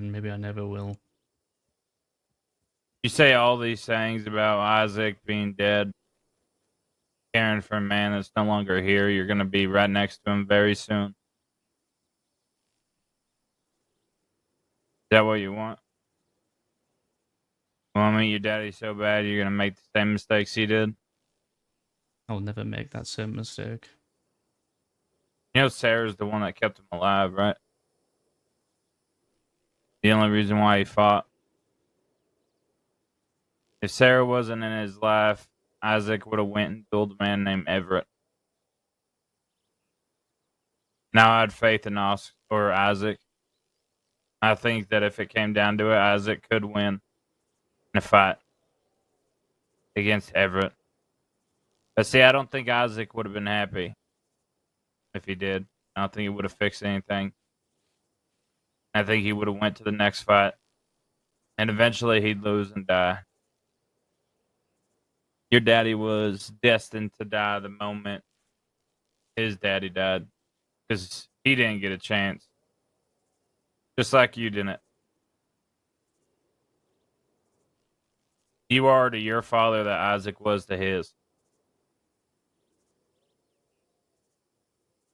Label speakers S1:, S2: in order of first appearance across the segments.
S1: and maybe I never will.
S2: You say all these things about Isaac being dead, caring for a man that's no longer here. You're going to be right next to him very soon. Is that what you want? You want to meet your daddy so bad you're going to make the same mistakes he did?
S1: I'll never make that same mistake.
S2: You know Sarah's the one that kept him alive, right? The only reason why he fought. If Sarah wasn't in his life, Isaac would have went and killed a man named Everett. Now I had faith in Oscar or Isaac. I think that if it came down to it, Isaac could win in a fight against Everett. But see, I don't think Isaac would have been happy if he did. I don't think he would have fixed anything. I think he would have went to the next fight, and eventually he'd lose and die. Your daddy was destined to die the moment his daddy died because he didn't get a chance, just like you didn't. You are to your father that Isaac was to his.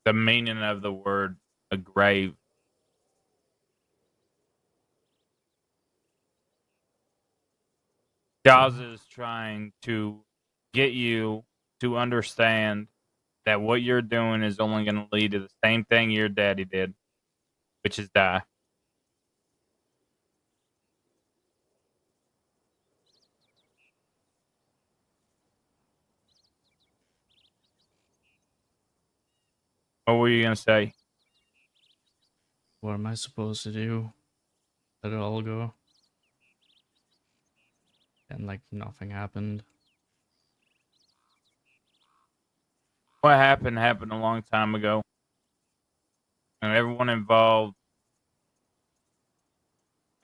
S2: The meaning of the word a grave. Jaws is trying to get you to understand that what you're doing is only going to lead to the same thing your daddy did, which is die. What were you going to say?
S1: What am I supposed to do? Let it all go? And like nothing happened.
S2: What happened happened a long time ago. And everyone involved,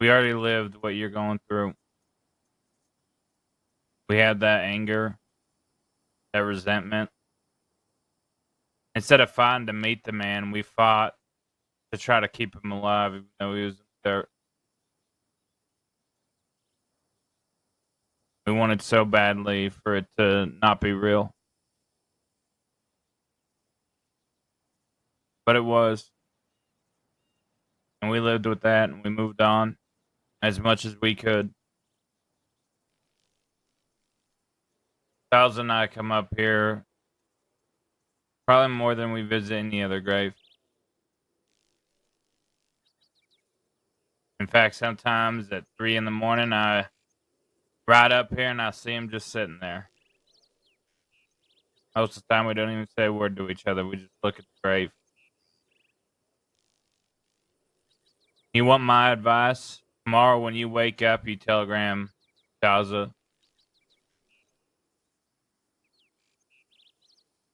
S2: we already lived what you're going through. We had that anger, that resentment. Instead of fighting to meet the man, we fought to try to keep him alive, even though he was there. We wanted so badly for it to not be real. But it was. And we lived with that and we moved on as much as we could. Styles and I come up here probably more than we visit any other grave. In fact, sometimes at 3 in the morning, I ride up here and I see him just sitting there. Most of the time, we don't even say a word to each other. We just look at the grave. You want my advice? Tomorrow, when you wake up, you telegram Daza.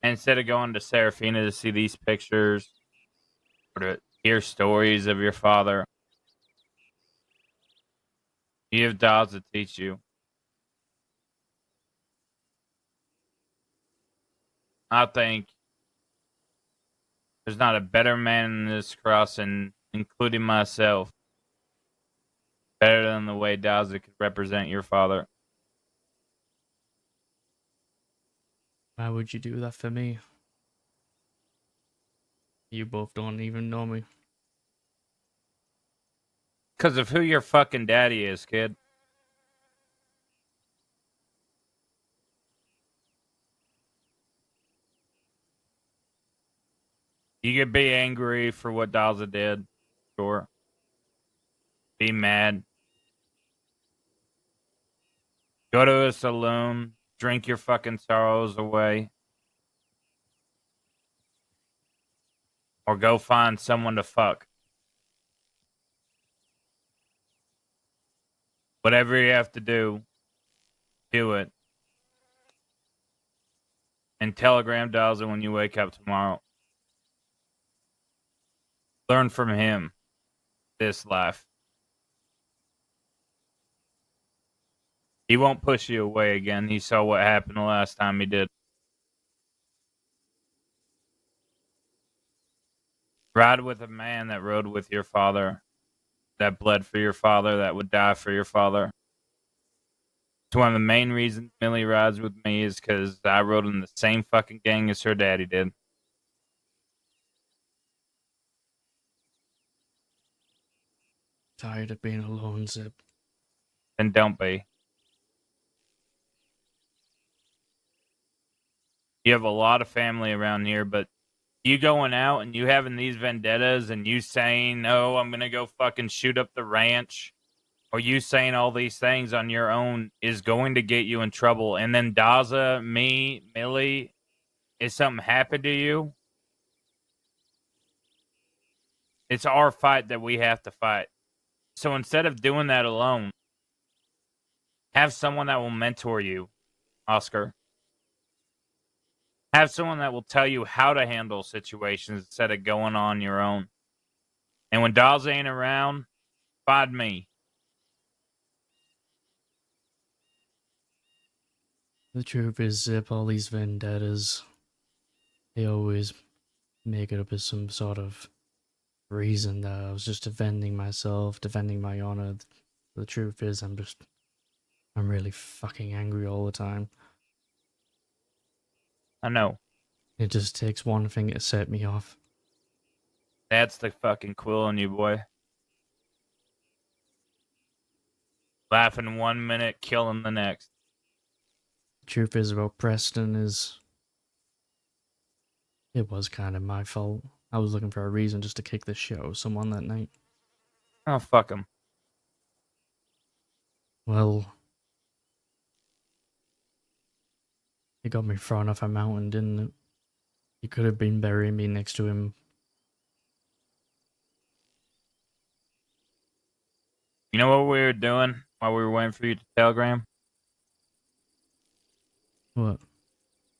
S2: Instead of going to Serafina to see these pictures or to hear stories of your father, you have Daza to teach you. I think there's not a better man in this crossing, including myself, better than the way Daza could represent your father.
S1: Why would you do that for me? You both don't even know me.
S2: Because of who your fucking daddy is, kid. You could be angry for what Daza did. Sure. Be mad. Go to a saloon. Drink your fucking sorrows away. Or go find someone to fuck. Whatever you have to do it. And telegram Daza when you wake up tomorrow. Learn from him this life. He won't push you away again. He saw what happened the last time he did. Ride with a man that rode with your father that bled for your father, that would die for your father. It's one of the main reasons Millie rides with me is because I rode in the same fucking gang as her daddy did.
S1: Tired of being alone, Zip.
S2: Then don't be. You have a lot of family around here, but you going out and you having these vendettas and you saying, "Oh, I'm gonna go fucking shoot up the ranch," or you saying all these things on your own is going to get you in trouble. And then Daza, me, Millie, is something happened to you? It's our fight that we have to fight. So instead of doing that alone, have someone that will mentor you, Oscar. Have someone that will tell you how to handle situations instead of going on your own. And when Dawes ain't around, find me.
S1: The truth is, Zip, all these vendettas, they always make it up as some sort of reason that I was just defending myself, defending my honor. The truth is, I'm really fucking angry all the time.
S2: I know.
S1: It just takes one thing to set me off.
S2: That's the fucking Quil on you, boy. Laughing 1 minute, killing the next.
S1: The truth is about Preston is, it was kind of my fault. I was looking for a reason just to kick the shit out of someone that night.
S2: Oh, fuck him.
S1: Well, it got me thrown off a mountain, didn't it? You could have been burying me next to him.
S2: You know what we were doing while we were waiting for you to telegram?
S1: What?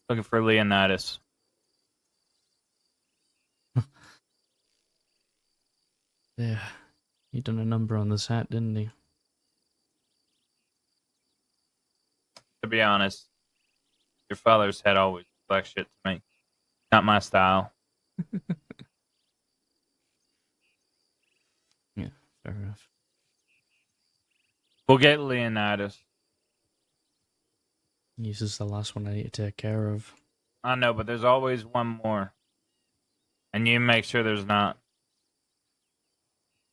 S2: Looking for Leonidas.
S1: Yeah, he done a number on this hat, didn't he?
S2: To be honest, your father's head always black shit to me. Not my style.
S1: Yeah, fair enough.
S2: We'll get Leonidas.
S1: This is the last one I need to take care of.
S2: I know, but there's always one more. And you make sure there's not.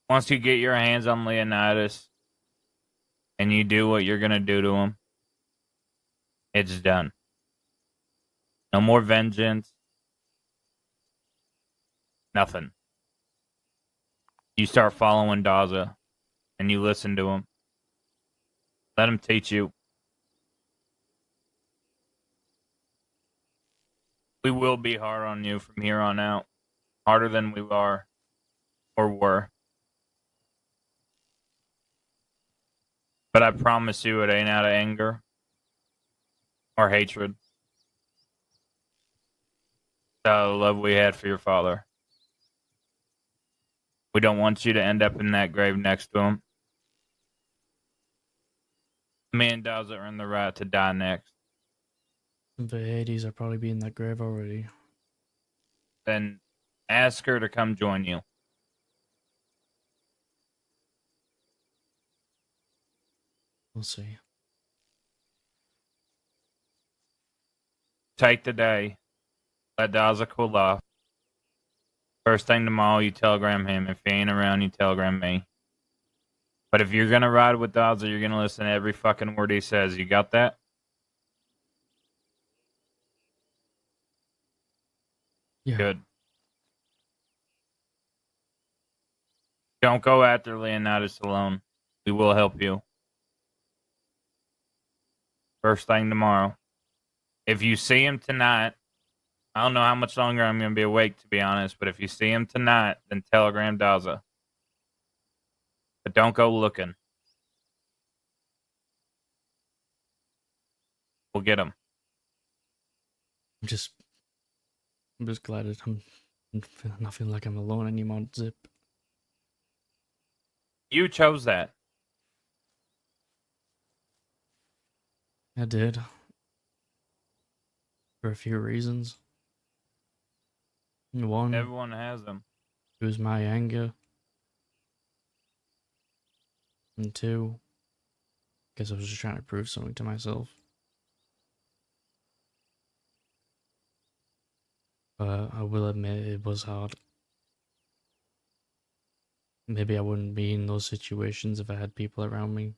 S2: Once you get your hands on Leonidas and you do what you're going to do to him, it's done. No more vengeance. Nothing. You start following Daza and you listen to him. Let him teach you. We will be hard on you from here on out. Harder than we are or were. But I promise you it ain't out of anger or hatred. It's out of the love we had for your father. We don't want you to end up in that grave next to him. Me and Daza are in the right to die next.
S1: The Hades are probably be in that grave already.
S2: Then ask her to come join you.
S1: We'll see.
S2: Take the day. Let Daza cool off. First thing tomorrow, you telegram him. If he ain't around, you telegram me. But if you're gonna ride with Daza, you're gonna listen to every fucking word he says. You got that?
S1: Yeah.
S2: Good. Don't go after Leonidas alone. We will help you. First thing tomorrow. If you see him tonight, I don't know how much longer I'm going to be awake, to be honest, but if you see him tonight, then telegram Daza. But don't go looking. We'll get him.
S1: I'm just glad that I'm not feeling like I'm alone anymore, Zip.
S2: You chose that.
S1: I did. For a few reasons. One,
S2: Everyone has them.
S1: it was my anger. And two, guess I was just trying to prove something to myself. But I will admit it was hard. Maybe I wouldn't be in those situations if I had people around me.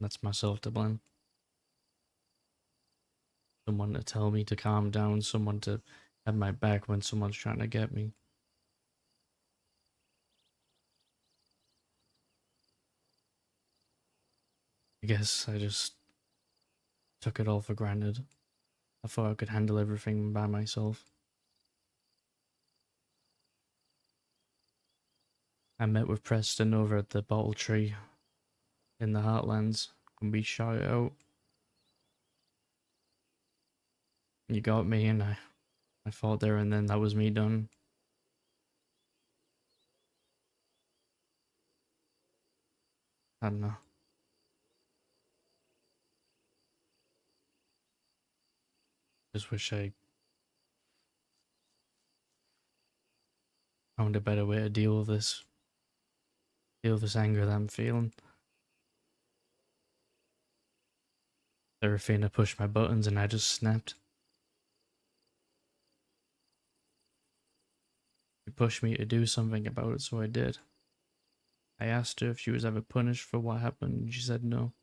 S1: That's myself to blame. Someone to tell me to calm down, someone to have my back when someone's trying to get me. I guess I just took it all for granted. I thought I could handle everything by myself. I met with Preston over at the bottle tree in the Heartlands and we shot it out. You got me and I fought there and then that was me done. I don't know. Just wish I found a better way to deal with this. Deal with this anger that I'm feeling. Serafina pushed my buttons and I just snapped. She pushed me to do something about it, so I did. I asked her if she was ever punished for what happened, and she said no.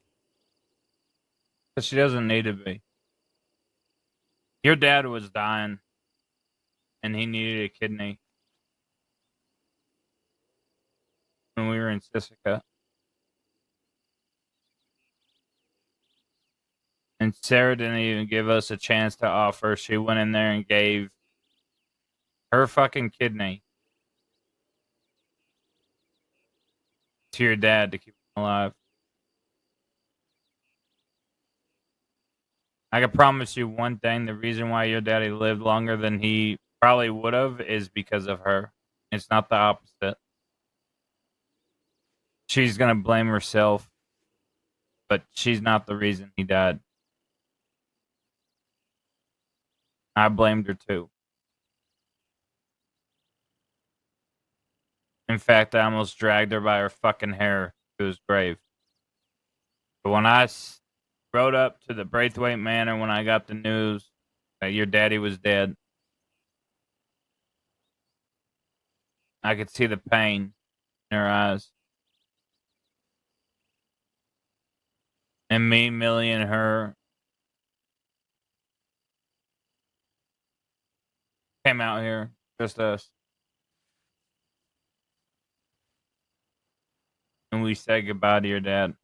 S2: But she doesn't need to be. Your dad was dying, and he needed a kidney when we were in Sisika. And Sarah didn't even give us a chance to offer. She went in there and gave her fucking kidney to your dad to keep him alive. I can promise you one thing: the reason why your daddy lived longer than he probably would have is because of her. It's not the opposite. She's gonna blame herself, but she's not the reason he died. I blamed her too. In fact, I almost dragged her by her fucking hair to his grave. But when I rode up to the Braithwaite Manor when I got the news that your daddy was dead, I could see the pain in her eyes. And me, Millie, and her came out here, just us. And we said goodbye to your dad.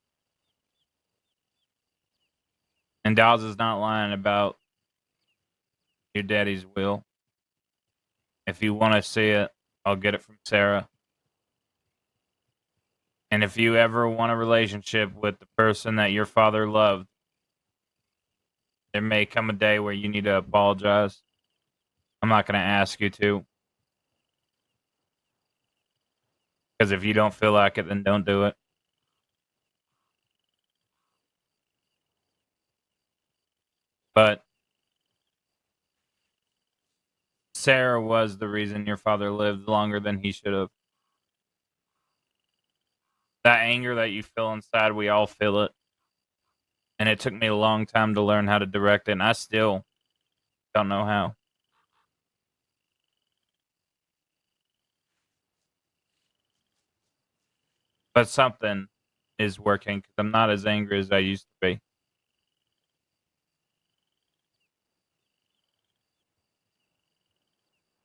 S2: And Dawes is not lying about your daddy's will. If you want to see it, I'll get it from Sarah. And if you ever want a relationship with the person that your father loved, there may come a day where you need to apologize. I'm not going to ask you to. Because if you don't feel like it, then don't do it. But Sarah was the reason your father lived longer than he should have. That anger that you feel inside, we all feel it. And it took me a long time to learn how to direct it, and I still don't know how. But something is working because I'm not as angry as I used to be.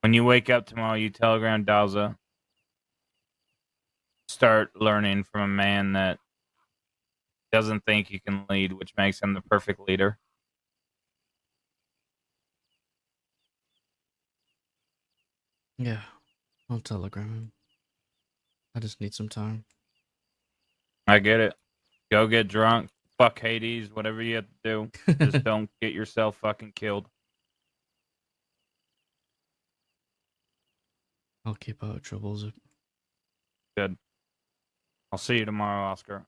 S2: When you wake up tomorrow, you telegram Daza. Start learning from a man that doesn't think he can lead, which makes him the perfect leader.
S1: Yeah, I'll telegram him. I just need some time.
S2: I get it. Go get drunk. Fuck Hades. Whatever you have to do. Just don't get yourself fucking killed.
S1: I'll keep out of troubles.
S2: Good. I'll see you tomorrow, Oscar.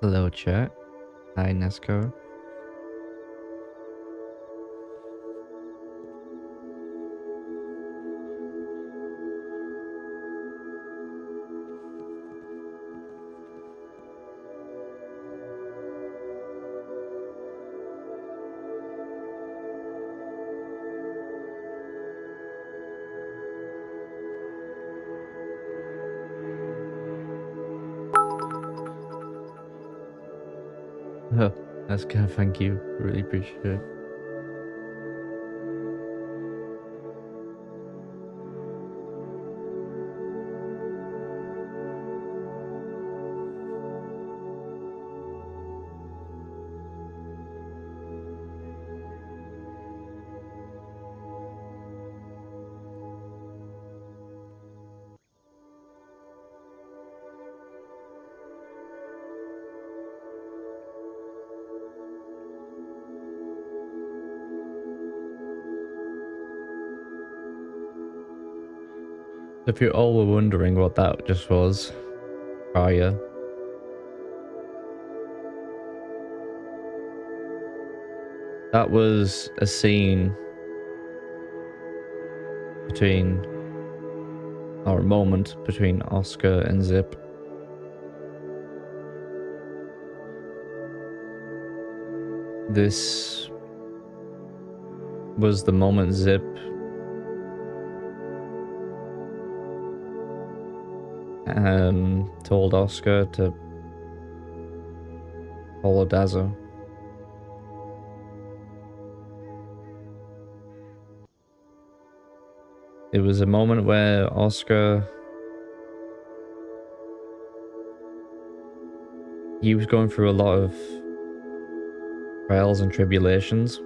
S3: Hello, chat. Hi, Nesco. Oh, Nesco, thank you. Really appreciate it. If you all were wondering what that just was prior, that was a scene between, or a moment between Oscar and Zip. This was the moment Zip told Oscar to follow Dazzle. It was a moment where Oscar, he was going through a lot of trials and tribulations.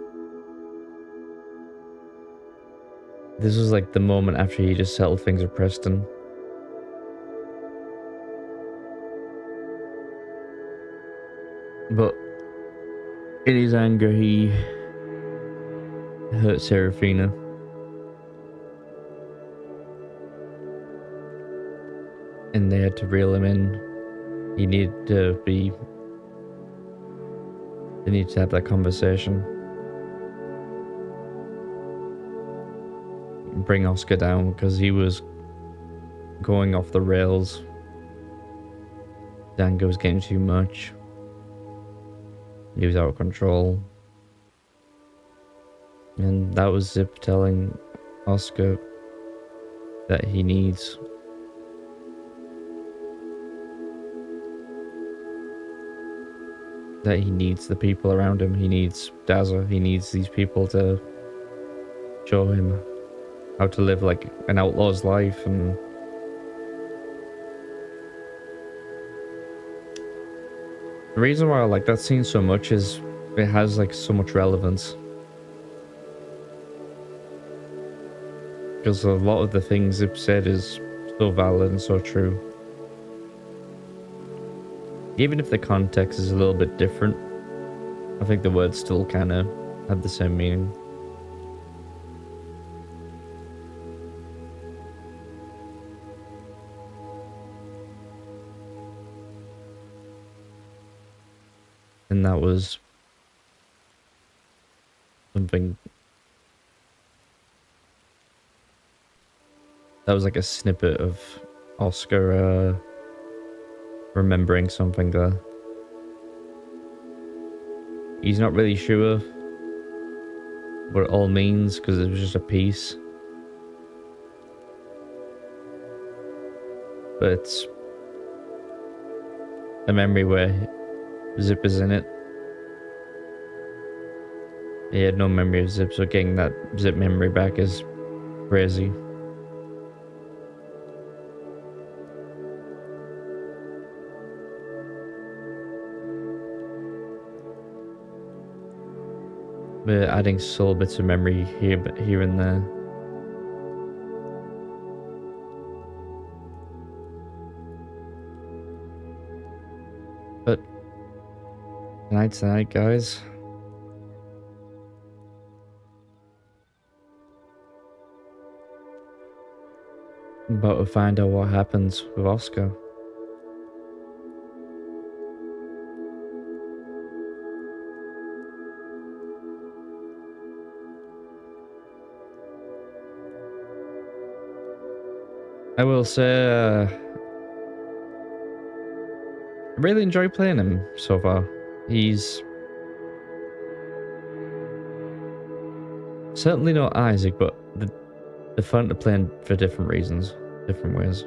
S3: This was like the moment after he just settled things with Preston. But in his anger, he hurt Serafina. And they had to reel him in. He needed to be... They needed to have that conversation. Bring Oscar down because he was going off the rails. His anger was getting too much. He was out of control. And that was Zip telling Oscar that he needs the people around him. He needs Dazzle. He needs these people to show him how to live like an outlaw's life. And the reason why I like that scene so much is it has like so much relevance. Because a lot of the things Zip said is so valid and so true. Even if the context is a little bit different, I think the words still kind of have the same meaning. And that was something... That was like a snippet of Oscar remembering something there. He's not really sure what it all means because it was just a piece. But it's a memory where Zip is in it. He had no memory of Zip, so getting that Zip memory back is crazy. We're adding small bits of memory here and there. But tonight, guys. I'm about to find out what happens with Oscar. I will say, I really enjoy playing him so far. He's certainly not Isaac, but they're fun to play for different reasons, different ways.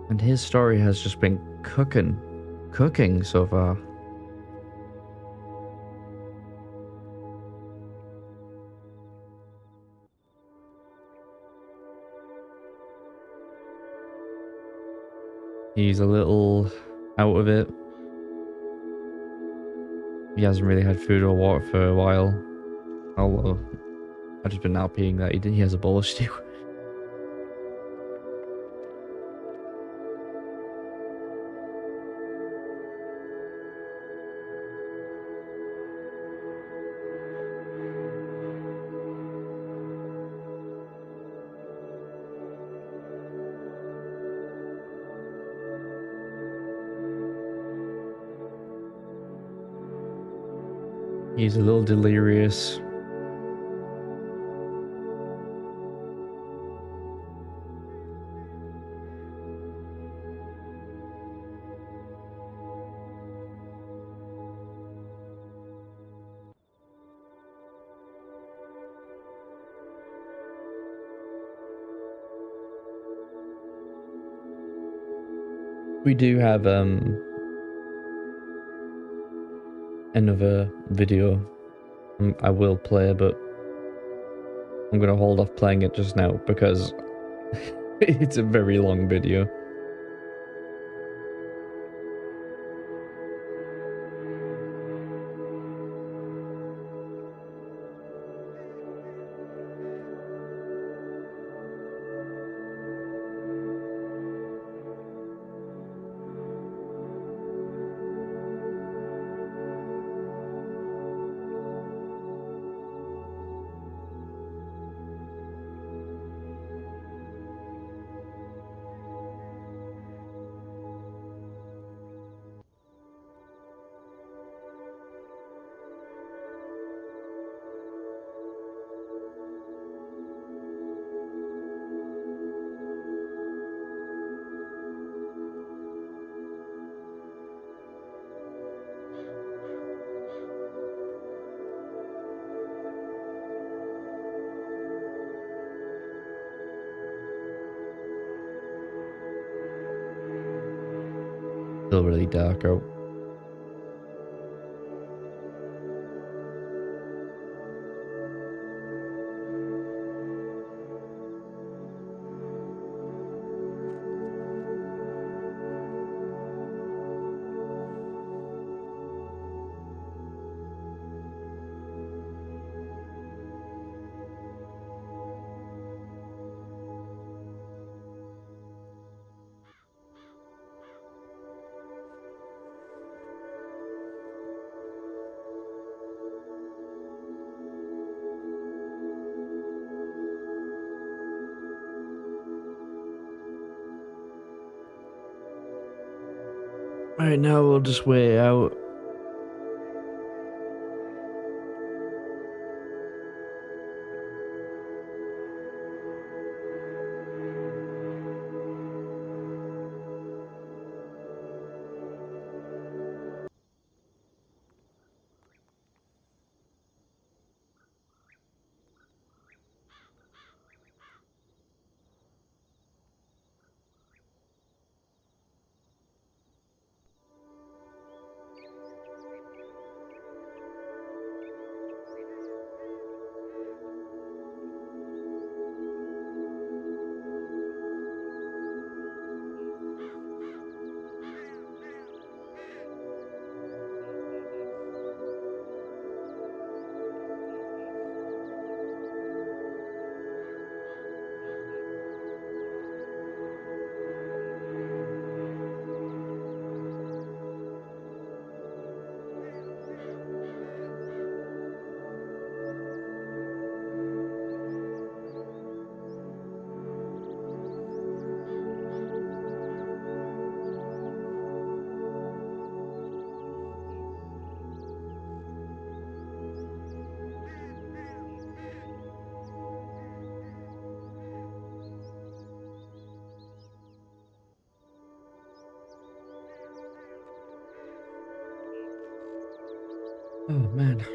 S3: And his story has just been cooking so far. He's a little out of it. He hasn't really had food or water for a while. Although I've just been out peeing that he has a bowl of stew. He's a little delirious. We do have another video I will play, but I'm gonna hold off playing it just now because it's a very long video. Still really dark out. Alright, now we'll just wait out. Oh man.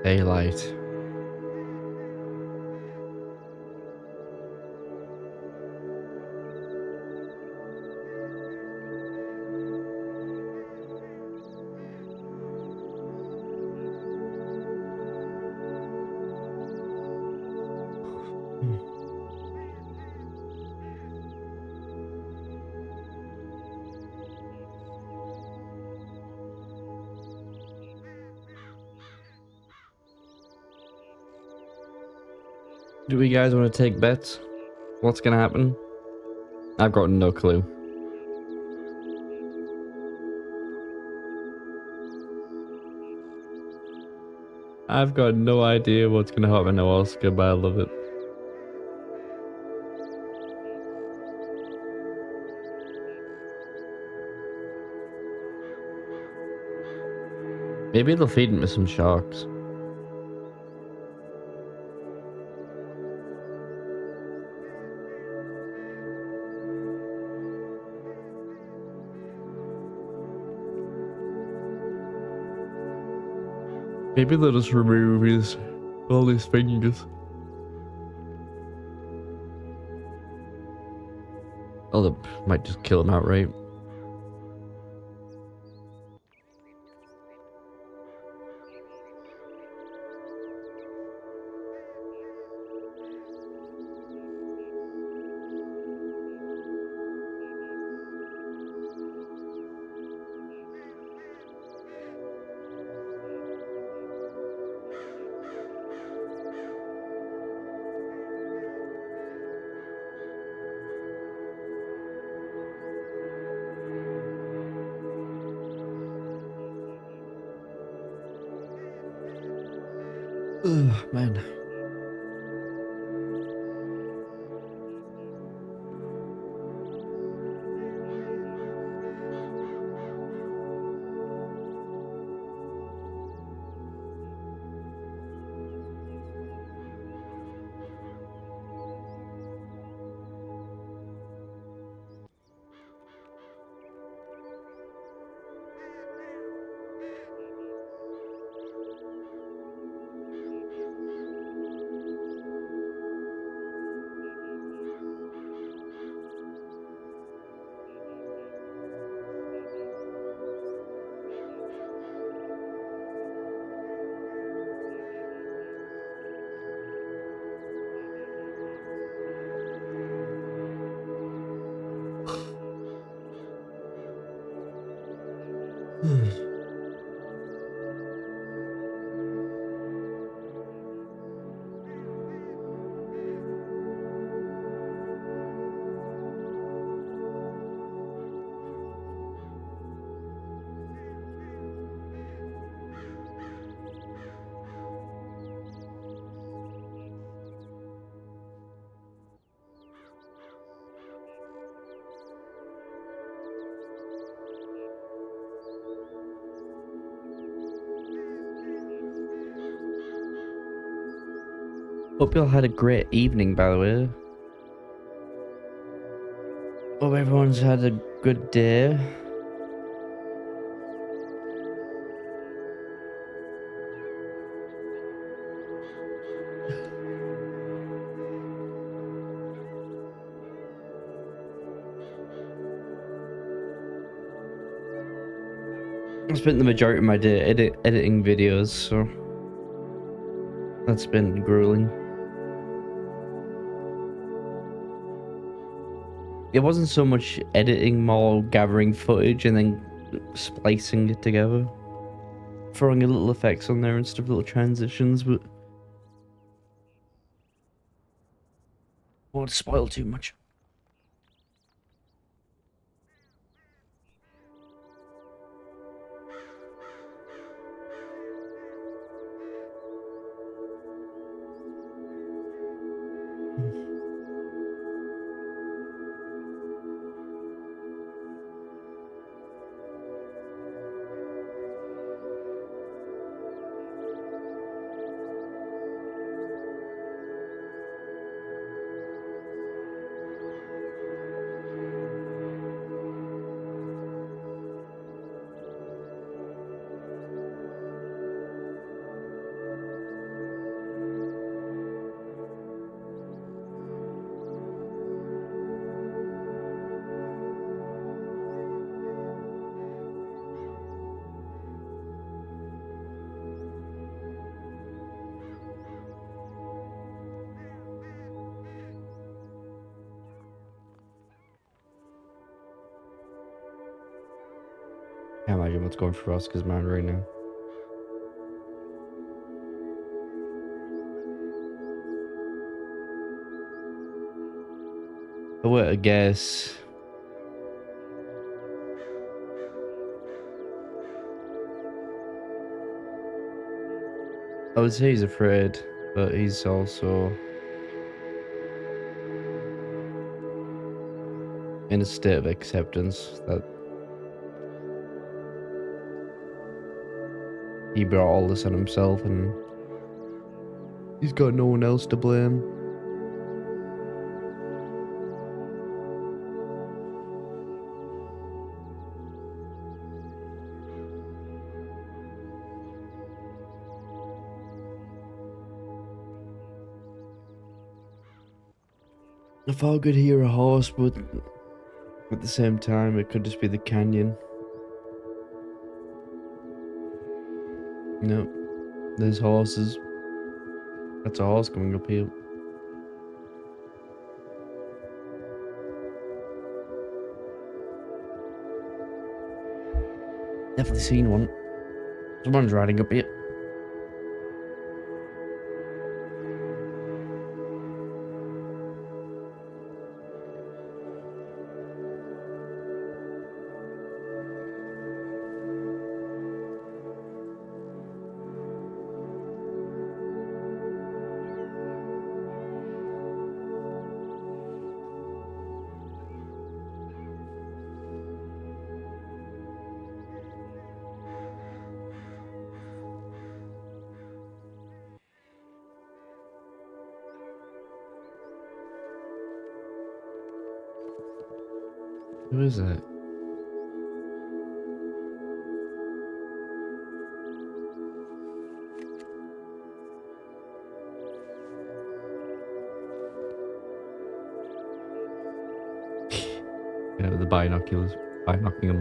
S3: Daylight. Do we guys want to take bets? What's gonna happen? I've got no clue. I've got no idea what's gonna happen to Oscar, but I love it. Maybe they'll feed him to some sharks. Maybe they'll just remove all his fingers. Oh, they might just kill him outright. Ugh, man. Hope y'all had a great evening, by the way. Hope everyone's had a good day. I spent the majority of my day editing videos, so that's been grueling. It wasn't so much editing, more gathering footage and then splicing it together. Throwing a little effects on there and stuff, little transitions, but won't spoil too much. can't imagine what's going through Oscar's mind right now. I were to guess, I would say he's afraid, but he's also in a state of acceptance that he brought all this on himself and he's got no one else to blame. I thought I could hear a horse, but at the same time, it could just be the canyon. No, there's horses. That's a horse coming up here. Definitely seen one. Someone's riding up here. Who is that? You know, the binoculars. Binocking them.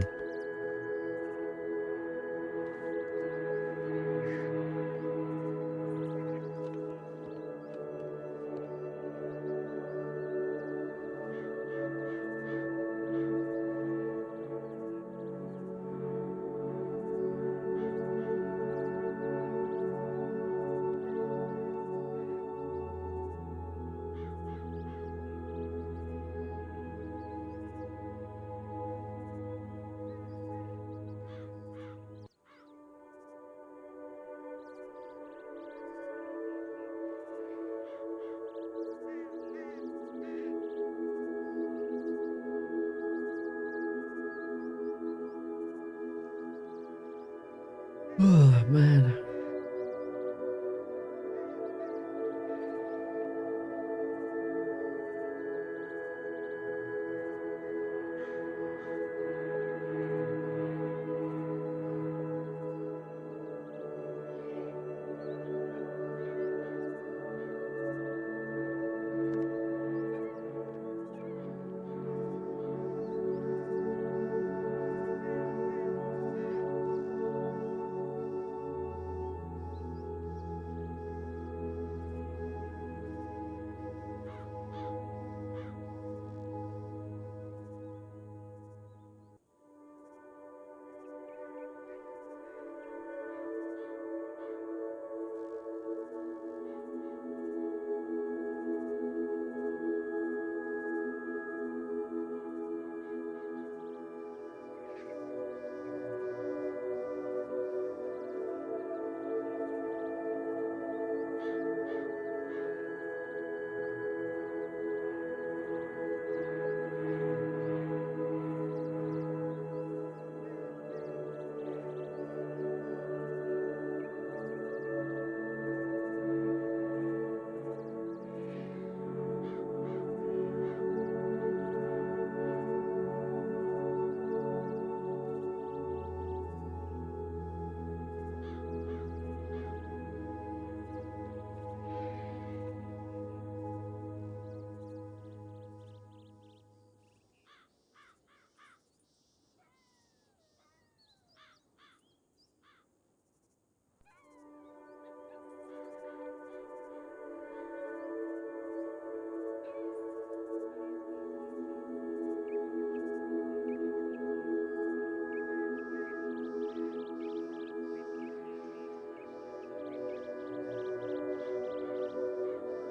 S3: Oh, man.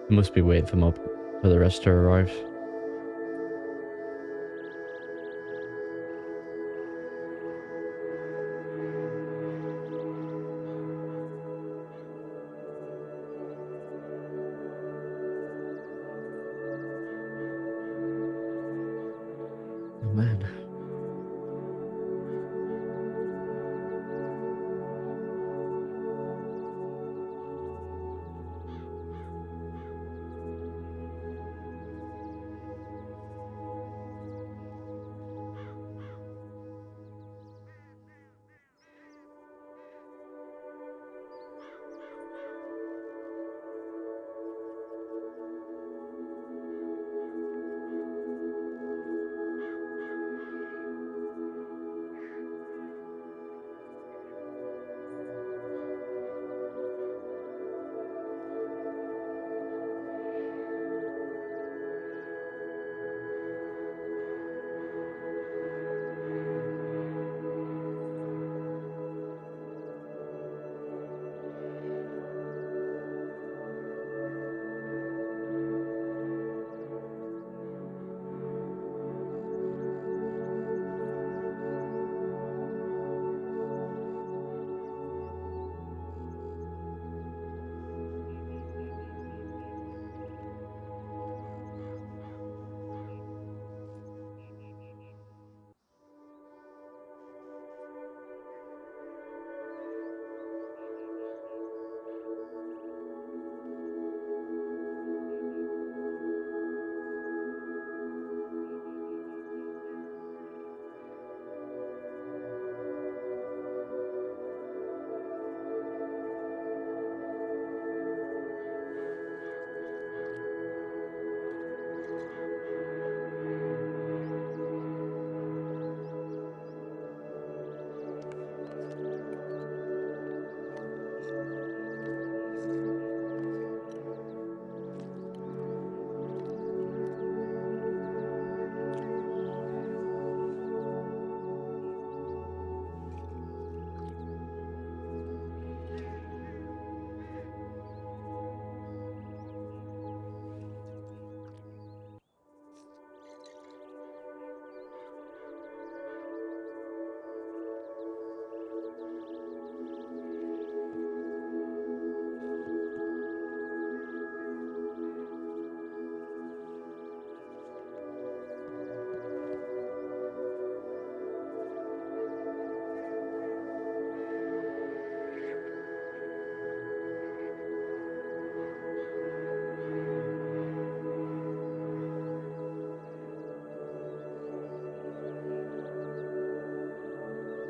S3: You must be waiting for the rest to arrive. Oh man.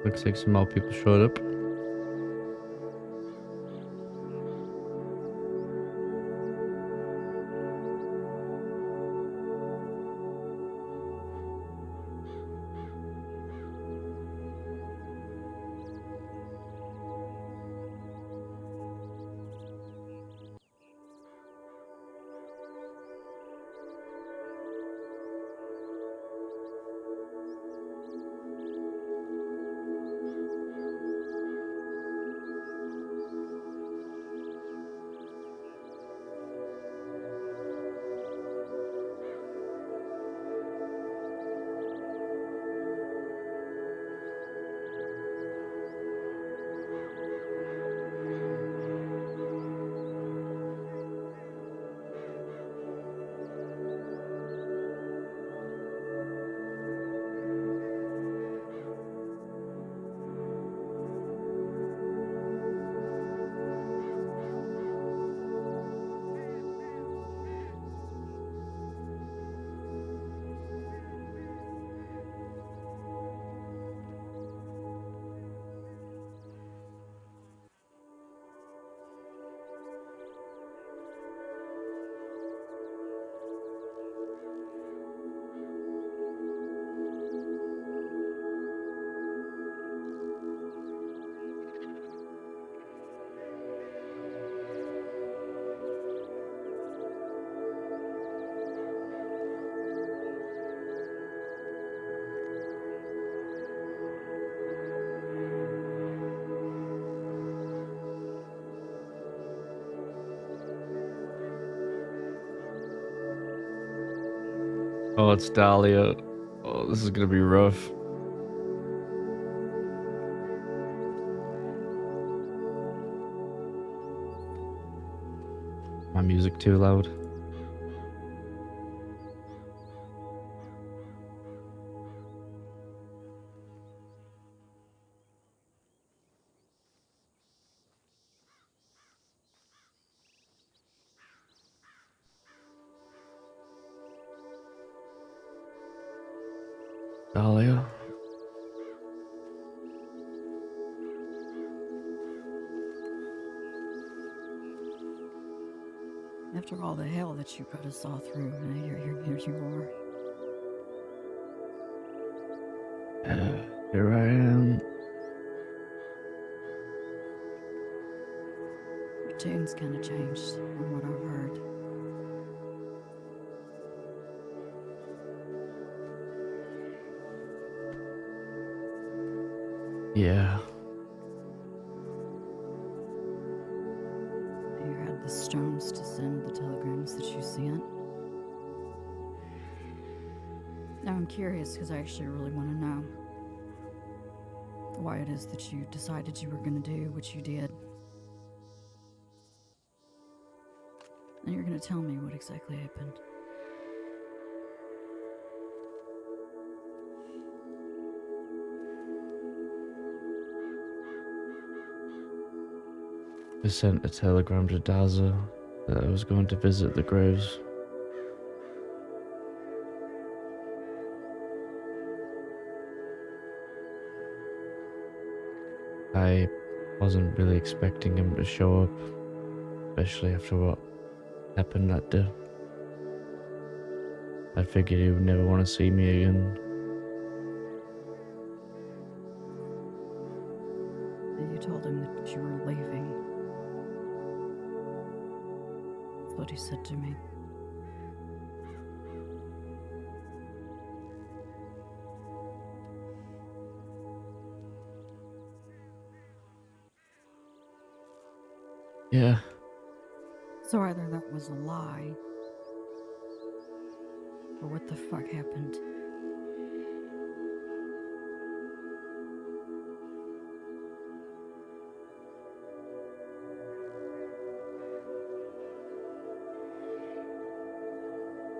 S3: Looks like some more people showed up. Oh, it's Dahlia. Oh, this is gonna be rough. My music too loud. Dahlia?
S4: After all the hell that you put us all through, now here you are.
S3: Here I am.
S4: Your tune's kind of changed from what I've heard.
S1: Yeah.
S4: You had the stones to send the telegrams that you sent. Now I'm curious because I actually really want to know why it is that you decided you were going to do what you did. And you're going to tell me what exactly happened.
S3: I sent a telegram to Daza that I was going to visit the graves. I wasn't really expecting him to show up, especially after what happened that day. I figured he would never want to see me again.
S4: And you told him that you were leaving. That's what he said to me.
S3: Yeah,
S4: So either that was a lie, or what the fuck happened?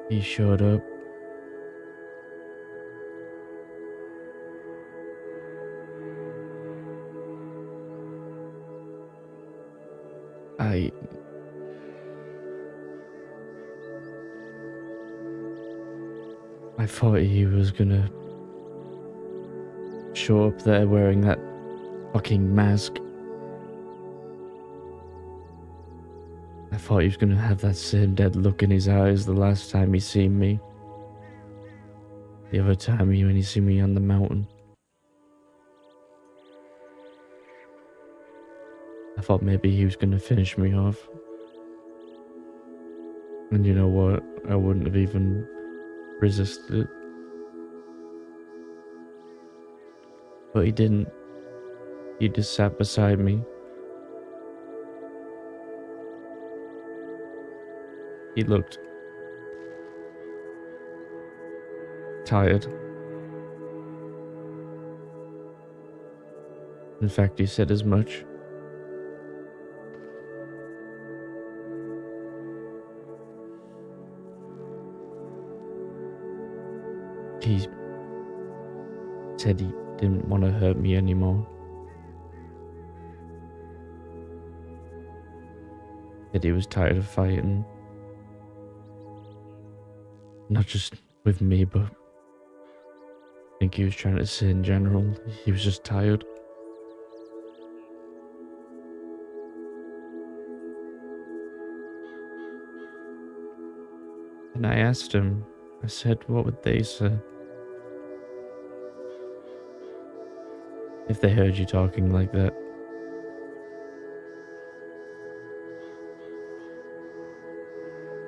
S3: he showed up. I thought he was gonna show up there wearing that fucking mask. I thought he was gonna have that same dead look in his eyes the last time he seen me. The other time when he seen me on the mountain. I thought maybe he was gonna finish me off. And you know what? I wouldn't have even resisted it. But he didn't. He just sat beside me. He looked tired. In fact, he said as much. He said he didn't want to hurt me anymore. Said he was tired of fighting. Not just with me, but I think he was trying to say in general. He was just tired. And I asked him, I said, what would they say if they heard you talking like that?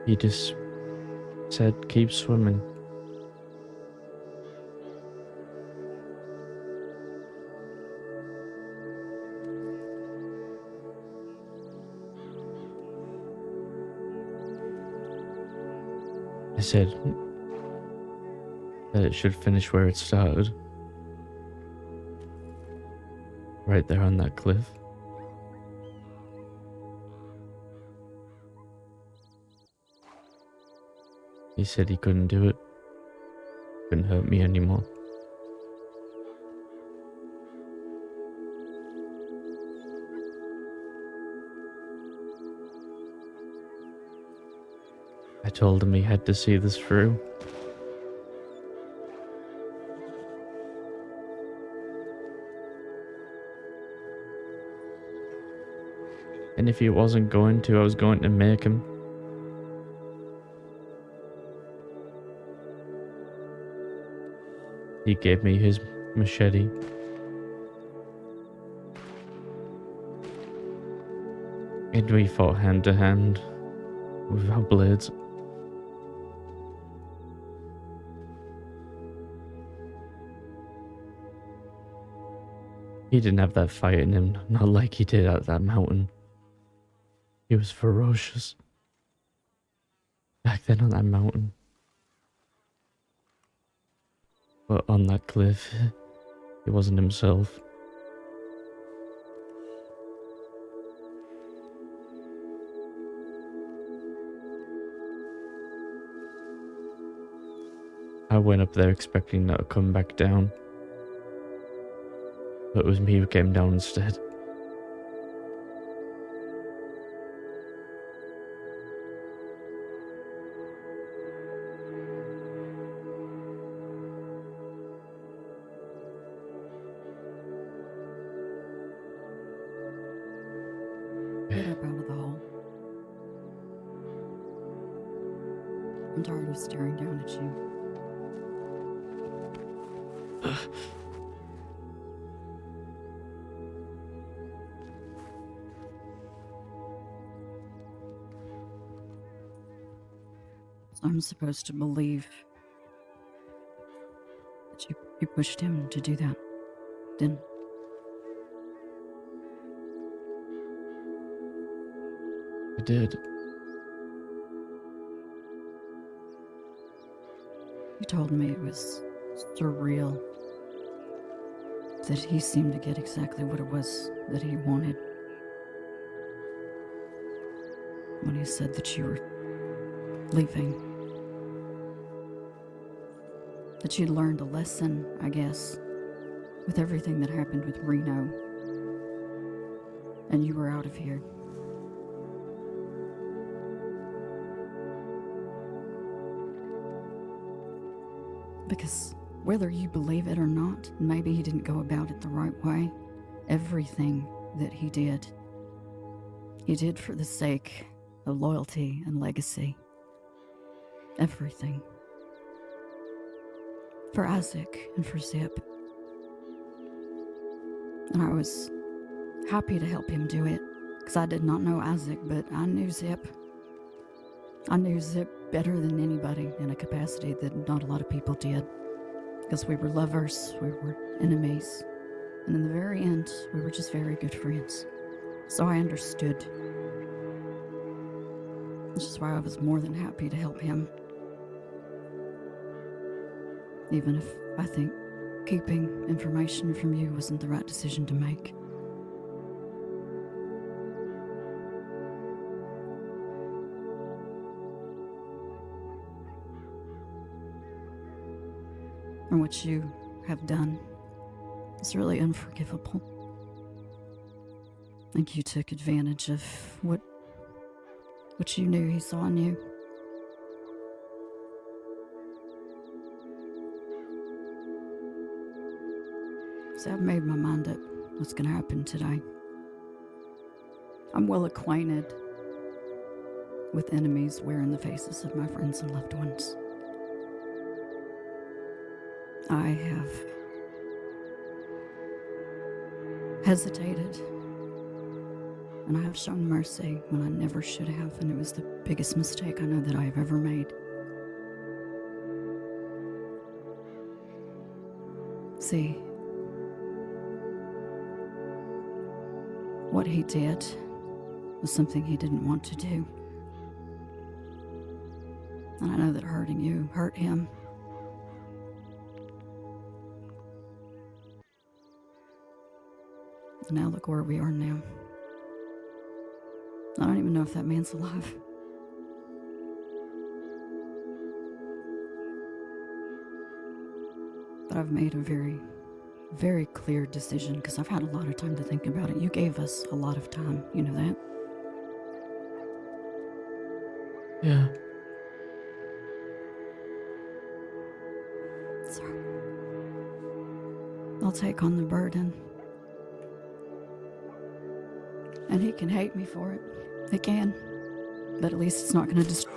S3: He just said, keep swimming. I said,
S1: that it should finish where it started. Right there on that cliff. He said he couldn't do it. Couldn't hurt me anymore. I told him he had to see this through. And if he wasn't going to, I was going to make him. He gave me his machete. And we fought hand to hand with our blades. He didn't have that fight in him, not like he did at that mountain. He was ferocious. Back then on that mountain. But on that cliff, he wasn't himself. I went up there expecting that to come back down. But it was me who came down instead.
S4: Get up out of the hole. I'm tired of staring down at you. So I'm supposed to believe that you pushed him to do that, didn't?
S1: I did.
S4: You told me it was surreal. That he seemed to get exactly what it was that he wanted. When he said that you were leaving. That you'd learned a lesson, I guess, with everything that happened with Reno. And you were out of here. Because whether you believe it or not, maybe he didn't go about it the right way. Everything that he did for the sake of loyalty and legacy. Everything. For Isaac and for Zip. And I was happy to help him do it, because I did not know Isaac, but I knew Zip. I knew Zip better than anybody in a capacity that not a lot of people did. Because we were lovers, we were enemies, and in the very end, we were just very good friends. So I understood. Which is why I was more than happy to help him. Even if I think keeping information from you wasn't the right decision to make. And what you have done is really unforgivable. I think you took advantage of what you knew he saw in you. So I've made my mind up what's going to happen today. I'm well acquainted with enemies wearing the faces of my friends and loved ones. I have hesitated, and I have shown mercy when I never should have, and it was the biggest mistake I know that I have ever made. See, what he did was something he didn't want to do. And I know that hurting you hurt him. And now look where we are now. I don't even know if that man's alive. But I've made a very, very clear decision because I've had a lot of time to think about it. You gave us a lot of time, you know that?
S1: Yeah.
S4: So I'll take on the burden. And he can hate me for it. He can. But at least it's not going to destroy.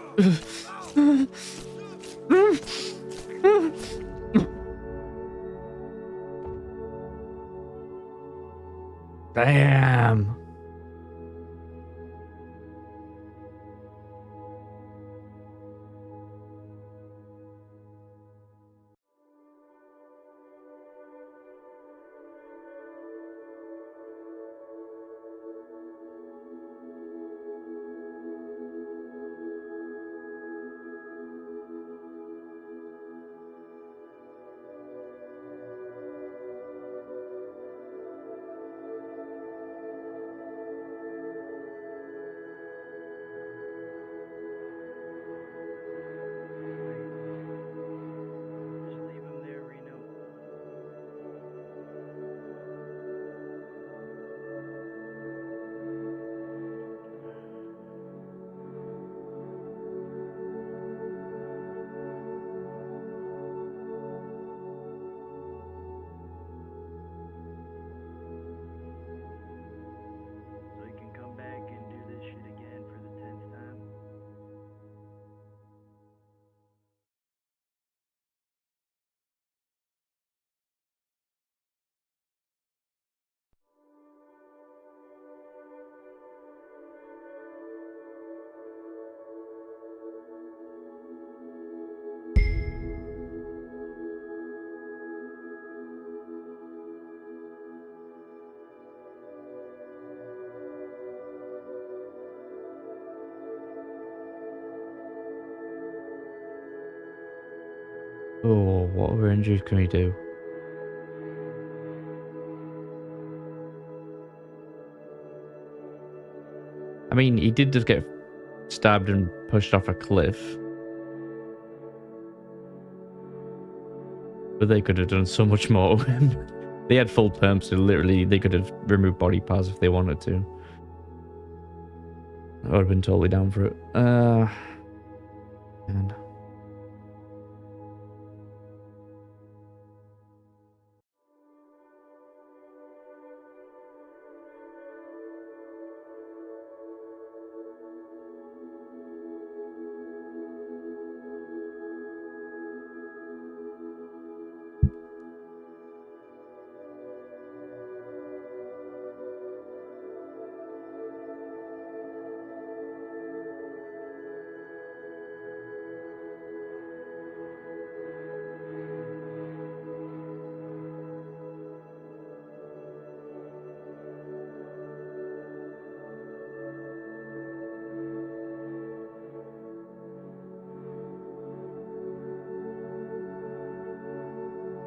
S3: Damn. Oh, what other injuries can we do? I mean, he did just get stabbed and pushed off a cliff. But they could have done so much more to him. They had full perms, so literally they could have removed body parts if they wanted to. I would have been totally down for it. And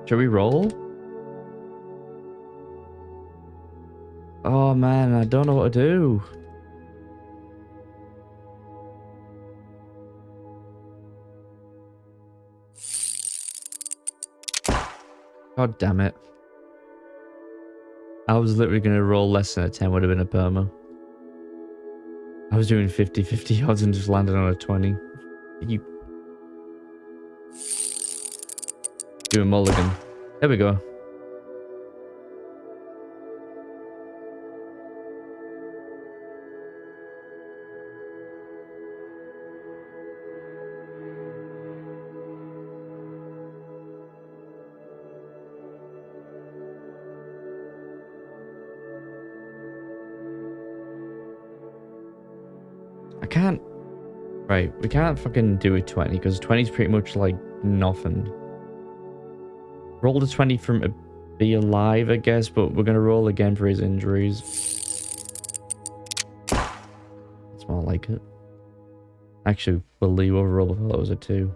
S3: shall we roll? Oh man, I don't know what to do. God damn it. I was literally going to roll less than a 10, would have been a perma. I was doing 50-50 odds and just landed on a 20. You do a mulligan. There we go. I can't. Right, we can't fucking do a 20 because 20 is pretty much like nothing. Roll the 20 from a be alive, I guess, but we're gonna roll again for his injuries. That's more like it. Actually, we'll leave overall before that was a 2.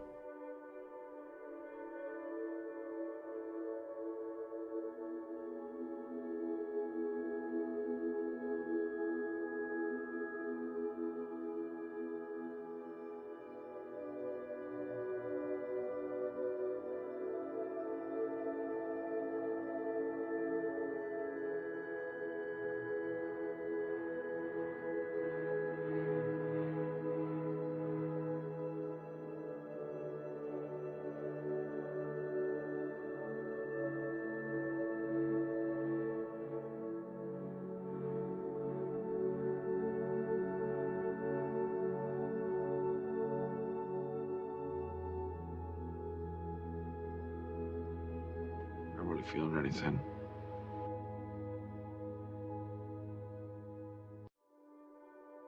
S5: feeling anything.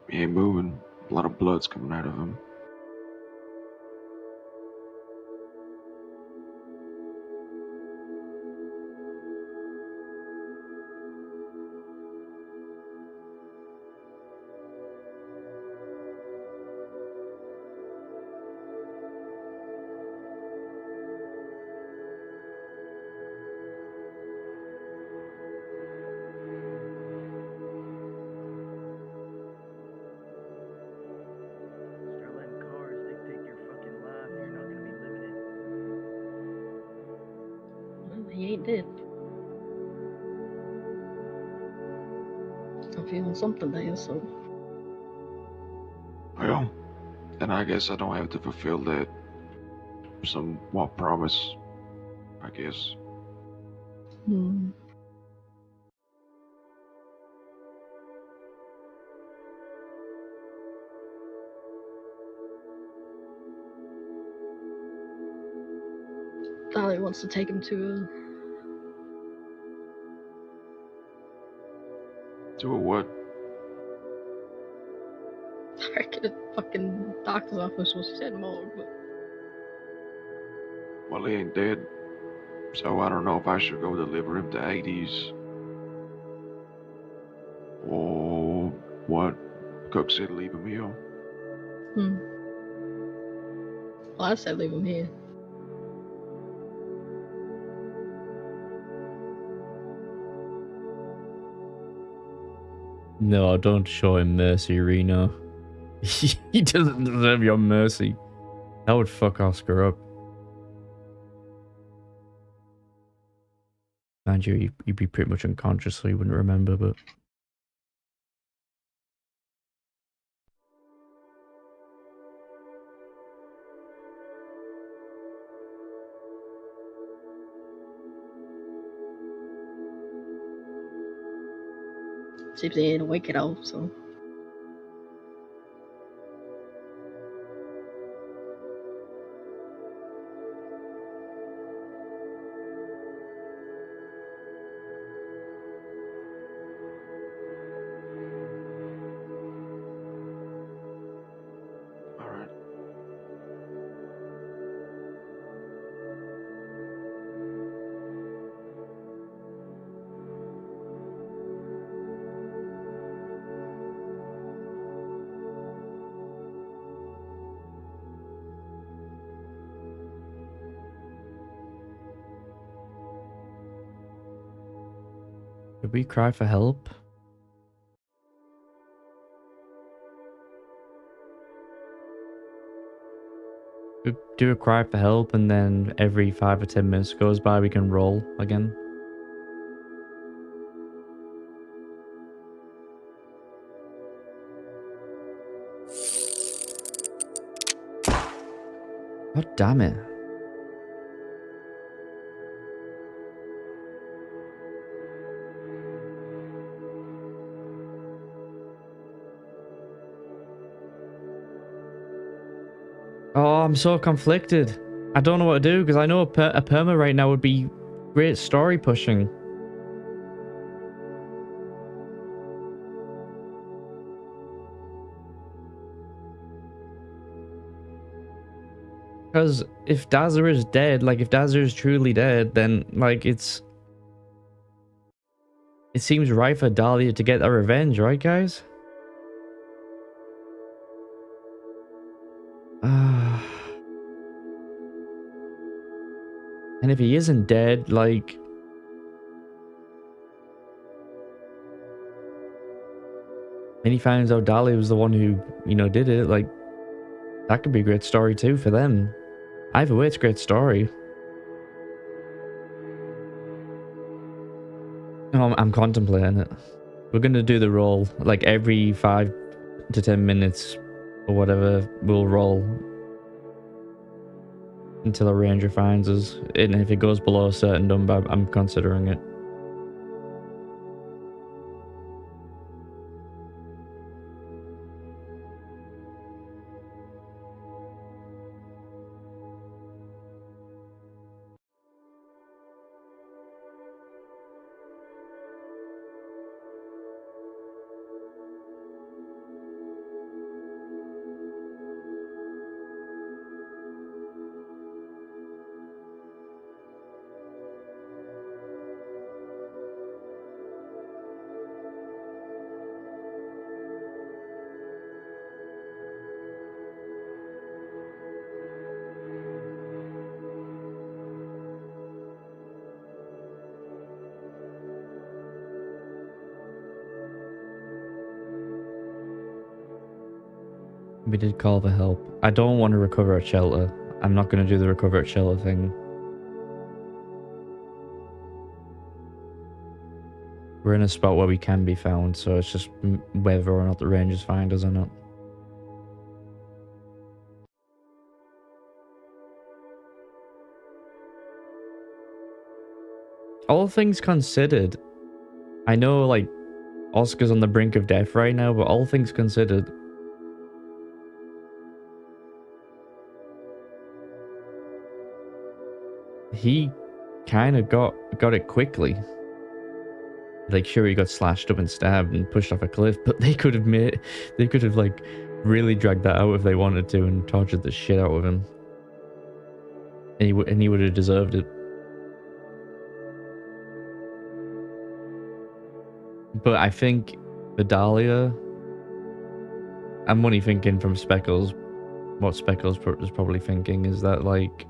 S5: He ain't moving. A lot of blood's coming out of him.
S6: Start letting cars dictate your fucking life. You're not gonna be living it.
S7: Well, he ain't dead. I'm feeling something there, so
S5: Well, then I guess I don't have to fulfill that somewhat promise, I guess.
S7: hmm. Dolly wants to take him to
S5: Do a what?
S7: a fucking doctor's office. Well, she said morgue, but
S5: Well, he ain't dead. So I don't know if I should go deliver him to Hades. Or what? Cook said leave him here.
S7: well, I said leave him here.
S3: No, don't show him mercy, Reno. He doesn't deserve your mercy. That would fuck Oscar up. Mind you, you'd be pretty much unconscious, so you wouldn't remember, but...
S7: Seems he ain't awake at all, so.
S5: Alright.
S3: Did we cry for help? We do a cry for help, and then every 5 or 10 minutes goes by, we can roll again. God damn it. Oh, I'm so conflicted. I don't know what to do, because I know a perma right now would be great story pushing. Because if Dazza is dead, like if Dazza is truly dead, then like it seems right for Dahlia to get her revenge, right guys? And if he isn't dead, like... and he finds out Dahlia was the one who, you know, did it, like... that could be a great story too for them. Either way, it's a great story. Oh, I'm contemplating it. We're gonna do the roll, like every 5 to 10 minutes or whatever, we'll roll until a ranger finds us. And if it goes below a certain number, I'm considering it. We did call for help. I don't want to recover at shelter. I'm not going to do the recover at shelter thing. We're in a spot where we can be found, so it's just whether or not the Rangers find us or not. All things considered, I know, like, Oscar's on the brink of death right now, but all things considered, he kind of got it quickly. Like, sure, he got slashed up and stabbed and pushed off a cliff, but they could have like really dragged that out if they wanted to and tortured the shit out of him, and he would have deserved it. But I think Vidalia, I'm only thinking from Speckles. What Speckles is probably thinking is that, like,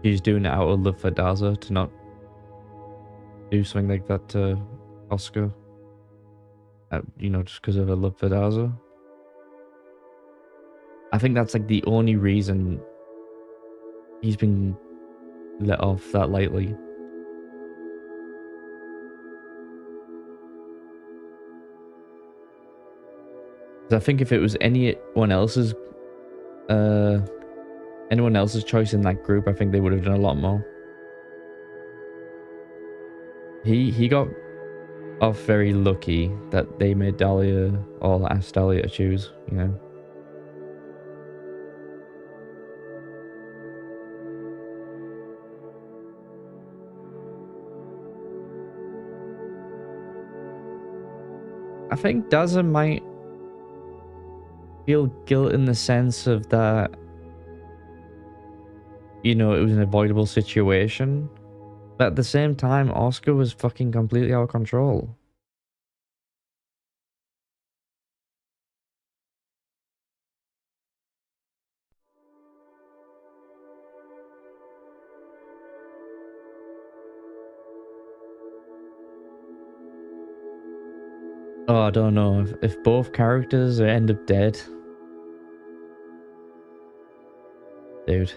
S3: he's doing it out of love for Daza to not do something like that to Oscar. You know, just because of her love for Daza. I think that's like the only reason he's been let off that lightly. 'Cause I think if it was anyone else's choice in that group, I think they would have done a lot more. He got off very lucky that they made Dahlia or asked Dahlia to choose, you know. I think Daza might feel guilt in the sense of that, you know, it was an avoidable situation. But at the same time, Oscar was fucking completely out of control. Oh, I don't know. If both characters end up dead... Dude.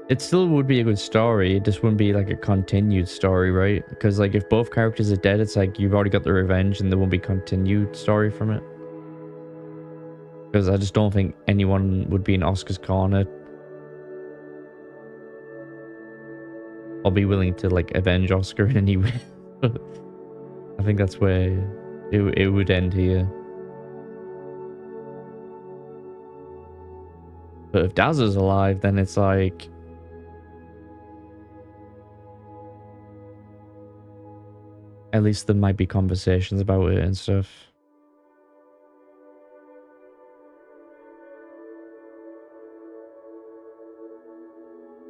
S3: It still would be a good story, it just wouldn't be like a continued story, right? Because like if both characters are dead, it's like you've already got the revenge and there won't be continued story from it. Because I just don't think anyone would be in Oscar's corner or be willing to like avenge Oscar in any way. I think that's where it would end here. But if Daz is alive, then it's like... At least there might be conversations about it and stuff.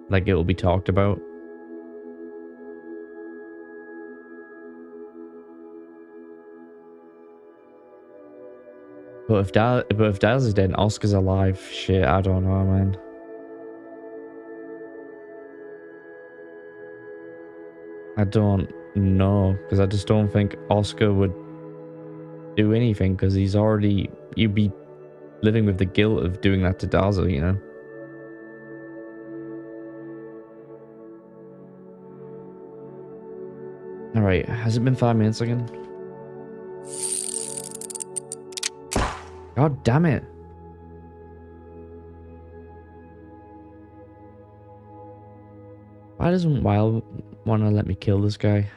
S3: Like, it'll be talked about. But if Daz is dead and Oscar's alive, shit, I don't know, man. I don't know, because I just don't think Oscar would do anything, because he's already... You'd be living with the guilt of doing that to Daza, you know? Alright, has it been 5 minutes again? God damn it. Why doesn't Wild want to let me kill this guy?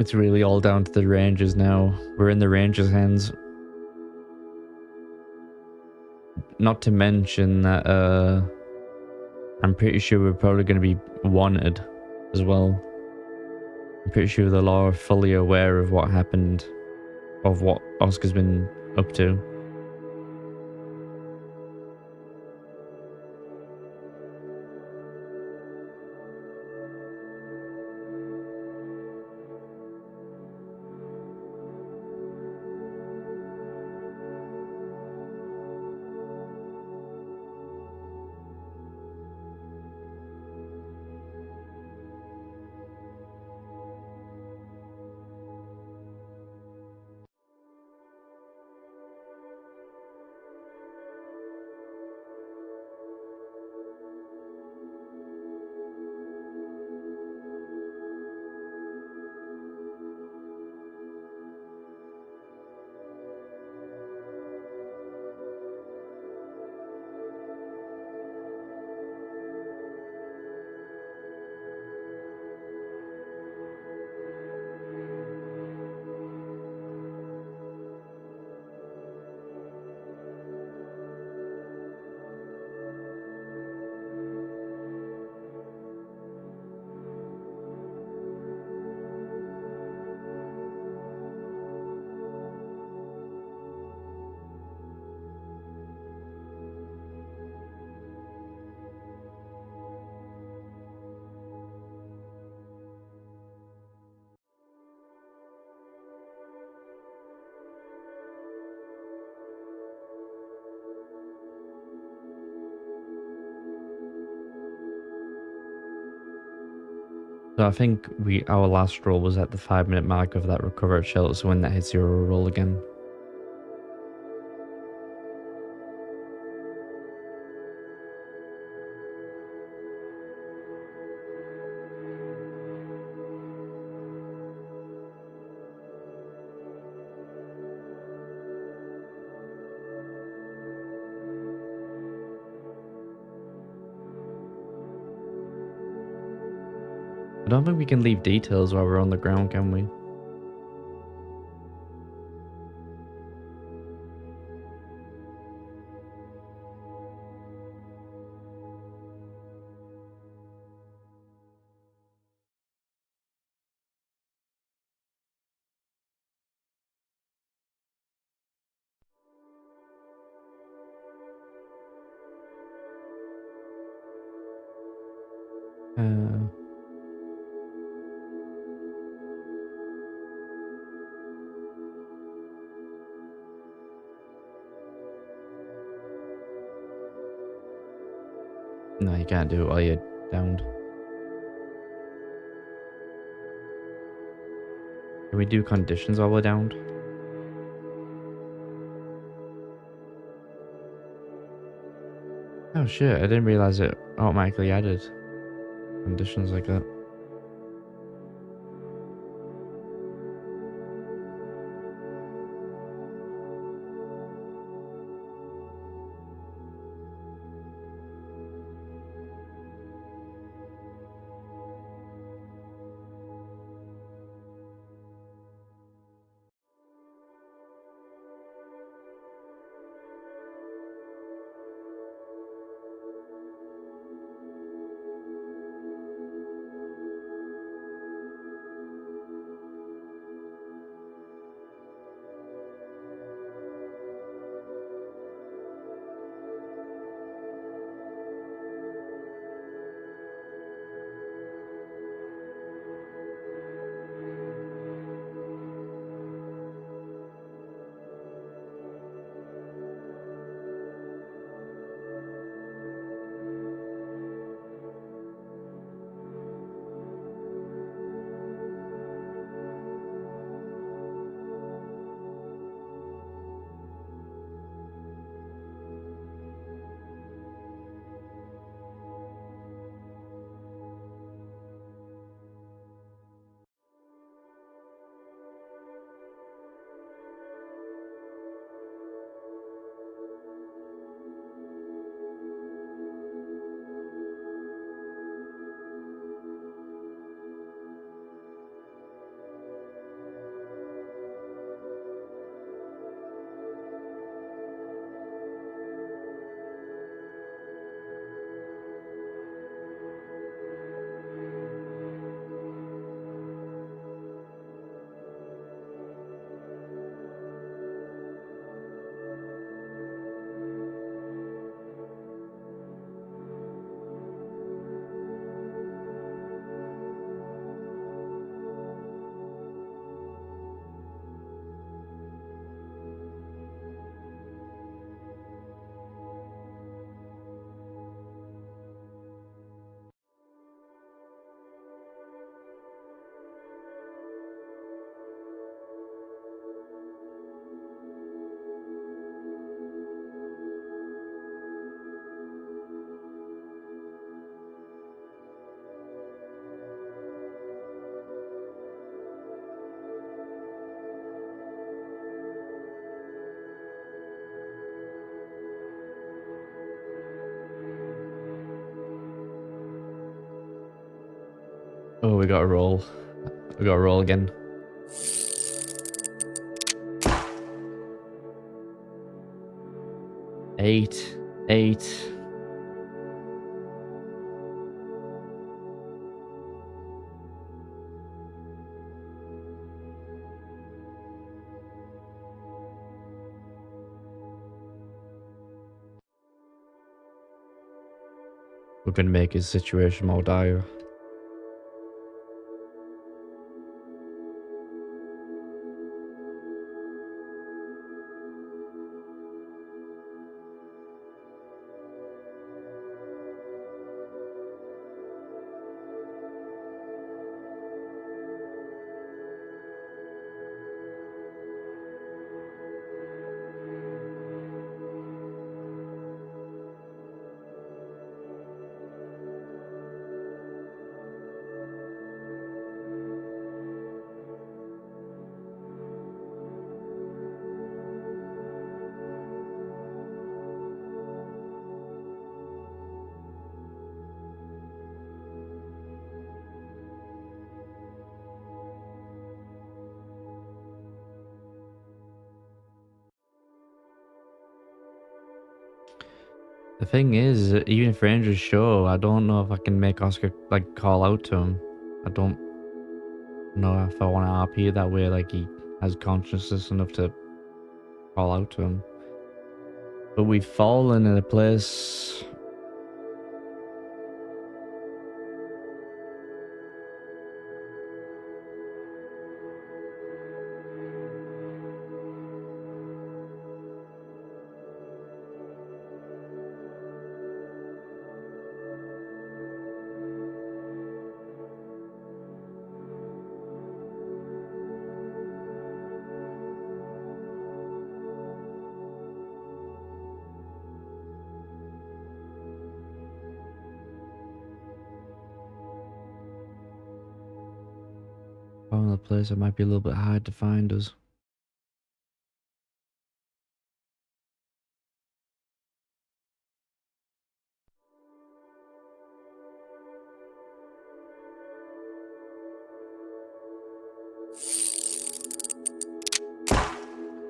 S3: It's really all down to the Rangers now. We're in the Rangers' hands. Not to mention that I'm pretty sure we're probably going to be wanted as well. I'm pretty sure the law are fully aware of what happened, of what Oscar's been up to. So I think our last roll was at the 5-minute mark of that recovered shelter, so when that hits zero, we'll roll again. I don't think we can leave details while we're on the ground, can we? No, you can't do it while you're downed. Can we do conditions while we're downed? Oh shit, I didn't realize it automatically added conditions like that. Oh, we got a roll. We got a roll again. Eight. We're gonna make his situation more dire. The thing is, even if Rangers show, I don't know if I can make Oscar like call out to him. I don't know if I want to RP it that way. Like he has consciousness enough to call out to him. But we've fallen in a place. Fallen in a place that might be a little bit hard to find us.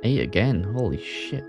S3: Eight again. Holy shit.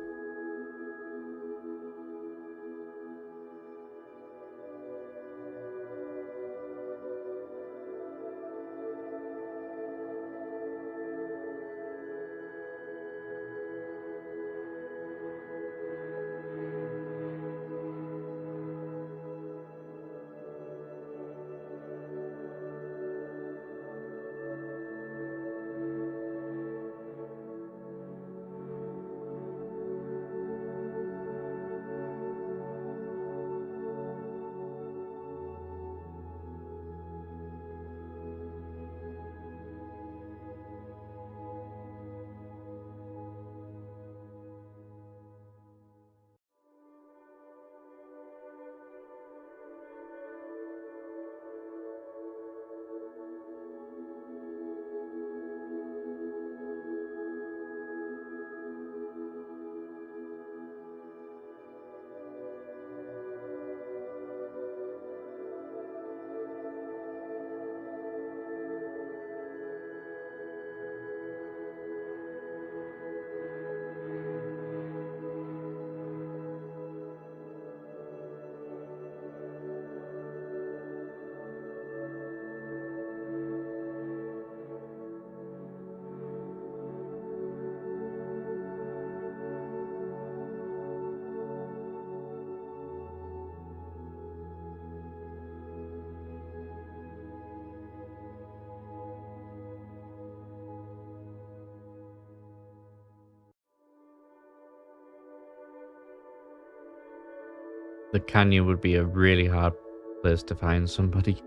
S3: The canyon would be a really hard place to find somebody.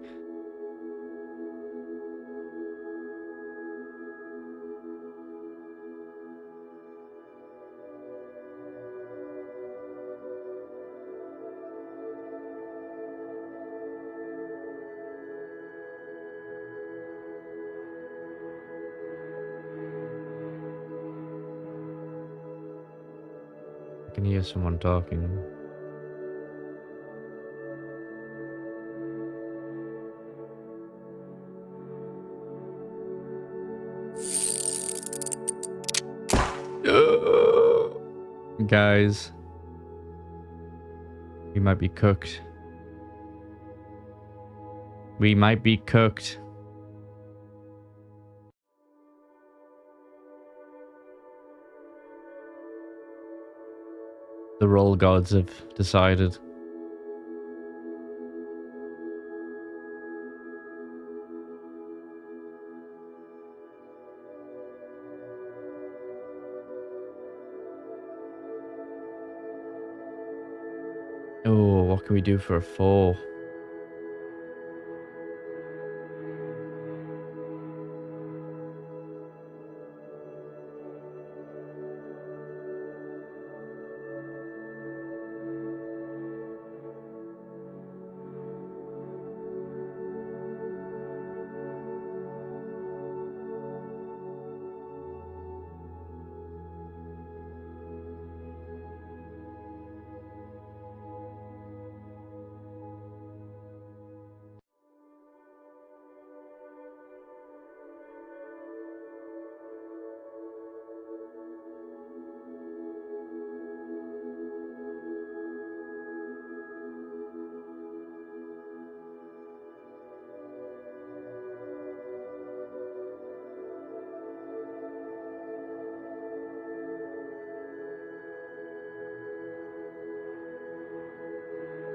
S3: I can hear someone talking. Guys, we might be cooked. We might be cooked. The roll gods have decided. Oh, what can we do for a 4?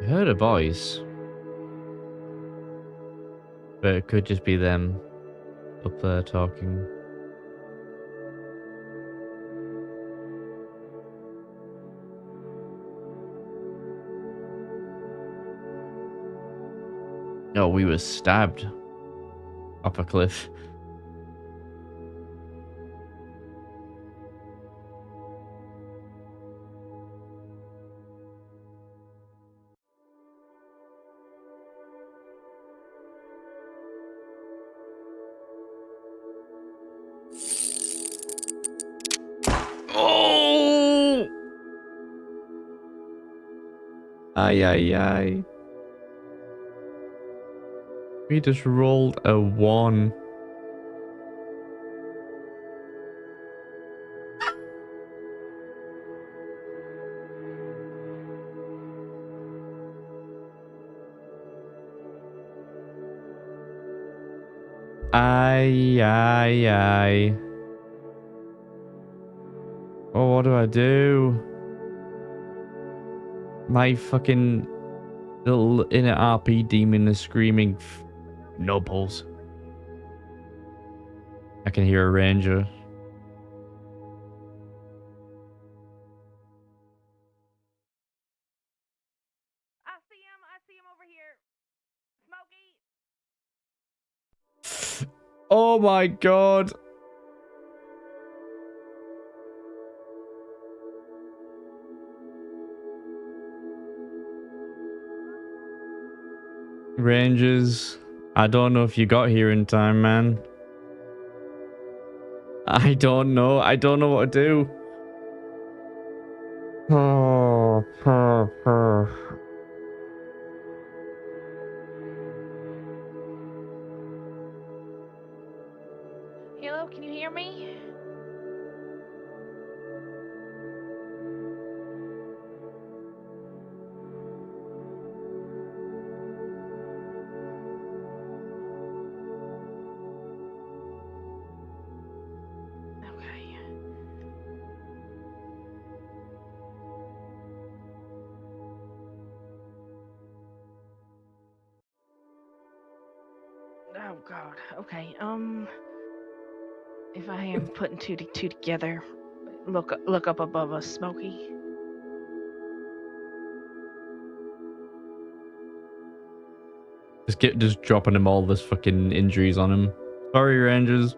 S3: I heard a voice, but it could just be them up there talking. No, we were stabbed off a cliff. Oh! Ay, ay, ay. We just rolled a 1. Ay, ay, ay. Oh, what do I do? My fucking little inner RP demon is screaming nubbles. I can hear a ranger.
S8: I see him over here. Smokey.
S3: Oh my god. Rangers, I don't know if you got here in time, man. I don't know. I don't know what to do. Oh,
S8: Hello, can you hear me? Okay. Oh God. Okay. If I am putting two together, look up above us, Smokey.
S3: just dropping him all this fucking injuries on him. Sorry, Rangers.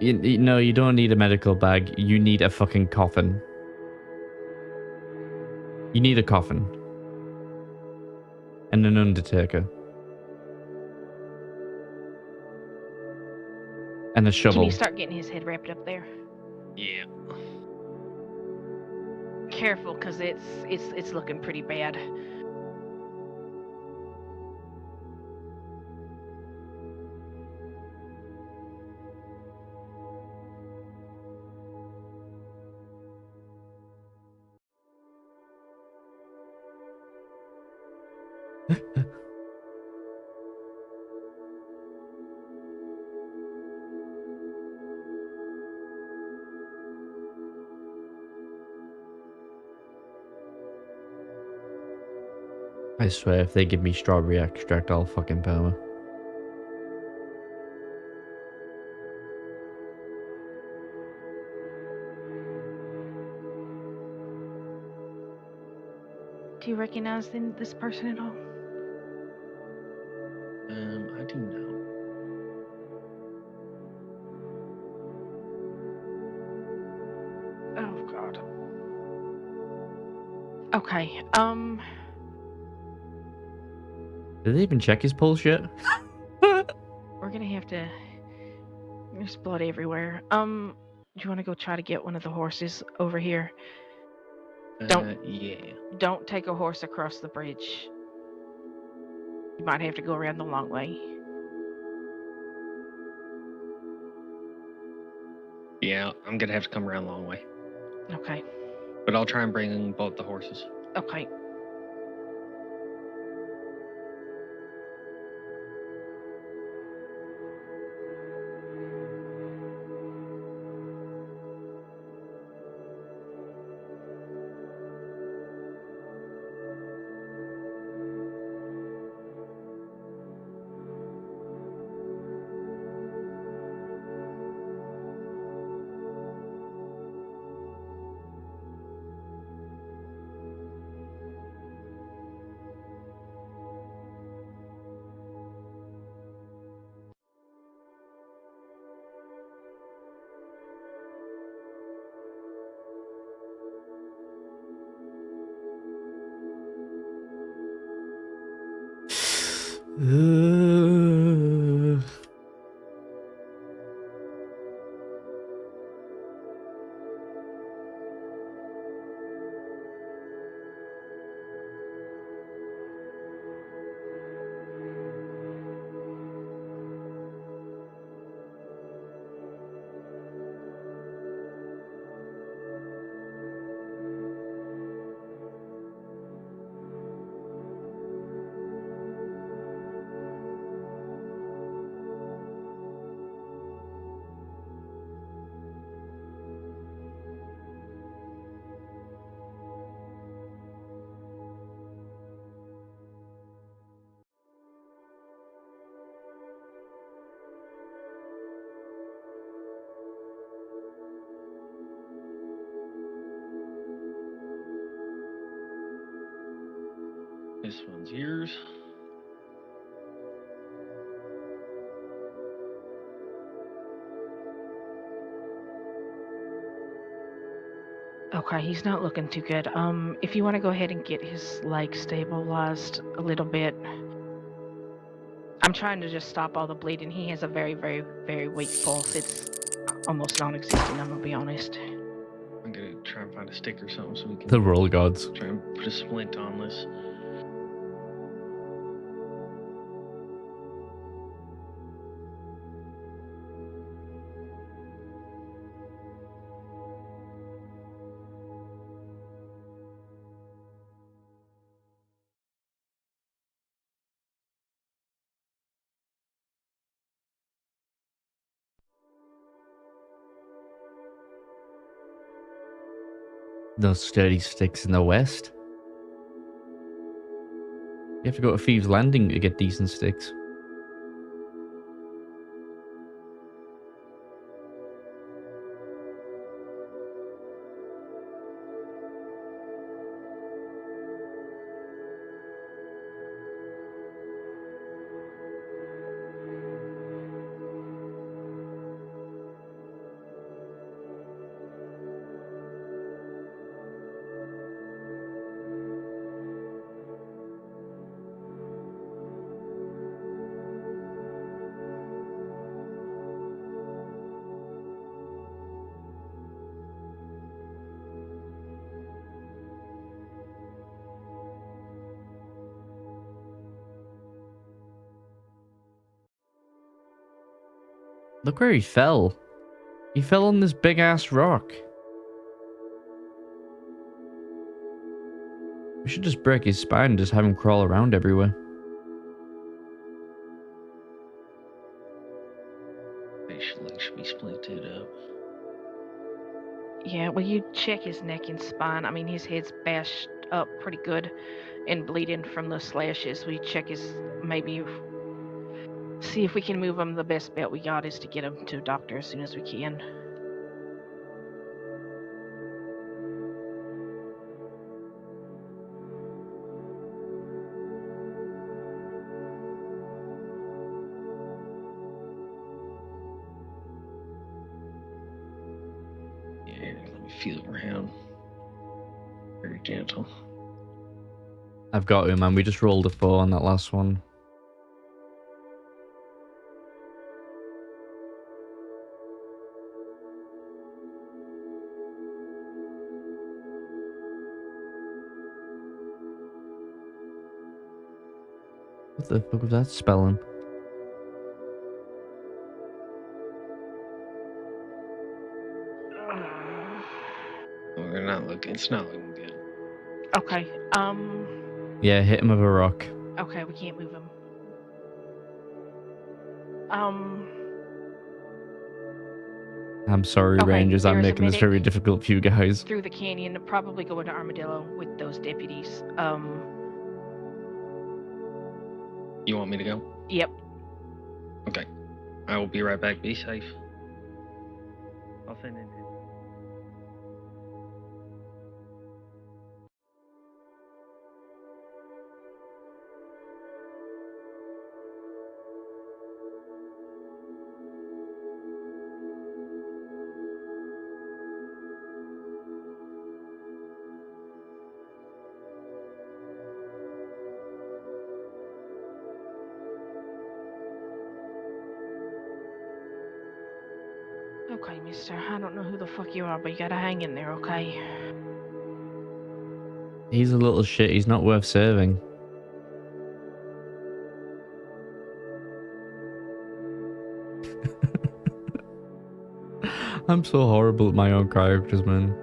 S3: No, you don't need a medical bag. You need a fucking coffin. You need a coffin. And an undertaker. And a shovel.
S8: Can you start getting his head wrapped up there?
S9: Yeah.
S8: Careful, cause it's looking pretty bad.
S3: I swear, if they give me strawberry extract, I'll fucking perma.
S8: Do you recognize this person at all?
S9: I do know.
S8: Oh God. Okay.
S3: Did they even check his pulse yet?
S8: We're gonna have to. There's blood everywhere. Do you want to go try to get one of the horses over here?
S9: Yeah.
S8: Don't take a horse across the bridge. You might have to go around the long way.
S9: Yeah, I'm gonna have to come around a long way.
S8: Okay.
S9: But I'll try and bring both the horses.
S8: Okay.
S9: This one's yours.
S8: Okay, he's not looking too good. If you want to go ahead and get his leg stabilized a little bit. I'm trying to just stop all the bleeding. He has a very, very, very weak pulse. It's almost non-existent, I'm gonna be honest.
S9: I'm gonna try and find a stick or something so we can
S3: The roll gods.
S9: try and put a splint on this.
S3: No sturdy sticks in the west. You have to go to Thieves' Landing to get decent sticks. Look where he fell. He fell on this big ass rock. We should just break his spine and just have him crawl around everywhere.
S9: should be splinted up.
S8: Yeah, well, you check his neck and spine. I mean, his head's bashed up pretty good and bleeding from the slashes. We check his, maybe see if we can move him. The best bet we got is to get him to a doctor as soon as we can.
S9: Yeah, let me feel around. Very gentle.
S3: I've got him, man. We just rolled a 4 on that last one. What the fuck was that spelling?
S9: Oh, we're not looking. It's not looking good.
S8: Okay.
S3: Yeah, hit him with a rock.
S8: Okay, we can't move him.
S3: I'm sorry,
S8: Okay,
S3: Rangers. I'm
S8: there's a
S3: making this
S8: medic.
S3: very difficult for you guys.
S8: Through the canyon, probably go into Armadillo with those deputies.
S9: You want me to go?
S8: Yep.
S9: Okay. I will be right back. Be safe.
S6: I'll send it in.
S8: Okay, mister. I don't know who the fuck you are, but you gotta hang in there, okay?
S3: He's a little shit. He's not worth saving. I'm so horrible at my own characters, man.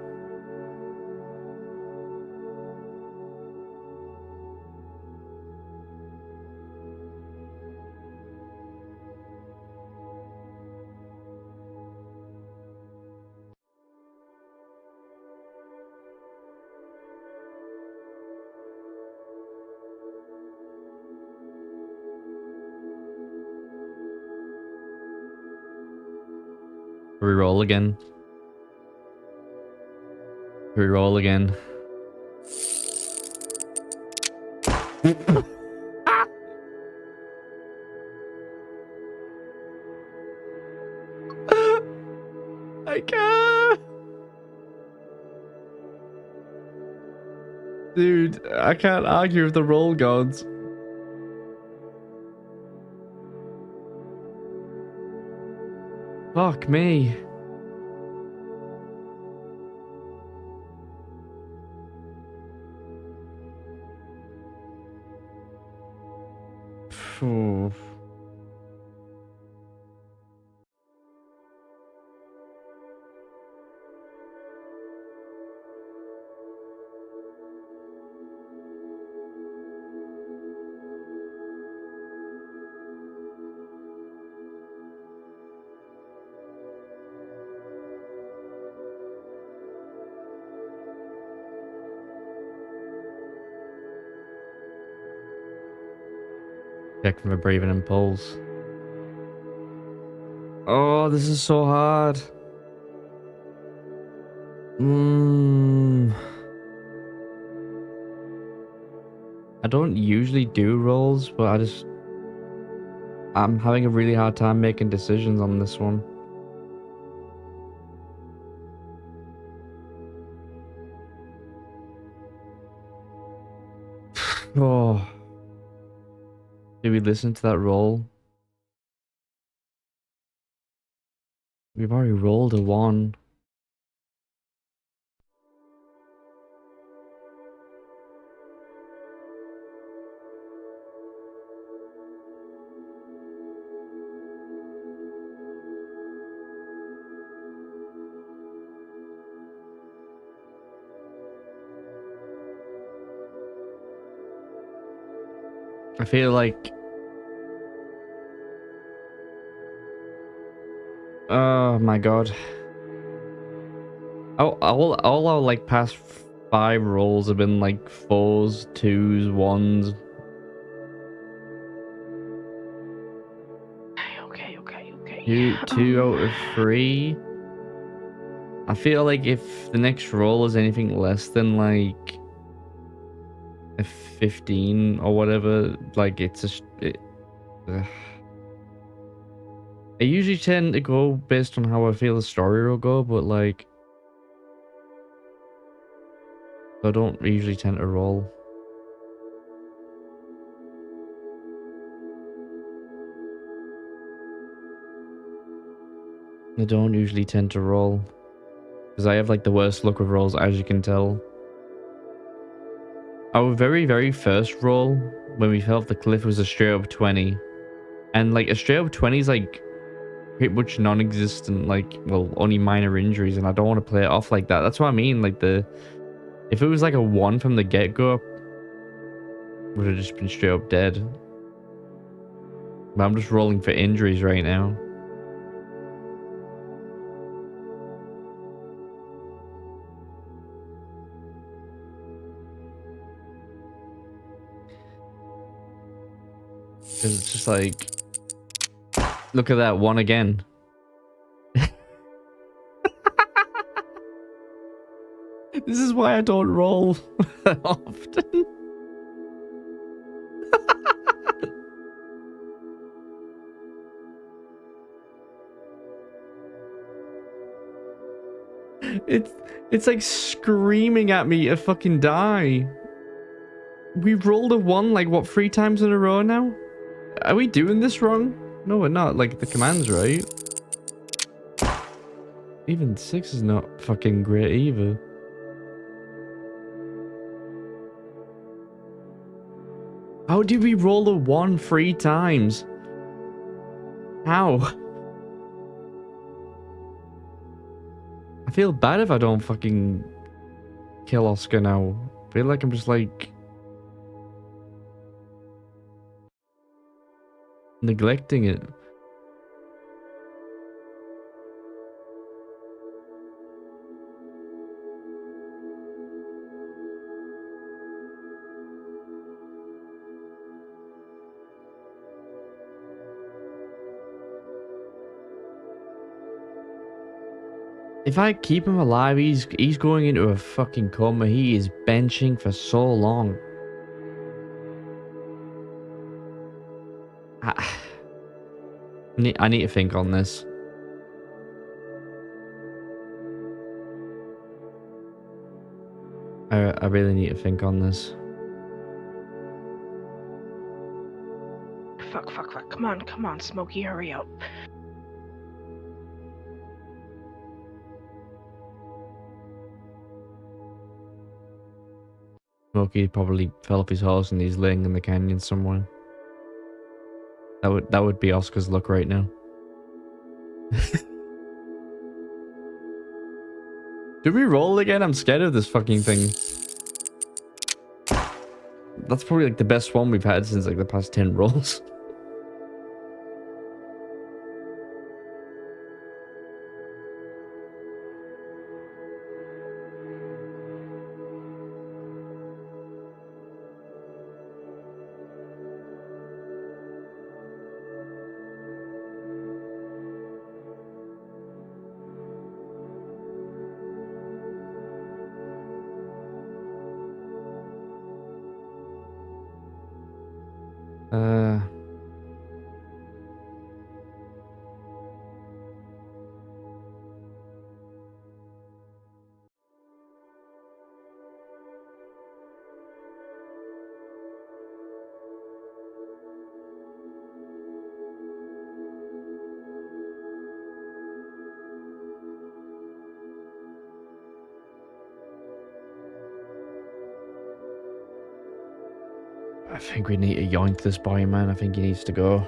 S3: Reroll again. Reroll again. I can't. Dude, I can't argue with the roll gods. Fuck me. Phew. Check for my breathing and pulse. Oh, this is so hard. I don't usually do rolls, but I'm having a really hard time making decisions on this one. Oh. Did we listen to that roll? We've already rolled a 1. I feel like Oh my god. Oh, all our like past 5 rolls have been like 4s, 2s, 1s.
S8: Okay.
S3: 2 out of 3. I feel like if the next roll is anything less than like a 15 or whatever, like it's just ugh. I usually tend to go based on how I feel the story will go, but like I don't usually tend to roll. I don't usually tend to roll because I have like the worst luck with rolls, as you can tell. Our very first roll when we fell off the cliff was a straight up 20, and like a straight up 20 is like pretty much non-existent, like, well, only minor injuries, and I don't want to play it off like that. That's what I mean. Like if it was like a 1 from the get-go, would have just been straight up dead. But I'm just rolling for injuries right now. Because it's just like, look at that 1 again. This is why I don't roll often. It's like screaming at me to fucking die. We've rolled a 1 like what 3 times in a row now? Are we doing this wrong? No, we're not. Like the command's right. Even 6 is not fucking great either. How did we roll a 1 3 times? How? I feel bad if I don't fucking kill Oscar now. I feel like I'm just like neglecting it. If I keep him alive, he's going into a fucking coma. He is benching for so long. I need to think on this. I really need to think on this.
S8: Fuck. Come on, Smokey, hurry up.
S3: Smokey probably fell off his horse and he's laying in the canyon somewhere. That would be Oscar's luck right now. Do we roll again? I'm scared of this fucking thing. That's probably like the best one we've had since like the past 10 rolls. I think we need to yoink this boy, man. I think he needs to go.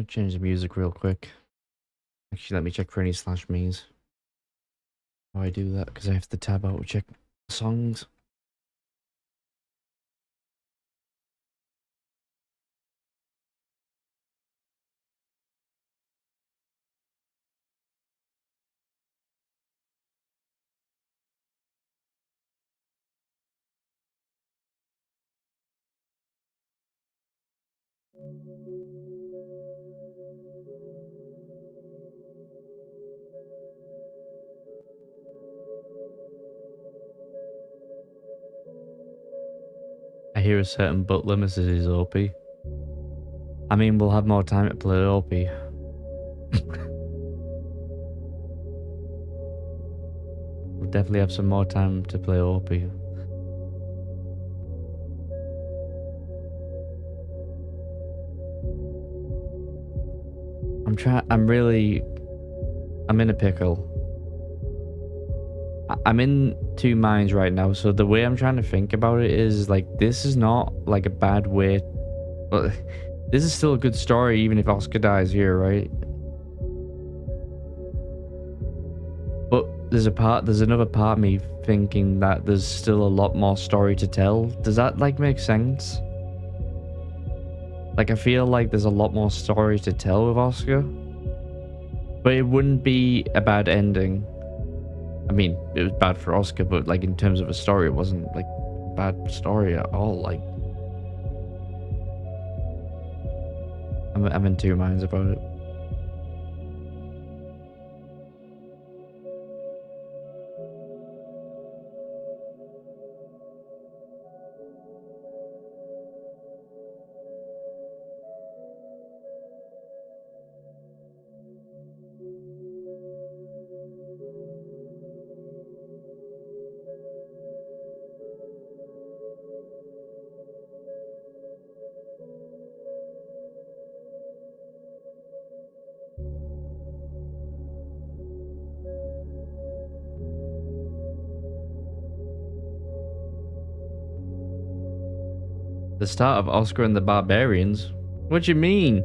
S3: I'll change the music real quick. Actually, let me check for any slash me's. How I do that? Because I have to tab out and check songs. I hear a certain butler misses his OP. I mean, we'll have more time to play OP. We'll definitely have some more time to play OP. I'm in a pickle. I'm in two minds right now, so the way I'm trying to think about it is, like, this is not, like, a bad way... Well, this is still a good story, even if Oscar dies here, right? But there's another part of me thinking that there's still a lot more story to tell. Does that, like, make sense? Like, I feel like there's a lot more story to tell with Oscar. But it wouldn't be a bad ending. I mean, it was bad for Oscar, but, like, in terms of a story, it wasn't, like, a bad story at all. Like, I'm in two minds about it. The start of Oscar and the Barbarians? What do you mean?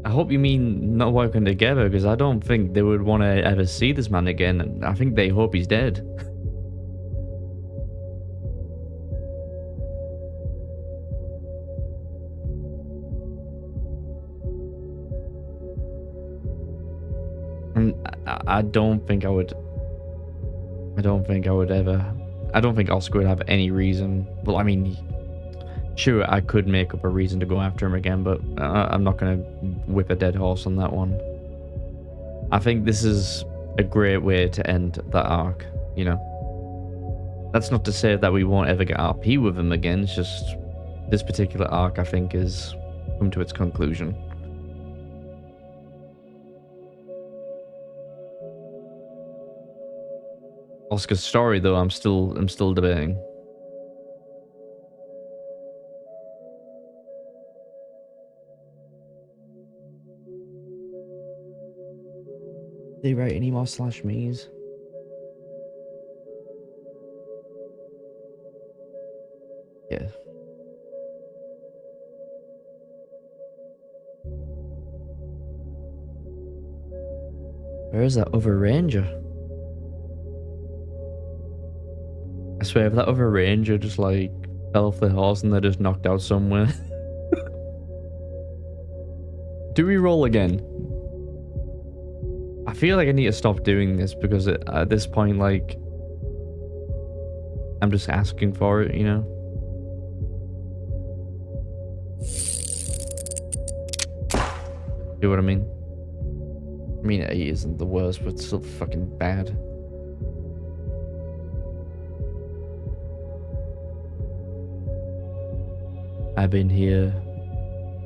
S3: I hope you mean not working together, because I don't think they would want to ever see this man again, and I think they hope he's dead. And I don't think I would... I don't think Oscar would have any reason. Well, I mean, sure, I could make up a reason to go after him again, but I'm not going to whip a dead horse on that one. I think this is a great way to end that arc, you know. That's not to say that we won't ever get RP with him again, it's just this particular arc, I think, is come to its conclusion. Oscar's story, though, I'm still debating. Did they write any more slash me's? Yeah. Where is that other ranger? I swear, if that other ranger just, like, fell off the horse and they're just knocked out somewhere. Do we roll again? I feel like I need to stop doing this because at this point, like, I'm just asking for it, you know? See what I mean? I mean, 8 isn't the worst, but it's still fucking bad. I've been here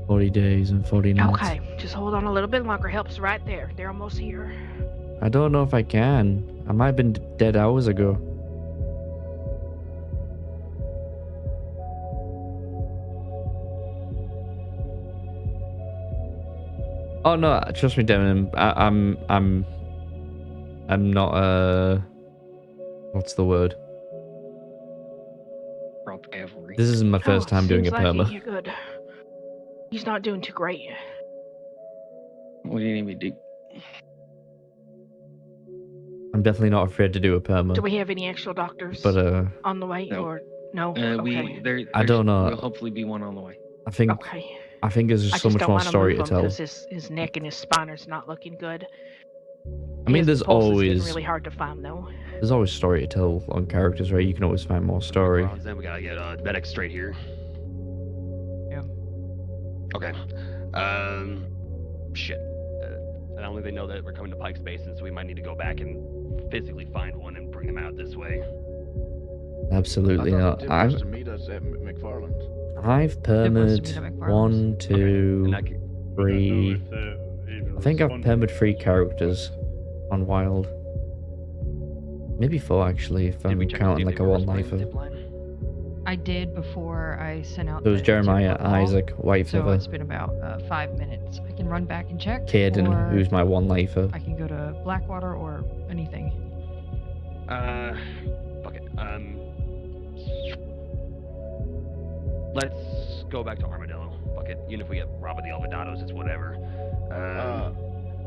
S3: 40 days and 40 nights.
S8: Okay, just hold on a little bit longer. Help's right there. They're almost here.
S3: I don't know if I can. I might have been dead hours ago. Oh no, trust me, Devin. I'm not what's the word?
S9: brought the cavalry.
S3: This isn't my first time doing a
S8: seems like
S3: perma.
S8: You're good. He's not doing too great.
S9: What do you need me to do?
S3: I'm definitely not afraid to do a perma.
S8: Do we have any extra doctors
S3: But
S8: on the way,
S9: No.
S8: or no?
S3: I don't know.
S9: Will hopefully be one on the way.
S3: I think
S8: Okay.
S3: there's
S8: I
S3: just so
S8: just
S3: much
S8: don't
S3: more
S8: want to
S3: story
S8: move
S3: to
S8: him
S3: tell.
S8: because his neck and his spiner's not looking good.
S3: I mean,
S8: His
S3: there's
S8: pulse is getting
S3: always
S8: really hard to find though.
S3: there's always story to tell on characters, right? You can always find more story.
S10: Then we gotta get medic straight here.
S8: Yeah.
S10: Okay. Shit. I don't think they know that we're coming to Pike's Basin, so we might need to go back and physically find one and bring them out this way.
S3: Absolutely not.
S11: To meet us at McFarland's.
S3: I've permid one, two,
S10: And that,
S3: three. I think I've permid 3 characters on Wild. Maybe 4 actually, if
S10: did
S3: I'm
S10: we check to see
S3: counting
S10: if
S3: like
S10: they
S3: a
S10: were
S3: one
S10: responding
S3: lifer.
S10: to zip line?
S12: I did before I sent out.
S3: There was
S12: the
S3: Jeremiah,
S12: zip call,
S3: Isaac, White
S12: So
S3: Feather,
S12: it's been about 5 minutes. I can run back and check.
S3: Caden,
S12: or
S3: who's my one lifer.
S12: I can go to Blackwater or anything.
S10: Fuck it. Let's go back to Armadillo. Fuck it. Even if we get robbed of the Alvedados, it's whatever.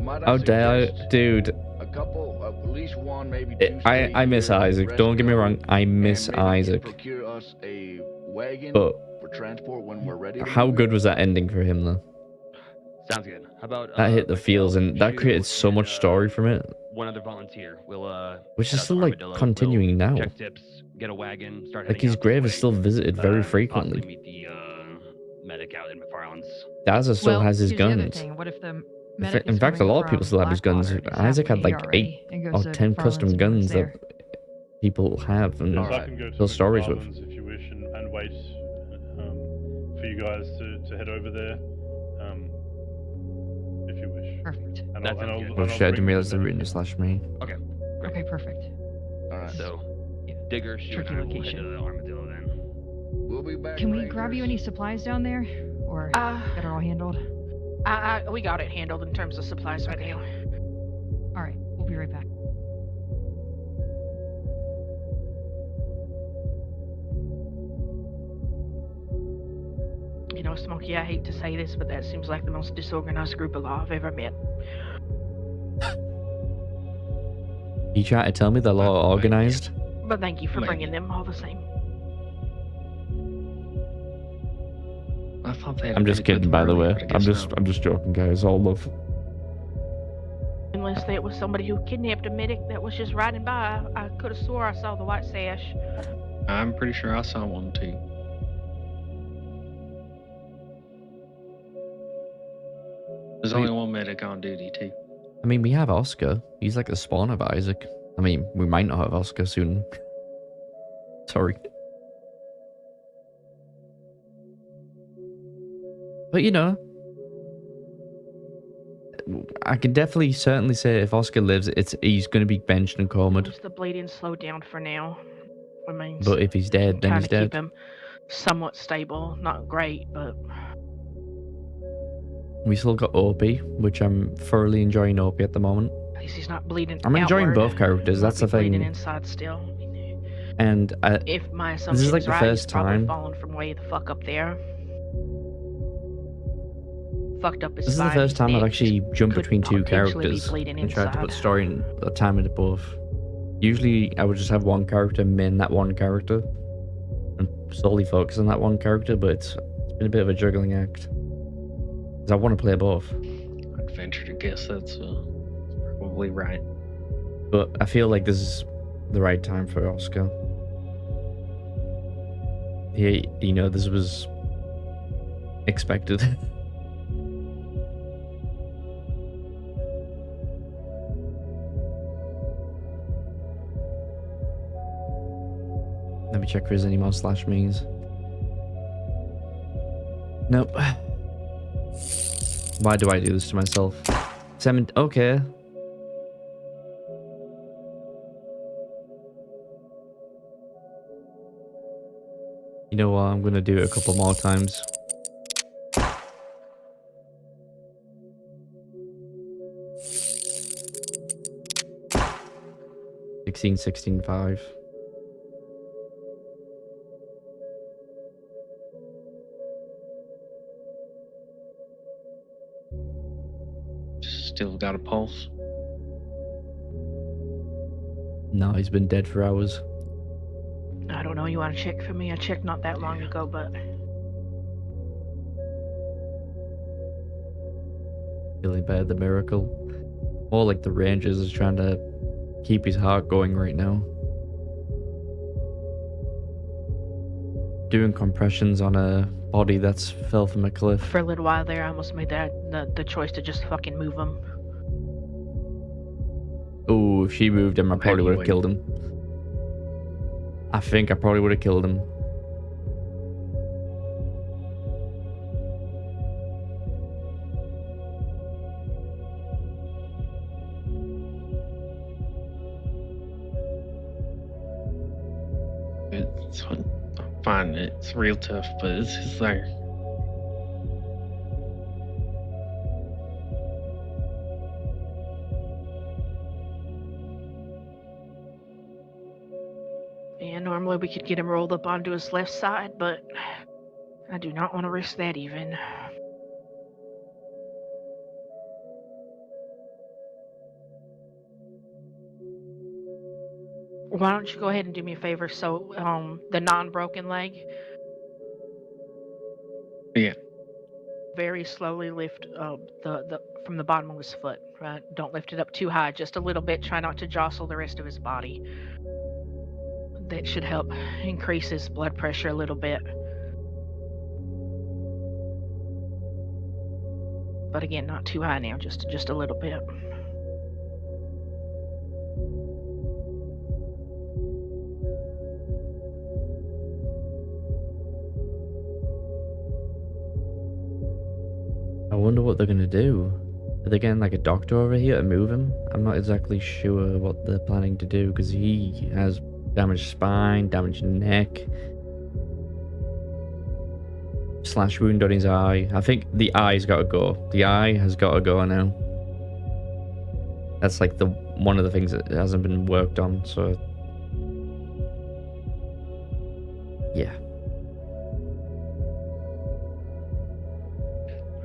S11: Might I
S3: How dare I,
S11: suggest
S3: dude?
S11: a couple, at least one, maybe two.
S3: I miss Isaac. Don't get me wrong, I miss Isaac.
S11: Procure us a wagon
S3: But
S11: for transport when we're ready. to
S3: how
S11: move
S3: good
S11: it.
S3: was that ending for him though?
S10: Sounds good. How about
S3: That hit the
S10: Miguel,
S3: feels and that
S10: you
S3: created so much story from it,
S10: one other volunteer. We'll
S3: which
S10: head
S3: is
S10: out
S3: still
S10: to
S3: like
S10: Armadillo.
S3: continuing
S10: We'll
S3: now.
S10: check tips, get a wagon, start
S3: Like
S10: heading
S3: his
S10: out this
S3: grave is
S10: way.
S3: still visited very
S10: Possibly
S3: frequently.
S10: meet the medic out in McFarland's.
S3: Daza still
S12: well,
S3: has his
S12: here's the other
S3: guns.
S12: thing. What if the
S3: In
S12: medic
S3: in
S12: is
S3: fact, a
S12: coming
S3: lot of people
S12: from
S3: still have his guns.
S12: Blackwater and
S3: Isaac had
S12: he's
S3: like
S12: happy
S3: 8
S12: and goes
S3: or
S12: to
S3: 10 custom
S12: McFarland's and
S3: guns
S12: lives there.
S3: that people have and
S11: Alright.
S13: I can go to
S3: tell stories with.
S13: McFarland's if you wish and wait for you guys to head over there if you wish.
S12: Perfect.
S13: And
S10: That
S13: I'll,
S10: sounds
S13: and
S10: good.
S13: I'll,
S3: Oh
S13: and I'll
S3: shit, I didn't
S13: bring
S3: realize
S13: the
S3: they're
S13: medic
S3: written
S13: in.
S3: /me.
S10: Okay. Great.
S12: Okay, perfect.
S11: Alright.
S10: So,
S12: Yeah.
S10: Digger, you and
S12: Tricky
S10: I will head
S12: location.
S10: to the Armadillo then.
S11: We'll be back.
S12: Can we grab you any
S11: Rangers.
S12: supplies down there, or
S8: Uh,
S12: get it all handled?
S8: we got it handled in terms of supplies right
S12: Okay.
S8: now.
S12: All right, we'll be right back.
S8: You know, Smokey, I hate to say this, but that seems like the most disorganized group of law I've ever met.
S3: You trying to tell me they're all organized?
S8: But thank you for
S9: Maybe.
S8: bringing them all the same.
S9: I thought they had
S3: I'm
S9: a
S3: just
S9: pretty
S3: kidding,
S9: good
S3: by the
S9: earlier,
S3: way.
S9: but I guess not.
S3: I'm just joking, guys. All love.
S8: Unless it was somebody who kidnapped a medic that was just riding by. I could have swore I saw the white sash.
S9: I'm pretty sure I saw one too. There's only one medic on duty too.
S3: I mean, we have Oscar. He's like the spawn of Isaac. I mean, we might not have Oscar soon. Sorry. But you know, I can definitely, certainly say if Oscar lives, he's going to be benched and comed.
S8: Keeps the bleeding slowed down for now. I mean,
S3: But if he's dead, then
S8: trying
S3: he's
S8: to keep
S3: dead.
S8: him somewhat stable. Not great, but
S3: We still got Opie, which I'm thoroughly enjoying Opie at the moment.
S8: at least he's not bleeding.
S3: I'm enjoying
S8: outward.
S3: both characters,
S8: He might
S3: that's the
S8: be bleeding
S3: thing.
S8: inside still.
S3: And
S8: If my
S3: this
S8: assumption
S3: is like the
S8: right, he's
S3: first
S8: probably
S3: time.
S8: falling from way the fuck up there. Fucked up his
S3: This is the
S8: spine,
S3: first
S8: his
S3: time I've
S8: neck,
S3: actually jumped
S8: could
S3: between two
S8: potentially be
S3: characters
S8: bleeding
S3: and tried to put
S8: inside.
S3: story and time into both. Usually I would just have one character main that one character and solely focus on that one character, but it's been a bit of a juggling act. 'Cause I want to play both.
S9: I'd venture to guess that's probably right.
S3: But I feel like this is the right time for Oscar. You know, this was expected. Let me check if there's any more /me's. Nope. Why do I do this to myself? Okay. You know what? I'm gonna do it a couple more times. $16.65.
S9: Still got a pulse?
S3: No, he's been dead for hours.
S8: I don't know. You want to check for me? I checked not that long ago, but
S3: Feeling better, the miracle. More like the Rangers is trying to keep his heart going right now. Doing compressions on a body that's fell from a cliff.
S8: for a little while there, I almost made the choice to just fucking move him.
S3: Oh, if she moved him, I probably would have
S9: Heavyweight.
S3: killed him. I think I probably would have killed him.
S9: It's fine. It's real tough, but it's just there.
S8: And normally we could get him rolled up onto his left side, but I do not want to risk that even. Why don't you go ahead and do me a favor? So, the non-broken leg.
S9: Yeah.
S8: Very slowly lift the from the bottom of his foot. Right. Don't lift it up too high. Just a little bit. Try not to jostle the rest of his body. That should help increase his blood pressure a little bit. But again, not too high now. Just a little bit.
S3: I wonder what they're gonna do. Are they getting like a doctor over here to move him? I'm not exactly sure what they're planning to do because he has damaged spine, damaged neck, slash wound on his eye. I think the eye's got to go. The eye has got to go now. That's like the one of the things that hasn't been worked on. So yeah.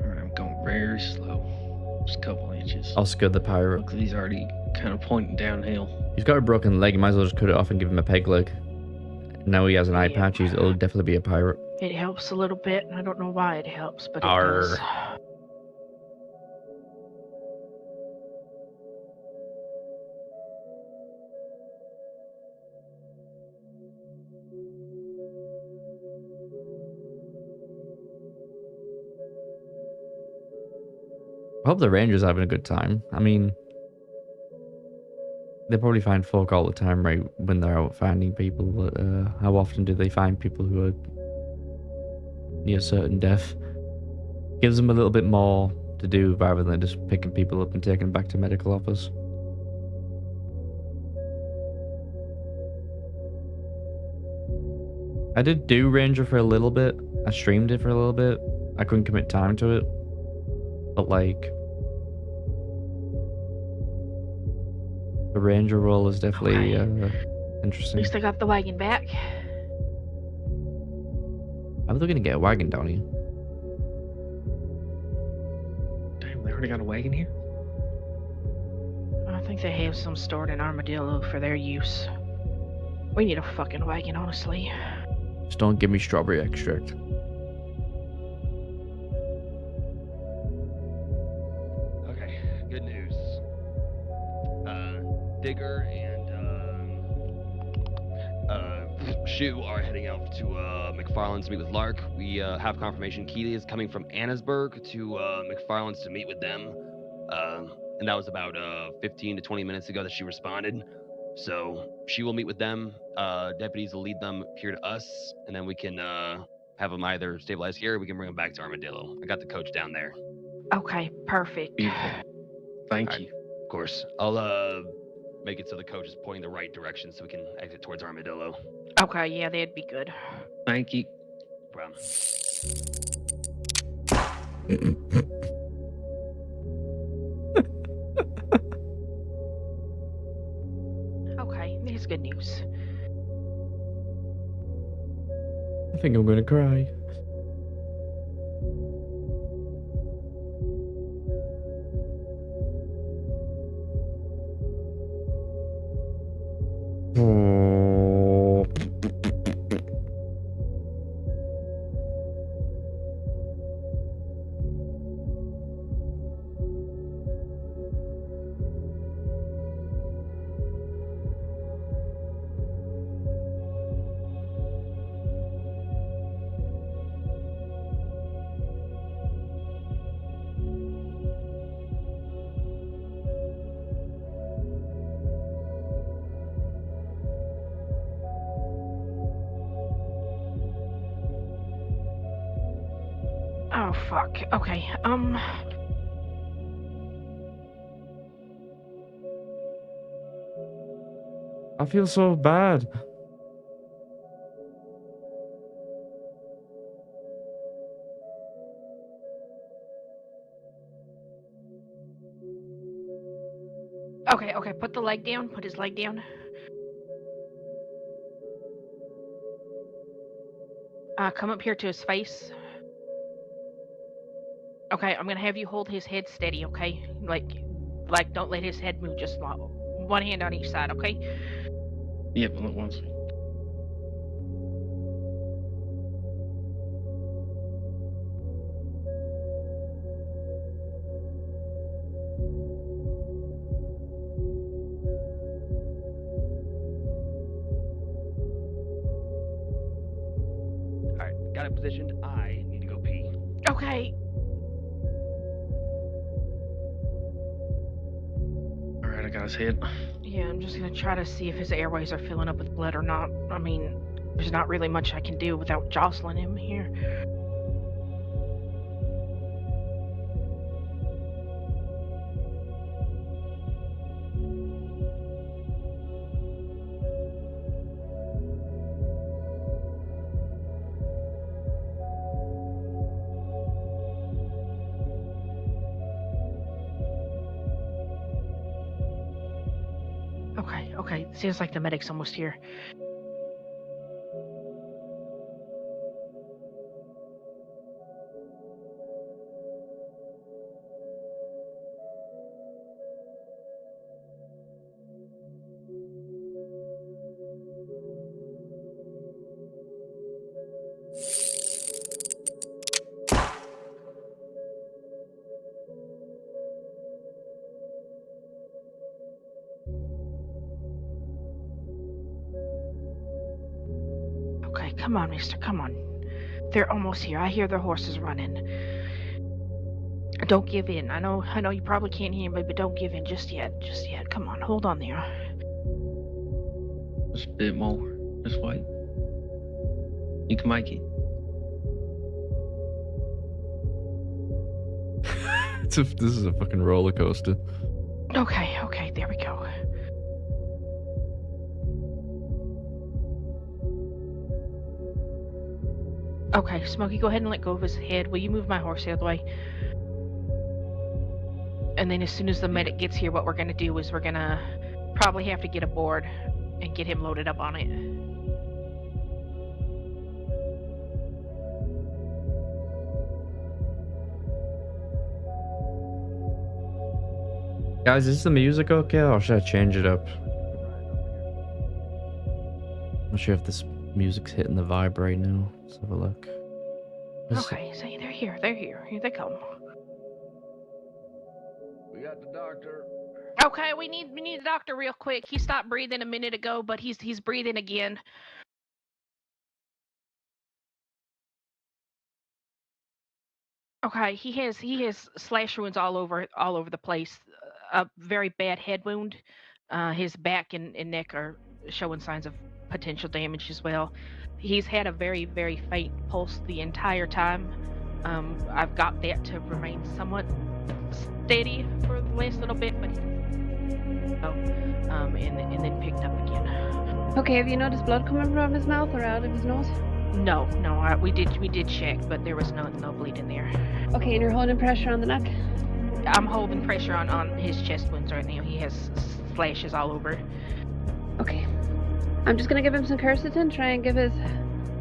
S9: Alright, I'm going very slow. Just a couple inches.
S3: Oscar the pirate.
S9: Look, he's already kind of pointing downhill.
S3: He's got a broken leg. You might as well just cut it off and give him a peg leg. Now he has an eye
S8: Yeah.
S3: patch. He'll definitely be a pirate.
S8: It helps a little bit. I don't know why it helps, but it
S3: Arr.
S8: does.
S3: I hope the Rangers are having a good time. I mean, they probably find folk all the time, right? When they're out finding people. But, how often do they find people who are near certain death? Gives them a little bit more to do rather than just picking people up and taking them back to medical office. I did do Ranger for a little bit. I streamed it for a little bit. I couldn't commit time to it. But like, the Ranger role is definitely
S8: At
S3: interesting.
S8: least I got the wagon back.
S3: How are they gonna get a wagon down here?
S9: Damn, they already got a wagon here?
S8: I think they have some stored in Armadillo for their use. We need a fucking wagon, honestly.
S3: Just don't give me strawberry extract.
S10: Okay, good news. Digger and Shu are heading out to McFarland's to meet with Lark. We have confirmation Keely is coming from Annesburg to McFarland's to meet with them. And that was about 15 to 20 minutes ago that she responded. So she will meet with them. Deputies will lead them here to us, and then we can have them either stabilize here or we can bring them back to Armadillo. I got the coach down there.
S8: Okay, perfect.
S9: Beautiful. Thank
S10: All right.
S9: you.
S10: Of course. I'll make it so the coach is pointing the right direction so we can exit towards Armadillo.
S8: Okay, yeah, that'd be good.
S9: Thank you.
S10: No problem.
S8: Okay, that's good news.
S3: I think I'm gonna cry.
S8: Oh fuck. Okay.
S3: I feel so bad.
S8: Okay, okay, put the leg down, put his leg down. Come up here to his face. Okay, I'm gonna have you hold his head steady, okay? Like don't let his head move, just one hand on each side, okay?
S9: Yep, all at once.
S10: Alright, got it positioned. I need to go pee.
S8: Okay.
S9: Alright, I got his head.
S8: Yeah, I'm just gonna try to see if his airways are filling up with blood or not. I mean, there's not really much I can do without jostling him here. Okay, okay. Seems like the medic's almost here. Okay, come on, mister, come on. They're almost here. I hear their horses running. Don't give in. I know you probably can't hear me, but don't give in just yet. Just yet. Come on, hold on there.
S9: Just a bit more. Just wait. You can make it.
S3: This is a fucking roller coaster.
S8: Okay, okay, there we go. Okay, Smokey, go ahead and let go of his head. Will you move my horse the other way? And then as soon as the medic gets here, what we're gonna do is we're gonna probably have to get aboard and get him loaded up on it.
S3: Guys, is the music okay or should I change it up? Not sure if this music's hitting the vibe right now. Let's have a look.
S8: Okay, so they're here, here they come.
S11: We got the doctor.
S8: Okay, we need the doctor real quick. He stopped breathing a minute ago, but he's breathing again. Okay, he has slash wounds all over the place. A very bad head wound. His back and neck are showing signs of potential damage as well. He's had a very, very faint pulse the entire time. I've got that to remain somewhat steady for the last little bit, but and then picked up again.
S14: Okay, have you noticed blood coming from his mouth or out of his nose?
S8: No, we did check, but there was no bleeding there.
S14: Okay, and you're holding pressure on the neck?
S8: I'm holding pressure on his chest wounds right now. He has slashes all over.
S14: Okay. I'm just gonna give him some quercetin, try and give his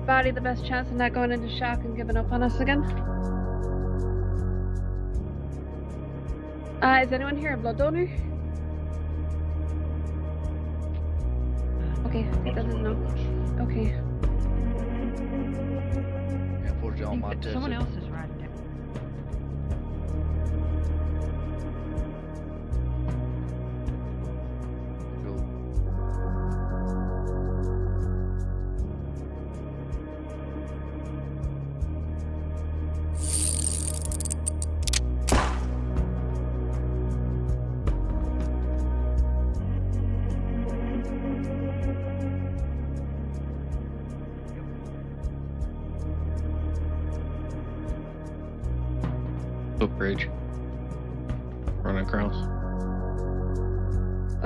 S14: body the best chance of not going into shock and giving up on us again. Is anyone here a blood donor? Okay, that doesn't know. Okay.
S11: Unfortunately, all my tests.
S12: Someone else is riding it.
S9: Footbridge. Run across.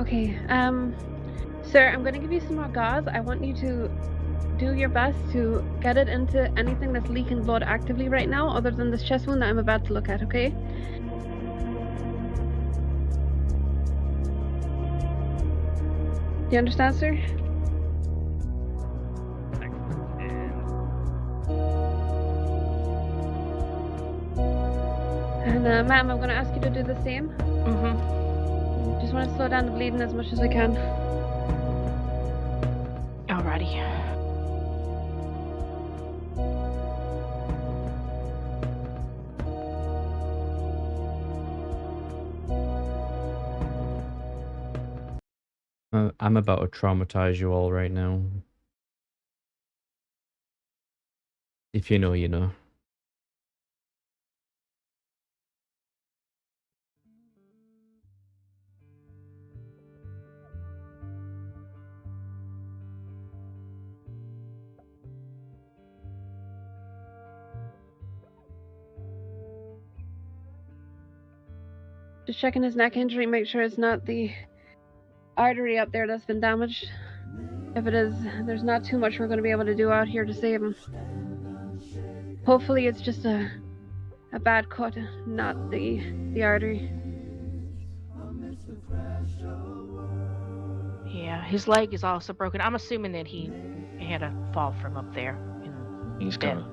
S14: Okay, sir, I'm gonna give you some more gauze. I want you to do your best to get it into anything that's leaking blood actively right now, other than this chest wound that I'm about to look at, okay? Do you understand, sir? And, ma'am, I'm gonna ask you to do the same.
S8: Mm-hmm.
S14: Just want to slow down the bleeding as much as we can.
S8: Alrighty.
S3: I'm about to traumatize you all right now. If you know, you know.
S14: Just checking his neck injury, make sure it's not the artery up there that's been damaged. If it is, there's not too much we're going to be able to do out here to save him. Hopefully it's just a bad cut, not the artery.
S8: Yeah, his leg is also broken. I'm assuming that he had a fall from up there.
S9: He's got a...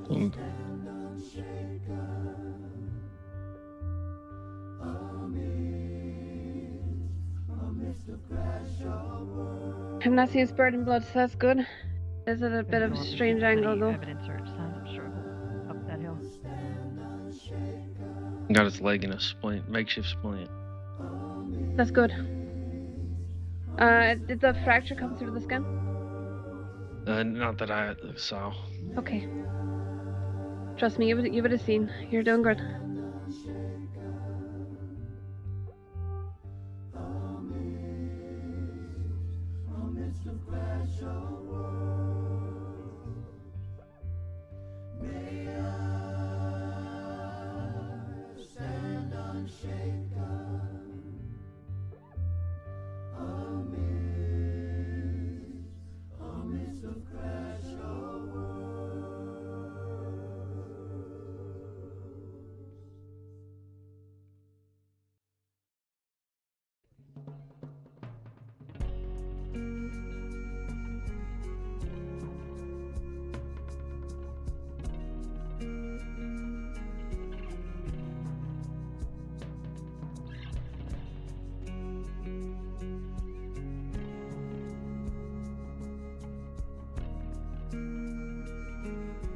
S14: I'm not seeing spurting blood, so that's good. This is a bit of a strange angle, though.
S12: Evidence or signs of struggle up that hill.
S9: Got his leg in a splint, makeshift splint.
S14: That's good. Did the fracture come through the skin?
S9: Not that I saw.
S14: Okay. Trust me, you would have seen. You're doing good.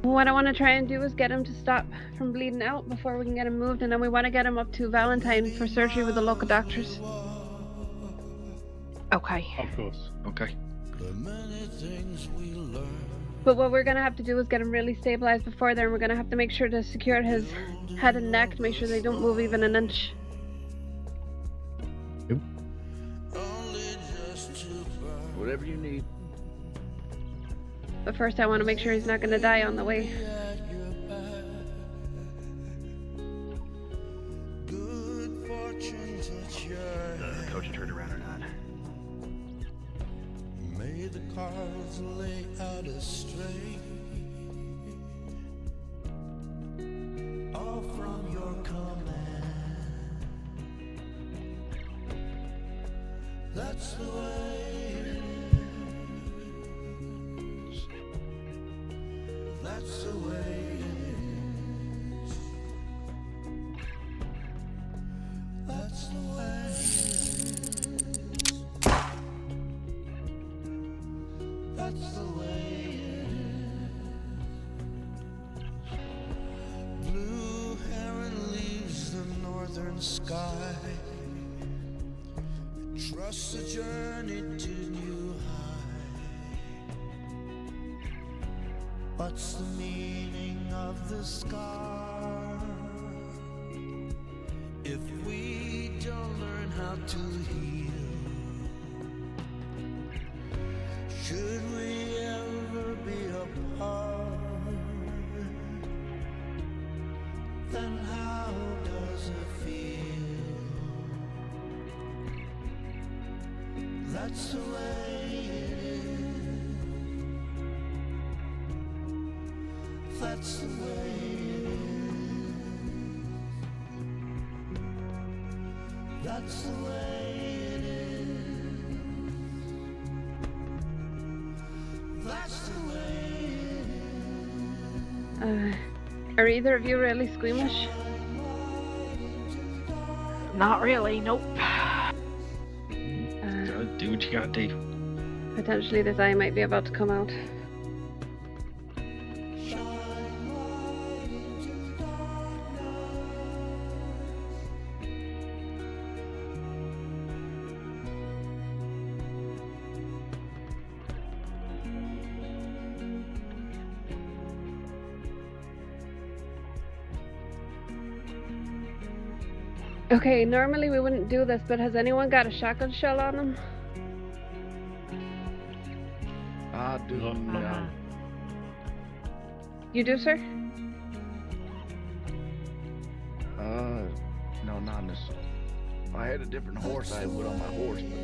S14: What I want to try and do is get him to stop from bleeding out before we can get him moved, and then we want to get him up to Valentine for surgery with the local doctors.
S8: Okay.
S13: Of course.
S9: Okay.
S14: But what we're going to have to do is get him really stabilized before then. We're going to have to make sure to secure his head and neck to make sure they don't move even an inch.
S3: Yep.
S11: Whatever you need.
S14: But first I want to make sure he's not going to die on the way.
S11: The coach turned around or not.
S15: May the cards lay out astray, all from your command. That's the way it is. That's the way it is. That's the way it is. That's the way it is. Blue heron leaves the northern sky. Trust the journey to new high. What's the meaning of the scar if we don't learn how to heal? Should we ever be apart? Then how does was a fear. That's the way it is. That's the way it is. That's the way it is. That's the way it is.
S14: Are either of you really squeamish?
S8: Not really, nope.
S9: Do what you gotta do.
S14: Potentially this eye might be about to come out. Okay, normally we wouldn't do this, but has anyone got a shotgun shell on them?
S5: I do
S12: Uh-huh.
S14: You do, sir?
S11: No, not this. If I had a different horse, I would on my horse, but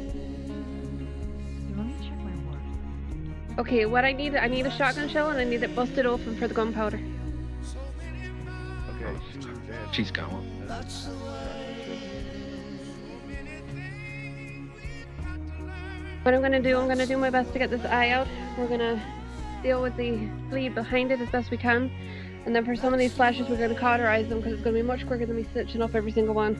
S12: Let me check my horse.
S14: Okay, what I need a shotgun shell and I need it busted open for the gunpowder.
S11: okay.
S9: She's gone.
S14: What I'm gonna do my best to get this eye out. We're gonna deal with the bleed behind it as best we can. And then for some of these flashes, we're gonna cauterize them because it's gonna be much quicker than me stitching up every single one.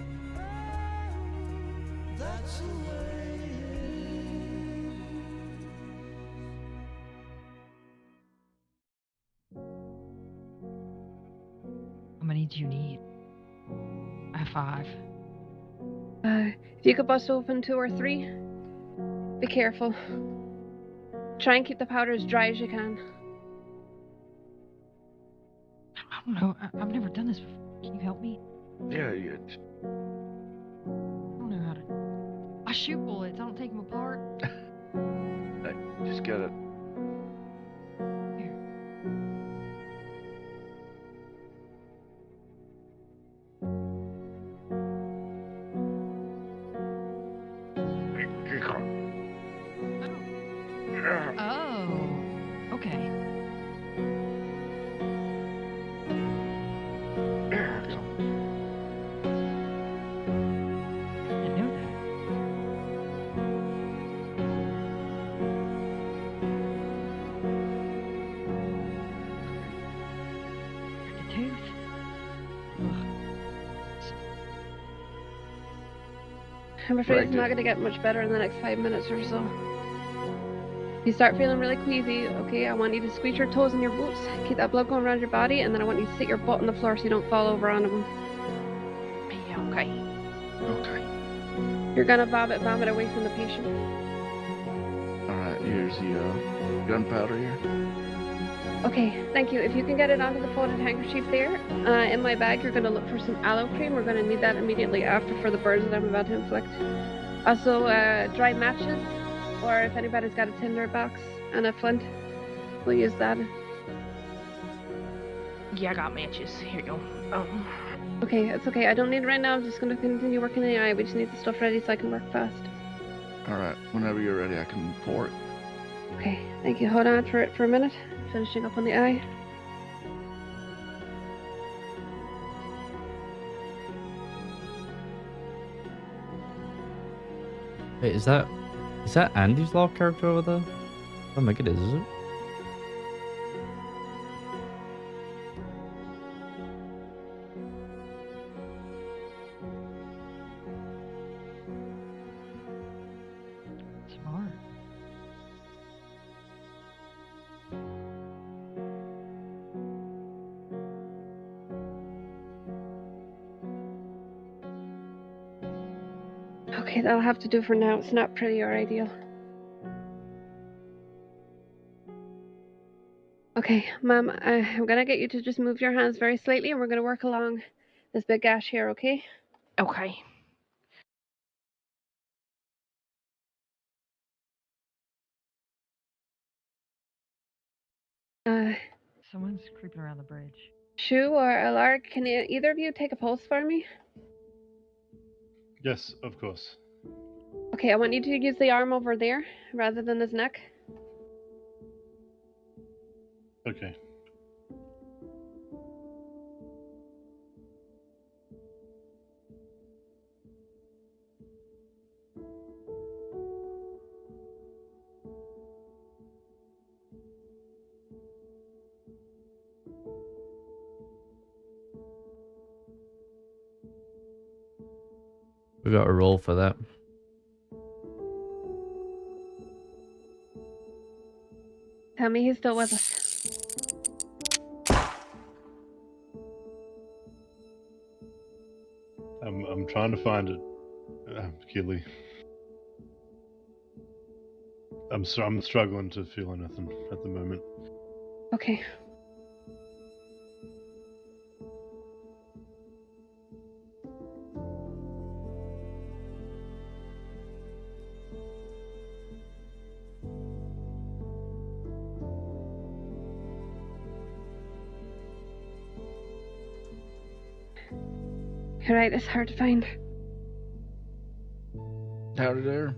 S12: How many do you need? I have 5.
S14: If you could bust open 2 or 3, be careful. Try and keep the powder as dry as you can.
S12: I don't know. I've never done this before. Can you help me?
S11: yeah,
S12: I don't know how to. I shoot bullets. I don't take them apart.
S11: I just gotta.
S12: Here. Oh. Okay. I know that. The tooth. Ugh.
S14: I'm afraid
S11: Right,
S14: it's not
S11: dude.
S14: gonna get much better in the next 5 minutes or so. You start feeling really queasy, okay? I want you to squeeze your toes in your boots, keep that blood going around your body, and then I want you to sit your butt on the floor so you don't fall over onto them.
S8: Yeah, okay.
S9: Okay.
S14: You're gonna vomit away from the patient.
S11: Alright, here's the gunpowder here.
S14: Okay, thank you. If you can get it onto the folded handkerchief there, in my bag, you're gonna look for some aloe cream. We're gonna need that immediately after for the burns that I'm about to inflict. Also, dry matches, or if anybody's got a tinder box and a flint, we'll use that.
S8: Yeah, I got matches. Here you go.
S14: Okay, it's okay. I don't need it right now. I'm just gonna continue working the eye. We just need the stuff ready so I can work fast.
S11: Alright, whenever you're ready, I can pour it.
S14: Okay, thank you. Hold on for it for a minute. Finishing up on the eye.
S3: Wait, is that Andy's law character over there? I don't think it is it?
S12: Smart.
S14: Okay, that'll have to do for now. It's not pretty or ideal. Okay, Mom, I'm gonna get you to just move your hands very slightly and we're gonna work along this big gash here, okay?
S8: Okay.
S12: Someone's creeping around the bridge.
S14: Shu or Alar, can either of you take a pulse for me?
S13: Yes, of course.
S14: Okay, I want you to use the arm over there rather than his neck.
S13: Okay.
S3: We got a roll for that.
S14: Tell me he's still with us.
S13: I'm trying to find it, Keely. I'm struggling to feel anything at the moment.
S14: Okay. You're right, it's hard to find.
S11: Howdy there.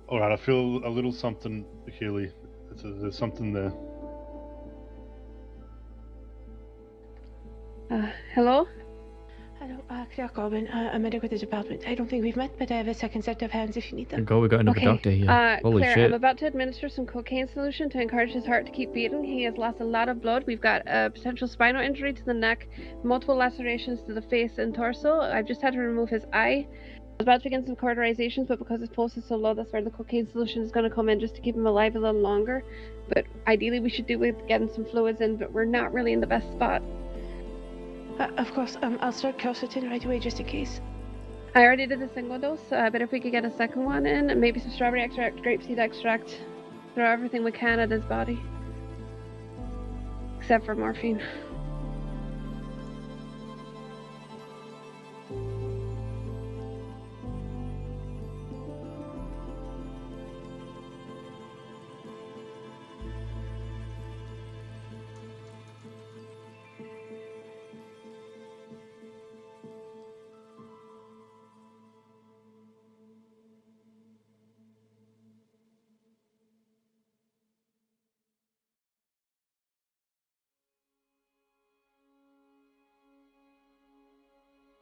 S13: All right, I feel a little something, Keely. There's something there.
S14: Hello?
S16: Hello, Claire Corbin, a medic with the department. I don't think we've met, but I have a second set of hands if you need them.
S3: Go, we got another doctor here. Holy
S14: Claire,
S3: shit.
S14: I'm about to administer some cocaine solution to encourage his heart to keep beating. He has lost a lot of blood. We've got a potential spinal injury to the neck, multiple lacerations to the face and torso. I've just had to remove his eye. I was about to begin some cauterizations, but because his pulse is so low, that's where the cocaine solution is going to come in just to keep him alive a little longer. But ideally, we should do with getting some fluids in, but we're not really in the best spot.
S16: Of course, I'll start quercetin right away just in case.
S14: I already did the single dose, but if we could get a second one in, maybe some strawberry extract, grapeseed extract, throw everything we can at his body. Except for morphine.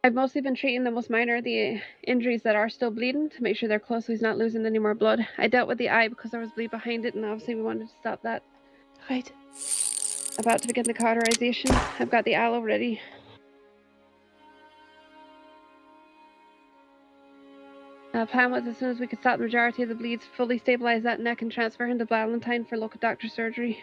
S14: I've mostly been treating the most minor, the injuries that are still bleeding, to make sure they're closed so he's not losing any more blood. I dealt with the eye because there was bleed behind it, and obviously we wanted to stop that.
S16: Right.
S14: About to begin the cauterization. I've got the aloe ready. Plan was as soon as we could stop the majority of the bleeds, fully stabilize that neck, and transfer him to Valentine for local doctor surgery.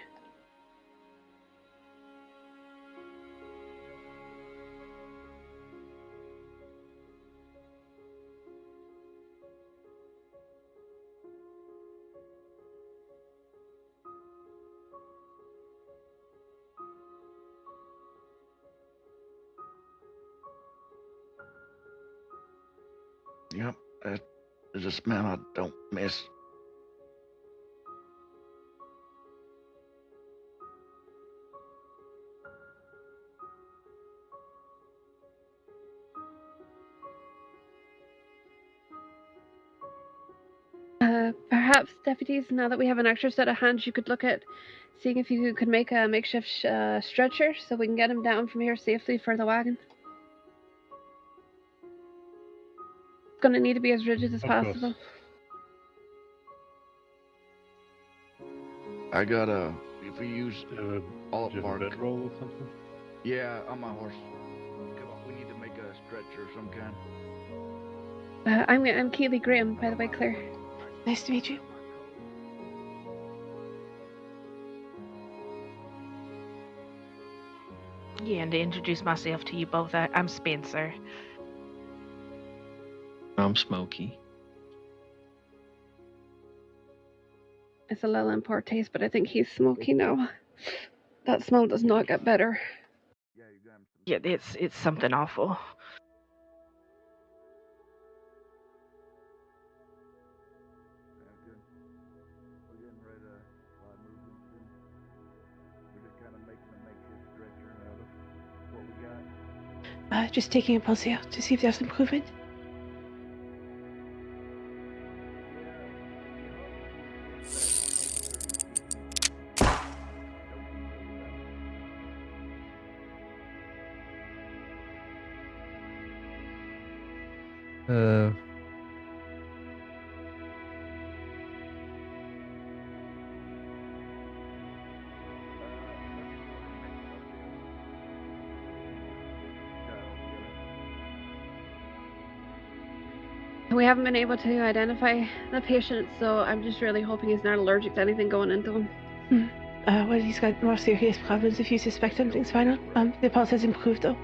S11: Yep, that is a smell I don't miss.
S14: Perhaps, deputies, now that we have an extra set of hands, you could look at seeing if you could make a makeshift stretcher so we can get him down from here safely for the wagon. It's going to need to be as rigid as possible.
S11: I got if we use all
S13: a bedroll or something?
S11: Yeah, on my horse. Come on, we need to make a stretcher of some kind.
S14: I'm Keely Graham, by the way, Claire.
S16: Nice to meet you.
S8: Yeah, and to introduce myself to you both, I'm Spencer.
S9: I'm Smokey.
S14: It's a little in poor taste, but I think he's smoky now. That smell does not get better.
S8: Yeah, it's something awful.
S16: Just taking a pulse here to see if there's improvement.
S14: We haven't been able to identify the patient, so I'm just really hoping he's not allergic to anything going into him.
S16: Well, he's got more serious problems if you suspect something spinal. The pulse has improved though.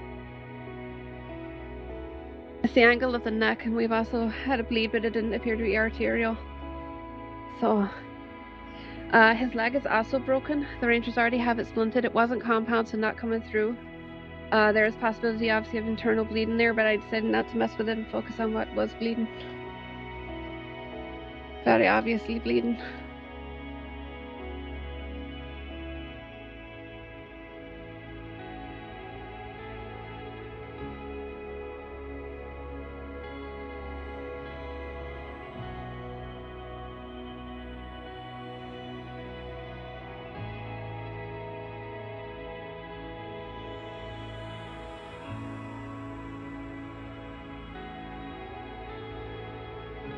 S14: It's the angle of the neck, and we've also had a bleed, but it didn't appear to be arterial. So, his leg is also broken. The rangers already have it splinted. It wasn't compound, so not coming through. There is possibility, obviously, of internal bleeding there, but I decided not to mess with it and focus on what was bleeding. Very obviously bleeding.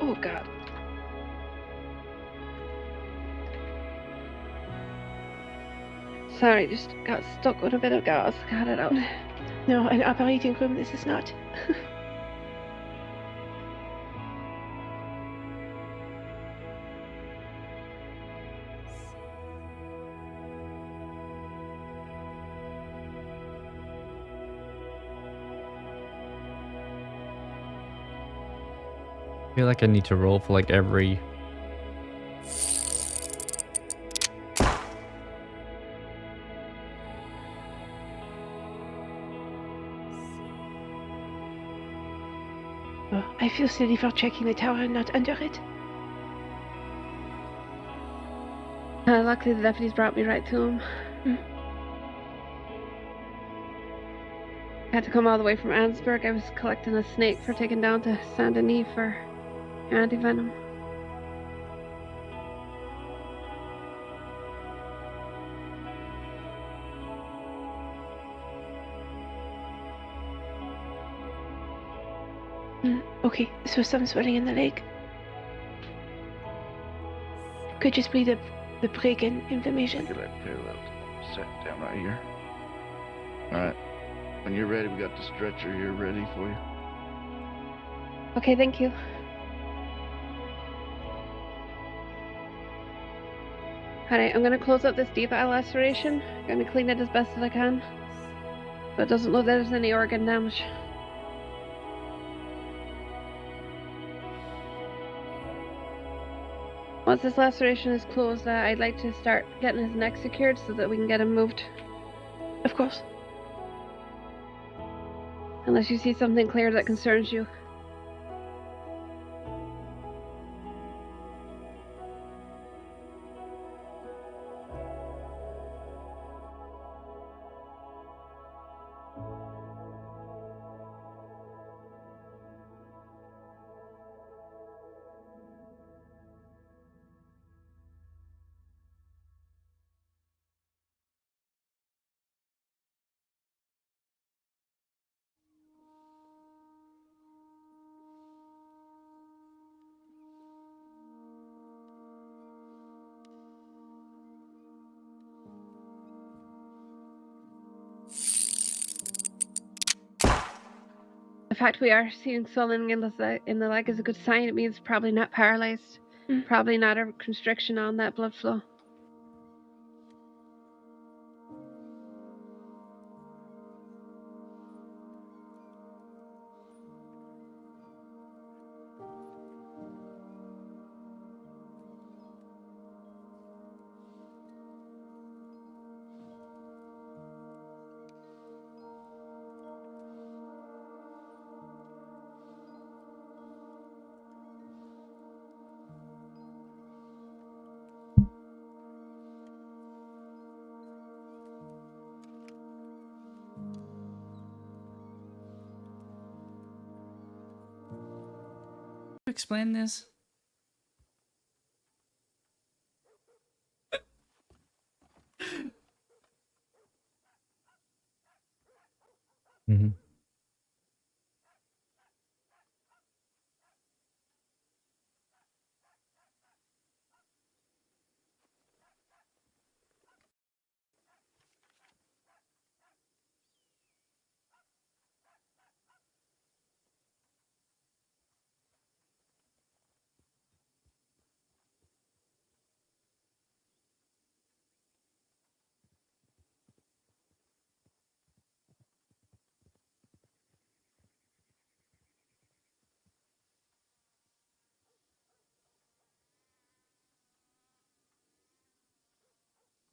S14: Oh God. Sorry, just got stuck with a bit of gas. Got it out.
S16: No, an operating room, this is not.
S3: I feel like I need to roll for like every...
S16: Oh, I feel silly for checking the tower and not under it.
S14: Luckily, the deputies brought me right to him. Had to come all the way from Ansburg. I was collecting a snake for taking down to Saint Denis for anti-venom.
S16: Okay, so some swelling in the leg. Could just be the break in inflammation.
S11: Sit down right here. Alright. When you're ready, we got the stretcher here ready for you.
S14: Okay, thank you. Alright, I'm gonna close up this deep eye laceration. Gonna clean it as best as I can. But it doesn't look like there's any organ damage. Once this laceration is closed, I'd like to start getting his neck secured so that we can get him moved.
S16: Of course.
S14: Unless you see something clear that concerns you. The fact we are seeing swelling in the leg is a good sign. It means probably not paralyzed. Probably not a constriction on that blood flow.
S1: explain this?
S3: Mm-hmm.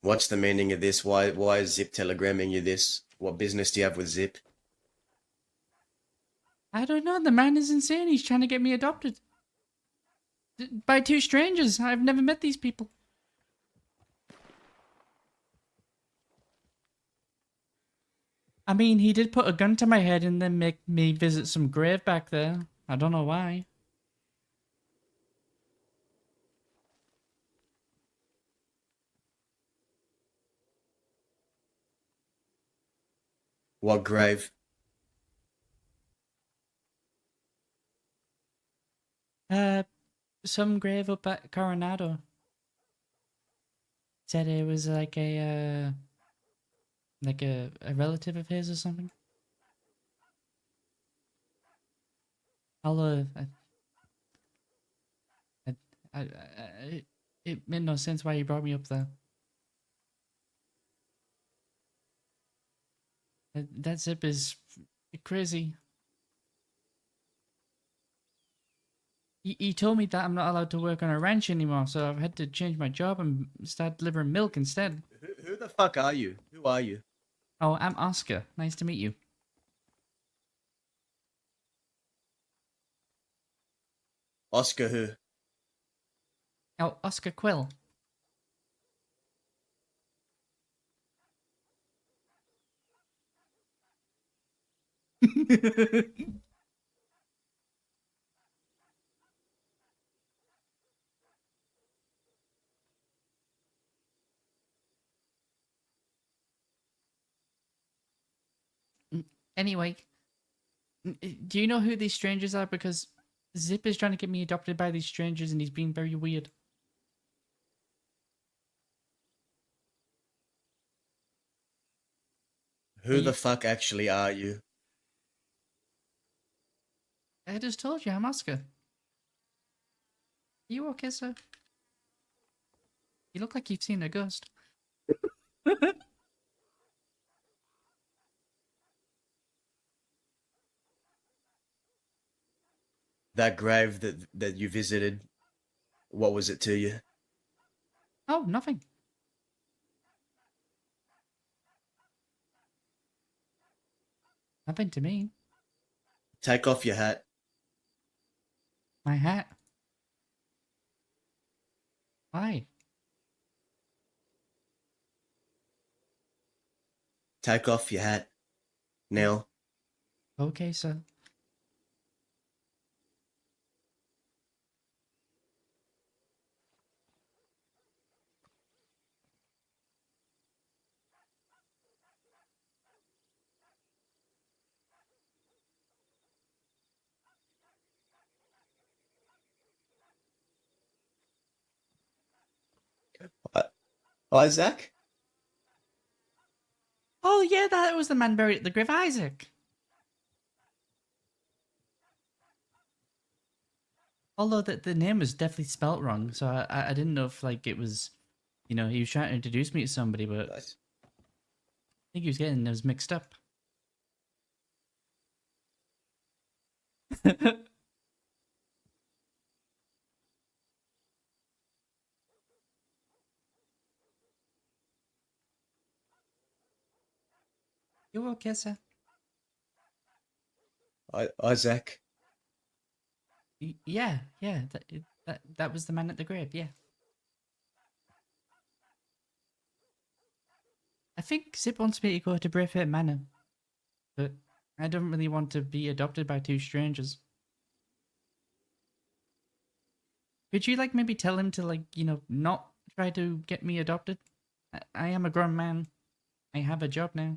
S17: What's the meaning of this? Why is Zip telegramming you this? What business do you have with Zip?
S1: I don't know. The man is insane. He's trying to get me adopted. By two strangers. I've never met these people. I mean, he did put a gun to my head and then make me visit some grave back there. I don't know why.
S17: What grave?
S1: Some grave up at Coronado. Said it was like a relative of his or something. I'll it made no sense why he brought me up there. That Zip is crazy. He told me that I'm not allowed to work on a ranch anymore, so I've had to change my job and start delivering milk instead.
S17: Who the fuck are you? Who are you?
S1: Oh, I'm Oscar. Nice to meet you.
S17: Oscar who?
S1: Oh, Oscar Quil. Anyway, do you know who these strangers are? Because Zip is trying to get me adopted by these strangers and he's being very weird.
S17: Who the fuck actually are you?
S1: I just told you, I'm Oscar. You okay, sir? You look like you've seen a ghost.
S17: That grave that you visited, what was it to you?
S1: Oh, nothing. Nothing to me.
S17: Take off your hat.
S1: My hat. Why?
S17: Take off your hat. Now.
S1: Okay, sir.
S17: Isaac?
S1: Oh, yeah, that was the man buried at the grave, Isaac. Although the name was definitely spelt wrong, so I didn't know if like it was, you know, he was trying to introduce me to somebody, but I think he was getting those mixed up. You okay, sir?
S17: Isaac?
S1: Yeah, that was the man at the grave, yeah. I think Zip wants me to go to Brayfair Manor, but I don't really want to be adopted by two strangers. Could you like maybe tell him to like not try to get me adopted? I am a grown man. I have a job now.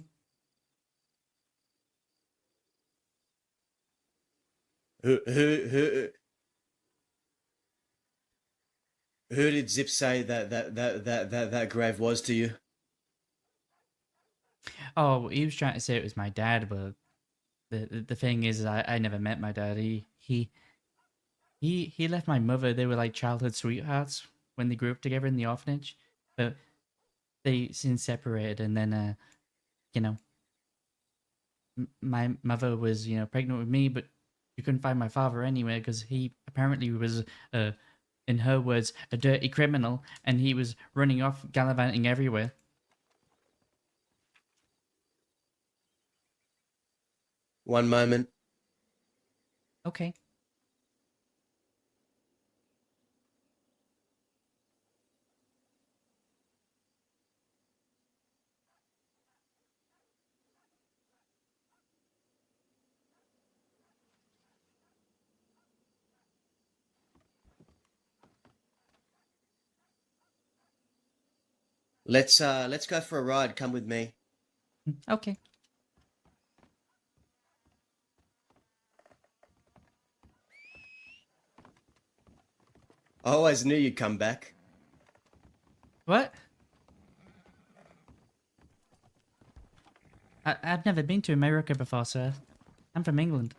S17: Who did Zip say that grave was to you?
S1: Oh, he was trying to say it was my dad, but the thing is, I never met my dad. He left my mother. They were like childhood sweethearts when they grew up together in the orphanage, but they since separated. And then, you know, my mother was pregnant with me, but you couldn't find my father anywhere because he apparently was in her words, a dirty criminal, and he was running off gallivanting everywhere.
S17: One moment.
S1: Okay.
S17: Let's go for a ride. Come with me.
S1: Okay.
S17: I always knew you'd come back.
S1: What? I've never been to America before, sir. I'm from England.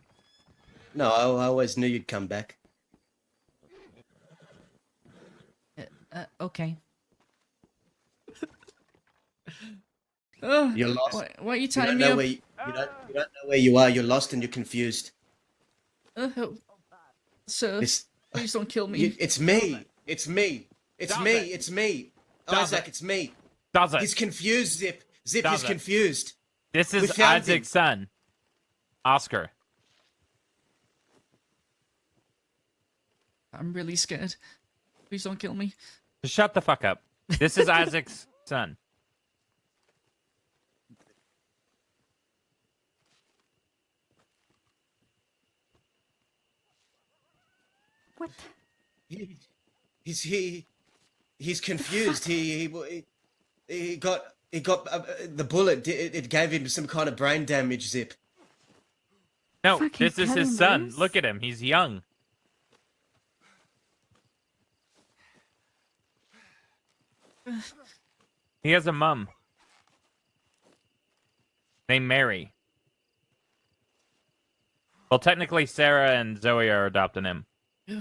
S17: No, I always knew you'd come back.
S1: Okay.
S17: You're lost.
S1: Why are you
S17: You
S1: tying
S17: don't
S1: me
S17: know
S1: up?
S17: where you don't know where you are. You're lost and you're confused.
S1: Sir,
S17: It's-
S1: please don't kill me.
S17: It's me. It's me. It's
S2: Does
S17: me.
S2: it?
S17: It's me.
S2: Does
S17: Isaac,
S2: it?
S17: it's me.
S2: Does it?
S17: He's confused, Zip. Zip
S2: Does
S17: is
S2: it?
S17: confused.
S2: This
S17: We
S2: is
S17: found
S2: Isaac's
S17: him.
S2: son, Oscar.
S1: I'm really scared. Please don't kill me.
S2: Just shut the fuck up. This is Isaac's son.
S4: What?
S17: He's confused. He got the bullet. It gave him some kind of brain damage. Zip.
S2: No,
S4: Fucking
S2: this is
S4: cut
S2: his
S4: him
S2: son.
S4: loose.
S2: Look at him. He's young. He has a mum named Mary. Well, technically, Sarah and Zoe are adopting him.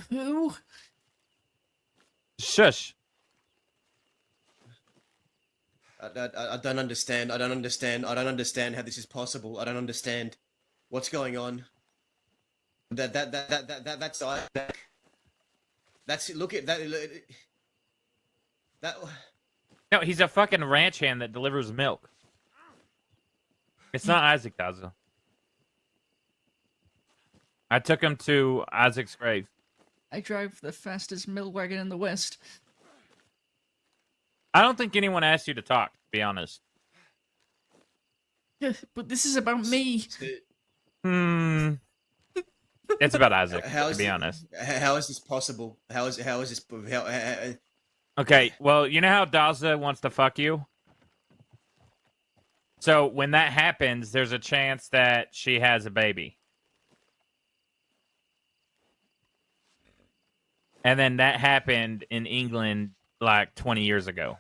S1: Who?
S2: Shush.
S17: I don't understand. I don't understand. I don't understand how this is possible. I don't understand what's going on. That's Isaac. That's it. Look at that. That.
S2: No, he's a fucking ranch hand that delivers milk. It's not Isaac Daza. I took him to Isaac's grave.
S1: I drive the fastest mill wagon in the West.
S2: I don't think anyone asked you to talk, to be honest.
S1: Yeah, but this is about me.
S2: It's about Isaac,
S17: How
S2: to
S17: is
S2: be
S17: it-
S2: honest.
S17: How is this possible? How is this?
S2: Okay, well, you know how Daza wants to fuck you? So when that happens, there's a chance that she has a baby. And then that happened in England like 20 years ago.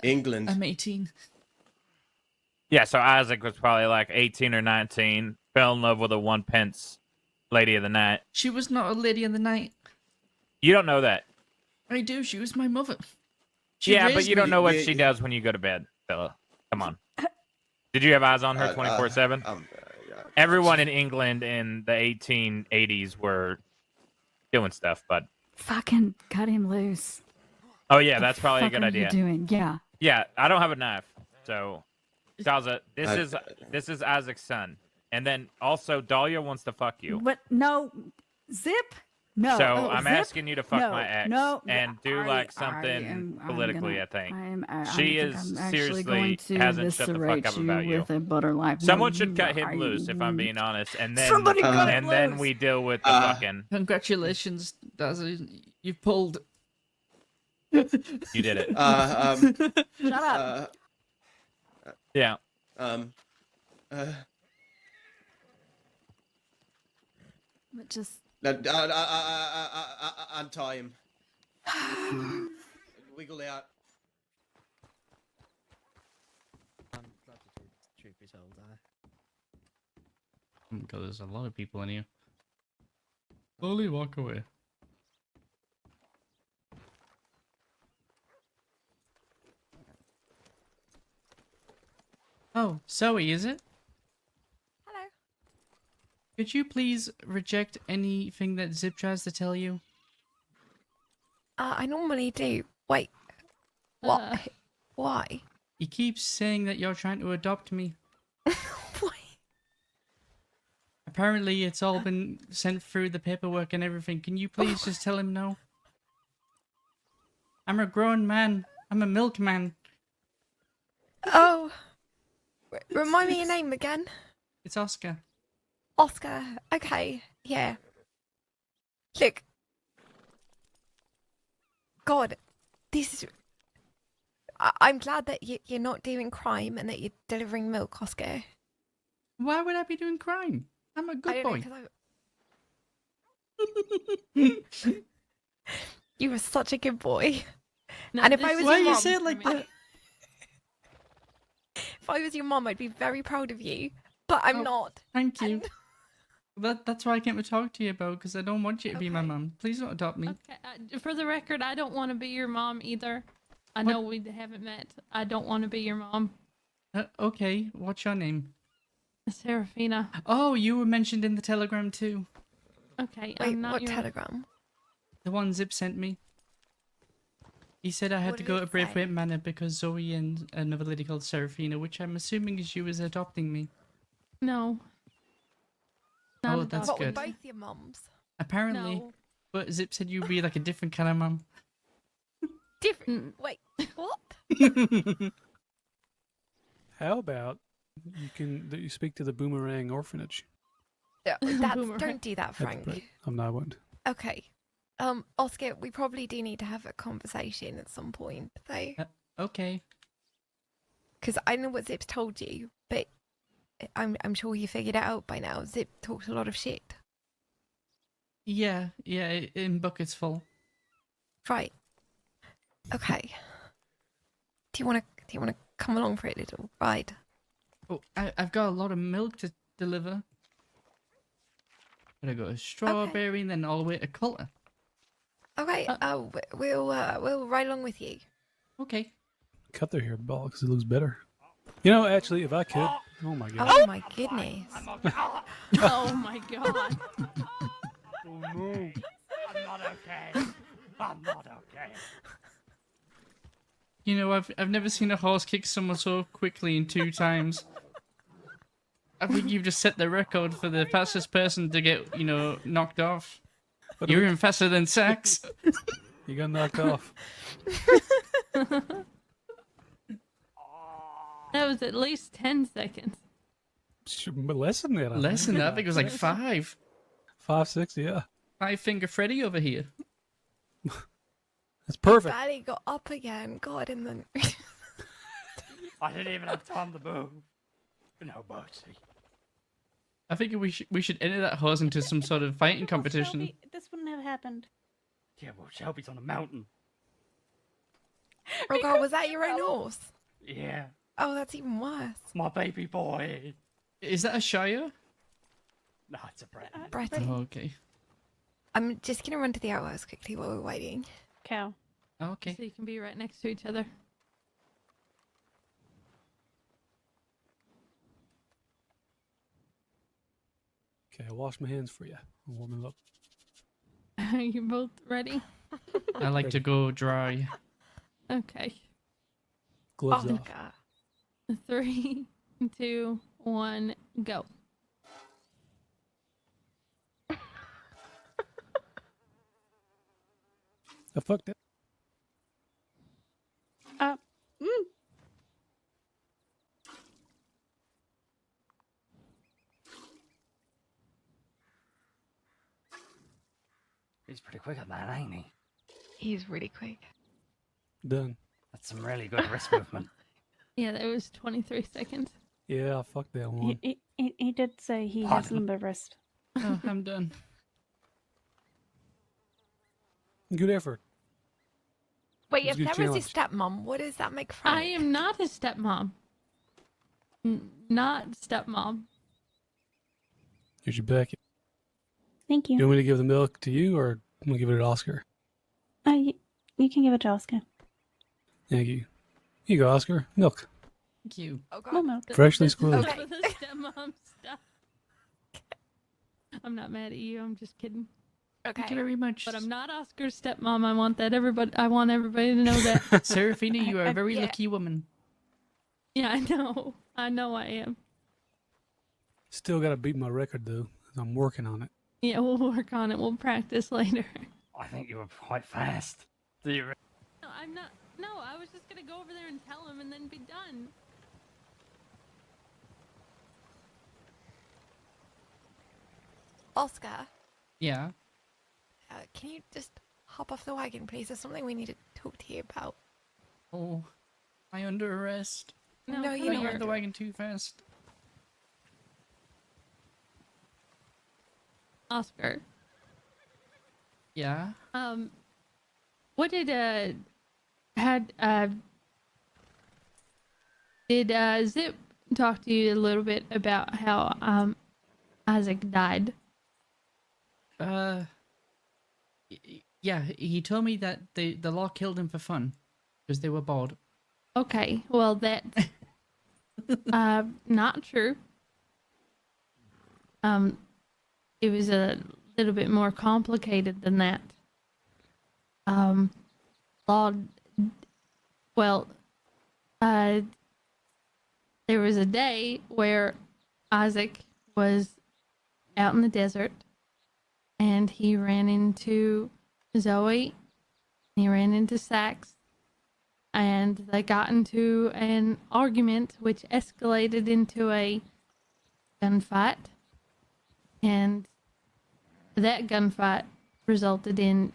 S17: England.
S1: I'm 18.
S2: Yeah, so Isaac was probably like 18 or 19, fell in love with a 1 pence lady of the night.
S1: She was not a lady in the night.
S2: You don't know that.
S1: I do. She was my mother. She
S2: Yeah, but
S1: raised
S2: you don't
S1: me.
S2: know what she does when you go to bed, fella. Come on. Did you have eyes on her 24/7? Everyone in England in the 1880s were doing stuff, but
S4: Fucking cut him loose.
S2: oh yeah, that's probably a
S4: Fuck
S2: good
S4: are
S2: idea.
S4: you doing? Yeah.
S2: Yeah, I don't have a knife, so Daza, this
S17: I-
S2: is Isaac's son, and then also Dahlia wants to fuck you.
S4: What? No. Zip? No.
S2: So
S4: oh,
S2: I'm
S4: Zip?
S2: asking you to fuck
S4: no,
S2: my ex
S4: no,
S2: and do like something politically. I think she is
S4: I'm actually
S2: seriously
S4: going to
S2: hasn't shut the fuck
S4: eviscerate
S2: up
S4: you
S2: about you.
S4: with a butter knife.
S2: Someone
S4: no,
S2: should
S4: you
S2: cut
S4: are-
S2: him loose, if I'm being honest, and then
S4: Somebody cut him
S2: and then
S4: loose!
S2: we deal with the fucking.
S1: Congratulations, Dazzy. You pulled.
S2: You did it.
S4: Shut up.
S2: Yeah.
S4: But just
S17: untie him. Wiggle out.
S1: God, there's a lot of people in here. Slowly walk away. Oh, Zoe, is it?
S18: Hello.
S1: Could you please reject anything that Zip tries to tell you?
S18: I normally do. Wait. What? Why?
S1: He keeps saying that you're trying to adopt me.
S18: Why?
S1: Apparently, it's all been sent through the paperwork and everything. Can you please just tell him no? I'm a grown man. I'm a milkman.
S18: Oh. Remind me your name again.
S1: It's Oscar.
S18: Oscar. Okay. Yeah. Look. God, this is. I'm glad that you're not doing crime and that you're delivering milk, Oscar.
S1: Why would I be doing crime? I'm a good boy.
S18: You were such a good boy.
S12: No,
S18: and if I was
S1: Why
S18: your
S1: you
S18: mom,
S1: say it like that?
S18: if I was your mom, I'd be very proud of you. But I'm not.
S1: Thank you. That's why I came to talk to you about, because I don't want you to be my mum. Please don't adopt me.
S12: Okay, for the record, I don't want to be your mom either. I know we haven't met. I don't want to be your mom.
S1: Okay, what's your name?
S12: Serafina.
S1: Oh, you were mentioned in the telegram too.
S12: Okay,
S18: Wait,
S12: I'm not
S18: what
S12: your...
S18: telegram?
S1: The one Zip sent me. He said I had
S18: What
S1: to
S18: did
S1: go
S18: it
S1: to
S18: say?
S1: Braithwaite Manor because Zoe and another lady called Serafina, which I'm assuming is you, was adopting me.
S12: No.
S1: Oh, that's
S18: What,
S1: good.
S18: with both your mums?
S1: Apparently.
S12: No.
S1: But Zip said you'd be like a different kind of mum.
S18: Different? Wait, what?
S19: How about you speak to the Boomerang Orphanage?
S18: Don't do that, Frank.
S19: I won't.
S18: Okay. Oscar, we probably do need to have a conversation at some point, though.
S1: Okay.
S18: Because I know what Zip's told you, but I'm sure you figured it out by now. Zip talks a lot of shit.
S1: Yeah, in buckets full.
S18: Right. Okay. Do you want to come along for a little ride?
S1: Oh, I've got a lot of milk to deliver. Gotta go to Strawberry and then all the way to Coulter.
S18: Okay. We'll ride along with you.
S1: Okay.
S19: Cut their hair bald because it looks better. You know, actually, if I could, oh my god.
S18: Oh my goodness.
S12: Oh my god.
S19: Oh no.
S20: I'm not okay. I'm not okay.
S1: You know, I've never seen a horse kick someone so quickly in 2 times. I think you've just set the record for the fastest person to get, knocked off. You're even faster than Sax.
S19: You got knocked off.
S12: That was at least 10 seconds.
S19: Less than that.
S1: Less than that. I think it was like 5.
S19: 5, 6, yeah.
S1: 5-finger Freddy over here.
S19: That's perfect.
S18: Barely got up again. God, and then.
S20: I didn't even have time to move. No mercy.
S1: I think we should enter that horse into some sort of fighting competition.
S21: Shelby, this wouldn't have happened.
S20: Yeah, well, Shelby's on a mountain.
S18: Oh God, was that your own horse?
S20: Yeah.
S18: Oh, that's even worse.
S20: My baby boy.
S1: Is that a Shire?
S20: No, it's a Breton.
S18: Breton.
S1: Oh, okay.
S18: I'm just gonna run to the outhouse quickly while we're waiting.
S21: Cow.
S1: Okay.
S12: So you can be right next to each other.
S19: Okay, I'll wash my hands for you. I'll warm them up.
S12: Are you both ready?
S1: I like to go dry.
S12: Okay.
S19: Gloves
S18: Oh,
S19: off.
S18: God.
S12: 3, 2, 1, go.
S19: I fucked it.
S20: He's pretty quick at that, ain't he?
S18: He's really quick.
S19: Done.
S20: That's some really good wrist movement.
S12: Yeah, that was 23 seconds.
S19: Yeah, I fucked that one.
S21: He did say he has
S20: Pardon?
S21: limber wrist.
S1: Oh, I'm done.
S19: Good effort.
S18: Wait,
S19: It's
S18: if
S19: a good
S18: that was his stepmom, what does that make Frank?
S12: I am not his stepmom. Not stepmom.
S19: Here's your bucket.
S21: Thank you.
S19: You want me to give the milk to you, or I'm gonna give it to Oscar?
S21: You can give it to Oscar.
S19: Thank you. Here you go, Oscar. Milk.
S1: Thank you.
S12: Oh
S21: More milk.
S19: Freshly
S12: This is
S19: squeezed.
S12: for the stepmom stuff. I'm not mad at you. I'm just kidding.
S18: Okay.
S1: Thank you very much.
S12: But I'm not Oscar's stepmom. I want everybody to know that.
S1: Serafina, you are a very
S12: yeah.
S1: lucky woman.
S12: Yeah, I know. I know I am.
S19: Still gotta beat my record though. 'Cause I'm working on it.
S12: Yeah, we'll work on it. We'll practice later.
S20: I think you were quite fast. Do you?
S12: No, I'm not. No, I was just gonna go over there and tell him and then be done.
S18: Oscar,
S1: Yeah.
S18: can you just hop off the wagon, please? There's something we need to talk to you about.
S1: Oh, am I under arrest?
S18: No,
S1: you
S18: you're
S1: don't
S18: not.
S1: ride the wagon too fast.
S12: Oscar.
S1: Yeah.
S12: What did Zip talk to you a little bit about how Isaac died?
S1: Yeah. He told me that the law killed him for fun because they were bored.
S12: Okay, well that's not true. It was a little bit more complicated than that. Law, well, there was a day where Isaac was out in the desert and he ran into Zoe, he ran into Sax, and they got into an argument which escalated into a gunfight, and that gunfight resulted in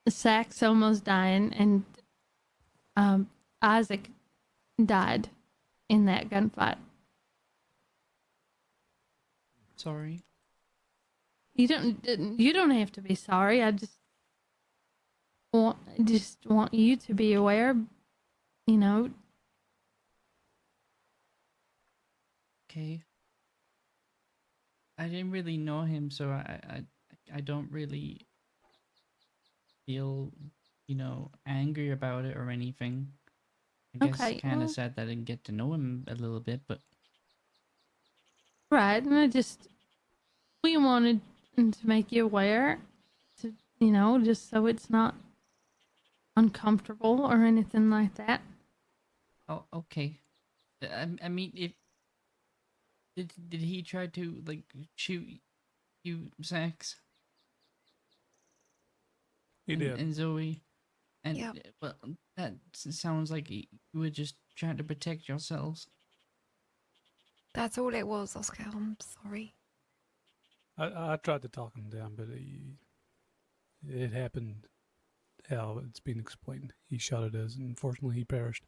S12: Sax almost dying, and Isaac died in that gunfight.
S1: Sorry.
S12: You don't have to be sorry. I just want you to be aware, you know.
S1: Okay. I didn't really know him, so I don't really feel, angry about it or anything. I guess
S12: Okay,
S1: kind
S12: well-
S1: of sad that I didn't get to know him a little bit, but
S12: Right, and we wanted to make you aware, to, just so it's not uncomfortable or anything like that.
S1: oh, okay. I mean, if did he try to shoot you, Sax?
S19: He
S1: and,
S19: did.
S1: And Zoe, and
S18: Yep.
S1: Well, that sounds like you were just trying to protect yourselves.
S18: That's all it was, Oscar. I'm sorry.
S19: I tried to talk him down, but it happened how it's been explained. He shot at us, and unfortunately, he perished.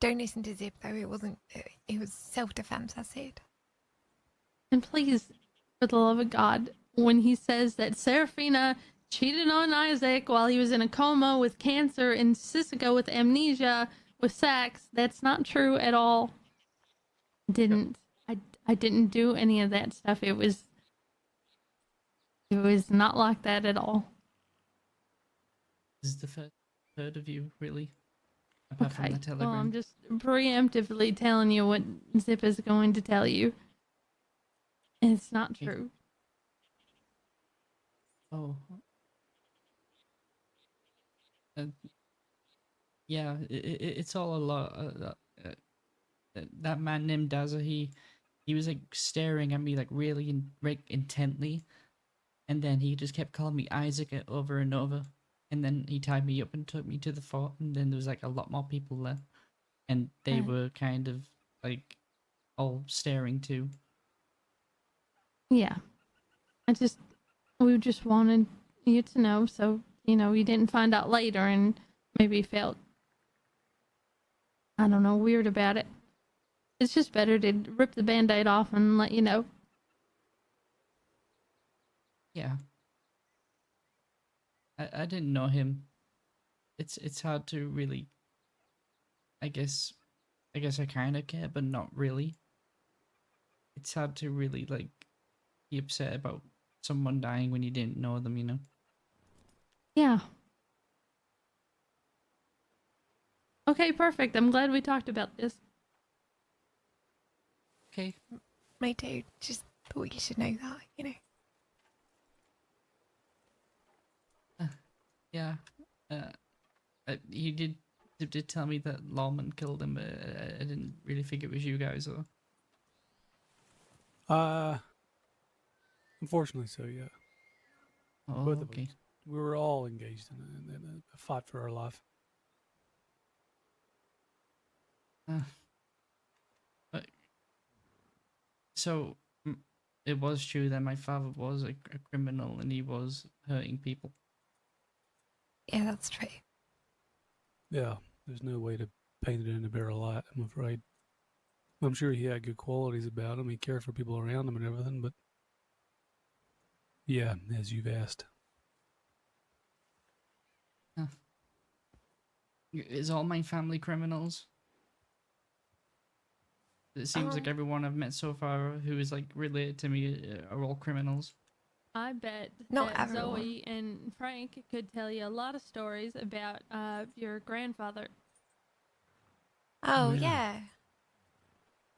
S18: Don't listen to Zip though. It wasn't. It was self-defense. I said.
S12: And please, for the love of God, when he says that Serafina cheated on Isaac while he was in a coma with cancer and Sissika with amnesia with Sax, that's not true at all. I didn't do any of that stuff. It was not like that at all.
S1: This is the first heard of you, really, apart from
S12: Okay.
S1: the telegram.
S12: Well, I'm just preemptively telling you what Zip is going to tell you. And it's not
S1: Okay.
S12: true.
S1: Oh. Yeah, it's all a lot. That man named Daza, he was like staring at me like really intently, and then he just kept calling me Isaac over and over.
S3: And then he tied me up and took me to the fort, and then there was like a lot more people there, and they
S12: Right.
S3: were kind of like all staring too.
S12: Yeah. We just wanted you to know, so you didn't find out later and maybe felt, I don't know, weird about it. It's just better to rip the band-aid off and let you know.
S3: Yeah. I didn't know him. It's hard to really. I guess I kind of care, but not really. It's hard to really like be upset about someone dying when you didn't know them, you know.
S12: Yeah. Okay, perfect. I'm glad we talked about this.
S3: Okay.
S18: Me too. Just thought you should know that, you know.
S3: Yeah. He did tell me that Lawman killed him, but I didn't really think it was you guys, though.
S19: Unfortunately, so yeah.
S3: Oh,
S19: Both of
S3: okay.
S19: us. We were all engaged in a fight for our life.
S3: But so it was true that my father was a criminal and he was hurting people.
S18: Yeah, that's true.
S19: Yeah, there's no way to paint it in a better light, I'm afraid. I'm sure he had good qualities about him. He cared for people around him and everything, but yeah, as you've asked.
S3: Is all my family criminals? It seems like everyone I've met so far who is like related to me are all criminals.
S12: I bet
S18: Not
S12: that
S18: everyone.
S12: Zoe and Frank could tell you a lot of stories about your grandfather.
S18: Oh,
S19: Yeah.
S18: yeah.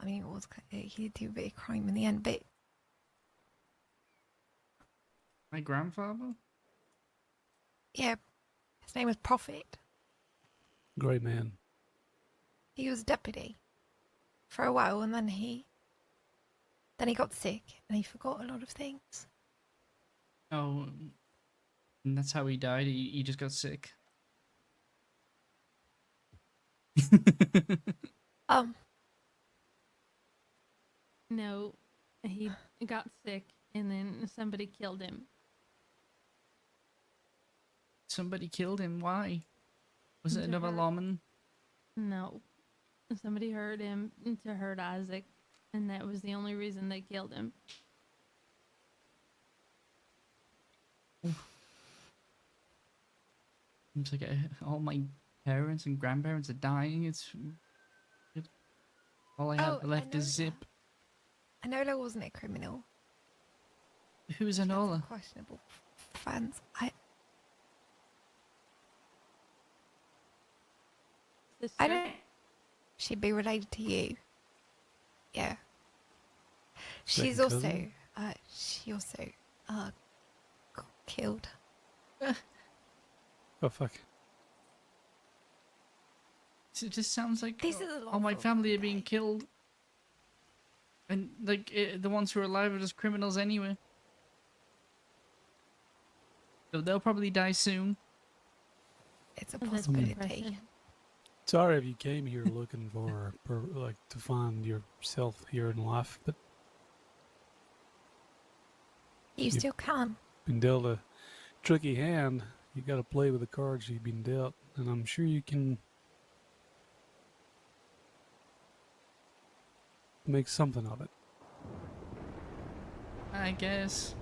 S18: I mean, he did do a bit of crime in the end, but
S3: My grandfather?
S18: yeah, his name was Prophet.
S19: Great man.
S18: He was a deputy for a while, and then he got sick and he forgot a lot of things.
S3: Oh, and that's how he died. He just got sick.
S12: No, he got sick and then somebody killed him.
S3: Somebody killed him. Why? Was it
S12: To
S3: another
S12: hurt-
S3: lawman?
S12: No. Somebody hurt him to hurt Isaac, and that was the only reason they killed him.
S3: Seems like all my parents and grandparents are dying. All I have left is Zip.
S18: Enola wasn't a criminal.
S3: Who's Enola?
S18: Questionable fans. I don't. She'd be related to you. Yeah. She's
S19: Second
S18: also.
S19: cousin?
S18: She also. Got killed.
S19: Oh, fuck.
S3: It just sounds like
S18: This is a lot
S3: all my
S18: for
S3: family are being killed. And, like, the ones who are alive are just criminals anyway. So they'll probably die soon.
S18: It's a
S12: That's
S18: possibility.
S19: Sorry if you came here looking for, to find yourself here in life, but
S18: You still can.
S19: been dealt a tricky hand. You got to play with the cards you've been dealt, and I'm sure you can make something of it.
S3: I guess.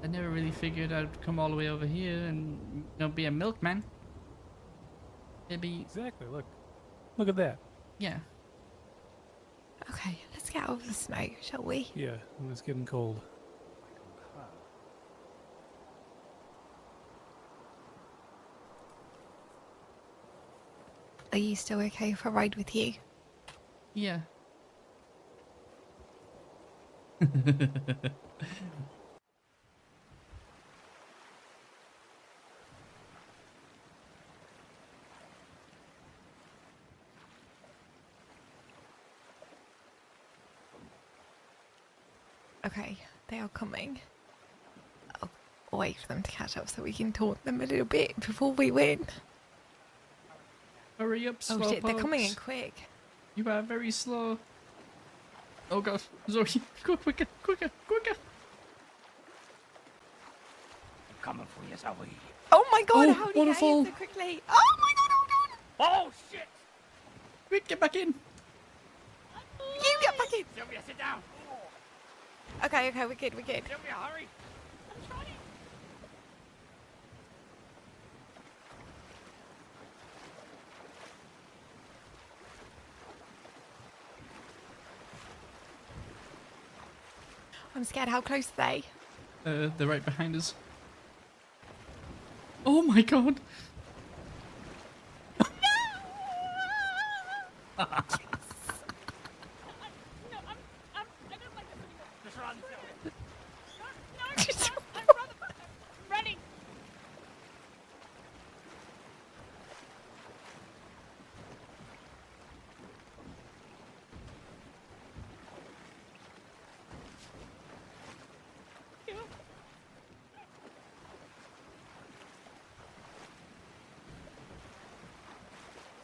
S3: I never really figured I'd come all the way over here and be a milkman. Maybe.
S19: Exactly. Look at that.
S3: Yeah.
S18: Okay, let's get out of the snow, shall we?
S19: Yeah, and it's getting cold.
S18: Are you still okay if I ride with you?
S3: Yeah.
S18: Okay, they are coming. wait for them to catch up so we can taunt them a little bit before we win.
S1: Hurry up,
S18: Oh
S1: slow
S18: shit, they're coming in
S1: pokes.
S18: quick.
S1: You are very slow. Oh god, Zoe, go quicker, quicker, quicker.
S20: I'm coming for you, Zoe.
S18: Oh my god,
S1: Oh,
S18: how did you get
S1: waterfall.
S18: here so quickly? Oh my god, hold
S20: Oh shit!
S1: Quick, get back in.
S18: on! You get back in!
S20: Sylvia, sit down.
S18: Okay, we're good.
S20: Sylvia, hurry.
S18: I'm scared, how close are they?
S1: They're right behind us. Oh my god.
S20: Just run, Sylvia.
S7: Running.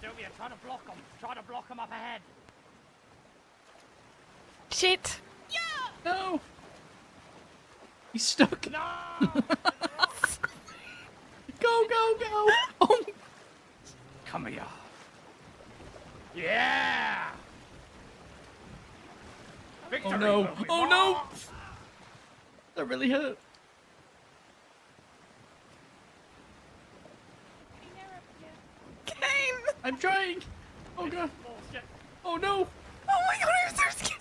S20: Sylvia, try to block them. Try to block them up ahead.
S18: Shit!
S1: No. He's stuck.
S20: No!
S1: Go, go, go. Oh.
S20: Come here. Yeah! Victory,
S1: Oh no.
S20: will we
S1: Oh no.
S20: walk?
S1: That really hurt.
S18: Kane!
S1: I'm trying. Oh god.
S20: Bullshit.
S1: Oh no.
S18: Oh my god, I'm so scared!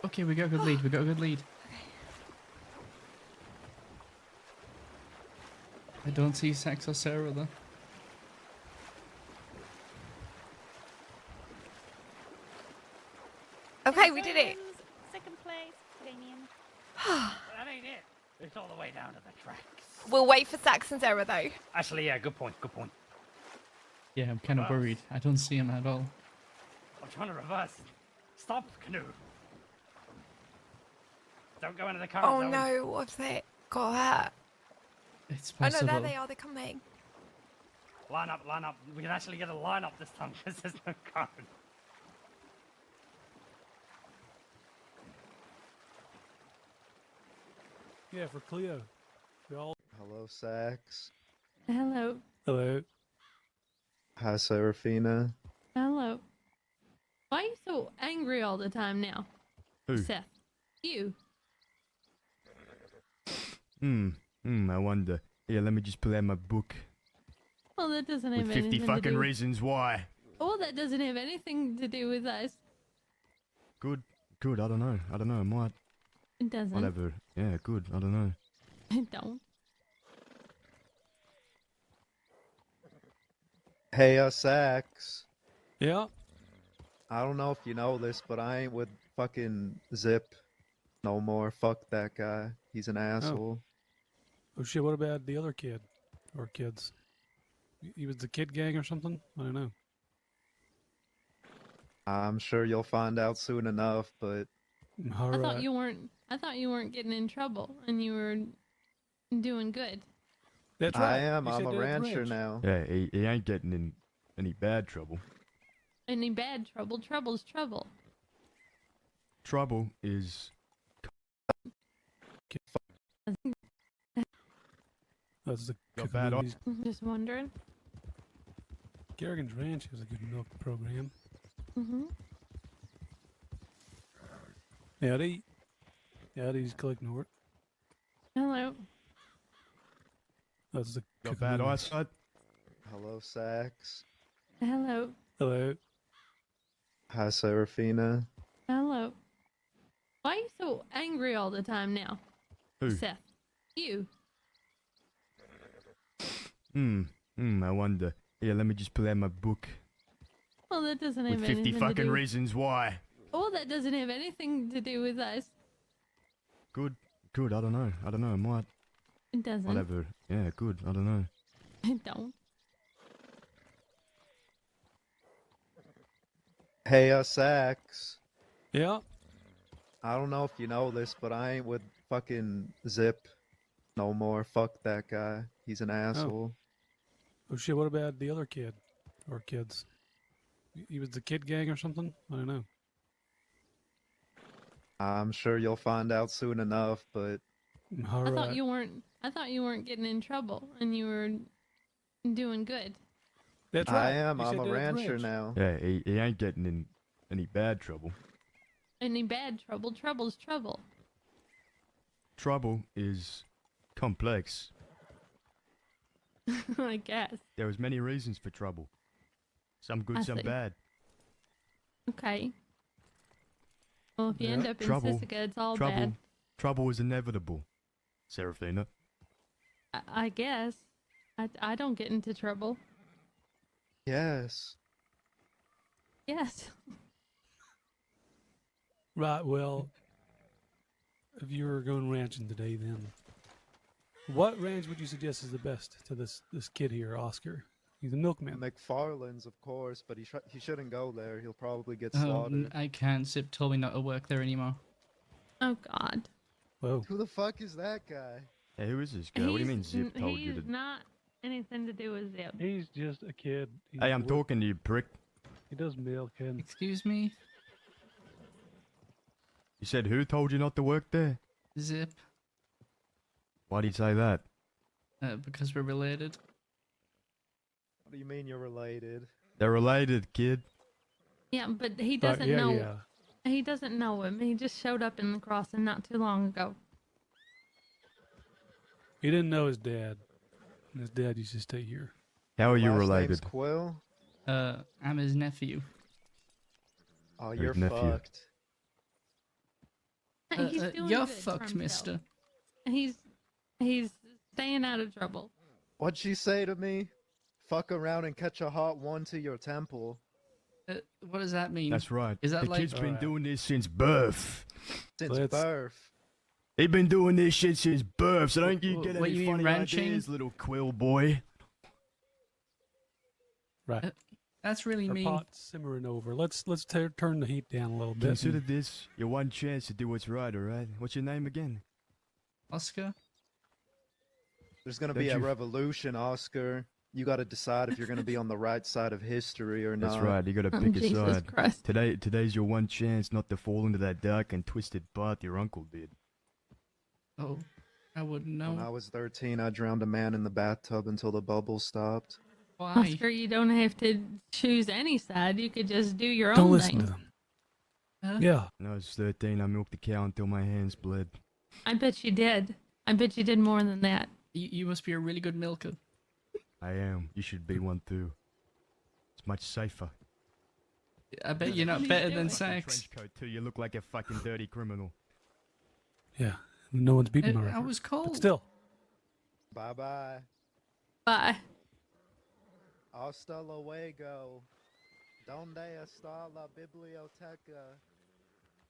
S1: Okay, we got a good lead. We got a good lead. I don't see Sax or Sarah though.
S18: Okay, we did it.
S7: Second place, Damien.
S20: That ain't it. It's all the way down to the tracks.
S18: We'll wait for Sax and Sarah though.
S20: Actually, yeah, good point, good point.
S1: Yeah, I'm kind of worried. I don't see him at all.
S20: I'm trying to reverse. Stop, canoe. Don't go into the current
S18: Oh
S20: zone.
S18: no, what's that? Got hurt.
S1: It's
S18: Oh no,
S1: possible.
S18: there they are, they're coming.
S20: Line up, line up. We can actually get a line up this time because there's no current.
S19: Yeah, for Cleo. We all.
S22: Hello, Sax.
S12: Hello.
S19: Hello.
S22: Hi, Serafina.
S12: Hello. Why are you so angry all the time now?
S23: Who?
S12: Seth. You.
S23: I wonder. Yeah, let me just pull out my book.
S12: Well, that doesn't have
S23: With 50
S12: anything to
S23: fucking
S12: do.
S23: reasons why.
S12: Oh, that doesn't have anything to do with us.
S23: Good, I don't know. I might.
S12: It doesn't.
S23: Whatever. Yeah, good, I don't know.
S12: It don't.
S22: Hey, Sax.
S19: Yeah.
S22: I don't know if you know this, but I ain't with fucking Zip no more. Fuck that guy. He's an asshole.
S19: Oh shit, what about the other kid? Or kids? He was the kid gang or something? I don't know.
S22: I'm sure you'll find out soon enough, but
S12: I thought you weren't. I thought you weren't getting in trouble, and you were doing good.
S19: That's
S22: I am. I'm a rancher now.
S23: Yeah, he ain't getting in any bad trouble.
S12: Any bad trouble? Trouble's trouble.
S23: Trouble is.
S19: That's the
S23: Got bad
S19: community's-
S12: Just wondering.
S19: Garrigan's Ranch has a good milk program.
S12: Mm-hmm.
S19: Howdy. Howdy's collecting work.
S12: Hello.
S19: That's the
S23: Got bad
S19: community's-
S23: eyesight.
S22: Hello, Sax.
S12: Hello.
S19: Hello.
S22: Hi, Serafina.
S12: Hello. Why are you so angry all the time now?
S23: Who?
S12: Seth. You.
S23: I wonder. Yeah, let me just pull out my book.
S12: Well, that doesn't have
S23: With 50
S12: anything to
S23: fucking
S12: do.
S23: reasons why.
S12: Oh, that doesn't have anything to do with us.
S23: Good, Good, I don't know. I don't know. It might.
S12: It doesn't.
S23: Whatever. Yeah, good. I don't know.
S12: It don't.
S22: Hey, Sax.
S19: Yeah?
S22: I don't know if you know this, but I ain't with fucking Zip no more. Fuck that guy. He's an asshole.
S19: Oh shit, what about the other kid? Or kids? He was the kid gang or something? I don't know.
S22: I'm sure you'll find out soon enough, but
S12: I thought you weren't. I thought you weren't getting in trouble, and you were doing good.
S19: That's
S22: I
S19: right.
S22: am.
S19: You
S22: I'm
S19: said
S22: a
S19: that at the
S22: rancher
S19: ranch.
S22: now.
S23: Yeah, he ain't getting in any bad trouble.
S12: Any bad trouble? Trouble's trouble.
S23: Trouble is complex.
S12: I guess.
S23: There is many reasons for trouble. Some good,
S12: I
S23: some
S12: see.
S23: bad.
S12: Okay. Well, if you end up in
S23: Trouble,
S12: Sisika, it's all
S23: trouble,
S12: bad.
S23: trouble is inevitable, Seraphina.
S12: I guess. I don't get into trouble.
S22: Yes.
S12: Yes.
S19: Right, well, if you were going ranching today, then what ranch would you suggest is the best to this kid here, Oscar? He's a milkman.
S22: McFarland's, of course, but he shouldn't go there. He'll probably get
S1: Oh,
S22: slaughtered.
S1: I can't. Zip told me not to work there anymore.
S12: Oh God.
S19: Whoa.
S22: Who the fuck is that guy?
S23: Hey, who is this guy? What do you mean Zip told you
S12: He's
S23: to...
S12: not anything to do with Zip.
S19: He's just a kid.
S23: Hey, I'm talking to you, prick.
S19: He does milking.
S1: Excuse me?
S23: You said who told you not to work there?
S1: Zip.
S23: Why'd he say that?
S1: Because we're related.
S22: What do you mean you're related?
S23: They're related, kid.
S12: Yeah, but he doesn't know.
S19: yeah.
S12: He doesn't know him. He just showed up in the crossing not too long ago.
S19: He didn't know his dad. And his dad used to stay here.
S23: How are you
S22: Last
S23: related?
S22: name's Quil?
S1: I'm his nephew.
S22: Oh,
S23: His
S22: you're
S23: nephew.
S22: fucked.
S12: He's doing
S1: you're
S12: good for
S1: fucked,
S12: himself.
S1: mister.
S12: He's staying out of trouble.
S22: What'd she say to me? Fuck around and catch a hot one to your temple.
S1: What does that mean?
S23: That's right.
S1: Is that
S23: the
S1: like...
S23: kid's been doing this since birth.
S22: Since birth.
S23: He's been doing this shit since birth, so don't you get
S1: What,
S23: any
S1: you mean
S23: funny
S1: ranching?
S23: ideas, little Quill boy.
S19: Right.
S1: That's really
S19: Our
S1: mean.
S19: pot's simmering over. Let's turn the heat down a little bit.
S23: Consider this your one chance to do what's right, alright? What's your name again?
S1: Oscar?
S22: There's gonna
S23: Don't
S22: be a
S23: you-
S22: revolution, Oscar. You gotta decide if you're gonna be on the right side of history or not.
S23: That's right, you gotta pick a
S12: Jesus
S23: side.
S12: Christ.
S23: Today's your one chance not to fall into that dark and twisted path your uncle did.
S1: Oh, I wouldn't
S22: When I
S1: know.
S22: was 13, I drowned a man in the bathtub until the bubbles stopped.
S1: Why?
S12: Oscar, you don't have to choose any side. You could just do your
S19: Don't
S12: own
S19: listen
S12: thing.
S19: to them.
S1: Huh?
S19: Yeah.
S23: When I was 13, I milked the cow until my hands bled.
S12: I bet you did. I bet you did more than that.
S1: You must be a really good milker.
S23: I am. You should be one too. It's much safer.
S1: I bet you're not better than Sax.
S23: Trench coat too. You look like a fucking dirty criminal.
S19: Yeah. No one's beating my
S1: I
S19: record.
S1: was cold.
S19: But still.
S22: Bye bye.
S12: Bye.
S22: Hasta luego. Donde está la biblioteca?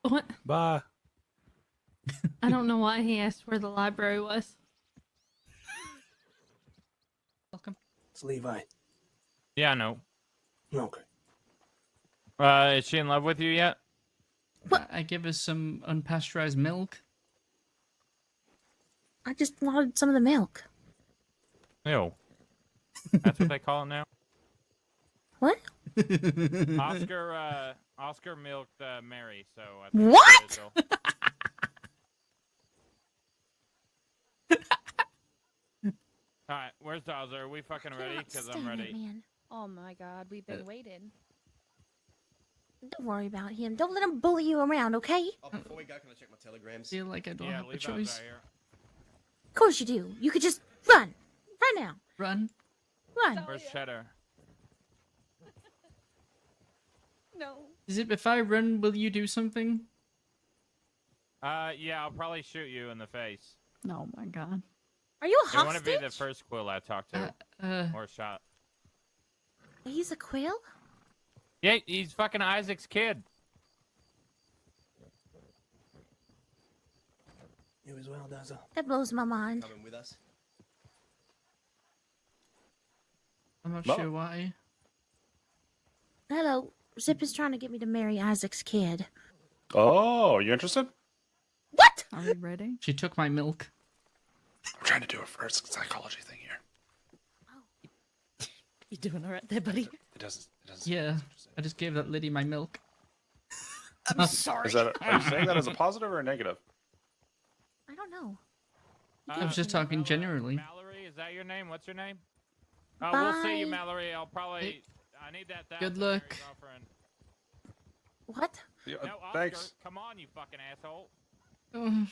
S12: What?
S19: Bye.
S12: I don't know why he asked where the library was.
S1: Welcome.
S6: It's Levi.
S2: Yeah, I know.
S6: Okay.
S2: Is she in love with you yet?
S1: I give her some unpasteurized milk.
S10: I just wanted some of the milk.
S2: Ew. That's what they call it now.
S10: What?
S2: Oscar milked Mary, so I think
S10: What?
S2: it's Israel. Alright, where's Dawser? Are we fucking ready? Because I'm ready.
S10: Man.
S7: Oh my god, we've been waiting.
S10: Don't worry about him. Don't let him bully you around, okay?
S17: Oh, before we go, can I check my telegrams?
S1: Feel like I don't
S2: Yeah,
S1: have a
S2: Levi's
S1: choice.
S2: right here.
S10: Of course you do. You could just run. Right now.
S1: Run.
S10: Run.
S2: Where's Cheddar?
S7: No.
S1: Is it if I run, will you do something?
S2: Yeah, I'll probably shoot you in the face.
S4: Oh my god.
S10: Are you a
S2: You want to
S10: hostage?
S2: be the first Quill I talk to. Or shot.
S10: He's a Quil?
S2: Yeah, he's fucking Isaac's kid.
S6: You as well, Dazzle.
S10: That blows my mind.
S17: Coming with us.
S1: I'm not
S5: No.
S1: sure why.
S10: Hello. Zip is trying to get me to marry Isaac's kid.
S5: Oh, you interested?
S10: What?
S4: Are we ready?
S1: She took my milk.
S5: I'm trying to do a first psychology thing here.
S10: You doing all right there, buddy?
S5: It doesn't.
S1: Yeah, I just gave that lady my milk.
S10: I'm sorry.
S5: Are you saying that as a positive or a negative?
S10: I don't know.
S1: I was just talking generally.
S2: Mallory, is that your name? What's your name? We'll see you,
S10: Bye.
S2: Mallory. I'll probably. I need that.
S1: Good luck.
S10: What?
S5: Yeah,
S2: No, Oscar,
S5: thanks.
S2: come on, you fucking asshole.
S1: Oh,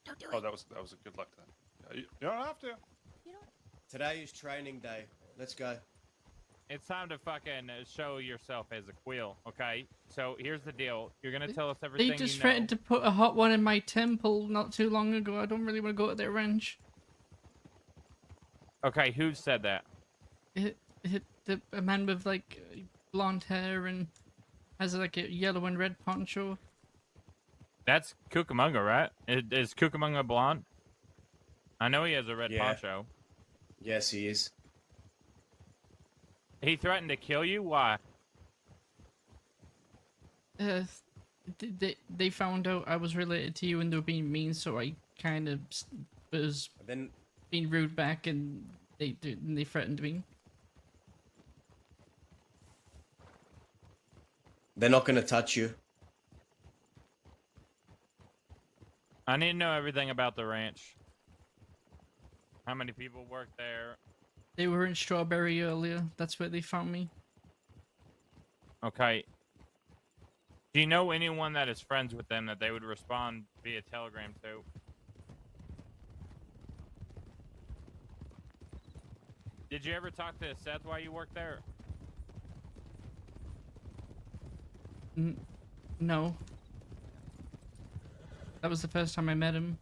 S10: Don't do
S5: Oh, that was a good luck then. You don't have to.
S17: Today is training day. Let's go.
S2: It's time to fucking show yourself as a Quil, okay? So here's the deal. You're gonna tell us everything
S1: they just
S2: you know.
S1: threatened to put a hot one in my temple not too long ago. I don't really want to go to their ranch.
S2: Okay, who said that?
S1: A man with like blonde hair and has like a yellow and red poncho.
S2: That's Cucamonga, right? Is Cucamonga blonde? I know he has a red
S17: Yeah.
S2: poncho.
S17: Yes, he is.
S2: He threatened to kill you? Why?
S1: They found out I was related to you and they were being mean, so I kind of was
S17: Then
S1: being rude back, and they threatened me.
S17: they're not gonna touch you.
S2: I need to know everything about the ranch. How many people work there?
S1: They were in Strawberry earlier. That's where they found me.
S2: Okay. Do you know anyone that is friends with them that they would respond via telegram to? Did you ever talk to Seth while you worked there?
S1: No. That was the first time I met him.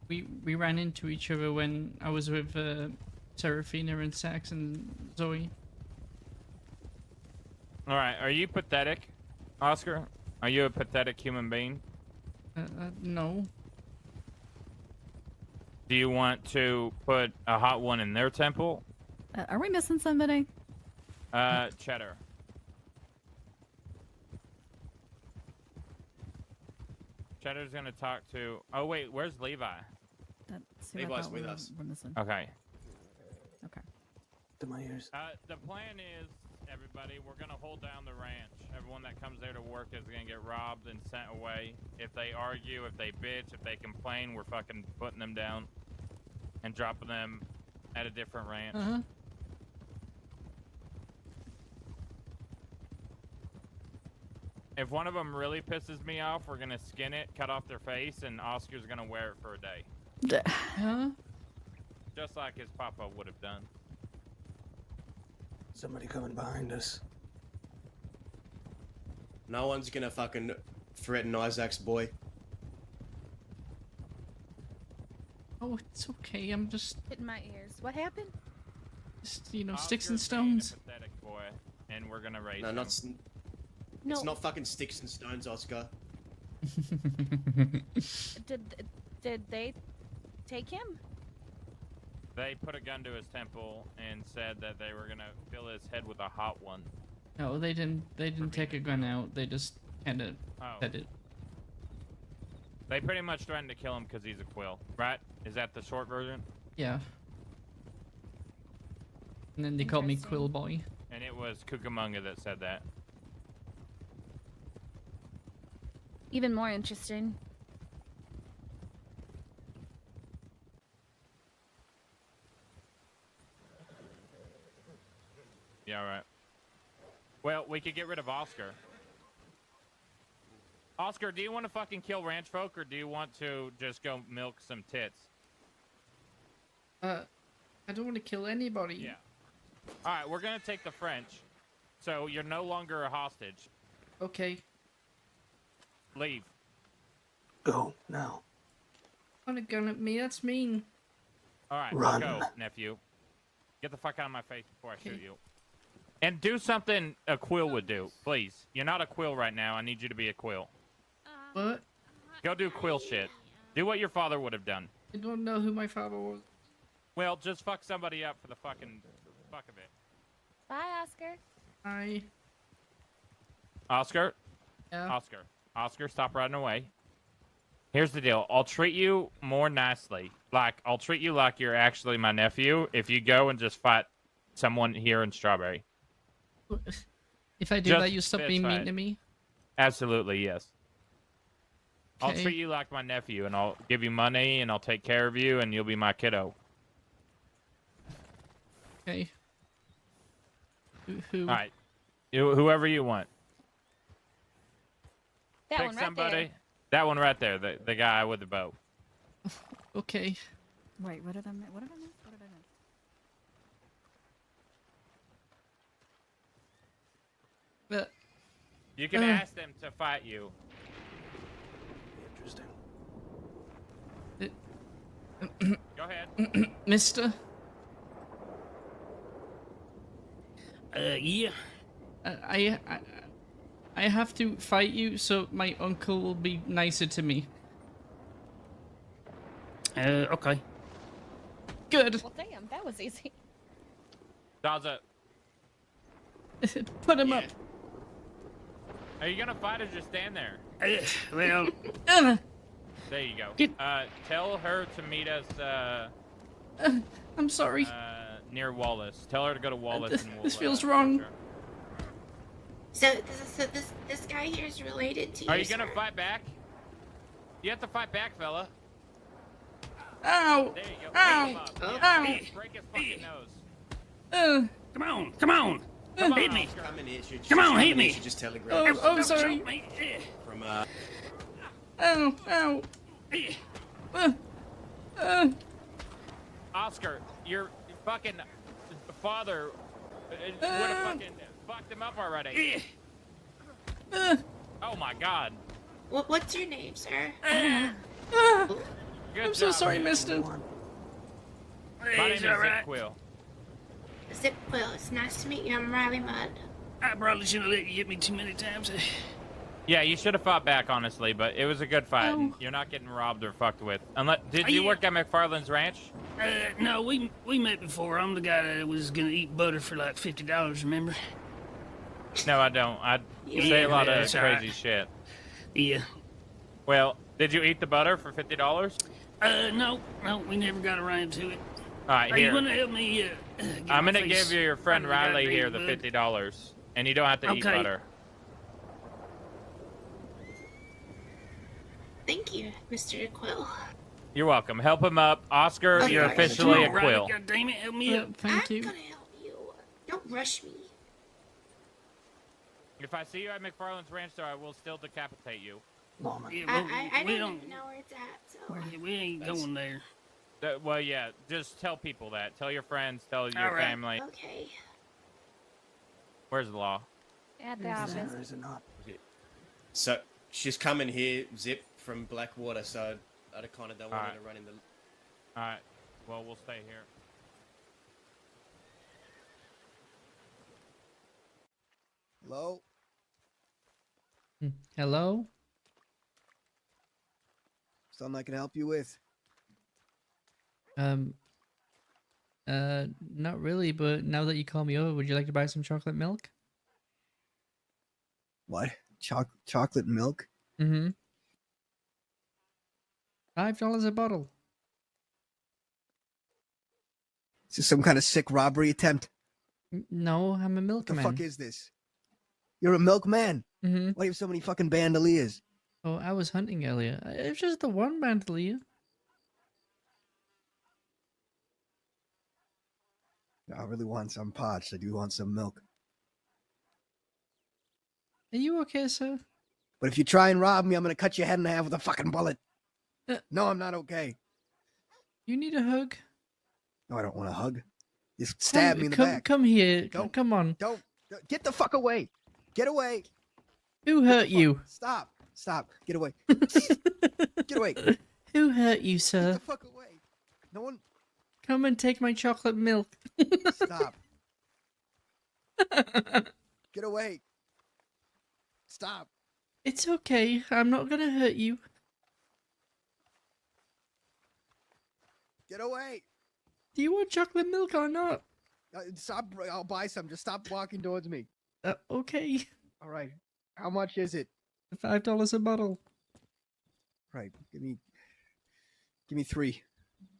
S1: We ran into each other when I was with Serafina and Sax and Zoe.
S2: Alright, are you pathetic, Oscar? Are you a pathetic human being?
S1: No.
S2: Do you want to put a hot one in their temple?
S4: Are we missing somebody?
S2: Cheddar. Cheddar's gonna talk to... Oh wait, where's Levi?
S4: That's who I
S17: Levi's
S4: thought
S17: with
S4: we
S17: us.
S4: were missing.
S2: Okay.
S4: Okay.
S6: To my ears.
S2: The plan is, everybody, we're gonna hold down the ranch. Everyone that comes there to work is gonna get robbed and sent away. If they argue, if they bitch, if they complain, we're fucking putting them down and dropping them at a different ranch. If one of them really pisses me off, we're gonna skin it, cut off their face, and Oscar's gonna wear it for a day.
S1: Huh?
S2: Just like his papa would have done.
S6: Somebody coming behind us.
S17: No one's gonna fucking threaten Isaac's boy.
S1: Oh, it's okay. I'm just,
S7: Hit in my ears. What happened?
S1: you know, sticks and
S2: Oscar's being a
S1: stones.
S2: pathetic boy, and we're gonna raise
S17: No,
S2: him.
S17: not. It's not fucking sticks and stones, Oscar.
S7: Did they take him?
S2: They put a gun to his temple and said that they were gonna fill his head with a hot one.
S1: No, they didn't. They didn't take a gun out. They just kind of said it.
S2: They pretty much threatened to kill him because he's a Quil, right? Is that the short version?
S1: Yeah. And then they called me Quill Boy.
S2: And it was Cucamonga that said that.
S7: Even more interesting.
S2: Yeah, right. Well, we could get rid of Oscar. Oscar, do you want to fucking kill ranch folk, or do you want to just go milk some tits?
S1: I don't want to kill anybody.
S2: Yeah. All right, we're gonna take the French, so you're no longer a hostage.
S1: Okay.
S2: Leave.
S6: Go now.
S1: Point a gun at me. That's mean.
S2: All right,
S6: Run.
S2: go, nephew. Get the fuck out of my face before I shoot you. And do something a Quil would do, please. You're not a Quil right now. I need you to be a Quil.
S1: What?
S2: Go do Quil shit. Do what your father would have done.
S1: I don't know who my father was.
S2: Well, just fuck somebody up for the fuck of it.
S7: Bye, Oscar.
S1: Hi.
S2: Oscar?
S1: Yeah?
S2: Oscar, stop running away. Here's the deal. I'll treat you more nicely. Like, I'll treat you like you're actually my nephew if you go and just fight someone here in Strawberry.
S1: If I do
S2: Just
S1: that, you stop
S2: fist
S1: being mean
S2: fight.
S1: to me?
S2: Absolutely, yes. I'll
S1: Okay.
S2: treat you like my nephew, and I'll give you money, and I'll take care of you, and you'll be my kiddo.
S1: Okay. Who?
S2: All right. Whoever you want.
S7: That
S2: Pick
S7: one right
S2: somebody.
S7: there.
S2: That one right there, the guy with the bow.
S1: Okay.
S4: Wait, what did I miss? What did I miss? What did I miss?
S2: You can ask them to fight you.
S6: Interesting.
S2: Go ahead.
S1: Mister?
S9: Yeah.
S1: I have to fight you so my uncle will be nicer to me.
S9: Okay.
S1: Good.
S7: Well, damn, that was easy.
S2: Daza,
S1: Put him up.
S2: are you gonna fight or just stand there?
S9: Well.
S2: There you go. Tell her to meet us
S1: I'm sorry.
S2: near Wallace. Tell her to go to Wallace and we'll.
S1: This feels wrong.
S10: So this guy here is related to you.
S2: Are you gonna
S10: sir.
S2: fight back? You have to fight back, fella.
S1: Ow!
S2: There you go.
S1: Ow!
S2: Pick him up.
S1: Ow!
S2: Yeah, break his fucking nose.
S9: Come on. Come on. Hit me.
S17: Come in here,
S9: Come on, hit me.
S17: Just telegraph.
S1: Oh, I'm sorry.
S17: From
S1: Ow! Ow!
S2: Oscar, your fucking father would have fucking fucked him up already. Oh my god.
S10: What's your name, sir?
S2: Good
S1: I'm so
S2: job,
S1: sorry,
S2: man.
S1: mister.
S2: My name is Zip Quil.
S10: Zip Quil, it's nice to meet you. I'm Riley Mudd.
S9: I probably shouldn't have let you hit me too many times.
S2: Yeah, you should have fought back, honestly, but it was a good fight.
S1: Oh.
S2: You're not getting robbed or fucked with. Did you work at McFarland's ranch?
S9: No, we met before. I'm the guy that was gonna eat butter for like $50. Remember?
S2: No, I don't. You say a lot of
S9: that's all
S2: crazy
S9: right.
S2: shit.
S9: Yeah.
S2: Well, did you eat the butter for $50?
S9: No, we never got around to it.
S2: All right,
S9: Are you
S2: here.
S9: gonna help me? Get
S2: I'm
S9: my
S2: gonna
S9: face
S2: give your friend
S9: under the
S2: Riley
S9: goddamn
S2: here the
S9: bud?
S2: $50, and you don't have to eat
S9: Okay.
S2: butter.
S10: Thank you, Mr. Quill.
S2: You're welcome. Help him up, Oscar.
S10: Okay.
S2: You're officially a
S9: Come on, Riley,
S2: Quil.
S9: God damn it, help me up.
S1: Thank you.
S10: I'm gonna help you. Don't rush me.
S2: If I see you at McFarland's ranch, though, I will still decapitate you.
S6: Norman.
S9: Yeah, well,
S10: I
S9: we
S10: don't
S9: don't.
S10: even know where it's at, so.
S9: Yeah, we ain't going there.
S2: Well, yeah. Just tell people that. Tell your friends. Tell your
S9: All right.
S2: family.
S10: Okay.
S2: Where's the law?
S7: At the
S6: Is it
S7: office.
S6: or is it not?
S17: So she's coming here, Zip from Blackwater. So I kind of don't want her
S2: Alright.
S17: to run in the.
S2: All right. Well, we'll stay here.
S13: Hello?
S1: Hello?
S13: Something I can help you with?
S1: Not really, but now that you call me over, would you like to buy some chocolate milk?
S13: What? Chocolate milk?
S1: Mm-hmm. $5 a bottle.
S13: Is this some kind of sick robbery attempt?
S1: No, I'm a
S13: What the
S1: milkman.
S13: fuck is this? You're a milkman?
S1: Mm-hmm.
S13: Why do you have so many fucking bandoliers?
S1: Oh, I was hunting earlier. It was just the one bandolier.
S13: I really want some parched. I do want some milk.
S1: Are you okay, sir?
S13: But if you try and rob me, I'm gonna cut your head in half with a fucking bullet. No, I'm not okay.
S1: You need a hug?
S13: No, I don't want a hug. You stab me in the back.
S1: Come here.
S13: Don't.
S1: Come on.
S13: Don't. Get the fuck away. Get away.
S1: Who hurt you?
S13: Stop. Stop. Get away. Get away.
S1: Who hurt you,
S13: Get
S1: sir?
S13: the fuck away. No one.
S1: Come and take my chocolate milk.
S13: Stop. Get away. Stop.
S1: It's okay. I'm not gonna hurt you.
S13: Get away.
S1: Do you want chocolate milk or not?
S13: Stop. I'll buy some. Just stop walking towards me.
S1: Okay.
S13: All right. How much is it?
S1: $5 a bottle.
S13: Right. Give me 3.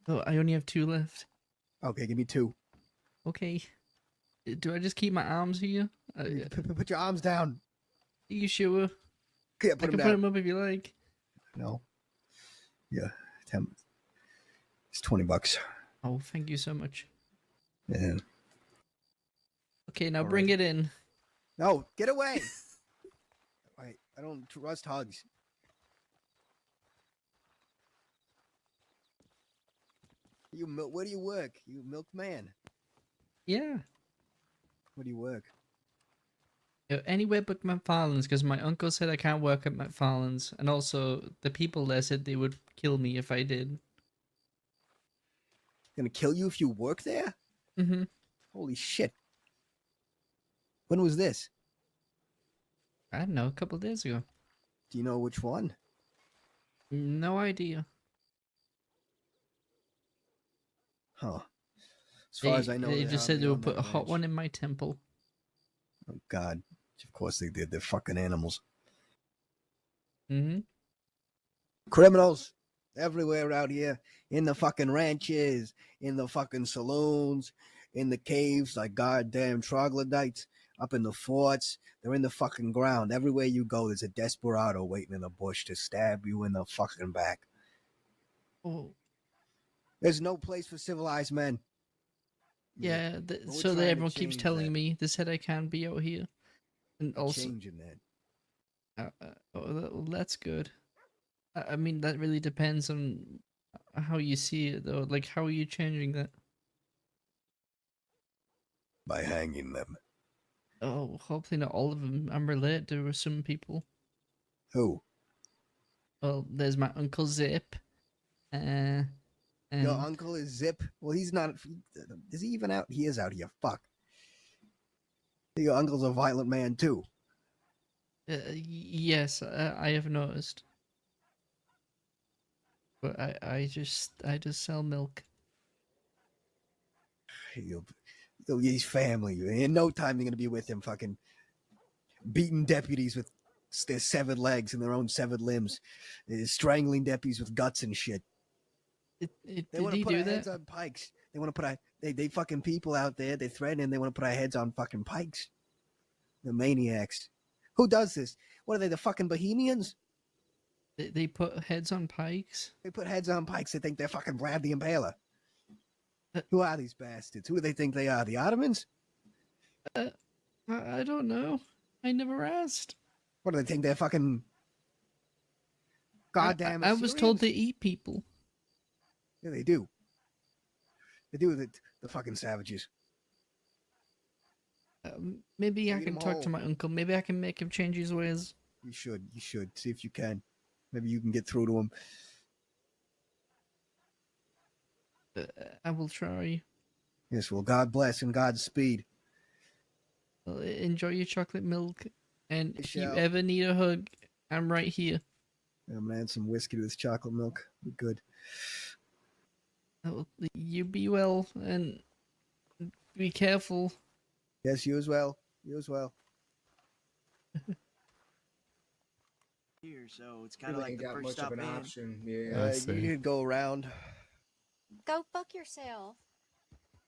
S1: Oh, I only have 2 left.
S13: Okay, give me 2.
S1: Okay. Do I just keep my arms here?
S13: Put your arms down.
S1: Are you sure?
S13: Yeah,
S1: I
S13: put
S1: can
S13: them
S1: put
S13: down.
S1: them up if you like.
S13: No. Yeah. 10. It's $20.
S1: Oh, thank you so much.
S13: Yeah.
S1: Okay, now
S13: All
S1: bring
S13: right.
S1: it in.
S13: No, get away. Wait, I don't trust hugs. Where do you work? You milkman.
S1: Yeah.
S13: Where do you work?
S1: Anywhere but McFarlane's, because my uncle said I can't work at McFarlane's, and also the people there said they would kill me if I did.
S13: Gonna kill you if you work there?
S1: Mm-hmm.
S13: Holy shit. When was this?
S1: I don't know, a couple of days ago.
S13: Do you know which one?
S1: No idea.
S13: Huh. As far as I know,
S1: they
S13: they're
S1: just said
S13: hardly
S1: they
S13: on
S1: would put
S13: that
S1: a hot
S13: ranch.
S1: one in my temple.
S13: Oh God! Of course they did. They're fucking animals.
S1: Mm-hmm.
S13: Criminals everywhere out here. In the fucking ranches, in the fucking saloons, in the caves like goddamn troglodytes, up in the forts. They're in the fucking ground. Everywhere you go, there's a desperado waiting in the bush to stab you in the fucking back.
S1: Oh.
S13: There's no place for civilized men.
S1: Yeah,
S13: But we're
S1: so that
S13: trying to
S1: everyone keeps
S13: change
S1: telling
S13: that.
S1: me. They said I can't be out here. And also,
S13: Changing that.
S1: That's good. I mean, that really depends on how you see it, though. Like, how are you changing that?
S13: By hanging them.
S1: Oh, hopefully not all of them. I'm related to some people.
S13: Who?
S1: Well, there's my Uncle Zip.
S13: Your
S1: And
S13: uncle is Zip? Well, he's not. Is he even out? He is out here. Fuck. Your uncle's a violent man, too.
S1: yes, I have noticed. But I just sell milk.
S13: He's family. In no time, they're going to be with him fucking beating deputies with their severed legs and their own severed limbs. Strangling deputies with guts and shit. They
S1: Did
S13: want to
S1: he
S13: put
S1: do
S13: our heads
S1: that?
S13: on pikes. They want to put they fucking people out there. They threaten. They want to put our heads on fucking pikes. The maniacs. Who does this? What are they? The fucking Bohemians?
S1: They put heads on pikes?
S13: They put heads on pikes. They think they're fucking Vlad the Impaler. Who are these bastards? Who do they think they are? The Ottomans?
S1: I don't know. I never asked.
S13: What do they think? They're fucking goddamn
S1: I was told
S13: Assyrians?
S1: they eat people.
S13: Yeah, they do. They do, the fucking savages.
S1: Maybe I
S13: Eat
S1: can
S13: 'em
S1: talk
S13: whole.
S1: to my uncle. Maybe I can make him change his ways.
S13: You should. See if you can. Maybe you can get through to him.
S1: I will try.
S13: Yes, well, God bless and Godspeed.
S1: Well, enjoy your chocolate milk. And if you
S13: shall.
S1: ever need a hug, I'm right here.
S13: I'm gonna add some whiskey to this chocolate milk. Be good.
S1: Oh, you be well and be careful.
S13: Yes, you as well. You as well.
S8: Here, so it's kind of like
S6: ain't
S8: the
S6: got
S8: first
S6: much
S8: stop
S6: of an
S8: in.
S6: option. Yeah.
S13: You could go around.
S18: Go fuck yourself.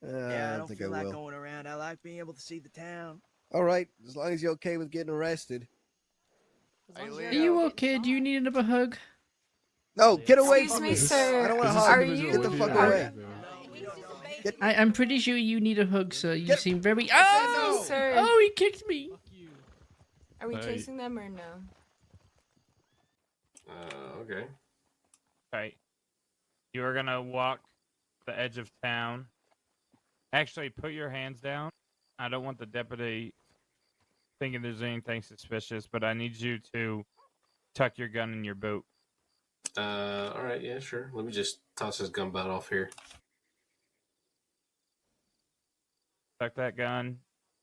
S8: Yeah, I don't
S13: think
S8: feel
S13: I
S8: like
S13: will.
S8: going around. I like being able to see the town.
S13: All right, as long as you're okay with getting arrested.
S1: Are you okay? Do you need another hug?
S13: No, get away
S11: Excuse
S13: from
S11: me,
S13: me.
S11: sir.
S13: I don't want to
S11: Are
S13: hug.
S11: you-
S13: Get the fuck
S11: are-
S13: away.
S1: I'm pretty sure you need a hug, sir. You seem very. Oh!
S11: Sir.
S1: Oh, he kicked me!
S11: Are we
S2: Hey.
S11: chasing them or no?
S2: Okay. Okay. You are gonna walk the edge of town. Actually, put your hands down. I don't want the deputy thinking there's anything suspicious, but I need you to tuck your gun in your boot.
S15: All right, yeah, sure. Let me just toss his gun butt off here.
S2: Tuck that gun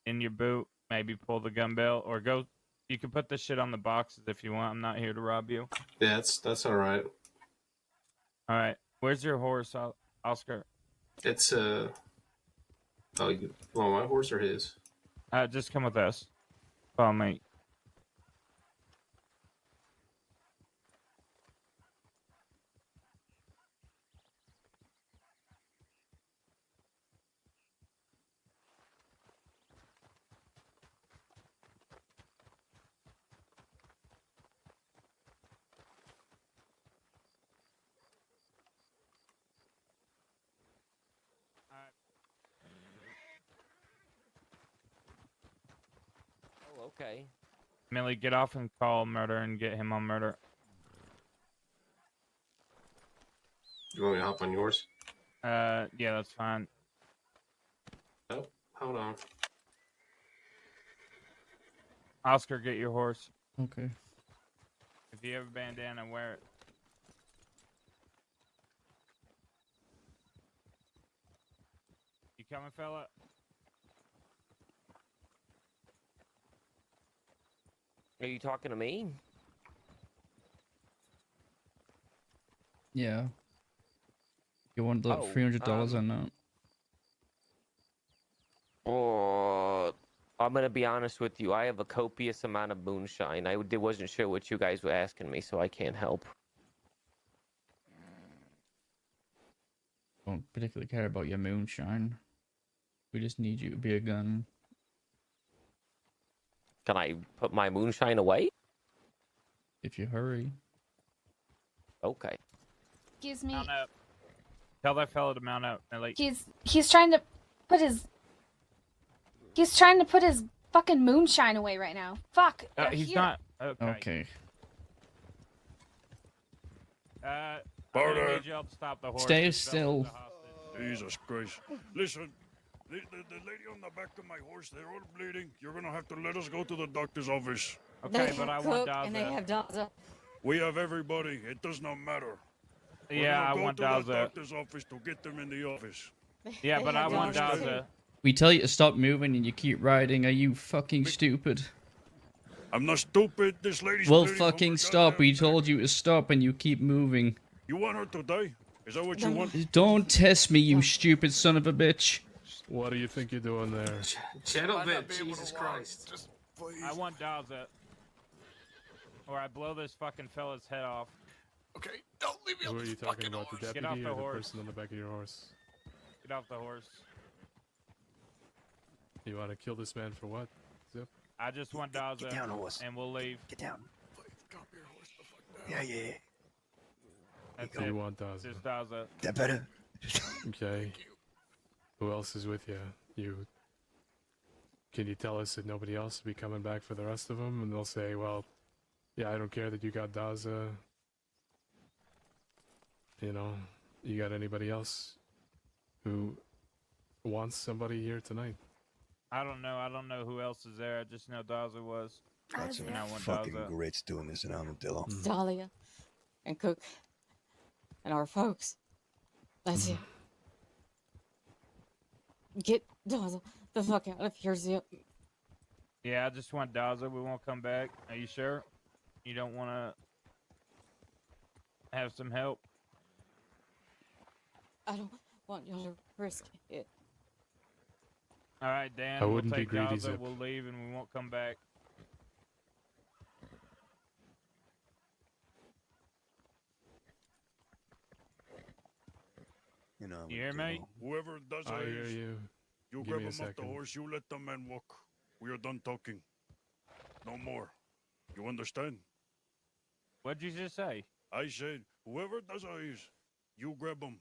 S2: in your boot. Maybe pull the gun belt or go. You can put this shit on the boxes if you want. I'm not here to rob you.
S15: Yeah, that's all right.
S2: All right. Where's your horse, Oscar?
S15: It's oh, you want my horse or his?
S2: Just come with us. Follow me.
S14: Oh, okay.
S2: Millie, get off and call murder and get him on murder.
S15: You want me to hop on yours?
S2: Yeah, that's fine.
S15: Oh, hold on.
S2: Oscar, get your horse.
S3: Okay.
S2: If you have a bandana, wear it. You coming, fella?
S14: Are you talking to me?
S3: Yeah. You want that
S14: Oh,
S3: $300 or not?
S14: Oh, I'm gonna be honest with you. I have a copious amount of moonshine. Wasn't sure what you guys were asking me, so I can't help.
S3: Don't particularly care about your moonshine. We just need you to be a gun.
S14: Can I put my moonshine away?
S3: If you hurry.
S14: Okay.
S7: Excuse me.
S2: Mount up. Tell that fella to mount up, Millie.
S7: He's trying to put his fucking moonshine away right now. Fuck.
S2: He's
S7: here.
S2: not. Okay.
S3: Okay.
S2: I'm gonna need y'all to stop the horse.
S3: Stay
S2: This fella's
S3: still.
S2: a hostage.
S5: Jesus Christ. Listen, the lady on the back of my horse, they're all bleeding. You're gonna have to let us go to the doctor's office.
S2: Okay, but I want
S11: And they
S2: Daza.
S11: have Daza.
S5: We have everybody. It does not matter.
S2: Yeah, I
S5: We're
S2: want
S5: gonna go to the
S2: Daza.
S5: doctor's office to get them in the office.
S2: Yeah, but I want
S11: Daza.
S2: Daza.
S3: We tell you to stop moving and you keep riding. Are you fucking stupid?
S5: I'm not stupid. This lady's
S3: Well,
S5: bleeding from her
S3: fucking stop.
S5: goddamn
S3: We
S5: neck.
S3: told you to stop and you keep moving.
S5: You want her to die? Is that what you want?
S3: Don't test me, you stupid son of a bitch.
S19: What do you think you're doing there?
S15: Shadow Vet, Jesus Christ.
S2: I want Daza. Or I blow this fucking fella's head off.
S5: Okay, don't leave me
S19: Who are you talking about? The
S2: Get
S19: deputy
S2: off
S19: or
S2: the
S19: the
S2: horse.
S19: person on the back of your horse?
S2: Get off the horse.
S19: You want to kill this man for what? Zip?
S2: I just want Daza.
S13: Get down, horse.
S2: And we'll leave.
S13: Get down. Yeah.
S2: That's
S19: You
S2: it.
S19: want Daza.
S2: Just Daza.
S13: That better?
S19: Okay. Who else is with you? You. Can you tell us that nobody else will be coming back for the rest of them? And they'll say, well, yeah, I don't care that you got Daza. You know, you got anybody else who wants somebody here tonight?
S2: I don't know. I don't know who else is there. I just know Daza was.
S13: That's
S2: And I want
S13: fucking
S2: Daza.
S13: grits doing this in Armadillo.
S11: Dahlia and Cook and our folks. That's it. Get Daza the fuck out of here, Zip.
S2: Yeah, I just want Daza. We won't come back. Are you sure? You don't want to have some help?
S11: I don't want y'all to risk it.
S2: All right, Dan.
S19: I
S2: We'll
S19: wouldn't be
S2: take
S19: greedy,
S2: Daza.
S19: Zip.
S2: We'll leave, and we won't come back.
S13: You know.
S2: You hear me?
S5: Whoever does
S19: I
S5: it
S19: hear
S5: is,
S19: you.
S5: you
S19: Give
S5: grab
S19: me a
S5: him off the
S19: second.
S5: horse, you let the man walk. We are done talking. No more. You understand?
S2: What'd you just say?
S5: I said, whoever does it is, you grab him.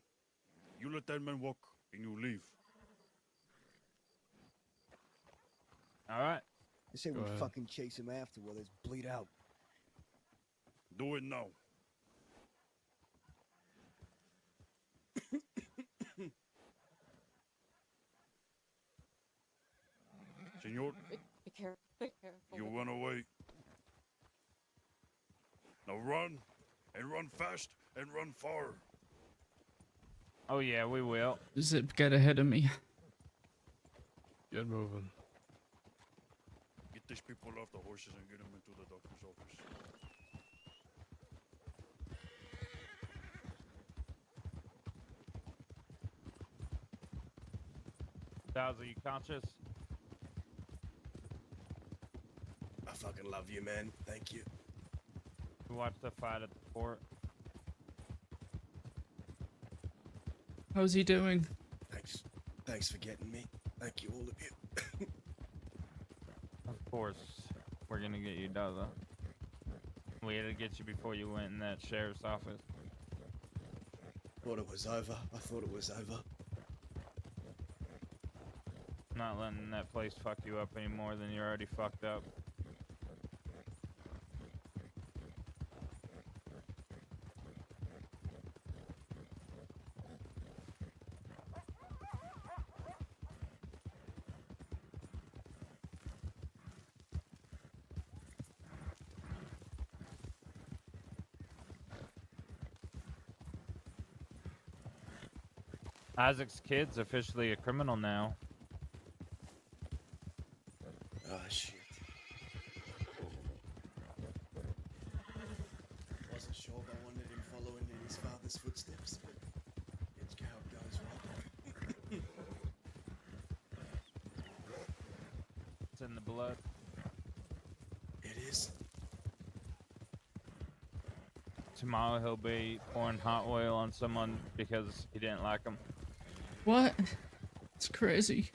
S5: You let that man walk, and you leave.
S2: All right.
S13: They say
S19: Go
S13: we
S19: ahead.
S13: fucking chase him after while there's bleed out.
S5: Do it now. Senor,
S11: Be careful. Be careful.
S5: you went away. Now run, and run fast, and run far.
S2: Oh, yeah, we will.
S3: Zip, get ahead of me.
S19: Get moving.
S5: these people off the horses and get them into the doctor's office.
S2: Daz, are you conscious?
S17: I fucking love you, man. Thank you.
S2: You watched the fight at the fort.
S1: How's he doing?
S17: Thanks for getting me. Thank you, all of you.
S2: Of course, we're gonna get you, Daza. We had to get you before you went in that sheriff's office.
S17: Thought it was over. I thought it was over.
S2: Not letting that place fuck you up any more than you're already fucked up. Isaac's kid's officially a criminal now.
S17: Oh, shit. Wasn't sure if I wanted him following in his father's footsteps, but it's how it goes, right?
S2: It's in the blood.
S17: It is.
S2: Tomorrow he'll be pouring hot oil on someone because he didn't like him.
S1: What? It's crazy.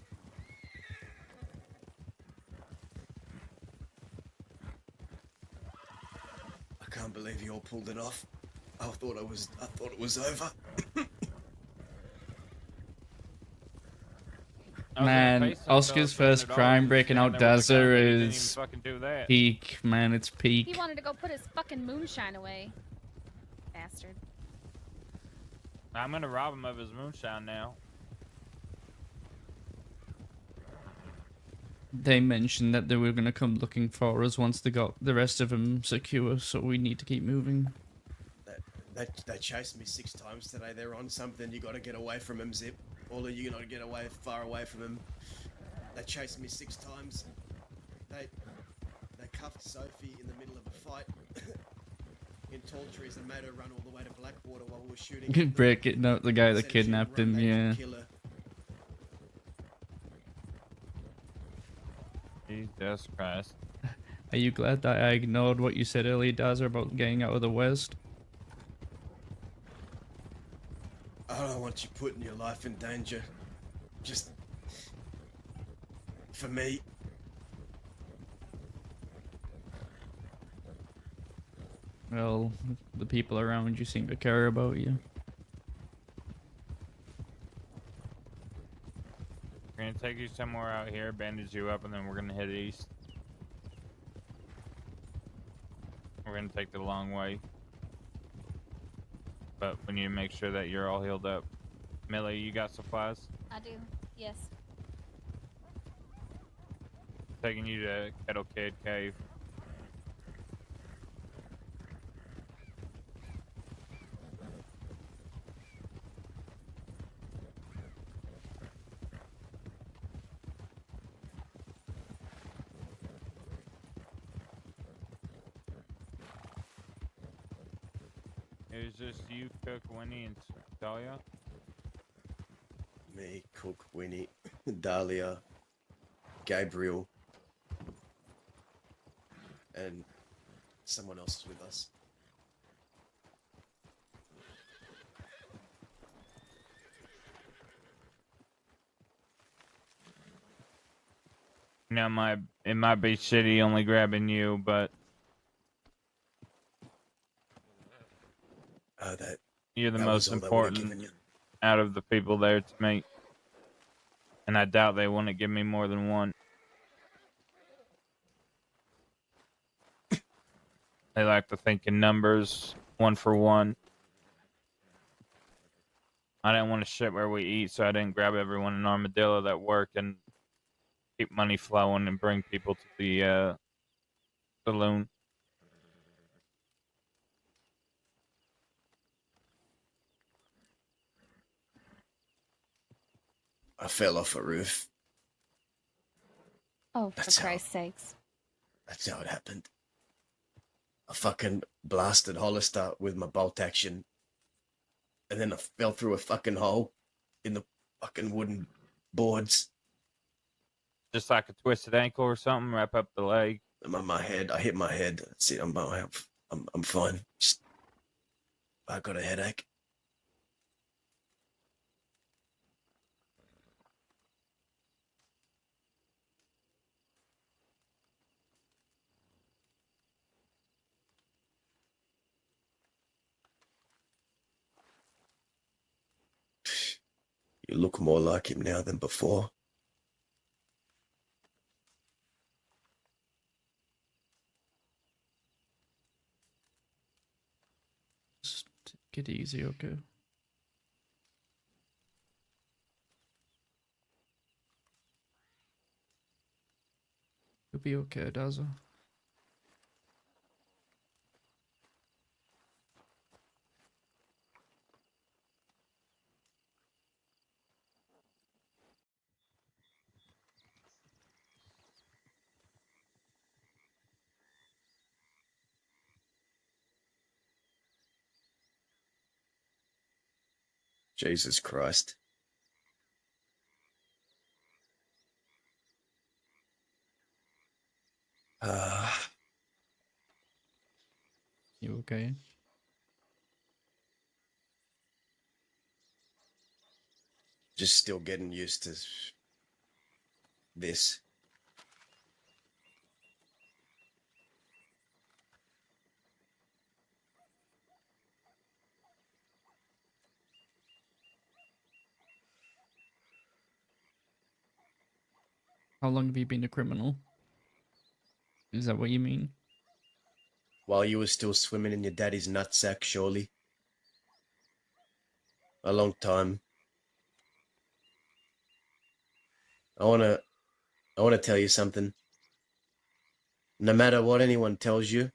S17: I can't believe you all pulled it off. I thought it was over.
S1: Man, Oscar's first crime breaking out Dazzler is peak, man, it's
S7: He
S1: peak.
S7: wanted to go put his fucking moonshine away. Bastard.
S2: I'm gonna rob him of his moonshine now.
S1: They mentioned that they were gonna come looking for us once they got the rest of them secure, so we need to keep moving.
S17: They chased me 6 times today. They're on something. You gotta get away from him, Zip. All of you gotta get far away from him. They chased me 6 times. They cuffed Sophie in the middle of a fight in tall trees and made her run all the way to Blackwater while we were shooting.
S1: Break it, no, the guy that
S17: Said if she would
S1: kidnapped
S17: run,
S1: him,
S17: they could
S1: yeah.
S17: kill her.
S2: Jesus Christ.
S1: Are you glad that I ignored what you said earlier, Dazzler, about getting out of the West?
S17: I don't want you putting your life in danger. Just for me.
S1: Well, the people around you seem to care about you.
S2: We're gonna take you somewhere out here, bandage you up, and then we're gonna head east. We're gonna take the long way. But we need to make sure that you're all healed up. Millie, you got supplies?
S7: I do. Yes.
S2: Taking you to Kettle Kid Cave. It was just you, Cook, Winnie, and Dahlia?
S17: Me, Cook, Winnie, Dahlia, Gabriel, and someone else is with us.
S2: You know, it might be shitty only grabbing you, but you're the
S17: that
S2: most
S17: was all they would've
S2: important
S17: given you.
S2: out of the people there to me. And I doubt they want to give me more than one. They like to think in numbers, 1 for 1. I didn't want to shit where we eat, so I didn't grab everyone in Armadillo that work and keep money flowing and bring people to the saloon.
S17: I fell off a roof.
S7: Oh, for
S17: That's how-
S7: Christ's sakes.
S17: That's how it happened. I fucking blasted Hollister with my bolt action, and then I fell through a fucking hole in the fucking wooden boards.
S2: Just like a twisted ankle or something, wrap up the leg.
S17: My head, I hit my head. That's it. I'm fine. Just, I got a headache. You look more like him now than before.
S1: Just take it easy, okay? You'll be okay, Dazzle.
S17: Jesus Christ.
S1: You okay?
S17: Just still getting used to this.
S1: How long have you been a criminal? Is that what you mean?
S17: While you were still swimming in your daddy's nutsack, surely. A long time. I wanna tell you something. No matter what anyone tells you,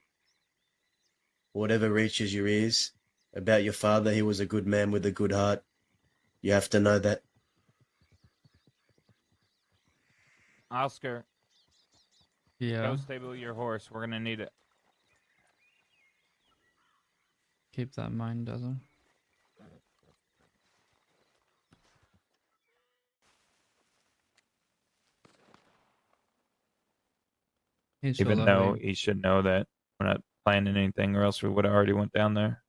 S17: whatever reaches your ears about your father, he was a good man with a good heart. You have to know that.
S2: Oscar,
S1: Yeah.
S2: go stable your horse. We're gonna need it.
S1: Keep that in mind, Dazzle. He's still
S2: Even
S1: that
S2: though
S1: way.
S2: he should know that we're not planning anything, or else we would have already went down there.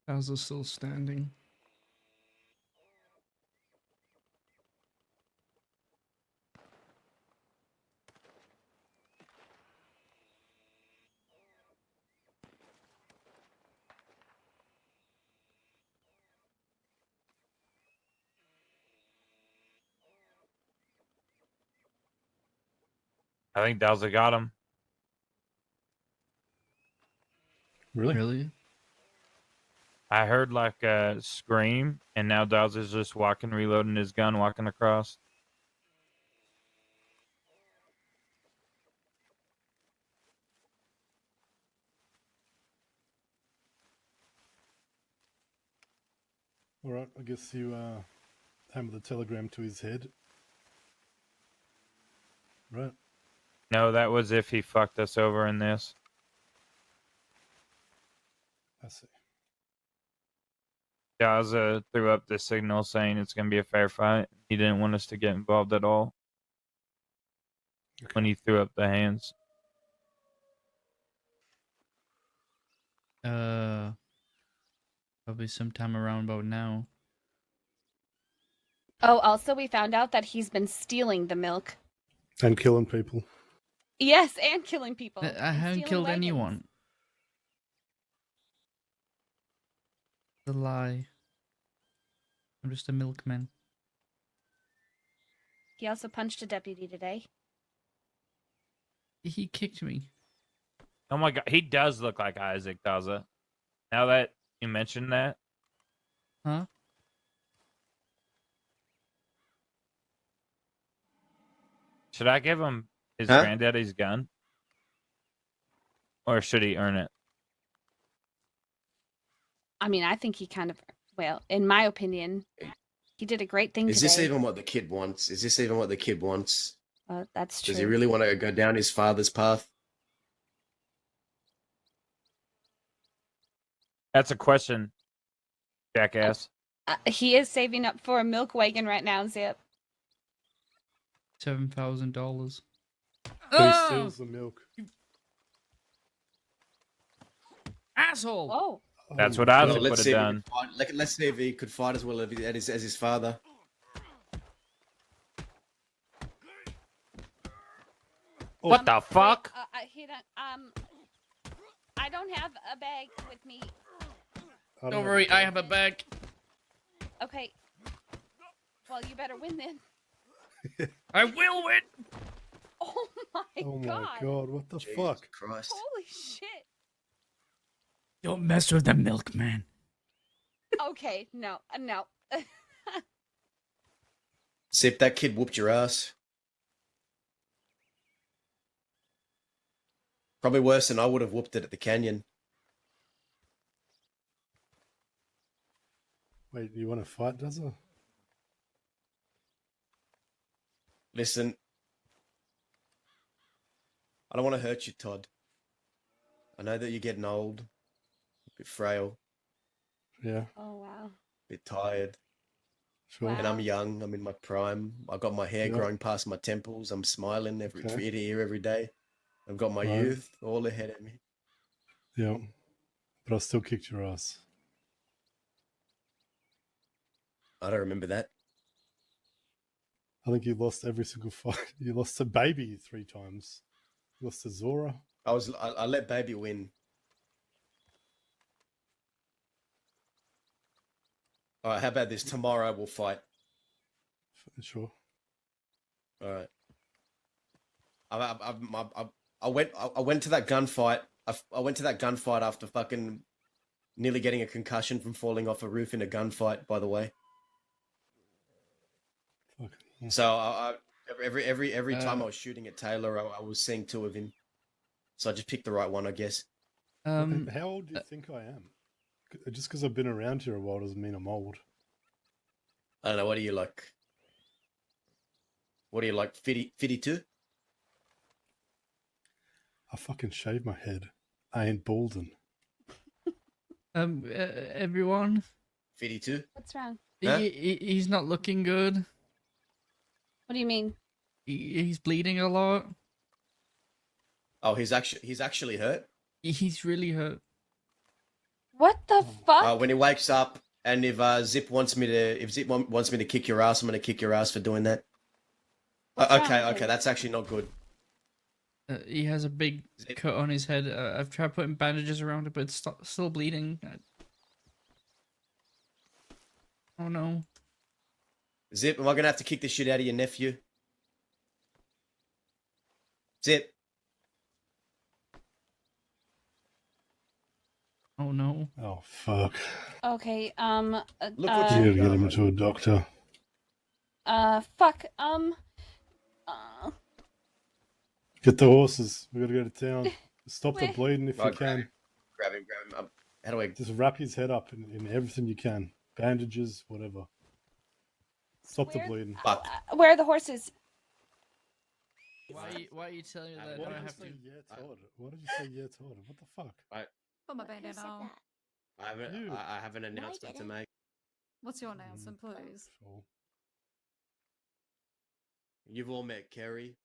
S1: Dazzle's still standing.
S2: I think Dowser got him.
S1: Really?
S2: I heard like a scream, and now Dowser's just walking, reloading his gun, walking across.
S16: Alright, I guess you hammer the telegram to his head. Right.
S2: No, that was if he fucked us over in this.
S16: I see.
S2: Gaza threw up the signal saying it's going to be a fair fight. He didn't want us to get involved at all. When he threw up the hands.
S1: Probably sometime around about now.
S7: Oh, also, we found out that he's been stealing the milk.
S16: And killing people.
S7: Yes, and killing people.
S1: I
S7: and
S1: haven't
S7: stealing
S1: killed
S7: wagons.
S1: anyone. The lie. I'm just a milkman.
S7: He also punched a deputy today.
S1: He kicked me.
S2: Oh my god, he does look like Isaac, does it? Now that you mentioned that.
S1: Huh?
S2: Should I give him his
S17: Huh?
S2: granddaddy's gun? Or should he earn it?
S7: I mean, I think he kind of, well, in my opinion, he did a great thing
S17: Is
S7: today.
S17: this even what the kid wants? Is this even what the kid wants?
S7: That's true.
S17: Does he really want to go down his father's path?
S2: That's a question, jackass.
S7: He is saving up for a milk wagon right now, Zip.
S1: $7,000.
S16: But he steals the milk.
S1: Asshole!
S7: Oh.
S2: That's what
S17: Well,
S2: Isaac would
S17: let's
S2: have
S17: see if he
S2: done.
S17: could fight- let's see if he could fight as well as his father.
S2: What the fuck?
S7: I don't have a bag with me.
S1: Don't worry, I have a bag.
S7: Okay. Well, you better win then.
S1: I will win!
S7: Oh my
S16: Oh my
S7: god.
S16: god, what the fuck?
S17: Christ.
S7: Holy shit.
S1: Don't mess with the milkman.
S7: Okay, no.
S17: Zip, that kid whooped your ass. Probably worse than I would have whooped it at the canyon.
S16: Wait, you want to fight, does it?
S17: Listen, I don't want to hurt you, Todd. I know that you're getting old, a bit frail,
S16: Yeah,
S7: Oh wow.
S17: a bit tired.
S16: sure.
S17: And I'm young. I'm in my prime. I got my hair
S16: Yeah.
S17: growing past my temples. I'm smiling ear
S16: Okay.
S17: to ear every day. I've got my
S16: Right.
S17: youth all ahead of me.
S16: Yeah, but I still kicked your ass.
S17: I don't remember that.
S16: I think you lost every single fight. You lost to Baby 3 times. You lost to Zora.
S17: I let Baby win. All right, how about this? Tomorrow we'll fight.
S16: Sure.
S17: All right. I went to that gunfight. I went to that gunfight after fucking nearly getting a concussion from falling off a roof in a gunfight. By the way.
S16: Fuck.
S17: So every time I was shooting at Taylor, I was seeing 2 of him. So I just picked the right one, I guess.
S16: How old do you think I am? Just because I've been around here a while doesn't mean I'm old.
S17: I don't know. What are you like? 52?
S16: I fucking shaved my head. I ain't balding.
S1: Everyone,
S17: 52?
S7: What's wrong?
S17: Huh?
S1: he's not looking good.
S7: What do you mean?
S1: He's bleeding a lot.
S17: Oh, he's actually hurt.
S1: He's really hurt.
S7: What the fuck?
S17: When he wakes up, and if Zip wants me to kick your ass, I'm gonna kick your ass for doing that.
S7: What's wrong with
S17: Okay,
S7: him?
S17: that's actually not good.
S1: He has a big cut on his head. I've tried putting bandages around it, but it's still bleeding. Oh no.
S17: Zip, am I gonna have to kick the shit out of your nephew? Zip.
S1: Oh no.
S16: Oh fuck.
S7: Okay,
S17: Look what
S16: You gotta get him to a doctor.
S7: fuck,
S16: Get the horses. We gotta go to town. Stop the
S7: Where?
S16: bleeding if you can.
S17: Grab him. How do I?
S16: Just wrap his head up in everything you can. Bandages, whatever. Stop the bleeding.
S7: where are the horses?
S1: Why are you telling me that?
S16: Why
S1: I
S16: did you
S1: have
S16: say
S1: to.
S16: yeah, Todd? Why did you say yeah, Todd? What the fuck?
S4: Put my bandana on.
S17: I have an announcement to make.
S4: What's your announcement, please?
S16: Sure.
S17: You've all met Kerry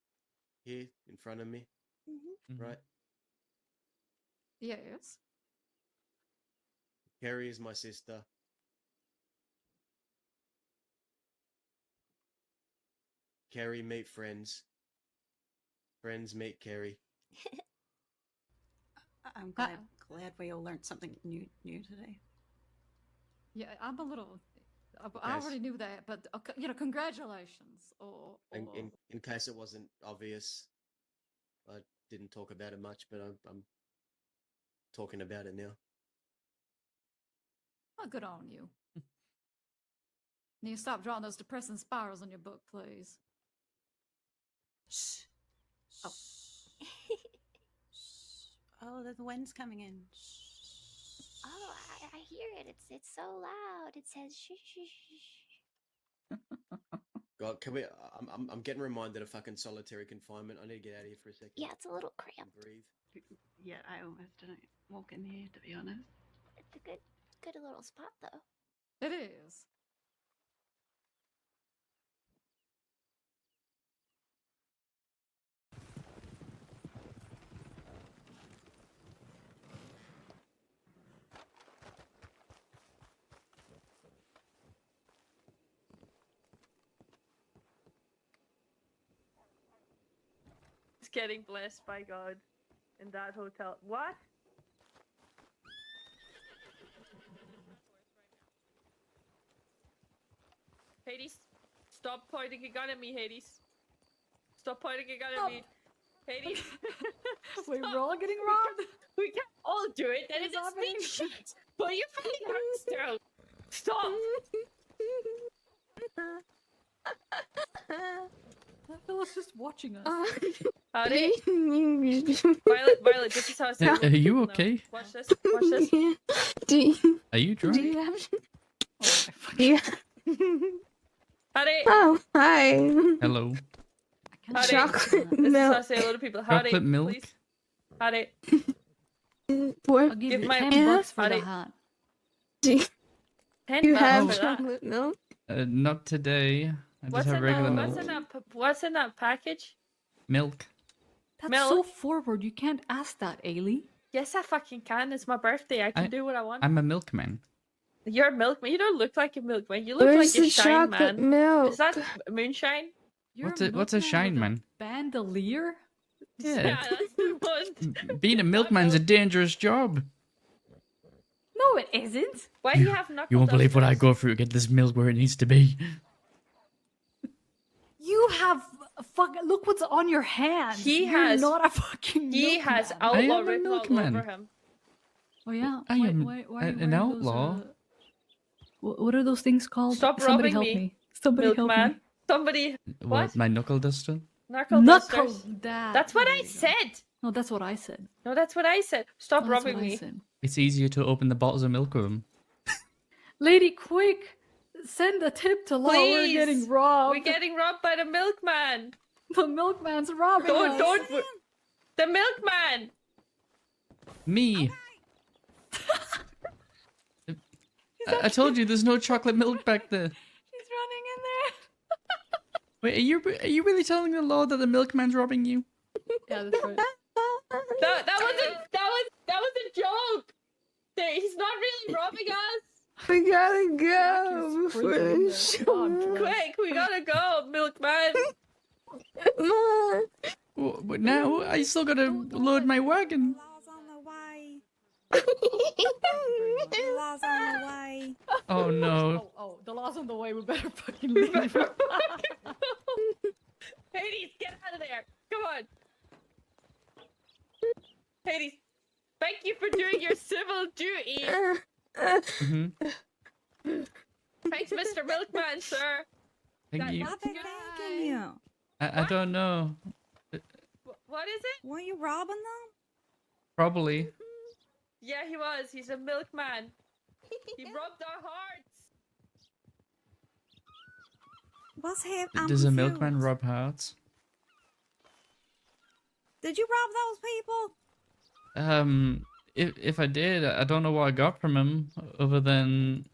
S17: here in front of me, right?
S4: Yes.
S17: Kerry is my sister. Kerry meet friends. Friends meet Kerry.
S4: I'm
S11: Glad we all learned something new today.
S4: Yeah, I'm a little. I already knew that, but congratulations.
S17: In case it wasn't obvious, I didn't talk about it much, but I'm talking about it now.
S4: Oh, good on you. You stop drawing those depressing spirals on your book, please.
S20: Shh.
S4: Oh.
S20: Oh, the wind's coming in.
S10: Oh, I hear it. It's so loud. It says shh shh shh.
S17: God, can we? I'm getting reminded of fucking solitary confinement. I need to get out of here for a second.
S10: Yeah, it's a little cramped.
S17: Breathe.
S20: Yeah, I almost didn't walk in here, to be honest.
S10: It's a good little spot though.
S4: It is.
S21: It's getting blessed by God in that hotel. What? Hades, stop pointing a gun at me, Hades. Stop pointing a gun at me. Hades.
S4: Wait, we're all getting robbed?
S21: We can't all do it. That is a big shit. Put your fucking hands down. Stop.
S4: That fella's just watching us.
S21: Howdy. Violet, this is how I say
S1: Are you okay?
S21: Watch this. Watch this.
S1: Are you drunk?
S21: Do you have... Howdy.
S23: Oh, hi.
S1: Hello.
S21: Howdy.
S23: Chocolate
S21: This is how I
S23: milk.
S21: say hello to people. Howdy.
S1: Chocolate milk?
S21: Please. Howdy.
S23: What?
S4: I'll give you
S21: my
S4: 10 bucks for
S21: howdy.
S4: the hat.
S23: Do
S21: 10
S23: you
S21: bucks
S23: have
S21: for that.
S23: chocolate milk?
S1: Not today. I just
S21: What's
S1: have
S21: in
S1: regular
S21: that?
S1: milk.
S21: What's in that package?
S1: Milk.
S4: That's
S21: Milk?
S4: so forward. You can't ask that, Ailey.
S21: Yes, I fucking can. It's my birthday. I can do what I want.
S1: I'm a milkman.
S21: You're a milkman. You don't look like a milkman. You look
S23: Where's
S21: like a
S23: the
S21: shine
S23: chocolate
S21: man.
S23: milk?
S21: Is that moonshine?
S1: What's a shine man?
S4: Bandolier?
S1: Yeah.
S21: That's the one.
S1: Being a milkman's a dangerous job.
S4: No, it isn't.
S21: Why do you have knuckle
S1: You won't believe what I
S21: dusters?
S1: go through to get this milk where it needs to be.
S4: You have look what's on your hands.
S21: He
S4: You're
S21: has
S4: not a fucking
S21: He
S4: milkman.
S21: has
S1: I
S21: outlaw
S1: am a
S21: written all
S1: milkman.
S21: over him.
S4: Oh yeah.
S1: I am
S4: why are you
S1: an
S4: wearing those,
S1: outlaw.
S4: what are those things called?
S21: Stop
S4: Somebody
S21: robbing
S4: help
S21: me,
S4: me. Somebody help
S21: milkman.
S4: me.
S21: Somebody. What?
S1: My knuckle duster?
S21: Knuckle
S4: Knuckle
S21: dusters.
S4: that.
S21: That's what
S4: There
S21: I
S4: you go.
S21: said.
S4: No, that's what I said.
S21: No, that's what I said. Stop
S4: Oh, that's
S21: robbing
S4: what I
S21: me.
S4: said.
S1: It's easier to open the bottles of milk with them.
S4: Lady, quick! Send a tip to Law. We're
S21: Please.
S4: getting robbed.
S21: We're getting robbed by the milkman.
S4: The milkman's robbing us.
S21: Don't. The milkman.
S1: Me. I told you there's no chocolate milk back there.
S4: She's running in there.
S1: Wait, are you really telling the law that the milkman's robbing you?
S4: Yeah, that's right.
S21: That was a joke. He's not really robbing us.
S23: We gotta go
S4: Jack is
S23: before
S4: freaking
S23: the
S4: there.
S23: show.
S21: Quick, we gotta go, milkman.
S23: Mom.
S1: But now I still gotta load my wagon.
S20: Law's on the way. The law's on the way.
S1: Oh no.
S4: Oh, the law's on the way. We better fucking leave.
S21: Hades, get out of there. Come on. Hades, thank you for doing your civil duty. Thanks, Mr. Milkman, sir.
S1: Thank you.
S20: Why they thanking you?
S1: I don't know.
S21: What is it?
S20: Were you robbing them?
S1: Probably.
S21: Yeah, he was. He's a milkman. He robbed our hearts.
S20: What's happening?
S1: Does a milkman rob hearts?
S20: Did you rob those people?
S1: If I did, I don't know what I got from him other than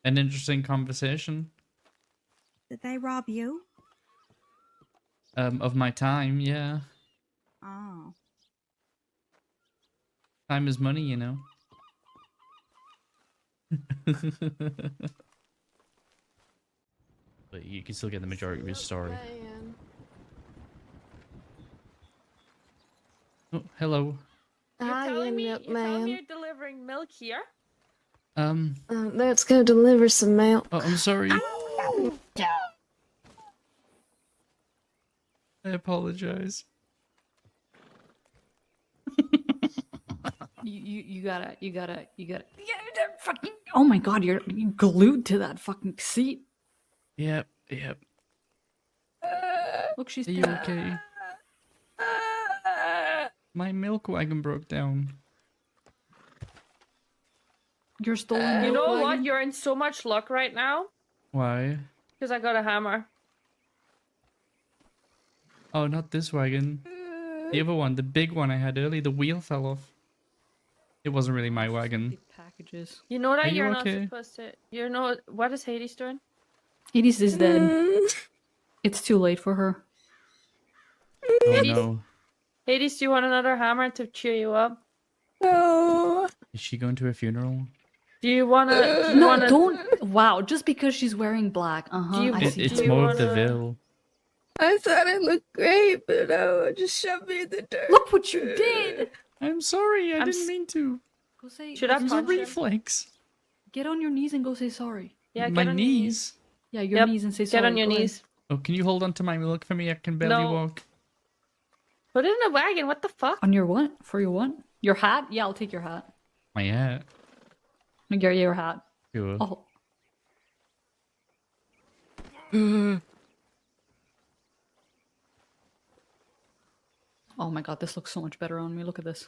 S1: an interesting conversation.
S20: Did they rob you?
S1: Of my time, yeah.
S20: Oh.
S1: Time is money, you know. But you can still get the majority of his story. Oh, hello.
S21: You're
S23: Hi,
S21: telling me
S23: milkman.
S21: you're delivering milk here?
S23: Let's go deliver some mail.
S1: Oh, I'm sorry. I apologize.
S4: You gotta fucking. Oh my god, you're glued to that fucking seat.
S1: Yep, yep.
S4: Look, she's.
S1: Are you okay? My milk wagon broke down.
S4: You're stolen.
S21: You
S4: milk
S21: know
S4: wagon?
S21: what? You're in so much luck right now
S1: Why?
S21: because I got a hammer.
S1: Oh, not this wagon. The other one, the big one I had earlier, the wheel fell off. It wasn't really my wagon.
S4: Packages.
S21: You know
S1: Are
S21: that
S1: you
S21: you're
S1: okay?
S21: not supposed to. You know what is Hades doing?
S4: Hades is dead. It's too late for her.
S1: Oh
S21: Hades,
S1: no.
S21: Hades, do you want another hammer to cheer you up?
S23: No.
S1: Is she going to a funeral?
S21: Do you wanna? Do you
S4: No,
S21: wanna?
S4: don't. Wow, just because she's wearing black.
S21: Do you,
S4: I see.
S1: It's
S21: do you
S1: more of the
S21: wanna-
S1: veil.
S23: I thought I looked great, but no, just shoved me in the dirt.
S4: Look what you did!
S1: I'm sorry, I
S21: I'm
S1: didn't
S21: s-
S1: mean to.
S4: Go say.
S21: Should
S4: go
S21: I
S4: say
S1: It was a
S21: punch him?
S1: reflex.
S4: Get on your knees and go say sorry.
S21: Yeah,
S1: My
S21: get on your knees.
S4: Yeah, your
S21: Yep,
S4: knees and say sorry.
S21: Get on your
S4: Go ahead.
S21: knees.
S1: Oh, can you hold on to my milk for me? I can barely
S21: No.
S1: walk.
S21: Put it in a wagon. What the fuck?
S4: On your what? For your what? Your hat? Yeah, I'll take your hat.
S1: My hat.
S4: Your hat.
S1: Sure.
S4: Oh. Oh my god, this looks so much better on me. Look at this.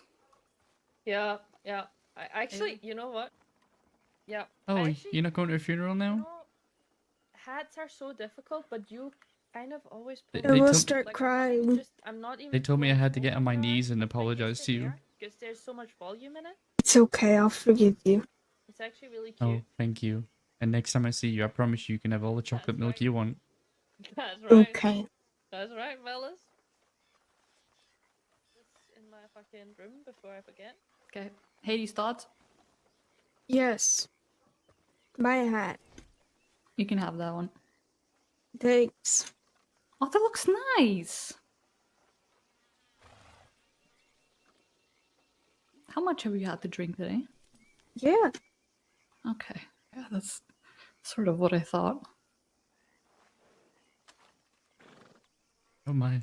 S21: Yeah, yeah. I actually, you know what? Yeah.
S1: Oh,
S21: actually,
S1: you're not going to a funeral now?
S21: know, hats are so difficult, but you kind of always
S1: They-
S21: pull.
S1: they
S23: I will
S1: told-
S23: start
S21: Like,
S23: crying.
S21: I'm not even.
S1: They told me I
S21: pulling
S1: had to get
S21: full
S1: on my
S21: like that,
S1: knees and
S21: like
S1: apologize
S21: this
S1: to
S21: in
S1: you.
S21: here, because there's so much volume in it.
S23: It's okay, I'll forgive you.
S21: It's actually really cute.
S1: Oh, thank you. And next time I see you, I promise you can have all the chocolate milk you want.
S21: That's right.
S23: Okay.
S21: That's right, fellas. This in my fucking room before I forget.
S4: Okay. Hades, thoughts?
S23: Yes. My hat.
S4: You can have that one.
S23: Thanks.
S4: Oh, that looks nice. How much have you had to drink today?
S23: Yeah.
S4: Okay. Yeah, that's sort of what I thought.
S1: Oh my.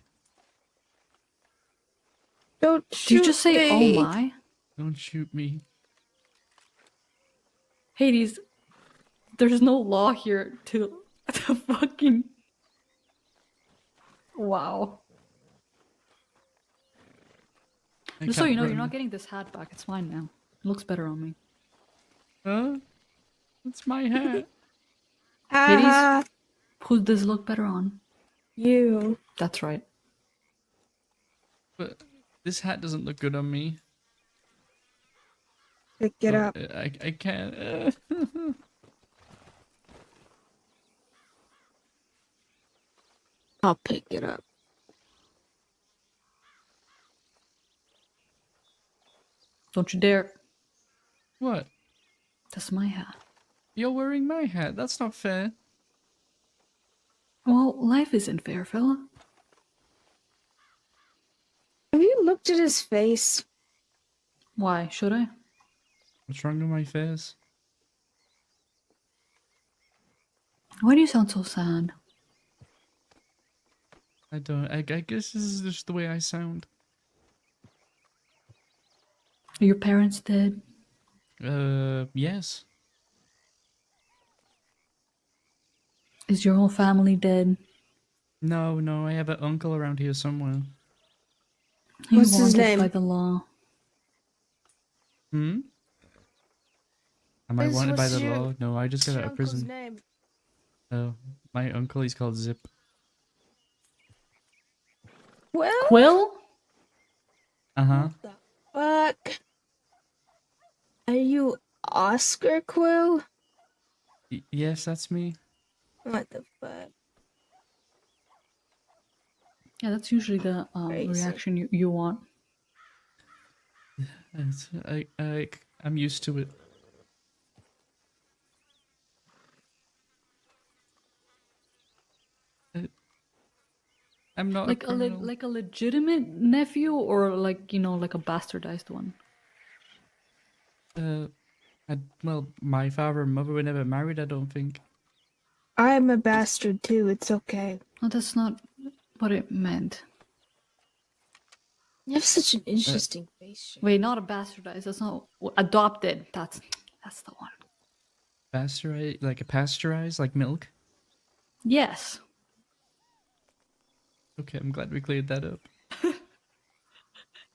S23: Don't
S4: Did
S23: shoot
S4: you just say,
S23: me.
S4: oh my?
S1: Don't shoot me.
S4: Hades, there's no law here to fucking. Wow.
S1: I
S4: Just so
S1: can't
S4: you know, you're
S1: run.
S4: not getting this hat back. It's mine now. It looks better on me.
S1: Huh? It's my hat.
S23: Ah,
S4: Who does it look better on?
S23: you.
S4: That's right.
S1: But this hat doesn't look good on me.
S23: Pick it
S1: Oh,
S23: up.
S1: I can't.
S23: I'll pick it up.
S4: Don't you dare.
S1: What?
S4: That's my hat.
S1: You're wearing my hat. That's not fair.
S4: Well, life isn't fair, fella.
S23: Have you looked at his face?
S4: Why? Should I?
S1: What's wrong with my face?
S4: Why do you sound so sad?
S1: I don't. I guess this is just the way I sound.
S4: Are your parents dead?
S1: Yes.
S4: Is your whole family dead?
S1: No, I have an uncle around here somewhere.
S4: Are you
S23: What's his
S4: wanted
S23: name?
S4: by the law?
S1: Hmm? Am I wanted by
S23: What's
S1: the
S23: your-
S1: law? No, I just got
S23: your
S1: out of
S23: uncle's
S1: prison.
S23: name?
S1: Oh, my uncle, he's called Zip.
S23: Well,
S4: Quil?
S1: Uh-huh.
S23: fuck. Are you Oscar Quill?
S1: Yes, that's me.
S23: What the fuck?
S4: Yeah, that's usually the
S23: Crazy.
S4: reaction you want.
S1: I'm used to it. I'm not
S4: Like
S1: a criminal.
S4: like a legitimate nephew, or like, you know, like a bastardized one.
S1: Well, my father and mother were never married, I don't think.
S23: I'm a bastard too. It's okay.
S4: No, that's not what it meant.
S23: You have such an interesting face. Shane.
S4: Wait, not a bastardized. That's not adopted. That's the one.
S1: Pasteurized, like a pasteurized, like milk?
S4: Yes.
S1: Okay, I'm glad we cleared that up.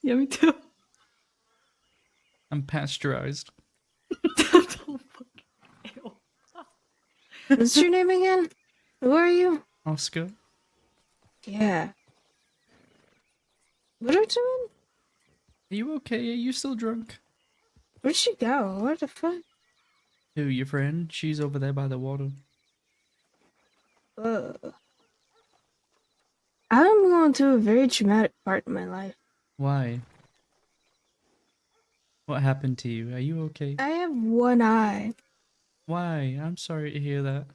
S4: Yeah, me too.
S1: I'm pasteurized.
S23: What's your name again? Who are you?
S1: Oscar?
S23: Yeah. What are you doing?
S1: Are you okay? Are you still drunk?
S23: Where'd she go? What the fuck?
S1: Who, your friend? She's over there by the water.
S23: I'm going through a very traumatic part in my life.
S1: Why? What happened to you? Are you okay?
S23: I have one eye.
S1: Why? I'm sorry to hear that.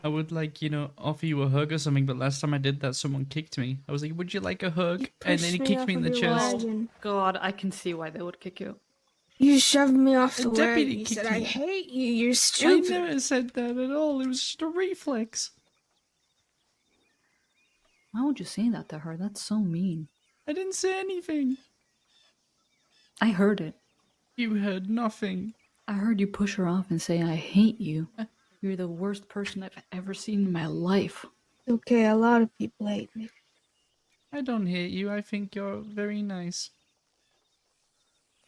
S1: I would like, offer you a hug or something, but last time I did that, someone kicked me. I was like, would you like a hug? And then he kicked me in the chest.
S23: Wagon.
S4: God, I can see why they would kick you.
S23: You shoved me off the
S1: deputy
S23: wagon. You
S1: kicked
S23: said, I
S1: me.
S23: hate you. You're
S1: I
S23: stupid.
S1: never said that at all. It was just a reflex.
S4: Why would you say that to her? That's so mean.
S1: I didn't say anything.
S4: I heard it.
S1: You heard nothing.
S4: I heard you push her off and say, I hate you. You're the worst person I've ever seen in my life.
S23: Okay, a lot of people hate me.
S1: I don't hate you. I think you're very nice.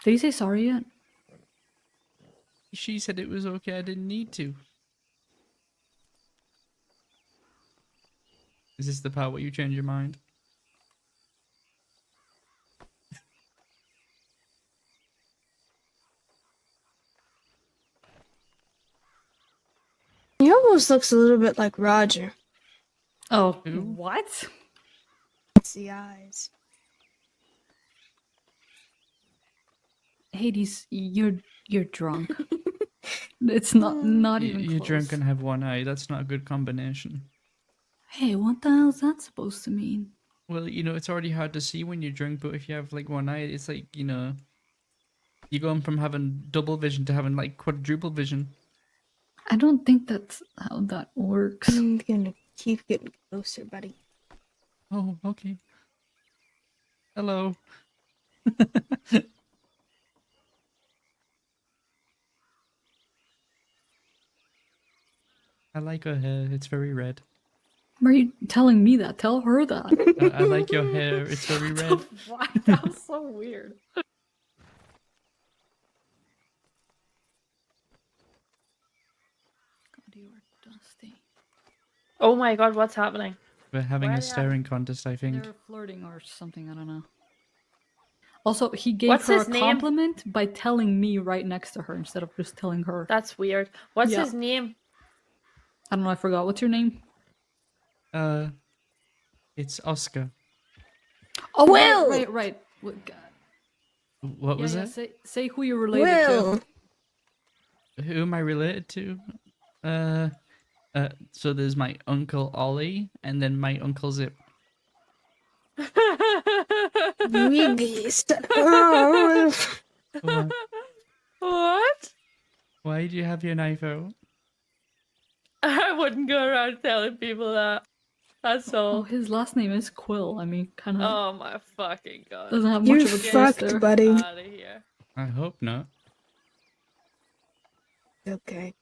S4: Did you say sorry yet?
S1: She said it was okay. I didn't need to. Is this the part where you change your mind?
S23: He almost looks a little bit like Roger.
S4: Oh, what?
S23: It's the eyes.
S4: Hades, you're drunk. It's not even
S1: You're
S4: close.
S1: drunk and have one eye. That's not a good combination.
S4: Hey, what the hell is that supposed to mean?
S1: Well, it's already hard to see when you're drunk, but if you have like one eye, it's like, you're going from having double vision to having like quadruple vision.
S4: I don't think that's how that works.
S23: I'm gonna keep getting closer, buddy.
S1: Oh, okay. Hello. I like her hair. It's very red.
S4: Why are you telling me that? Tell her that.
S1: I like your hair. It's very red.
S4: What? That was so weird. God, you are dusty.
S21: Oh my god, what's happening?
S1: We're having
S21: Why
S1: a
S21: are they
S1: staring contest, I think.
S4: They're flirting or something, I don't know. Also, he gave
S21: What's
S4: her
S21: his
S4: a
S21: name?
S4: compliment by telling me right next to her instead of just telling her.
S21: That's weird. What's
S4: Yeah.
S21: his name?
S4: I don't know, I forgot. What's your name?
S1: It's Oscar.
S4: Oh,
S23: Will!
S4: Right.
S1: What was
S4: yeah,
S1: that?
S4: say who you're related
S23: Will!
S4: to.
S1: Who am I related to? So there's my Uncle Ollie, and then my Uncle Zip.
S21: What?
S1: Why do you have your knife out?
S21: I wouldn't go around telling people that. That's
S4: Oh,
S21: all.
S4: his last name is Quil. I mean, kind of
S21: Oh my fucking god.
S4: doesn't have
S23: You're
S4: much of a
S23: fucked,
S4: twist there.
S23: buddy.
S21: Out of here.
S1: I hope not.
S23: Okay.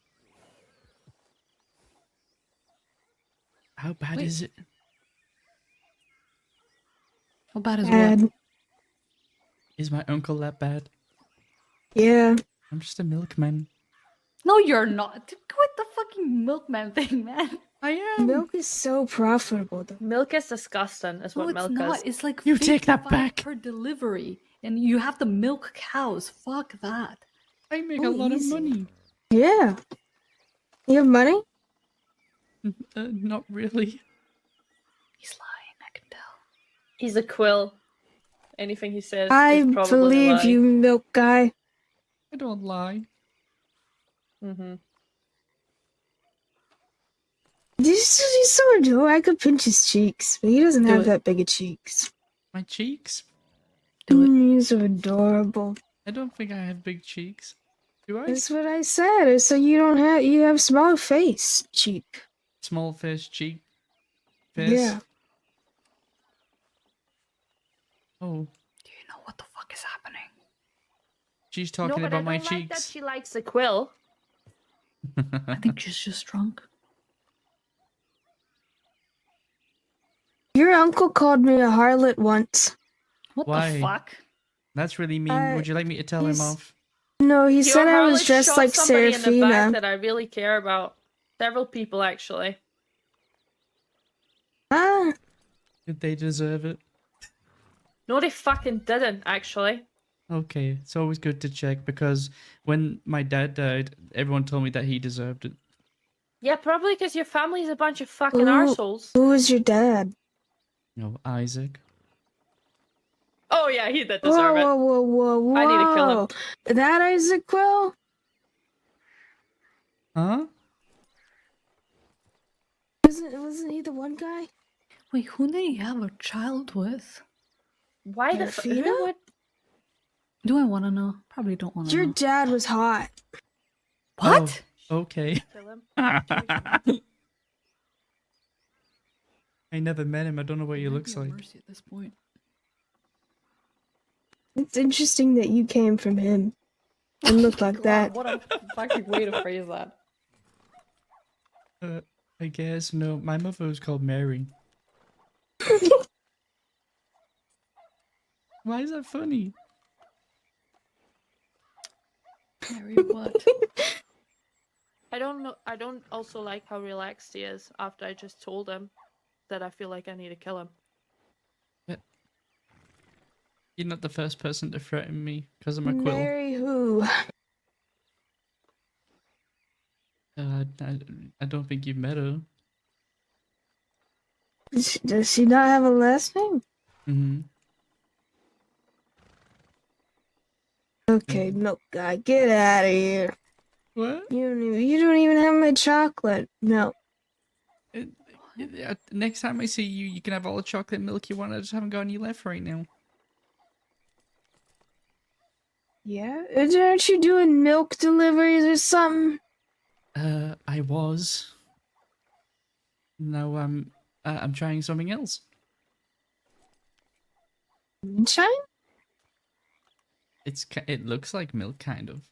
S1: How bad
S4: Wait.
S1: is it?
S4: How bad is
S23: Bad.
S4: what?
S1: Is my uncle that bad?
S23: Yeah.
S1: I'm just a milkman.
S4: No, you're not. Quit the fucking milkman thing, man.
S1: I am.
S23: Milk is so profitable, though.
S21: Milk is disgusting, is
S4: No,
S21: what
S4: it's
S21: milk
S4: not.
S21: is.
S4: It's like
S1: You take that
S4: 55
S1: back.
S4: per delivery, and you have to milk cows. Fuck that.
S1: I make
S23: Oh,
S1: a lot
S23: easy.
S1: of money.
S23: Yeah. You have money?
S1: Not really.
S4: He's lying. I can tell.
S21: He's a quill. Anything he says
S23: I
S21: is probably a
S23: believe
S21: lie.
S23: you, milk guy.
S1: I don't lie.
S21: Mm-hmm.
S23: He's so adorable. I could pinch his cheeks, but he doesn't
S4: Do
S23: have
S4: it.
S23: that big of cheeks.
S1: My cheeks?
S23: You're so adorable.
S1: I don't think I have big cheeks. Do I?
S23: That's what I said. So you have small face cheek.
S1: Small fish, cheek, face.
S23: Yeah.
S1: Oh,
S4: Do you know what the fuck is happening?
S1: she's
S21: No,
S1: talking
S21: but
S1: about
S21: I
S1: my
S21: don't like that
S1: cheeks.
S21: she likes a quill.
S4: I think she's just drunk.
S23: Your uncle called me a harlot once.
S4: What
S1: Why?
S4: the fuck?
S1: That's really mean. Would you like me to tell him off?
S23: No, he
S21: Your
S23: said I was
S21: harlot
S23: dressed
S21: shot
S23: like
S21: somebody in the back
S23: Serafina.
S21: that I really care about. Several people, actually.
S23: Ah,
S1: Did they deserve it?
S21: No, they fucking didn't, actually.
S1: Okay, it's always good to check because when my dad died, everyone told me that he deserved it.
S21: Yeah, probably because your family's a bunch of fucking
S23: who,
S21: arseholes.
S23: who was your dad?
S1: No, Isaac.
S21: Oh, yeah, he did
S23: Whoa,
S21: deserve it.
S23: whoa, whoa, whoa, whoa!
S21: I need to kill him.
S23: That Isaac Quill?
S1: Huh?
S23: Wasn't he the one guy?
S4: Wait, who did he have a child with?
S21: Why the
S23: Serafina?
S21: who would...
S4: Do I want to know? Probably don't want to
S23: Your
S4: know.
S23: dad was hot.
S4: What?
S1: Oh, okay.
S21: Kill him?
S1: I never met him. I don't know what he
S4: Might
S1: looks
S4: be a
S1: like.
S4: mercy at this point.
S23: It's interesting that you came from him and looked like that.
S4: What a fucking way to phrase that.
S1: I guess no. My mother was called Mary. Why is that funny?
S4: Mary, what?
S21: I don't know. I don't also like how relaxed he is after I just told him that I feel like I need to kill him.
S1: You're not the first person to threaten me because of my quill.
S23: Mary who?
S1: I don't think you've met her.
S23: Does she not have a last name?
S1: Mm-hmm.
S23: Okay, milk guy, get out of here.
S1: What?
S23: You don't even have my chocolate milk.
S1: Next time I see you, you can have all the chocolate milk you want. I just haven't got any left right now.
S23: Yeah? Aren't you doing milk deliveries or something?
S1: I was. Now I'm trying something else.
S23: Moonshine?
S1: It looks like milk, kind of.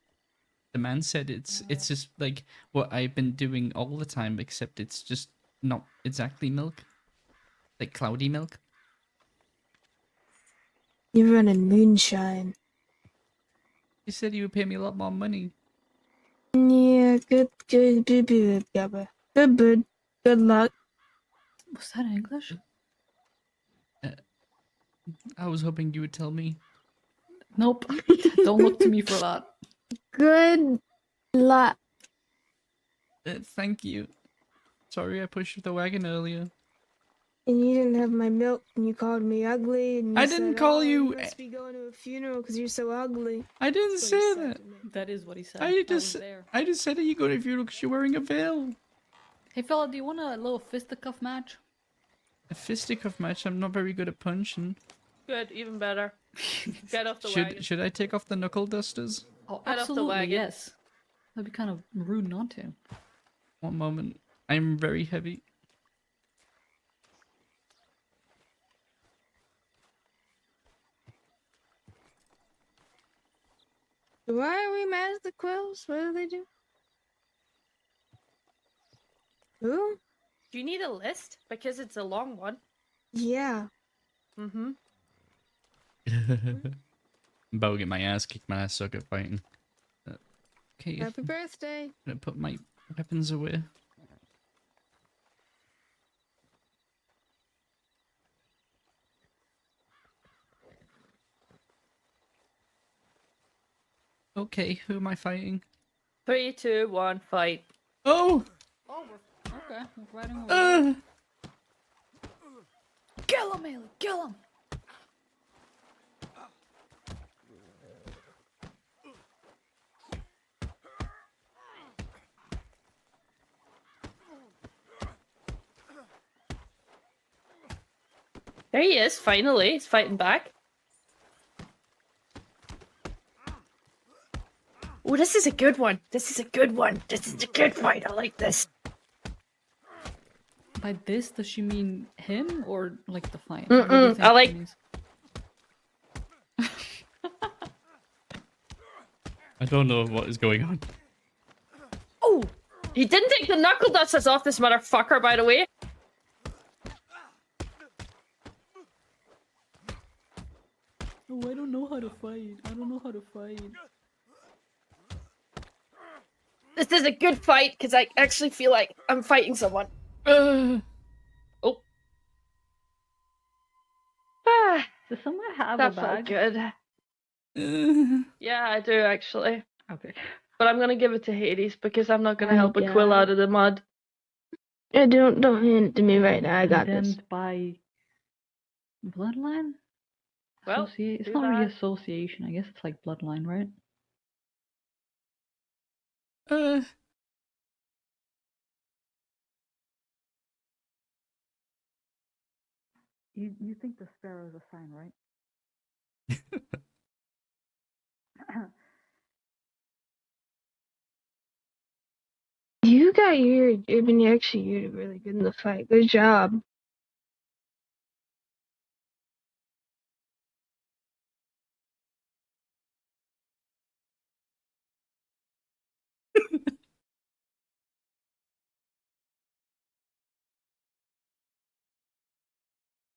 S1: The man said it's just like what I've been doing all the time, except it's just not exactly milk. Like cloudy milk.
S23: You're running moonshine.
S1: He said he would pay me a lot more money.
S23: Yeah, good, good luck.
S4: Was that English?
S1: I was hoping you would tell me.
S4: Nope. Don't look to me for that.
S23: Good luck.
S1: Thank you. Sorry I pushed the wagon earlier.
S23: And you didn't have my milk, and you called me ugly. And you
S1: I didn't
S23: said,
S1: call
S23: "Oh,
S1: you.
S23: You must be going to a funeral because you're so ugly."
S1: I didn't
S23: That's what he
S1: say
S23: said
S1: that.
S23: to me.
S4: That is what he said.
S1: I just said that you go to a funeral because you're wearing a veil.
S4: Hey fella, do you want a little fisticuff match?
S1: A fisticuff match? I'm not very good at punching.
S21: Good, even better. Get off the wagon.
S1: Should I take off the knuckle dusters?
S4: Oh,
S21: Get off the
S4: absolutely,
S21: wagon.
S4: yes. That'd be kind of rude not to.
S1: One moment. I'm very heavy.
S23: Why are we mad at the Quills? What do they do? Who?
S21: Do you need a list? Because it's a long one.
S23: Yeah.
S21: Mm-hmm.
S1: I'm about to get my ass kicked. My ass suck at fighting. Okay.
S23: Happy birthday.
S1: I'm gonna put my weapons away. Okay, who am I fighting?
S21: 3, 2, 1, fight.
S1: Oh!
S4: Oh, okay. We're fighting over. Kill him, Haley! Kill him!
S21: There he is, finally. He's fighting back. Oh, this is a good one. This is a good one. This is a good fight. I like this.
S9: By this, does she mean him or like the fight? What do you think
S21: I like.
S9: she means?
S1: I don't know what is going on.
S21: Oh, he didn't take the knuckle dusters off this motherfucker, by the way.
S9: Oh, I don't know how to fight. I don't know how to fight.
S21: This is a good fight because I actually feel like I'm fighting someone. Oh. Ah,
S9: Does someone have
S21: that
S9: a
S21: felt
S9: bag?
S21: good. Yeah, I do actually.
S9: Okay.
S21: But I'm gonna give it to Hades because I'm not gonna help a
S23: yeah.
S21: Quill out of the mud.
S23: Yeah, don't hand it to me right now. I got this.
S9: Condemned by bloodline?
S21: Well,
S9: It's
S21: too
S9: not really
S21: bad.
S9: association. I guess it's like bloodline, right? You think the sparrow is a sign, right?
S23: You got your, I mean, actually, you did really good in the fight. Good job.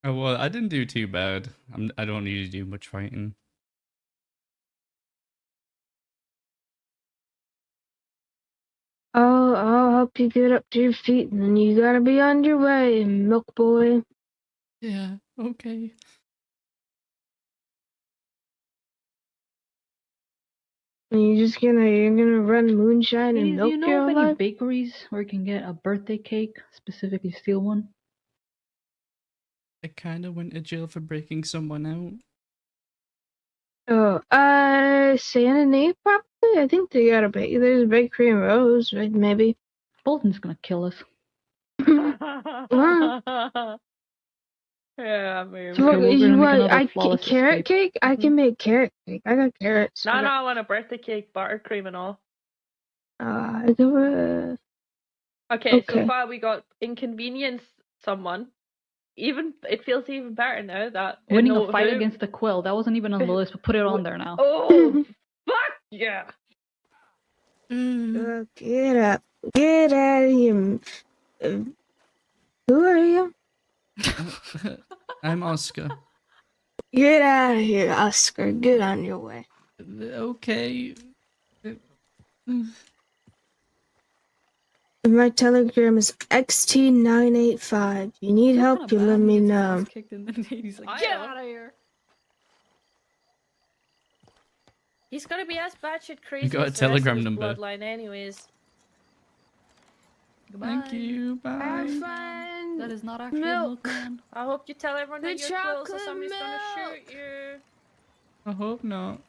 S1: Oh well, I didn't do too bad. I don't need to do much fighting.
S23: I'll help you get up to your feet, and then you gotta be on your way, milk boy.
S1: Yeah. Okay.
S23: And you're gonna run moonshine and
S9: Ladies, do
S23: milk
S9: you know
S23: your
S9: of
S23: whole
S9: any
S23: life?
S9: bakeries where you can get a birthday cake, specifically steal one?
S1: I kind of went to jail for breaking someone out.
S23: Oh, Santa Nate probably. I think they got a bake. There's a bakery in Rose, right? Maybe.
S9: Bolton's gonna kill us.
S23: What?
S21: Yeah, maybe.
S23: So what,
S9: we're
S23: you
S9: gonna make
S23: want?
S9: another flawless
S23: Carrot
S9: escape.
S23: cake? I can make carrot cake. I got carrots.
S21: No, I want a birthday cake, buttercream and all.
S23: I can,
S21: Okay, so
S23: okay.
S21: far we got inconvenience someone. Even it feels even better now that we
S9: Winning
S21: know
S9: a fight
S21: who.
S9: against the Quill. That wasn't even on the list, but put it on there now.
S21: Oh, fuck yeah!
S23: Get up. Get out of here. Who are you?
S1: I'm Oscar.
S23: Get out of here, Oscar. Get on your way.
S1: Okay.
S23: My telegram is XT985. You need help, you let me know.
S9: Kicked in the he's like,
S21: Get out of here! He's gonna be as batshit crazy
S1: got a
S21: as the rest of
S1: telegram
S21: his
S1: number.
S21: bloodline, anyways.
S9: Goodbye.
S1: Thank you. Bye.
S23: Have fun.
S9: That is not actually
S23: Milk.
S9: a milkman.
S21: I hope you tell everyone
S23: The
S21: that you're Quill, so
S23: chocolate
S21: somebody's gonna
S23: milk.
S21: shoot you.
S1: I hope not.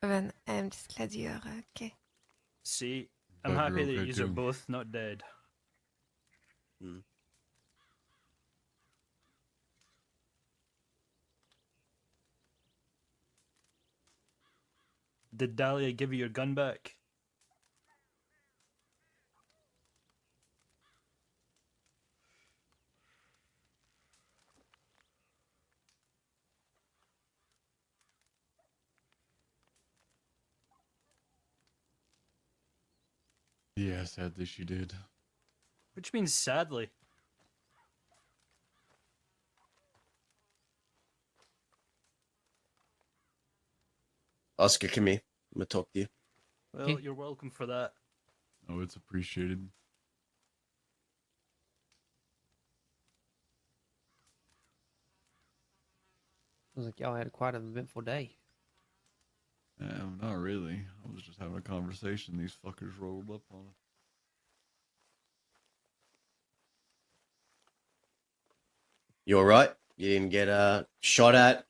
S18: Well, I'm just glad you're okay.
S12: See, I'm
S22: Glad
S12: happy
S22: you're
S12: that
S22: okay,
S12: you are
S22: too.
S12: both not dead. Did Dahlia give you your gun back?
S22: Yeah, sadly she did.
S12: Which means sadly.
S17: Oscar, come here. I'm gonna talk to you.
S12: Well, you're welcome for that.
S22: Oh, it's appreciated.
S24: Sounds like y'all had quite an eventful day.
S22: Not really. I was just having a conversation. These fuckers rolled up on it.
S17: You alright? You didn't get shot at,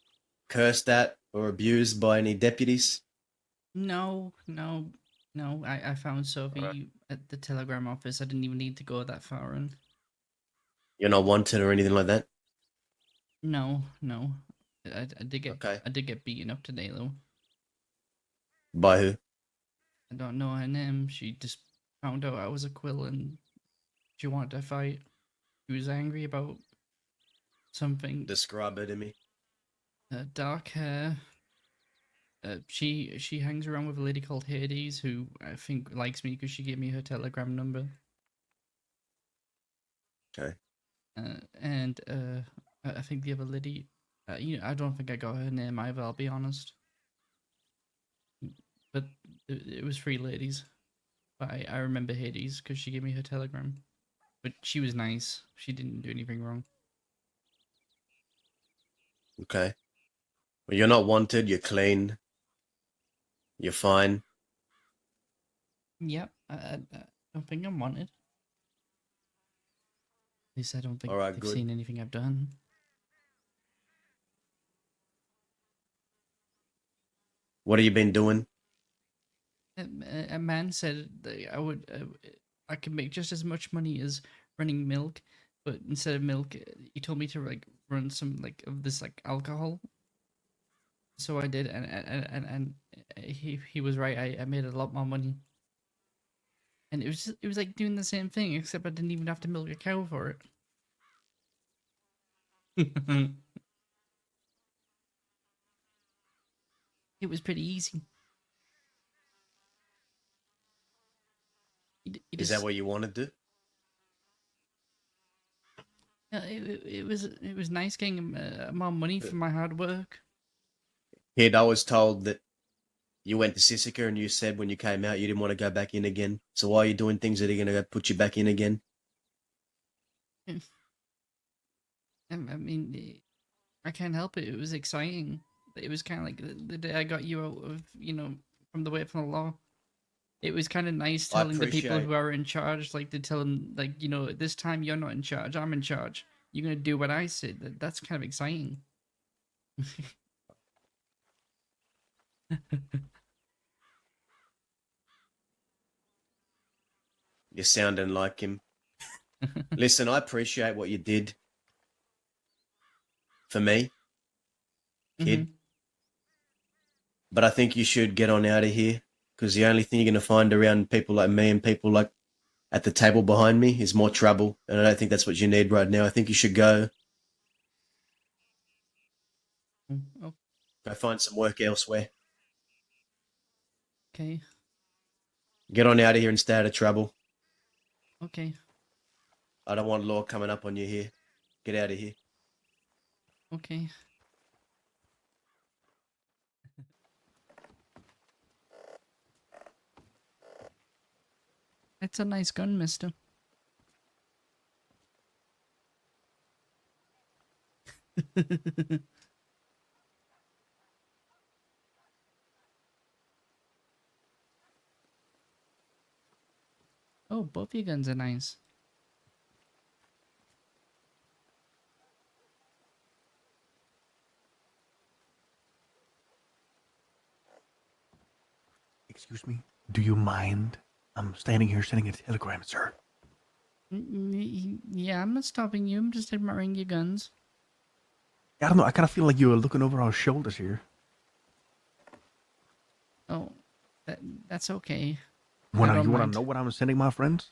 S17: cursed at, or abused by any deputies?
S1: No. I found Sophie at the telegram office. I didn't even need to go that far in.
S17: You're not wanted or anything like that?
S1: No, no. I did get beaten up today though.
S17: By who?
S1: I don't know her name. She just found out I was a Quil and she wanted to fight. She was angry about something.
S17: Describe her to me.
S1: Dark hair. She hangs around with a lady called Hades who I think likes me because she gave me her Telegram number.
S17: Okay.
S1: And I think the other lady, I don't think I got her name either. I'll be honest. But it was three ladies. But I remember Hades because she gave me her Telegram. But she was nice. She didn't do anything wrong.
S17: Okay. Well, you're not wanted. You're clean. You're fine.
S1: Yep. I don't think I'm wanted. At least I don't think
S17: All right,
S1: they've
S17: good.
S1: seen anything I've done.
S17: What have you been doing?
S1: A man said that I could make just as much money as running milk, but instead of milk, he told me to like run some like of this like alcohol. So I did, and he was right. I made a lot more money, and it was like doing the same thing, except I didn't even have to milk a cow for it. It was pretty easy.
S17: Is that what you want to do?
S1: Yeah, it was nice getting more money for my hard work.
S17: Kid, I was told that you went to Sisika and you said when you came out you didn't want to go back in again. So why are you doing things that are going to put you back in again?
S1: I mean, I can't help it. It was exciting. It was kind of like the day I got you out of, from the way from the law. It was kind of nice
S17: I
S1: telling the people
S17: appreciate-
S1: who are in charge, like to tell them, like, this time you're not in charge, I'm in charge. You're gonna do what I said. That's kind of exciting.
S17: You're sounding like him. Listen, I appreciate what you did for me, kid. But I think you should get on out of here because the only thing you're going to find around people like me and people like at the table behind me is more trouble. And I don't think that's what you need right now. I think you should go.
S1: Oh,
S17: Go find some work elsewhere.
S1: okay.
S17: Get on out of here and stay out of trouble.
S1: Okay.
S17: I don't want law coming up on you here. Get out of here.
S1: Okay. That's a nice gun, mister. Oh, both your guns are nice.
S6: Excuse me? Do you mind? I'm standing here sending a telegram, sir.
S1: Yeah, I'm not stopping you. I'm just admiring your guns.
S6: I don't know. I kind of feel like you were looking over our shoulders here.
S1: Oh, that's okay.
S6: You want to know what I'm sending my friends?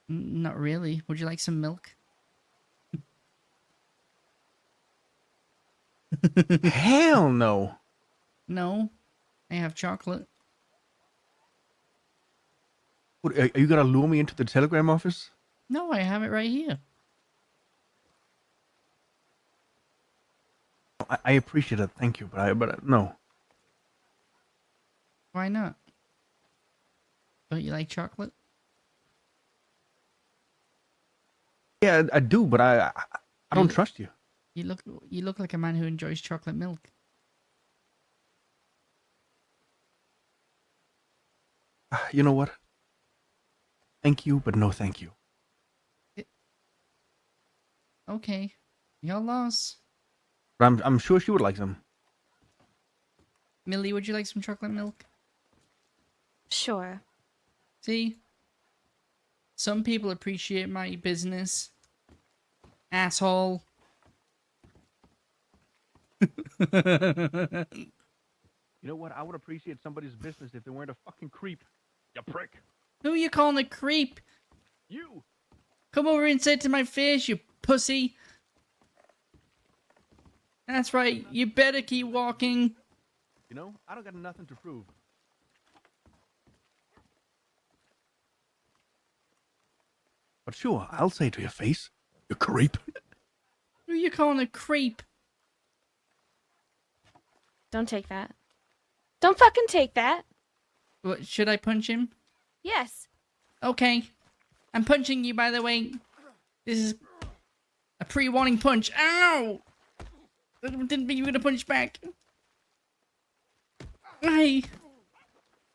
S1: Not really. Would you like some milk?
S6: Hell no.
S1: No, I have chocolate.
S6: What, are you going to lure me into the telegram office?
S1: No, I have it right here.
S6: I appreciate it. Thank you. But no.
S1: Why not? Don't you like chocolate?
S6: Yeah, I do, but I don't trust you.
S1: You look like a man who enjoys chocolate milk.
S6: You know what? Thank you, but no thank you.
S1: Okay, your loss.
S6: But I'm sure she would like some.
S1: Millie, would you like some chocolate milk?
S10: Sure.
S1: See? Some people appreciate my business. Asshole.
S6: You know what? I would appreciate somebody's business if they weren't a fucking creep. You prick.
S1: Who you calling a creep?
S6: You.
S1: Come over and say it to my face, you pussy. That's right. You better keep walking.
S6: You know, I don't got nothing to prove. But sure, I'll say it to your face. You creep.
S1: Who you calling a creep?
S7: Don't take that. Don't fucking take that.
S1: What, should I punch him?
S7: Yes.
S1: Okay. I'm punching you, by the way. This is a pre-warning punch. Ow! I didn't think you were gonna punch back. Hey!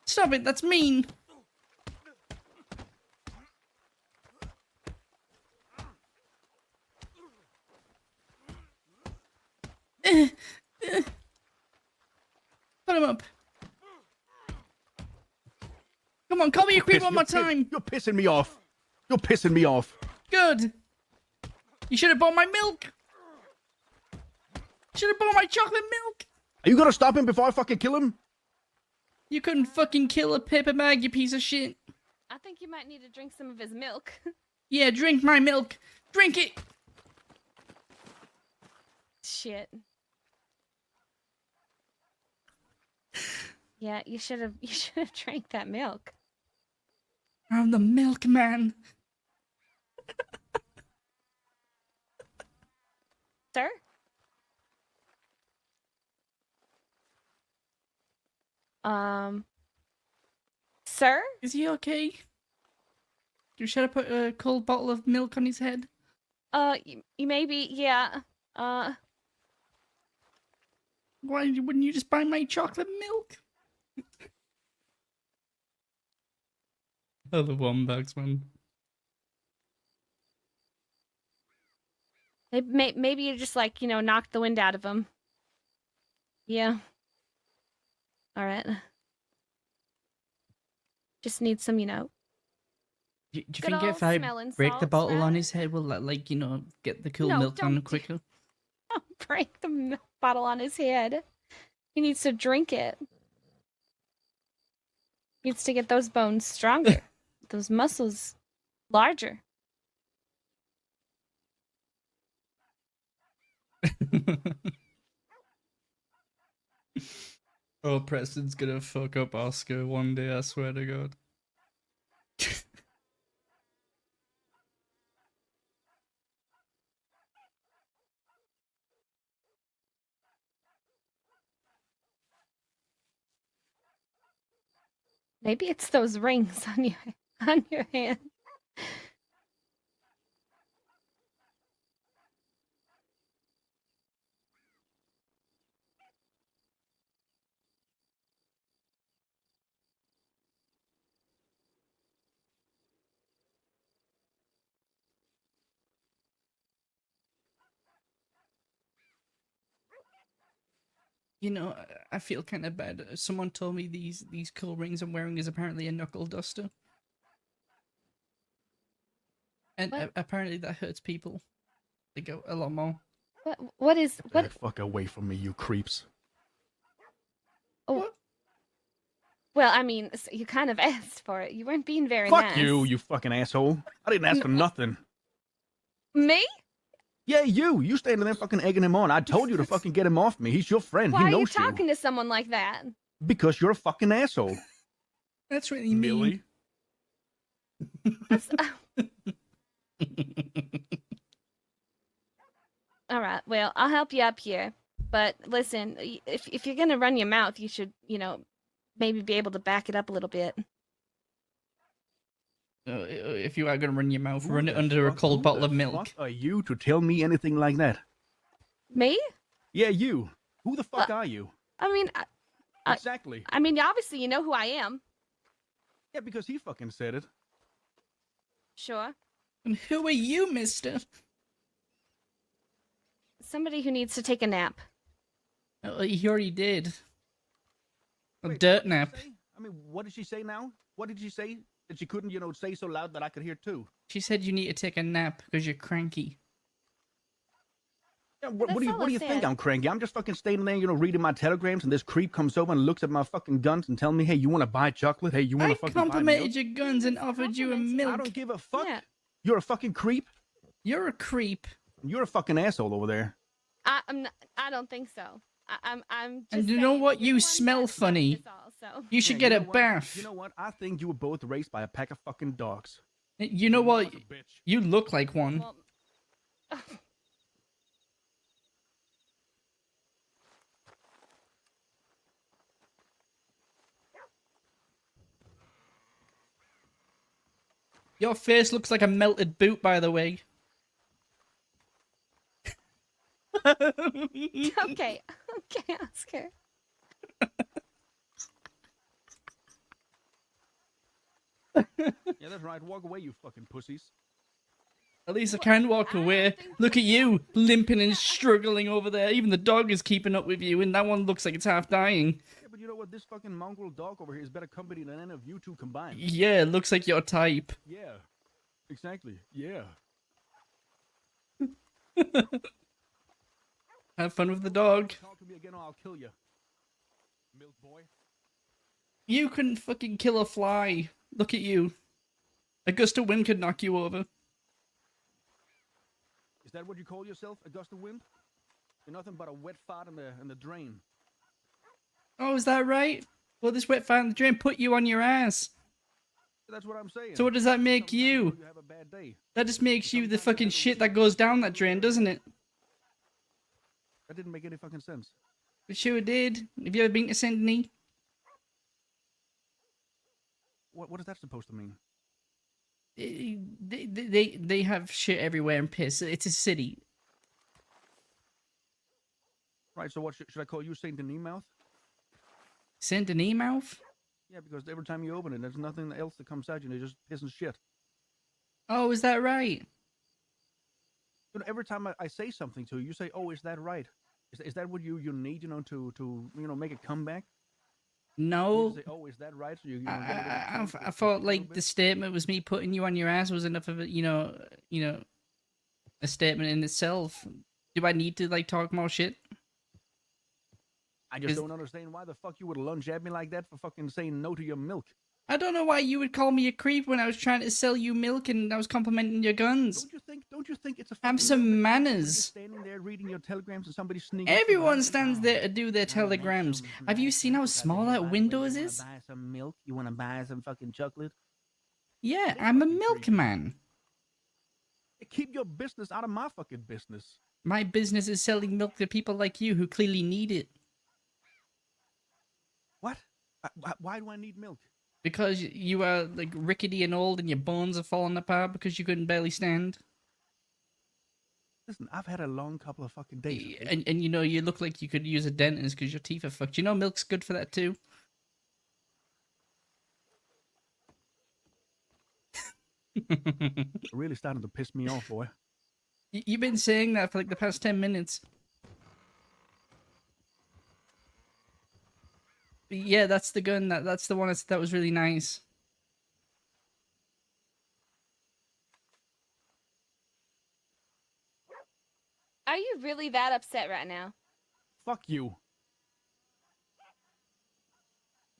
S1: Stop it, that's mean! Put him up. Come on, call me a creep one more time.
S6: You're pissing me off. You're pissing me off.
S1: Good. You should have bought my milk. Should have bought my chocolate milk.
S6: Are you gonna stop him before I fucking kill him?
S1: You couldn't fucking kill a paper bag, you piece of shit.
S7: I think you might need to drink some of his milk.
S1: Yeah, drink my milk. Drink it.
S7: Shit. Yeah, you should have drank that milk.
S1: I'm the milkman.
S7: Sir? Sir?
S1: Is he okay? Should I put a cold bottle of milk on his head?
S7: You maybe, yeah.
S1: Why wouldn't you just buy my chocolate milk? Oh, the Wombags, man.
S7: Maybe you just like, knocked the wind out of him. Yeah. All right. Just need some,
S1: Do you
S7: good
S1: think
S7: old
S1: if I
S7: smelling
S1: break the
S7: salts,
S1: bottle on
S7: right?
S1: his head, will that, get the cool
S7: No,
S1: milk on
S7: don't
S1: quicker?
S7: break the milk bottle on his head. He needs to drink it. Needs to get those bones stronger, those muscles larger.
S1: Oh, Preston's gonna fuck up Oscar one day, I swear to God.
S7: Maybe it's those rings on your hand.
S1: I feel kind of bad. Someone told me these cool rings I'm wearing is apparently a knuckle duster. And apparently that hurts people. They go a lot more.
S7: What is
S6: Get the fuck away from me, you creeps.
S7: Oh. Well, I mean, you kind of asked for it. You weren't being very
S6: Fuck
S7: nice.
S6: you fucking asshole. I didn't ask for nothing.
S7: Me?
S6: Yeah, you. You standing there fucking egging him on. I told you to fucking get him off me. He's your friend.
S7: Why
S6: He
S7: are you
S6: knows you.
S7: talking to someone like that?
S6: Because you're a fucking asshole.
S1: That's really mean.
S7: All right. Well, I'll help you up here. But listen, if you're gonna run your mouth, you should, maybe be able to back it up a little bit.
S1: If you are gonna run your mouth, run it under a cold bottle of milk.
S6: What are you to tell me anything like that?
S7: Me?
S6: Yeah, you. Who the fuck are you?
S7: I mean,
S6: Exactly.
S7: I mean, obviously you know who I am.
S6: Yeah, because he fucking said it.
S7: Sure.
S1: And who are you, mister?
S7: Somebody who needs to take a nap.
S1: He already did. A
S6: Wait,
S1: dirt
S6: what did she
S1: nap.
S6: say? I mean, what did she say now? What did she say? That she couldn't, say so loud that I could hear too.
S1: She said you need to take a nap because you're cranky.
S6: Yeah,
S7: That's
S6: what do
S7: all I
S6: you think?
S7: said.
S6: I'm cranky. I'm just fucking standing there, reading my telegrams, and this creep comes over and looks at my fucking guns and telling me, "Hey, you want to buy chocolate? Hey, you want
S1: I
S6: to fucking buy milk?"
S1: complimented your guns and offered you a milk.
S6: I don't give a fuck.
S7: Yeah.
S6: You're a fucking creep.
S1: You're a creep.
S6: You're a fucking asshole over there.
S7: I'm not, I don't think so. I'm just
S1: And you know
S7: saying,
S1: what?
S7: you're
S1: You
S7: the one
S1: smell
S7: that started
S1: funny.
S7: this all, so.
S1: You should
S6: Yeah,
S1: get
S6: you
S1: a
S6: know what?
S1: bath.
S6: You know what? I think you were both raised by a pack of fucking dogs.
S1: You know what?
S6: mother's a bitch.
S1: You look like one.
S7: Well,
S1: Your face looks like a melted boot, by the way.
S7: okay, okay, Oscar.
S6: Yeah, that's right. Walk away, you fucking pussies.
S1: At least I can walk away. Look at you, limping and struggling over there. Even the dog is keeping up with you, and that one looks like it's half dying.
S6: Yeah, but you know what? This fucking mongrel dog over here is better company than any of you two combined.
S1: Yeah, looks like your type.
S6: Yeah, exactly. Yeah.
S1: Have fun with the dog.
S6: Talk to me again or I'll kill you. Milk boy.
S1: You couldn't fucking kill a fly. Look at you. A gust of wind could knock you over.
S6: Is that what you call yourself? A gust of wind? You're nothing but a wet fart in the drain.
S1: Oh, is that right? Well, this wet fart in the drain put you on your ass.
S6: That's what I'm saying.
S1: So what does that make you?
S6: You have a bad day.
S1: That just makes you the fucking shit that goes down that drain, doesn't it?
S6: That didn't make any fucking sense.
S1: It sure did. Have you ever been to Saint Denis?
S6: What is that supposed to mean?
S1: They have shit everywhere and piss. It's a city.
S6: Right, so what should I call you, Saint Denis mouth?
S1: Saint Denis mouth?
S6: Yeah, because every time you open it, there's nothing else that comes out. You're just pissing shit.
S1: Oh, is that right?
S6: You know, every time I say something to you, you say, "Oh, is that right?" Is that what you need, to make a comeback?
S1: No.
S6: You say, "Oh, is that right?" So you
S1: I thought like the statement was me putting you on your ass was enough of a a statement in itself. Do I need to like talk more shit?
S6: I just don't understand why the fuck you would lunge at me like that for fucking saying no to your milk.
S1: I don't know why you would call me a creep when I was trying to sell you milk and I was complimenting your guns.
S6: Don't you think it's a
S1: have some manners?
S6: Standing there reading your telegrams and somebody sneaking.
S1: Everyone stands there to do their telegrams. Have you seen how small that windows is?
S6: Buy some milk? You want to buy some fucking chocolate?
S1: Yeah, I'm a milkman.
S6: Keep your business out of my fucking business.
S1: My business is selling milk to people like you who clearly need it.
S6: What? Why do I need milk?
S1: Because you are like rickety and old and your bones are falling apart because you couldn't barely stand.
S6: Listen, I've had a long couple of fucking days.
S1: Okay? And you look like you could use a dentist because your teeth are fucked. You know milk's good for that too.
S6: Really starting to piss me off, boy.
S1: You've been saying that for like the past 10 minutes. But yeah, that's the gun. That's the one that was really nice.
S7: Are you really that upset right now?
S6: Fuck you.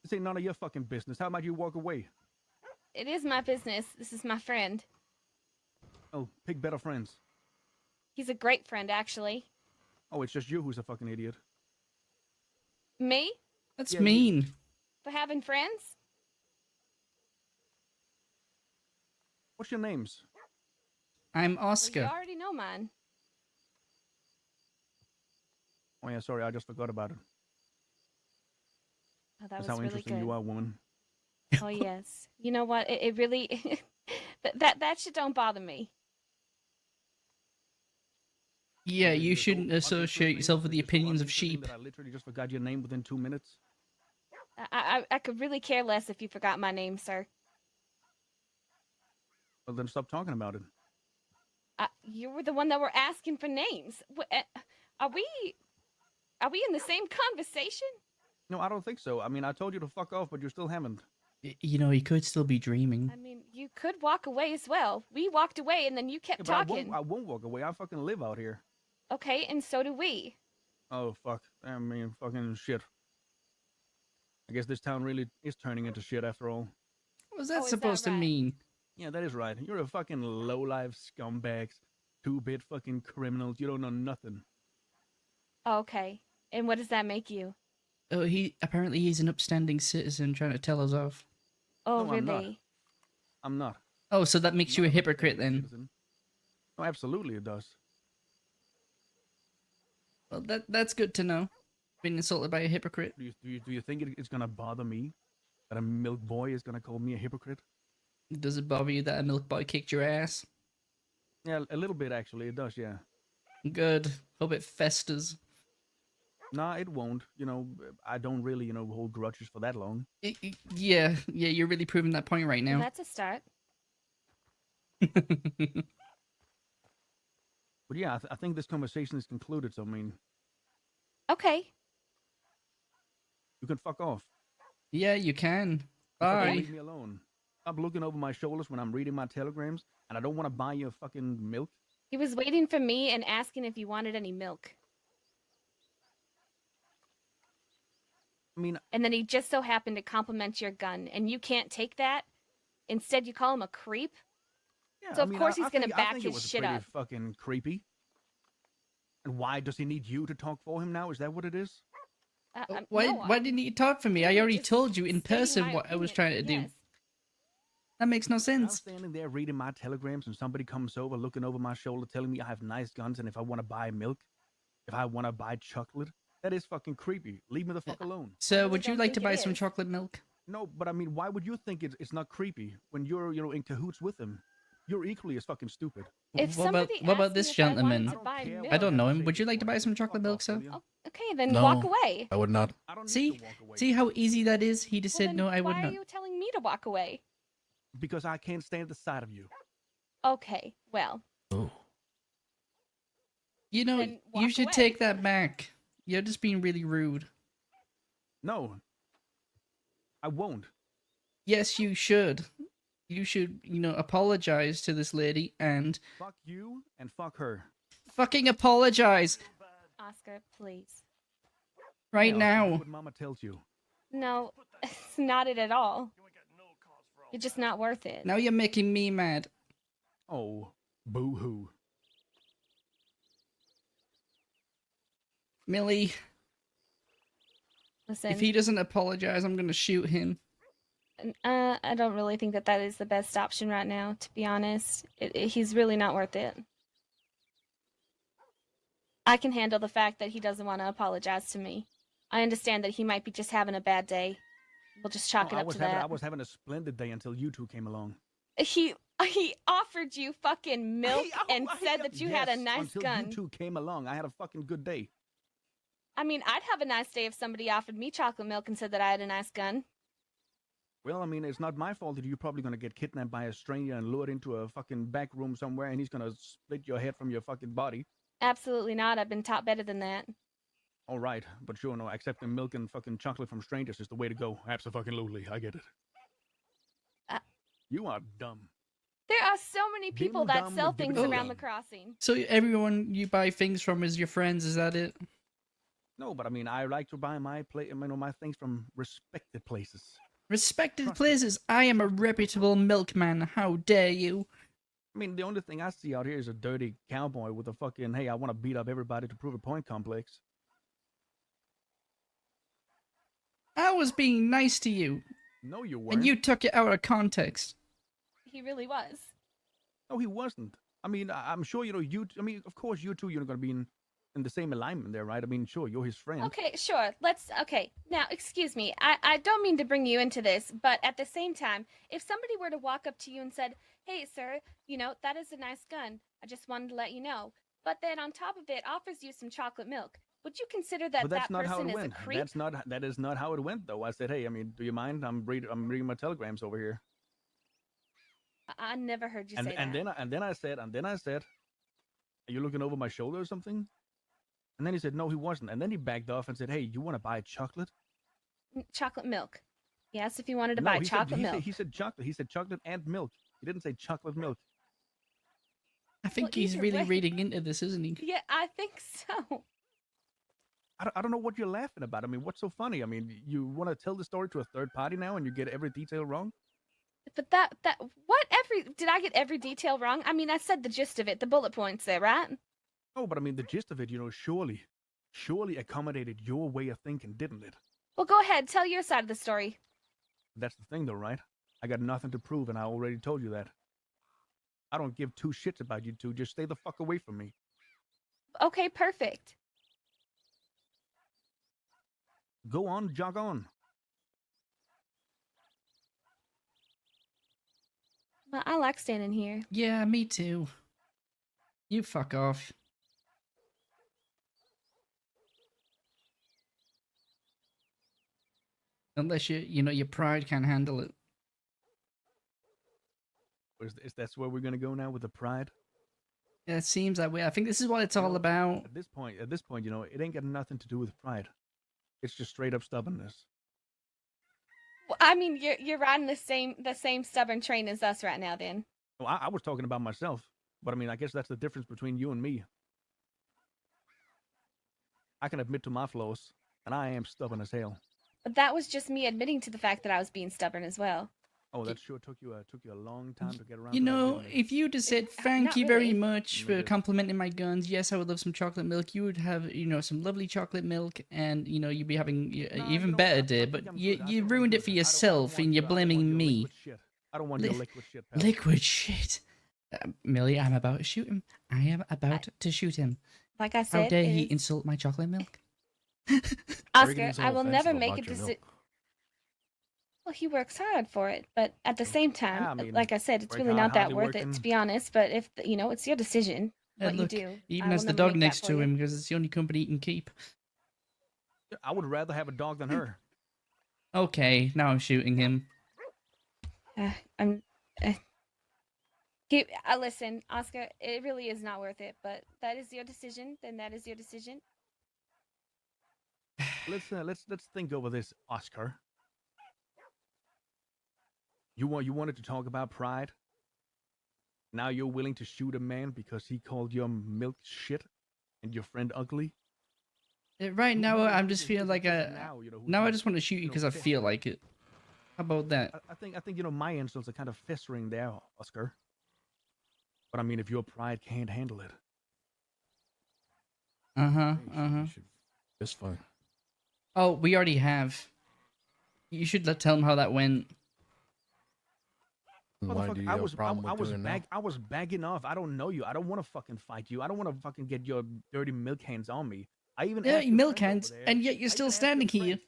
S6: This ain't none of your fucking business. How about you walk away?
S7: It is my business. This is my friend.
S6: Oh, pick better friends.
S7: He's a great friend, actually.
S6: Oh, it's just you who's a fucking idiot.
S7: Me?
S1: That's mean.
S7: For having friends?
S6: What's your names?
S1: I'm
S7: Well,
S1: Oscar.
S7: you already know mine.
S6: Oh yeah, sorry, I just forgot about it.
S7: Oh, that
S6: That's
S7: was
S6: how
S7: really
S6: interesting
S7: good.
S6: you are, woman.
S7: Oh yes. You know what? It really that shit don't bother me.
S1: Yeah, you shouldn't associate yourself with the opinions of sheep.
S6: That I literally just forgot your name within 2 minutes.
S7: I could really care less if you forgot my name, sir.
S6: Well, then stop talking about it.
S7: You were the one that were asking for names. Are we in the same conversation?
S6: No, I don't think so. I mean, I told you to fuck off, but you still haven't.
S1: You know, he could still be dreaming.
S7: I mean, you could walk away as well. We walked away and then you kept
S6: Yeah, but
S7: talking.
S6: I won't walk away. I fucking live out here.
S7: Okay, and so do we.
S6: Oh fuck! I mean, fucking shit. I guess this town really is turning into shit after all.
S9: What's that
S7: Oh, is that
S9: supposed to
S7: right?
S9: mean?
S6: Yeah, that is right. You're a fucking low-life scumbags, two-bit fucking criminals. You don't know nothing.
S7: Okay, and what does that make you?
S9: Oh, he's an upstanding citizen trying to tell us off.
S7: Oh,
S6: No, I'm not.
S7: really?
S6: I'm not.
S9: Oh, so that makes
S6: I'm
S9: you a
S6: not an
S9: hypocrite
S6: upstanding
S9: then?
S6: citizen. No, absolutely it does.
S9: Well, that's good to know. Being insulted by a hypocrite.
S6: Do you think it's gonna bother me that a milk boy is gonna call me a hypocrite?
S9: Does it bother you that a milk boy kicked your ass?
S6: Yeah, a little bit actually. It does. Yeah.
S9: Good. Hope it festers.
S6: Nah, it won't. You know, I don't really, hold grudges for that long.
S9: Yeah, you're really proving that point right
S7: Well,
S9: now.
S7: that's a start.
S6: But yeah, I think this conversation is concluded. So I mean,
S7: Okay.
S6: you can fuck off.
S9: Yeah, you can.
S6: You fucking
S9: Bye.
S6: leave me alone. Stop looking over my shoulders when I'm reading my telegrams, and I don't want to buy you fucking milk.
S7: He was waiting for me and asking if you wanted any milk.
S6: I mean,
S7: And then he just so happened to compliment your gun, and you can't take that. Instead, you call him a creep.
S6: yeah.
S7: So
S6: I
S7: of
S6: mean,
S7: course
S6: I
S7: he's gonna
S6: think, I
S7: back
S6: think it
S7: his
S6: was
S7: shit
S6: pretty
S7: up.
S6: fucking creepy. And why does he need you to talk for him now? Is that what it is?
S9: Why didn't you talk for me? I already told you in person what I was trying to do. That makes no
S6: I'm
S9: sense.
S6: standing there reading my telegrams, and somebody comes over, looking over my shoulder, telling me I have nice guns, and if I want to buy milk, if I want to buy chocolate, that is fucking creepy. Leave me the fuck alone.
S9: So, would you like to buy some chocolate milk?
S6: No, but I mean, why would you think it's not creepy when you're, in cahoots with him? You're equally as fucking stupid.
S7: If
S9: What about
S7: somebody
S9: what about
S7: asked
S9: this
S7: me if I wanted
S9: gentleman?
S7: to buy milk,
S9: I don't know him. Would you like to buy some chocolate milk, sir?
S7: okay, then
S8: No,
S7: walk away.
S8: I would not.
S9: See how easy that is? He just
S7: Well,
S9: said
S7: then
S9: no, I would
S7: why
S9: not.
S7: are you telling me to walk away?
S6: Because I can't stand the sight of you.
S7: Okay, well,
S9: You know,
S7: then
S9: you
S7: walk
S9: should
S7: away.
S9: take that back. You're just being really rude.
S6: No, I won't.
S9: Yes, you should. You should, apologize to this lady and
S6: Fuck you and fuck her.
S9: fucking apologize
S7: Oscar, please.
S9: right
S6: Yeah, do
S9: now.
S6: what Mama tells you.
S7: No, it's not it at all. You're just not worth it.
S9: Now you're making me mad.
S6: Oh, boo-hoo.
S9: Millie,
S7: Listen,
S9: if he doesn't apologize, I'm gonna shoot him.
S7: I don't really think that is the best option right now, to be honest. He's really not worth it. I can handle the fact that he doesn't want to apologize to me. I understand that he might be just having a bad day. We'll just chalk it up to that.
S6: I was having a splendid day until you two came along.
S7: He offered you fucking milk and said that you had a
S6: Yes,
S7: nice
S6: until
S7: gun.
S6: you two came along, I had a fucking good day.
S7: I mean, I'd have a nice day if somebody offered me chocolate milk and said that I had a nice gun.
S6: Well, I mean, it's not my fault that you're probably gonna get kidnapped by a stranger and lured into a fucking back room somewhere, and he's gonna split your head from your fucking body.
S7: Absolutely not. I've been taught better than that.
S6: All right, but sure, no, accepting milk and fucking chocolate from strangers is the way to go. Absolutely, I get it. You are dumb.
S7: There are so many people that
S6: dumb
S7: sell
S6: would give
S7: things
S6: it a
S7: around the
S6: dumb.
S7: crossing.
S9: So everyone you buy things from is your friends, is that it?
S6: No, but I mean, I like to buy my my things from respected places.
S9: Respected places. I am a reputable milkman. How dare you?
S6: I mean, the only thing I see out here is a dirty cowboy with a fucking, hey, I want to beat up everybody to prove a point complex.
S9: I was being nice to you.
S6: No, you weren't.
S9: And you took it out of context.
S7: He really was.
S6: No, he wasn't. I mean, I'm sure, of course, you two, you're going to be in the same alignment there, right? I mean, sure, you're his friend.
S7: Okay, sure. Okay. Now, excuse me. I don't mean to bring you into this, but at the same time, if somebody were to walk up to you and said, hey, sir, that is a nice gun. I just wanted to let you know. But then on top of it offers you some chocolate milk. Would you consider that
S6: But that's
S7: that
S6: not how
S7: person
S6: it
S7: is a
S6: went.
S7: creep?
S6: That is not how it went, though. I said, hey, I mean, do you mind? I'm reading my telegrams over here.
S7: I never heard you say
S6: And
S7: that.
S6: then I said, are you looking over my shoulder or something? And then he said, no, he wasn't. And then he backed off and said, hey, you want to buy chocolate?
S7: Chocolate milk. Yes, if you wanted to
S6: No,
S7: buy
S6: he
S7: chocolate
S6: said,
S7: milk.
S6: He said chocolate. He said chocolate and milk. He didn't say chocolate milk.
S9: I think
S7: Well,
S9: he's
S7: either
S9: really
S7: way-
S9: reading into this, isn't he?
S7: Yeah, I think so.
S6: I don't know what you're laughing about. I mean, what's so funny? I mean, you want to tell the story to a third party now and you get every detail wrong?
S7: But did I get every detail wrong? I mean, I said the gist of it, the bullet points there, right?
S6: Oh, but I mean, the gist of it, surely accommodated your way of thinking, didn't it?
S7: Well, go ahead, tell your side of the story.
S6: That's the thing, though, right? I got nothing to prove, and I already told you that. I don't give two shits about you two. Just stay the fuck away from me.
S7: Okay, perfect.
S6: Go on, jog on.
S7: Well, I like standing here.
S9: Yeah, me too. You fuck off. Unless your pride can't handle it.
S6: Is that's where we're gonna go now with the pride?
S9: Yeah, it seems that way. I think this is what it's all about.
S6: At this point, it ain't got nothing to do with pride. It's just straight up stubbornness.
S7: Well, I mean, you're riding the same stubborn train as us right now, then.
S6: Well, I was talking about myself, but I mean, I guess that's the difference between you and me. I can admit to my flaws, and I am stubborn as hell.
S7: But that was just me admitting to the fact that I was being stubborn as well.
S6: Oh, that sure took you a long time to get around.
S9: You
S6: to that,
S9: know,
S6: didn't it?
S9: if you'd have said thank
S7: not
S9: you very
S7: really.
S9: much for complimenting my guns, yes, I would love some chocolate milk. You would have, some lovely chocolate milk, and you'd be having even better day. But you ruined it for yourself, and you're blaming me.
S6: I don't want your liquid shit, pal.
S9: Liquid shit. Millie, I'm about to shoot him. I am about to shoot him.
S7: Like I said,
S9: how dare
S7: it
S9: he
S7: is-
S9: insult my chocolate milk?
S7: Oscar, I will never make a decision. Well, he works hard for it, but at the same time,
S6: I mean,
S7: like I said, it's
S6: work
S7: really
S6: hard,
S7: not that
S6: hardly
S7: worth it,
S6: working.
S7: to be honest. But if it's your decision, what
S9: Look,
S7: you do.
S9: even
S7: I
S9: as
S7: will
S9: the
S7: never
S9: dog
S7: make that
S9: next
S7: for
S9: to
S7: you.
S9: him, because it's the only company he can keep.
S6: I would rather have a dog than her.
S9: Okay, now I'm shooting him.
S7: Listen, Oscar, it really is not worth it. But that is your decision. Then that is your decision.
S6: Let's think over this, Oscar. You wanted to talk about pride? Now you're willing to shoot a man because he called your milk shit and your friend ugly?
S9: Right now, I'm just feeling like now I just want to shoot you because I feel like it. How about that?
S6: I think my insults are kind of festering there, Oscar. But I mean, if your pride can't handle it.
S8: It's fine.
S9: Oh, we already have. You should tell him how that went.
S8: Why do you have a problem with doing that?
S6: I was bagging off. I don't know you. I don't want to fucking fight you. I don't want to fucking get your dirty milk hands on me. I even asked your
S9: milk
S6: friend
S9: hands,
S6: over there-
S9: and yet you're
S6: I
S9: still
S6: even asked
S9: standing
S6: your
S9: here.
S6: friend-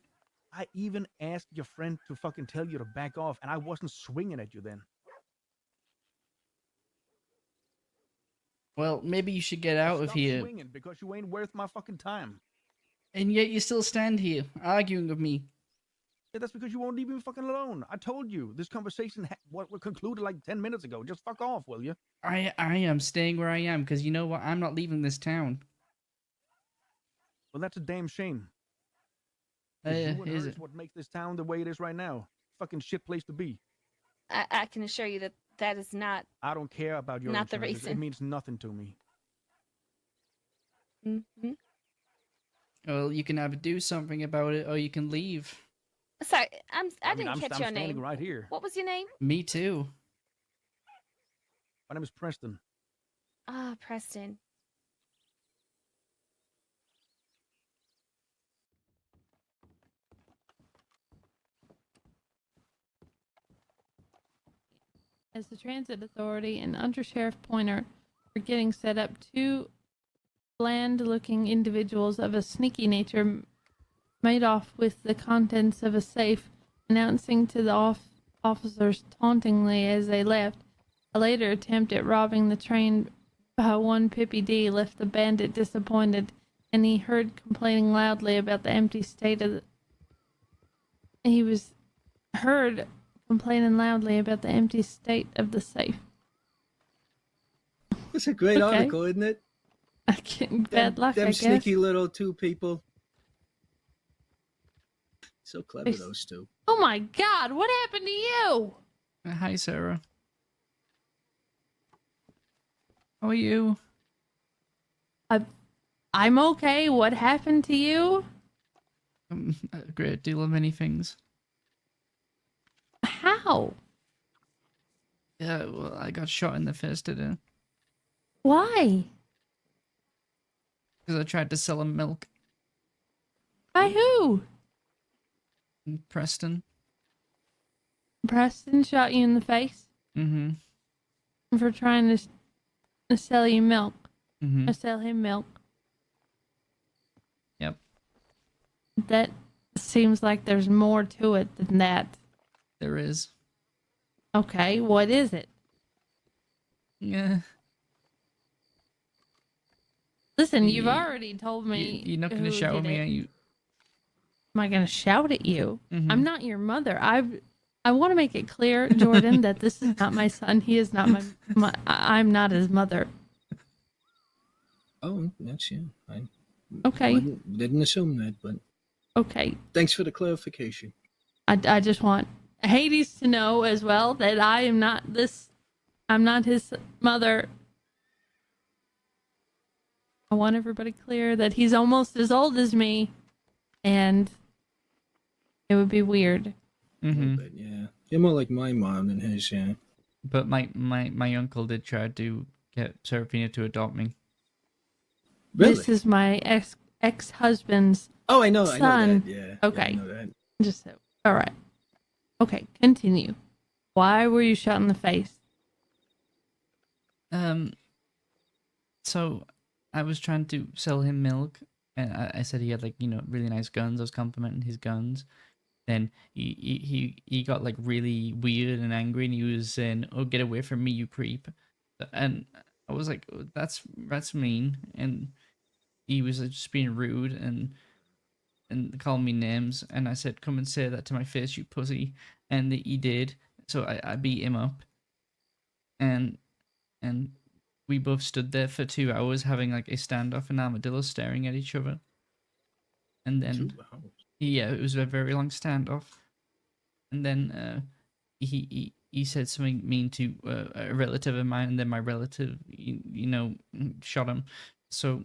S6: I even asked your friend to fucking tell you to back off, and I wasn't swinging at you then.
S9: Well, maybe you should get out of
S6: Stop
S9: here.
S6: swinging because you ain't worth my fucking time.
S9: And yet you still stand here, arguing with me.
S6: Yeah, that's because you won't leave me fucking alone. I told you this conversation what concluded like 10 minutes ago. Just fuck off, will you?
S9: I am staying where I am, because you know what? I'm not leaving this town.
S6: Well, that's a damn shame. 'Cause you and her
S9: Is
S6: is
S9: it?
S6: what makes this town the way it is right now. Fucking shit place to be.
S7: I can assure you that that is not.
S6: I don't care about your
S7: Not the
S6: insurances. It
S7: reason.
S6: means nothing to me.
S7: Mm-hmm.
S9: Well, you can either do something about it, or you can leave.
S7: Sorry, I
S6: mean,
S7: didn't
S6: I'm
S7: catch your
S6: standing
S7: name.
S6: right here.
S7: What was your name?
S9: Me too.
S6: My name is Preston.
S7: Ah, Preston.
S21: As the Transit Authority and Under Sheriff Pointer were getting set up, two bland-looking individuals of a sneaky nature made off with the contents of a safe, announcing to the officers tauntingly as they left. A later attempt at robbing the train by one Pippi D left the bandit disappointed, and he heard complaining loudly about the empty state of the... He was heard complaining loudly about the empty state of the safe.
S13: It's a great
S21: Okay.
S13: article, isn't it?
S21: Bad luck,
S13: them
S21: I guess.
S13: sneaky little two people. So clever,
S21: They-
S13: those two.
S21: Oh my God! What happened to you?
S9: Hi, Sarah. How are you?
S21: I'm okay. What happened to you?
S9: A great deal of many things.
S21: How?
S9: Yeah, well, I got shot in the face today.
S21: Why?
S9: Because I tried to sell him milk.
S21: By who?
S9: Preston.
S21: Preston shot you in the face
S9: Mm-hmm.
S21: for trying to sell you milk.
S9: Mm-hmm.
S21: Or sell him milk.
S9: Yep.
S21: That seems like there's more to it than that.
S9: There is.
S21: Okay, what is it?
S9: Yeah.
S21: Listen, you've already told me.
S9: You're not going to
S21: who
S9: shout at
S21: did
S9: me,
S21: it.
S9: are you?
S21: Am I going to shout at you?
S9: Mhm.
S21: I'm not your mother. I want to make it clear, Jordan, that this is not my son. He is not I'm not his mother.
S13: Oh, that's you. I
S21: Okay.
S13: didn't assume that, but
S21: Okay.
S13: thanks for the clarification.
S21: I just want Hades to know as well that I'm not his mother. I want everybody clear that he's almost as old as me, and it would be weird.
S9: Mm-hmm.
S13: But yeah, you're more like my mom than his. Yeah.
S9: But my uncle did try to get Serafina to adopt me.
S13: Really?
S21: This is my ex-husband's
S13: Oh, I know
S21: son.
S13: that. Yeah.
S21: Okay.
S13: Yeah, I know that.
S21: Just so. All right. Okay, continue. Why were you shot in the face?
S9: So I was trying to sell him milk, and I said he had like really nice guns. I was complimenting his guns. Then he got like really weird and angry, and he was saying, "Oh, get away from me, you creep!" And I was like, "Oh, that's mean." And he was just being rude and calling me names. And I said, "Come and say that to my face, you pussy!" And he did. So I beat him up. And we both stood there for 2 hours having like a standoff and armadillo staring at each other. And then
S13: 2 hours.
S9: yeah, it was a very long standoff. And then he said something mean to a relative of mine, and then my relative shot him. So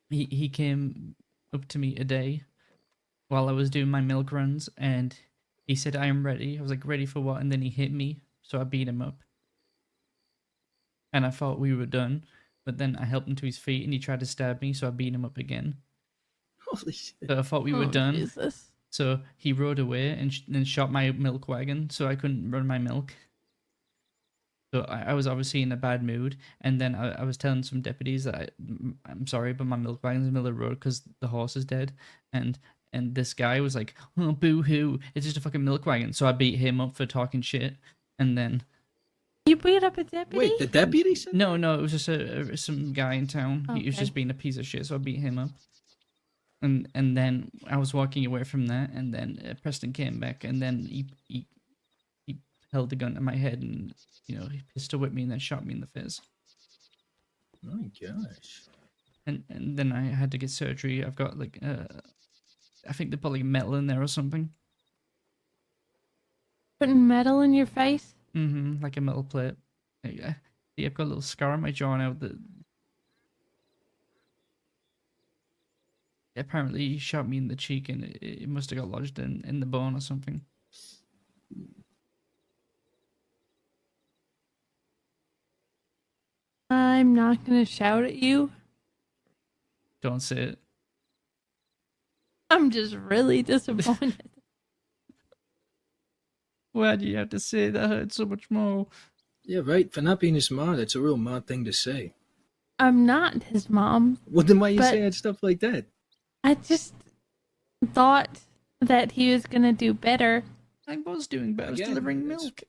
S9: he came up to me a day while I was doing my milk runs, and he said, "I am ready." I was like, "Ready for what?" And then he hit me, so I beat him up. And I thought we were done, but then I helped him to his feet, and he tried to stab me, so I beat him up again.
S13: Holy shit.
S9: So I thought we were done.
S21: Jesus.
S9: So he rode away and then shot my milk wagon, so I couldn't run my milk. So I was obviously in a bad mood, and then I was telling some deputies that I'm sorry, but my milk wagon's in the middle of the road because the horse is dead, and this guy was like, "Oh, boo-hoo, it's just a fucking milk wagon." So I beat him up for talking shit, and then...
S21: You beat up a deputy?
S13: Wait, the deputy said?
S9: No, it was just some guy in town. He was
S21: Okay.
S9: just being a piece of shit, so I beat him up. And then I was walking away from that, and then Preston came back, and then he held the gun to my head, and he pistol whipped me, and then shot me in the face.
S13: My gosh.
S9: And then I had to get surgery. I've got like I think they put like metal in there or something.
S21: Putting metal in your face?
S9: Mm-hmm, like a metal plate. Yeah, I've got a little scar on my jaw now that apparently he shot me in the cheek, and it must have got lodged in the bone or something.
S21: I'm not gonna shout at you.
S9: Don't say it.
S21: I'm just really disappointed.
S9: Why do you have to say that? Hurt so much more.
S13: Yeah, right. For not being his mom, that's a real mom thing to say.
S21: I'm not his mom.
S13: Well, then why you
S21: but
S13: saying stuff like that?
S21: I just thought that he was gonna do better.
S9: I was doing better. I was
S13: Again,
S9: delivering
S13: it's
S9: milk.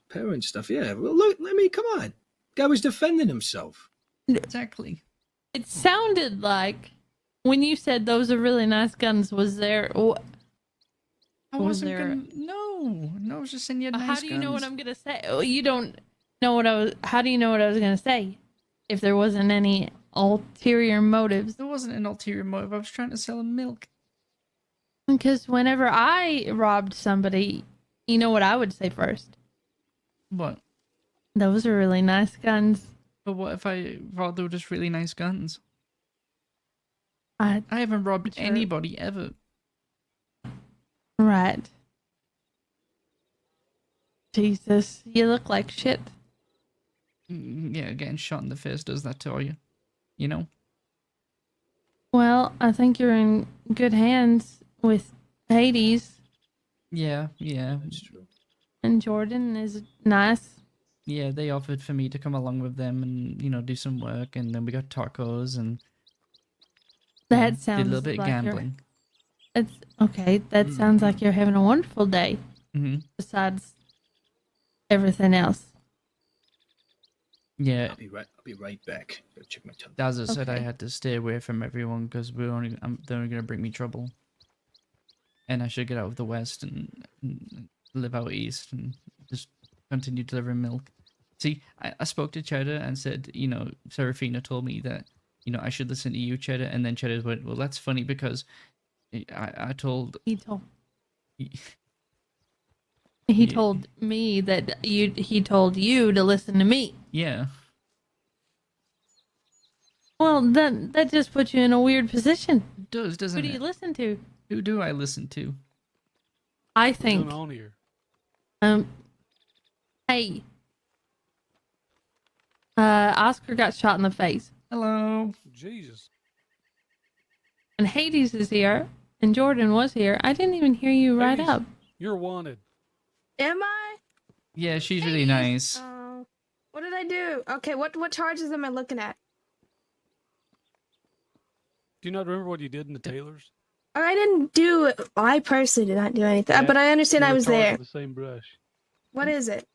S13: Parent stuff, yeah. Well, look, come on. Guy was defending himself.
S9: Exactly.
S21: It sounded like when you said those are really nice guns. Was there?
S9: I wasn't gonna... No, I was just saying you had nice
S21: How do you know what
S9: guns.
S21: I'm gonna say? Oh, you don't know what I was. How do you know what I was gonna say? If there wasn't any ulterior motives.
S9: There wasn't an ulterior motive. I was trying to sell him milk.
S21: Because whenever I robbed somebody, you know what I would say first?
S9: What?
S21: Those are really nice guns.
S9: But what if I thought they were just really nice guns?
S21: I
S9: haven't robbed
S21: sure.
S9: anybody ever.
S21: Right. Jesus, you look like shit.
S9: Yeah, getting shot in the face does that to you. You know?
S21: Well, I think you're in good hands with Hades.
S9: Yeah.
S13: That's true.
S21: And Jordan is nice.
S9: Yeah, they offered for me to come along with them and, you know, do some work, and then we got tacos and
S21: That
S9: did a
S21: sounds
S9: little bit of
S21: like
S9: gambling.
S21: It's okay. That sounds like you're having a wonderful day.
S9: Mm-hmm.
S21: Besides everything else.
S9: Yeah.
S13: I'll be right back. Go check my tongue.
S9: As I said, I
S21: Okay.
S9: had to stay away from everyone because they're only going to bring me trouble. And I should get out of the West and live out East and just continue delivering milk. See, I spoke to Cheddar and said, you know, Serafina told me that, you know, I should listen to you, Cheddar. And then Cheddar went, well, that's funny because I told...
S21: He told...
S9: Yeah.
S21: He told me that he told you to listen to me.
S9: Yeah.
S21: Well, that just puts you in a weird position.
S9: It does, doesn't it?
S21: Who do you listen to?
S9: Who do I listen to?
S21: I
S3: What's
S21: think.
S3: going on here?
S21: Hey. Oscar got shot in the face.
S9: Hello.
S3: Jesus.
S21: And Hades is here, and Jordan was here. I didn't even hear you right
S3: Hades,
S21: up.
S3: You're wanted.
S14: Am I?
S9: Yeah, she's really nice.
S14: What did I do? Okay, what charges am I looking at?
S3: Do you not remember what you did in the Taylors?
S14: I didn't do. I personally did not do anything,
S3: Yeah,
S14: but I understand
S3: you
S14: I
S3: were
S14: was
S3: charged
S14: there.
S3: with the same brush.
S14: What is it?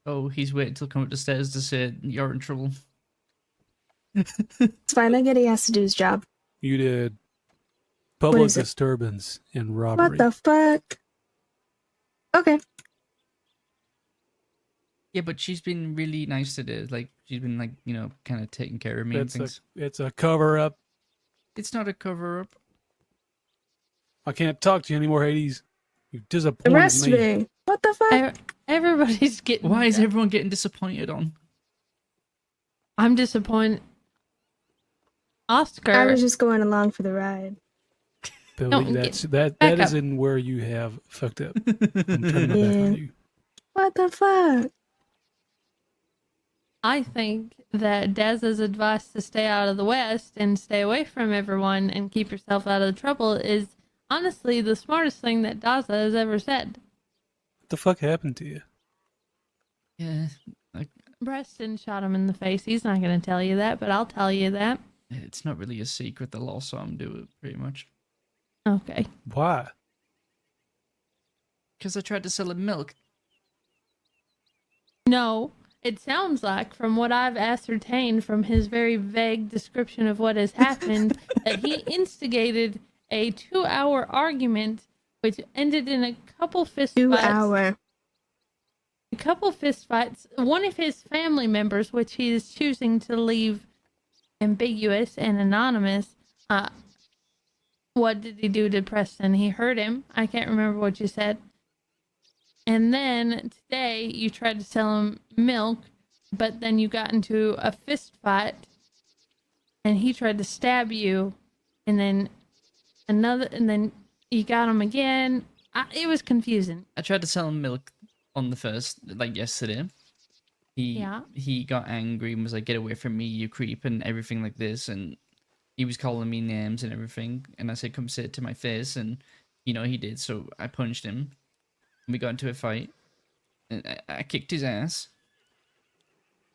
S9: Oh, he's waiting till come up the stairs to say you're in trouble.
S14: It's fine. I get he has to do his job.
S3: You did
S14: What
S3: public
S14: is it?
S3: disturbance and robbery.
S14: What the fuck? Okay.
S9: Yeah, but she's been really nice today. Like, she's been, like, you know, kind of taking care of me and things.
S3: It's a cover up.
S9: It's not a cover-up.
S3: I can't talk to you anymore, Hades. You disappointed
S14: Arrest
S3: me.
S14: me. What the fuck?
S21: Everybody's getting...
S9: Why is everyone getting disappointed on?
S21: I'm disappointed. Oscar.
S14: I was just going along for the ride.
S3: Billy, that is in where you have fucked up. I'm turning my back on you.
S14: What the fuck?
S21: I think that Dez's advice to stay out of the West and stay away from everyone and keep yourself out of trouble is honestly the smartest thing that Daza has ever said.
S3: What the fuck happened to you?
S9: Yeah.
S21: Preston shot him in the face. He's not going to tell you that, but I'll tell you that.
S9: It's not really a secret. The law saw him do it, pretty much.
S21: Okay.
S3: Why?
S9: Because I tried to sell him milk.
S21: No, it sounds like, from what I've ascertained from his very vague description of what has happened, that he instigated a 2-hour argument which ended in a couple fist fights.
S14: 2 hour.
S21: A couple fist fights. One of his family members, which he is choosing to leave ambiguous and anonymous. What did he do to Preston? He hurt him. I can't remember what you said. And then today you tried to sell him milk, but then you got into a fist fight and he tried to stab you, and then you got him again. It was confusing.
S9: I tried to sell him milk on the first, like yesterday. He got angry and was like, "Get away from me, you creep," and everything like this, and he was calling me names and everything, and I said, "Come sit to my face," and you know he did, so I punched him. We got into a fight, and I kicked his ass,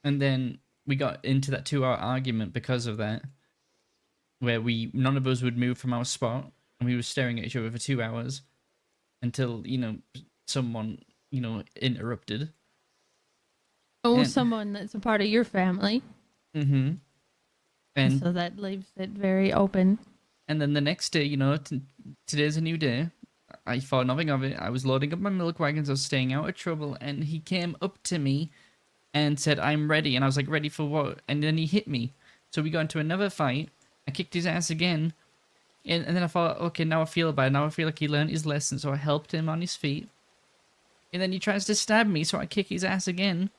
S9: and then we got into that 2-hour argument because of that, where none of us would move from our spot, and we were staring at each other for 2 hours until, you know, someone, you know, interrupted.
S21: Oh, someone that's a part of your family.
S9: Mm-hmm. And
S21: so that leaves it very open.
S9: And then the next day, you know, today's a new day. I thought nothing of it. I was loading up my milk wagons. I was staying out of trouble. And he came up to me and said, "I'm ready." And I was like, "Ready for what?" And then he hit me. So we got into another fight. I kicked his ass again. And then I thought, okay, now I feel bad. Now I feel like he learned his lesson. So I helped him on his feet. and then he tries to stab me, so I kick his ass again.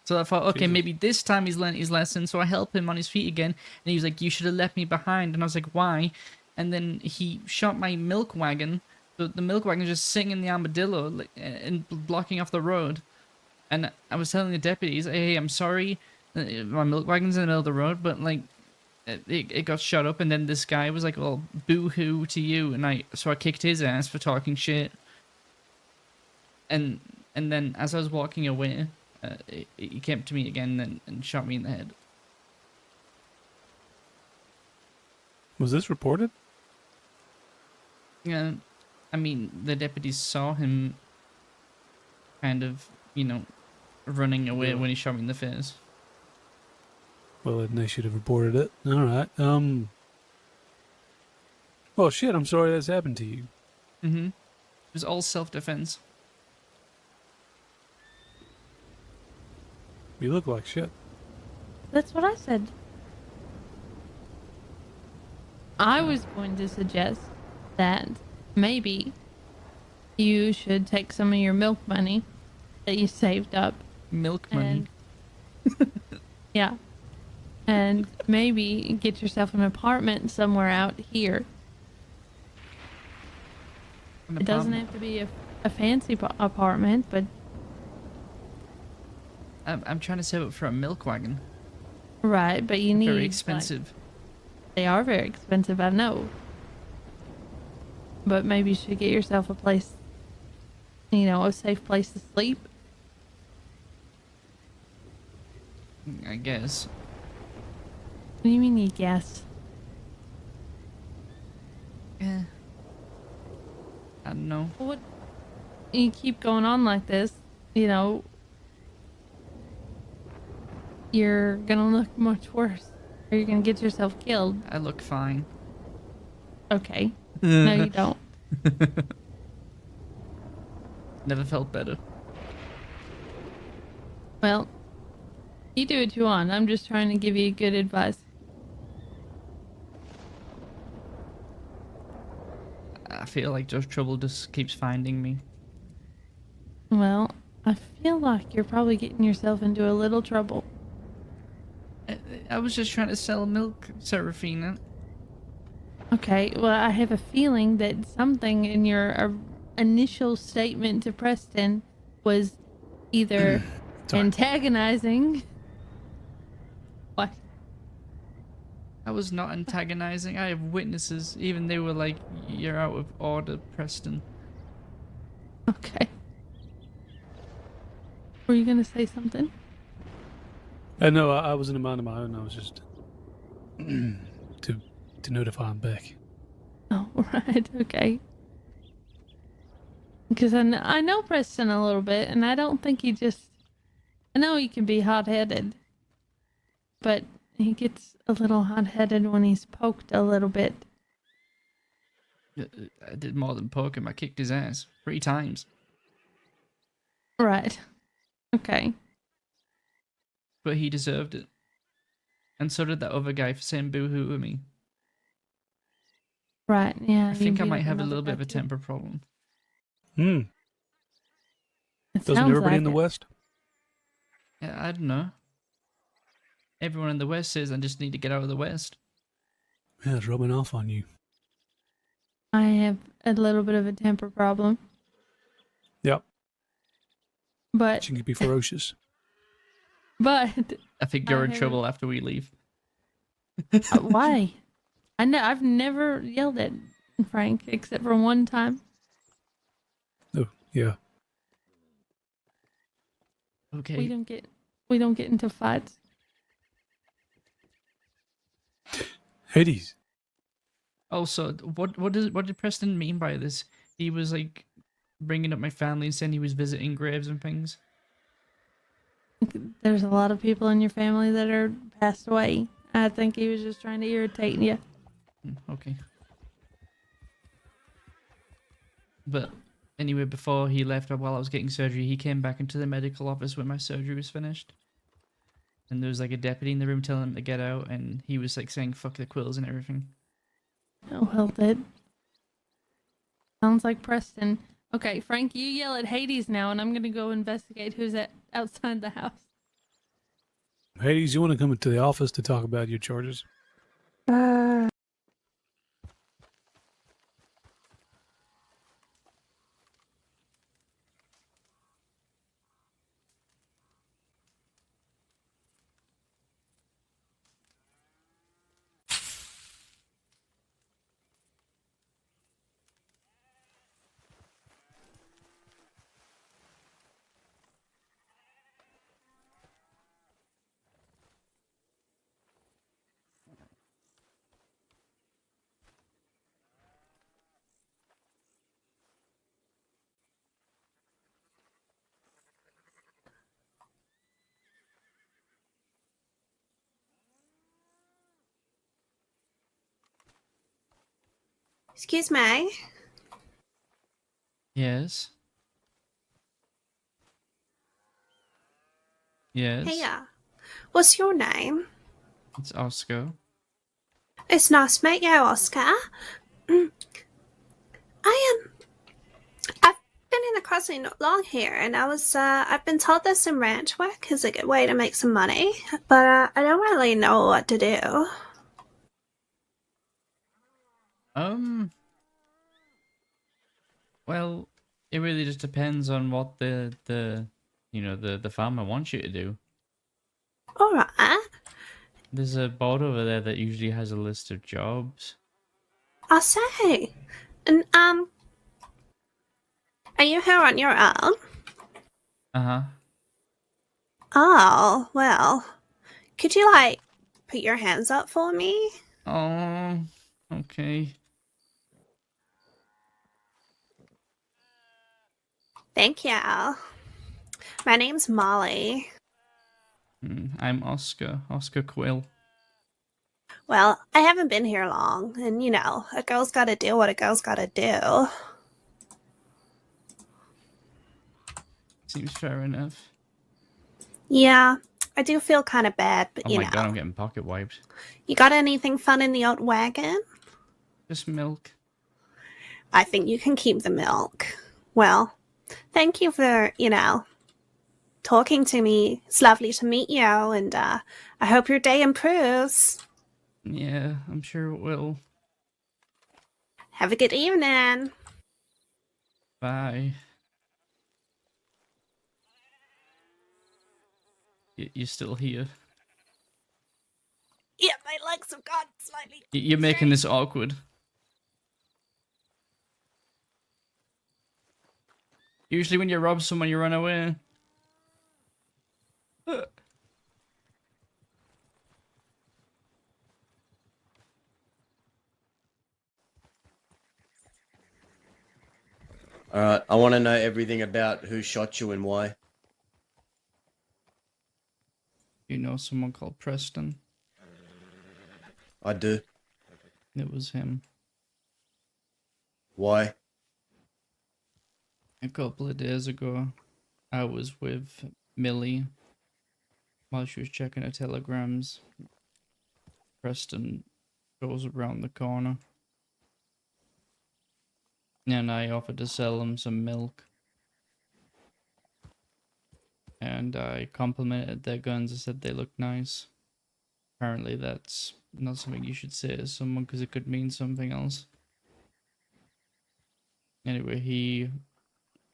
S9: So I thought, okay,
S3: Jesus.
S9: maybe this time he's learned his lesson, so I help him on his feet again. And he was like, you should have left me behind. And I was like, why? And then he shot my milk wagon. The milk wagon was just sitting in the armadillo like, and blocking off the road. And I was telling the deputies, hey, I'm sorry, my milk wagon's in the middle of the road, but like, it got shut up. And then this guy was like, well, boo-hoo to you. And so I kicked his ass for talking shit. And then as I was walking away, he came to me again and shot me in the head.
S3: Was this reported?
S9: Yeah, I mean, the deputies saw him kind of, running away when he shot me in the face.
S3: Well, then they should have reported it. All right. Well, shit, I'm sorry that's happened to you.
S9: Mm-hmm. It was all self-defense.
S3: You look like shit.
S21: That's what I said. I was going to suggest that maybe you should take some of your milk money that you saved up.
S9: Milk money?
S21: Yeah. And maybe get yourself an apartment somewhere out here. It doesn't have to be a fancy apartment, but...
S9: I'm trying to save up for a milk wagon.
S21: Right, but you need...
S9: Very expensive.
S21: Like, they are very expensive, I know. But maybe you should get yourself a place, a safe place to sleep.
S9: I guess.
S21: What do you mean you guess?
S9: Yeah. I don't know.
S21: What? You keep going on like this, you're gonna look much worse. Or you're gonna get yourself killed.
S9: I look fine.
S21: Okay. No, you don't.
S9: Never felt better.
S21: Well, you do what you want. I'm just trying to give you good advice.
S9: I feel like just trouble just keeps finding me.
S21: Well, I feel like you're probably getting yourself into a little trouble.
S9: I was just trying to sell milk, Serafina.
S21: Okay, well, I have a feeling that something in your initial statement to Preston was either antagonizing. What?
S9: I was not antagonizing. I have witnesses. Even they were like, you're out of order, Preston.
S21: Okay. Were you gonna say something?
S3: No, I was in a mind of my own. I was just to notify him back.
S21: Oh, right. Okay. Because I know Preston a little bit, and I don't think he just... I know he can be hot-headed, but he gets a little hot-headed when he's poked a little bit.
S9: I did more than poke him. I kicked his ass 3 times.
S21: Right. Okay.
S9: But he deserved it. And so did that other guy for saying boo-hoo to me.
S21: Right, yeah.
S9: I think I might have a little bit of a temper problem.
S3: Doesn't everybody in the West?
S9: Yeah, I don't know. Everyone in the West says I just need to get out of the West.
S3: Yeah, it's rubbing off on you.
S21: I have a little bit of a temper problem.
S3: Yep.
S21: But...
S3: She can be ferocious.
S21: But...
S9: I think you're in trouble after we leave.
S21: Why? I've never yelled at Frank except for one time.
S3: Oh, yeah.
S9: Okay.
S21: We don't get into fights.
S3: Hades.
S9: Also, what did Preston mean by this? He was like bringing up my family and saying he was visiting graves and things.
S21: There's a lot of people in your family that are passed away. I think he was just trying to irritate you.
S9: Okay. But anyway, before he left, while I was getting surgery, he came back into the medical office when my surgery was finished. And there was like a deputy in the room telling him to get out, and he was like saying fuck the Quills and everything.
S21: Oh, well, that sounds like Preston. Okay, Frank, you yell at Hades now, and I'm gonna go investigate who's outside the house.
S3: Hades, you want to come into the office to talk about your charges?
S14: Excuse me.
S1: Yes. Yes.
S14: Hey, what's your name?
S1: It's Oscar.
S14: It's nice to meet you, Oscar. I've been in the crossing not long here, and I've been told that some ranch work is a good way to make some money, but I don't really know what to do.
S1: Well, it really just depends on what the farmer wants you to do.
S14: All right.
S1: There's a board over there that usually has a list of jobs.
S14: I say, and are you here on your own?
S1: Uh-huh.
S14: Oh, well, could you put your hands up for me?
S1: Oh, okay.
S14: Thank you. My name's Molly.
S1: I'm Oscar Quil.
S14: Well, I haven't been here long, and a girl's gotta do what a girl's gotta do.
S1: Seems fair enough.
S14: Yeah, I do feel kind of bad, but
S1: oh my god, I'm getting pocket wiped.
S14: You got anything fun in the old wagon?
S1: Just milk.
S14: I think you can keep the milk. Well, thank you for, talking to me. It's lovely to meet you, and I hope your day improves.
S1: Yeah, I'm sure it will.
S14: Have a good evening.
S1: Bye. You're still here.
S14: Yeah, my legs have gone slightly.
S1: You're making this awkward. Usually when you rob someone, you run away.
S17: Alright, I want to know everything about who shot you and why.
S1: You know someone called Preston?
S17: I do.
S1: It was him.
S17: Why?
S1: A couple of days ago, I was with Millie while she was checking her telegrams. Preston goes around the corner. And I offered to sell him some milk. And I complimented their guns. I said they looked nice. Apparently that's not something you should say to someone because it could mean something else. Anyway, he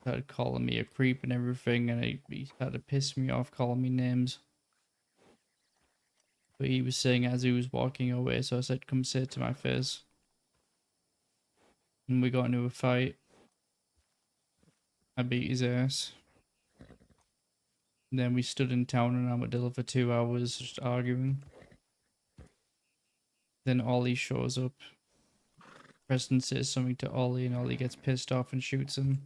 S1: started calling me a creep and everything, and he started to piss me off, calling me names. But he was saying as he was walking away, so I said, come say it to my face. And we got into a fight. I beat his ass. And then we stood in town in Armadillo for 2 hours just arguing. Then Ollie shows up. Preston says something to Ollie, and Ollie gets pissed off and shoots him.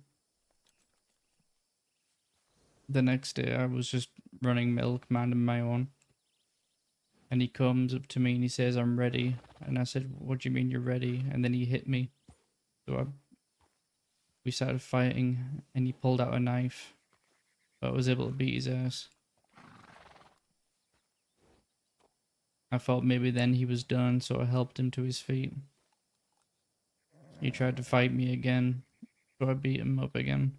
S1: The next day, I was just running milk, minding my own. And he comes up to me and he says, I'm ready. And I said, what do you mean you're ready? And then he hit me. So we started fighting, and he pulled out a knife. But I was able to beat his ass. I thought maybe then he was done, so I helped him to his feet. He tried to fight me again,
S9: So I beat him up again.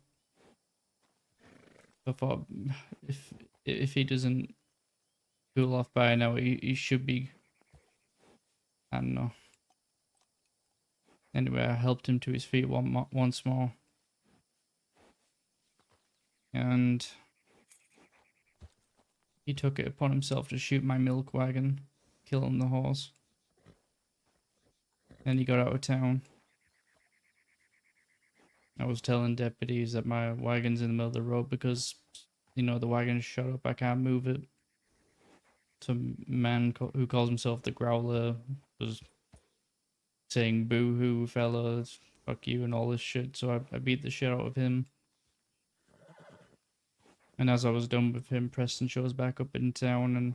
S9: I thought if he doesn't cool off by now, he should be. I don't know. Anyway, I helped him to his feet once more. And he took it upon himself to shoot my milk wagon, killing the horse. And he got out of town. I was telling deputies that my wagon's in the middle of the road because, you know, the wagon's shut up, I can't move it. Some man who calls himself the Growler was saying boo-hoo fellas, fuck you and all this shit, so I beat the shit out of him. And as I was done with him, Preston shows back up in town and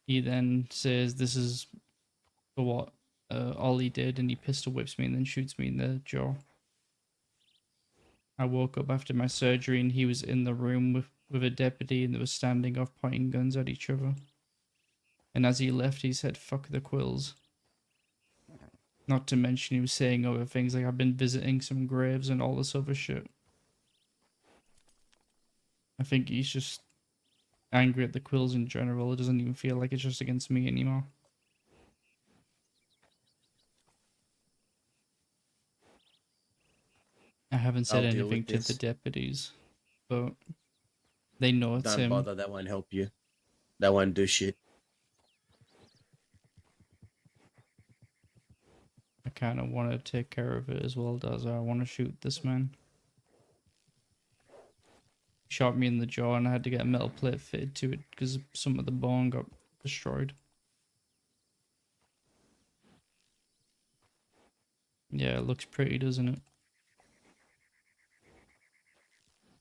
S9: he then says this is for what Ollie did, and he pistol whips me and then shoots me in the jaw. I woke up after my surgery and he was in the room with a deputy and they were standing off pointing guns at each other. And as he left, he said, fuck the Quills. Not to mention he was saying other things like I've been visiting some graves and all this other shit. I think he's just angry at the Quills in general. It doesn't even feel like it's just against me anymore. I haven't said anything to the deputies, but they know it's him.
S17: Don't bother, that won't help you. That won't do shit.
S9: I kind of want to take care of it as well, does I want to shoot this man. He shot me in the jaw and I had to get a metal plate fitted to it because some of the bone got destroyed. Yeah, it looks pretty, doesn't it?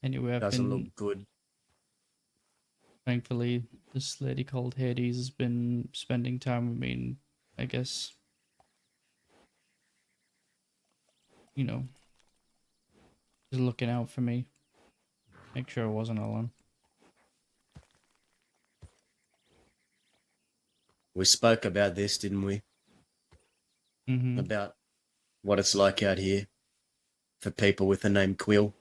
S9: Anyway,
S17: Doesn't look good.
S9: Thankfully, this lady called Hades has been spending time with me and I guess, you know, just looking out for me. Make sure I wasn't alone.
S17: We spoke about this, didn't we?
S9: Mm-hmm.
S17: About what it's like out here for people with the name Quil.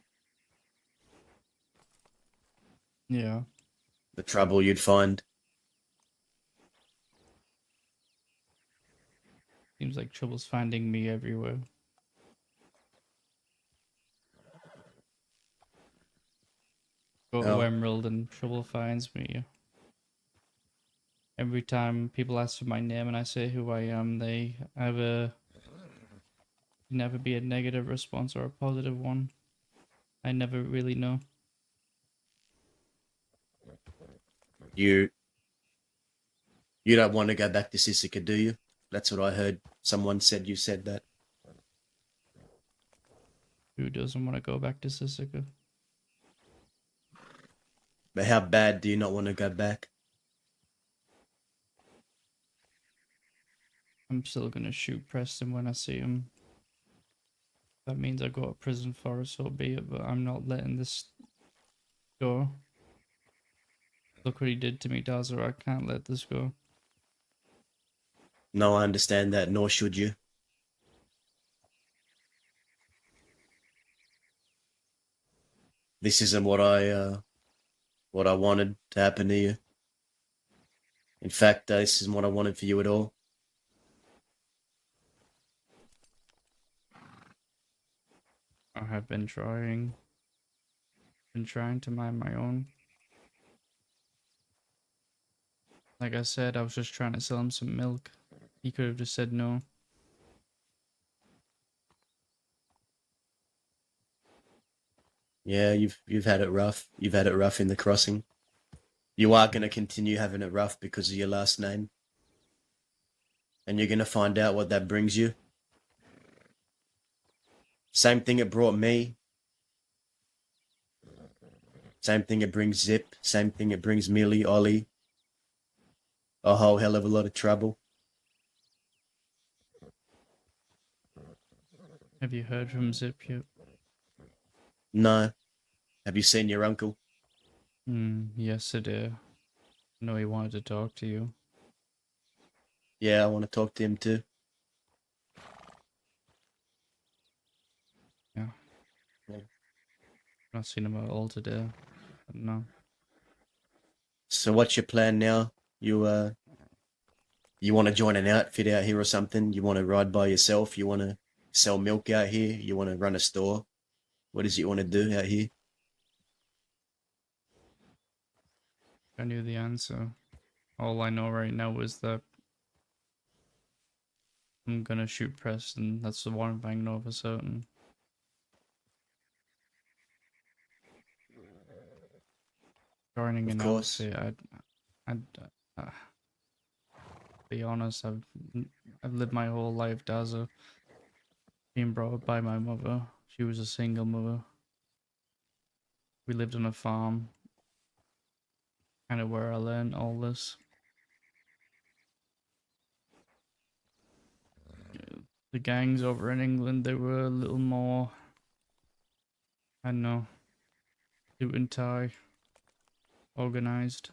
S9: Yeah.
S17: The trouble you'd find.
S9: Seems like trouble's finding me everywhere. Go to Emerald and trouble finds me. Every time people ask for my name and I say who I am, they have never be a negative response or a positive one. I never really know.
S17: You don't want to go back to Sisika, do you? That's what I heard. Someone said you said that.
S9: Who doesn't want to go back to Sisika?
S17: But how bad do you not want to go back?
S9: I'm still gonna shoot Preston when I see him. That means I go to prison for it, so be it, but I'm not letting this go. Look what he did to me, Dazzler. I can't let this go.
S17: No, I understand that, nor should you. This isn't what I wanted to happen to you. In fact, this isn't what I wanted for you at all.
S9: I have been trying to mind my own. Like I said, I was just trying to sell him some milk. He could have just said no.
S17: Yeah, you've had it rough. You've had it rough in the crossing. You are going to continue having it rough because of your last name. And you're going to find out what that brings you. Same thing it brought me. Same thing it brings Zip. Same thing it brings Millie, Ollie. A whole hell of a lot of trouble.
S9: Have you heard from Zip yet?
S17: No. Have you seen your uncle?
S9: Yes, I did. I know he wanted to talk to you.
S17: Yeah, I want to talk to him too.
S9: Yeah, Not seen him at all today. But no.
S17: So what's your plan now? You want to join an outfit out here or something? You want to ride by yourself? You want to sell milk out here? You want to run a store? What is it you want to do out here?
S9: I knew the answer. All I know right now is that I'm gonna shoot Preston. That's the one thing I know for certain. Joining an outfit, I'd be honest. I've lived my whole life as a being brought up by my mother. She was a single mother. We lived on a farm. Kind of where I learned all this. The gangs over in England, they were a little more, I don't know, suit and tie, organized.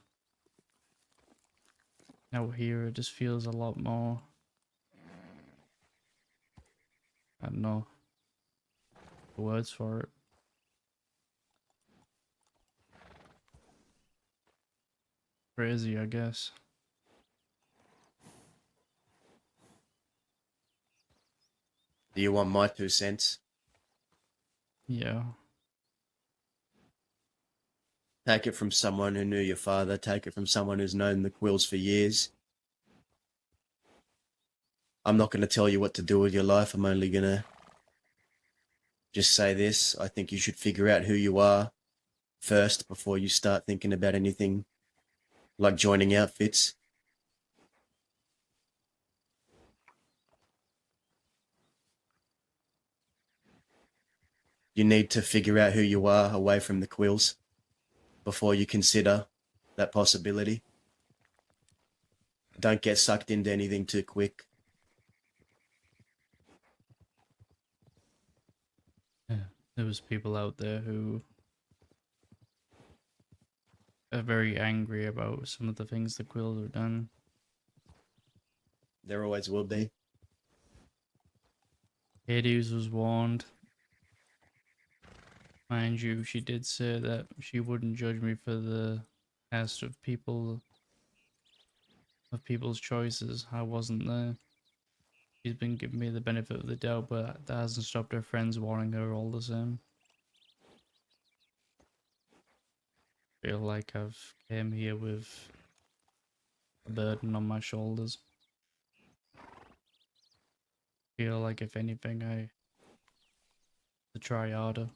S9: Out here, it just feels a lot more, I don't know the words for it. Crazy, I guess.
S17: Do you want my 2 cents?
S9: Yeah.
S17: Take it from someone who knew your father. Take it from someone who's known the Quills for years. I'm not going to tell you what to do with your life. I'm only going to just say this. I think you should figure out who you are first before you start thinking about anything like joining outfits. You need to figure out who you are away from the Quills before you consider that possibility. Don't get sucked into anything too quick.
S9: Yeah, there was people out there who are very angry about some of the things the Quills have done.
S17: There always will be.
S9: Hades was warned. Mind you, she did say that she wouldn't judge me for the past of people's choices. I wasn't there. She's been giving me the benefit of the doubt, but that hasn't stopped her friends warning her all the same. Feel like I've came here with a burden on my shoulders. Feel like if anything I to try harder.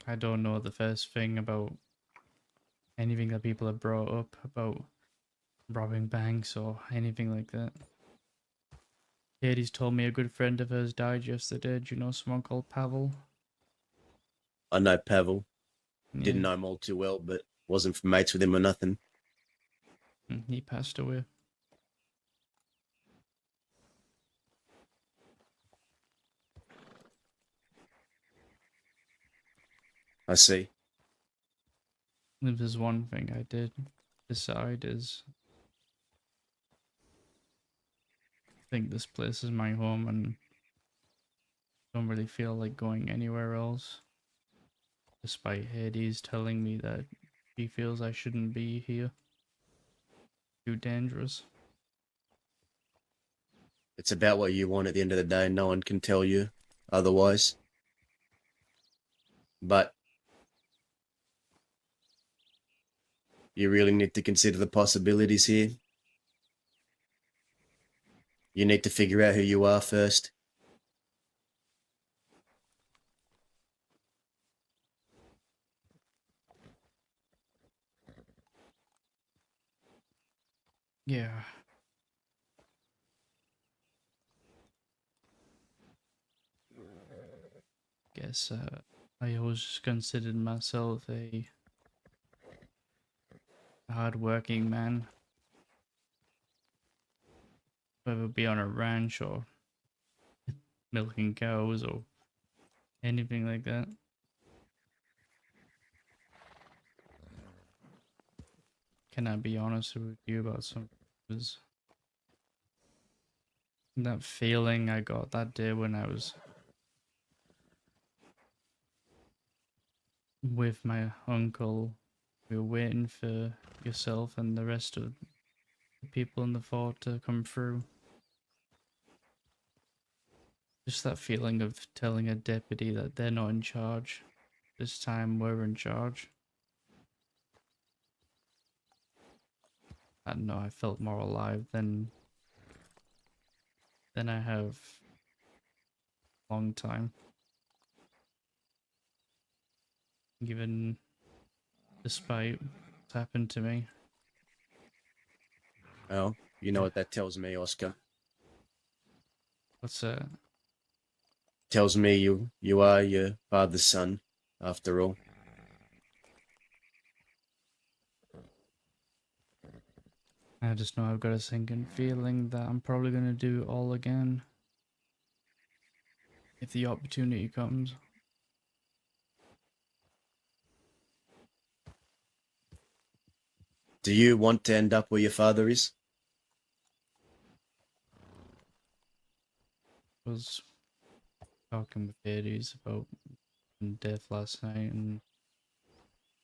S9: I don't know the first thing about anything that people have brought up about robbing banks or anything like that. Katie's told me a good friend of hers died yesterday. Do you know someone called Pavel?
S17: I know Pavel.
S9: Yeah.
S17: Didn't know him all too well, but wasn't mates with him or nothing.
S9: He passed away.
S17: I see.
S9: If there's one thing I did decide is I think this place is my home and don't really feel like going anywhere else. Despite Hades telling me that he feels I shouldn't be here. Too dangerous.
S17: It's about what you want at the end of the day. No one can tell you otherwise. But you really need to consider the possibilities here. You need to figure out who you are first.
S9: Yeah. Guess I always considered myself a hard-working man. Whether it be on a ranch or milking cows or anything like that. Can I be honest with you about something? That feeling I got that day when I was
S1: with my uncle. We were waiting for yourself and the rest of the people in the fort to come through. Just that feeling of telling a deputy that they're not in charge. This time we're in charge. I don't know, I felt more alive than I have a long time. Given despite what's happened to me.
S17: Well, you know what that tells me, Oscar.
S1: What's that?
S17: Tells me you are your father's son, after all.
S1: I just know I've got a sinking feeling that I'm probably going to do it all again. If the opportunity comes.
S17: Do you want to end up where your father is?
S1: I was talking with Hades about death last night, and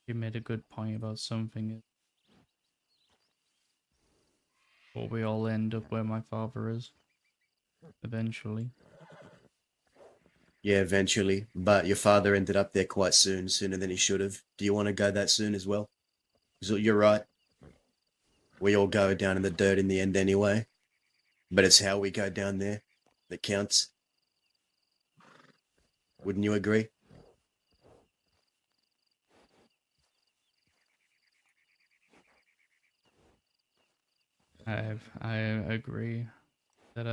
S1: he made a good point about something. Or we all end up where my father is. Eventually.
S17: Yeah, eventually. But your father ended up there quite soon, sooner than he should have. Do you want to go that soon as well? So you're right. We all go down in the dirt in the end anyway. But it's how we go down there that counts. Wouldn't you agree?
S1: I agree that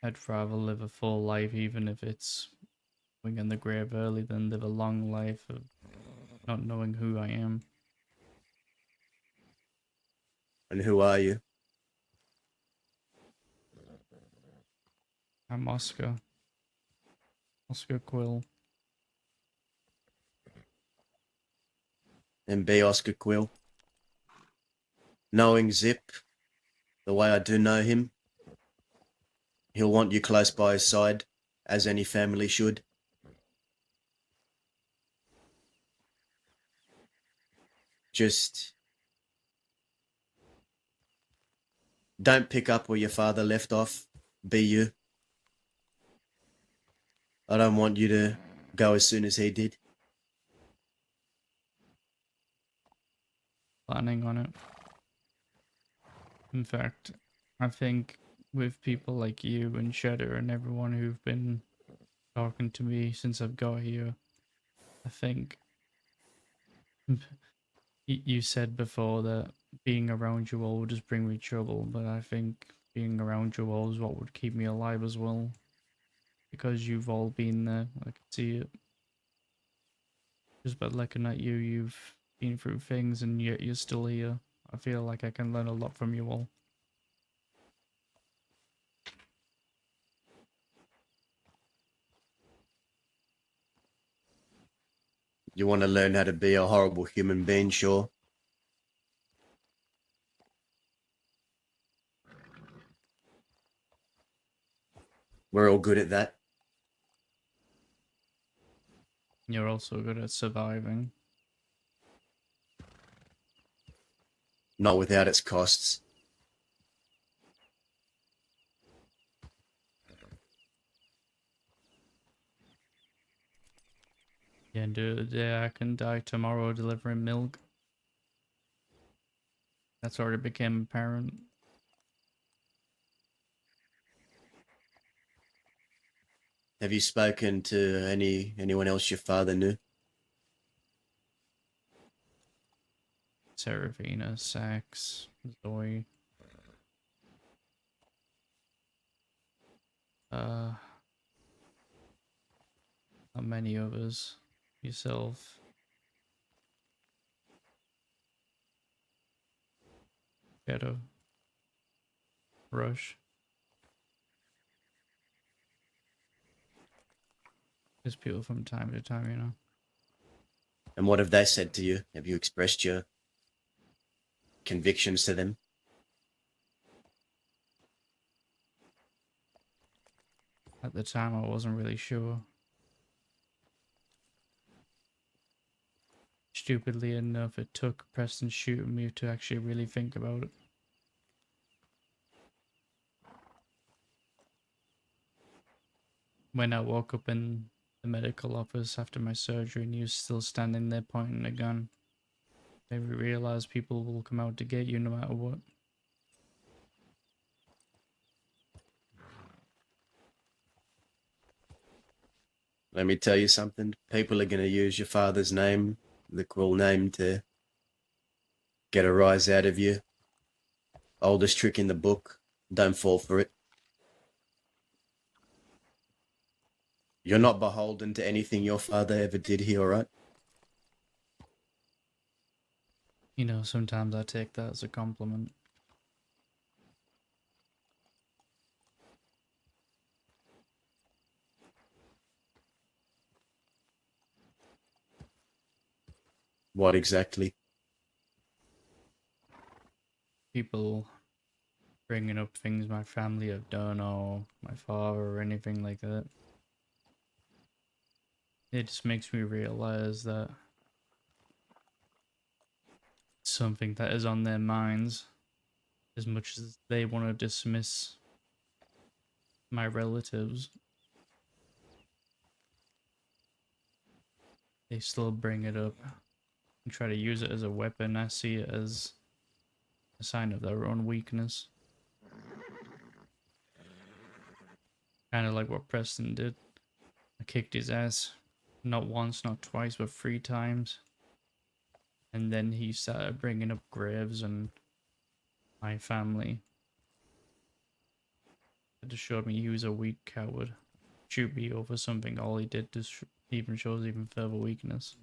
S1: I'd rather live a full life, even if it's going in the grave early, than live a long life of not knowing who I am.
S17: And who are you?
S1: I'm Oscar. Oscar Quil.
S17: And be Oscar Quil. Knowing Zip, the way I do know him, he'll want you close by his side, as any family should. Just don't pick up where your father left off. Be you. I don't want you to go as soon as he did.
S1: Planning on it. In fact, I think with people like you and Cheddar and everyone who've been talking to me since I've got here, I think you said before that being around you all would just bring me trouble, but I think being around you all is what would keep me alive as well. Because you've all been there, I can see it. Just by looking at you, you've been through things and yet you're still here. I feel like I can learn a lot from you all.
S17: You want to learn how to be a horrible human being, sure. We're all good at that.
S1: You're also good at surviving.
S17: Not without its costs.
S1: Yeah, and the day I can die tomorrow delivering milk. That's already became apparent.
S17: Have you spoken to anyone else your father knew?
S1: Serafina, Sax, Zoe. Not many others. Yourself. Ghetto. Rush. Just people from time to time, you know.
S17: And what have they said to you? Have you expressed your convictions to them?
S1: At the time, I wasn't really sure.
S9: stupidly enough, it took Preston shooting me to actually really think about it. When I woke up in the medical office after my surgery and he was still standing there pointing a gun, I realized people will come out to get you no matter what.
S17: Let me tell you something. People are going to use your father's name, the Quil name, to get a rise out of you. Oldest trick in the book. Don't fall for it. You're not beholden to anything your father ever did here, alright?
S9: You know, sometimes I take that as a compliment.
S17: What exactly?
S9: People bringing up things my family have done or my father or anything like that. It just makes me realize that it's something that is on their minds as much as they want to dismiss my relatives. They still bring it up and try to use it as a weapon. I see it as a sign of their own weakness. Kind of like what Preston did. I kicked his ass. Not once, not twice, but 3 times. And then he started bringing up graves and my family. It just showed me he was a weak coward. Shoot me over something all he did just even shows even further weakness.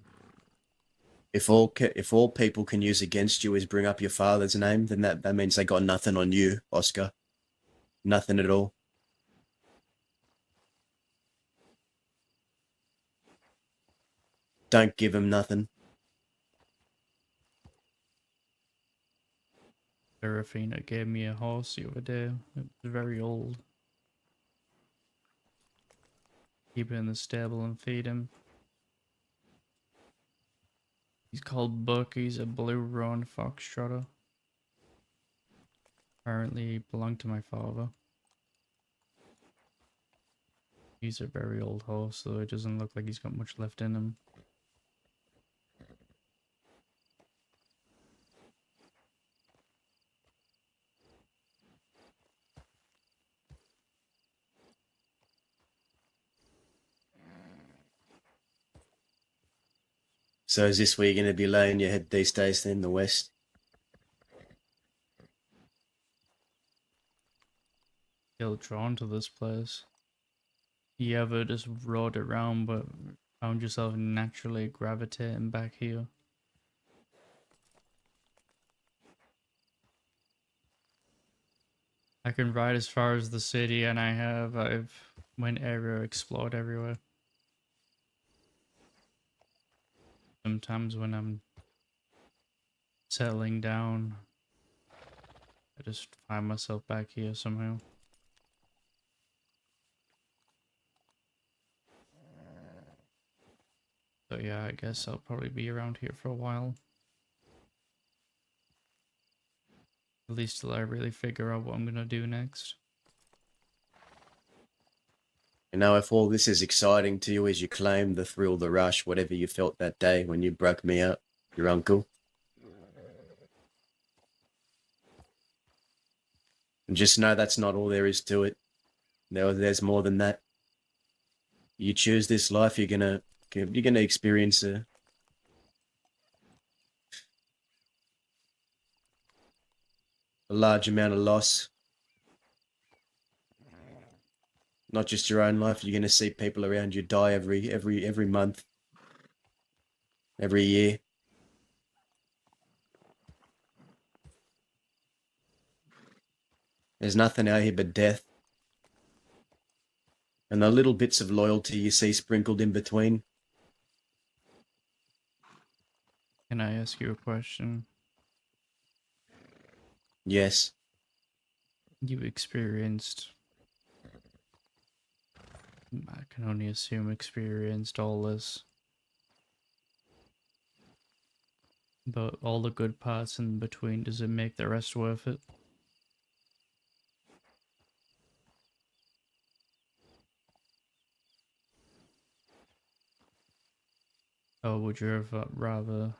S17: If all people can use against you is bring up your father's name, then that means they got nothing on you, Oscar. Nothing at all. Don't give him nothing.
S9: Serafina gave me a horse the other day. It was very old. Keep it in the stable and feed him. He's called Buck. He's a blue roan foxtrotter. Apparently he belonged to my father. He's a very old horse, so it doesn't look like he's got much left in him.
S17: So is this where you're going to be laying your head these days then, the West?
S9: Still drawn to this place. You ever just rode around but found yourself naturally gravitating back here? I can ride as far as the city, and I've went everywhere, explored everywhere. Sometimes when I'm settling down, I just find myself back here somehow. So yeah, I guess I'll probably be around here for a while. At least till I really figure out what I'm gonna do next.
S17: You know, if all this is exciting to you as you claim, the thrill, the rush, whatever you felt that day when you broke me out, your uncle. And just know that's not all there is to it. There's more than that. You choose this life, you're gonna experience a large amount of loss. Not just your own life, you're gonna see people around you die every month, every year. There's nothing out here but death. And the little bits of loyalty you see sprinkled in between.
S9: Can I ask you a question?
S17: Yes.
S9: You've experienced, I can only assume experienced all this.
S1: But all the good parts in between, does it make the rest worth it? Or would you have rather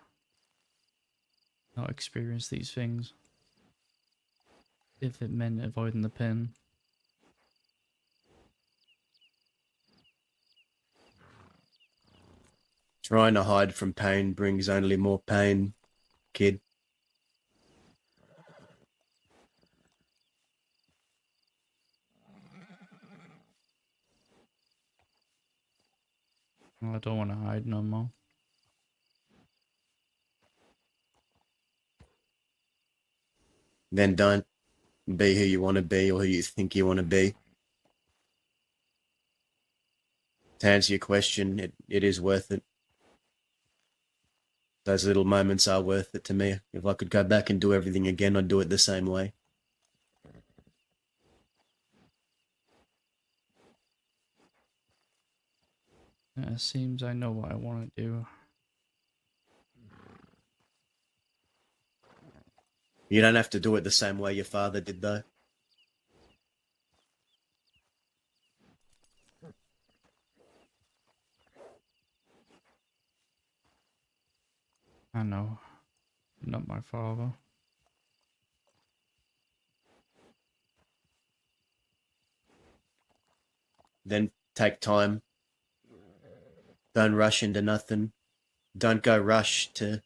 S1: not experience these things if it meant avoiding the pin?
S17: Trying to hide from pain brings only more pain, kid.
S1: I don't want to hide no more.
S17: Then don't be who you want to be or who you think you want to be. To answer your question, it is worth it. Those little moments are worth it to me. If I could go back and do everything again, I'd do it the same way.
S1: It seems I know what I want to do.
S17: You don't have to do it the same way your father did, though.
S1: I know. Not my father.
S17: Then take time. Don't rush into nothing. Don't go rush to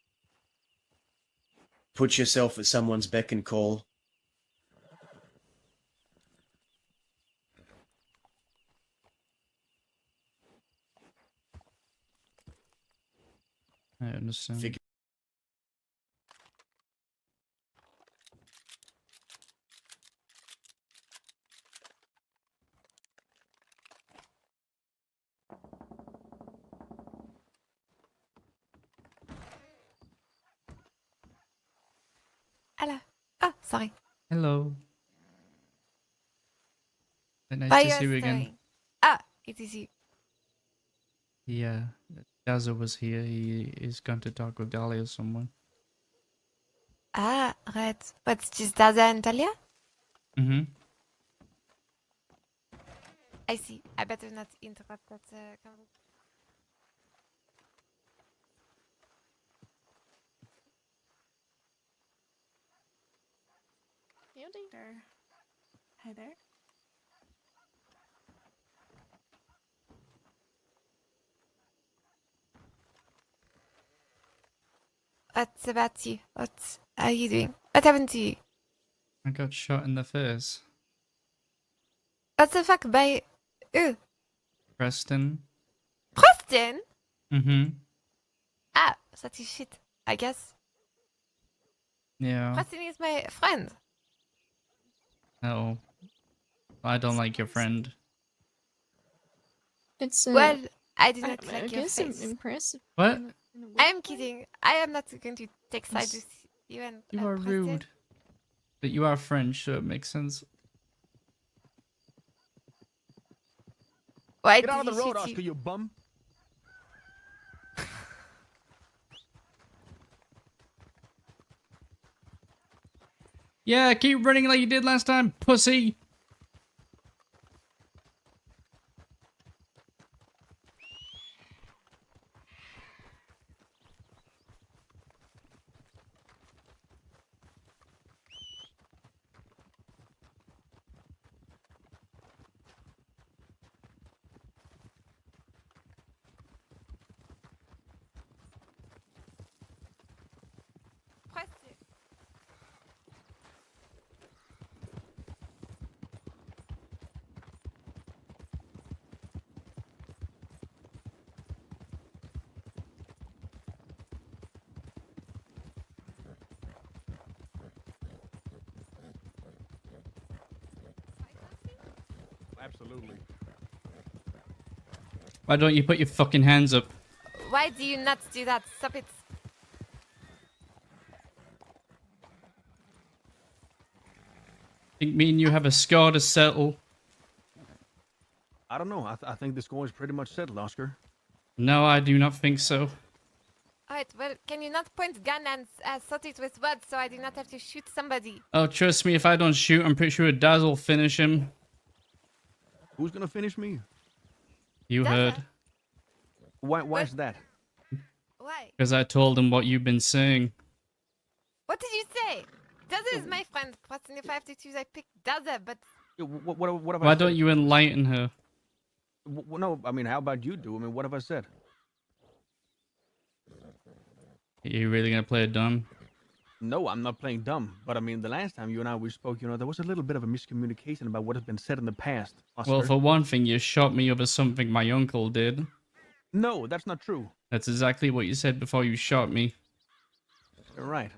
S17: put yourself at someone's beck and call.
S1: I understand.
S18: Hello. Oh, sorry.
S1: Hello. Nice
S18: Why
S1: to
S18: you
S1: see you again.
S18: stirring? Ah, it is you.
S1: Yeah, Dazzle was here. He is going to talk with Dahlia or someone.
S18: Ah, right. What's just Daza and Talia?
S1: Mm-hmm.
S18: I see. I better not interrupt that conversation.
S2: There. Hi there.
S18: What's about you? What are you doing? What happened to you?
S1: I got shot in the face.
S18: What the fuck by who?
S1: Preston.
S18: Preston?
S1: Mm-hmm.
S18: Ah, that is shit, I guess.
S1: Yeah.
S18: Preston is my friend.
S1: Oh. I don't like your friend.
S2: It's
S18: Well, I did not
S2: I
S18: like your
S2: guess
S18: face.
S2: impressive.
S1: What?
S18: I am kidding. I am not going to take sides with you and
S1: You are
S18: Preston.
S1: rude. But you are French, so it makes sense.
S18: Why
S6: Get out of
S18: did
S6: the
S18: he
S6: road,
S18: shoot
S6: Oscar, you bum.
S1: Yeah, keep running like you did last time, pussy.
S18: Preston?
S6: Absolutely.
S1: Why don't you put your fucking hands up?
S18: Why do you not do that? Stop it.
S1: Think me and you have a score to settle?
S6: I don't know. I think the score is pretty much settled, Oscar.
S1: No, I do not think so.
S18: Alright, well, can you not point gun and sort it with words so I do not have to shoot somebody?
S1: Oh, trust me, if I don't shoot, I'm pretty sure Daz will finish him.
S6: Who's gonna finish me?
S1: You heard.
S6: Why is that?
S18: Why?
S1: Because I told him what you've been saying.
S18: What did you say? Daza is my friend. Person, if I have to choose, I pick Daza, but...
S6: What have I
S1: Why
S6: said?
S1: don't you enlighten her?
S6: No, I mean, how about you do? I mean, what have I said?
S1: Are you really gonna play it dumb?
S6: No, I'm not playing dumb. But I mean, the last time you and I we spoke, there was a little bit of a miscommunication about what has been said in the past. Oscar.
S1: Well, for one thing, you shot me over something my uncle did.
S6: No, that's not true.
S1: That's exactly what you said before you shot me.
S6: You're right.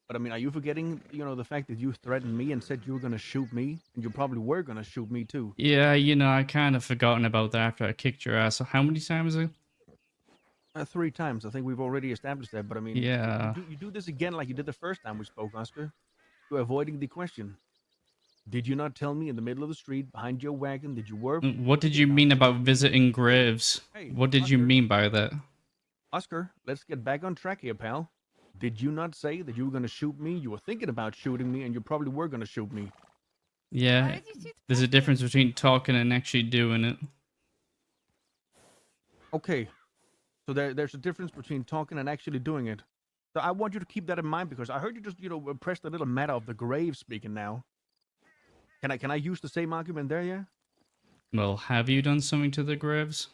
S6: But I mean, are you forgetting, the fact that you threatened me and said you were gonna shoot me, and you probably were gonna shoot me too?
S1: Yeah, I kind of forgotten about that after I kicked your ass. How many times?
S6: 3 times. I think we've already established that. But I mean,
S1: Yeah.
S6: you do this again like you did the first time we spoke, Oscar. You're avoiding the question. Did you not tell me in the middle of the street behind your wagon that you were?
S1: What did you mean about visiting graves?
S6: Hey,
S1: What did you mean by that?
S6: Oscar, let's get back on track here, pal. Did you not say that you were gonna shoot me? You were thinking about shooting me, and you probably were gonna shoot me.
S1: Yeah, there's a difference between talking and actually doing it.
S6: Okay, so there's a difference between talking and actually doing it. So I want you to keep that in mind because I heard you just, press the little matter of the grave speaking now. Can I use the same argument there, yeah?
S1: Well, have you done something to the graves?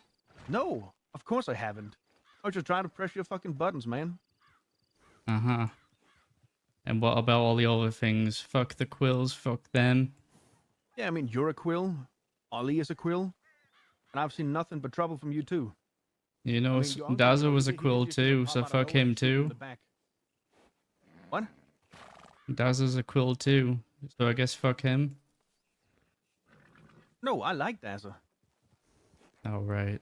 S6: No, of course I haven't. I was just trying to press your fucking buttons, man.
S1: Uh-huh. And what about all the other things? Fuck the Quills, fuck them.
S6: Yeah, I mean, you're a Quil. Ollie is a Quil. And I've seen nothing but trouble from you, too.
S1: You know,
S6: I mean, your uncle,
S1: Daza was a
S6: he
S1: Quill
S6: just, you know,
S1: too,
S6: pop
S1: so
S6: out of
S1: fuck
S6: nowhere
S1: him
S6: and shoot you in
S1: too.
S6: the back. What?
S1: Daza's a Quill too, so I guess fuck him.
S6: No, I like Daza.
S1: Alright.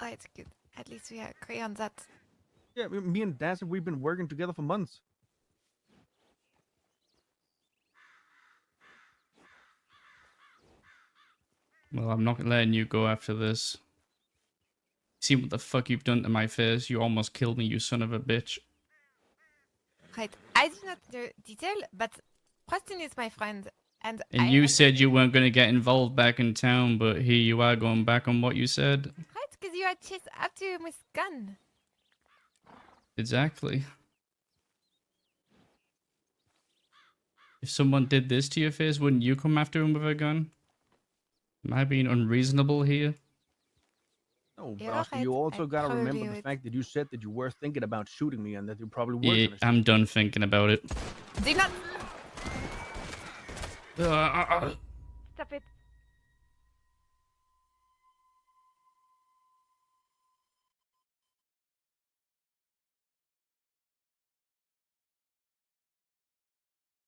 S18: Oh, it's good. At least we agree on that.
S6: Yeah, me and Daza, we've been working together for months.
S1: Well, I'm not letting you go after this. See what the fuck you've done to my face? You almost killed me, you son of a bitch.
S18: Right, I do not know detail, but Preston is my friend, and
S1: And you said you weren't going to get involved back in town, but here you are going back on what you said.
S18: Right, because you had chased after him with gun.
S1: Exactly. If someone did this to your face, wouldn't you come after him with a gun? Am I being unreasonable here?
S6: No, but
S18: You're
S6: Oscar,
S18: right.
S6: you also
S18: I
S6: gotta
S18: probably
S6: remember the
S18: would.
S6: fact that you said that you were thinking about shooting me and that you probably were
S1: Yeah,
S6: gonna shoot
S1: I'm done thinking about it.
S18: Do not stop it.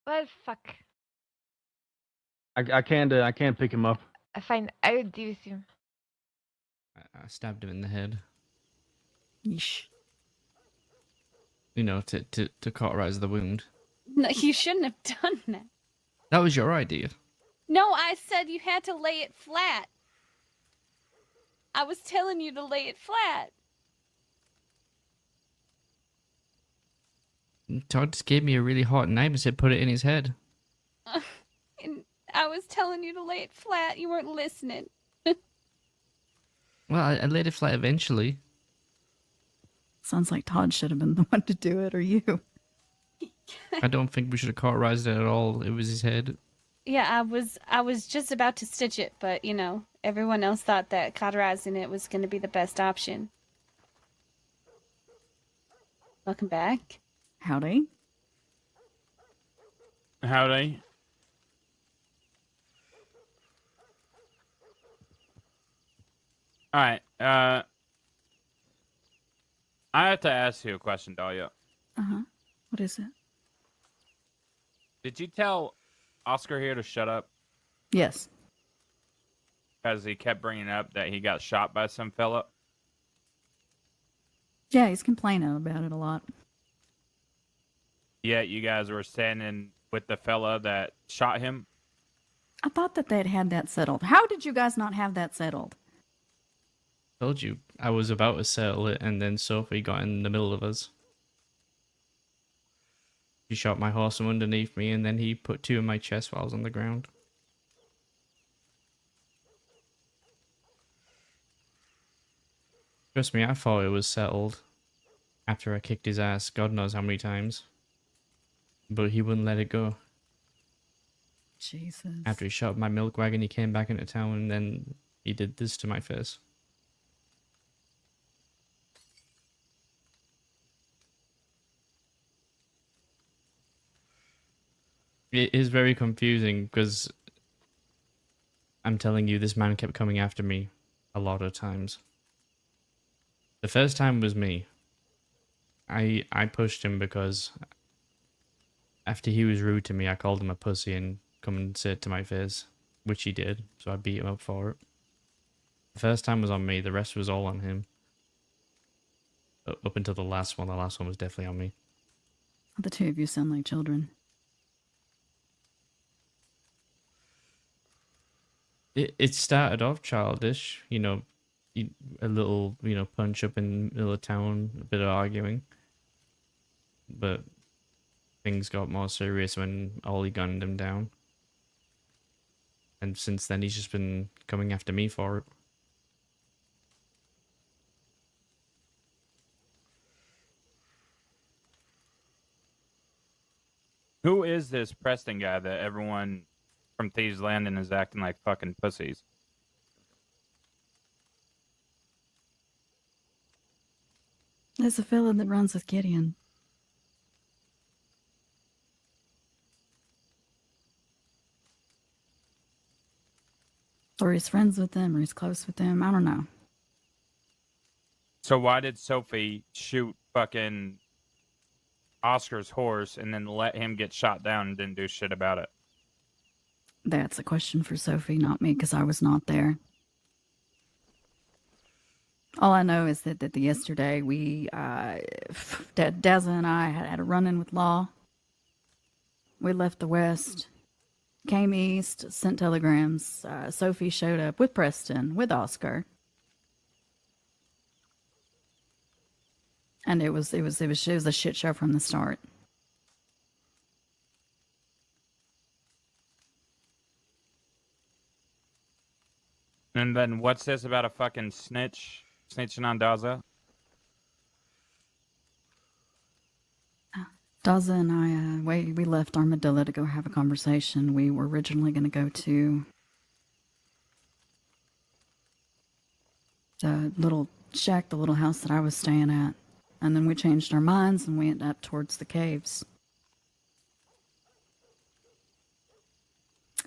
S18: Well, fuck.
S6: I can't pick him up.
S18: Fine, I will do with you.
S1: I stabbed him in the head.
S4: Yeesh.
S1: You know, to cauterize the wound.
S7: No, you shouldn't have done that.
S1: That was your idea.
S7: No, I said you had to lay it flat. I was telling you to lay it flat.
S1: Todd just gave me a really hot knife and said put it in his head.
S7: And I was telling you to lay it flat. You weren't listening.
S1: Well, I laid it flat eventually.
S4: Sounds like Todd should have been the one to do it, or you.
S1: I don't think we should have cauterized it at all. It was his head.
S7: Yeah, I was just about to stitch it, but everyone else thought that cauterizing it was going to be the best option. Welcome back.
S4: Howdy.
S5: Howdy. Alright, I have to ask you a question, Dahlia.
S4: Uh-huh. What is it?
S5: Did you tell Oscar here to shut up?
S4: Yes.
S5: Because he kept bringing up that he got shot by some fella?
S4: Yeah, he's complaining about it a lot.
S5: Yeah, you guys were standing with the fella that shot him?
S4: I thought that they'd had that settled. How did you guys not have that settled?
S1: Told you I was about to settle it, and then Sophie got in the middle of us. He shot my horse from underneath me, and then he put 2 in my chest while I was on the ground. Trust me, I thought it was settled after I kicked his ass God knows how many times. But he wouldn't let it go.
S4: Jesus.
S1: After he shot my milk wagon, he came back into town, and then he did this to my face. It is very confusing because I'm telling you, this man kept coming after me a lot of times. The first time was me. I pushed him because after he was rude to me, I called him a pussy and come and say it to my face, which he did, so I beat him up for it. The first time was on me, the rest was all on him. Up until the last one was definitely on me.
S4: The two of you sound like children.
S1: It started off childish, you know, a little, you know, punch up in the middle of town, a bit of arguing. But things got more serious when Ollie gunned him down. And since then, he's just been coming after me for it.
S5: Who is this Preston guy that everyone from Thieves Landing is acting like fucking pussies?
S4: There's a fella that runs with Gideon. Or he's friends with them, or he's close with them. I don't know.
S5: So why did Sophie shoot fucking Oscar's horse and then let him get shot down and didn't do shit about it?
S4: That's a question for Sophie, not me, because I was not there. All I know is that yesterday we, Dazza and I had a run-in with Law. We left the West, came east, sent telegrams. Sophie showed up with Preston, with Oscar. And it was a shit show from the start.
S5: And then what's this about a fucking snitching on Daza?
S4: Daza and I, we left Armadillo to go have a conversation. We were originally going to go to the little shack, the little house that I was staying at. And then we changed our minds and went up towards the caves.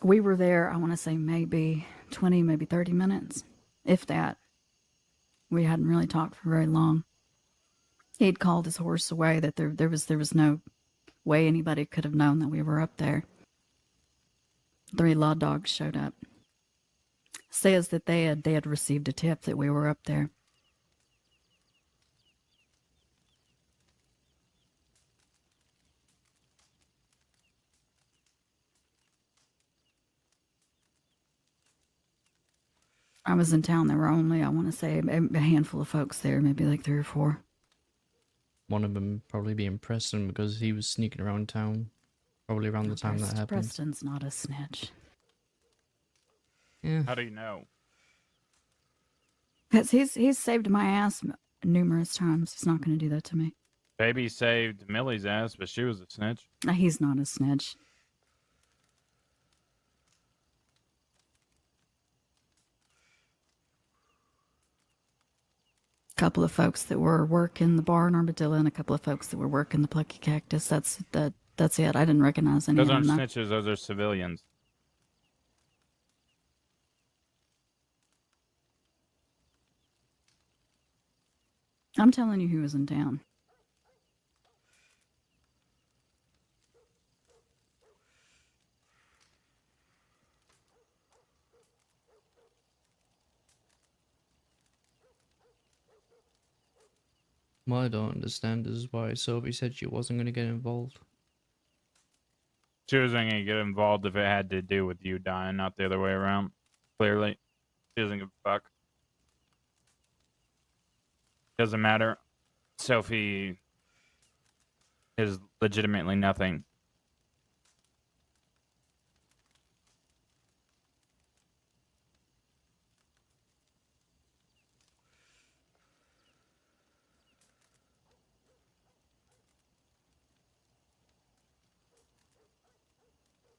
S4: We were there, I want to say maybe 20, maybe 30 minutes, if that. We hadn't really talked for very long. He'd called his horse away, that there was no way anybody could have known that we were up there. 3 law dogs showed up. Says that they had received a tip that we were up there. I was in town. There were only, I want to say, a handful of folks there, maybe like 3 or 4.
S1: One of them probably being Preston because he was sneaking around town, probably around the time that happened.
S4: Preston's not a snitch.
S1: Yeah.
S5: How do you know?
S4: Because he's saved my ass numerous times. He's not going to do that to me.
S5: Baby saved Millie's ass, but she was a snitch.
S4: He's not a snitch. Couple of folks that were working the bar in Armadillo and a couple of folks that were working the Plucky Cactus. That's it. I didn't recognize any
S5: Those
S4: of
S5: aren't
S4: them.
S5: snitches, those are civilians.
S4: I'm telling you who was in town.
S1: What I don't understand is why Sophie said she wasn't going to get involved.
S5: She wasn't going to get involved if it had to do with you dying, not the other way around. Clearly. She doesn't give a fuck. Doesn't matter. Sophie is legitimately nothing.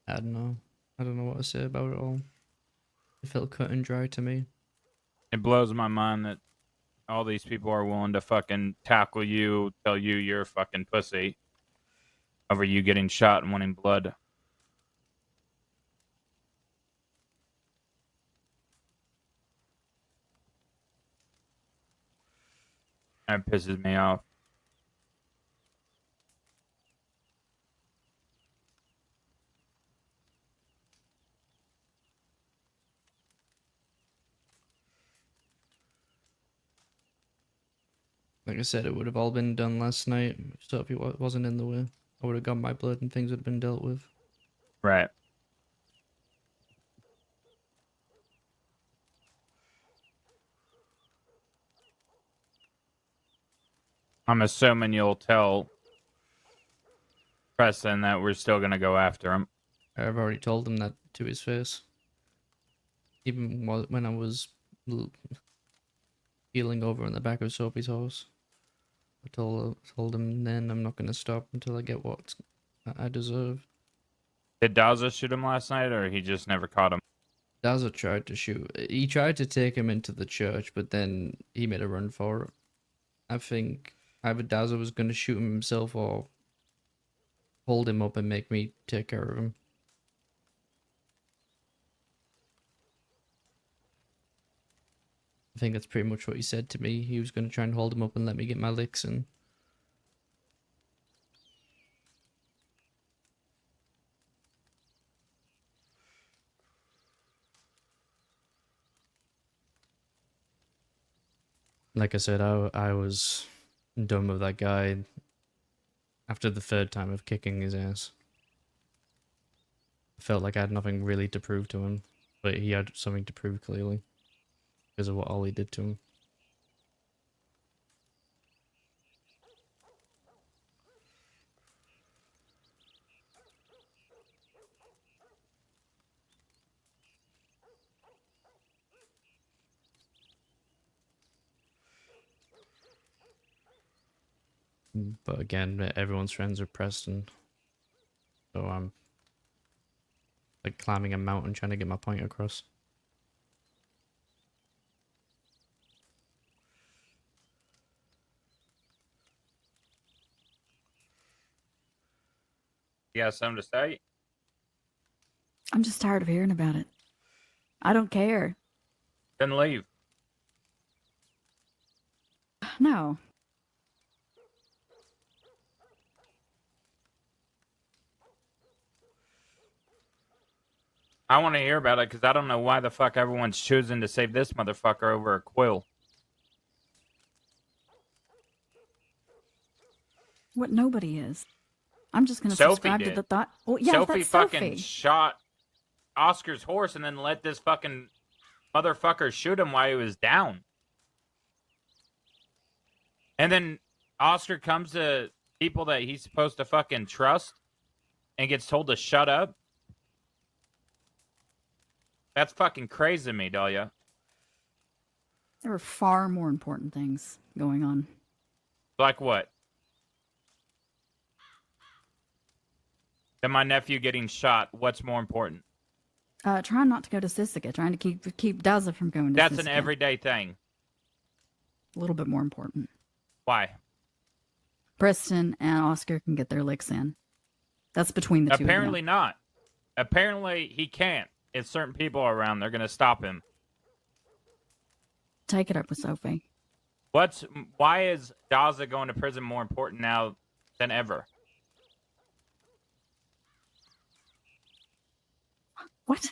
S1: I don't know. I don't know what to say about it all. It felt cut and dry to me.
S5: It blows my mind that all these people are willing to fucking tackle you, tell you you're a fucking pussy over you getting shot and wanting blood. That pisses me off.
S1: Like I said, it would have all been done last night. So if he wasn't in the way, I would have got my blood and things would have been dealt with.
S5: Right. I'm assuming you'll tell Preston that we're still gonna go after him.
S1: I've already told him that to his face. Even when I was healing over in the back of Sophie's horse. I told him then I'm not going to stop until I get what I deserve.
S5: Did Daza shoot him last night, or he just never caught him?
S1: Daza tried to shoot. He tried to take him into the church, but then he made a run for it. I think either Daza was going to shoot him himself or hold him up and make me take care of him. I think that's pretty much what he said to me. He was going to try and hold him up and let me get my licks in. Like I said, I was done with that guy after the third time of kicking his ass. I felt like I had nothing really to prove to him, but he had something to prove clearly because of what Ollie did to him. But again, everyone's friends are Preston, so I'm like climbing a mountain trying to get my point across.
S5: You got something to say?
S4: I'm just tired of hearing about it. I don't care.
S5: Then leave.
S4: No.
S5: I want to hear about it because I don't know why the fuck everyone's choosing to save this motherfucker over a Quil.
S4: What nobody is. I'm just going to
S5: Sophie
S4: subscribe
S5: did.
S4: to the thought. Well, yeah,
S5: Sophie
S4: that's
S5: fucking
S4: Sophie.
S5: shot Oscar's horse and then let this fucking motherfucker shoot him while he was down. And then Oscar comes to people that he's supposed to fucking trust and gets told to shut up. That's fucking crazy to me, Dahlia.
S4: There were far more important things going on.
S5: Like what? Than my nephew getting shot. What's more important?
S4: Trying not to go to Sisika, trying to keep Daza from going to
S5: That's
S4: Sisika.
S5: an everyday thing.
S4: A little bit more important.
S5: Why?
S4: Preston and Oscar can get their licks in. That's between the two of them.
S5: Apparently not. Apparently he can't. If certain people are around, they're gonna stop him.
S4: Take it up with Sophie.
S5: Why is Daza going to prison more important now than ever?
S4: What?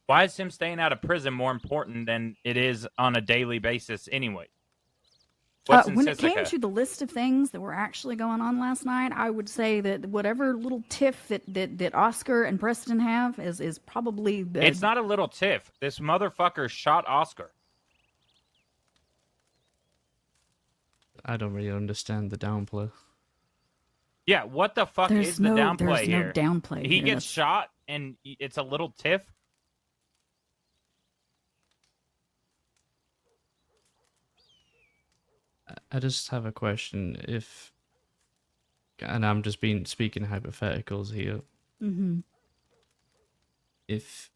S5: Why is him staying out of prison more important than it is on a daily basis anyway?
S4: When it came to the list of things that were actually going on last night, I would say that whatever little tiff that Oscar and Preston have is probably...
S5: It's not a little tiff. This motherfucker shot Oscar.
S1: I don't really understand the downplay.
S5: Yeah, what the fuck
S4: There's
S5: is the downplay
S4: there's
S5: here?
S4: no downplay
S5: He
S4: here.
S5: gets shot and it's a little tiff.
S1: I just have a question. If, and I'm just speaking hypotheticals here.
S4: Mm-hmm.
S1: If,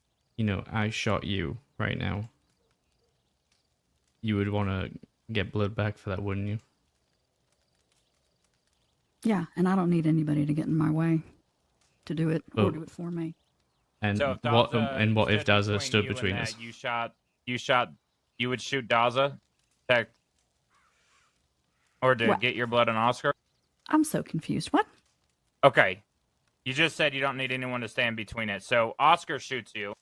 S1: I shot you right now, you would want to get blood back for that, wouldn't you?
S4: Yeah, and I don't need anybody to get in my way to do it or do it for me.
S1: And
S5: So if
S1: what
S5: Daza
S1: if Daza
S5: between
S1: stood
S5: you and
S1: between
S5: that,
S1: us?
S5: You would shoot Daza, or to
S4: What?
S5: get your blood on Oscar?
S4: I'm so confused. What?
S5: Okay, you just said you don't need anyone to stand between it. So Oscar shoots you.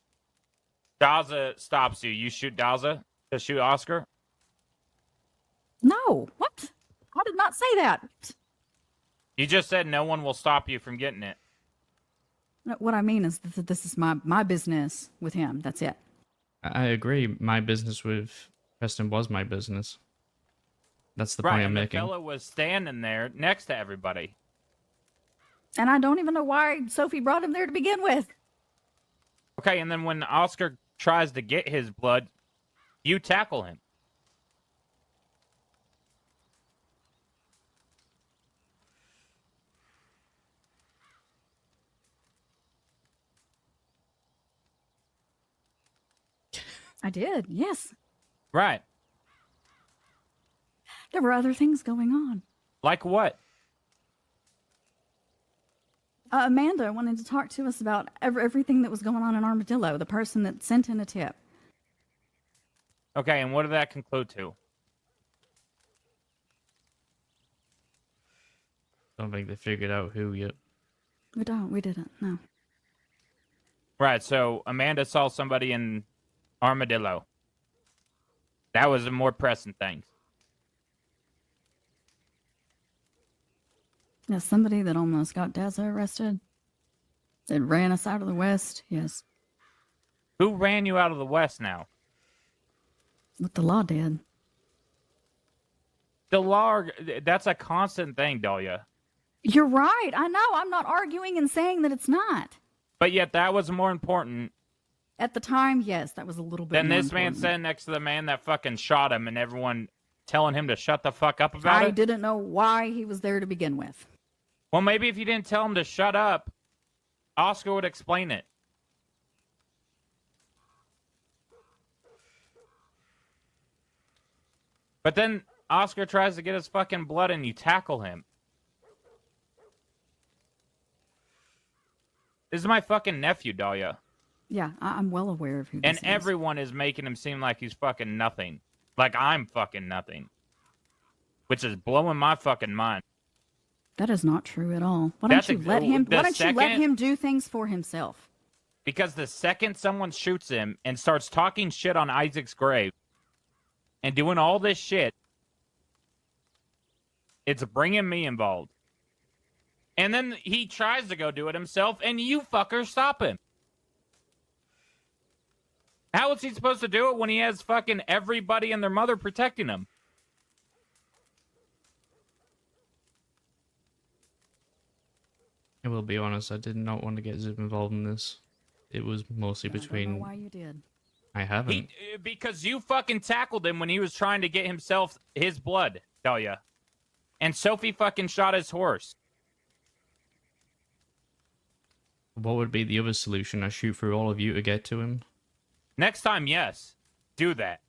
S5: Daza stops you. You shoot Daza to shoot Oscar?
S4: No. What? I did not say that.
S5: You just said no one will stop you from getting it.
S4: No, what I mean is that this is my business with him. That's it.
S1: I agree. My business with Preston was my business. That's the point I'm
S5: and
S1: making.
S5: the fella was standing there next to everybody.
S4: And I don't even know why Sophie brought him there to begin with.
S5: Okay, and then when Oscar tries to get his blood, you tackle him.
S4: I did, yes.
S5: Right.
S4: There were other things going on.
S5: Like what?
S4: Amanda wanted to talk to us about everything that was going on in Armadillo, the person that sent in a tip.
S5: Okay, and what did that conclude to?
S1: Don't think they figured out who yet.
S4: We didn't, no.
S5: Right, so Amanda saw somebody in Armadillo. That was a more pressing thing.
S4: Yeah, somebody that almost got Daza arrested. That ran us out of the West, yes.
S5: Who ran you out of the West now?
S4: What the law did.
S5: The law, that's a constant thing, Dahlia.
S4: You're right, I know. I'm not arguing and saying that it's not.
S5: But yet that was more important
S4: At the time, yes, that was a little bit
S5: than
S4: more
S5: this man
S4: important.
S5: sitting next to the man that fucking shot him and everyone telling him to shut the fuck up about
S4: I
S5: it.
S4: didn't know why he was there to begin with.
S5: Well, maybe if you didn't tell him to shut up, Oscar would explain it. But then Oscar tries to get his fucking blood and you tackle him. This is my fucking nephew, Dahlia.
S4: Yeah, I'm well aware of who this
S5: And
S4: is.
S5: everyone is making him seem like he's fucking nothing. Like I'm fucking nothing. Which is blowing my fucking mind.
S4: That is not true at all. Why don't you let him do things for himself?
S5: Because the second someone shoots him and starts talking shit on Isaac's grave and doing all this shit, it's bringing me involved. And then he tries to go do it himself, and you fuckers stop him. How is he supposed to do it when he has fucking everybody and their mother protecting him?
S1: I will be honest, I did not want to get Zip involved in this. It was mostly
S4: I don't
S1: between...
S4: know why you did.
S1: I haven't.
S5: Because you fucking tackled him when he was trying to get himself his blood, Dahlia. And Sophie fucking shot his horse.
S1: What would be the other solution? I shoot through all of you to get to him?
S5: Next time, yes. Do that.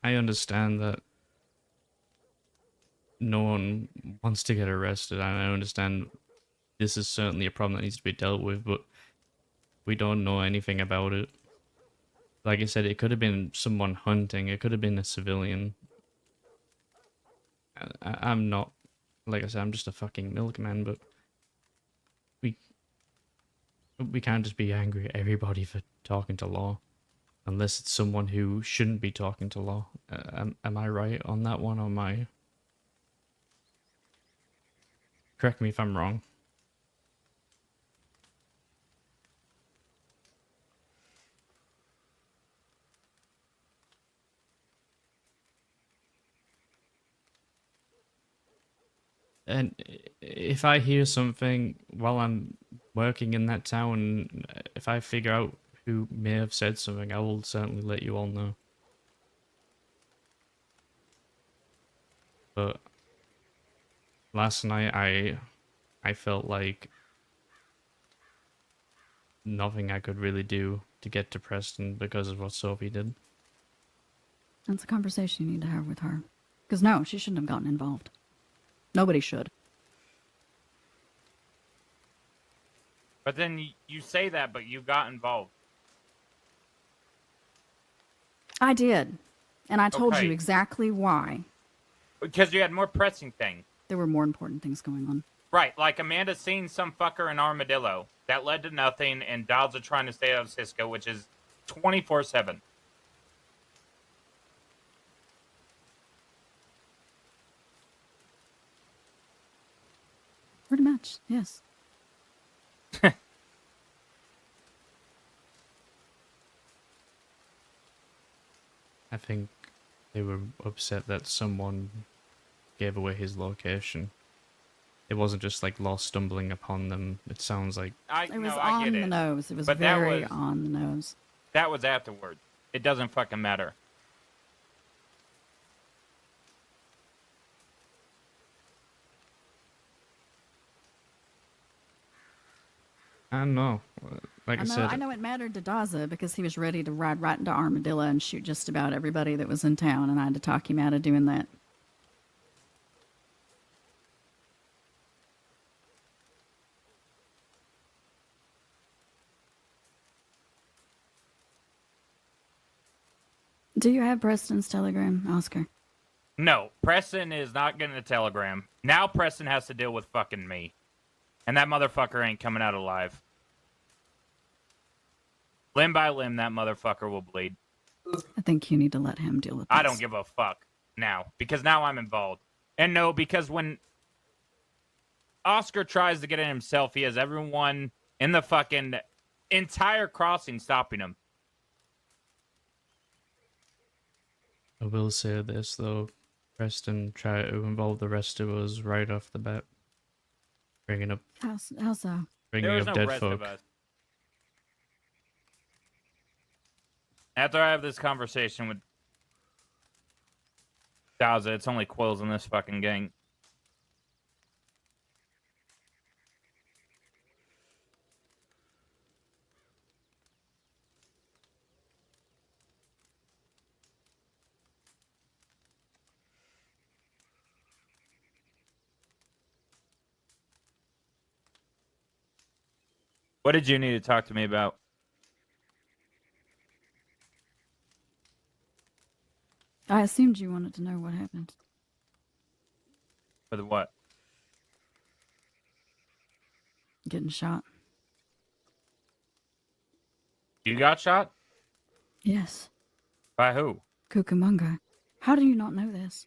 S1: I understand that no one wants to get arrested, and I understand this is certainly a problem that needs to be dealt with, but we don't know anything about it. Like I said, it could have been someone hunting, it could have been a civilian. I'm not, like I said, I'm just a fucking milkman, but we can't just be angry at everybody for talking to law. Unless it's someone who shouldn't be talking to law. Am I right on that one, or am I Correct me if I'm wrong. And if I hear something while I'm working in that town, if I figure out who may have said something, I will certainly let you all know. But last night I felt like nothing I could really do to get to Preston because of what Sophie did.
S4: That's a conversation you need to have with her. Because no, she shouldn't have gotten involved. Nobody should.
S5: But then you say that, but you got involved.
S4: I did. And I told
S5: Okay.
S4: you exactly why.
S5: Because you had more pressing things.
S4: There were more important things going on.
S5: Right, like Amanda seeing some fucker in Armadillo. That led to nothing, and Dodds trying to stay out of Cisco, which is 24/7.
S4: Pretty much, yes.
S1: I think they were upset that someone gave away his location. It wasn't just like lost stumbling upon them. It sounds like
S4: It was on the nose. It was very on the nose.
S5: That was afterward. It doesn't fucking matter.
S1: I don't know. Like I said,
S4: I know it mattered to Daza because he was ready to ride right into Armadillo and shoot just about everybody that was in town, and I had to talk him out of doing that. Do you have Preston's telegram, Oscar?
S5: No, Preston is not getting a telegram. Now Preston has to deal with fucking me. And that motherfucker ain't coming out alive. Limb by limb, that motherfucker will bleed.
S4: I think you need to let him deal with this.
S5: I don't give a fuck now, because now I'm involved. And no, because when Oscar tries to get in himself, he has everyone in the fucking entire crossing stopping him.
S1: I will say this though, Preston tried to involve the rest of us right off the bat, bringing up
S4: How so?
S1: bringing up dead folk.
S5: After I have this conversation with Daza, it's only Quills in this fucking gang. What did you need to talk to me about?
S4: I assumed you wanted to know what happened.
S5: For the what?
S4: Getting shot.
S5: You got shot?
S4: Yes.
S5: By who?
S4: Cucamonga. How do you not know this?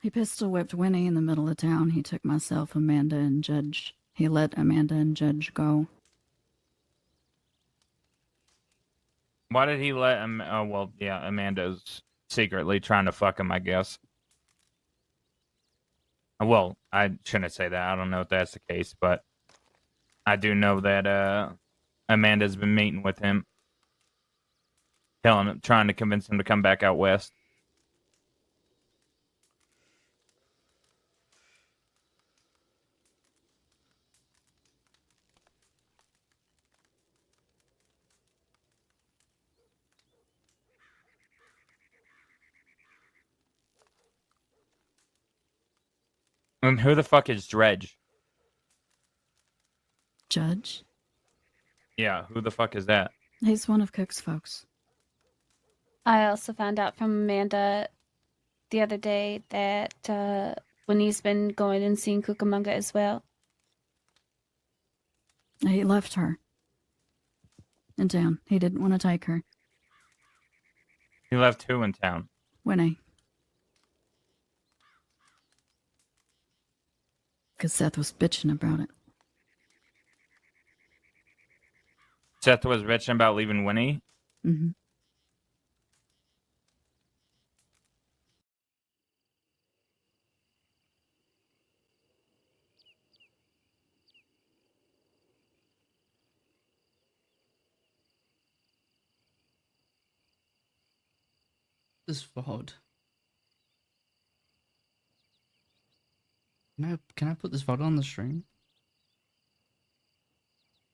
S4: He pistol whipped Winnie in the middle of town. He took myself, Amanda, and Judge. He let Amanda and Judge go.
S5: Why did he let him? Oh, well, yeah, Amanda's secretly trying to fuck him, I guess. Well, I shouldn't say that. I don't know if that's the case, but I do know that Amanda's been meeting with him, telling him, trying to convince him to come back out west. And who the fuck is Dredge?
S4: Judge?
S5: Yeah, who the fuck is that?
S4: He's one of Cook's folks.
S7: I also found out from Amanda the other day that Winnie's been going and seeing Cucamonga as well.
S4: He left her in town. He didn't want to take her.
S5: He left who in town?
S4: Winnie. Because Seth was bitching about it.
S5: Seth was bitching about leaving Winnie.
S4: Mm-hmm.
S1: This VOD. Can I put this VOD on the stream?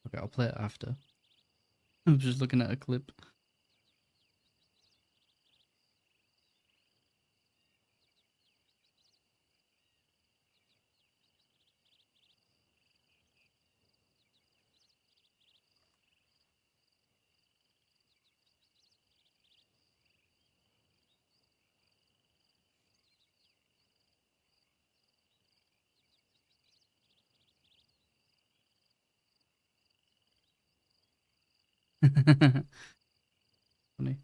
S1: Okay, I'll play it after. I'm just looking at a clip. Funny.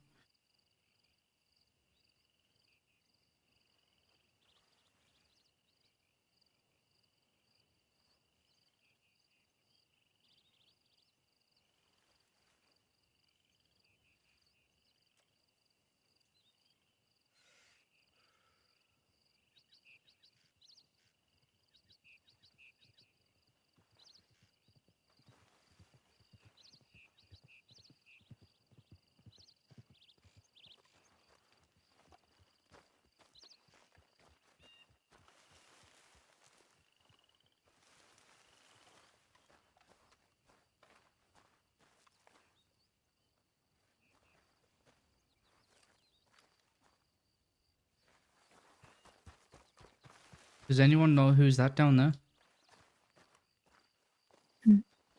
S1: Does anyone know who's that down there?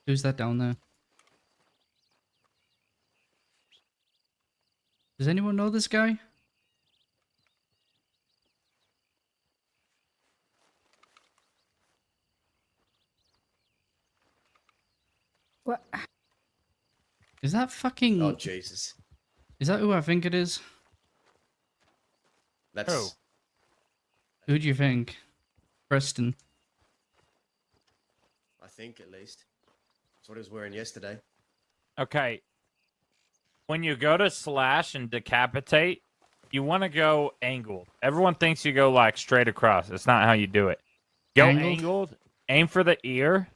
S1: Who's that down there? Does anyone know this guy?
S4: What?
S1: Is that fucking...
S17: Oh, Jesus.
S1: Is that who I think it is?
S17: That's...
S1: Who do you think? Preston.
S17: I think, at least. That's what he was wearing yesterday.
S5: Okay. When you go to slash and decapitate, you want to go angled. Everyone thinks you go like straight across. That's not how you do it. Go angled, aim for the ear,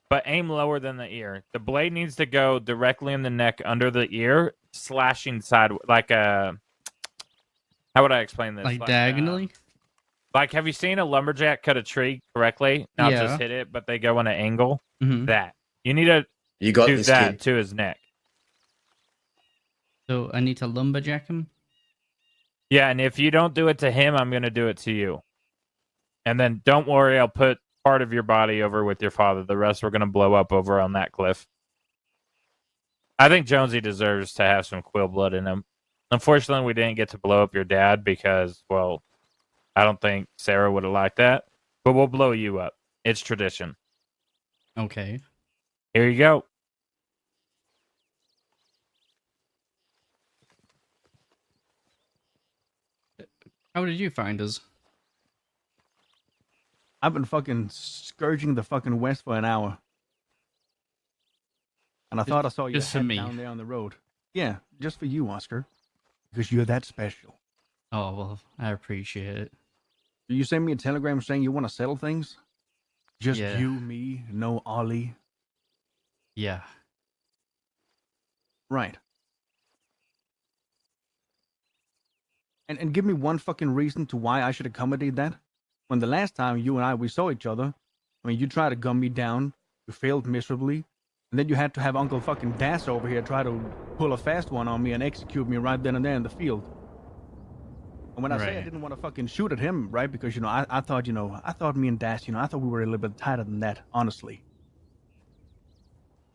S5: but aim lower than the ear. The blade needs to go directly in the neck under the ear, slashing sideways, like a... How would I explain this?
S1: Like diagonally?
S5: Like, have you seen a lumberjack cut a tree correctly? Not
S1: Yeah.
S5: just hit it, but they go in an angle?
S1: Mhm.
S5: That. You need to
S17: You got
S5: do
S17: this,
S5: that
S17: kid.
S5: to his neck.
S1: So I need to lumberjack him?
S5: Yeah, and if you don't do it to him, I'm going to do it to you. And then don't worry, I'll put part of your body over with your father. The rest we're going to blow up over on that cliff. I think Jonesy deserves to have some Quil blood in him. Unfortunately, we didn't get to blow up your dad because, well, I don't think Sarah would have liked that. But we'll blow you up. It's tradition.
S1: Okay.
S5: Here you go.
S1: How did you find us?
S6: I've been fucking scourging the fucking west for an hour. And I thought I saw your
S1: just for
S6: head
S1: me.
S6: down there on the road. Yeah, just for you, Oscar. Because you're that special.
S1: Oh, well, I appreciate it.
S6: You send me a telegram saying you want to settle things? Just
S1: Yeah.
S6: you, me, no Ollie.
S1: Yeah.
S6: Right. And give me one fucking reason to why I should accommodate that. When the last time you and we saw each other, I mean, you tried to gun me down, you failed miserably, and then you had to have Uncle fucking Das over here try to pull a fast one on me and execute me right then and there in the field. And when I say I
S1: Right.
S6: didn't want to fucking shoot at him, right? Because, I thought, I thought me and Das, I thought we were a little bit tighter than that, honestly.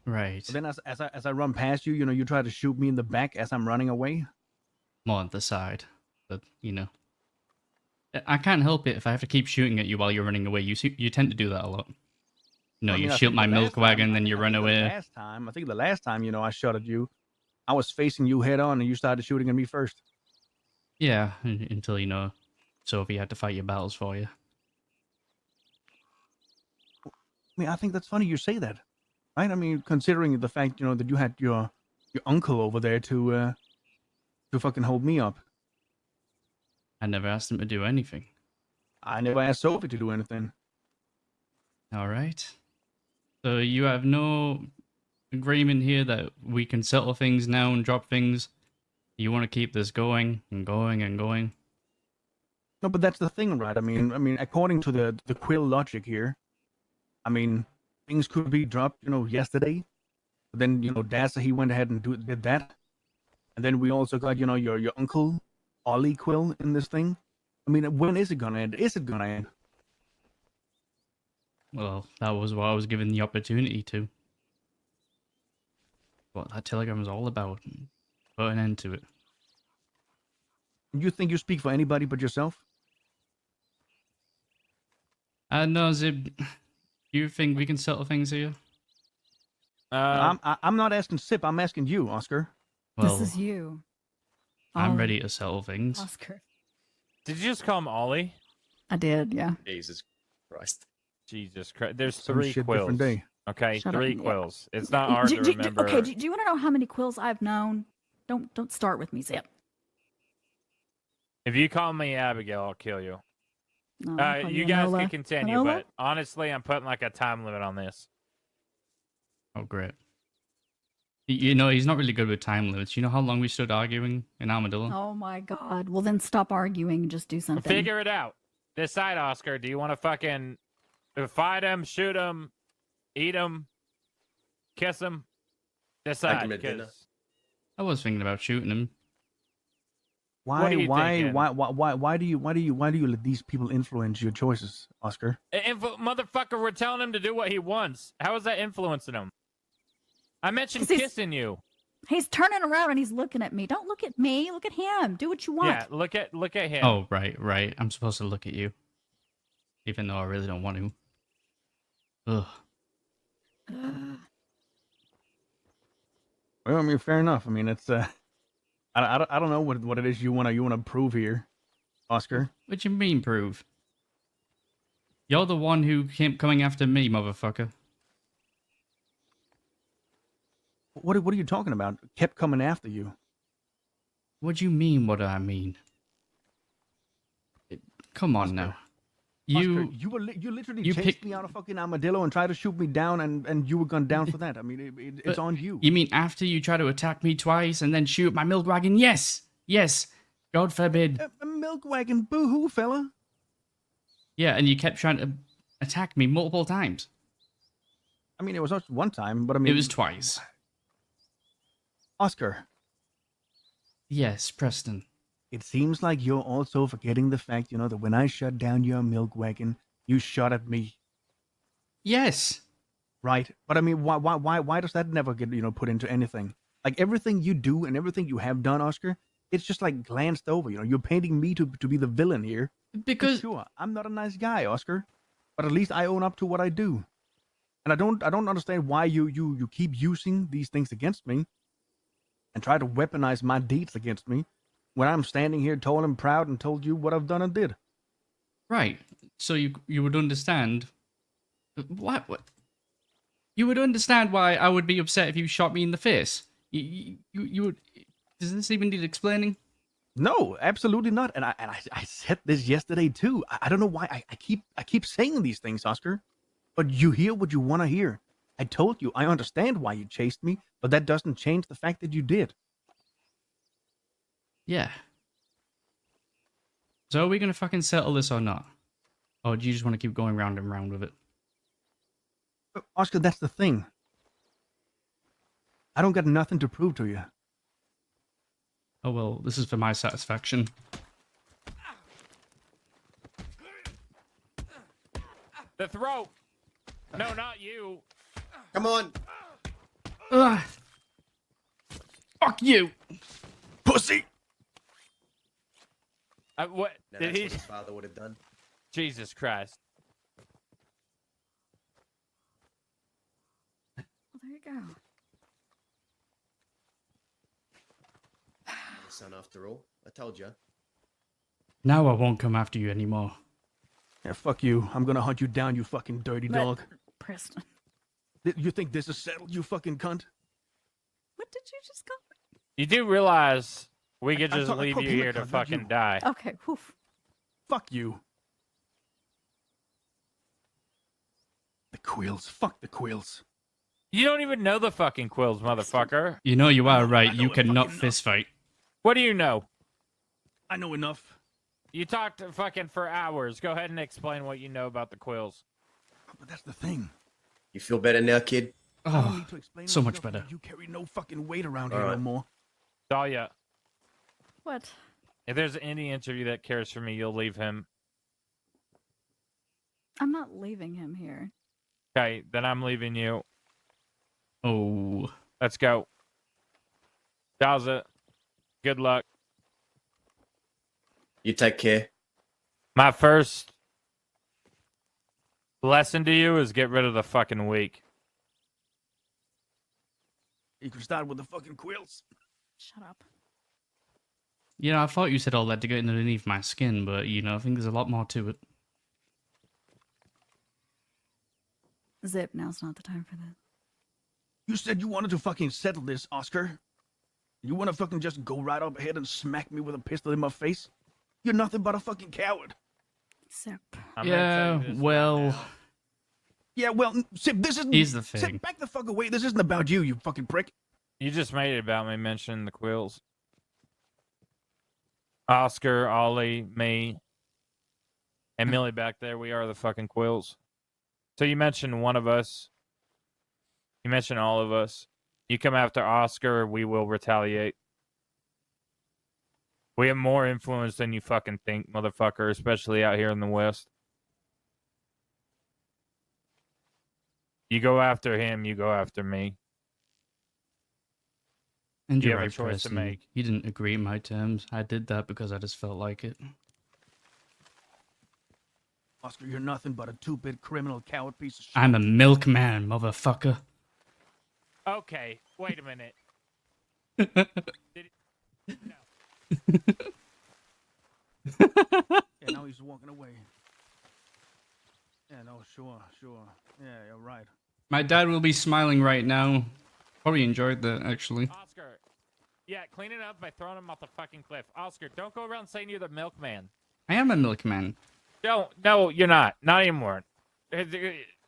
S1: Right.
S6: But then as I run past you, you try to shoot me in the back as I'm running away.
S1: More on the side. But, I can't help it if I have to keep shooting at you while you're running away. You tend to do that a lot. No,
S6: I mean,
S1: you
S6: I
S1: shoot
S6: think
S1: my
S6: the
S1: milk
S6: last time-
S1: wagon, then
S6: I
S1: you
S6: think
S1: run
S6: the
S1: away.
S6: I think the last time, I shot at you, I was facing you head on and you started shooting at me first.
S1: Yeah, until, Sophie had to fight your battles for you.
S6: I mean, I think that's funny you say that, right? I mean, considering the fact, that you had your uncle over there to fucking hold me up.
S1: I never asked him to do anything.
S6: I never asked Sophie to do anything.
S1: All right. So you have no agreement here that we can settle things now and drop things. You want to keep this going and going and going.
S6: No, but that's the thing, right? I mean, according to the Quil logic here, I mean, things could be dropped, yesterday. But then, Dasa, he went ahead and did that. And then we also got, your uncle, Ollie Quil, in this thing. I mean, when is it gonna end? Is it gonna end?
S1: Well, that was what I was given the opportunity to. What that telegram was all about. Put an end to it.
S6: You think you speak for anybody but yourself?
S1: No, Zib. Do you think we can settle things here?
S6: I'm not asking Sip. I'm asking you, Oscar.
S1: Well,
S4: this is you.
S1: I'm
S4: Ollie.
S1: ready to settle things.
S4: Oscar.
S5: Did you just call him Ollie?
S4: I did, yeah.
S8: Jesus Christ.
S5: Jesus Christ. There's
S6: Some
S5: 3
S6: shit
S5: quills.
S6: different day.
S5: Okay,
S4: Shut
S5: 3
S4: up.
S5: quills. It's not hard to remember.
S4: Okay, do you want to know how many Quills I've known? Don't start with me, Zip.
S5: If you call me Abigail, I'll kill you.
S4: No, I'll call
S5: You
S4: you
S5: guys
S4: Enola.
S5: can continue,
S4: Enola?
S5: but honestly, I'm putting like a time limit on this.
S1: Oh, great. You know, he's not really good with time limits. You know how long we stood arguing in Armadillo?
S4: Oh my God. Well, then stop arguing and just do something.
S5: Figure it out. Decide, Oscar. Do you want to fucking fight him, shoot him, eat him, kiss him? Decide. Because
S1: I was thinking about shooting him.
S5: What are you thinking?
S6: Why do you let these people influence your choices, Oscar?
S5: Motherfucker, we're telling him to do what he wants. How is that influencing him? I mentioned kissing you.
S4: He's turning around and he's looking at me. Don't look at me. Look at him. Do what you want.
S5: Yeah, look at him.
S1: Oh, right. I'm supposed to look at you. Even though I really don't want to. Ugh.
S6: Well, I mean, fair enough. I mean, it's I don't know what it is you wanna prove here, Oscar.
S1: What you mean prove? You're the one who kept coming after me, motherfucker.
S6: What are you talking about? Kept coming after you.
S1: What do you mean? What do I mean? Come on
S6: Oscar.
S1: now.
S6: You literally chased me out of fucking Armadillo and tried to shoot me down, and you were gunned down for that. I mean, it's on you.
S1: You mean after you try to attack me twice and then shoot my milk wagon? Yes. God forbid.
S6: A milk wagon, boo-hoo, fella.
S1: Yeah, and you kept trying to attack me multiple times.
S6: I mean, it was not one time, but I mean...
S1: It was twice.
S6: Oscar.
S1: Yes, Preston.
S6: It seems like you're also forgetting the fact, that when I shut down your milk wagon, you shot at me.
S1: Yes.
S6: Right. But I mean, why does that never get, put into anything? Like everything you do and everything you have done, Oscar, it's just like glanced over. You're painting me to be the villain here.
S1: Because
S6: and sure, I'm not a nice guy, Oscar, but at least I own up to what I do. And I don't understand why you keep using these things against me and try to weaponize my deeds against me when I'm standing here tall and proud and told you what I've done and did.
S1: Right. So you would understand. What? You would understand why I would be upset if you shot me in the face. You would. Does this even need explaining?
S6: No, absolutely not. And I said this yesterday too. I don't know why I keep saying these things, Oscar. But you hear what you want to hear. I told you, I understand why you chased me, but that doesn't change the fact that you did.
S1: Yeah. So are we gonna fucking settle this or not? Or do you just want to keep going round and round with it?
S6: Oscar, that's the thing. I don't got nothing to prove to you.
S1: Oh well, this is for my satisfaction.
S5: The throat. No, not you.
S17: Come on.
S1: Ugh. Fuck you,
S6: pussy.
S5: What
S17: No,
S5: did
S17: that's
S5: he?
S17: what his father would have done.
S5: Jesus Christ.
S4: Well, there you go.
S17: The son, after all. I told you.
S1: Now I won't come after you anymore.
S6: Yeah, fuck you. I'm gonna hunt you down, you fucking dirty dog.
S4: Preston.
S6: You think this is settled, you fucking cunt?
S4: What did you just call me?
S5: You do realize we could
S6: I
S5: just
S6: thought- I
S5: leave
S6: called
S5: you
S6: him a
S5: here to
S6: cunt, not
S5: fucking
S6: you.
S5: die.
S4: Okay, woof.
S6: Fuck you. The Quills. Fuck the Quills.
S5: You don't even know the fucking Quills, motherfucker.
S1: You know you are right.
S6: I know
S1: You
S6: it
S1: cannot
S6: fucking
S1: fist fight.
S5: What do you know?
S6: I know enough.
S5: You talked fucking for hours. Go ahead and explain what you know about the Quills.
S6: But that's the thing.
S17: You feel better now, kid?
S6: I don't
S1: Oh,
S6: need to explain
S1: so much
S6: myself
S1: better.
S6: because you carry no fucking weight around
S17: All
S6: here no
S17: right.
S6: more.
S5: Dahlia,
S4: What?
S5: if there's any interview that cares for me, you'll leave him.
S4: I'm not leaving him here.
S5: Okay, then I'm leaving you.
S1: Oh.
S5: Let's go. Dowza, good luck.
S17: You take care.
S5: My first lesson to you is get rid of the fucking weak.
S6: You can start with the fucking Quills.
S2: Shut up.
S1: You know, I thought you said all that to get underneath my skin, but, you know, I think there's a lot more to it.
S4: Zip, now's not the time for that.
S6: You said you wanted to fucking settle this, Oscar. You want to fucking just go right up ahead and smack me with a pistol in my face? You're nothing but a fucking coward.
S4: Zip.
S1: Yeah, well...
S6: Yeah, well, Zip, this isn't...
S1: Here's the thing.
S6: Zip, back the fuck away. This isn't about you, you fucking prick.
S5: You just made it about me mentioning the Quills. Oscar, Ollie, me, and Millie back there, we are the fucking Quills. So you mentioned one of us. You mentioned all of us. You come after Oscar, we will retaliate. We have more influence than you fucking think, motherfucker, especially out here in the West. You go after him, you go after me.
S1: And
S5: You
S1: you're
S5: have a
S1: right,
S5: choice to
S1: Preston.
S5: make.
S1: You didn't agree in my terms. I did that because I just felt like it.
S6: Oscar, you're nothing but a two-bit criminal coward piece of shit.
S1: I'm a milkman, motherfucker.
S5: Okay, wait a minute.
S6: Yeah, now he's walking away. Yeah, no, sure. Yeah, you're right.
S1: My dad will be smiling right now. Probably enjoyed that, actually.
S5: Oscar, yeah, clean it up by throwing him off the fucking cliff. Oscar, don't go around saying you're the milkman.
S1: I am a milkman.
S5: No, you're not. Not anymore.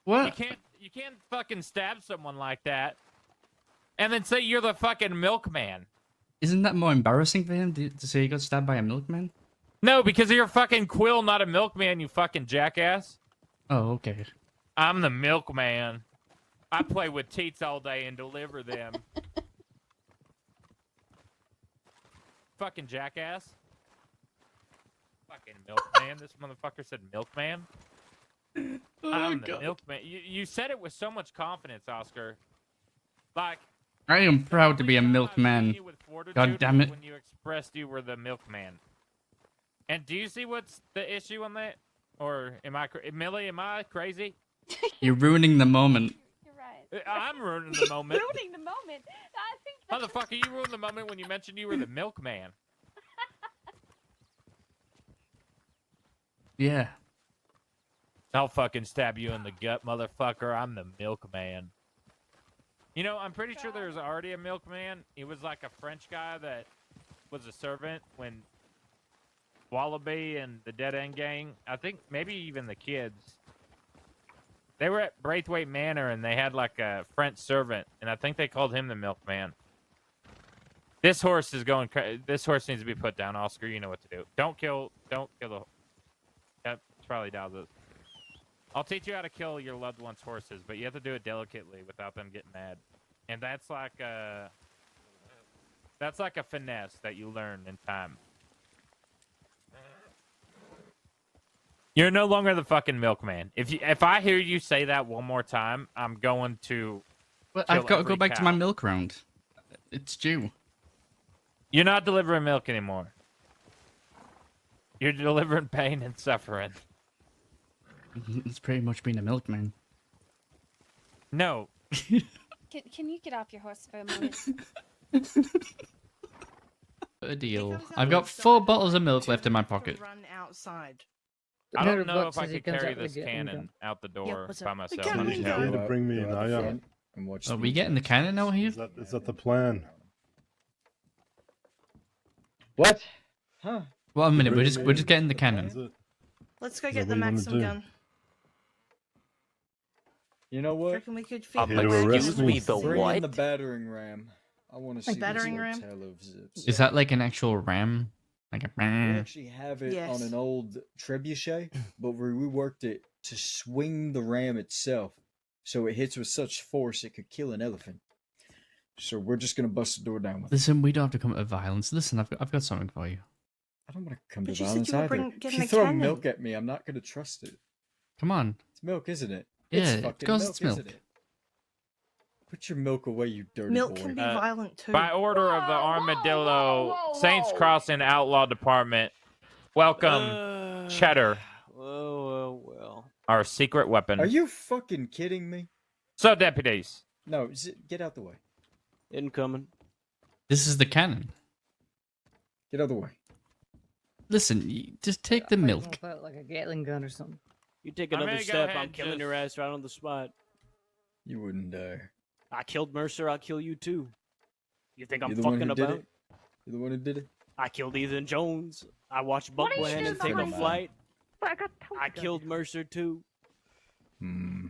S1: What?
S5: You can't fucking stab someone like that and then say you're the fucking milkman.
S1: Isn't that more embarrassing for him to say he got stabbed by a milkman?
S5: No, because you're a fucking Quil, not a milkman, you fucking jackass.
S1: Oh, okay.
S5: I'm the milkman. I play with teats all day and deliver them. Fucking jackass. Fucking milkman. This motherfucker said milkman. I'm the milkman. You said it with so much confidence, Oscar. Like,
S1: I am proud to be a milkman. God damn it.
S5: when you expressed you were the milkman. And do you see what's the issue on that? Or Millie, am I crazy?
S1: You're ruining the moment.
S7: You're right.
S5: I'm ruining the moment.
S7: Ruining the moment. I think that's
S5: Motherfucker, you ruined the moment when you mentioned you were the milkman.
S1: Yeah.
S5: I'll fucking stab you in the gut, motherfucker. I'm the milkman. You know, I'm pretty sure there's already a milkman. He was like a French guy that was a servant when Wallaby and the Dead End Gang, I think maybe even the kids, they were at Braithwaite Manor and they had like a French servant, and I think they called him the milkman. This horse is going. This horse needs to be put down, Oscar. You know what to do. Don't kill the. That probably does it. I'll teach you how to kill your loved one's horses, but you have to do it delicately without them getting mad. And that's like a finesse that you learn in time. You're no longer the fucking milkman. If I hear you say that one more time, I'm going to.
S1: But I've got to go back to my milk round. It's due.
S5: You're not delivering milk anymore. You're delivering pain and suffering.
S1: It's pretty much being a milkman.
S5: No.
S7: Can you get off your horse for a moment?
S1: A deal. I've got 4 bottles of milk left in my pocket.
S20: Run outside.
S5: I don't know if I could carry this cannon out the door
S2: what's
S5: by
S2: up?
S5: myself.
S2: cannon
S5: I'm just
S2: gun.
S5: gonna-
S11: You need to bring me an eye out.
S13: And watch
S9: Are we getting the cannon out here?
S11: Is that the plan?
S13: What? Huh?
S9: Well, a minute. We're
S11: Bring
S9: just
S11: me
S9: we're just
S11: in.
S9: getting the
S11: Is
S9: cannon.
S11: it?
S2: Let's go
S11: Is that
S2: get the
S11: what you wanna
S2: Maxim
S11: do?
S2: gun.
S13: You know what?
S2: Reckon we could fit
S11: Here to arrest
S15: Excuse
S11: me?
S15: me, the
S13: Bring in
S15: what?
S13: the battering ram. I want to see
S2: battering
S13: this
S2: ram?
S13: hotel of Zips.
S9: Is that like an actual ram? Like a
S13: We
S9: ram?
S13: actually have it
S2: Yes.
S13: on an old trebuchet, but we reworked it to swing the ram itself, so it hits with such force it could kill an elephant. So we're just gonna bust the door down with it.
S9: Listen, we don't have to come to violence. Listen, I've got something for you.
S13: I don't want to come
S2: But
S13: to
S2: you said
S13: violence
S2: you were
S13: either.
S2: getting
S13: If you
S2: a
S13: throw
S2: cannon.
S13: milk at me, I'm not gonna trust it.
S9: Come on.
S13: It's milk, isn't it?
S9: Yeah,
S13: it's
S9: of
S13: fucking
S9: course
S13: milk,
S9: it's milk.
S13: isn't it? Put your milk away, you dirty
S2: Milk
S13: boy.
S2: can be violent too.
S5: By order of the Armadillo Saints Crossing Outlaw Department, welcome Cheddar,
S15: Well.
S5: our secret weapon.
S13: Are you fucking kidding me?
S5: So, deputies,
S13: No, get out the way.
S15: Incoming.
S9: This is the cannon.
S13: Get out the way.
S9: Listen, just take the milk.
S20: Like a Gatling gun or something.
S15: You take
S5: I'm
S15: another
S5: gonna go
S15: step,
S5: ahead
S15: I'm killing
S5: just-
S15: your ass right on the spot.
S13: You wouldn't dare.
S15: I killed Mercer, I'll kill you too. You think I'm
S13: You're the one
S15: fucking
S13: who did
S15: about?
S13: it. You're the one who did it.
S15: I killed Ethan Jones. I watched Buck Buchanan take a flight. I killed Mercer too.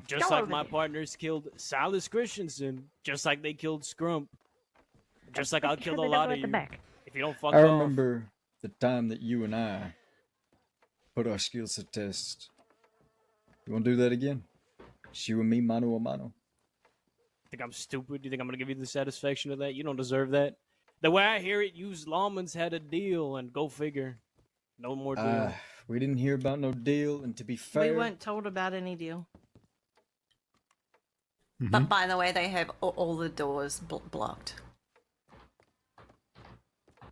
S15: Just like my partners killed Silas Christensen, just like they killed Scrump, just like I'll kill a lot of you if you don't fuck
S13: I
S15: off.
S13: remember the time that you and I put our skills to test. You want to do that again? It's you and me, mano a mano.
S15: Think I'm stupid? You think I'm gonna give you the satisfaction of that? You don't deserve that. The way I hear it, you Lawmans had a deal, and go figure. No more deal.
S13: We didn't hear about no deal, and to be fair,
S2: We weren't told about any deal.
S16: But by the way, they have all the doors blocked.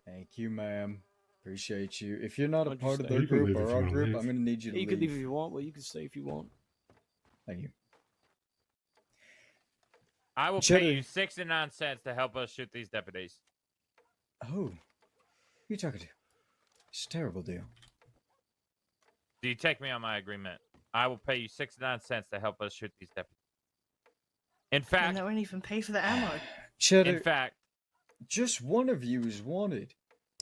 S13: Thank you, ma'am. Appreciate you. If you're not a
S15: What'd you
S13: part of
S15: say?
S13: their
S11: You can
S13: group
S11: leave if
S13: or
S11: you
S13: our
S11: wanna
S13: group,
S11: leave.
S13: I'm gonna need you to
S15: You
S13: leave.
S15: can leave if you want, but you can stay if you want.
S13: Thank you.
S5: I will
S13: Cheddar.
S5: pay you 69 cents to help us shoot these deputies.
S13: Oh, who you talking to? It's a terrible deal.
S5: Do you take me on my agreement? I will pay you 69 cents to help us shoot these deputies. In
S2: And
S5: fact,
S2: they won't even pay for the ammo.
S13: Cheddar,
S5: in fact,
S13: just one of you is wanted.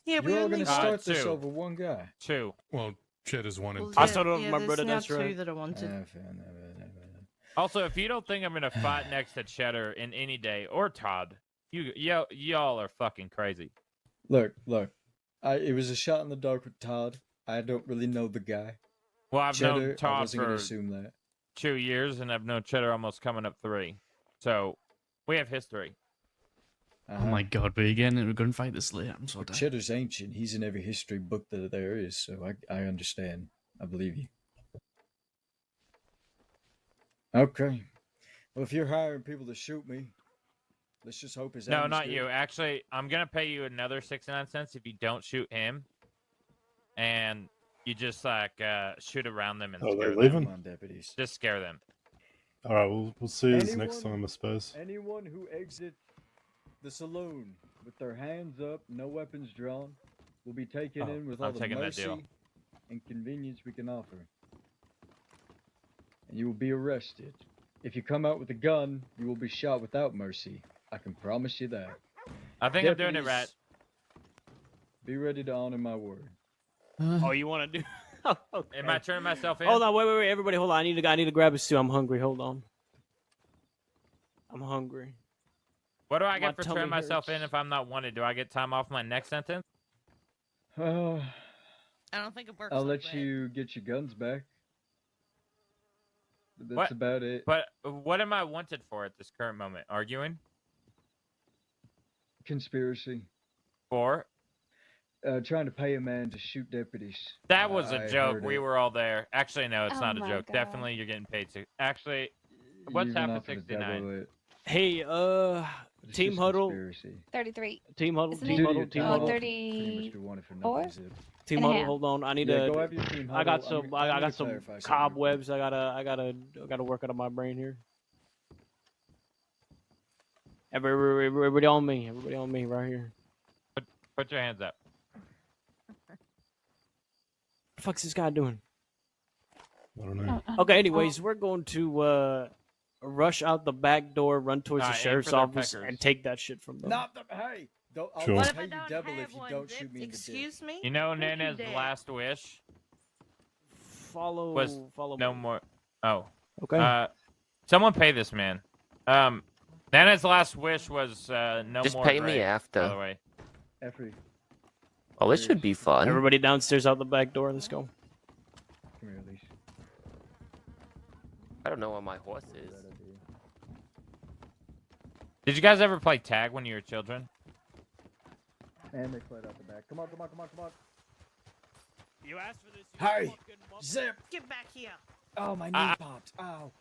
S2: Yeah, we
S13: You're all
S2: only
S13: gonna start this
S5: two.
S13: over one guy.
S5: two.
S11: Well, Cheddar's wanted.
S2: Well,
S11: too.
S15: I told my
S2: there's
S15: brother
S2: now
S15: that's
S2: two
S15: right.
S2: that are wanted.
S5: Also, if you don't think I'm gonna fight next to Cheddar in any day or Todd, y'all are fucking crazy.
S13: Look. It was a shot in the dark with Todd. I don't really know the guy.
S5: Well, I've
S13: Cheddar,
S5: known
S13: I
S5: Todd
S13: wasn't gonna
S5: for
S13: assume that.
S5: 2 years, and I've known Cheddar almost coming up 3. So we have history.
S9: Oh my god, we're going to fight this later. I'm so
S13: But
S9: dead.
S13: Cheddar's ancient. He's in every history book that there is, so I understand. I believe you. Okay. Well, if you're hiring people to shoot me, let's just hope his
S5: No,
S13: aim is
S5: not
S13: good.
S5: you. Actually, I'm gonna pay you another 69 cents if you don't shoot him, and you just shoot around them and
S11: Oh,
S5: scare
S11: they're
S5: them.
S11: leaving?
S13: Come on, deputies.
S5: Just scare them.
S11: All right, we'll see you next time, I suppose.
S13: Anyone who exits the saloon with their hands up, no weapons drawn, will be taken
S5: Oh,
S13: in with
S5: I'm
S13: all the
S5: taking that deal.
S13: mercy and convenience we can offer. And you will be arrested. If you come out with a gun, you will be shot without mercy. I can promise you that.
S5: I think I'm doing it right.
S13: Be ready to honor my word.
S15: Oh, you want to do? Okay.
S5: Am I turning myself in?
S15: Hold on, wait, everybody, hold on. I need to grab a stew. I'm hungry. Hold on. I'm hungry.
S5: What do I
S15: My
S5: get for
S15: tummy
S5: turning myself
S15: hurts.
S5: in if I'm not wanted? Do I get time off my next sentence?
S20: I don't think it works.
S13: I'll
S20: like
S13: let
S20: that.
S13: you get your guns back. But that's
S5: What?
S13: about it.
S5: But what am I wanted for at this current moment? Arguing?
S13: Conspiracy.
S5: For?
S13: Trying to pay a man to shoot deputies.
S5: That was
S13: I
S5: a joke.
S13: heard
S5: We
S13: it.
S5: were all there. Actually, no, it's
S7: Oh
S5: not a
S7: my
S5: joke.
S7: God.
S5: Definitely, you're getting paid. Actually, what's
S13: You've been
S5: half of
S13: offered to double
S5: 69?
S13: it.
S15: Hey,
S13: It's
S15: Team
S13: just
S15: Huddle.
S13: conspiracy.
S7: 33.
S15: Team Huddle.
S7: Isn't
S15: Team
S7: it?
S15: Huddle. Team
S7: Oh,
S15: Huddle.
S7: 34?
S15: Team
S7: and a
S15: Huddle.
S7: half.
S15: Hold on. I need
S13: Yeah,
S15: to.
S13: go have your Team
S15: I got
S13: Huddle.
S15: some.
S13: I'm
S15: I
S13: gonna
S15: got some
S13: clarify something.
S15: cobwebs. I gotta work out of my brain here. Everybody on me. Everybody on me right here.
S5: Put your hands up.
S15: What the fuck's this guy doing?
S11: I don't know.
S15: Okay, anyways, we're going to rush out the back door, run towards the
S5: Aim
S15: sheriff's
S5: for their
S15: office,
S5: peckers.
S15: and take that shit from them.
S13: Not the hey. Don't, I'll
S11: Sure.
S13: pay you double if you don't shoot me in the dick.
S2: Excuse me?
S5: You know,
S2: Who did
S5: Nana's
S2: that?
S5: last wish
S15: Follow
S5: was no
S15: me.
S5: more. Oh,
S15: Okay.
S5: Someone pay this man. Nana's last wish was no
S12: Just
S5: more.
S12: pay me
S5: grapes,
S12: after.
S5: By the way.
S13: Effie.
S12: Oh, this should be fun.
S15: Everybody downstairs out the back door. Let's go.
S13: Come here, Elise.
S12: I don't know where my horse is.
S5: Did you guys ever play tag when you were children?
S13: And they played out the back. Come on.
S15: You asked for this.
S13: Hey, Zip.
S2: Get back here.
S13: Oh, my knee popped. Ow.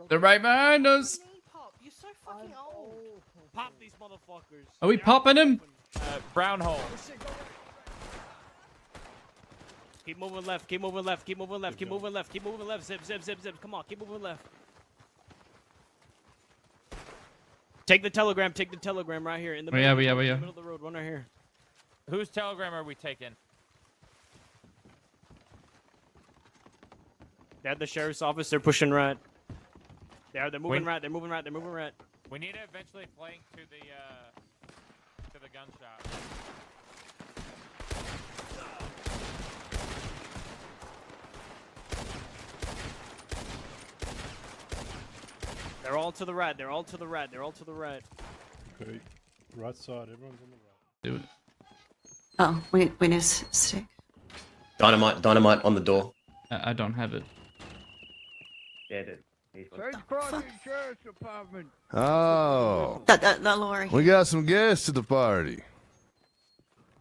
S9: They're right behind us.
S2: Knee pop. You're so fucking old.
S15: Pop these motherfuckers.
S9: Are we popping him?
S5: Brown hole.
S15: Keep moving left. Keep moving left. Keep moving left. Keep moving left. Keep moving left. Zip. Come on. Keep moving left. Take the telegram right here in the middle.
S9: We are.
S15: In the middle of the road. One right here.
S5: Whose telegram are we taking?
S15: They're at the sheriff's office. They're pushing right. They're moving
S5: Wait.
S15: right. They're moving right.
S5: We need to eventually flank to the gun shop.
S15: They're all to the right.
S11: Okay. Right side. Everyone's on the right.
S9: Do it.
S16: Oh, we need a stick.
S19: Dynamite on the door.
S9: I don't have it.
S23: Sheriff's Department.
S24: Oh,
S16: The lorry.
S24: we got some guests at the party.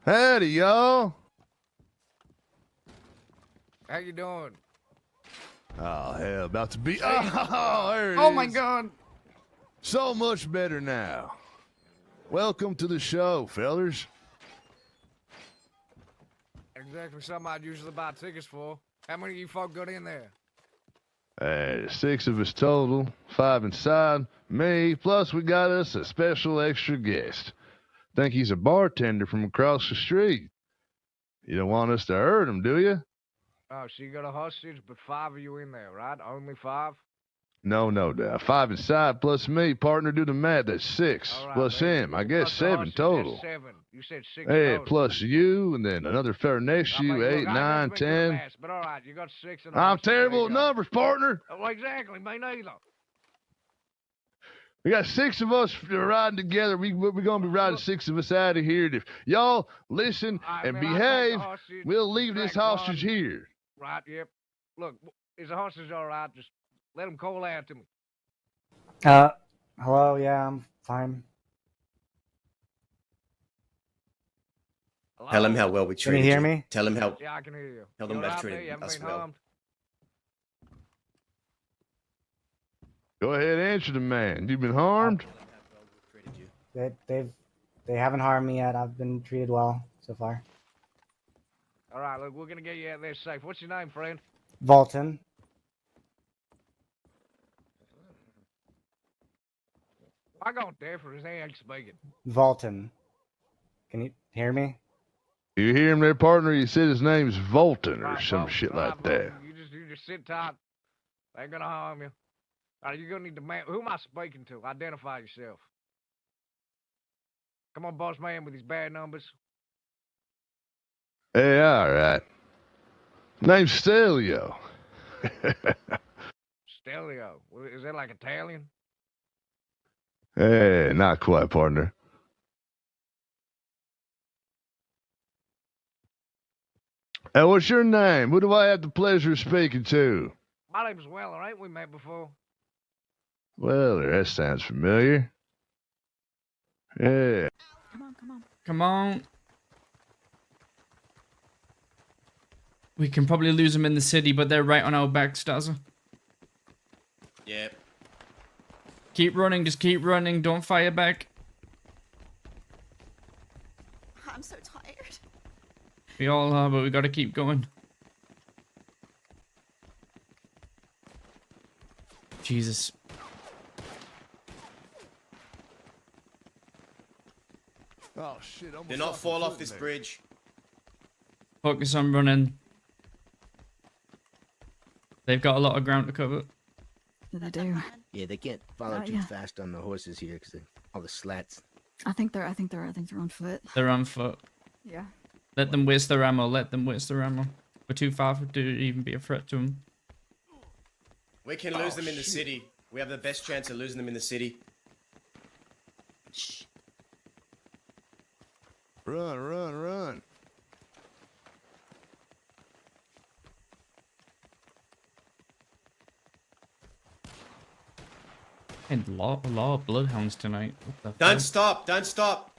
S24: Howdy, y'all.
S23: How you doing?
S24: Oh, hell, about to be. Oh, there it
S9: Oh
S24: is.
S9: my God.
S24: So much better now. Welcome to the show, fellers.
S23: Exactly something I'd usually buy tickets for. How many of you folk got in there?
S24: 6 of us total, 5 inside, me, plus we got us a special extra guest. Think he's a bartender from across the street. You don't want us to hurt him, do you?
S23: Oh, so you got a hostage, but 5 of you in there, right? Only 5?
S24: No, 5 inside plus me, partner, do the math, that's 6.
S23: All right,
S24: Plus
S23: then.
S24: him, I guess
S23: Plus the
S24: 7
S23: hostage,
S24: total.
S23: that's 7. You said 6
S24: Hey,
S23: total.
S24: plus you, and then another fella next to
S23: I
S24: you,
S23: mean, look,
S24: 8,
S23: I
S24: 9,
S23: never been good at
S24: 10.
S23: maths, but all right, you got 6 and a
S24: I'm
S23: hostage, there
S24: terrible
S23: you
S24: at
S23: go.
S24: numbers, partner.
S23: Well, exactly, me neither.
S24: We got 6 of us riding together. We're going to be riding 6 of us out of here. If y'all listen and
S23: I take the
S24: behave,
S23: hostage,
S24: we'll leave this
S23: track
S24: hostage
S23: one.
S24: here.
S23: Right, yep. Look, is the hostage all right? Just let him call out to me.
S25: Hello, yeah, I'm fine.
S23: Hello?
S19: Tell him how well we
S25: Can you
S19: treated
S25: hear me?
S19: Tell him how.
S23: Yeah, I can hear you.
S19: Tell them
S23: You
S19: they've
S23: all right,
S19: treated
S23: mate? You haven't
S19: us
S23: been
S19: well.
S23: harmed?
S24: Go ahead, answer the man. You been harmed?
S25: They haven't harmed me yet. I've been treated well so far.
S23: All right, look, we're gonna get you out there safe. What's your name, friend?
S25: Volton.
S23: I got there for his ain't speaking.
S25: Volton. Can you hear me?
S24: You hear him there, partner? He said his name's Volton or
S23: Right,
S24: some
S23: Volton,
S24: shit
S23: all right,
S24: like that.
S23: Volton, You just sit tight. They ain't gonna harm you. All right, you're gonna need to man. Who am I speaking to? Identify yourself. Come on, boss man with these bad numbers.
S24: Hey, all right. Name's Stelio.
S23: Stelio. Is that like Italian?
S24: Hey, not quite, partner. Hey, what's your name? Who do I have the pleasure of speaking to?
S23: My name's Weller. Ain't we met before?
S24: Well, that sounds familiar. Yeah.
S9: Come on. We can probably lose them in the city, but they're right on our backs, Stazza.
S19: Yep.
S9: Keep running, just keep running. Don't fire back.
S16: I'm so tired.
S9: We all are, but we gotta keep going. Jesus.
S24: Oh, shit.
S19: Do not fall off this bridge.
S9: Focus on running. They've got a lot of ground to cover.
S4: They do.
S3: Yeah, they can't follow too
S4: Yeah.
S3: fast on the horses here because all the slats.
S4: I think they're on foot.
S9: They're on foot.
S4: Yeah.
S9: Let them waste their ammo. Let them waste their ammo. We're too far to even be a threat to them.
S19: We can lose them in the city. We have the best chance of losing them in the city.
S24: Run, run, run.
S9: And a lot of bloodhounds tonight. What the
S19: Don't
S9: fuck?
S19: stop! Don't stop!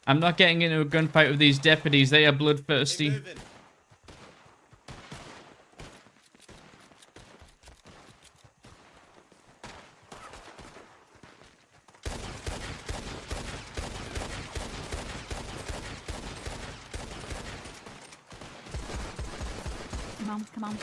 S9: I'm not getting into a gunfight with these deputies. They are bloodthirsty.
S19: Keep moving.
S4: Come on, come on.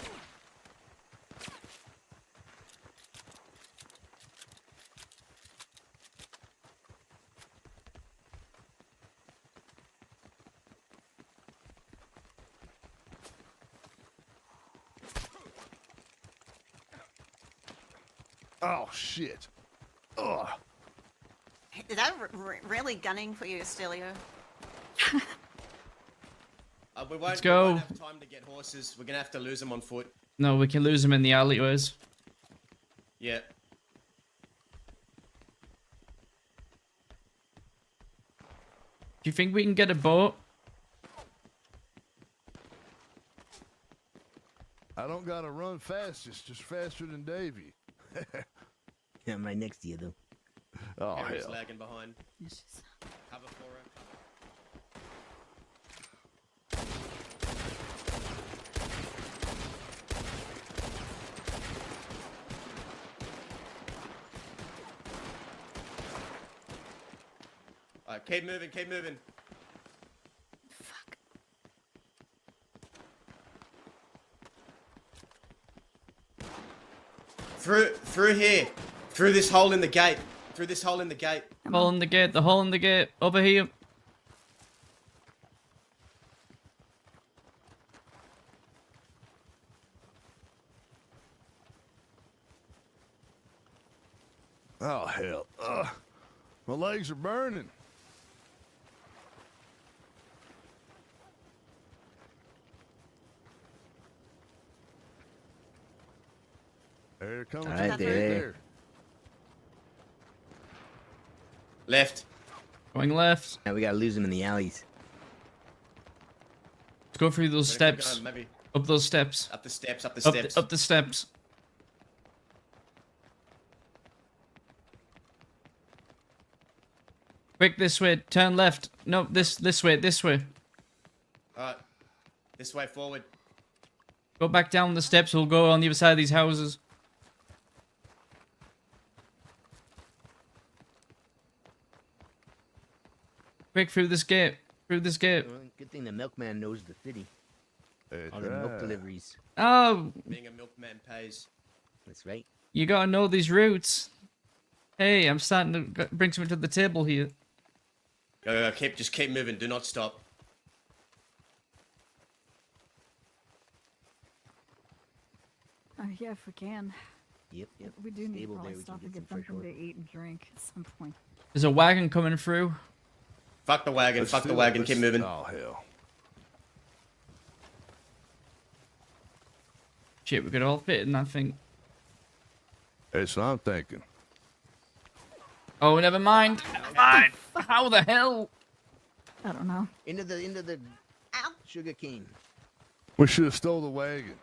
S24: Oh, shit. Ugh.
S16: Is that really gunning for you, Stelio?
S19: We
S9: Let's
S19: won't
S9: go.
S19: have time to get horses. We're gonna have to lose them on foot.
S9: No, we can lose them in the alleyways.
S19: Yeah.
S9: Do you think we can get a boat?
S24: I don't gotta run fast, it's just faster than Davy.
S3: Yeah, I'm right next to you, though.
S24: Oh,
S19: Harry's
S24: hell.
S19: lagging behind. Cover for her. Alright, keep moving, keep moving. Through here. Through this hole in the gate. Through this hole in the gate.
S9: Hole in the gate, the hole in the gate. Over here.
S24: Oh, hell. Ugh. My legs are burning. They're coming
S3: All
S24: from
S3: right,
S24: the
S3: there.
S24: there.
S19: Left.
S9: Going left.
S3: Now we gotta lose them in the alleys.
S9: Let's go through those
S19: Better keep
S9: steps.
S19: going, maybe.
S9: Up those steps.
S19: Up the steps, up the steps.
S9: Up the steps. Quick, this way. Turn left. No, this way. This way.
S19: Alright. This way forward.
S9: Go back down the steps. We'll go on the other side of these houses. Quick, through this gate. Through this gate.
S3: Well, good thing the milkman knows the city.
S24: That's
S3: All the milk
S24: right.
S3: deliveries.
S9: Oh,
S19: Being a milkman pays.
S3: That's right.
S9: you gotta know these routes. Hey, I'm starting to bring something to the table here.
S19: Go, just keep moving. Do not stop.
S4: Yeah, if we can.
S3: Yep, yep.
S4: We do need to
S3: Stable
S4: probably
S3: there, we
S4: stop
S3: can
S4: and
S3: get
S4: get
S3: some fresh
S4: something
S3: water.
S4: to eat and drink at some point.
S9: There's a wagon coming through.
S19: Fuck the wagon,
S24: Let's
S19: fuck the
S24: do it.
S19: wagon.
S24: Let's-
S19: Keep moving.
S24: Oh, hell.
S9: Shit, we could all fit in, I think.
S24: That's what I'm thinking.
S9: Oh, never mind. How the hell?
S4: I don't know.
S3: Into the sugar cane.
S24: We should have stole the wagon.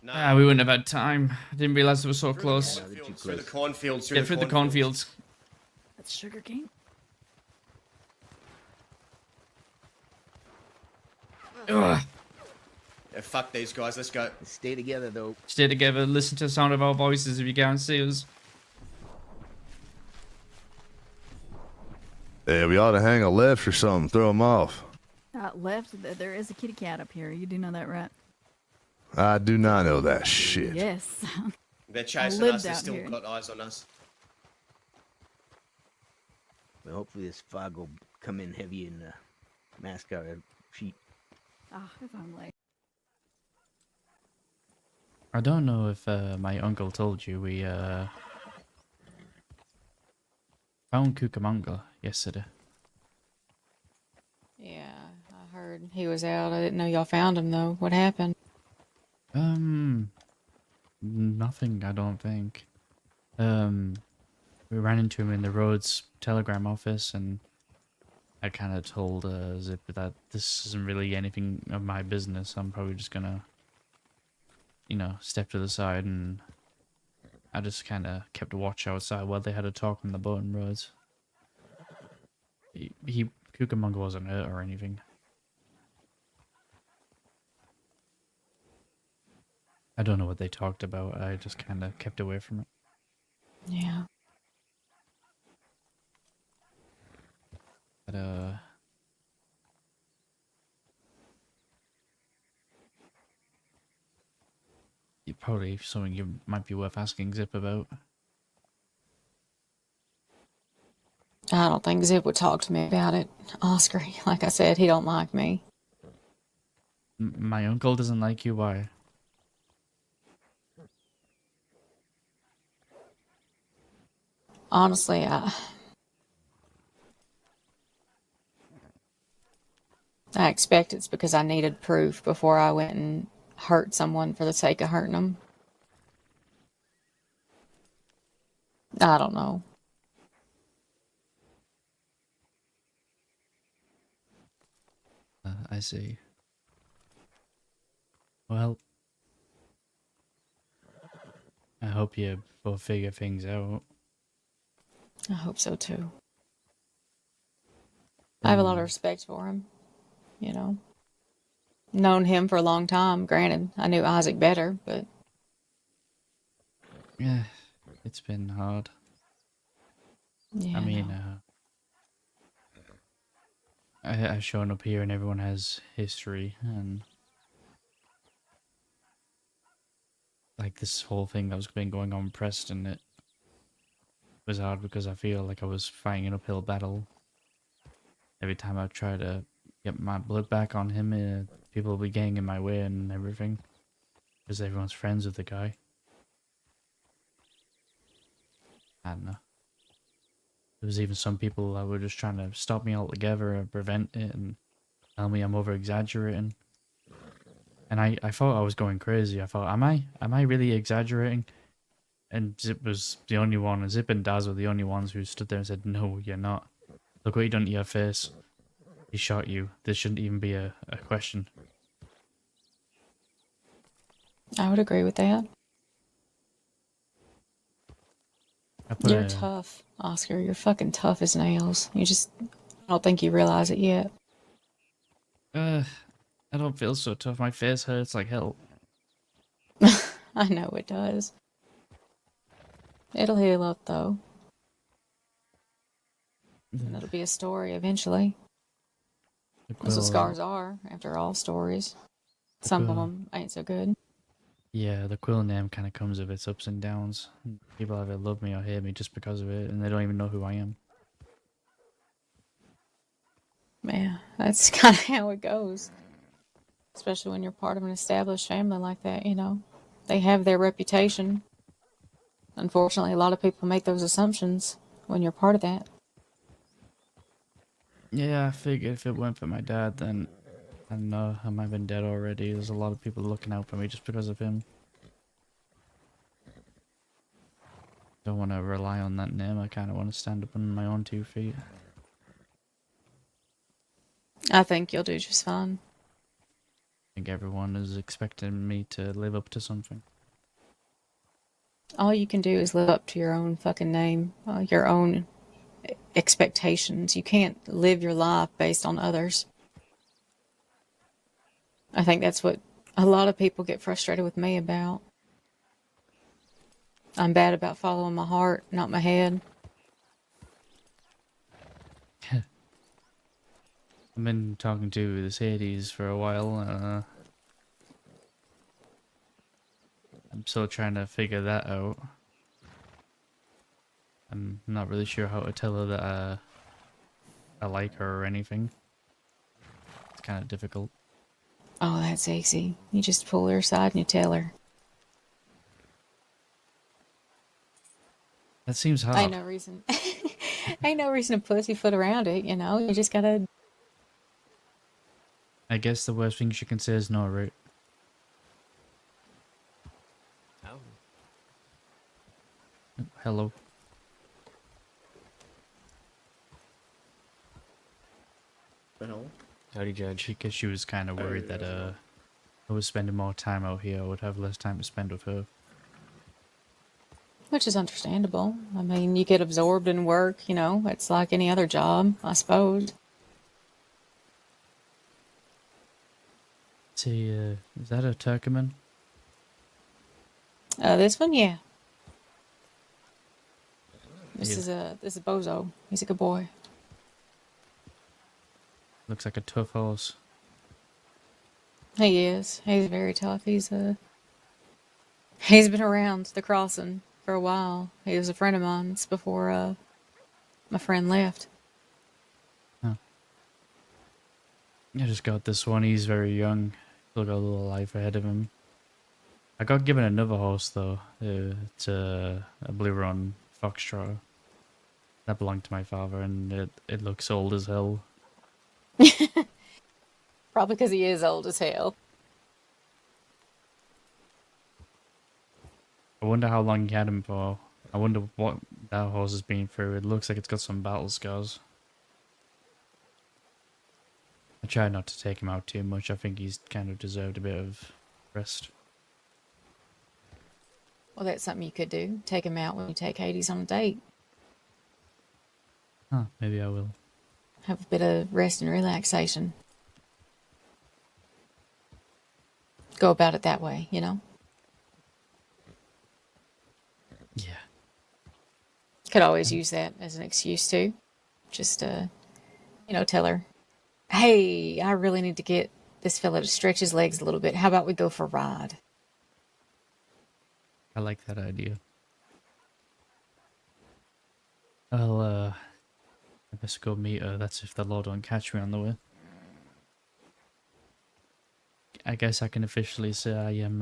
S19: No.
S9: Ah, we wouldn't have had time. I didn't realize it was so close.
S19: Through the cornfields.
S9: Get through the cornfields.
S4: That's sugarcane.
S9: Ugh.
S19: Yeah, fuck these guys. Let's go.
S3: Stay together, though.
S9: Stay together. Listen to the sound of our voices if you can't see us.
S24: Yeah, we ought to hang a left or something. Throw them off.
S4: Left, there is a kitty cat up here. You do know that, right?
S24: I do not know that shit.
S4: Yes.
S19: They're chasing
S4: lived
S19: us. They
S4: out
S19: still
S4: here.
S19: got eyes on us.
S3: Well, hopefully this fog will come in heavy and mask our sheep.
S4: Ah, if I'm late.
S1: I don't know if my uncle told you, we found Cucamonga yesterday.
S10: Yeah, I heard he was out. I didn't know y'all found him though. What happened?
S1: Nothing, I don't think. We ran into him in the Rhodes telegram office, and I kind of told Zip that this isn't really anything of my business. I'm probably just gonna, step to the side, and I just kind of kept a watch outside while they had a talk on the boat and roads. Cucamonga wasn't hurt or anything. I don't know what they talked about. I just kind of kept away from it.
S10: Yeah.
S1: But, probably something you might be worth asking Zip about.
S10: I don't think Zip would talk to me about it. Oscar, like I said, he don't like me.
S1: My uncle doesn't like you, why?
S10: Honestly, I expect it's because I needed proof before I went and hurt someone for the sake of hurting them. I don't know.
S1: I see. Well, I hope you both figure things out.
S10: I hope so too. I have a lot of respect for him, you know. Known him for a long time. Granted, I knew Isaac better, but
S1: Yeah, it's been hard.
S10: yeah.
S1: I mean, I've shown up here and everyone has history, and like this whole thing that was been going on in Preston, it was hard because I feel like I was fighting an uphill battle. Every time I try to get my blood back on him, people will be getting in my way and everything, because everyone's friends with the guy. I don't know. There was even some people that were just trying to stop me altogether and prevent it and tell me I'm over exaggerating. And I thought I was going crazy. I thought, am I really exaggerating? And Zip was the only one, and Zip and Daz were the only ones who stood there and said, no, you're not. Look what you done to your face. He shot you. This shouldn't even be a question.
S10: I would agree with that. You're tough, Oscar. You're fucking tough as nails. I don't think you realize it yet.
S1: I don't feel so tough. My face hurts like hell.
S10: I know it does. It'll heal up, though. And it'll be a story eventually. That's what scars are, after all, stories. Some of them ain't so good.
S1: Yeah, the Quil name kind of comes with its ups and downs. People either love me or hate me just because of it, and they don't even know who I am.
S10: Yeah, that's kind of how it goes. Especially when you're part of an established family like that, you know. They have their reputation. Unfortunately, a lot of people make those assumptions when you're part of that.
S1: Yeah, I figured if it weren't for my dad, then I don't know, I might have been dead already. There's a lot of people looking out for me just because of him. Don't want to rely on that name. I kind of want to stand up on my own 2 feet.
S10: I think you'll do just fine.
S1: I think everyone is expecting me to live up to something.
S10: All you can do is live up to your own fucking name, your own expectations. You can't live your life based on others. I think that's what a lot of people get frustrated with me about. I'm bad about following my heart, not my head.
S1: I've been talking to the Hades for a while. I'm still trying to figure that out. I'm not really sure how to tell her that I like her or anything. It's kind of difficult.
S10: Oh, that's easy. You just pull her aside and you tell her.
S9: That seems hard.
S10: Ain't no reason. Ain't no reason to pussyfoot around it. You know, you just gotta.
S9: I guess the worst thing she can say is no, right?
S12: Oh.
S9: Hello.
S8: Hello.
S12: Howdy, Judge.
S9: Because she was kind of worried that I was spending more time out here. I would have less time to spend with her.
S10: Which is understandable. I mean, you get absorbed in work. You know, it's like any other job, I suppose.
S9: See, is that a Turkmen?
S10: This one, yeah. This
S9: Yeah.
S10: is Bozo. He's a good boy.
S9: Looks like a tough horse.
S10: He is. He's very tough. He's been around the crossing for a while. He was a friend of mine's before my friend left.
S9: Huh. I just got this one. He's very young. Still got a little life ahead of him. I got given another horse though. It's a blue run foxtrot. That belonged to my father, and it looks old as hell.
S10: Probably because he is old as hell.
S9: I wonder how long he had him for. I wonder what that horse has been through. It looks like it's got some battle scars. I try not to take him out too much. I think he's kind of deserved a bit of rest.
S10: Well, that's something you could do. Take him out when you take Hades on a date.
S9: Huh, maybe I will.
S10: Have a bit of rest and relaxation. Go about it that way, you know?
S9: Yeah.
S10: Could always use that as an excuse too. Just, tell her, hey, I really need to get this fella to stretch his legs a little bit. How about we go for a ride?
S9: I like that idea. I best go meet her. That's if the law don't catch me on the way. I guess I can officially say I am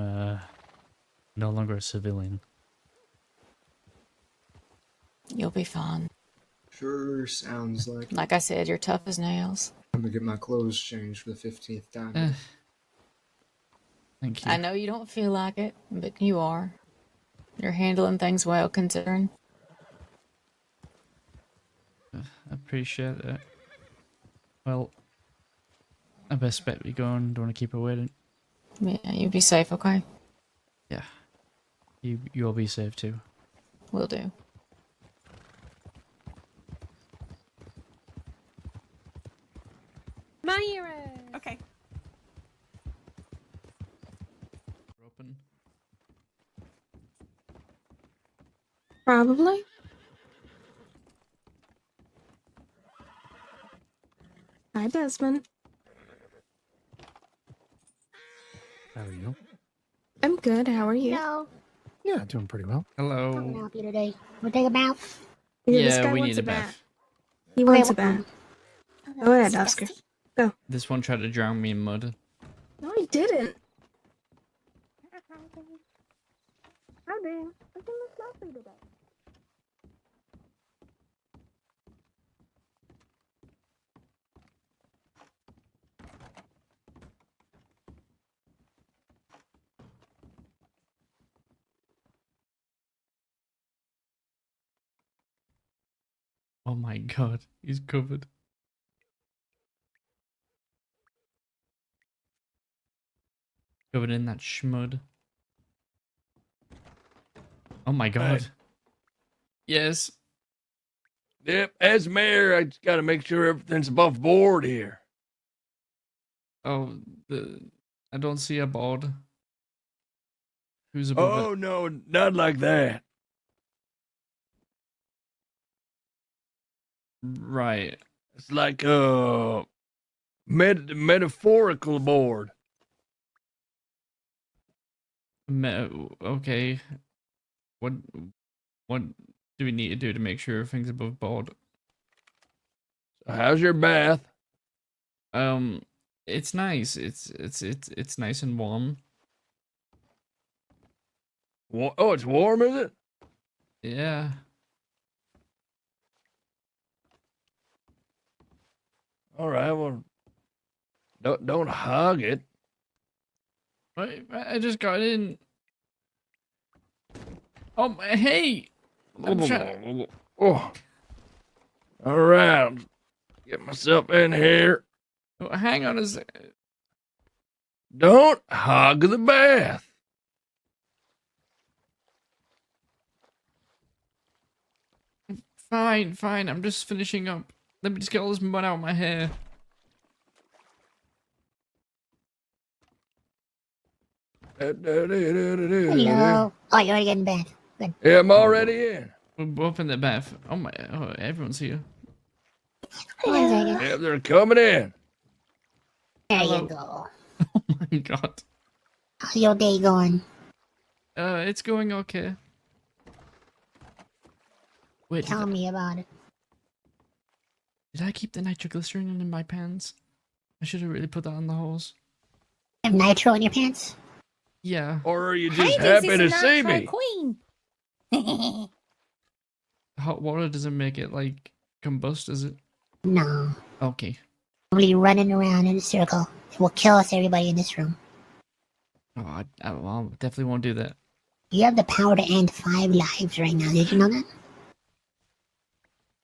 S9: no longer a civilian.
S10: You'll be fine.
S8: Sure sounds like.
S10: Like I said, you're tough as nails.
S8: I'm gonna get my clothes changed for the 15th time.
S9: Thank you.
S10: I know you don't feel like it, but you are. You're handling things well, considering.
S9: I appreciate it. Well, I best bet we going. Don't want to keep her waiting.
S10: Yeah, you be safe, okay?
S9: Yeah. You'll be safe too.
S10: Will do.
S2: Myra! Okay.
S9: Open.
S2: Probably. Hi, Desmond.
S14: How are you?
S2: I'm good. How are you?
S14: No. Yeah, doing pretty well.
S18: How can I
S9: Hello.
S18: help you today? Want to take a bath?
S2: This
S9: Yeah,
S2: guy
S9: we
S2: wants
S9: need a
S2: bath.
S9: bath.
S2: He wants a bath. Go ahead, Oscar. Go.
S9: This one tried to drown me in mud.
S2: No, he didn't. How dare you? I think it's lovely today.
S9: Oh my god, he's covered. Covered in that schmud. Oh my god. Yes.
S21: Yep, as mayor, I just got to make sure everything's above board here.
S9: Oh, I don't see a board. Who's above
S21: Oh
S9: it?
S21: no, not like that.
S9: Right.
S21: It's like metaphorical board.
S9: Okay. What do we need to do to make sure everything's above board?
S21: How's your bath?
S9: It's nice. It's nice and warm.
S21: Oh, it's warm, is it?
S9: Yeah.
S21: All right, well, don't hug it.
S9: I just got in. Oh, hey! I'm trying.
S21: Oh. All right, get myself in here.
S9: Oh, hang on a sec.
S21: Don't hog the bath.
S9: Fine, fine. I'm just finishing up. Let me just get all this mud out of my hair.
S18: Hello. Oh, you're already getting bed. Good.
S21: Yeah, I'm already in.
S9: We're both in the bath. Oh my! Oh, everyone's here.
S18: One second.
S21: Yeah, they're coming in.
S18: There
S9: Hello.
S18: you go.
S9: Oh my god.
S18: How's your day going?
S9: It's going okay. Wait,
S18: Tell me about it.
S9: did I keep the nitroglycerin in my pants? I should have really put that on the hose.
S18: Have nitro in your pants?
S9: Yeah.
S21: Or are you
S10: Hey,
S21: just
S10: this
S21: happy
S10: is
S21: to
S10: a
S21: see
S10: Nitro
S21: me?
S10: Queen.
S9: Hot water doesn't make it like combust, does it?
S18: No.
S9: Okay.
S18: Probably running around in a circle. It will kill us, everybody in this room.
S9: Oh, I definitely won't do that.
S18: You have the power to end 5 lives right now. Did you know that?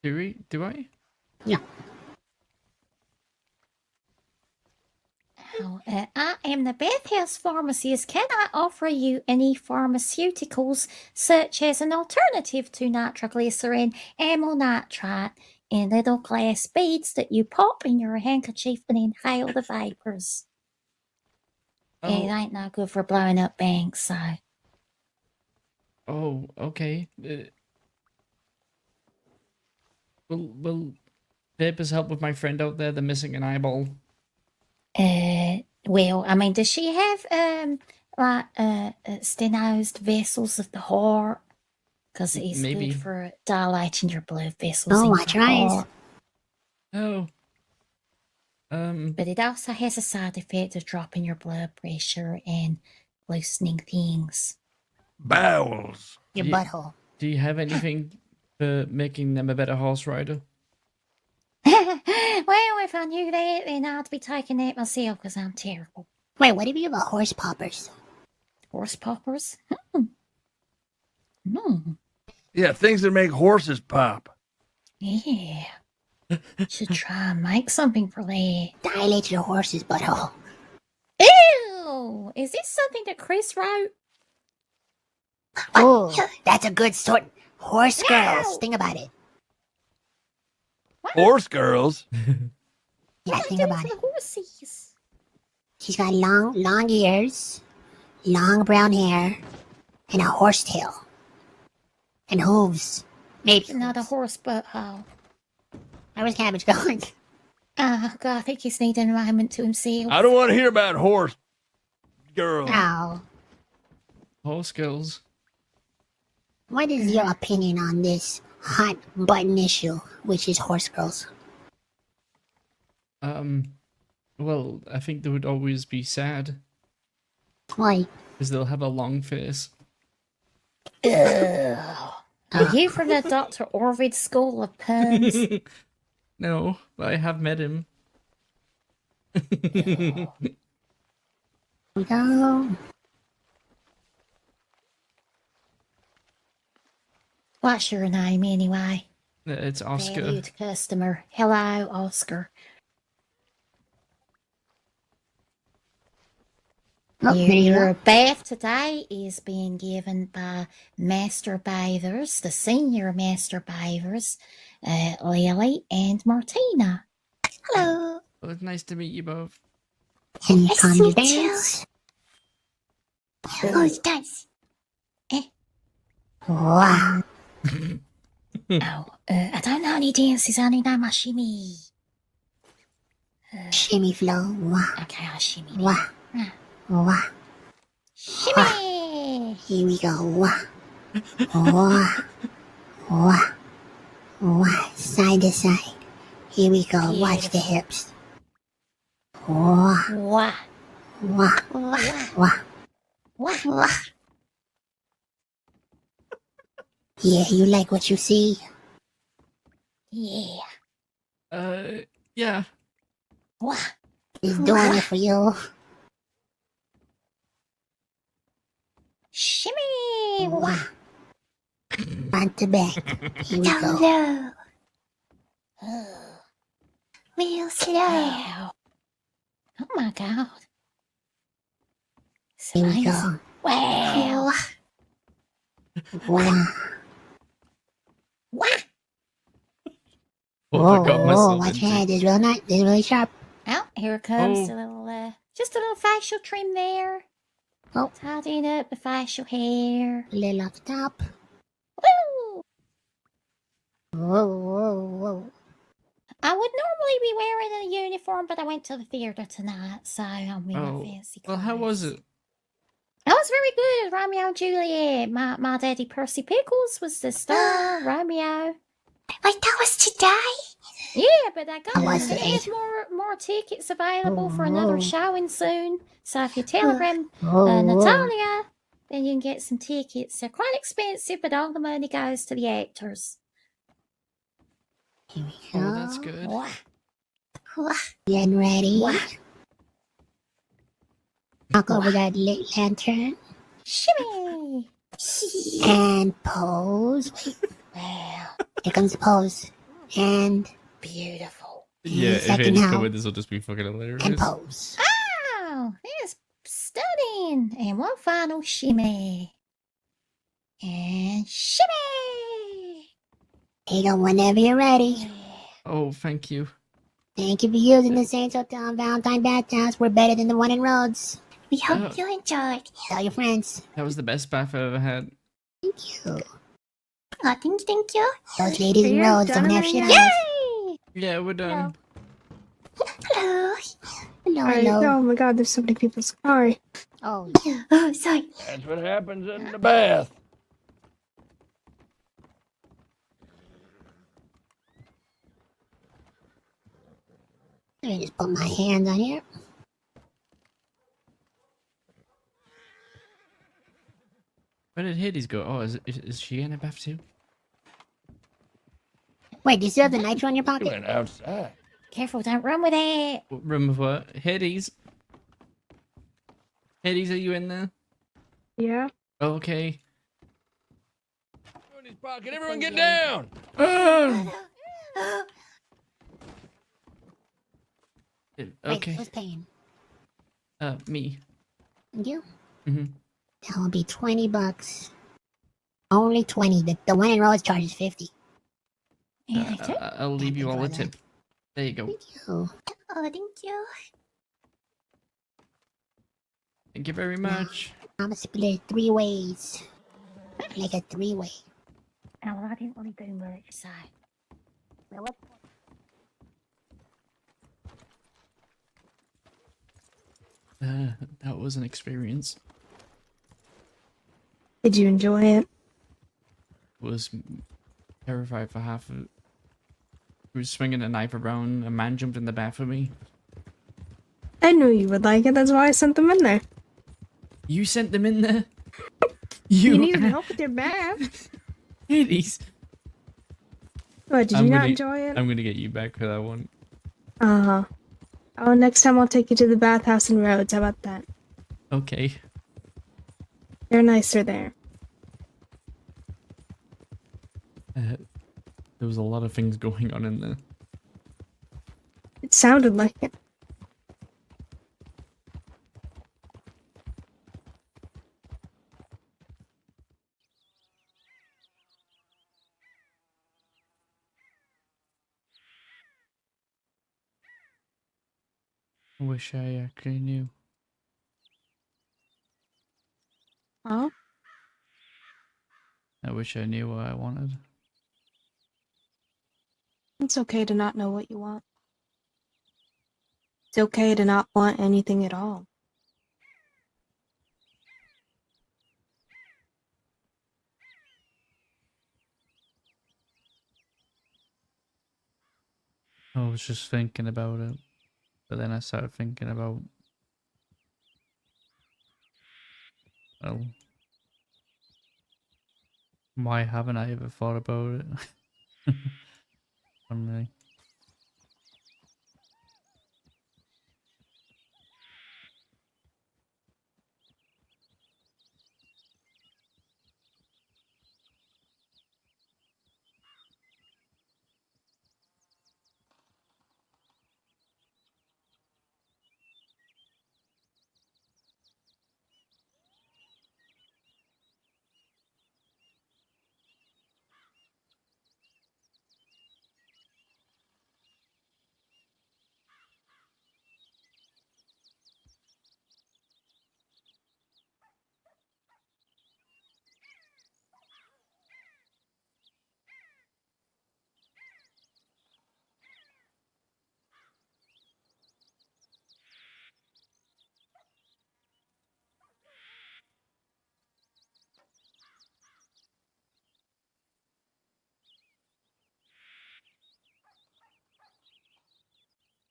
S9: Do I?
S18: Yeah.
S6: Oh, I am the bathhouse pharmacist. Can I offer you any pharmaceuticals, such as an alternative to nitroglycerin, amyl nitrite, and little glass beads that you pop in your handkerchief and inhale the vapors?
S9: Oh.
S6: It ain't no good for blowing up banks, so.
S9: Oh, okay. Will papers help with my friend out there? They're missing an eyeball.
S6: Well, I mean, does she have stenosed vessels of the heart? Because it's
S9: Maybe.
S6: good for dilating your blood vessels.
S18: Oh,
S6: in
S18: watch
S6: your
S18: your eyes.
S6: heart.
S9: Oh.
S6: But it also has a side effect of dropping your blood pressure and loosening things.
S21: Bowels.
S18: Your
S9: Do you-
S18: butthole.
S9: Do you have anything for making them a better horse rider?
S6: Well, if I knew that, then I'd be taking that myself because I'm terrible.
S18: Wait, what do you mean about horse poppers?
S6: Horse poppers?
S21: Yeah, things that make horses pop.
S6: Yeah. Should try and make something for that.
S18: Dilate your horse's butthole.
S6: Ew! Is this something that Chris wrote?
S18: Oh, that's a good sort. Horse girls. Think about it.
S21: Horse girls.
S18: Yeah, think about it.
S6: The horses.
S18: She's got long ears, long brown hair, and a horse tail. And hooves. Maybe.
S6: Not a horse butthole.
S18: Where was Cabbage going?
S6: Oh, God, I think he's needing a moment to himself.
S21: I don't want to hear about horse girls.
S18: Ow.
S9: Horse girls.
S18: What is your opinion on this hot button issue, which is horse girls?
S9: Well, I think they would always be sad.
S18: Why?
S9: Because they'll have a long face.
S6: Ugh. Are you from the Dr. Orvid School of Puns?
S9: No, but I have met him.
S18: No.
S6: What's your name, anyway?
S9: It's Oscar.
S6: Valued customer. Hello, Oscar.
S18: Oh, there you
S6: Your
S18: go.
S6: bath today is being given by Master Bathers, the senior Master Bathers, Lily and Martina. Hello.
S9: Well, it's nice to meet you both.
S18: Can you
S6: Nice
S18: calm
S6: to
S18: your
S6: meet you.
S18: dance?
S6: Who's dice?
S18: Wow.
S6: I don't know any dances, I only know my shimmy.
S18: Shimmy flow. Wow.
S6: Okay, I'll shimmy.
S18: Wow. Wow.
S6: Shimmy!
S18: Here we go. Wow. Wow. Wow. Wow. Side to side. Here we go. Watch the hips. Wow.
S6: Wah.
S18: Wow.
S6: Wah.
S18: Wow.
S6: Wah. Wah.
S18: Yeah, you like what you see?
S6: Yeah.
S9: Yeah.
S6: What?
S18: He's doing it for you.
S6: Shimmy! Wah!
S18: Front to back. Here we
S6: Down
S18: go.
S6: low. Real slow. Wow. Oh my god. It's
S18: Here we
S6: amazing.
S18: go.
S6: Wow.
S18: Wow.
S6: What?
S18: Whoa,
S9: I got
S18: whoa,
S9: myself
S18: watch your
S9: into.
S18: head. It's real nice. It's really sharp.
S6: Oh, here it comes.
S9: Oh.
S6: A little, just a little facial trim there.
S18: Oh.
S6: Tidying up the facial hair.
S18: A little off the top.
S6: Woo!
S18: Whoa, whoa, whoa.
S6: I would normally be wearing a uniform, but I went to the theater tonight, so I'm in my fancy
S9: Well,
S6: clothes.
S9: how was it?
S6: That was very good. Romeo and Juliet. My daddy Percy Pickles was the star. Romeo.
S18: Like that was today?
S6: Yeah, but I got
S18: I was
S6: gonna have
S18: today.
S6: more tickets available for another showing soon. So if you telegram
S18: Oh.
S6: Natalia, then you can get some tickets. They're quite expensive, but all the money goes to the actors.
S18: Here we
S9: Oh,
S18: go.
S9: that's good.
S18: Getting ready.
S6: What?
S18: Knock over that lit lantern.
S6: Shimmy!
S18: And pose. Wait.
S6: Wow.
S18: Here comes the pose. And
S6: Beautiful.
S9: Yeah, if
S18: second
S9: Hades
S18: how.
S9: come with this will just be fucking hilarious.
S18: And pose.
S6: Oh, that's stunning. And one final shimmy. And shimmy!
S18: Here you go, whenever you're ready.
S9: Oh, thank you.
S18: Thank you for using the Saints Hotel and Valentine Bathhouse. We're better than the one in Rhodes. We
S9: hope
S18: hope you enjoyed. Tell your friends.
S9: That was the best bath I've ever had.
S18: Thank you. Oh, thank you. Those ladies in
S2: you
S18: Rhodes
S2: done
S18: don't have
S2: it
S18: shit on
S2: yet?
S18: us.
S6: Yay!
S9: Yeah, we're done.
S18: Hello. Hello,
S2: Alright,
S18: hello.
S2: oh my god, there's so many people. Sorry.
S18: Oh, oh, sorry.
S21: That's what happens in the bath.
S18: Let me just put my hands on here.
S9: Where did Hades go? Oh, is she in a bath too?
S18: Wait, do you still have the nitro in your
S21: You
S18: pocket?
S21: went outside.
S6: Careful, don't run with it.
S9: What room of what? Hades? Hades, are you in there?
S2: Yeah.
S9: Oh, okay.
S21: In his pocket. Everyone get down.
S9: Okay.
S18: Wait, who's paying?
S9: Me.
S18: And you?
S9: Mm-hmm.
S18: That will be $20. Only 20. The one in Rhodes charges 50.
S9: I'll leave you all a tip. There you go.
S18: Thank you. Oh, thank you.
S9: Thank you very much.
S18: I'm gonna split it 3 ways. Like a 3-way.
S6: Oh, well, I didn't really do much, so. Well, what?
S9: That was an experience.
S2: Did you enjoy it?
S9: Was terrified for half of it. He was swinging a knife around. A man jumped in the bath with me.
S2: I knew you would like it. That's why I sent them in there.
S9: You sent them in there?
S2: You needed help with your bath.
S9: Hades.
S2: What, did you not enjoy it?
S9: I'm gonna get you back for that one.
S2: Uh-huh. Oh, next time I'll take you to the bathhouse in Rhodes. How about that?
S9: Okay.
S2: They're nicer there.
S9: There was a lot of things going on in there.
S2: It sounded like it.
S9: I wish I actually knew.
S2: Huh?
S9: I wish I knew what I wanted.
S2: It's okay to not know what you want. It's okay to not want anything at all.
S9: I was just thinking about it, but then I started thinking about, well, why haven't I ever thought about it? One day.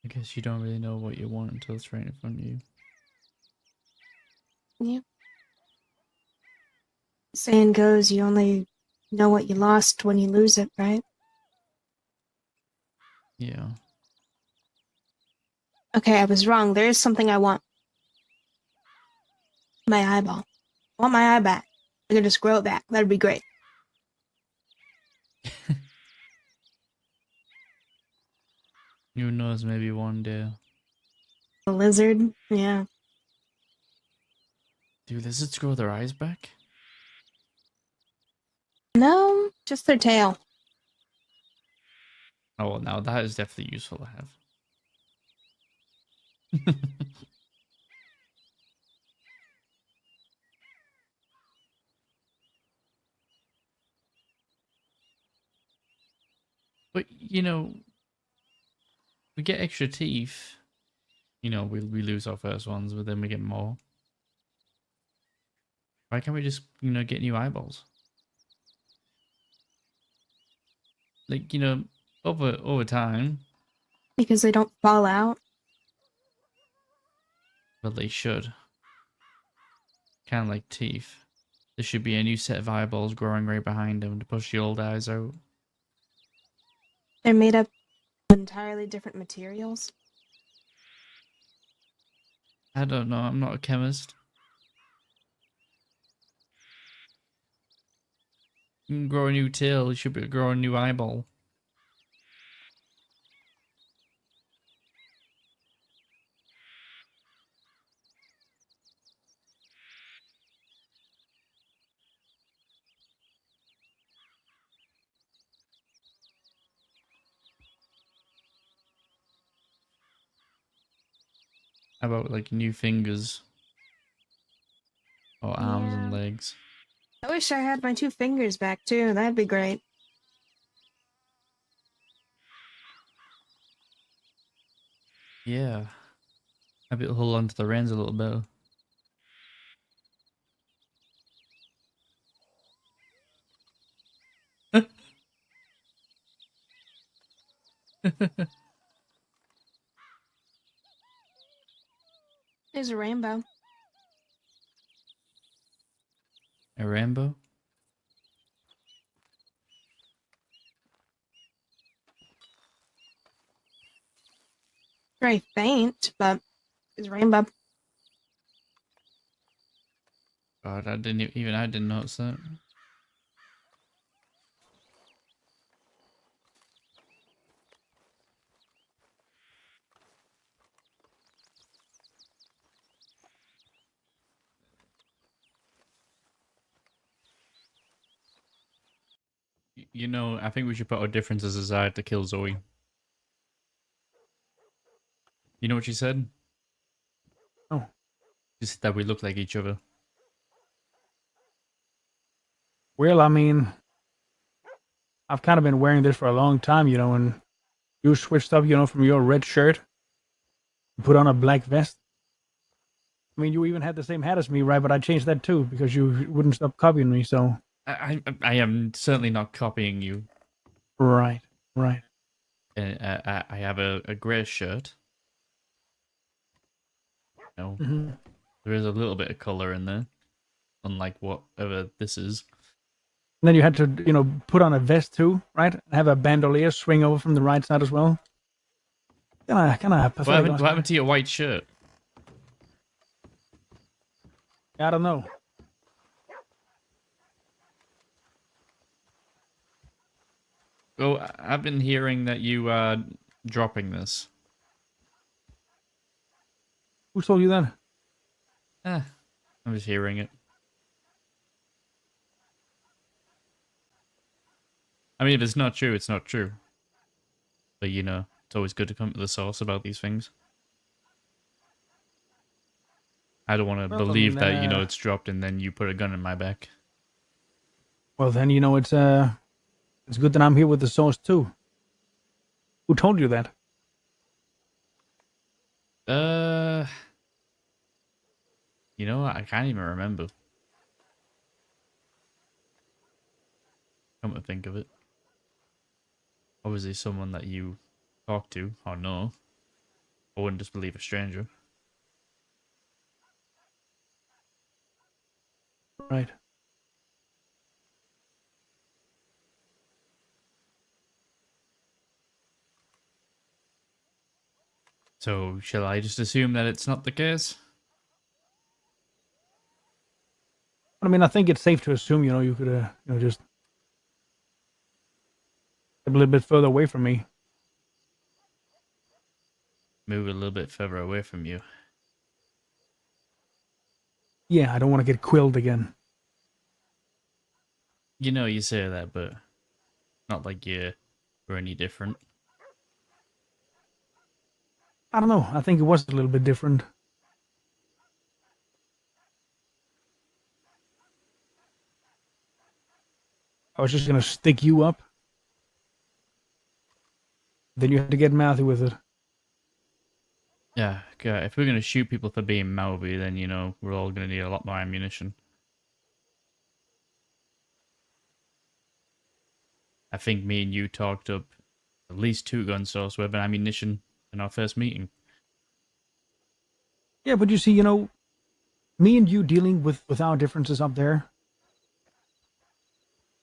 S9: I guess you don't really know what you want until it's right in front of you.
S2: Yeah. Saying goes, you only know what you lost when you lose it, right?
S9: Yeah.
S2: Okay, I was wrong. There is something I want. My eyeball. I want my eye back. I can just grow it back. That'd be great.
S9: Who knows, maybe one day.
S2: A lizard? Yeah.
S9: Do lizards grow their eyes back?
S2: No, just their tail.
S9: Oh, well, now that is definitely useful to have. But, you know, we get extra teeth. You know, we lose our first ones, but then we get more. Why can't we just, you know, get new eyeballs? Like, you know, over time.
S2: Because they don't fall out.
S9: But they should. Kind of like teeth. There should be a new set of eyeballs growing right behind them to push the old eyes out.
S2: They're made up of entirely different materials.
S9: I don't know, I'm not a chemist. You can grow a new tail, you should be grow a new eyeball. How about like new fingers? Or arms and
S2: Yeah.
S9: legs?
S2: I wish I had my 2 fingers back too. That'd be great.
S9: Yeah. Maybe it'll hold on to the reins a little better.
S2: There's a rainbow.
S9: A rainbow?
S2: Very faint, but there's a rainbow.
S9: God, I didn't notice that. You know, I think we should put our differences aside to kill Zoe. You know what she said?
S14: Oh.
S9: She said that we look like each other.
S14: Well, I mean, I've kind of been wearing this for a long time, you know, and you switched up, you know, from your red shirt, put on a black vest. I mean, you even had the same hat as me, right? But I changed that too because you wouldn't stop copying me. So
S9: I am certainly not copying you.
S14: right, right.
S9: And I have a grey shirt. No,
S14: Mhm.
S9: there is a little bit of color in there, unlike whatever this is.
S14: And then you had to, you know, put on a vest too, right? And have a bandolier swing over from the right side as well. Kind of pathetic.
S9: What happened to your white shirt?
S14: I don't know.
S9: Oh, I've been hearing that you are dropping this.
S14: Who told you that?
S9: I'm just hearing it. I mean, if it's not true, it's not true. But you know, it's always good to come to the source about these things. I don't want to
S14: Well, I
S9: believe
S14: mean,
S9: that, you know, it's dropped and then you put a gun in my back.
S14: Well, then you know it's good that I'm here with the source too. Who told you that?
S9: You know, I can't even remember. Come to think of it. Obviously someone that you talk to, or know.
S1: I wouldn't just believe a stranger.
S14: Right.
S1: So, shall I just assume that it's not the case?
S14: I mean, I think it's safe to assume, you could, just a little bit further away from me.
S1: Move a little bit further away from you.
S14: Yeah, I don't want to get quilled again.
S1: You know, you say that, but not like you're any different.
S14: I don't know. I think it was a little bit different. I was just gonna stick you up. Then you had to get mouthy with it.
S1: Yeah, okay. If we're gonna shoot people for being mouthy, then we're all gonna need a lot more ammunition. I think me and you talked up at least 2 gun stores worth of ammunition in our first meeting.
S14: Yeah, but you see, me and you dealing with our differences up there,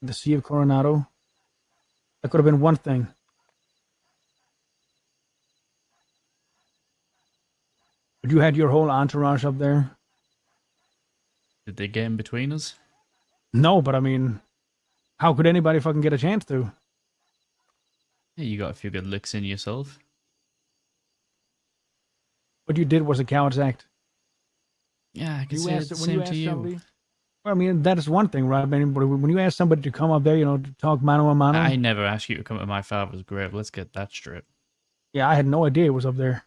S14: in the Sea of Coronado, that could have been one thing. But you had your whole entourage up there.
S1: Did they get in between us?
S14: No, but I mean, how could anybody fucking get a chance to?
S1: Yeah, you got a few good licks in yourself.
S14: What you did was a coward's act.
S1: Yeah, I can say it's the same to you.
S14: Somebody, well, I mean, that is one thing, right? I mean, when you ask somebody to come up there, to talk mano a mano.
S1: I never asked you to come to my father's grave. Let's get that straight.
S14: Yeah, I had no idea it was up there.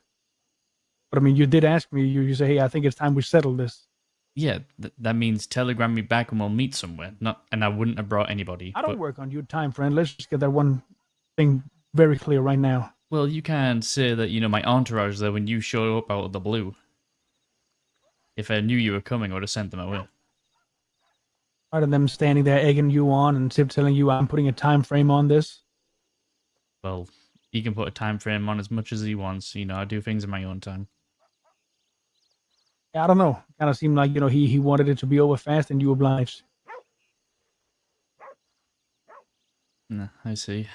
S14: But I mean, you did ask me. You say, hey, I think it's time we settle this.
S1: Yeah, that means telegram me back and we'll meet somewhere. And I wouldn't have brought anybody.
S14: I don't work on your time, friend. Let's just get that one thing very clear right now.
S1: Well, you can't say that, my entourage is there when you show up out of the blue. If I knew you were coming, I would have sent them away.
S14: Rather than them standing there egging you on and telling you I'm putting a time frame on this.
S1: Well, he can put a time frame on as much as he wants. I do things in my own time.
S14: I don't know. Kind of seemed like, he wanted it to be over fast and you obliged.
S1: No, I see.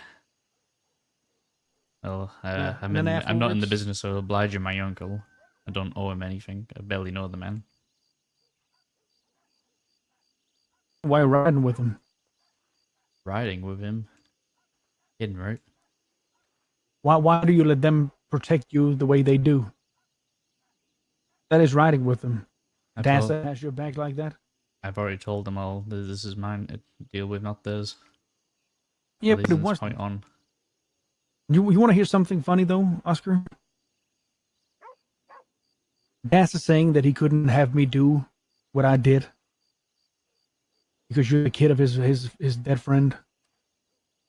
S1: Well,
S14: Yeah,
S1: I'm not in the business of obliging my uncle. I don't owe him anything. I barely know the man.
S14: Why riding with him?
S1: Riding with him? Hidden, right?
S14: Why do you let them protect you the way they do? That is riding with them. Dasa has your back like that?
S1: I've already told them all. This is mine to deal with, not theirs.
S14: Yeah, but it was
S1: point on.
S14: You want to hear something funny though, Oscar? Dasa saying that he couldn't have me do what I did because you're the kid of his dead friend.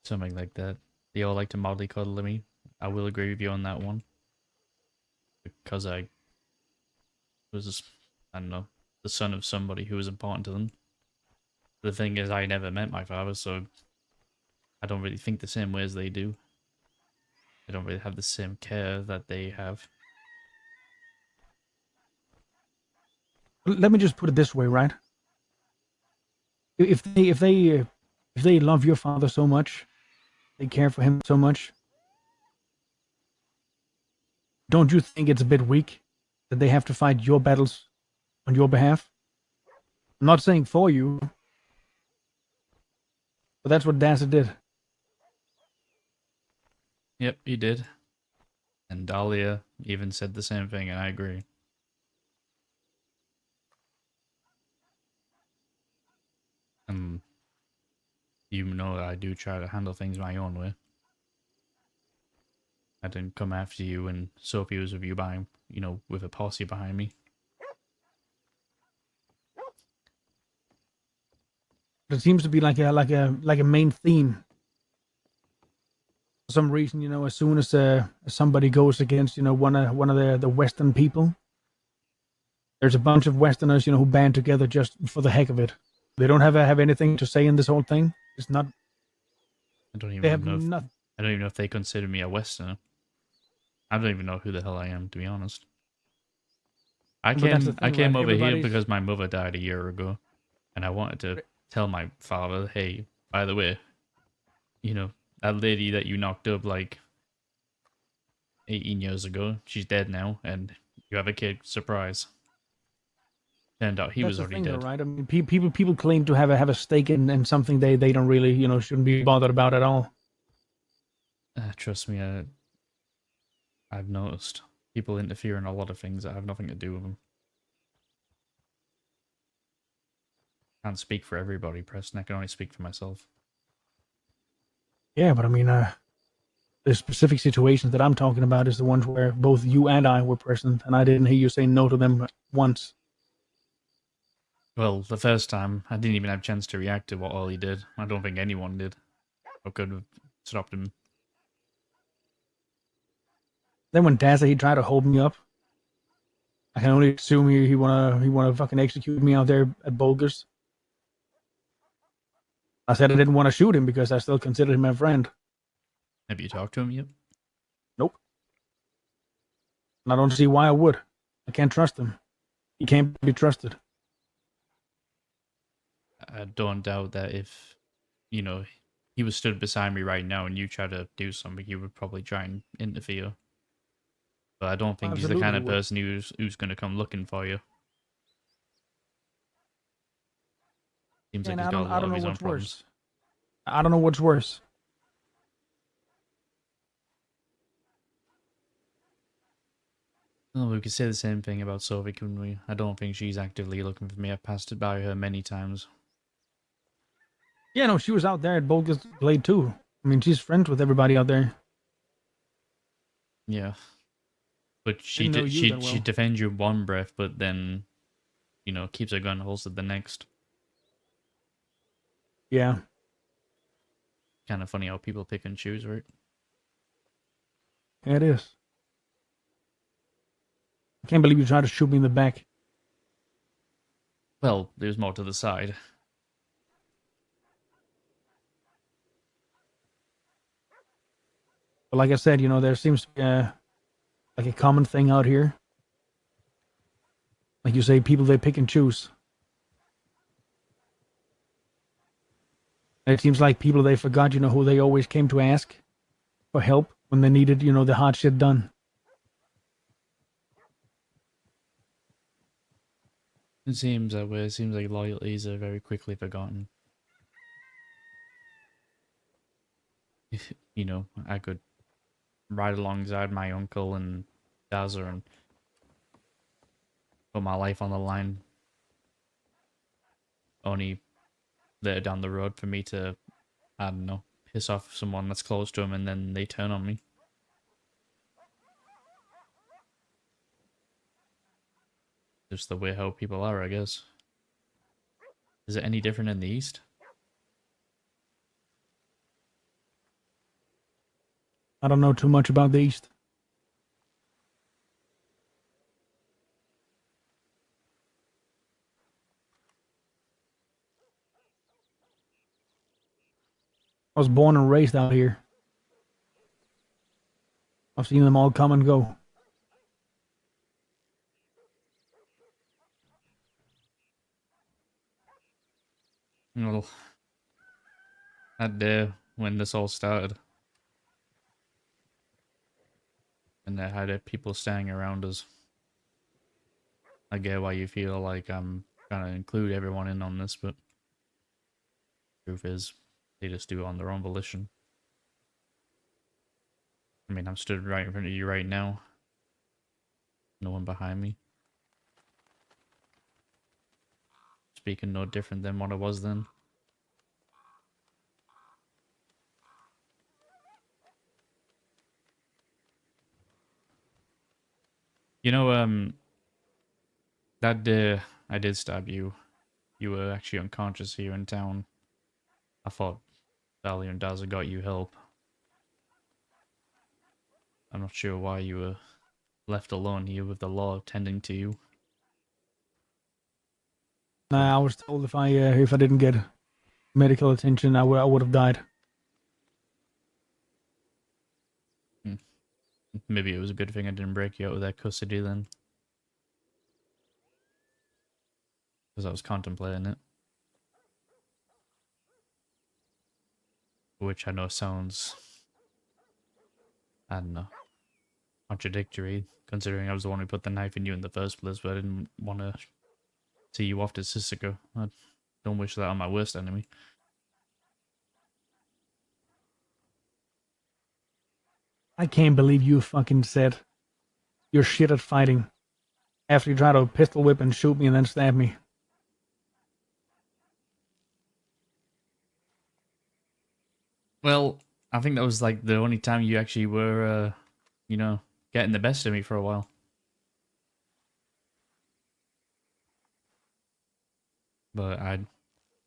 S1: Something like that. They all like to mollycoddle me. I will agree with you on that one. Because I was, I don't know, the son of somebody who was important to them. The thing is, I never met my father, so I don't really think the same way as they do. I don't really have the same care that they have.
S14: Let me just put it this way, right? If they love your father so much, they care for him so much, don't you think it's a bit weak that they have to fight your battles on your behalf? I'm not saying for you, but that's what Dasa did.
S1: Yep, he did. And Dahlia even said the same thing, and I agree. I do try to handle things my own way. I didn't come after you and Sophie was with you behind, with a posse behind me.
S14: It seems to be like a main theme. For some reason, as soon as somebody goes against, one of the Western people, there's a bunch of Westerners, who band together just for the heck of it. They don't have anything to say in this whole thing. It's not.
S1: I don't
S14: They have
S1: even know.
S14: nothing.
S1: I don't even know if they consider me a Westerner. I don't even know who the hell I am, to be honest. I
S14: But that's the
S1: came
S14: thing, right?
S1: over here
S14: Everybody's
S1: because my mother died a year ago, and I wanted to tell my father, hey, by the way, that lady that you knocked up like 18 years ago, she's dead now, and you have a kid. Surprise. Turned out he
S14: that's
S1: was
S14: the
S1: already
S14: thing, though,
S1: dead.
S14: right? I mean, people claim to have a stake in something they don't really, shouldn't be bothered about at all.
S1: Trust me, I've noticed people interfere in a lot of things that have nothing to do with them. Can't speak for everybody, Preston. I can only speak for myself.
S14: Yeah, but I mean, the specific situations that I'm talking about is the ones where both you and I were present, and I didn't hear you say no to them once.
S1: Well, the first time, I didn't even have a chance to react to what Ollie did. I don't think anyone did. Or could have stopped him.
S14: Then when Dad said he tried to hold me up, I can only assume he wanna fucking execute me out there at Bulgars. I said I didn't want to shoot him because I still considered him my friend.
S1: Have you talked to him yet?
S14: Nope. And I don't see why I would. I can't trust him. He can't be trusted.
S1: I don't doubt that if, he was stood beside me right now and you tried to do something, he would probably try and interfere. But I don't think he's the kind
S14: Absolutely
S1: of
S14: would.
S1: person who's going to come looking for you. Seems like
S14: And
S1: he's
S14: I
S1: got a
S14: don't
S1: lot of
S14: know
S1: his own
S14: what's
S1: problems.
S14: worse. I don't know what's worse.
S1: Well, we could say the same thing about Sophie, couldn't we? I don't think she's actively looking for me. I've passed it by her many times.
S14: Yeah, no, she was out there at Bulgars Blade too. I mean, she's friends with everybody out there.
S1: Yeah. But
S14: Didn't know you that
S1: she
S14: well.
S1: defends you in one breath, but then, keeps her gun holstered the next.
S14: Yeah.
S1: Kind of funny how people pick and choose, right?
S14: Yeah, it is. I can't believe you tried to shoot me in the back.
S1: Well, there's more to the side.
S14: But like I said, there seems to be like a common thing out here. Like you say, people they pick and choose. And it seems like people they forgot, who they always came to ask for help when they needed, the hard shit done.
S1: It seems that way. It seems like loyalties are very quickly forgotten. I could ride alongside my uncle and Dazzler and put my life on the line. Only later down the road for me to, I don't know, piss off someone that's close to him and then they turn on me. Just the way how people are, I guess. Is it any different in the East?
S14: I don't know too much about the East. I was born and raised out here. I've seen them all come and go.
S1: Well, that day when this all started, and they had people standing around us, I get why you feel like I'm trying to include everyone in on this, but truth is, they just do it on their own volition. I mean, I'm stood right in front of you right now. No one behind me. Speaking no different than what I was then. That day I did stab you. You were actually unconscious here in town. I thought Valley and Dazzle got you help. I'm not sure why you were left alone here with the law tending to you.
S14: Nah, I was told if I didn't get medical attention, I would have died.
S1: Maybe it was a good thing I didn't break you out of that custody then. Because I was contemplating it. Which I know sounds, I don't know, contradictory, considering I was the one who put the knife in you in the first place, but I didn't want to see you off to Sissoko. I don't wish that on my worst enemy.
S14: I can't believe you fucking said you're shit at fighting after you tried to pistol whip and shoot me and then stab me.
S1: Well, I think that was like the only time you actually were, you know, getting the best of me for a while. But I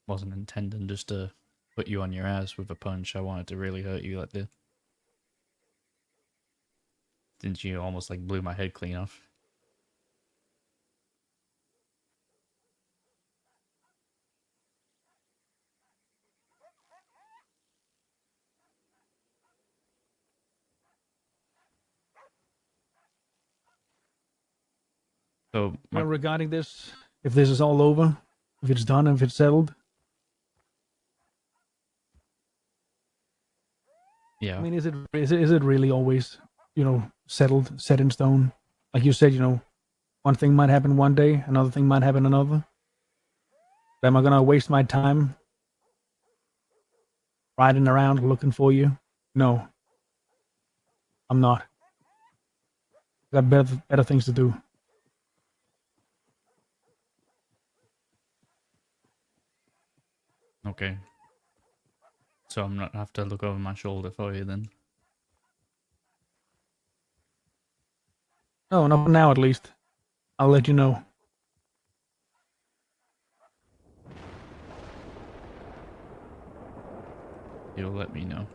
S1: wasn't intending just to put you on your ass with a punch. I wanted to really hurt you like this. Didn't you almost like blew my head clean off? So,
S14: Well, regarding this, if this is all over, if it's done, if it's settled.
S1: Yeah.
S14: I mean, is it really always, settled, set in stone? Like you said, one thing might happen one day, another thing might happen another. Am I gonna waste my time riding around looking for you? No, I'm not. Got better things to do.
S1: Okay. So I'm not have to look over my shoulder for you then.
S14: No, not now at least. I'll let you know.
S1: You'll let me know.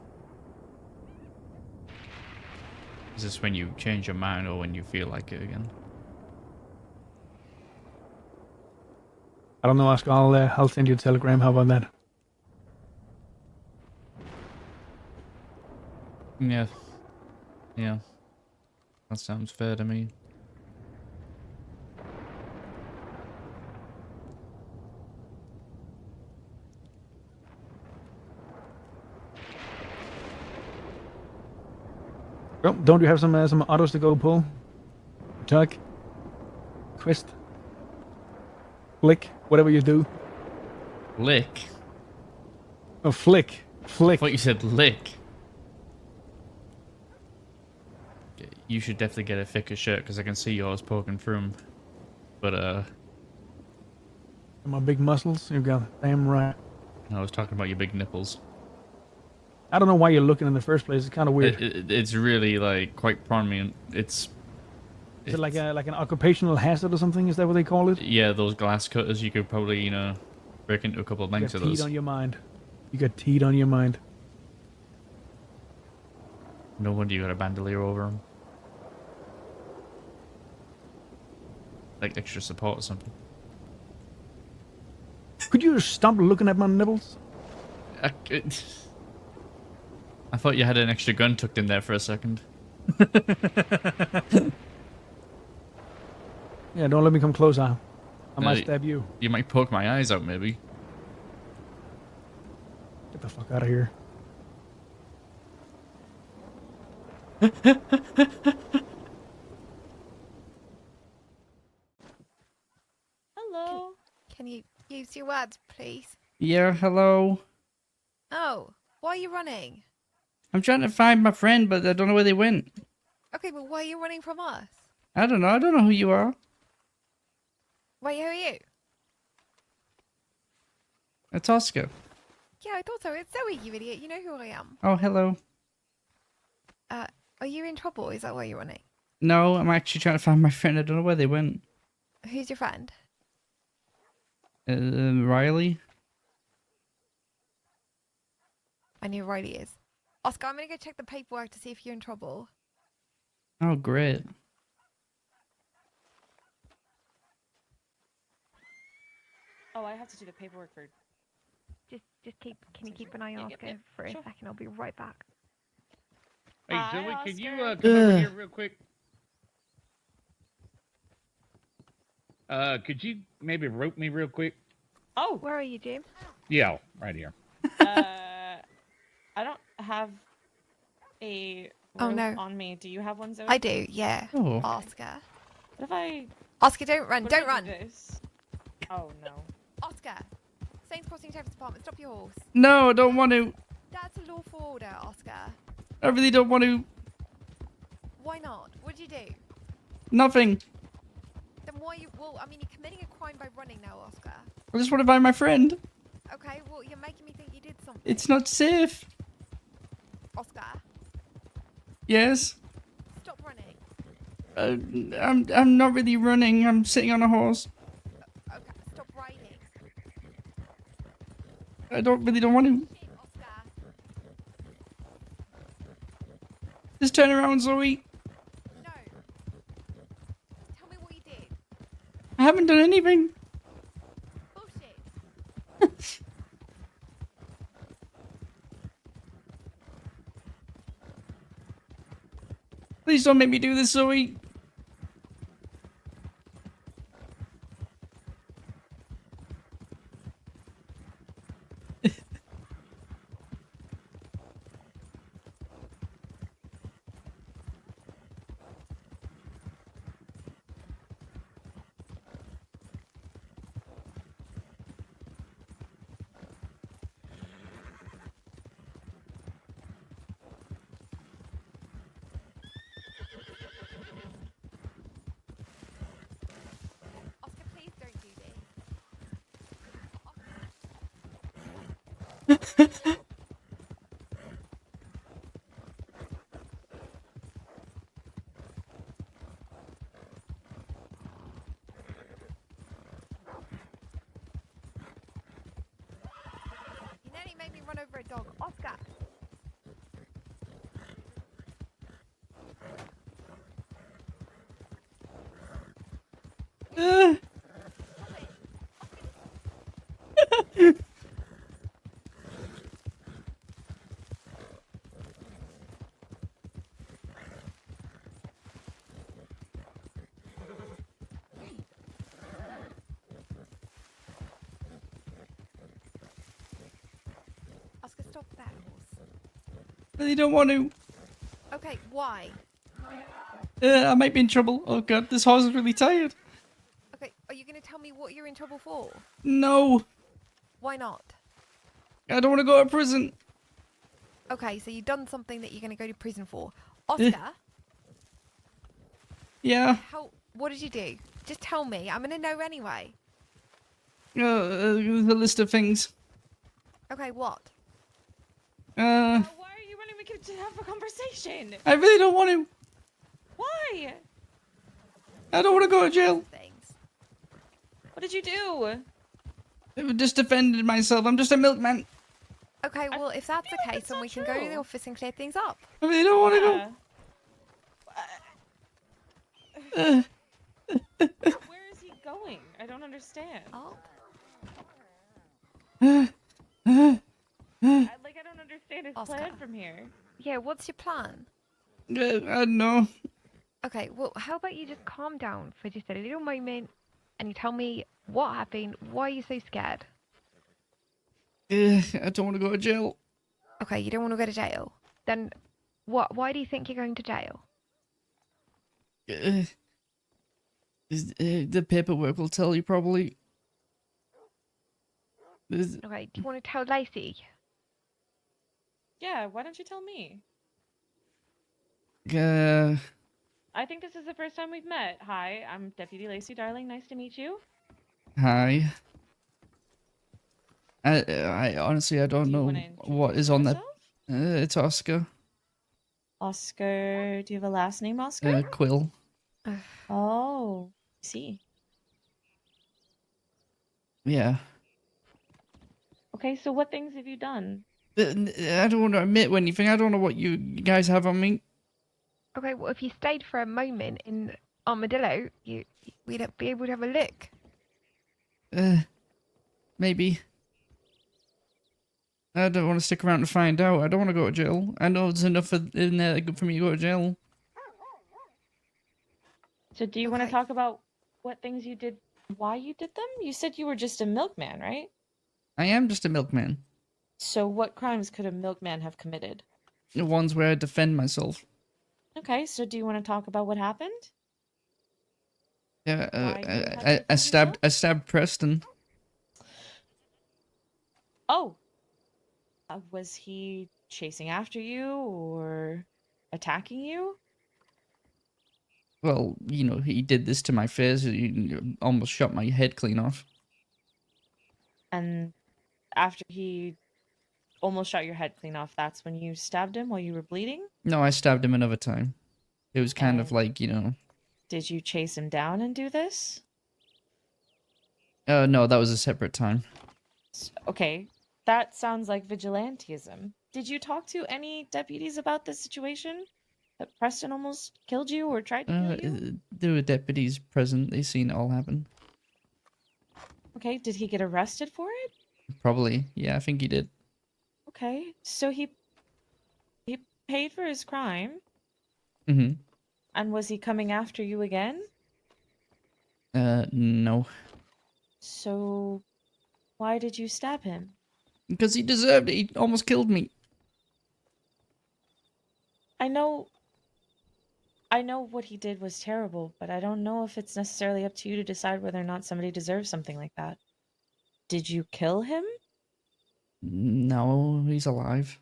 S1: Is this when you change your mind or when you feel like it again?
S14: I don't know, Oscar. I'll send you a telegram. How about that?
S1: Yeah. Yeah. That sounds fair to me.
S14: Well, don't you have some autos to go pull? Tuck? Quest? Flick? Whatever you do.
S1: Lick?
S14: Oh, flick. Flick.
S1: I thought you said lick. You should definitely get a thicker shirt because I can see yours poking through them. But,
S14: My big muscles? You got damn right.
S1: I was talking about your big nipples.
S14: I don't know why you're looking in the first place. It's kind of weird.
S1: It's really, like, quite prominent. Is
S14: it like an occupational hazard or something? Is that what they call it?
S1: Yeah, those glass cutters, you could probably, break into a couple of
S14: You
S1: banks
S14: got
S1: of
S14: teed
S1: those.
S14: on your mind. You got teed on your mind.
S1: No wonder you got a bandolier over them. Like extra support or something.
S14: Could you stop looking at my nipples?
S1: I thought you had an extra gun tucked in there for a second.
S14: Yeah, don't let me come close. I might stab you.
S1: You might poke my eyes out, maybe.
S14: Get the fuck out of here.
S7: Hello. Can you use your words, please?
S9: Yeah, hello.
S7: Oh, why are you running?
S9: I'm trying to find my friend, but I don't know where they went.
S7: Okay, but why are you running from us?
S9: I don't know. I don't know who you are.
S7: Wait, who are you?
S9: It's Oscar.
S7: Yeah, I thought so. It's Zoe, you idiot. You know who I am.
S9: Oh, hello.
S7: Are you in trouble? Is that why you're running?
S9: No, I'm actually trying to find my friend. I don't know where they went.
S7: Who's your friend?
S9: Riley?
S7: I know who Riley is. Oscar, I'm gonna go check the paperwork to see if you're in trouble.
S9: Oh, great.
S10: Oh, I have to do the paperwork for.
S6: Can you keep an eye on Oscar for a second? I'll be right back.
S21: Hey,
S10: Hi,
S21: Zoe, can you
S10: Oscar.
S21: come over
S1: Ugh.
S21: here real quick? Could you maybe rope me real quick?
S10: Oh,
S7: Where are you, Jim?
S21: Yeah, right here.
S10: I don't have a
S7: Oh,
S10: rope
S7: no.
S10: on me. Do you have one, Zoe?
S7: I do, yeah.
S9: Oh.
S7: Oscar.
S10: What if I?
S7: Oscar, don't run,
S10: What
S7: don't
S10: if I
S7: run.
S10: do this? Oh no.
S7: Oscar, Saints Crossing Sheriff's Department, stop your horse.
S9: No, I don't want to.
S7: That's a lawful order, Oscar.
S9: I really don't want to.
S7: Why not? What did you do?
S9: Nothing.
S7: Then why you? Well, I mean, you're committing a crime by running now, Oscar.
S9: I just want to find my friend.
S7: Okay, well, you're making me think you did something.
S9: It's not safe.
S7: Oscar,
S9: Yes.
S7: stop running.
S9: I'm not really running. I'm sitting on a horse.
S7: Okay, stop riding.
S9: I don't want to.
S7: Shit, Oscar.
S9: Just turn around, Zoe.
S7: No. Tell me what you did.
S9: I haven't done anything.
S7: Bullshit.
S9: Please don't make me do this, Zoe.
S7: Oscar, please don't do this. You nearly made me run over a dog. Oscar. Oscar, stop that horse.
S9: Really don't want to.
S7: Okay, why?
S9: I might be in trouble. Oh god, this horse is really tired.
S7: Okay, are you going to tell me what you're in trouble for?
S9: No,
S7: Why not?
S9: I don't want to go to prison.
S7: Okay, so you've done something that you're going to go to prison for. Oscar,
S9: Yeah.
S7: what did you do? Just tell me. I'm going to know anyway.
S9: The list of things.
S7: Okay, what?
S10: Why are you running? We could have a conversation.
S9: I really don't want to.
S10: Why?
S9: I don't want to go to jail.
S10: What did you do?
S9: I just defended myself. I'm just a milkman.
S7: Okay, well, if that's the case, then we can go to the office and clear things up.
S9: I really don't want to go.
S10: Where is he going? I don't understand.
S7: Oh.
S10: I don't understand his
S7: Oscar.
S10: plan from here.
S7: Yeah, what's your plan?
S9: I don't know.
S7: Okay, well, how about you just calm down for just a little moment and you tell me what happened, why are you so scared?
S9: I don't want to go to jail.
S7: Okay, you don't want to go to jail. Then why do you think you're going to jail?
S9: The paperwork will tell you probably.
S7: Okay, do you want to tell Lacey?
S10: Yeah, why don't you tell me? I think this is the first time we've met. Hi, I'm Deputy Lacey Darling. Nice to meet you.
S9: Hi. I honestly I don't know what is on that. It's Oscar.
S10: Oscar, do you have a last name, Oscar?
S9: Quil.
S10: Oh, I see.
S9: Yeah.
S10: Okay, so what things have you done?
S9: I don't want to admit anything. I don't know what you guys have on me.
S7: Okay, well, if you stayed for a moment in Armadillo, we'd be able to have a look.
S9: Maybe. I don't want to stick around to find out. I don't want to go to jail. I know there's enough in there for me to go to jail.
S10: So do you want to talk about what things you did, why you did them? You said you were just a milkman, right?
S9: I am just a milkman.
S10: So what crimes could a milkman have committed?
S9: The ones where I defend myself.
S10: Okay, so do you want to talk about what happened?
S9: Yeah,
S10: Why you had to
S9: I
S10: defend
S9: stabbed Preston.
S10: Oh, was he chasing after you or attacking you?
S9: Well, you know, he did this to my face. He almost shot my head clean off.
S10: And after he almost shot your head clean off, that's when you stabbed him while you were bleeding?
S9: No, I stabbed him another time. It was kind of
S10: And
S9: like, you know...
S10: did you chase him down and do this?
S9: No, that was a separate time.
S10: Okay, that sounds like vigilantism. Did you talk to any deputies about this situation? That Preston almost killed you or tried to kill you?
S9: There were deputies present. They seen it all happen.
S10: Okay, did he get arrested for it?
S9: Probably. Yeah, I think he did.
S10: Okay, so he paid for his crime.
S9: Mm-hmm.
S10: And was he coming after you again?
S9: No.
S10: So why did you stab him?
S9: Because he deserved it. He almost killed me.
S10: I know what he did was terrible, but I don't know if it's necessarily up to you to decide whether or not somebody deserves something like that. Did you kill him?
S9: No, he's alive.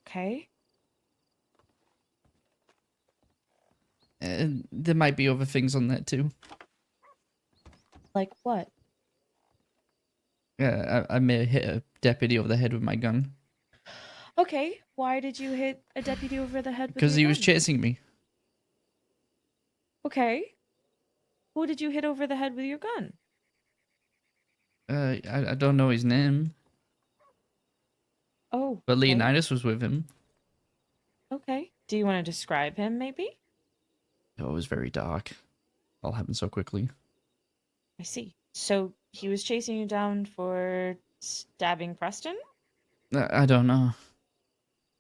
S10: Okay.
S9: There might be other things on that too.
S10: Like what?
S9: I may have hit a deputy over the head with my gun.
S10: Okay, why did you hit a deputy over the head with
S9: Because
S10: your
S9: he was
S10: gun?
S9: chasing me.
S10: Okay. Who did you hit over the head with your gun?
S9: I don't know his name.
S10: Oh.
S9: But
S10: okay.
S9: Leonidas was with him.
S10: Okay. Do you want to describe him, maybe?
S9: Oh, it was very dark. All happened so quickly.
S10: I see. So he was chasing you down for stabbing Preston?
S9: I don't know.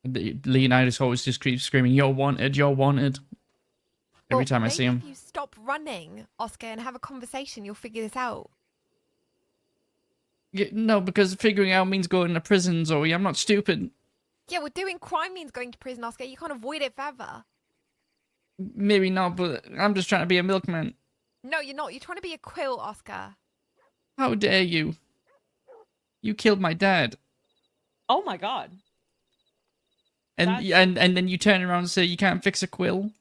S9: Leonidas always just keeps screaming, "You're wanted, you're wanted." Every time I see him.
S7: Maybe if you stop running, Oscar, and have a conversation, you'll figure this out.
S9: Yeah, no, because figuring out means going to prison, Zoe. I'm not stupid.
S7: Yeah, well, doing crime means going to prison, Oscar. You can't avoid it forever.
S9: Maybe not, but I'm just trying to be a milkman.
S7: No, you're not. You're trying to be a Quil, Oscar.
S9: How dare you? You killed my dad.
S10: Oh my god.
S9: And then you turn around and say you can't fix a Quil?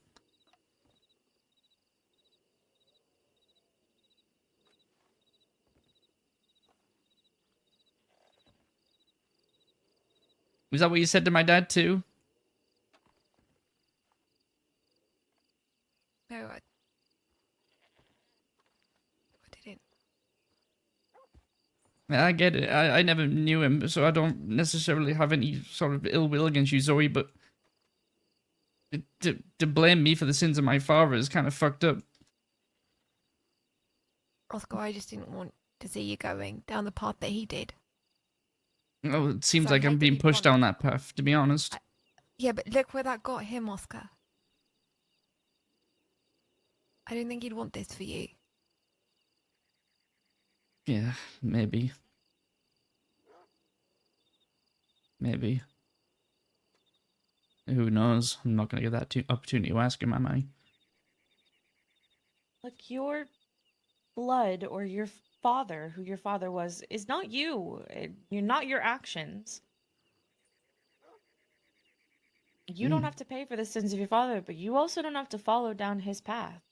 S9: Was that what you said to my dad too?
S7: No, I didn't.
S9: I get it. I never knew him, so I don't necessarily have any sort of ill will against you, Zoe, but to blame me for the sins of my father is kind of fucked up.
S7: Oscar, I just didn't want to see you going down the path that he did.
S9: Oh, it seems
S7: So I
S9: like I'm
S7: hate that
S9: being
S7: you'd
S9: pushed
S7: want-
S9: down that path, to be honest.
S7: Yeah, but look where that got him, Oscar. I don't think he'd want this for you.
S9: Yeah, maybe. Maybe. Who knows? I'm not going to get that opportunity to ask him, am I?
S10: Like, your blood or your father, who your father was, is not you. You're not your actions. You don't have to pay for the sins of your father, but you also don't have to follow down his path.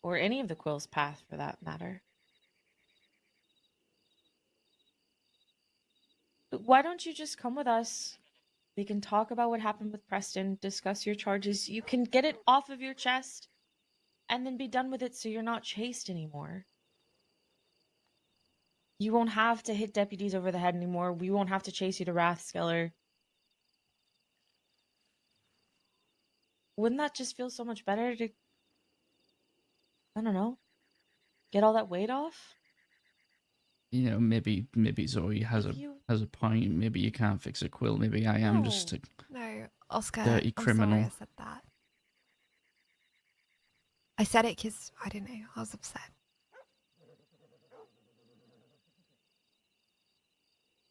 S10: Or any of the Quill's path, for that matter. But why don't you just come with us? We can talk about what happened with Preston, discuss your charges. You can get it off of your chest, and then be done with it so you're not chased anymore. You won't have to hit deputies over the head anymore. We won't have to chase you to Rathskeller. Wouldn't that just feel so much better to, I don't know, get all that weight off?
S9: you know, maybe Zoe has a point. Maybe you can't fix a Quil. Maybe I am just a
S7: No, Oscar,
S9: dirty
S7: I'm
S9: criminal.
S7: sorry I said that. I said it because, I don't know, I was upset.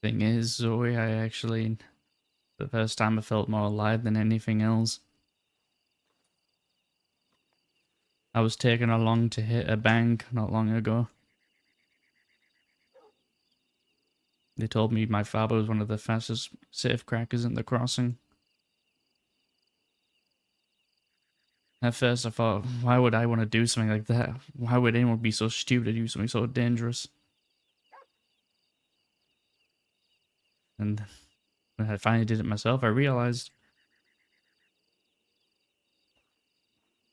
S9: Thing is, Zoe, I actually, the first time I felt more alive than anything else. I was taken along to hit a bank not long ago. They told me my father was one of the fastest safe crackers in the crossing. At first I thought, why would I want to do something like that? Why would anyone be so stupid to do something so dangerous? And when I finally did it myself, I realized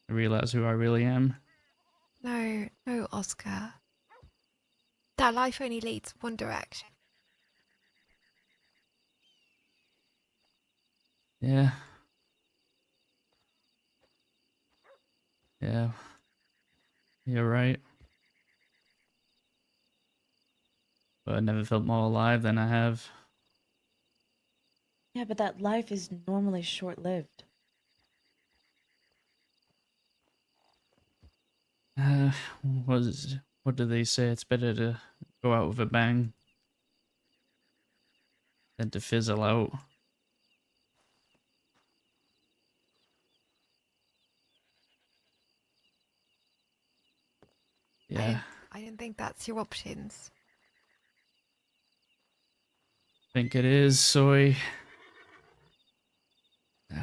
S9: who I really am.
S7: No, no, Oscar. That life only leads one direction.
S9: Yeah. Yeah. You're right. But I never felt more alive than I have.
S5: Yeah, but that life is normally short-lived.
S9: What do they say? It's better to go out with a bang than to fizzle out. Yeah,
S7: I didn't think that's your options.
S9: think it is, Soy.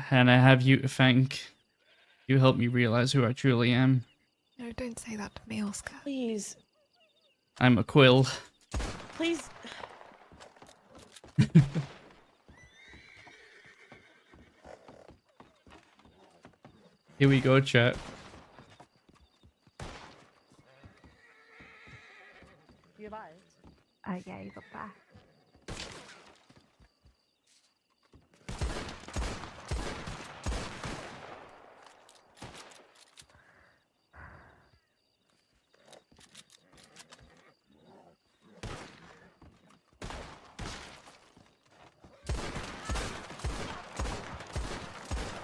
S9: And I have you to thank. You helped me realize who I truly am.
S7: No, don't say that to me, Oscar.
S5: Please.
S9: I'm a Quil.
S5: Please.
S9: Here we go, chat.
S5: You have eyes?
S7: Yeah, he's up there.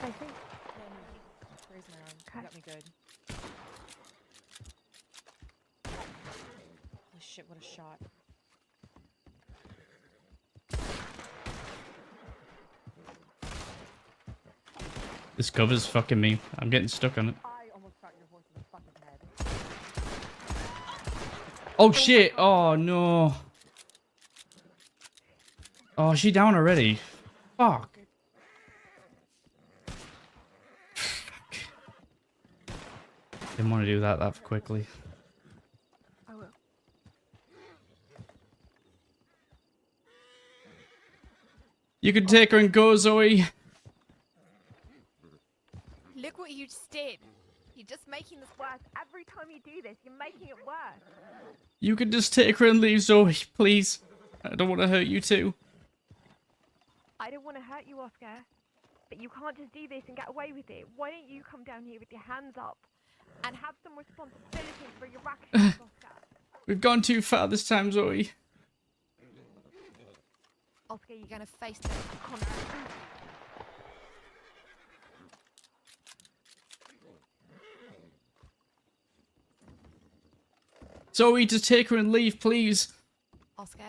S5: I think. Raise my arm. You got me good. Holy shit, what a shot.
S9: This cover's fucking me. I'm getting stuck on it.
S5: I almost got your horse in the fucking head.
S9: Oh shit! Oh no! Oh, is she down already? Fuck. Didn't want to do that quickly.
S7: I will.
S9: You can take her and go, Zoe.
S7: Look what you just did. You're just making this worse. Every time you do this, you're making it worse.
S9: You can just take her and leave, Zoe, please. I don't want to hurt you too.
S7: I don't want to hurt you, Oscar. But you can't just do this and get away with it. Why don't you come down here with your hands up and have some responsibility for your actions, Oscar?
S9: We've gone too far this time, Zoe.
S7: Oscar, you're going to face the consequences.
S9: Zoe, just take her and leave, please.
S7: Oscar?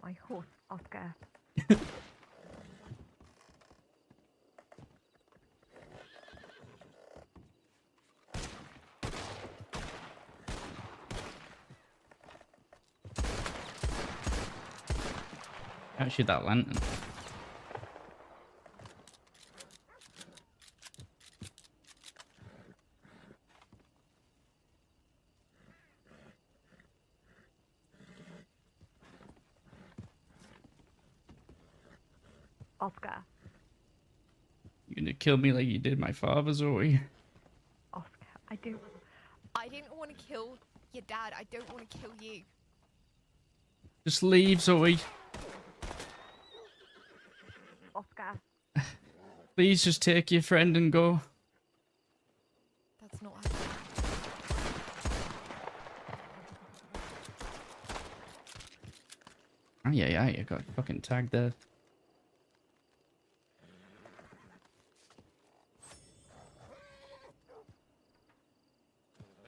S7: My horse, Oscar.
S9: Can't shoot that lantern.
S7: Oscar.
S9: You gonna kill me like you did my father, Zoe?
S7: Oscar, I didn't want to kill your dad. I don't want to kill you.
S9: Just leave, Zoe.
S7: Oscar.
S9: Please just take your friend and go.
S7: That's not happening.
S9: Oh, yeah, you got fucking tagged there.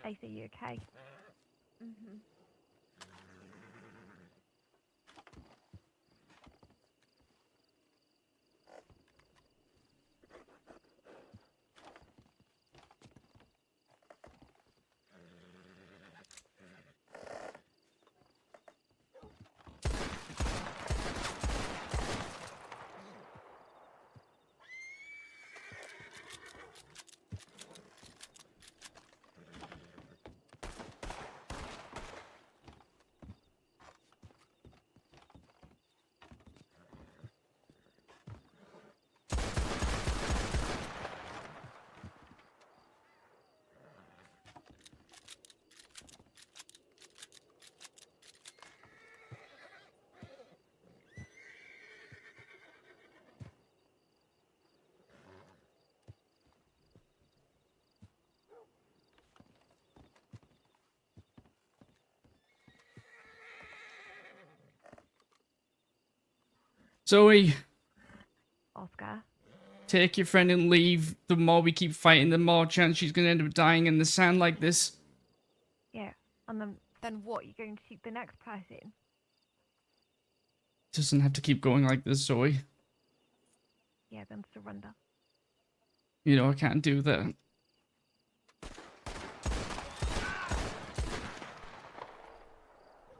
S7: Ace, are you okay? Mm-hmm.
S9: Zoe,
S7: Oscar.
S9: take your friend and leave. The more we keep fighting, the more chance she's gonna end up dying in the sand like this.
S7: Yeah. And then what? You're going to shoot the next person?
S9: Doesn't have to keep going like this, Zoe.
S7: Yeah, then surrender.
S9: You know I can't do that.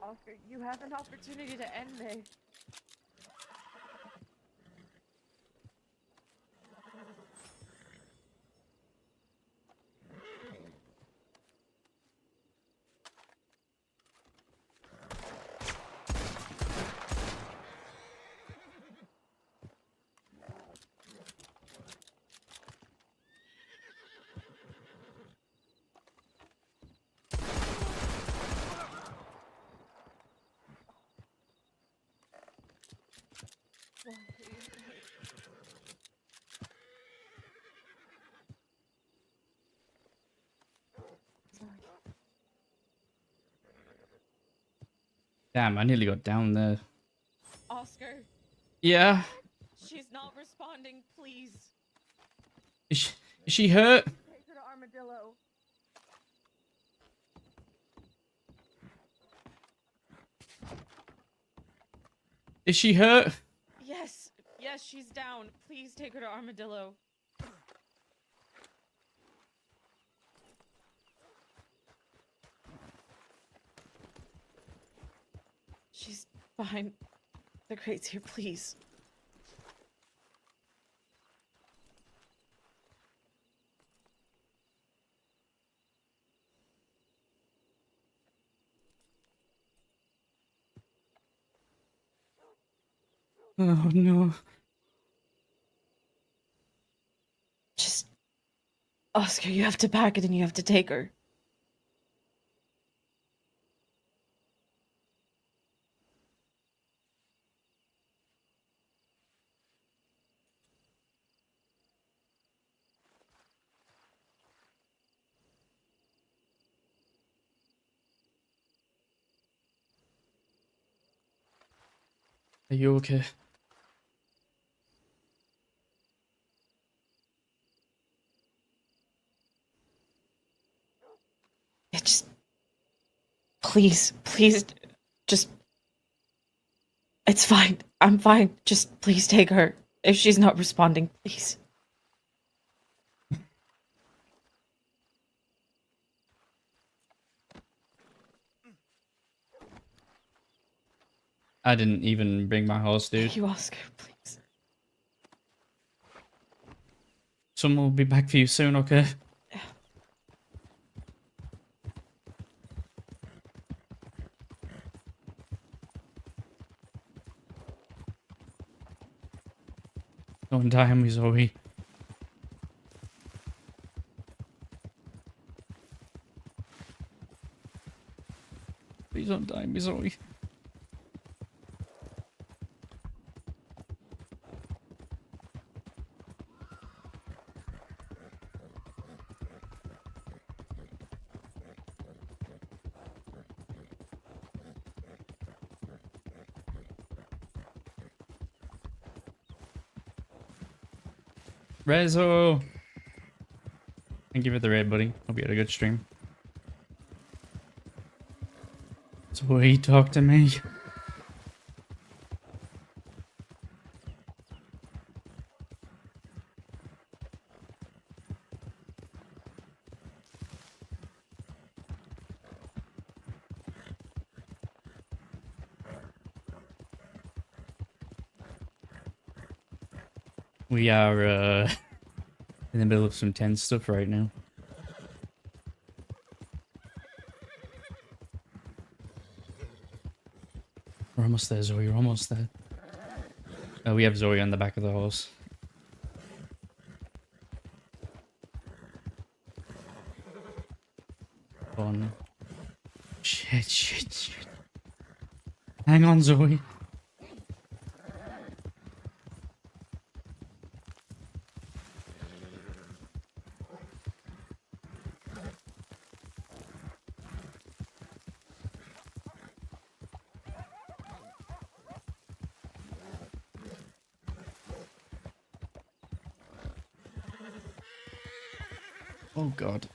S5: Oscar, you have an opportunity to end this.
S9: Damn, I nearly got down there.
S5: Oscar,
S9: Yeah?
S5: she's not responding, please.
S9: Is she hurt?
S5: Take her to Armadillo.
S9: Is she hurt?
S5: Yes, she's down. Please take her to Armadillo. She's behind the crates here, please.
S9: Oh no.
S5: Just, Oscar, you have to pack it and you have to take her.
S9: Are you okay?
S5: Yeah, just, please, just, it's fine. I'm fine. Just please take her. If she's not responding, please.
S9: I didn't even bring my horse, dude.
S5: Thank you, Oscar, please.
S9: Someone will be back for you soon, okay? Don't die on me, Zoe. Please don't die on me, Zoe. Rezo! Thank you for the raid, buddy. Hope you had a good stream. Zoe, talk to me. We are in the middle of some tense stuff right now. We're almost there, Zoe. We're almost there. We have Zoe on the back of the horse. Oh no. Shit. Hang on, Zoe. Oh god.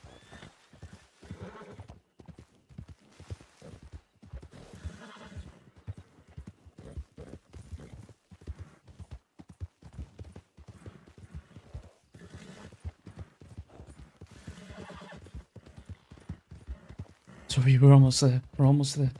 S9: Zoe, we're almost there. We're almost there.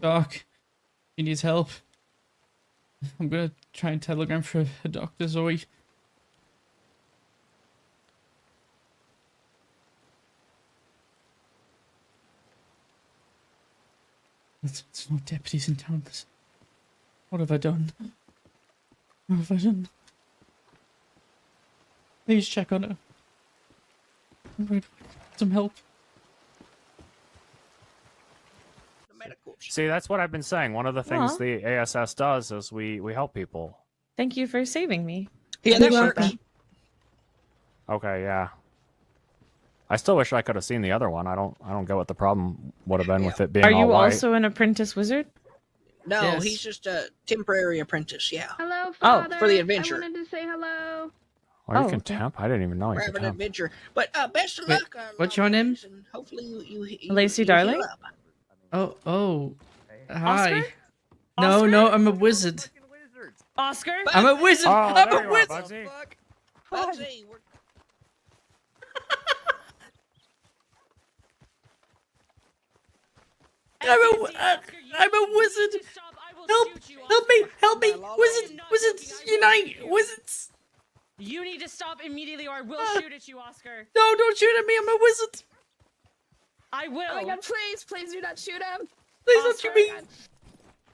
S9: Doc, he needs help. I'm gonna try and telegram for a doctor, Zoe. It's not deputies in town. What have I done? What have I done? Please check on her. Some help.
S13: See, that's what I've been saying. One of the things
S5: Aw.
S13: the ASS does is we help people.
S5: Thank you for saving me.
S13: Yeah,
S5: You're
S13: that
S5: welcome.
S13: works. Okay, yeah. I still wish I could have seen the other one. I don't get what the problem would have been with it being
S5: Are
S13: all
S5: you
S13: white.
S5: also an apprentice wizard?
S15: No,
S5: Yes.
S15: he's just a temporary apprentice. Yeah.
S7: Hello,
S5: Father.
S15: For the adventure.
S7: I wanted to say hello.
S13: Oh, you can temp? I didn't even know you
S15: We're
S13: could
S15: having an
S13: temp.
S15: adventure. But best of
S1: Wait,
S15: luck.
S1: what's your name?
S15: And hopefully you
S5: Lacey
S15: you
S5: Darling?
S15: heal up.
S1: Oh, hi.
S5: Oscar?
S1: No, I'm a wizard.
S5: Oscar?
S1: I'm a wizard.
S13: Oh,
S1: I'm
S13: there
S1: a
S13: you are,
S1: wizard.
S13: Bugsy.
S15: Bugsy, we're
S1: I'm a wizard. Help me, wizards unite, wizards.
S5: You need to stop immediately or I will shoot at you, Oscar.
S1: No, don't shoot at me. I'm a wizard.
S5: I will.
S7: Oh my god, please do not shoot him.
S1: Please don't shoot me.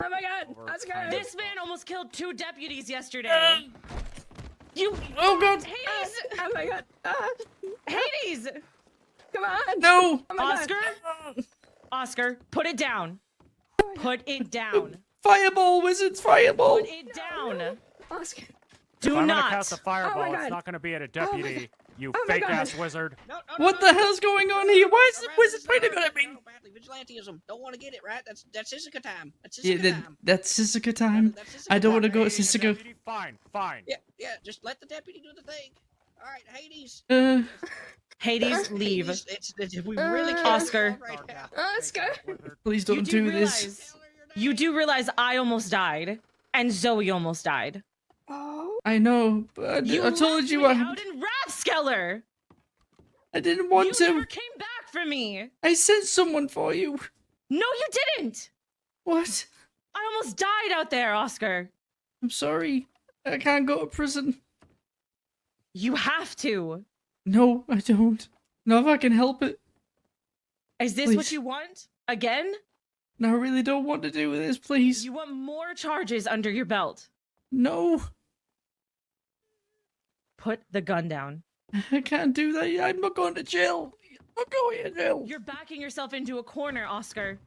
S11: Oh my god!
S13: That's
S11: good.
S17: This man almost killed 2 deputies yesterday. You.
S9: Oh god!
S17: Hades!
S11: Oh my god!
S17: Hades!
S11: Come on!
S9: No!
S11: Oh my
S17: Oscar?
S11: God.
S17: Oscar, put it down. Put it down.
S9: Fireball, wizards, fireball!
S17: Put it down.
S11: Oscar.
S17: Do
S13: if I'm
S17: not.
S13: gonna cast a fireball,
S11: Oh my
S13: it's
S11: God.
S13: not gonna be at a
S11: Oh my
S13: deputy,
S11: God.
S13: you
S11: Oh my
S13: fake
S11: God.
S13: ass wizard.
S9: What the hell's going on here? Why is the wizard pointing at me?
S15: Badly. Vigilantism. Don't want to get it, right? That's Sisika time. That's
S9: Yeah,
S15: Sisika time.
S9: that's Sisika time. I don't want to go to Sisika.
S13: Fine, fine.
S15: Yeah, just let the deputy do the thing. All right, Hades.
S17: Hades, leave.
S15: We really can't
S17: Oscar.
S15: right now.
S11: Oscar.
S9: Please don't do this.
S17: You do realize I almost died, and Zoe almost died.
S11: Oh.
S9: I know, but I told you
S17: me
S9: I,
S17: out in Rathskeller.
S9: I didn't want
S17: You
S9: to.
S17: never came back for me.
S9: I sent someone for you.
S17: No, you didn't.
S9: What?
S17: I almost died out there, Oscar.
S9: I'm sorry. I can't go to prison.
S17: You have to.
S9: No, I don't. Not if I can help it.
S17: Is this
S9: Please.
S17: what you want? Again?
S9: No, I really don't want to do this, please.
S17: You want more charges under your belt?
S9: No.
S17: Put the gun down.
S9: I can't do that. I'm not going to jail. I'm not going to jail.
S17: You're backing yourself into a corner, Oscar.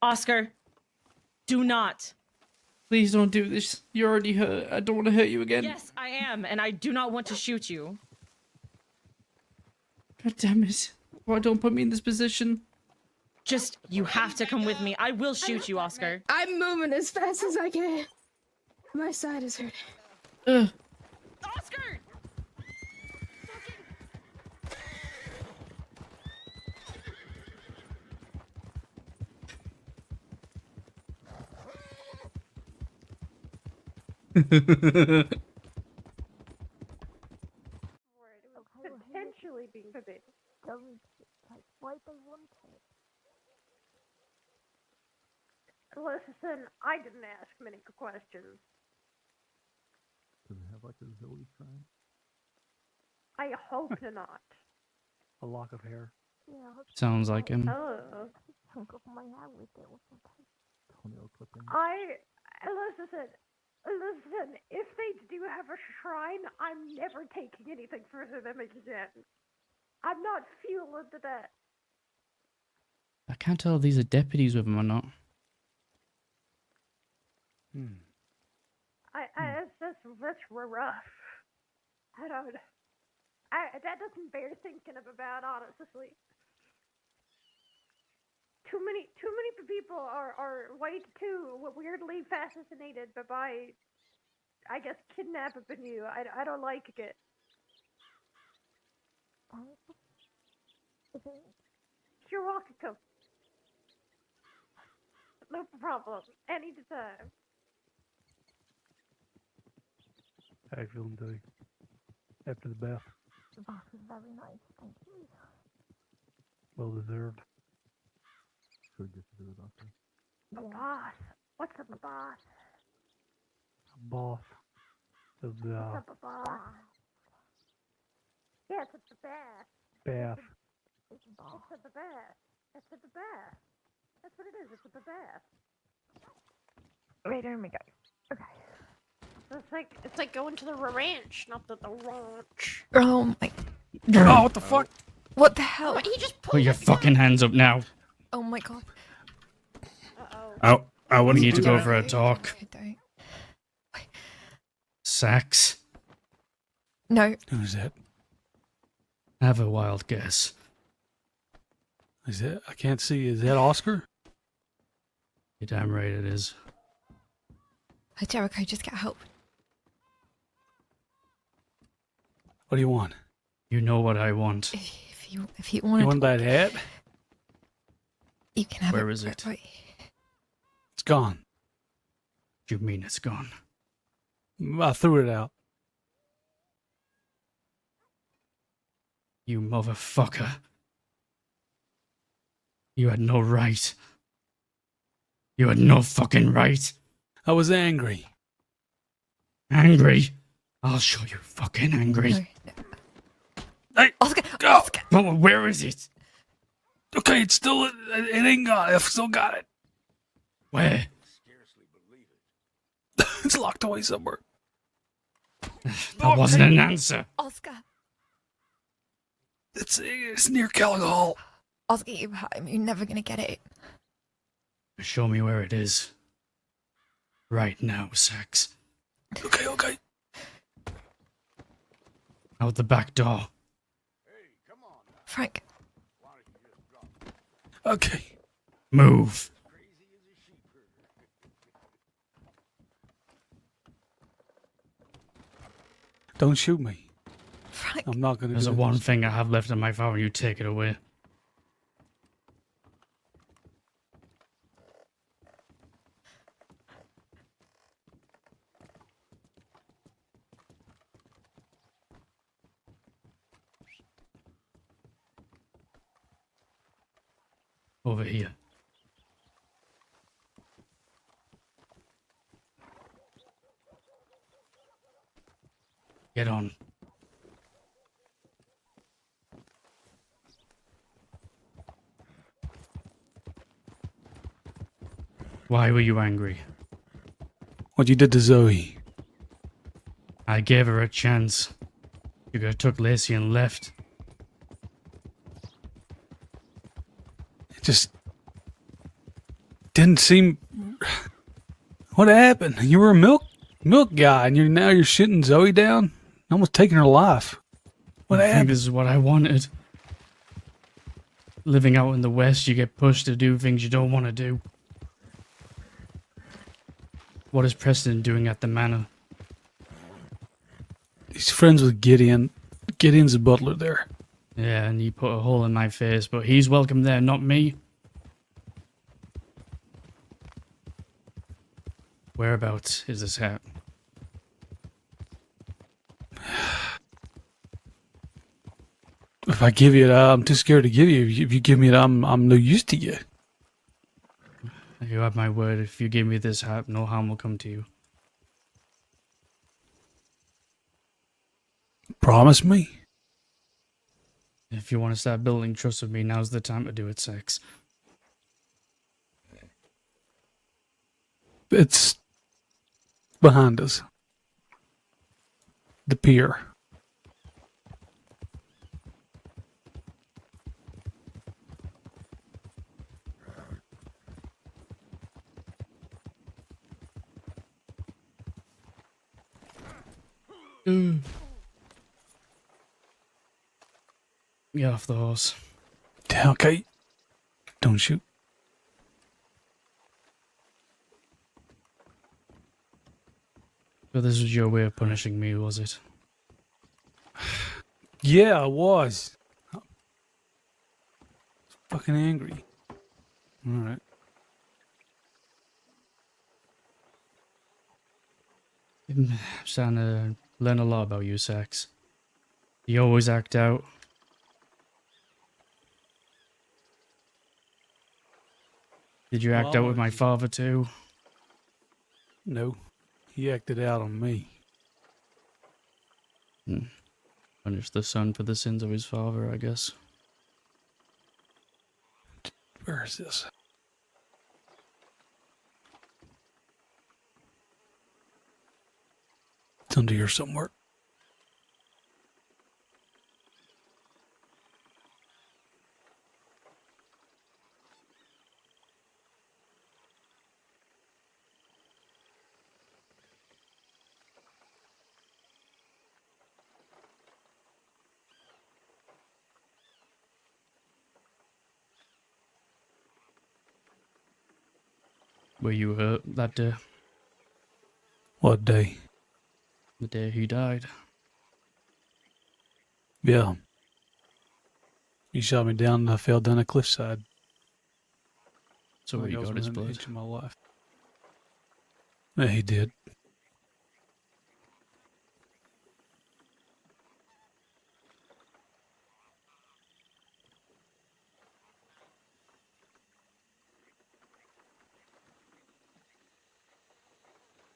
S17: Oscar, do not.
S9: Please don't do this. You're already hurt. I don't want to hurt you again.
S17: Yes, I am, and I do not want to shoot you.
S9: God damn it. Why don't put me in this position?
S17: Just, you have to come with me. I will shoot you, Oscar.
S11: I'm moving as fast as I can. My side is hurting.
S9: Ugh.
S17: Oscar!
S7: Potentially being forbidden. Why they want it? Listen, I didn't ask many questions.
S20: Does it have like a Zoe sign?
S7: I hope not.
S20: A lock of hair.
S7: Yeah.
S1: Sounds like him.
S7: Oh.
S20: Toenail clipping.
S7: Listen, if they do have a shrine, I'm never taking anything further than again. I'm not fueling to that.
S1: I can't tell if these are deputies with him or not.
S7: That's rough. That doesn't bear thinking about, honestly. Too many people are way too weirdly fascinated by, I guess, kidnapping you. I don't like it. You're welcome. No problem. Anytime.
S20: How you feeling, Dave? After the bath?
S7: The boss is very nice, thank you.
S20: Well deserved. Should we get to the doctor?
S7: The boss. What's up, the boss?
S20: Boss. Of the
S7: What's up, the boss? Yeah, it's at the bath.
S20: bath.
S7: It's at the bath. It's at the bath. That's what it is. It's at the bath. Wait, there we go. Okay. It's like going to the ranch, not the ranch.
S10: Oh my.
S1: Oh,
S20: what the fuck?
S10: What the hell?
S7: He just
S1: Put your fucking hands up now.
S10: Oh my god.
S1: I want you to go
S10: Don't.
S1: for a talk.
S10: Don't.
S1: Sax.
S10: No.
S20: Who's that?
S1: Have a wild guess.
S20: Is that? I can't see. Is that Oscar?
S1: You're damn right it is.
S10: Hey, Jericho, just get help.
S20: What do you want?
S1: You know what I want.
S10: If you want
S20: You want that hat?
S10: you can have it.
S1: Where is it?
S10: Right.
S20: It's gone.
S1: You mean it's gone?
S20: I threw it out.
S1: You motherfucker. You had no right. You had no fucking right.
S20: I was angry.
S1: Angry? I'll show you fucking angry.
S10: No.
S20: Hey,
S10: Oscar!
S20: go!
S10: Oscar!
S1: Oh, where is it?
S14: Okay, it's still, it ain't gone. I've still got it.
S1: Where?
S14: It's locked away somewhere.
S1: That wasn't an answer.
S16: Oscar,
S14: It's near Calico Hall.
S16: Oscar, you're never gonna get it.
S1: Show me where it is. Right now, Sax.
S14: Okay.
S1: Out the back door.
S16: Frank.
S14: Okay.
S1: Move.
S14: Don't shoot me.
S16: Frank.
S14: I'm not gonna
S1: There's
S14: do
S1: the one
S14: this.
S1: thing I have left in my file. You take it away. Over here. Get on. Why were you angry?
S14: What you did to Zoe.
S1: I gave her a chance. You could have took Lacey and left.
S14: It just didn't seem. What happened? You were a milk guy, and now you're shooting Zoe down, almost taking her life. What
S1: I think
S14: happened?
S1: this is what I wanted. Living out in the West, you get pushed to do things you don't want to do. What is Preston doing at the manor?
S14: He's friends with Gideon. Gideon's a butler there.
S1: Yeah, and he put a hole in my face, but he's welcome there, not me. Whereabouts is this hat?
S14: If I give you it, I'm too scared to give you. If you give me it, I'm no use to you.
S1: You have my word. If you give me this hat, no harm will come to you.
S14: Promise me.
S1: If you want to start building trust with me, now's the time to do it, Sex.
S14: It's behind us. The pier.
S1: Get off the horse.
S14: Yeah, okay. Don't shoot.
S1: So this was your way of punishing me, was it?
S14: Yeah, I was. Fucking angry. Alright.
S1: I'm starting to learn a lot about you, Sax. You always act out. Did you act out with my father too?
S14: No. He acted out on me.
S1: Punish the son for the sins of his father, I guess.
S14: Where is this? It's under here somewhere.
S1: Were you hurt that day?
S14: What day?
S1: The day he died.
S14: Yeah. He shot me down and I fell down a cliffside.
S1: So he
S14: That was
S1: got his
S14: within an
S1: blood.
S14: inch of my life. Yeah, he did.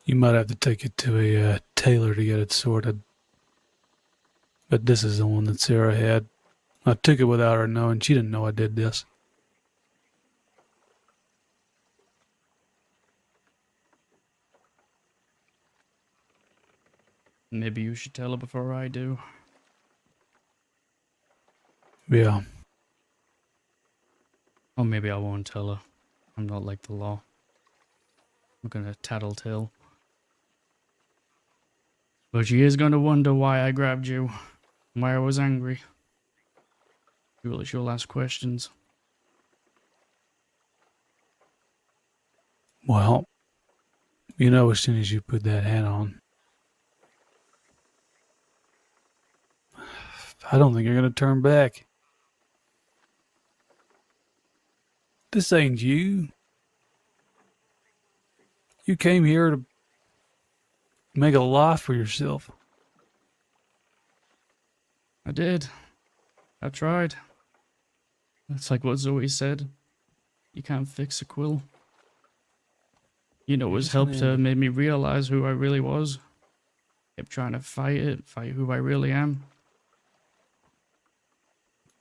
S14: You might have to take it to a tailor to get it sorted. But this is the one that Sarah had. I took it without her knowing. She didn't know I did this.
S1: Maybe you should tell her before I do.
S14: Yeah.
S1: Or maybe I won't tell her. I'm not like the law. I'm gonna tattletale. But she is gonna wonder why I grabbed you. Why I was angry. Surely she'll ask questions.
S14: Well, you know, as soon as you put that hat on, I don't think you're going to turn back. This ain't you. You came here to make a life for yourself.
S1: I did. I tried. It's like what Zoe said. You can't fix a Quil. You know, it was helped her, made me realize who I really was. Kept trying to fight who I really am.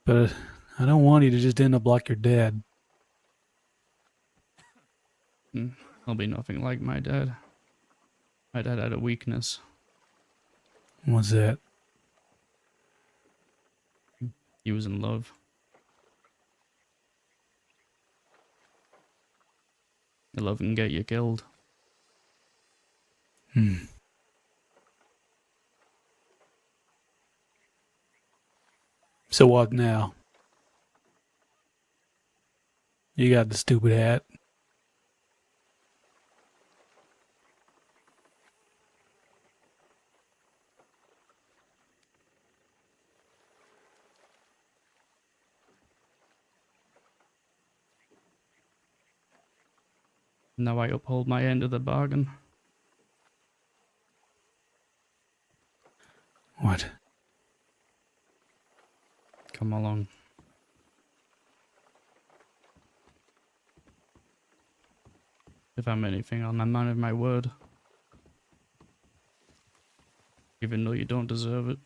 S14: But I don't want you to just end up like your dad.
S1: I'll be nothing like my dad. My dad had a weakness.
S14: What's that?
S1: He was in love. Love can get you killed.
S14: So what now? You got the stupid hat.
S1: Now I uphold my end of the bargain.
S14: What?
S1: Come along. If I'm anything, I'm a man of my word. Even though you don't deserve it.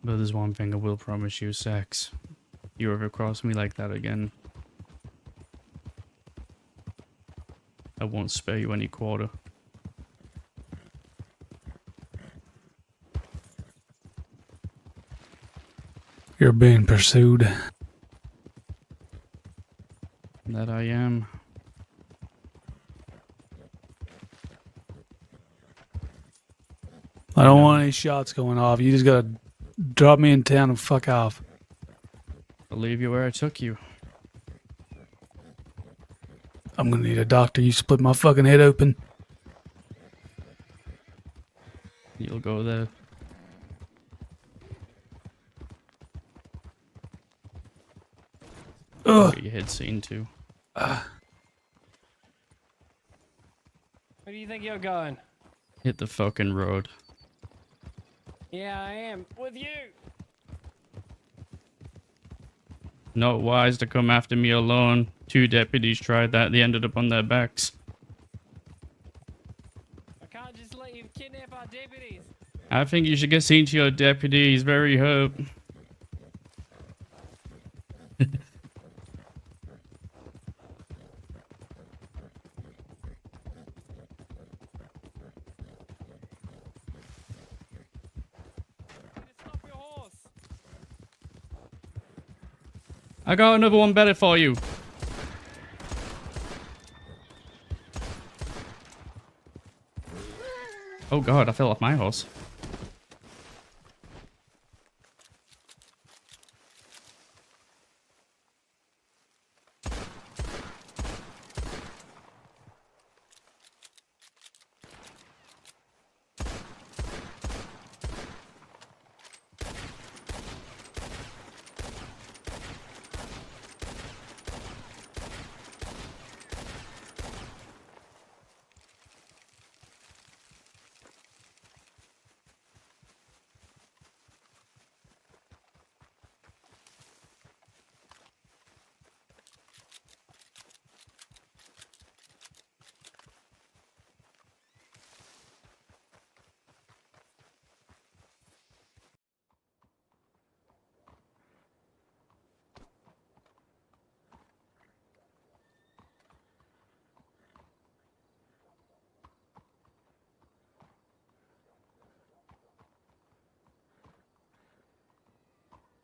S1: But there's one thing I will promise you, Sax. You ever cross me like that again, I won't spare you any quarter.
S14: You're being pursued.
S1: That I am.
S14: I don't want any shots going off. You just gotta drop me in town and fuck off.
S1: I'll leave you where I took you.
S14: I'm gonna need a doctor. You split my fucking head open.
S1: You'll go there.
S14: Ugh.
S1: Get your head seen too.
S19: Where do you think you're going?
S1: Hit the fucking road.
S19: Yeah, I am. With you!
S1: Not wise to come after me alone. 2 deputies tried that. They ended up on their backs.
S19: I can't just let you kidnap our deputies.
S1: I think you should get seen to your deputy. He's very hurt. I got another one better for you. Oh god, I fell off my horse.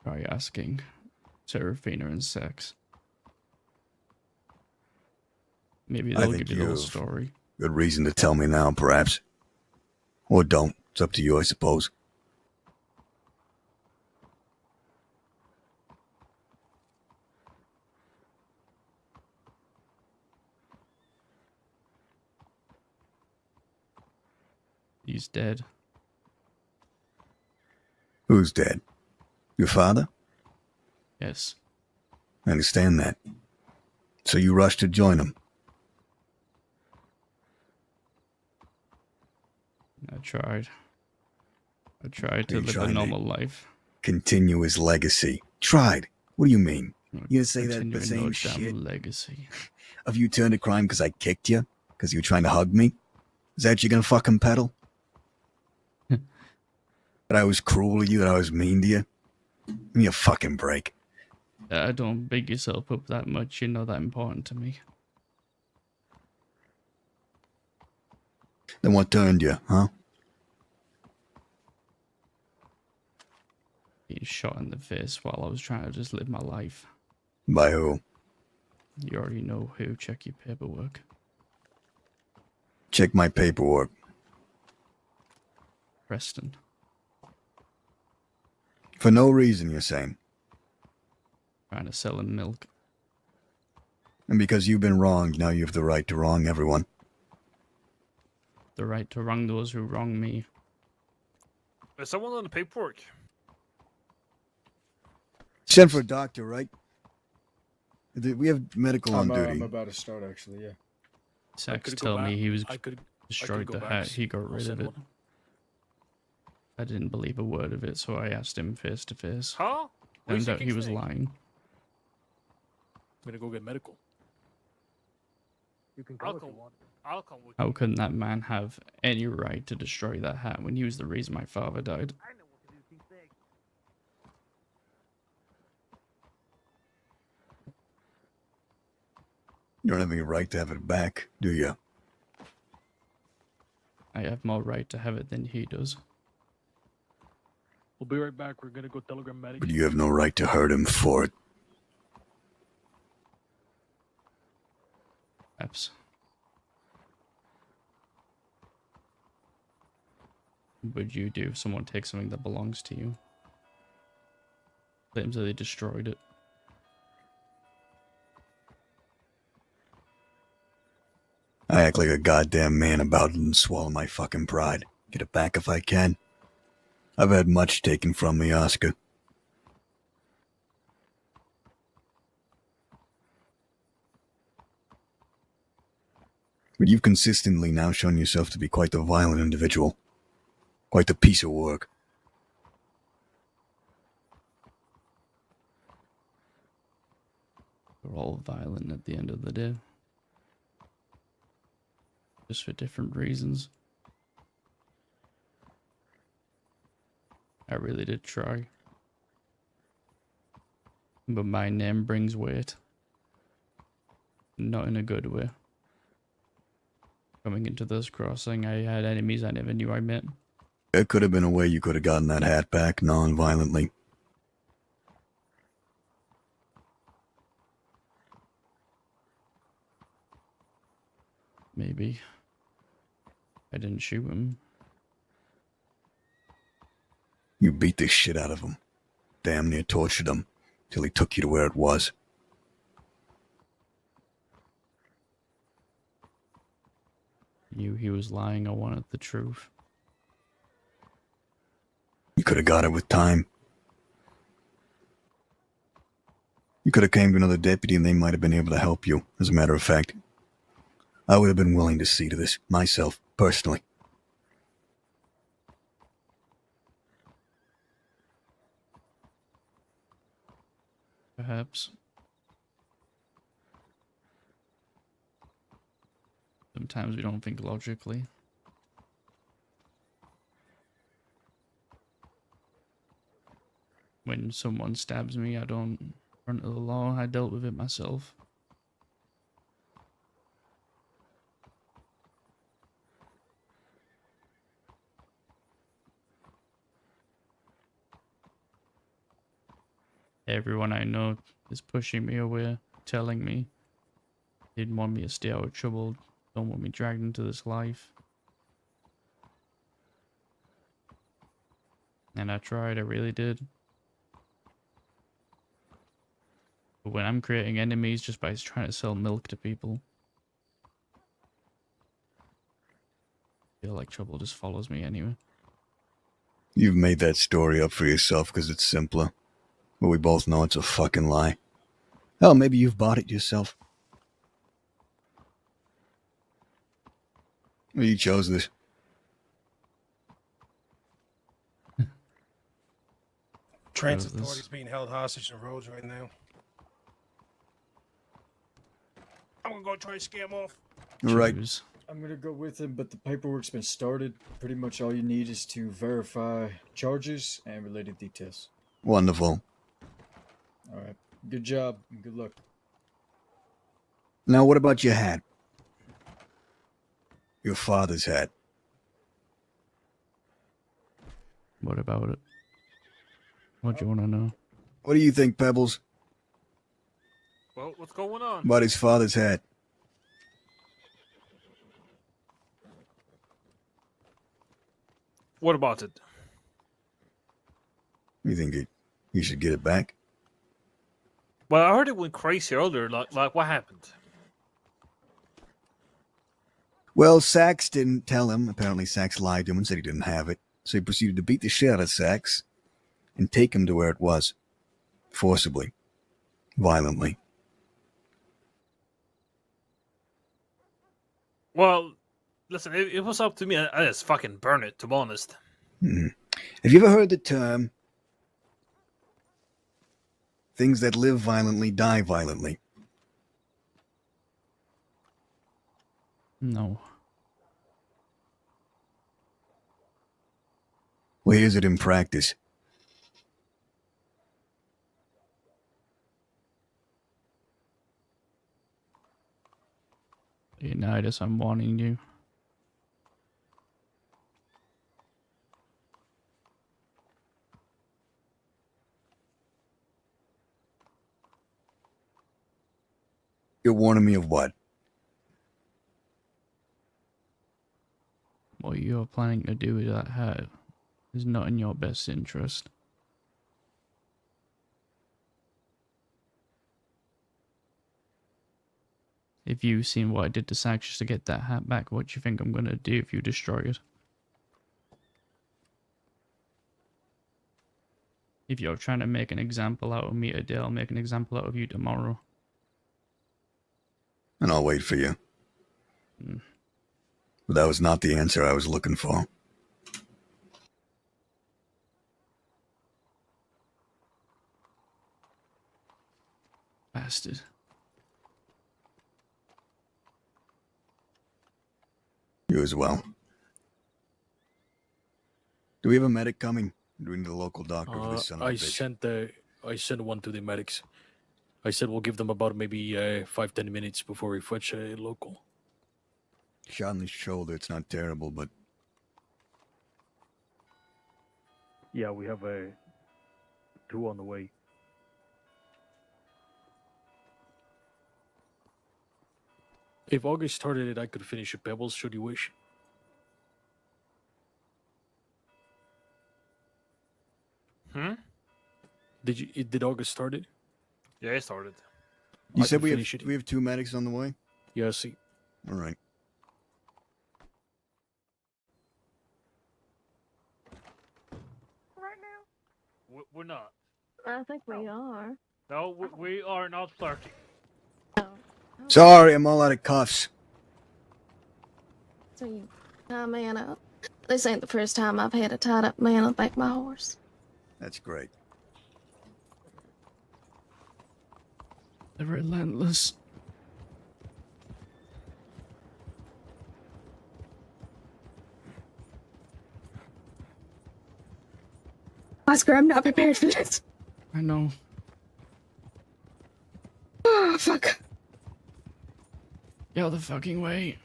S1: Try asking Serafina and Sex. Maybe
S3: I
S1: they'll
S3: think
S1: give you the
S3: you
S1: whole
S3: have
S1: story.
S3: good reason to tell me now, perhaps. Or don't. It's up to you, I suppose.
S1: He's dead.
S3: Who's dead? Your father?
S1: Yes.
S3: I understand that. So you rushed to join him.
S1: I tried. I tried
S3: Are
S1: to
S3: you
S1: live a
S3: trying to
S1: normal life.
S3: continue his legacy? Tried? What do you mean? You gonna say that the
S1: Continuing
S3: same
S1: no
S3: shit
S1: damn legacy.
S3: of you turned to crime because I kicked you? Because you were trying to hug me? Is that what you're gonna fucking peddle? That I was cruel to you, that I was mean to you? Give me a fucking break.
S1: Don't big yourself up that much. You're not that important to me.
S3: Then what turned you, huh?
S1: Being shot in the face while I was trying to just live my life.
S3: By who?
S1: You already know who. Check your paperwork.
S3: Check my paperwork.
S1: Preston.
S3: For no reason, you're saying.
S1: Trying to sell him milk.
S3: And because you've been wronged, now you have the right to wrong everyone.
S1: The right to wrong those who wrong me.
S22: Is someone on the paperwork?
S3: Sent for a doctor, right? We have medical on duty.
S8: I'm about to start, actually, yeah.
S1: Sex tell me he was
S22: I could
S1: destroyed
S22: go
S1: the
S22: back.
S1: hat. He got
S22: I'll
S1: rid of
S22: send
S1: it.
S22: one.
S1: I didn't believe a word of it, so I asked him face to face.
S22: Huh? What is
S1: Turned
S22: your
S1: out he
S22: king's
S1: was
S22: name?
S1: lying.
S22: I'm gonna go get medical.
S20: You can
S22: I'll
S20: go if
S22: come.
S20: you want.
S22: I'll come with
S1: How
S22: you.
S1: couldn't that man have any right to destroy that hat when he was the reason my father died?
S20: I know what to do, King Sig.
S3: You don't have any right to have it back, do you?
S1: I have more right to have it than he does.
S20: We'll be right back. We're gonna go telegram medics.
S3: But you have no right to hurt him for it.
S1: Perhaps. What would you do if someone takes something that belongs to you? Claims that they destroyed it.
S3: I act like a goddamn man about it and swallow my fucking pride. Get it back if I can. I've had much taken from me, Oscar. But you've consistently now shown yourself to be quite the violent individual. Quite the piece of work.
S1: We're all violent at the end of the day. Just for different reasons. I really did try. But my name brings weight. Not in a good way. Coming into this crossing, I had enemies I never knew I met.
S3: There could have been a way you could have gotten that hat back non-violently.
S1: Maybe. I didn't shoot him.
S3: You beat the shit out of him. Damn near tortured him. Till he took you to where it was.
S1: Knew he was lying. I wanted the truth.
S3: You could have got it with time. You could have came to another deputy and they might have been able to help you. As a matter of fact, I would have been willing to see to this myself, personally.
S1: Perhaps. Sometimes we don't think logically. When someone stabs me, I don't run to the law. I dealt with it myself.
S9: Everyone I know is pushing me away, telling me they didn't want me to stay out of trouble, don't want me dragged into this life. And I tried, I really did. But when I'm creating enemies just by trying to sell milk to people, I feel like trouble just follows me anyway.
S3: You've made that story up for yourself because it's simpler. But we both know it's a fucking lie. Hell, maybe you've bought it yourself. Well, you chose this.
S22: Transit authority's being held hostage in the roads right now. I'm gonna go try to scare him off.
S3: Right.
S4: I'm gonna go with him, but the paperwork's been started. Pretty much all you need is to verify charges and related details.
S3: Wonderful.
S4: Alright. Good job and good luck.
S3: Now, what about your hat? Your father's hat.
S9: What about it? What do you want to know?
S3: What do you think, Pebbles?
S22: Well, what's going on?
S3: About his father's hat?
S22: What about it?
S3: You think he should get it back?
S22: Well, I heard it went crazy earlier. Like what happened?
S3: Well, Sax didn't tell him. Apparently, Sax lied to him and said he didn't have it. So he proceeded to beat the shit out of Sax and take him to where it was. Forcibly. Violently.
S22: Well, listen, it was up to me. I just fucking burn it, to be honest.
S3: Have you ever heard the term, things that live violently die violently?
S9: No.
S3: Well, here's it in practice.
S9: Leonidas, I'm warning you.
S3: You're warning me of what?
S9: What you're planning to do with that hat is not in your best interest. If you've seen what I did to Sax just to get that hat back, what do you think I'm gonna do if you destroy it? If you're trying to make an example out of me today, I'll make an example out of you tomorrow.
S3: And I'll wait for you. But that was not the answer I was looking for.
S9: Bastard.
S3: You as well. Do we have a medic coming? Do we need a local doctor for this son of a bitch?
S22: I sent one to the medics. I said we'll give them about maybe 5-10 minutes before we fetch a local.
S3: Shot in the shoulder, it's not terrible, but...
S20: Yeah, we have 2 on the way.
S22: If August started it, I could finish it, Pebbles, should you wish. Did August start it? Yeah, it started.
S3: You
S22: I
S3: said
S22: could
S3: we
S22: finish it.
S3: have 2 medics on the way?
S22: Yeah, see.
S3: All right.
S7: Right now?
S22: We're not.
S11: I think we are.
S22: No, we are not flirting.
S3: Sorry, I'm all out of cuffs.
S2: So you tie a man up. This ain't the first time I've had a tied up man on the back of my horse.
S3: That's great.
S9: They're relentless.
S11: Oscar, I'm not prepared for this.
S9: I know.
S11: Oh, fuck.
S9: Get out of the fucking way.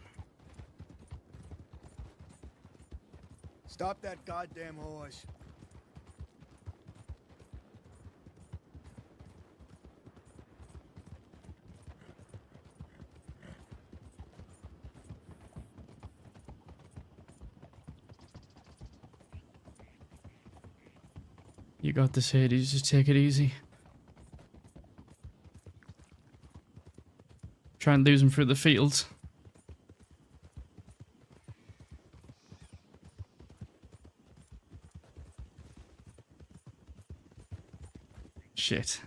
S3: Stop that goddamn horse.
S1: You got this, Hades. Just take it easy. Try and lose him through the fields. Shit.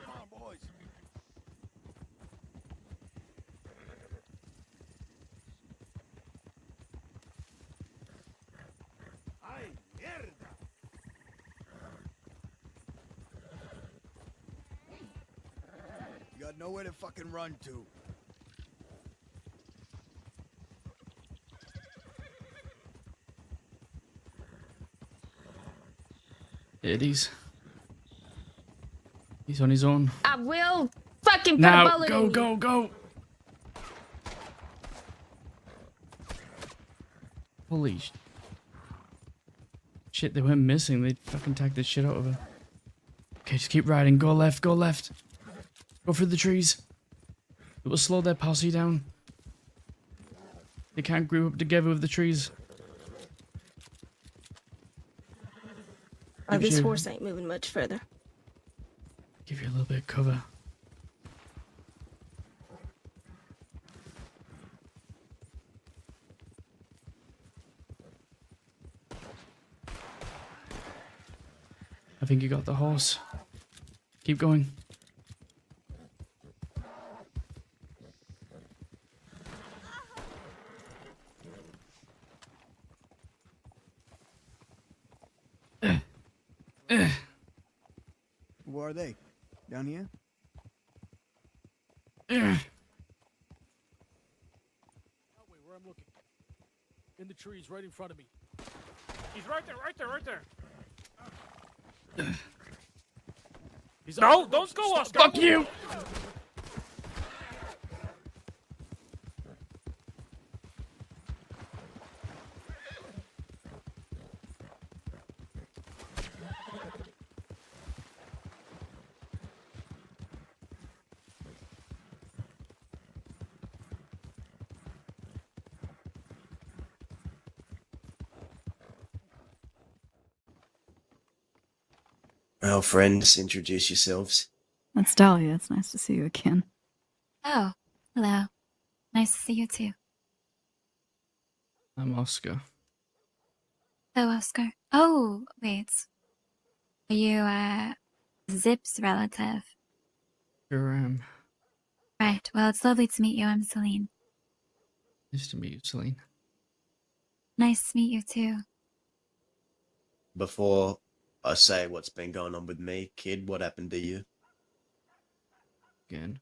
S21: Come on, boys. Ay, mierda.
S3: You got nowhere to fucking run to.
S1: Hades. He's on his own.
S11: I will fucking put a
S1: Now,
S11: bullet
S1: go,
S11: in you.
S1: go. Holy shit, they went missing. They fucking tagged the shit out of her. Okay, just keep riding. Go left, go left. Go through the trees. It will slow their posse down. They can't group up together with the trees.
S11: Oh, this
S1: you-
S11: horse ain't moving much further.
S1: Give you a little bit of cover. I think you got the horse. Keep going.
S3: Where are they? Down here?
S22: That way, where I'm looking. In the trees, right in front of me.
S19: He's right there, right there, right there.
S22: He's
S19: No, don't go, Oscar.
S1: Fuck you!
S12: Well, friends, introduce yourselves.
S18: That's Dahlia. It's nice to see you again.
S23: Oh, hello. Nice to see you too.
S1: I'm Oscar.
S23: Hello, Oscar. Oh, wait. Are you, Zip's relative?
S1: Sure am.
S23: Right. Well, it's lovely to meet you. I'm Celine.
S1: Nice to meet you, Celine.
S23: Nice to meet you too.
S12: Before I say what's been going on with me, kid, what happened to you?
S1: Again.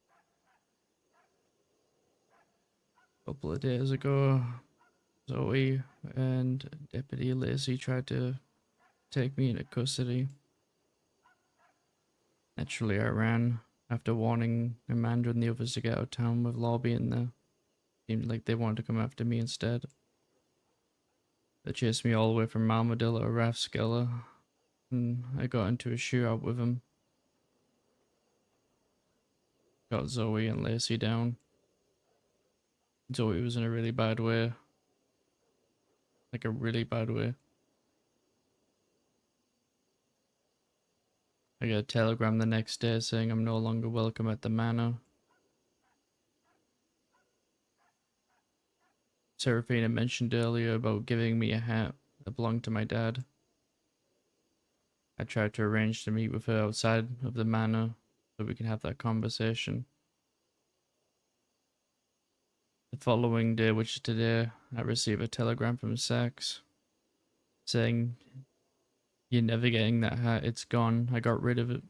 S1: A couple of days ago, Zoe and Deputy Lacey tried to take me into custody. Naturally, I ran after warning Amanda and the others to get out of town with Lobby in there. Seemed like they wanted to come after me instead. They chased me all the way from Armadillo to Rathskeller, and I got into a shootout with them. Got Zoe and Lacey down. Zoe was in a really bad way. Like a really bad way. I got a telegram the next day saying I'm no longer welcome at the manor. Seraphina mentioned earlier about giving me a hat that belonged to my dad. I tried to arrange to meet with her outside of the manor so we can have that conversation. The following day, which is today, I received a telegram from Sax saying, "You're never getting that hat, it's gone, I got rid of it."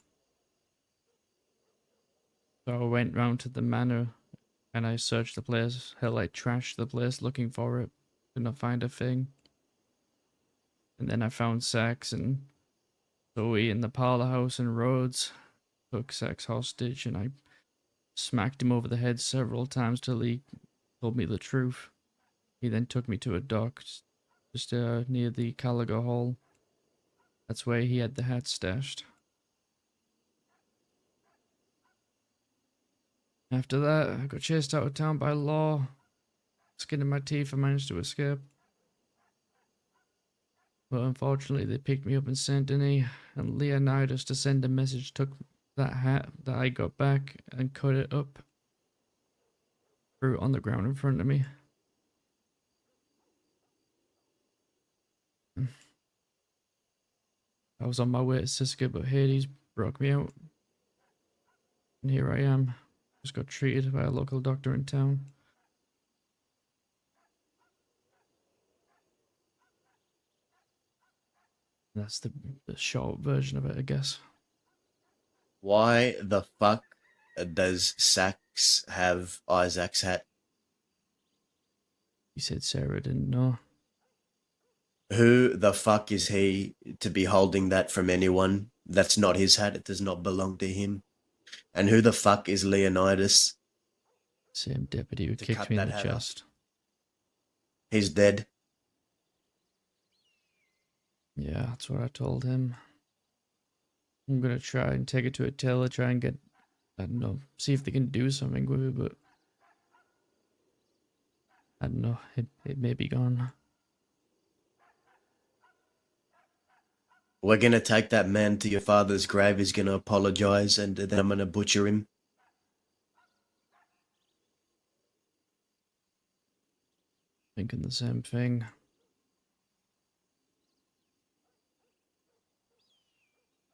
S1: So I went round to the manor and I searched the place. Hell, I trashed the place looking for it. Could not find a thing. And then I found Sax and Zoe in the parlor house in Rhodes. Took Sax hostage and I smacked him over the head several times till he told me the truth. He then took me to a dock just near the Caligo Hall. That's where he had the hat stashed. After that, I got chased out of town by law. Skin in my teeth, I managed to escape. But unfortunately, they picked me up in Saint Denis, and Leonidas, to send a message, took that hat that I got back and cut it up. Threw it on the ground in front of me. I was on my way to Siska, but Hades broke me out. And here I am. Just got treated by a local doctor in town. That's the short version of it, I guess.
S12: Why the fuck does Sax have Isaac's hat?
S1: You said Sarah didn't know.
S12: Who the fuck is he to be holding that from anyone? That's not his hat. It does not belong to him. And who the fuck is Leonidas?
S1: Same deputy who
S12: To
S1: kicked
S12: cut
S1: me in
S12: that
S1: the
S12: hat off?
S1: chest.
S12: He's dead.
S1: Yeah, that's what I told him. I'm gonna try and take it to a tailor, try and get, I don't know, see if they can do something with it, but I don't know, it may be gone.
S12: We're gonna take that man to your father's grave. He's gonna apologize, and then I'm gonna butcher him.
S1: Thinking the same thing.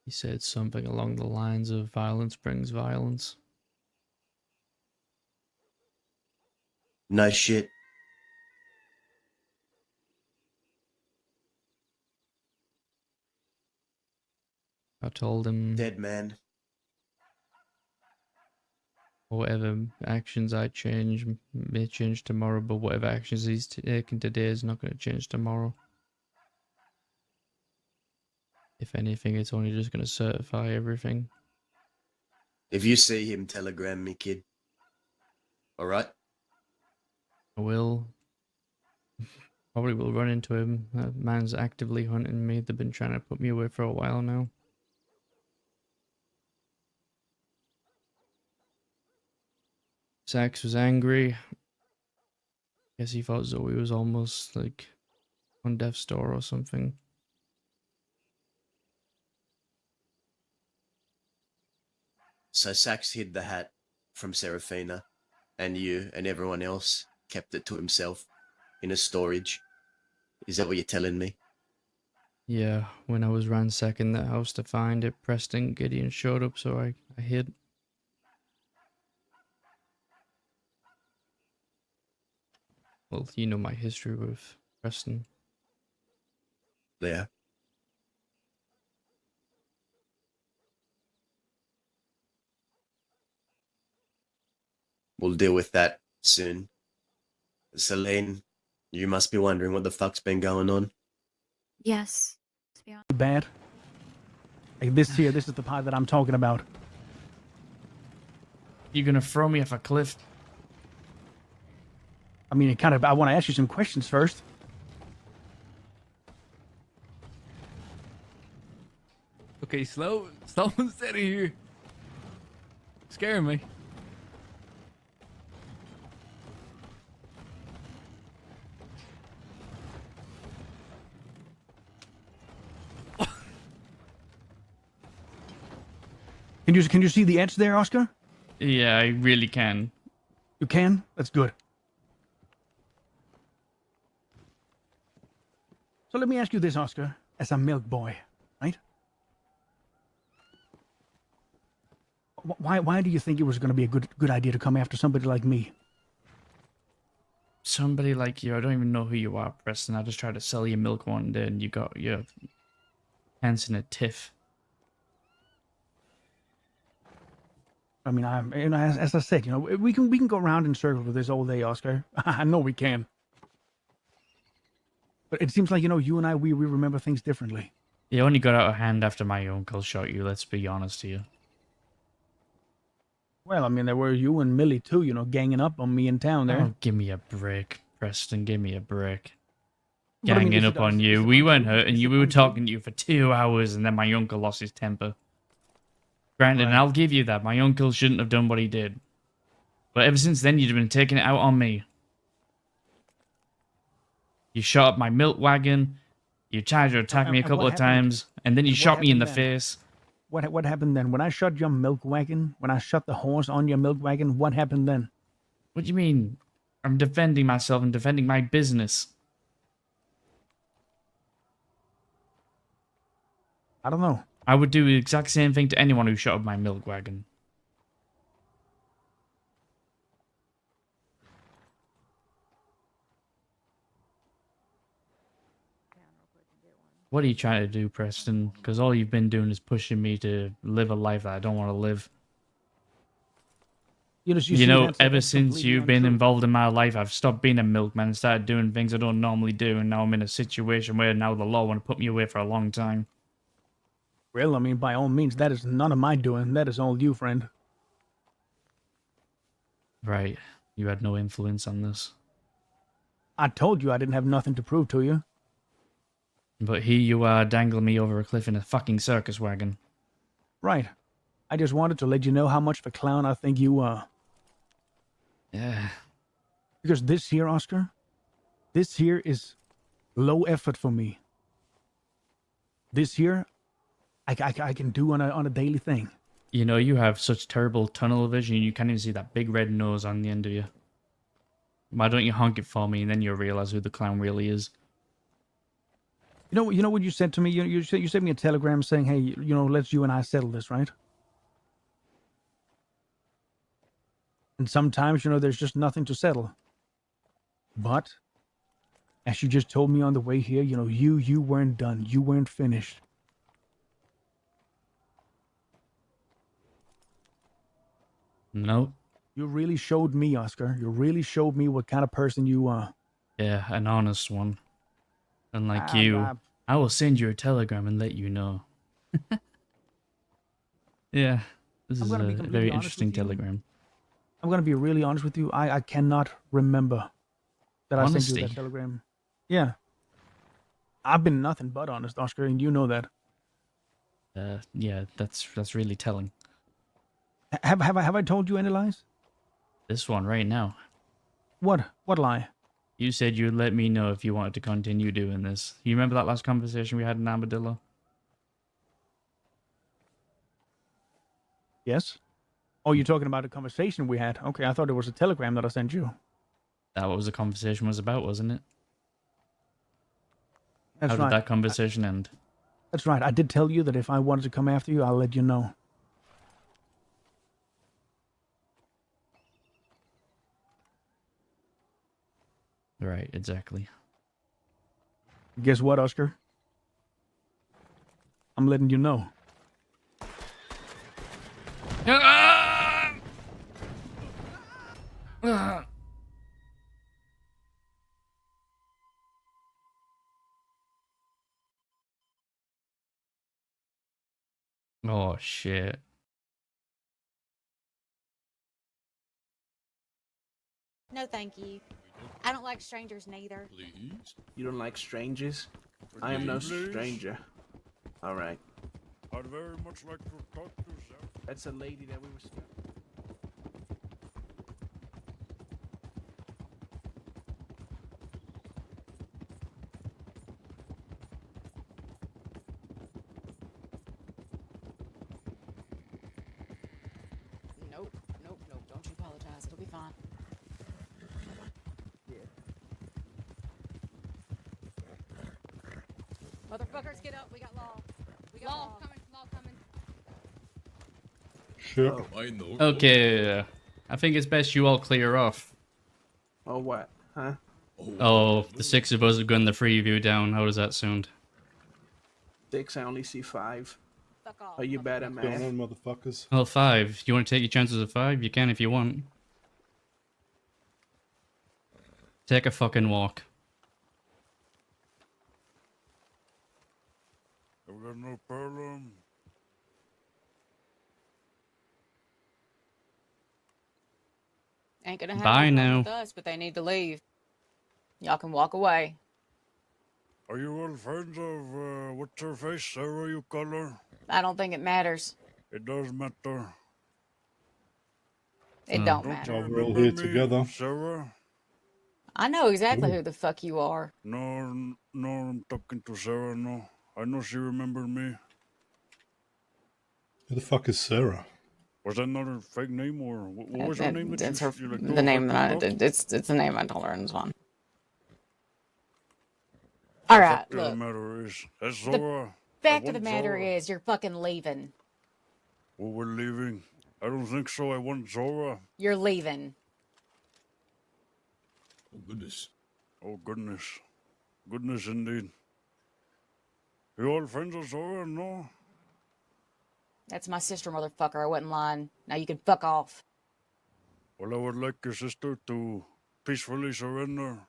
S1: He said something along the lines of violence brings violence.
S12: No shit.
S1: I told him
S12: Dead man.
S1: whatever actions I change may change tomorrow, but whatever actions he's taking today is not going to change tomorrow. If anything, it's only just going to certify everything.
S12: If you see him, telegram me, kid. Alright?
S1: I will. Probably will run into him. That man's actively hunting me. They've been trying to put me away for a while now. Sax was angry. Guess he thought Zoe was almost like on death's door or something.
S12: So Sax hid the hat from Seraphina, and you and everyone else kept it to himself in a storage. Is that what you're telling me?
S1: Yeah, when I was ransacking that house to find it, Preston Gideon showed up, so I hid. Well, you know my history with Preston.
S12: Yeah. We'll deal with that soon. Celine, you must be wondering what the fuck's been going on.
S23: Yes.
S14: Bad. Like this here, this is the part that I'm talking about.
S1: You gonna throw me off a cliff?
S14: I mean, I want to ask you some questions first.
S9: Okay, slow and steady here. Scaring me.
S14: Can you see the edge there, Oscar?
S1: Yeah, I really can.
S14: You can? That's good. So let me ask you this, Oscar, as a milk boy, right? Why do you think it was going to be a good idea to come after somebody like me?
S1: Somebody like you, I don't even know who you are, Preston. I just tried to sell you milk one day and you got your hands in a tiff.
S14: I mean, as I said, we can go around in circles with this all day, Oscar. I know we can. But it seems like, you and I, we remember things differently.
S1: You only got out of hand after my uncle shot you, let's be honest here.
S14: Well, I mean, there were you and Millie too, ganging up on me in town there.
S1: Oh, give me a break, Preston, give me a break.
S14: What do you mean
S1: ganging
S14: this
S1: up
S14: is-
S1: on
S14: this
S1: you.
S14: is
S1: We weren't
S14: untrue?
S1: hurting
S14: This
S1: you.
S14: is
S1: We were
S14: untrue.
S1: talking to you for 2 hours, and then my uncle lost his temper. Granted, and
S14: Right.
S1: I'll give you that. My uncle shouldn't have done what he did. But ever since then, you've been taking it out on me. You shot up my milk wagon. You tried to attack me a
S14: And
S1: couple
S14: what
S1: of
S14: happened?
S1: times, and then you
S14: And what
S1: shot me in
S14: happened
S1: the
S14: then?
S1: face.
S14: What happened then? When I shot your milk wagon, when I shot the horse on your milk wagon, what happened then?
S1: What do you mean? I'm defending myself and defending my business.
S14: I don't know.
S1: I would do the exact same thing to anyone who shot up my milk wagon. What are you trying to do, Preston? Because all you've been doing is pushing me to live a life that I don't want to live.
S14: You
S1: You
S14: see,
S1: know,
S14: that's
S1: ever since
S14: completely
S1: you've been
S14: untrue.
S1: involved in my life, I've stopped being a milkman and started doing things I don't normally do, and now I'm in a situation where now the law want to put me away for a long time.
S14: Well, I mean, by all means, that is none of my doing. That is all you, friend.
S1: Right. You had no influence on this.
S14: I told you I didn't have nothing to prove to you.
S1: But here you are dangling me over a cliff in a fucking circus wagon.
S14: Right. I just wanted to let you know how much of a clown I think you are.
S1: Yeah.
S14: Because this here, Oscar, this here is low effort for me. This here, I can do on a daily thing.
S1: You know, you have such terrible tunnel vision, you can't even see that big red nose on the end of you. Why don't you honk it for me, and then you'll realize who the clown really is?
S14: You know what you said to me? You sent me a telegram saying, hey, you know, let's you and I settle this, right? And sometimes, you know, there's just nothing to settle. But, as you just told me on the way here, you know, you weren't done. You weren't finished.
S1: Nope.
S14: You really showed me, Oscar. You really showed me what kind of person you are.
S1: Yeah, an honest one. Unlike
S14: Ah,
S1: you,
S14: nah.
S1: I will send you a telegram and let you know. Yeah, this
S14: I'm
S1: is
S14: gonna
S1: a
S14: be completely
S1: very
S14: honest
S1: interesting
S14: with you.
S1: telegram.
S14: I'm going to be really honest with you. I cannot remember that I sent you
S1: Honesty.
S14: that telegram. Yeah. I've been nothing but honest, Oscar, and you know that.
S1: Yeah, that's really telling.
S14: Have I told you any lies?
S1: This one right now.
S14: What lie?
S1: You said you'd let me know if you wanted to continue doing this. You remember that last conversation we had in Armadillo?
S14: Yes. Oh, you're talking about a conversation we had. Okay, I thought it was a telegram that I sent you.
S1: That what was the conversation was about, wasn't it?
S14: That's
S1: How
S14: right.
S1: did that conversation end?
S14: That's right. I did tell you that if I wanted to come after you, I'll let you know.
S1: Right, exactly.
S14: Guess what, Oscar? I'm letting you know.
S1: Oh shit.
S5: No, thank you. I don't like strangers neither.
S15: Please?
S6: You don't like strangers? I am no stranger. Alright.
S19: I'd very much like to talk to you.
S6: That's a lady that we were...
S10: Nope, nope, nope. Don't you apologize. It'll be fine. Motherfuckers, get up. We got law. We got law coming. Law coming.
S19: Sure. I know.
S1: Okay, I think it's best you all clear off.
S6: Oh, what? Huh?
S1: Oh, the 6 of us have gone the free view down. How does that sound?
S6: 6, I only see 5. Are you bad at math?
S20: What's going on, motherfuckers?
S1: Well, 5. You want to take your chances of 5? You can if you want. Take a fucking walk.
S19: I've got no problem.
S10: Ain't gonna have
S1: Bye
S10: any problem
S1: now.
S10: with us, but they need to leave. Y'all can walk away.
S19: Are you all friends of, what's her face? Sarah, you call her?
S10: I don't think it matters.
S19: It does matter.
S10: It don't
S19: Don't
S10: matter.
S19: you
S20: Well, we're all
S19: remember
S20: here
S19: me,
S20: together.
S19: Sarah?
S10: I know exactly
S20: Ooh.
S10: who the fuck you are.
S19: No, no, I'm talking to Sarah, no. I know she remembered me.
S20: Who the fuck is Sarah?
S19: Was that not her fake name, or what was her name that
S10: It's her,
S19: you like
S10: the
S19: told
S10: name
S19: her
S10: that I,
S19: to talk?
S10: it's the name I told her in this one. All
S19: The
S10: right,
S19: fact of the
S10: look.
S19: matter is, that's
S10: The
S19: Zora.
S10: fact of the
S19: want
S10: matter
S19: Zora.
S10: is, you're fucking leaving.
S19: Well, we're leaving. I don't think so. I want Zora.
S10: You're leaving.
S19: Oh, goodness. Oh, goodness. Goodness indeed. You all friends of Zora? No?
S10: That's my sister, motherfucker. I wasn't lying. Now you can fuck off.
S19: Well, I would like your sister to peacefully surrender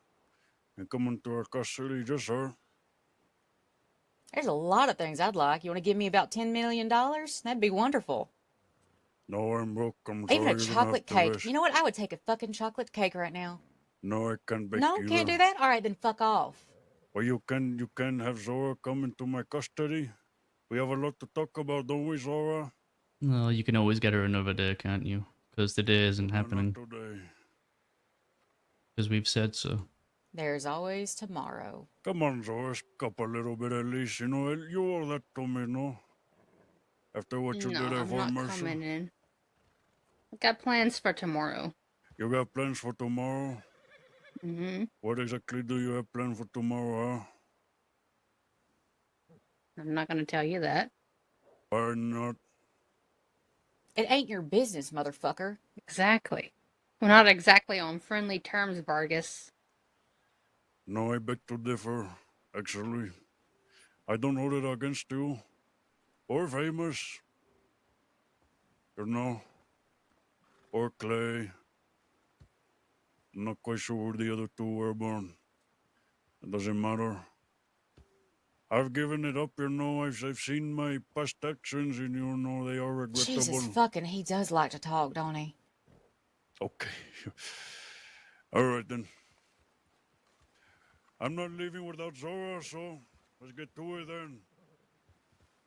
S19: and come into our custody, just her.
S10: There's a lot of things I'd like. You want to give me about $10 million? That'd be wonderful.
S19: No, I'm broke. I'm
S10: Even
S19: sorry.
S10: a
S19: You're gonna
S10: chocolate
S19: have to
S10: cake.
S19: rest.
S10: You know what? I would take a fucking chocolate cake right now.
S19: No, I can't bake
S10: No,
S19: either.
S10: can't do that? All right, then fuck off.
S19: Well, you can have Zora come into my custody. We have a lot to talk about, don't we, Zora?
S1: Well, you can always get her another day, can't you? Because the day isn't
S19: No,
S1: happening.
S19: not today.
S1: Because we've said so.
S10: There's always tomorrow.
S19: Come on, Zora, speak up a little bit at least. You know, you owe that to me, no? After what you
S13: No,
S19: did
S13: I'm
S19: for
S13: not
S19: Mercer.
S13: coming in. I've got plans for tomorrow.
S19: You got plans for tomorrow?
S13: Mm-hmm.
S19: What exactly do you have planned for tomorrow, huh?
S13: I'm not going to tell you that.
S19: Why not?
S10: It ain't your business, motherfucker.
S13: Exactly. We're not exactly on friendly terms, Vargas.
S19: No, I beg to differ, actually. I don't hold it against you. Or famous. You know. Or Clay. I'm not quite sure where the other two were born. It doesn't matter. I've given it up, you know. I've seen my past actions, and you know they are regrettable.
S10: Jesus fucking, he does like to talk, don't he?
S19: Okay. All right, then. I'm not leaving without Zora, so let's get to it then.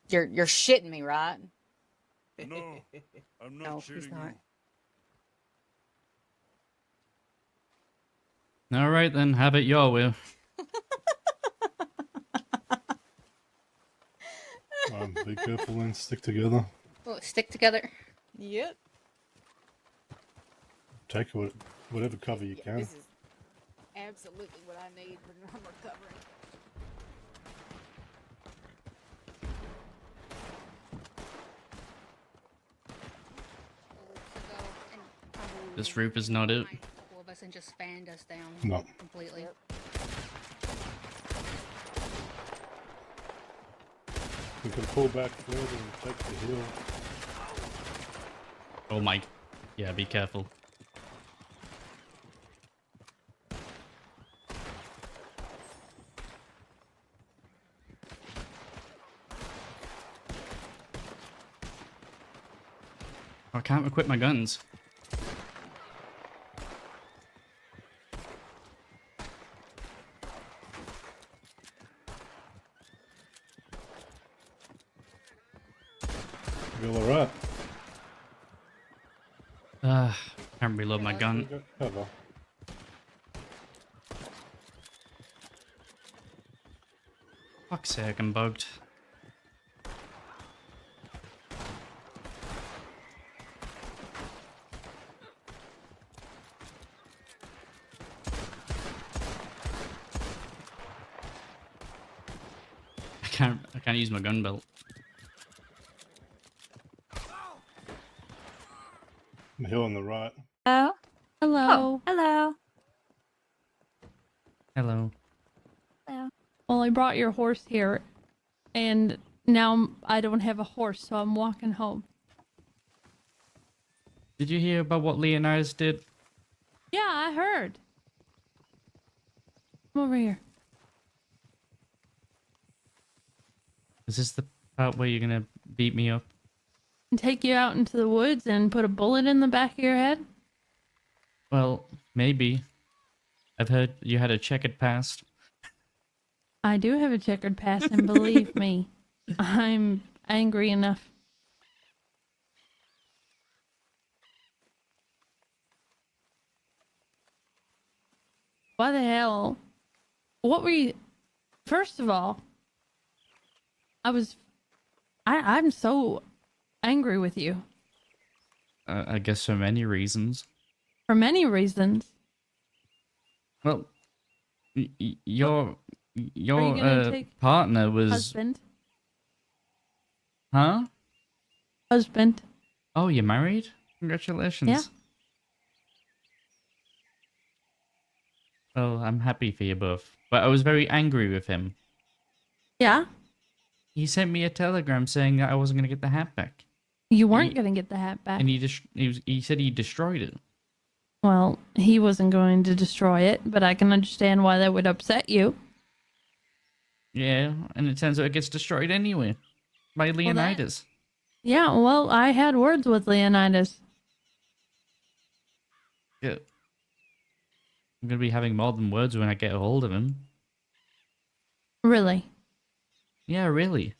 S10: You're shitting me, right?
S19: No, I'm not
S13: No,
S19: shitting
S13: he's not.
S1: Alright then, have it your way.
S20: Be careful and stick together.
S13: Oh, stick together.
S10: Yep.
S20: Take whatever cover you can.
S10: This is absolutely what I need when I'm recovering.
S1: This roof is not it.
S13: Couple of us and just fanned us down.
S20: No.
S13: Completely.
S20: We can pull back further and take the hill.
S1: Oh my. Yeah, be careful. I can't equip my guns.
S20: You all alright?
S1: Can't reload my gun.
S20: Cover.
S1: Fuck's sake, I'm bugged. I can't use my gun belt.
S20: The hill on the right.
S18: Hello?
S13: Hello.
S18: Oh, hello.
S1: Hello.
S18: Hello.
S16: Well, I brought your horse here, and now I don't have a horse, so I'm walking home.
S1: Did you hear about what Leonidas did?
S16: Yeah, I heard. Come over here.
S1: Is this the part where you're gonna beat me up?
S16: And take you out into the woods and put a bullet in the back of your head?
S1: Well, maybe. I've heard you had a checkered past.
S16: I do have a checkered past, and believe me, I'm angry enough. Why the hell? What were you? First of all, I'm so angry with you
S9: I guess for many reasons.
S16: for many reasons.
S9: Well, your
S16: gonna take
S9: partner was,
S16: Husband.
S9: huh?
S16: Husband.
S9: Oh, you're married? Congratulations.
S16: Yeah.
S9: Oh, I'm happy for you both. But I was very angry with him.
S16: Yeah.
S9: He sent me a telegram saying that I wasn't going to get the hat back.
S16: You weren't going to get the hat back.
S9: And he said he destroyed it.
S16: Well, he wasn't going to destroy it, but I can understand why that would upset you.
S9: Yeah, and it turns out it gets destroyed anyway. By Leonidas.
S16: Yeah, well, I had words with Leonidas.
S9: Yeah. I'm going to be having more than words when I get a hold of him.
S16: Really?
S9: Yeah, really.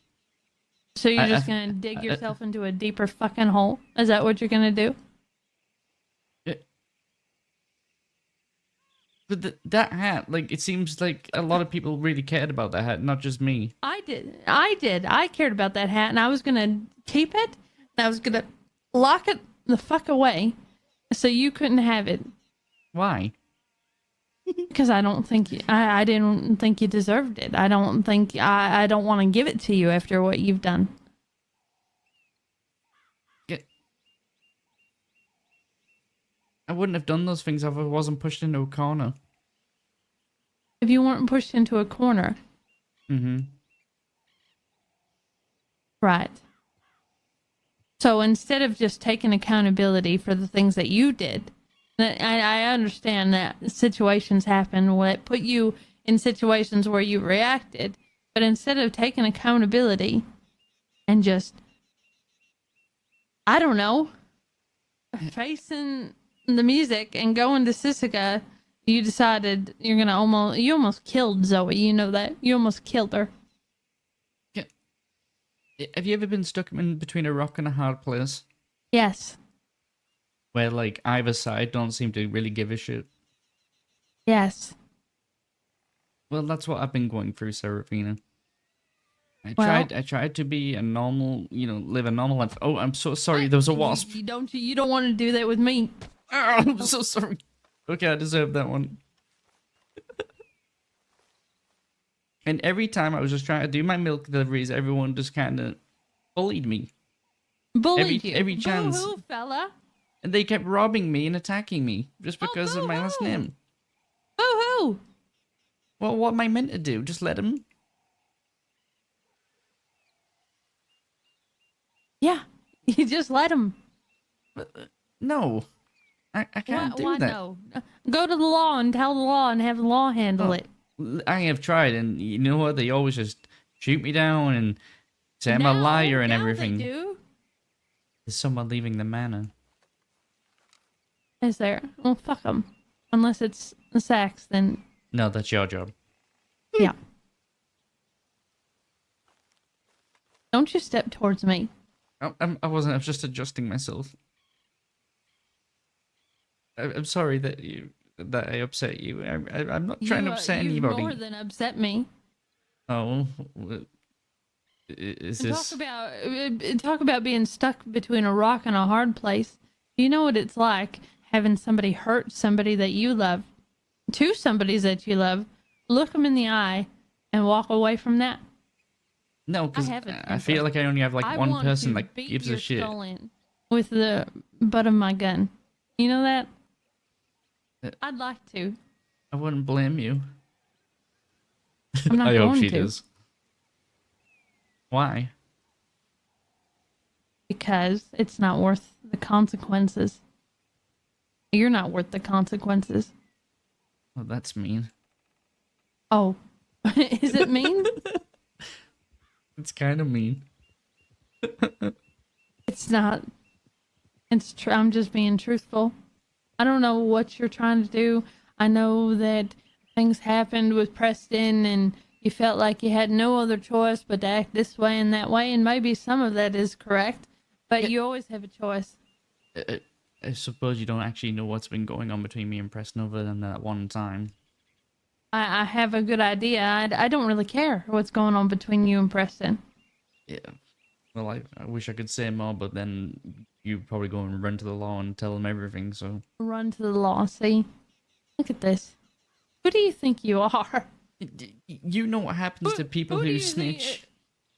S16: So you're just going to dig yourself into a deeper fucking hole? Is that what you're going to do?
S9: But that hat, like, it seems like a lot of people really cared about that hat, not just me.
S16: I did. I cared about that hat, and I was going to keep it, and I was going to lock it the fuck away so you couldn't have it.
S9: Why?
S16: Because I don't think I didn't think you deserved it. I don't think I don't want to give it to you after what you've done.
S9: I wouldn't have done those things if I wasn't pushed into a corner.
S16: If you weren't pushed into a corner.
S9: Mm-hmm.
S16: Right. So instead of just taking accountability for the things that you did, I understand that situations happen that put you in situations where you reacted, but instead of taking accountability and just, I don't know, facing the music and going to Sisika, you decided you almost killed Zoe. You know that? You almost killed her.
S9: Yeah. Have you ever been stuck in between a rock and a hard place?
S16: Yes.
S9: Where, like, either side don't seem to really give a shit?
S16: Yes.
S9: Well, that's what I've been going through, Serafina. I tried to be a normal, live a normal life. Oh, I'm so sorry, there was a wasp.
S16: You don't want to do that with me.
S9: Oh, I'm so sorry. Okay, I deserve that one. And every time I was just trying to do my milk deliveries, everyone just kind of bullied me.
S16: Bullied you?
S9: Every chance.
S16: Boo-hoo, fella.
S9: And they kept robbing me and attacking me just because of my last name.
S16: Boo-hoo!
S9: Well, what am I meant to do? Just let them?
S16: Yeah, you just let them.
S9: No. I can't do
S16: why
S9: that.
S16: No? Go to the law and tell the law and have the law handle it.
S9: I have tried, and you know what? They always just shoot me down and say I'm a liar and everything.
S16: They do.
S9: There's someone leaving the manor.
S16: Is there? Well, fuck them. Unless it's the Sax, then...
S9: No, that's your job.
S16: Yeah. Don't you step towards me.
S9: I wasn't. I was just adjusting myself. I'm sorry that I upset you. I'm not trying to upset anybody.
S16: You more than upset me.
S9: Oh, is this?
S16: Talk about being stuck between a rock and a hard place. You know what it's like having somebody hurt somebody that you love, two somebodies that you love, look them in the eye, and walk away from that.
S9: No, because I feel like I only have like one person that gives a shit.
S16: With the butt of my gun. You know that? I'd like to.
S9: I wouldn't blame you.
S16: I'm not
S9: I
S16: going
S9: hope she
S16: to.
S9: does. Why?
S16: Because it's not worth the consequences. You're not worth the consequences.
S9: Oh, that's mean.
S16: Oh. Is it mean?
S9: It's kind of mean.
S16: It's not. It's true. I'm just being truthful. I don't know what you're trying to do. I know that things happened with Preston and you felt like you had no other choice but to act this way and that way, and maybe some of that is correct, but you always have a choice.
S9: I suppose you don't actually know what's been going on between me and Preston other than that one time.
S16: I have a good idea. I don't really care what's going on between you and Preston.
S9: Yeah. Well, I wish I could say more, but then you'd probably go and run to the law and tell them everything, so...
S16: Run to the law, see? Look at this. Who do you think you are?
S9: You know what happens to people who snitch.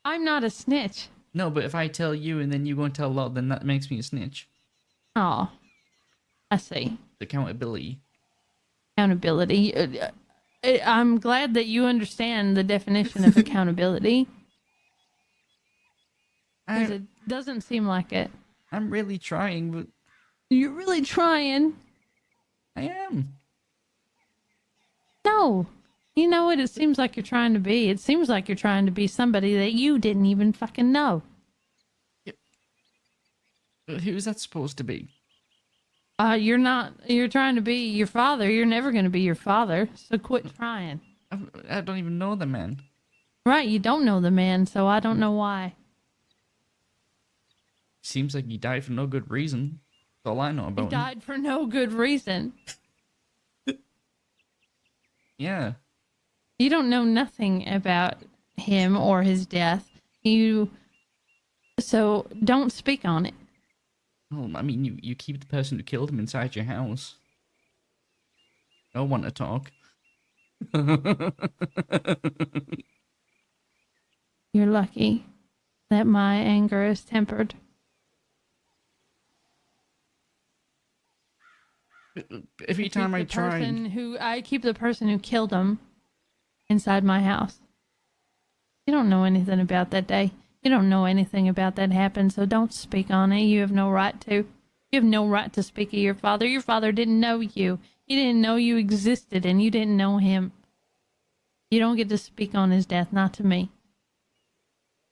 S16: I'm not a snitch.
S9: No, but if I tell you and then you go and tell a lot, then that makes me a snitch.
S16: Oh, I see.
S9: Accountability.
S16: Accountability. I'm glad that you understand the definition of accountability. 'Cause it doesn't seem like it.
S9: I'm really trying, but...
S16: You're really trying.
S9: I am.
S16: No. You know what it seems like you're trying to be? It seems like you're trying to be somebody that you didn't even fucking know.
S9: Who's that supposed to be?
S16: You're not. You're trying to be your father. You're never going to be your father, so quit trying.
S9: I don't even know the man.
S16: Right, you don't know the man, so I don't know why.
S9: Seems like he died for no good reason. That's all I know about
S16: He died for no good reason.
S9: Yeah.
S16: You don't know nothing about him or his death. So don't speak on it.
S9: Well, I mean, you keep the person who killed him inside your house. I want to talk.
S16: You're lucky that my anger is tempered.
S9: Every time I try,
S16: I keep the person who killed him inside my house. You don't know anything about that day. You don't know anything about that happened, so don't speak on it. You have no right to. You have no right to speak of your father. Your father didn't know you. He didn't know you existed, and you didn't know him. You don't get to speak on his death, not to me.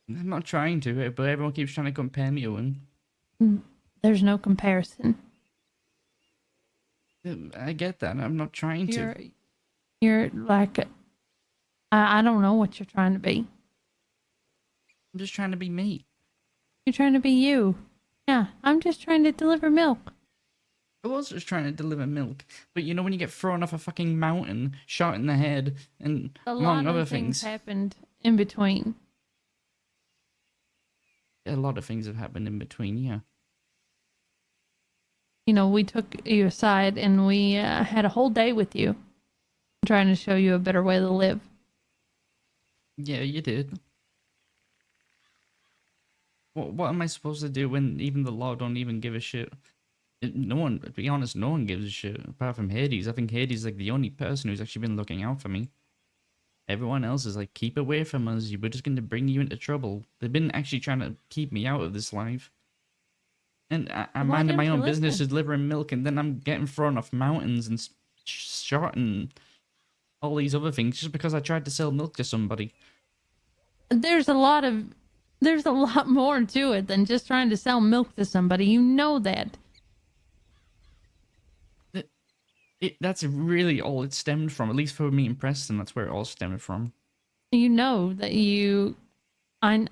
S9: I'm not trying to, but everyone keeps trying to compare me to him.
S16: There's no comparison.
S9: I get that. I'm not trying to.
S16: You're like, I don't know what you're trying to be.
S9: I'm just trying to be me.
S16: You're trying to be you. Yeah, I'm just trying to deliver milk.
S9: I was just trying to deliver milk, but you know when you get thrown off a fucking mountain, shot in the head, and among other things
S16: happened in between.
S9: A lot of things have happened in between, yeah.
S16: You know, we took you aside and we had a whole day with you, trying to show you a better way to live.
S9: Yeah, you did. What am I supposed to do when even the law don't even give a shit? No one, to be honest, no one gives a shit apart from Hades. I think Hades is like the only person who's actually been looking out for me. Everyone else is like, keep away from us. We're just going to bring you into trouble. They've been actually trying to keep me out of this life. And I'm minding my own business, delivering milk, and then I'm getting thrown off mountains and shot and all these other things just because I tried to sell milk to somebody.
S16: There's a lot more to it than just trying to sell milk to somebody. You know that.
S9: That's really all it stemmed from, at least for me and Preston. That's where it all stemmed from.
S16: You know that you can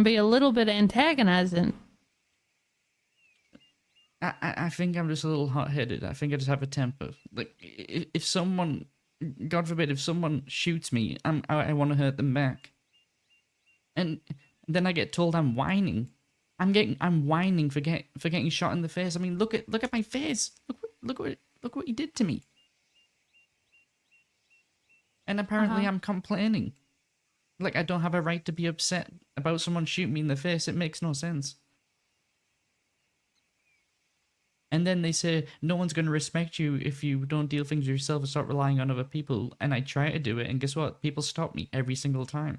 S16: be a little bit antagonizing.
S9: I think I'm just a little hot-headed. I think I just have a temper. Like, if someone, God forbid, if someone shoots me, I want to hurt them back. And then I get told I'm whining. I'm whining for getting shot in the face. I mean, look at my face. Look what he did to me. And apparently I'm complaining. Like I don't have a right to be upset about someone shooting me in the face. It makes no sense. And then they say no one's going to respect you if you don't deal things yourself and start relying on other people. And I try to do it, and guess what? People stop me every single time.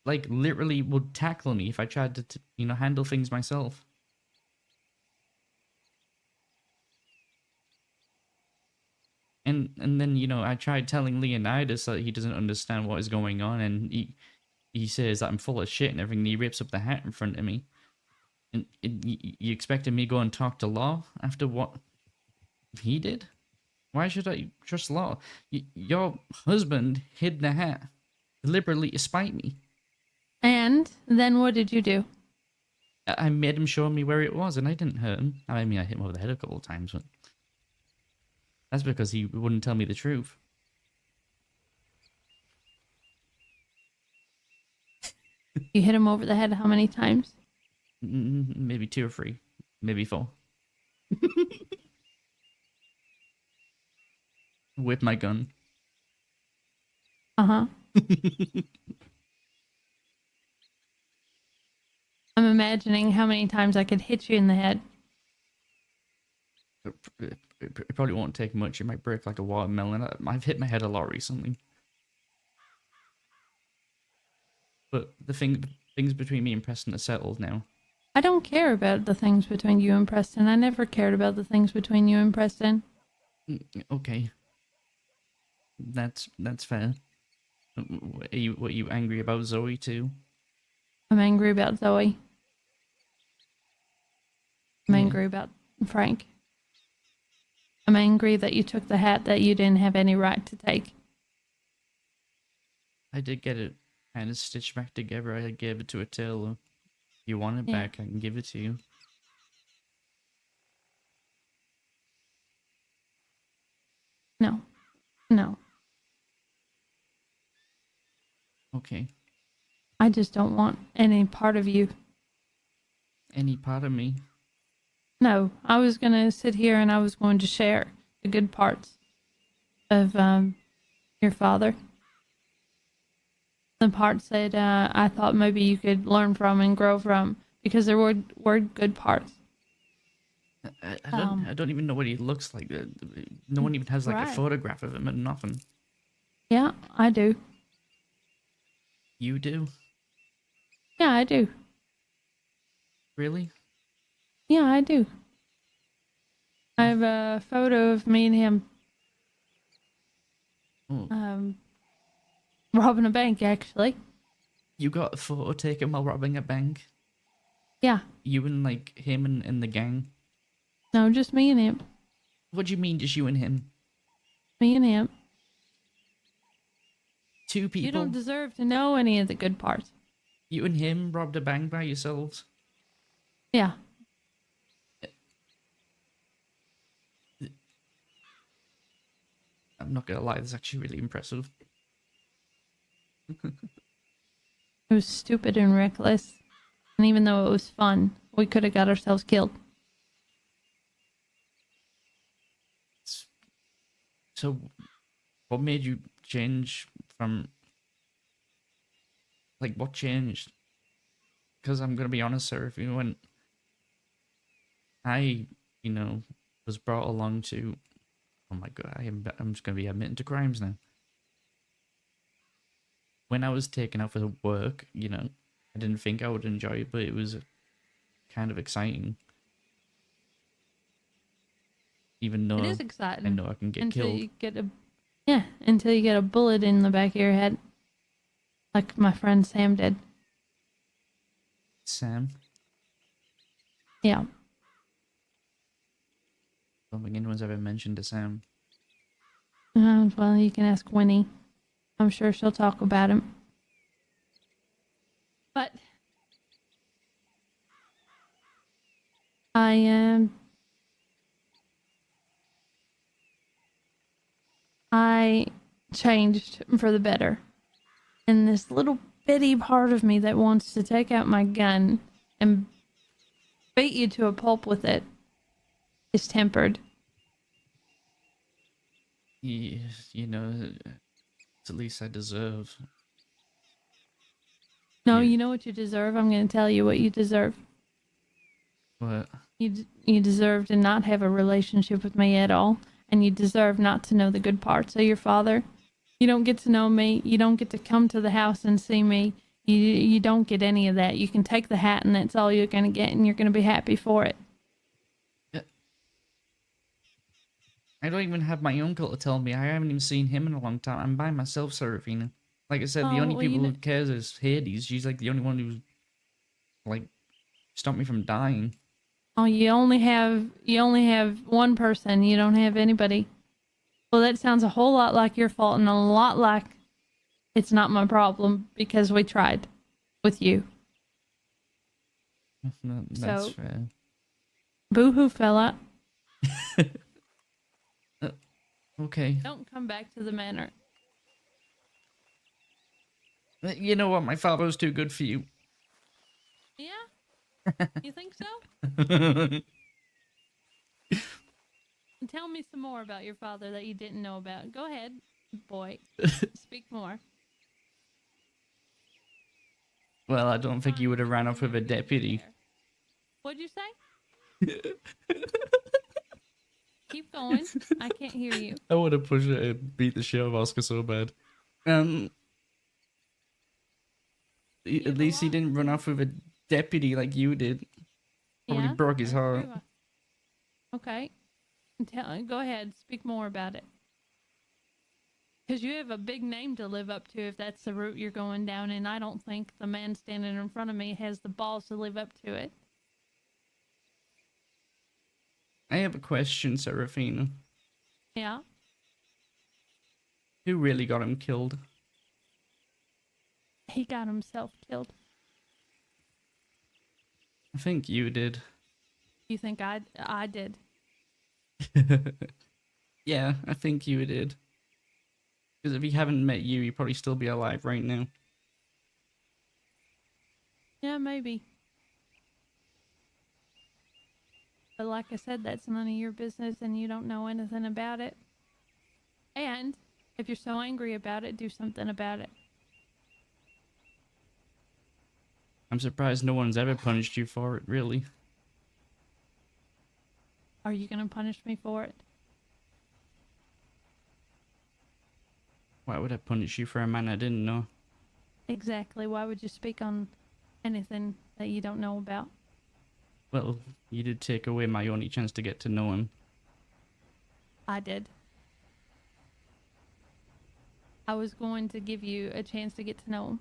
S9: Like literally would tackle me if I tried to handle things myself. And then I tried telling Leonidas that he doesn't understand what is going on, and he says that I'm full of shit and everything. And he rips up the hat in front of me. And you expected me to go and talk to Law after what he did? Why should I trust law? Your husband hid the hat deliberately to spite me.
S16: And then what did you do?
S9: I made him show me where it was, and I didn't hurt him. I mean, I hit him over the head a couple of times, but that's because he wouldn't tell me the truth.
S16: You hit him over the head how many times?
S9: Maybe 2 or 3, maybe 4. With my gun.
S16: Uh-huh. I'm imagining how many times I could hit you in the head.
S9: It probably won't take much. It might break like a watermelon. I've hit my head a lot recently. But things between me and Preston are settled now.
S16: I don't care about the things between you and Preston. I never cared about the things between you and Preston.
S9: Okay. That's fair. Are you angry about Zoe too?
S16: I'm angry about Zoe. I'm angry about Frank. I'm angry that you took the hat that you didn't have any right to take.
S9: I did get it kind of stitched back together. I gave it to a tailor. If you want it back, I can give it to you.
S16: No. No.
S9: Okay.
S16: I just don't want any part of you.
S9: Any part of me?
S16: No, I was going to sit here and I was going to share the good parts of your father. The parts that I thought maybe you could learn from and grow from, because there were good parts.
S9: I don't even know what he looks like. No one even has like a
S16: Right.
S9: photograph of him and nothing.
S16: Yeah, I do.
S9: You do?
S16: Yeah, I do.
S9: Really?
S16: Yeah, I do. I have a photo of me and him robbing a bank, actually.
S9: You got a photo taken while robbing a bank?
S16: Yeah.
S9: You and like him and the gang?
S16: No, just me and him.
S9: What do you mean, just you and him?
S16: Me and him.
S9: 2 people?
S16: You don't deserve to know any of the good parts.
S9: You and him robbed a bank by yourselves?
S16: Yeah.
S9: I'm not gonna lie, that's actually really impressive.
S16: It was stupid and reckless. And even though it was fun, we could have got ourselves killed.
S9: So, what made you change from... Like, what changed? Because I'm gonna be honest, sir, when I, was brought along to... Oh my god, I'm just gonna be admitting to crimes now. When I was taken out for work, I didn't think I would enjoy it, but it was kind of exciting. Even though
S16: It is exciting.
S9: I know I can get
S16: until
S9: killed.
S16: You get until you get a bullet in the back of your head. Like my friend Sam did.
S9: Sam?
S16: Yeah.
S9: Don't think anyone's ever mentioned a Sam.
S16: Well, you can ask Winnie. I'm sure she'll talk about him. But I changed for the better. And this little bitty part of me that wants to take out my gun and beat you to a pulp with it is tempered.
S9: It's the least I deserve.
S16: No, you know what you deserve? I'm going to tell you what you deserve.
S9: What?
S16: You deserve to not have a relationship with me at all, and you deserve not to know the good parts of your father. You don't get to know me. You don't get to come to the house and see me. You don't get any of that. You can take the hat, and that's all you're going to get, and you're going to be happy for it.
S9: I don't even have my uncle to tell me. I haven't even seen him in a long time. I'm by myself, Serafina. Like I said, the only people who cares is Hades. She's like the only one who's like stopped me from dying.
S16: Oh, you only have one person. You don't have anybody. Well, that sounds a whole lot like your fault and a lot like it's not my problem because we tried with you.
S9: That's
S16: So-
S9: fair.
S16: Boo-hoo, fella.
S9: Okay.
S16: Don't come back to the manor.
S9: You know what? My father was too good for you.
S16: Yeah? You think so? Tell me some more about your father that you didn't know about. Go ahead, boy. Speak more.
S9: Well, I don't think you would have ran off with a deputy.
S16: What'd you say? Keep going. I can't hear you.
S1: I want to push it and beat the shit out of Oscar so bad.
S9: At least he didn't run off with a deputy like you did. Probably
S16: Yeah,
S9: broke his
S16: that's
S9: heart.
S16: true. Okay. Go ahead. Speak more about it. Because you have a big name to live up to if that's the route you're going down, and I don't think the man standing in front of me has the balls to live up to it.
S9: I have a question, Seraphina.
S16: Yeah?
S9: Who really got him killed?
S16: He got himself killed.
S9: I think you did.
S16: You think I did?
S9: Yeah, I think you did. Because if he hadn't met you, he'd probably still be alive right now.
S16: Yeah, maybe. But like I said, that's none of your business and you don't know anything about it. And if you're so angry about it, do something about it.
S9: I'm surprised no one's ever punished you for it, really.
S16: Are you going to punish me for it?
S9: Why would I punish you for a man I didn't know?
S16: Exactly. Why would you speak on anything that you don't know about?
S9: Well, you did take away my only chance to get to know him.
S16: I did. I was going to give you a chance to get to know him.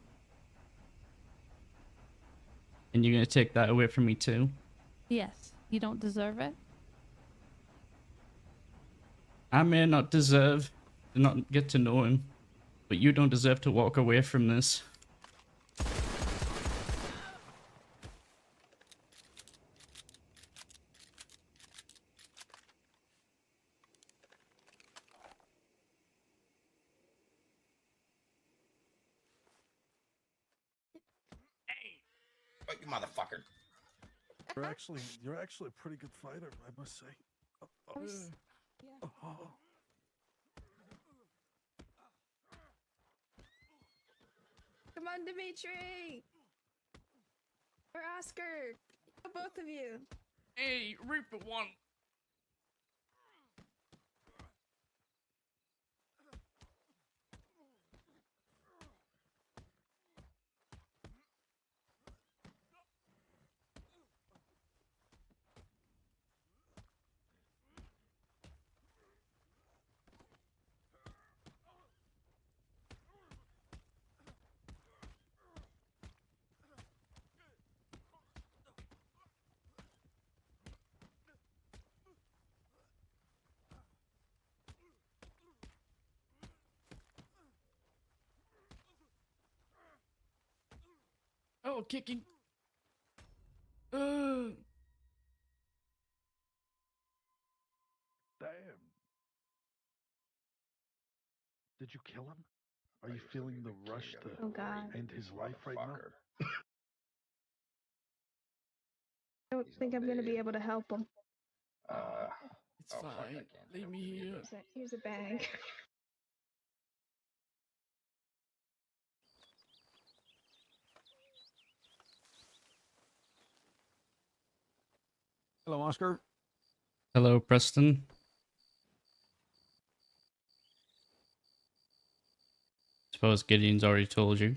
S9: And you're gonna take that away from me too?
S16: Yes. You don't deserve it.
S9: I may not deserve to not get to know him, but you don't deserve to walk away from this.
S15: You motherfucker.
S20: You're actually a pretty good fighter, I must say.
S11: Come on, Dimitri! Or Oscar! Both of you!
S21: Hey, Reaper one. Oh, kicking.
S20: Damn. Did you kill him? Are you feeling the rush to
S2: Oh, God.
S20: end his life right now?
S2: I don't think I'm gonna be able to help him.
S21: It's fine. Leave me here.
S2: Here's a bag.
S14: Hello, Oscar.
S9: Hello, Preston. Suppose Gideon's already told you.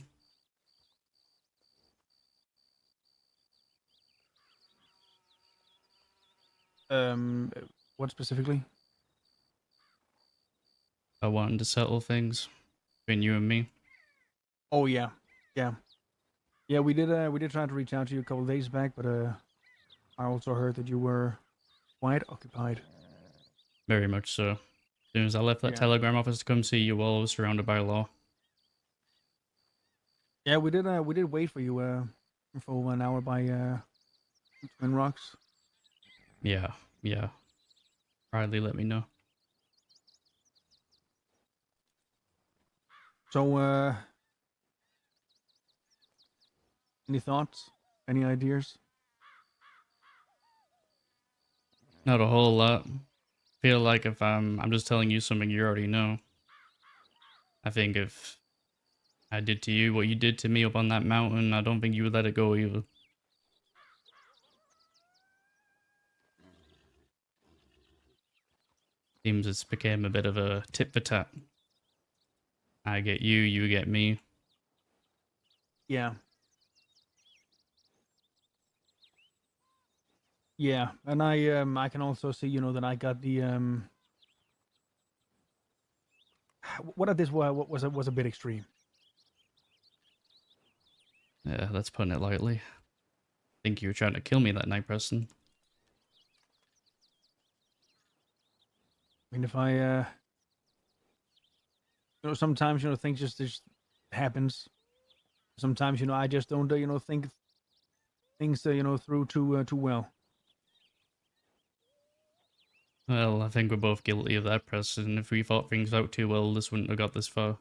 S14: What specifically?
S9: I wanted to settle things between you and me.
S14: Oh yeah, yeah, yeah. We did try to reach out to you a couple of days back, but I also heard that you were quite occupied.
S9: Very much so.
S1: soon as I left that
S14: Yeah.
S1: telegram office to come see you, while I was surrounded by law.
S14: Yeah, we did wait for you for 1 hour by Twin Rocks.
S1: Yeah, yeah. Riley let me know.
S14: So any thoughts? Any ideas?
S1: Not a whole lot. Feel like if I'm just telling you something you already know. I think if I did to you what you did to me up on that mountain, I don't think you would let it go either. Seems it's became a bit of a tit for tat. I get you, you get me.
S14: Yeah. Yeah, and I can also see, that I got the what I did was a bit extreme.
S1: Yeah, that's putting it lightly. Think you were trying to kill me that night, Preston.
S14: I mean, if I sometimes things just happens. Sometimes I just don't think things through too well.
S1: Well, I think we're both guilty of that, Preston. If we thought things out too well, this wouldn't have got this far.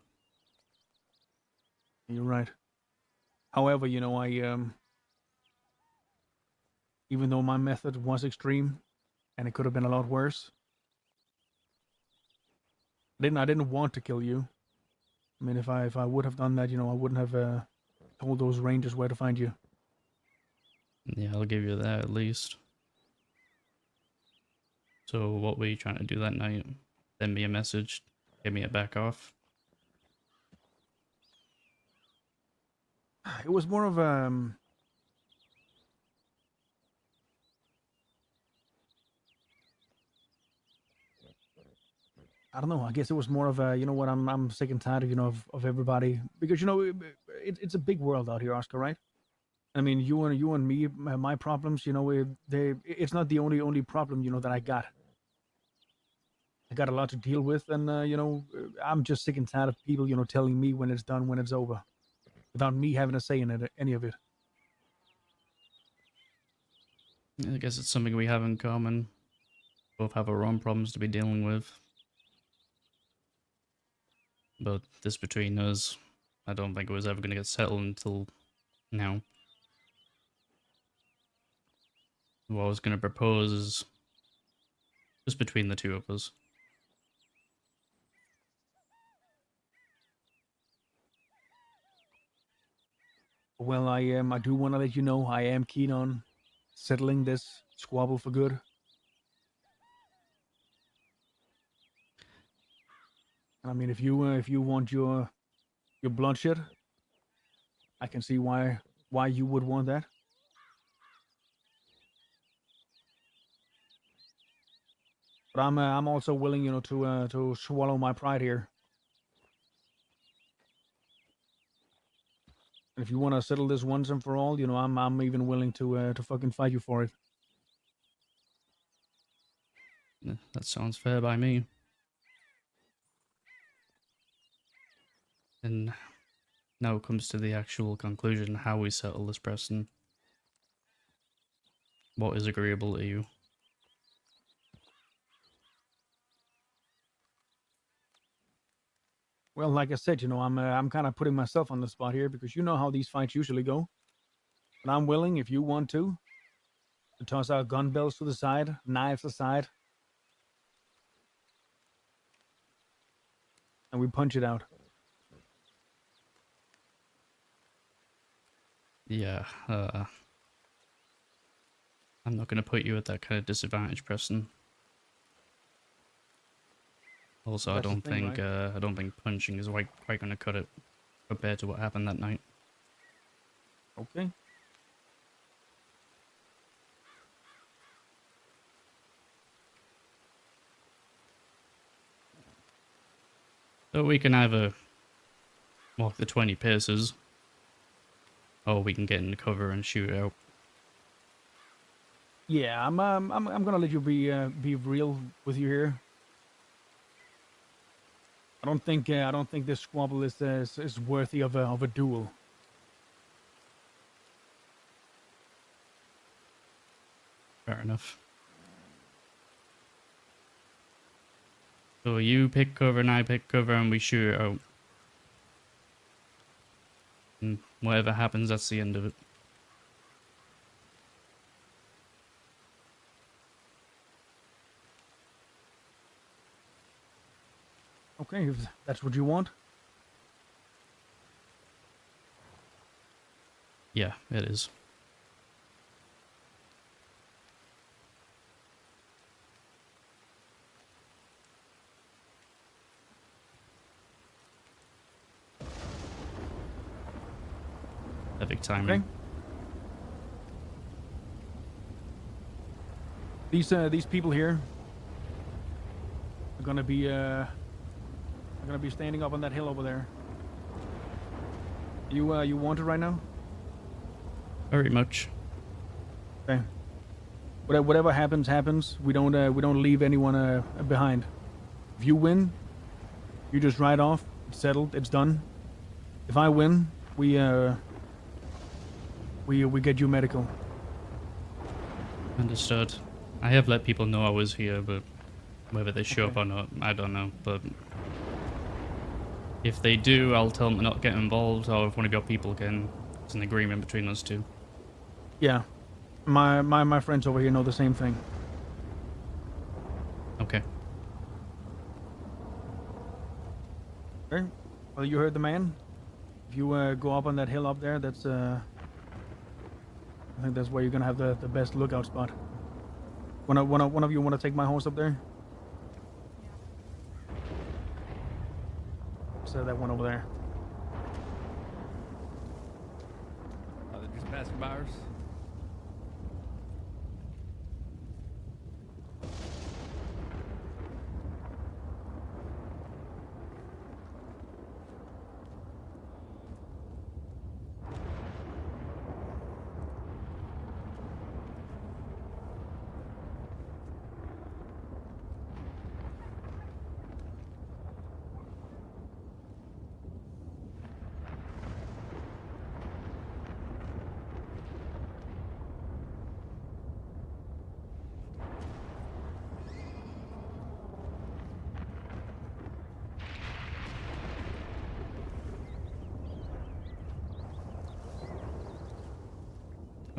S14: You're right. However, I even though my method was extreme and it could have been a lot worse, I didn't want to kill you. I mean, if I would have done that, I wouldn't have told those rangers where to find you.
S1: Yeah, I'll give you that at least. So what were you trying to do that night? Send me a message, get me it back off?
S14: It was more of I don't know. I guess it was more of a, what, I'm sick and tired of, of everybody, because it's a big world out here, Oscar, right? I mean, you and me, my problems, it's not the only problem, that I got. I got a lot to deal with, and I'm just sick and tired of people, telling me when it's done, when it's over, without me having a say in it, any of it.
S1: I guess it's something we have in common. Both have our own problems to be dealing with. But this between us, I don't think it was ever going to get settled until now. What I was going to propose is just between the two of us.
S14: Well, I do want to let you know I am keen on settling this squabble for good. I mean, if you want your bloodshed, I can see why you would want that. But I'm also willing, to swallow my pride here. And if you want to settle this once and for all, I'm even willing to fucking fight you for it.
S1: That sounds fair by me. And now it comes to the actual conclusion, how we settle this, Preston. What is agreeable to you?
S14: Well, like I said, I'm kind of putting myself on the spot here because you know how these fights usually go. But I'm willing, if you want to toss our gun belts to the side, knives aside, and we punch it out.
S1: Yeah, I'm not going to put you at that kind of disadvantage, Preston. Also,
S14: That's the thing, right?
S1: I don't think punching is quite going to cut it compared to what happened that night.
S14: Okay.
S1: So we can either walk the 20 paces, or we can get in the cover and shoot out.
S14: Yeah, I'm gonna let you be real with you here. I don't think this squabble is worthy of a duel.
S1: Fair enough. So you pick cover and I pick cover and we shoot out. And whatever happens, that's the end of it.
S14: Okay, if that's what you want.
S1: Yeah, it is. Perfect timing.
S14: Okay. These people here are gonna be standing up on that hill over there. You want it right now?
S1: Very much.
S14: Okay. Whatever happens. We don't leave anyone behind. If you win, you just ride off. It's settled. It's done. If I win, we get you medical.
S1: Understood. I have let people know I was here, but whether they show up or not, I don't know. But if they do, I'll tell them to not get involved, or if one of your people can. It's an agreement between us two.
S14: Yeah. My friends over here know the same thing.
S1: Okay.
S14: Okay. Well, you heard the man. If you go up on that hill up there, that's I think that's where you're gonna have the best lookout spot. One of you want to take my horse up there? So that one over there.
S21: Oh, they're just passing by us.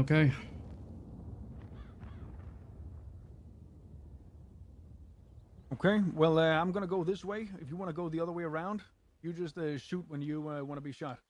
S1: Okay.
S14: Okay. Well, I'm gonna go this way. If you want to go the other way around, you just shoot when you want to be shot.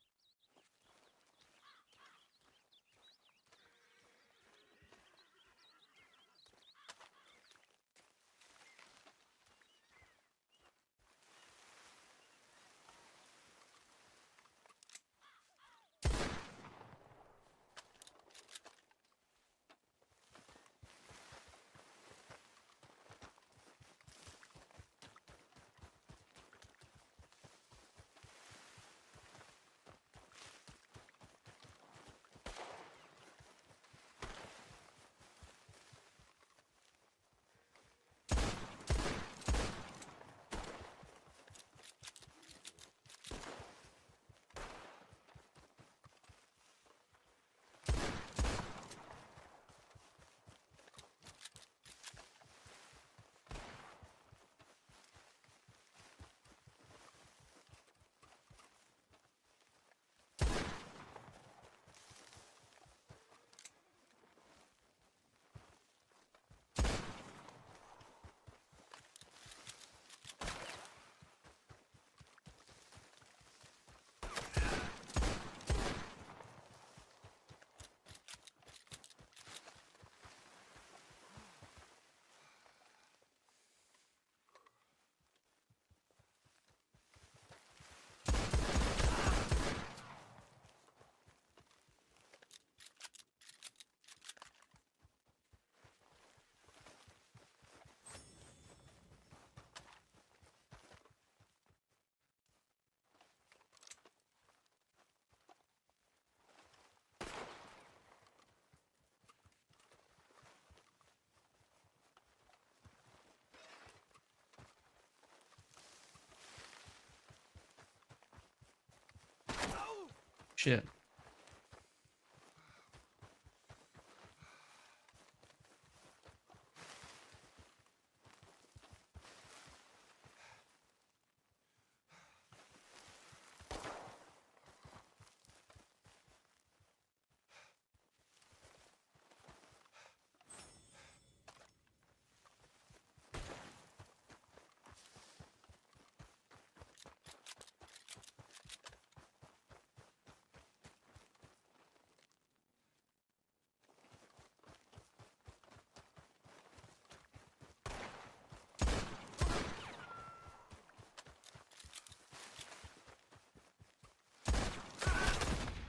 S9: Shit.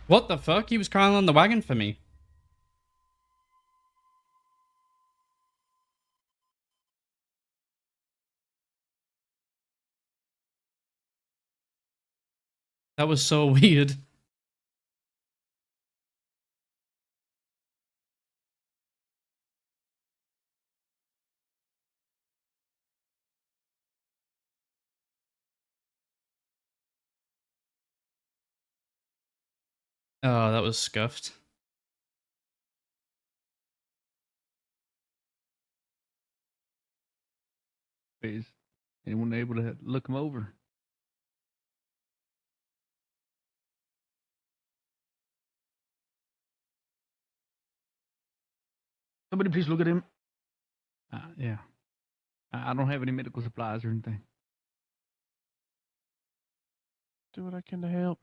S9: What the fuck? He was crawling on the wagon for me. That was so weird. Oh, that was scuffed.
S21: Is anyone able to look him over?
S14: Somebody please look at him.
S21: Yeah. I don't have any medical supplies or anything.
S6: Do what I can to help.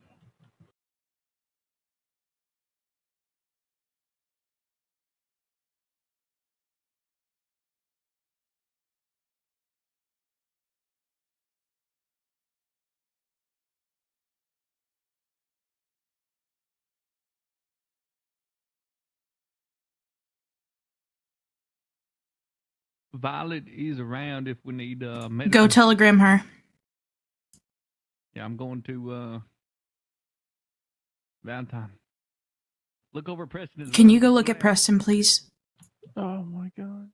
S21: Violet is around if we need medical.
S4: Go telegram her.
S21: Yeah, I'm going to Valentine. Look over Preston.
S4: Can you go look at Preston, please?
S6: Oh my god.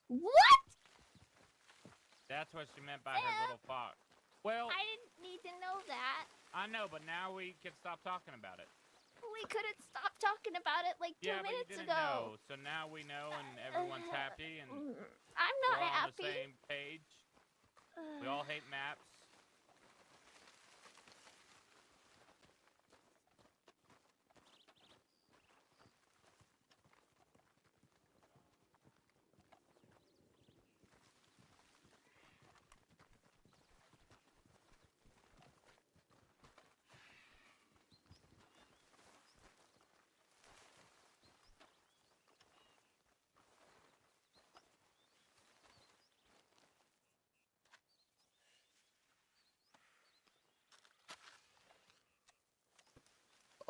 S7: What?
S8: That's what she meant by her little fox. Well,
S7: I didn't need to know that.
S8: I know, but now we can stop talking about it.
S7: We couldn't stop talking about it like 2
S8: Yeah, but you
S7: minutes
S8: didn't
S7: ago.
S8: know, so now we know and everyone's happy and
S7: I'm not
S8: we're all on
S7: happy.
S8: the same page. We all hate maps.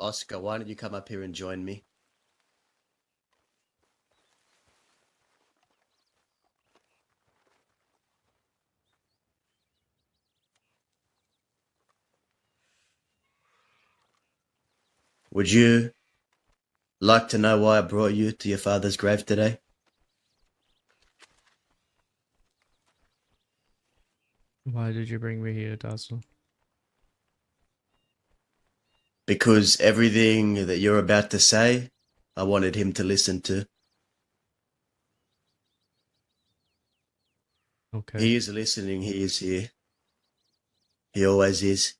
S12: Oscar, why don't you come up here and join me? Would you like to know why I brought you to your father's grave today?
S1: Why did you bring me here, Dazzle?
S12: Because everything that you're about to say, I wanted him to listen to.
S1: Okay.
S12: He is listening, he is here. He always is.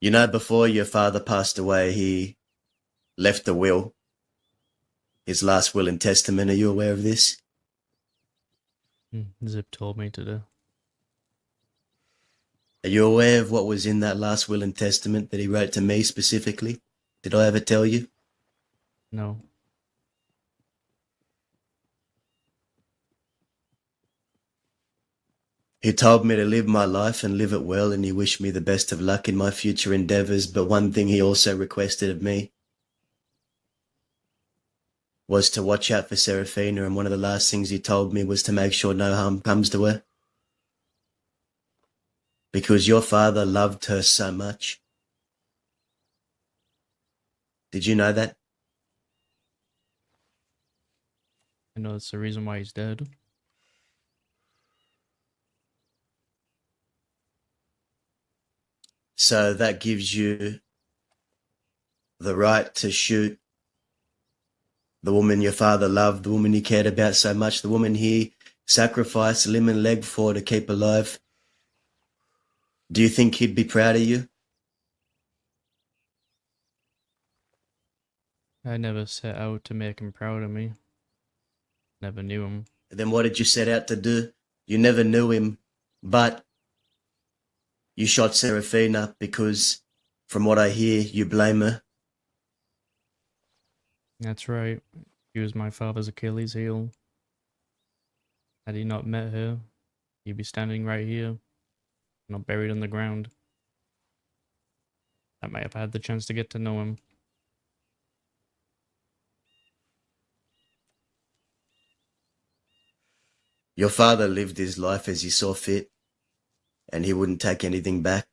S12: You know, before your father passed away, he left a will. His last will and testament. Are you aware of this?
S1: Zip told me to do.
S12: Are you aware of what was in that last will and testament that he wrote to me specifically? Did I ever tell you?
S1: No.
S12: He told me to live my life and live it well, and he wished me the best of luck in my future endeavours, but one thing he also requested of me was to watch out for Seraphina, and one of the last things he told me was to make sure no harm comes to her. Because your father loved her so much. Did you know that?
S1: I know that's the reason why he's dead.
S12: So that gives you the right to shoot the woman your father loved, the woman he cared about so much, the woman he sacrificed limb and leg for to keep alive. Do you think he'd be proud of you?
S1: I never set out to make him proud of me. Never knew him.
S12: Then what did you set out to do? You never knew him, but you shot Serafina because, from what I hear, you blame her.
S1: That's right. He was my father's Achilles heel. Had he not met her, he'd be standing right here, not buried in the ground. I might have had the chance to get to know him.
S12: Your father lived his life as he saw fit, and he wouldn't take anything back.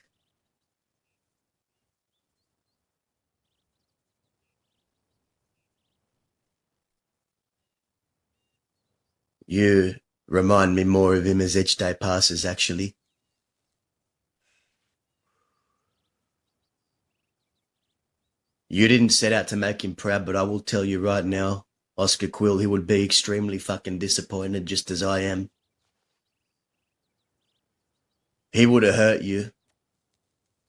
S12: You remind me more of him as each day passes, actually. You didn't set out to make him proud, but I will tell you right now, Oscar Quil, he would be extremely fucking disappointed, just as I am. He would have hurt you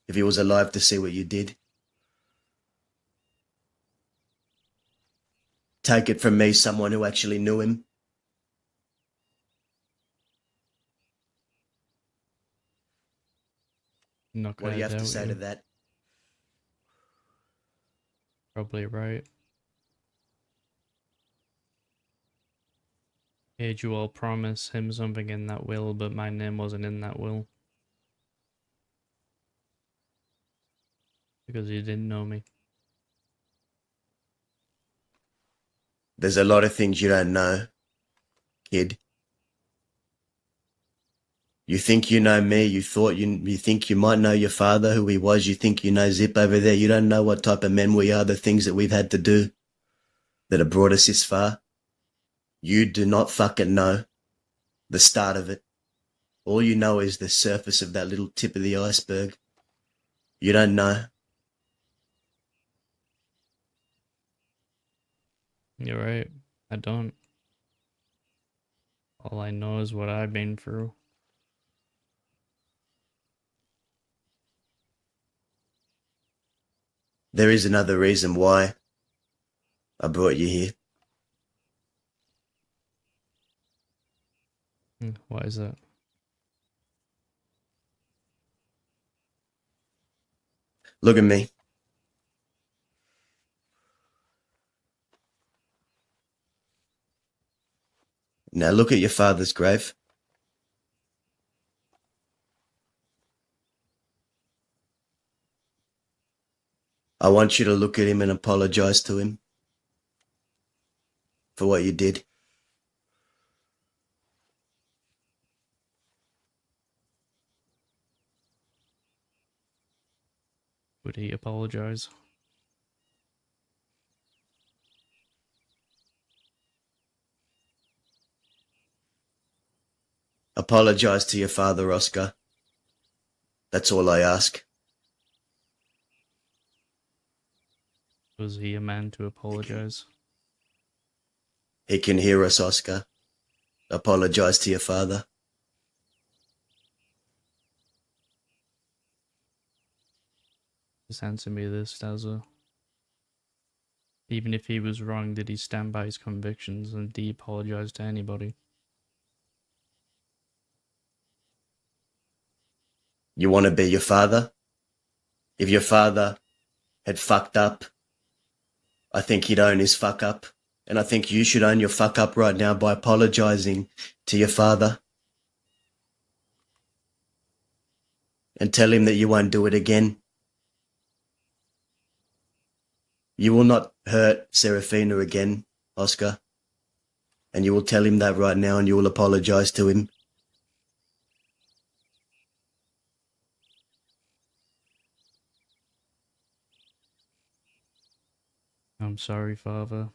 S12: if he was alive to see what you did. Take it from me, someone who actually knew him.
S1: Not gonna
S12: What do you have to
S1: doubt
S12: say
S1: you.
S12: to that?
S1: Probably right. Made you all promise him something in that will, but my name wasn't in that will. Because you didn't know me.
S12: There's a lot of things you don't know, kid. You think you know me, you think you might know your father, who he was, you think you know Zip over there, you don't know what type of men we are, the things that we've had to do that have brought us this far. You do not fucking know the start of it. All you know is the surface of that little tip of the iceberg. You don't know.
S1: You're right. I don't. All I know is what I've been through.
S12: There is another reason why I brought you here.
S1: Why is that?
S12: Look at me. Now look at your father's grave. I want you to look at him and apologize to him for what you did.
S1: Would he apologize?
S12: Apologize to your father, Oscar. That's all I ask.
S1: Was he a man to apologize?
S12: He can hear us, Oscar. Apologize to your father.
S1: Just answer me this, Stazza. Even if he was wrong, did he stand by his convictions and did he apologize to anybody?
S12: You want to be your father? If your father had fucked up, I think he'd own his fuck up. And I think you should own your fuck up right now by apologizing to your father. And tell him that you won't do it again. You will not hurt Serafina again, Oscar. And you will tell him that right now and you will apologize to him.
S1: I'm sorry, Father,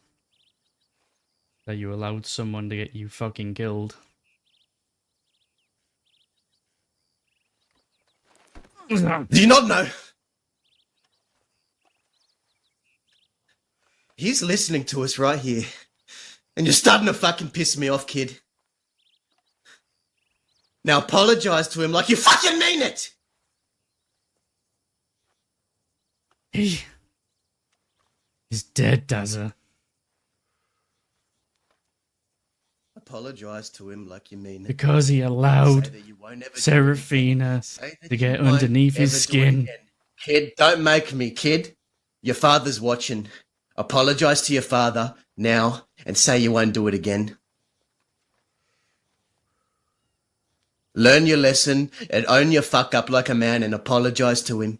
S1: that you allowed someone to get you fucking killed.
S12: Do you not know? He's listening to us right here. And you're starting to fucking piss me off, kid. Now apologize to him like you fucking mean it!
S1: He's dead, Dazza.
S12: Apologize to him like you mean it.
S1: Because he allowed
S12: Say that you won't ever do it
S1: Serafina
S12: Say that
S1: to
S12: you
S1: get
S12: won't
S1: underneath his
S12: ever do it
S1: skin.
S12: again. Kid, don't make me, kid. Your father's watching. Apologize to your father now and say you won't do it again. Learn your lesson and own your fuck up like a man and apologize to him.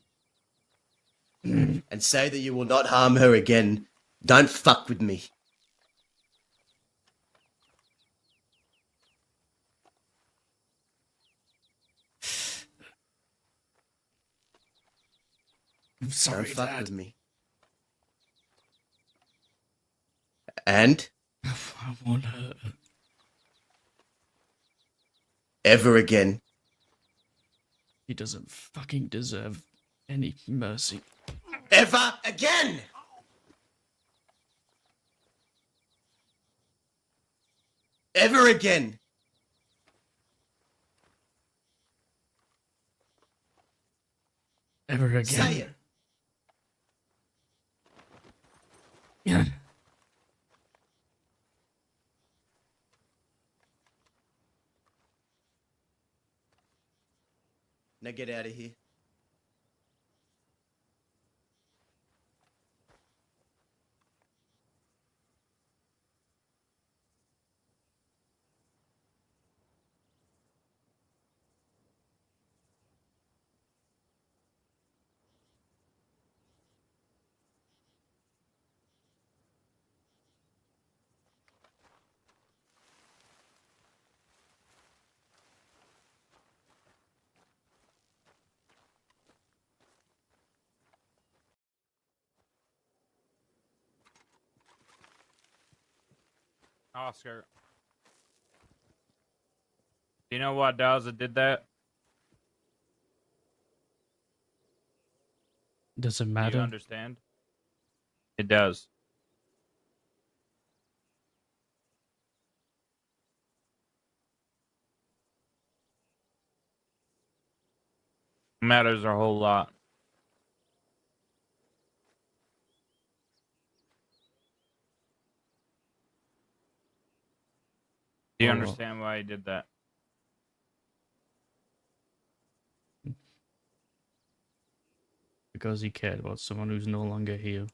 S12: And say that you will not harm her again. Don't fuck with me.
S1: I'm sorry,
S12: Don't fuck
S1: Dad.
S12: with me. And
S1: I won't hurt her.
S12: ever again.
S1: He doesn't fucking deserve any mercy.
S12: Ever again! Ever again.
S1: Ever again.
S12: Say it.
S1: Yeah.
S12: Now get out of here.
S8: Oscar. Do you know why Daza did that?
S1: Does it
S8: Do you
S1: matter?
S8: understand? It does. Matters a whole lot. Do you
S1: Well,
S8: understand why he did that?
S1: Because he cared about someone who's no longer here.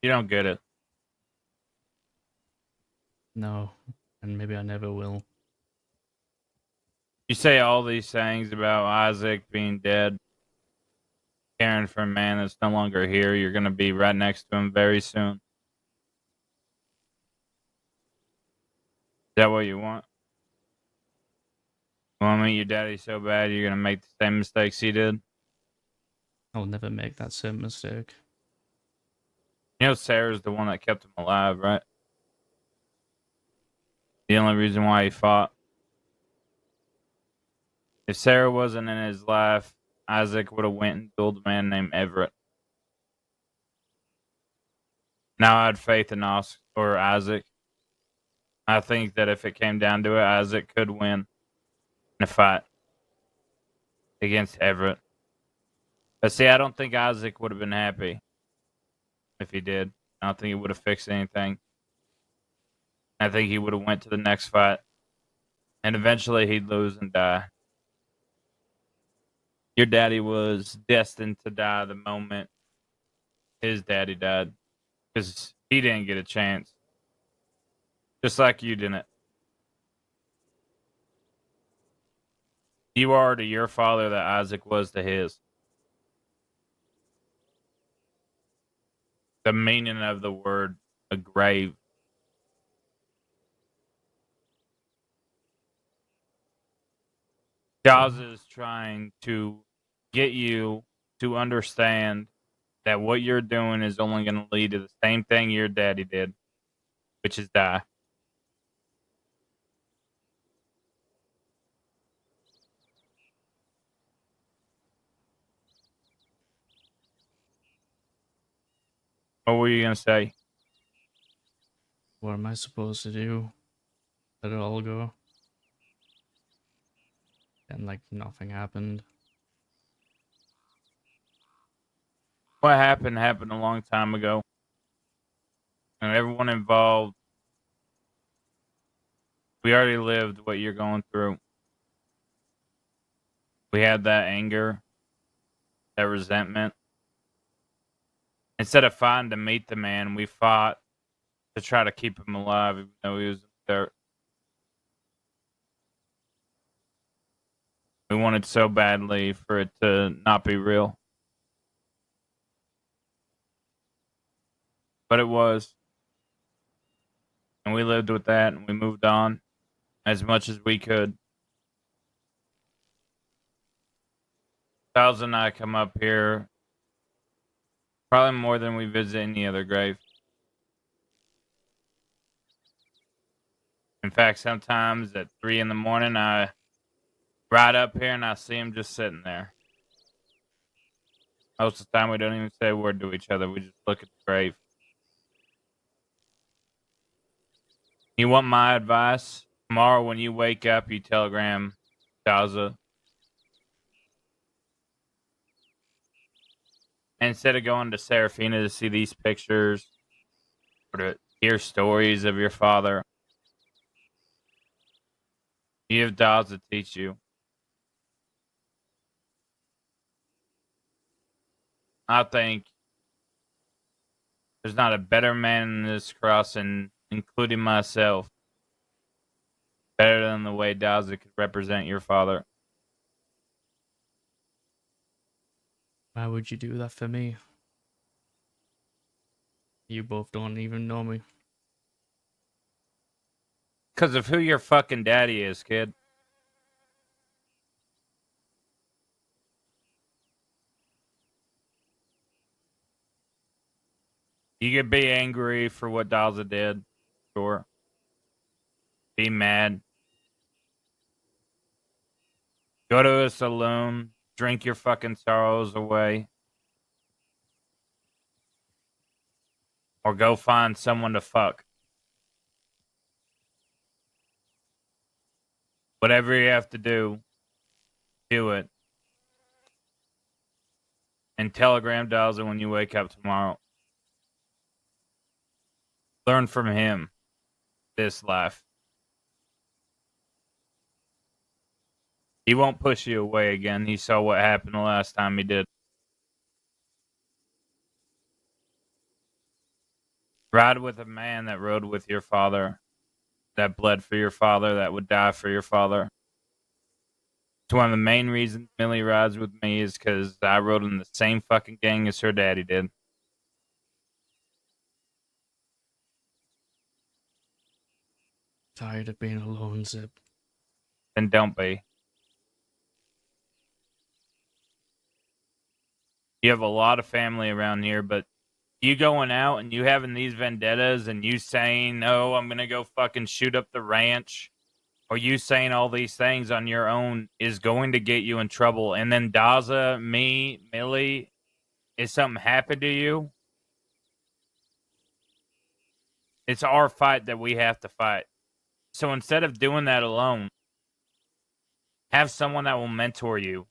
S8: You don't get it.
S1: No, and maybe I never will.
S8: You say all these things about Isaac being dead, caring for a man that's no longer here. You're going to be right next to him very soon. Is that what you want? You want to meet your daddy so bad you're going to make the same mistakes he did?
S1: I'll never make that same mistake.
S8: You know Sarah's the one that kept him alive, right? The only reason why he fought. If Sarah wasn't in his life, Isaac would have went and killed a man named Everett. Now I had faith in Isaac. I think that if it came down to it, Isaac could win in a fight against Everett. But see, I don't think Isaac would have been happy if he did. I don't think he would have fixed anything. I think he would have went to the next fight, and eventually he'd lose and die. Your daddy was destined to die the moment his daddy died, because he didn't get a chance, just like you didn't. You are to your father that Isaac was to his. The meaning of the word a grave. Gaza is trying to get you to understand that what you're doing is only going to lead to the same thing your daddy did, which is die. What were you going to say?
S1: What am I supposed to do? Let it all go? And like nothing happened.
S8: What happened a long time ago. And everyone involved, we already lived what you're going through. We had that anger, that resentment. Instead of fighting to meet the man, we fought to try to keep him alive, even though he was in the dirt. We wanted so badly for it to not be real. But it was. And we lived with that and we moved on as much as we could. Styles and I come up here probably more than we visit any other grave. In fact, sometimes at 3 in the morning, I ride up here and I see him just sitting there. Most of the time, we don't even say a word to each other. We just look at the grave. You want my advice? Tomorrow, when you wake up, you telegram Daza. Instead of going to Serafina to see these pictures or to hear stories of your father, you have Daza teach you. I think there's not a better man in this crossing, including myself, better than the way Daza could represent your father.
S1: Why would you do that for me? You both don't even know me.
S8: Because of who your fucking daddy is, kid. You could be angry for what Daza did. Sure. Be mad. Go to a saloon. Drink your fucking sorrows away. Or go find someone to fuck. Whatever you have to do, do it. And telegram Daza when you wake up tomorrow. Learn from him this life. He won't push you away again. He saw what happened the last time he did. Ride with a man that rode with your father, that bled for your father, that would die for your father. It's one of the main reasons Millie rides with me is because I rode in the same fucking gang as her daddy did.
S1: Tired of being alone, Zip.
S8: Then don't be. You have a lot of family around here, but you going out and you having these vendettas and you saying, oh, I'm going to go fucking shoot up the ranch, or you saying all these things on your own is going to get you in trouble. And then Daza, me, Millie, if something happened to you, it's our fight that we have to fight. So instead of doing that alone, have someone that will mentor you,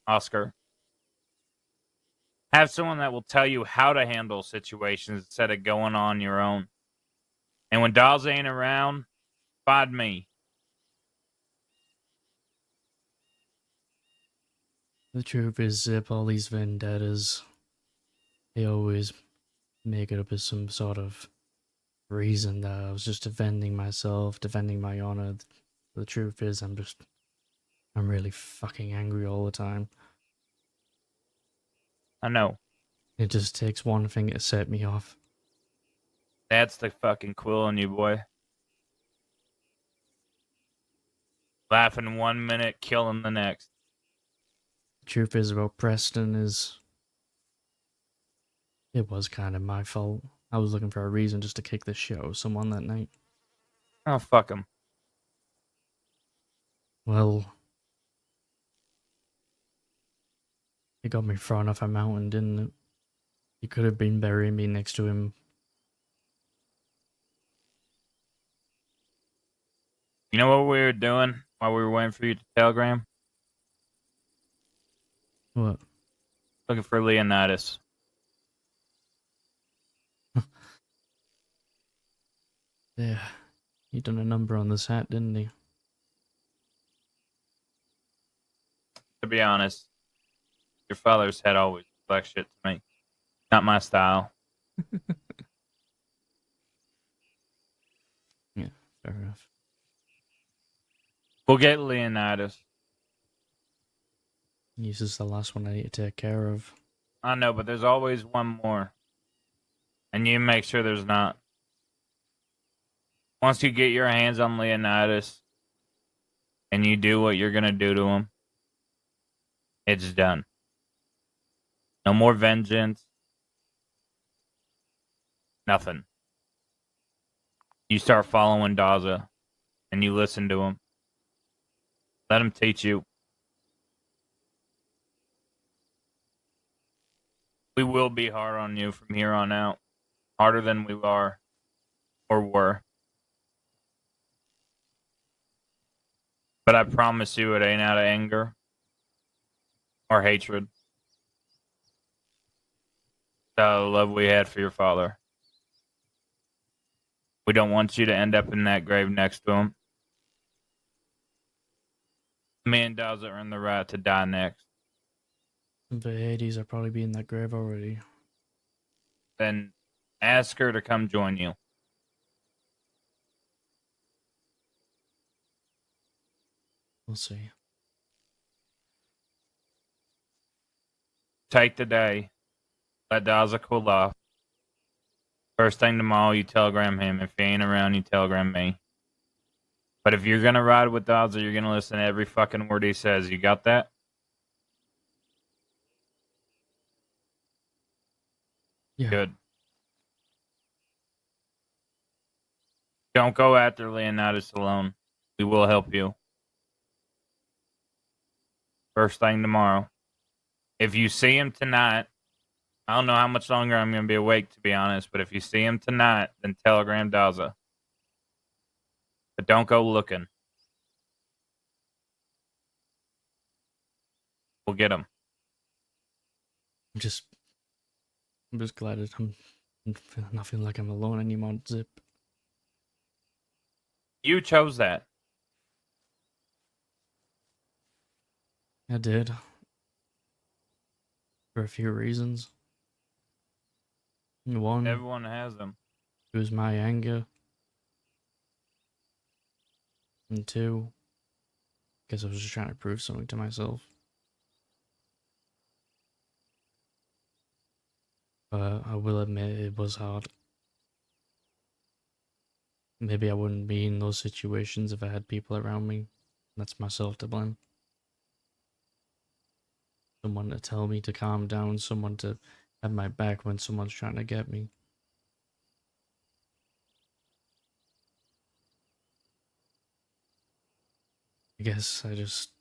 S8: Oscar. Have someone that will tell you how to handle situations instead of going on your own. And when Dawes ain't around, find me.
S1: The truth is, Zip, all these vendettas, they always make it up as some sort of reason that I was just defending myself, defending my honor. The truth is, I'm really fucking angry all the time.
S8: I know.
S1: It just takes one thing to set me off.
S8: That's the fucking Quil in you, boy. Laughing 1 minute, killing the next.
S1: Truth is about Preston is it was kind of my fault. I was looking for a reason just to kick the shit out of someone that night.
S8: Oh, fuck him.
S1: Well, it got me thrown off a mountain, didn't it? You could have been burying me next to him.
S8: You know what we were doing while we were waiting for you to telegram?
S1: What?
S8: Looking for Leonidas.
S1: Yeah, he done a number on this hat, didn't he?
S8: To be honest, your father's head always like shit to me. Not my style.
S1: Yeah, fair enough.
S8: We'll get Leonidas.
S1: This is the last one I need to take care of.
S8: I know, but there's always one more. And you make sure there's not. Once you get your hands on Leonidas and you do what you're going to do to him, it's done. No more vengeance. Nothing. You start following Daza and you listen to him. Let him teach you. We will be hard on you from here on out. Harder than we are or were. But I promise you it ain't out of anger or hatred. It's out of the love we had for your father. We don't want you to end up in that grave next to him. Me and Daza earn the right to die next.
S1: The Hades are probably be in that grave already.
S8: Then ask her to come join you.
S1: We'll see.
S8: Take the day. Let Daza cool off. First thing tomorrow, you telegram him. If he ain't around, you telegram me. But if you're gonna ride with Daza, you're gonna listen to every fucking word he says. You got that?
S1: Yeah.
S8: Good. Don't go after Leonidas alone. We will help you. First thing tomorrow. If you see him tonight, I don't know how much longer I'm going to be awake, to be honest, but if you see him tonight, then telegram Daza. But don't go looking. We'll get him.
S1: I'm just glad that I'm not feeling like I'm alone anymore, Zip.
S8: You chose that.
S1: I did. For a few reasons. One,
S8: Everyone has them.
S1: it was my anger. And two, guess I was just trying to prove something to myself. I will admit it was hard. Maybe I wouldn't be in those situations if I had people around me. That's myself to blame. Someone to tell me to calm down, someone to have my back when someone's trying to get me. I guess I just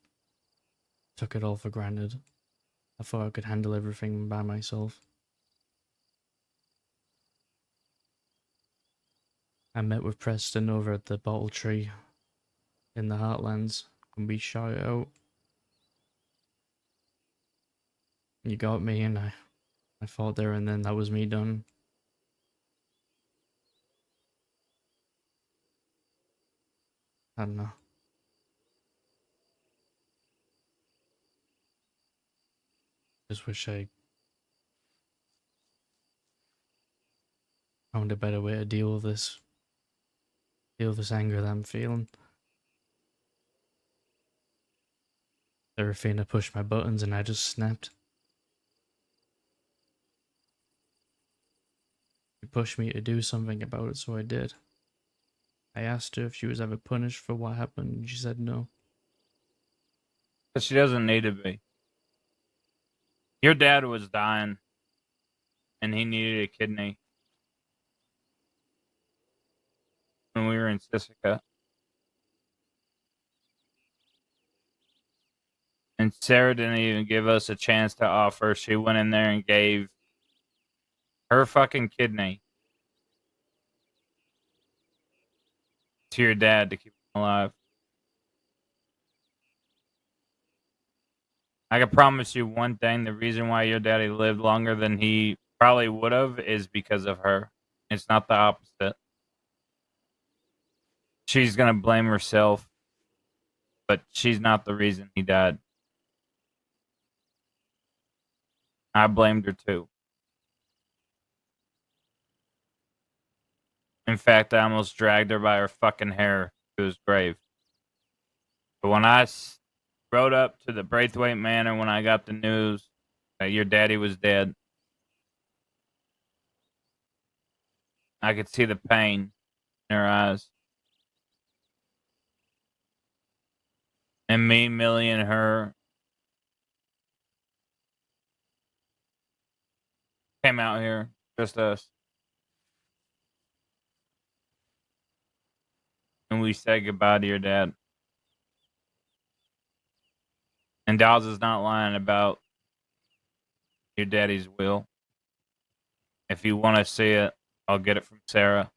S1: took it all for granted. I thought I could handle everything by myself. I met with Preston over at the bottle tree in the Heartlands and we shot it out. You got me and I fought there and then that was me done. I don't know. Just wish I found a better way to deal with this. Deal with this anger that I'm feeling. Serafina pushed my buttons and I just snapped. She pushed me to do something about it, so I did. I asked her if she was ever punished for what happened, and she said no.
S8: But she doesn't need to be. Your dad was dying, and he needed a kidney when we were in Sisika. And Sarah didn't even give us a chance to offer. She went in there and gave her fucking kidney to your dad to keep him alive. I can promise you one thing. The reason why your daddy lived longer than he probably would have is because of her. It's not the opposite. She's going to blame herself, but she's not the reason he died. I blamed her too. In fact, I almost dragged her by her fucking hair to his grave. But when I rode up to the Braithwaite Manor when I got the news that your daddy was dead, I could see the pain in her eyes. And me, Millie, and her came out here, just us. And we said goodbye to your dad. And Dawes is not lying about your daddy's will. If you want to see it, I'll get it from Sarah.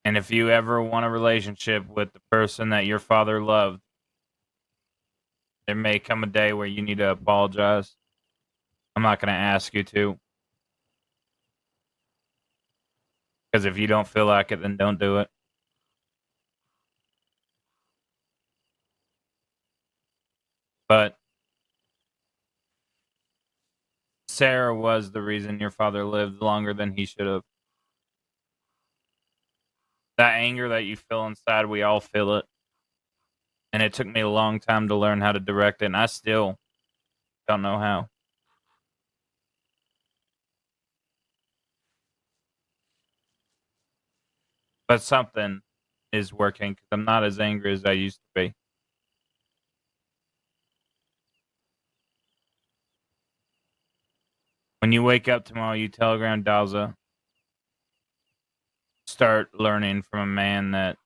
S8: And if you ever want a relationship with the person that your father loved, there may come a day where you need to apologize. I'm not going to ask you to. Because if you don't feel like it, then don't do it. But Sarah was the reason your father lived longer than he should have. That anger that you feel inside, we all feel it. And it took me a long time to learn how to direct it, and I still don't know how. But something is working because I'm not as angry as I used to be. When you wake up tomorrow, you telegram Dawza. Start learning from a man that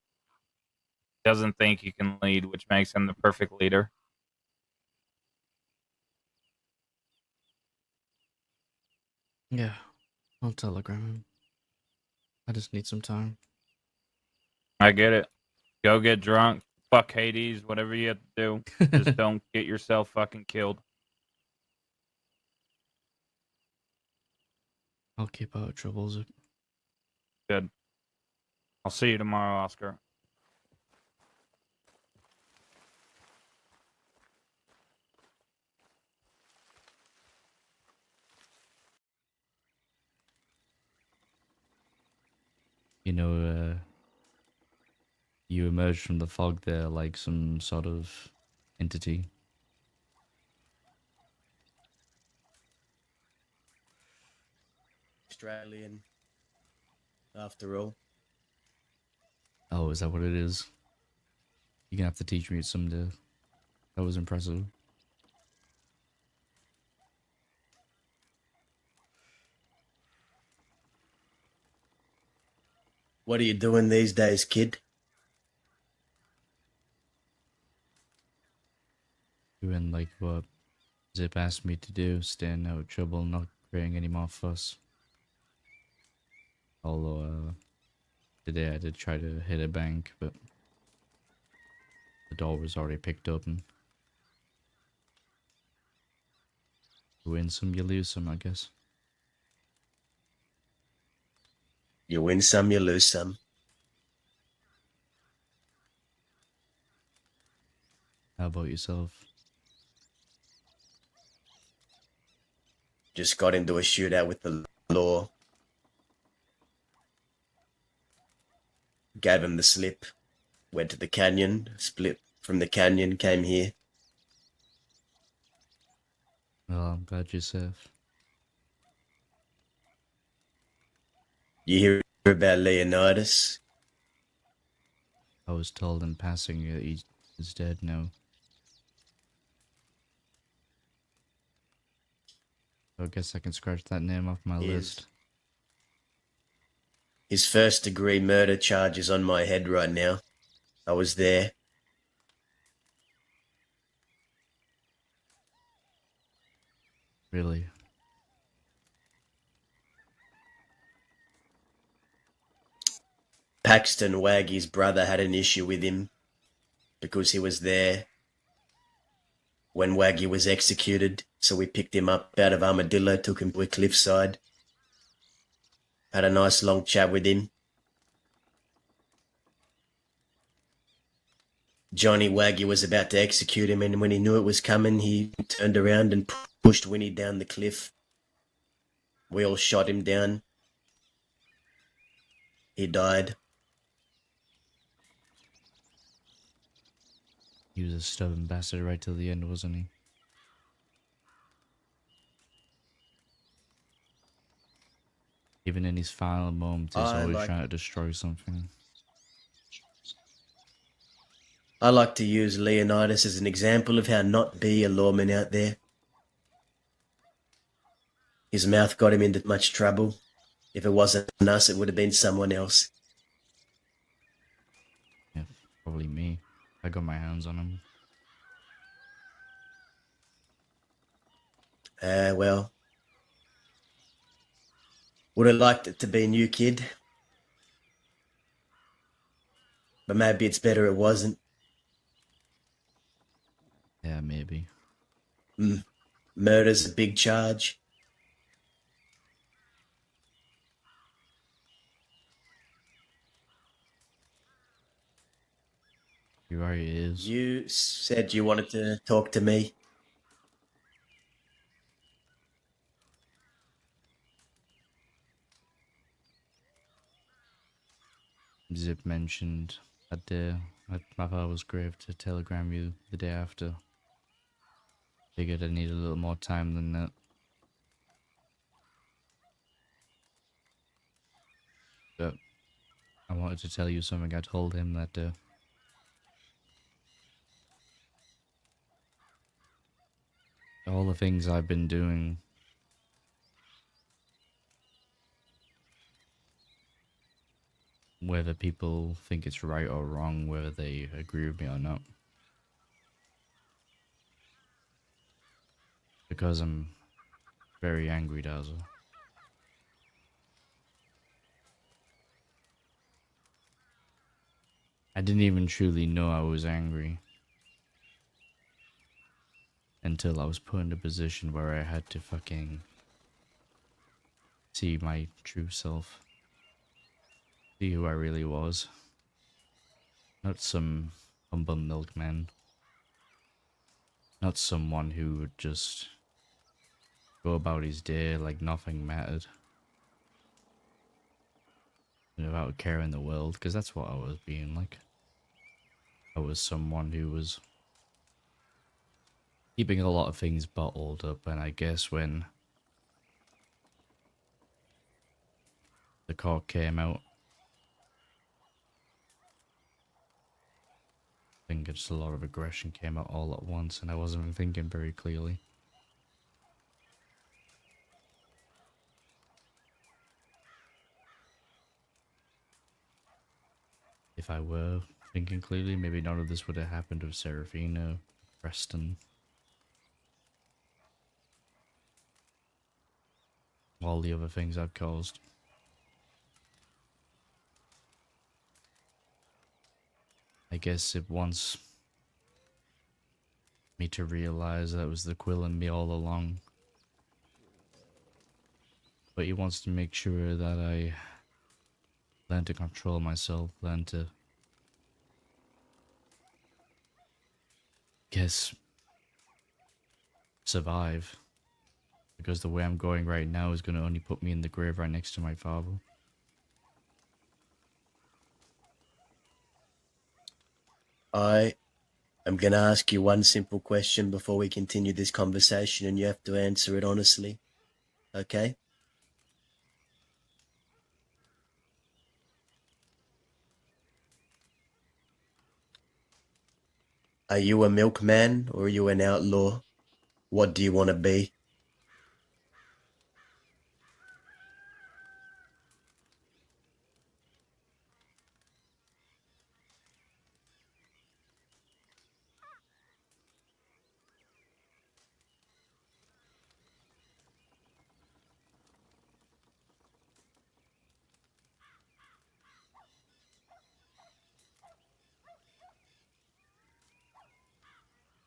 S8: doesn't think he can lead, which makes him the perfect leader.
S1: Yeah, I'll telegram him. I just need some time.
S8: I get it. Go get drunk. Fuck Hades. Whatever you have to do. Just don't get yourself fucking killed.
S1: I'll keep out of trouble, Zip.
S8: Good. I'll see you tomorrow, Oscar.
S1: You know, you emerged from the fog there like some sort of entity.
S12: Australian, after all.
S1: Oh, is that what it is? You're gonna have to teach me some to. That was impressive.
S12: What are you doing these days, kid?
S1: Doing like what Zip asked me to do, staying out of trouble, not creating any more fuss. Although, today I did try to hit a bank, but the door was already picked open. You win some, you lose some, I guess.
S12: You win some, you lose some.
S1: How about yourself?
S12: Just got into a shootout with the law. Gave him the slip. Went to the canyon, split from the canyon, came here.
S1: Well, I'm glad you're safe.
S12: You hear about Leonidas?
S1: I was told in passing that he's dead now. I guess I can scratch that name off my list.
S12: His first degree murder charge is on my head right now. I was there.
S1: Really?
S12: Paxton Waggy's brother had an issue with him because he was there when Waggy was executed. So we picked him up out of Armadillo, took him to a cliffside. Had a nice long chat with him. Johnny Waggy was about to execute him, and when he knew it was coming, he turned around and pushed Winnie down the cliff. We all shot him down. He died.
S1: He was a stubborn bastard right till the end, wasn't he? Even in his final moments, he's always trying to destroy something.
S12: I like to use Leonidas as an example of how not be a lawman out there. His mouth got him into much trouble. If it wasn't us, it would have been someone else.
S1: Yeah, probably me. I got my hands on him.
S12: Well, would have liked it to be a new kid. But maybe it's better it wasn't.
S1: Yeah, maybe.
S12: Murder's a big charge.
S1: You're right, it is.
S12: You said you wanted to talk to me.
S1: Zip mentioned that day at my father's grave to telegram you the day after. Figured I need a little more time than that. But I wanted to tell you something I told him that day. All the things I've been doing, whether people think it's right or wrong, whether they agree with me or not. Because I'm very angry, Dazzle. I didn't even truly know I was angry until I was put in a position where I had to fucking see my true self. See who I really was. Not some humble milkman. Not someone who would just go about his day like nothing mattered. Without care in the world, because that's what I was being like. I was someone who was keeping a lot of things bottled up, and I guess when the court came out, I think just a lot of aggression came out all at once, and I wasn't even thinking very clearly. If I were thinking clearly, maybe none of this would have happened with Serafina, Preston. All the other things I've caused. I guess it wants me to realize that it was the Quil in me all along. But he wants to make sure that I learn to control myself, learn to survive. Because the way I'm going right now is going to only put me in the grave right next to my father.
S12: I am going to ask you one simple question before we continue this conversation, and you have to answer it honestly. Okay? Are you a milkman or are you an outlaw? What do you want to be?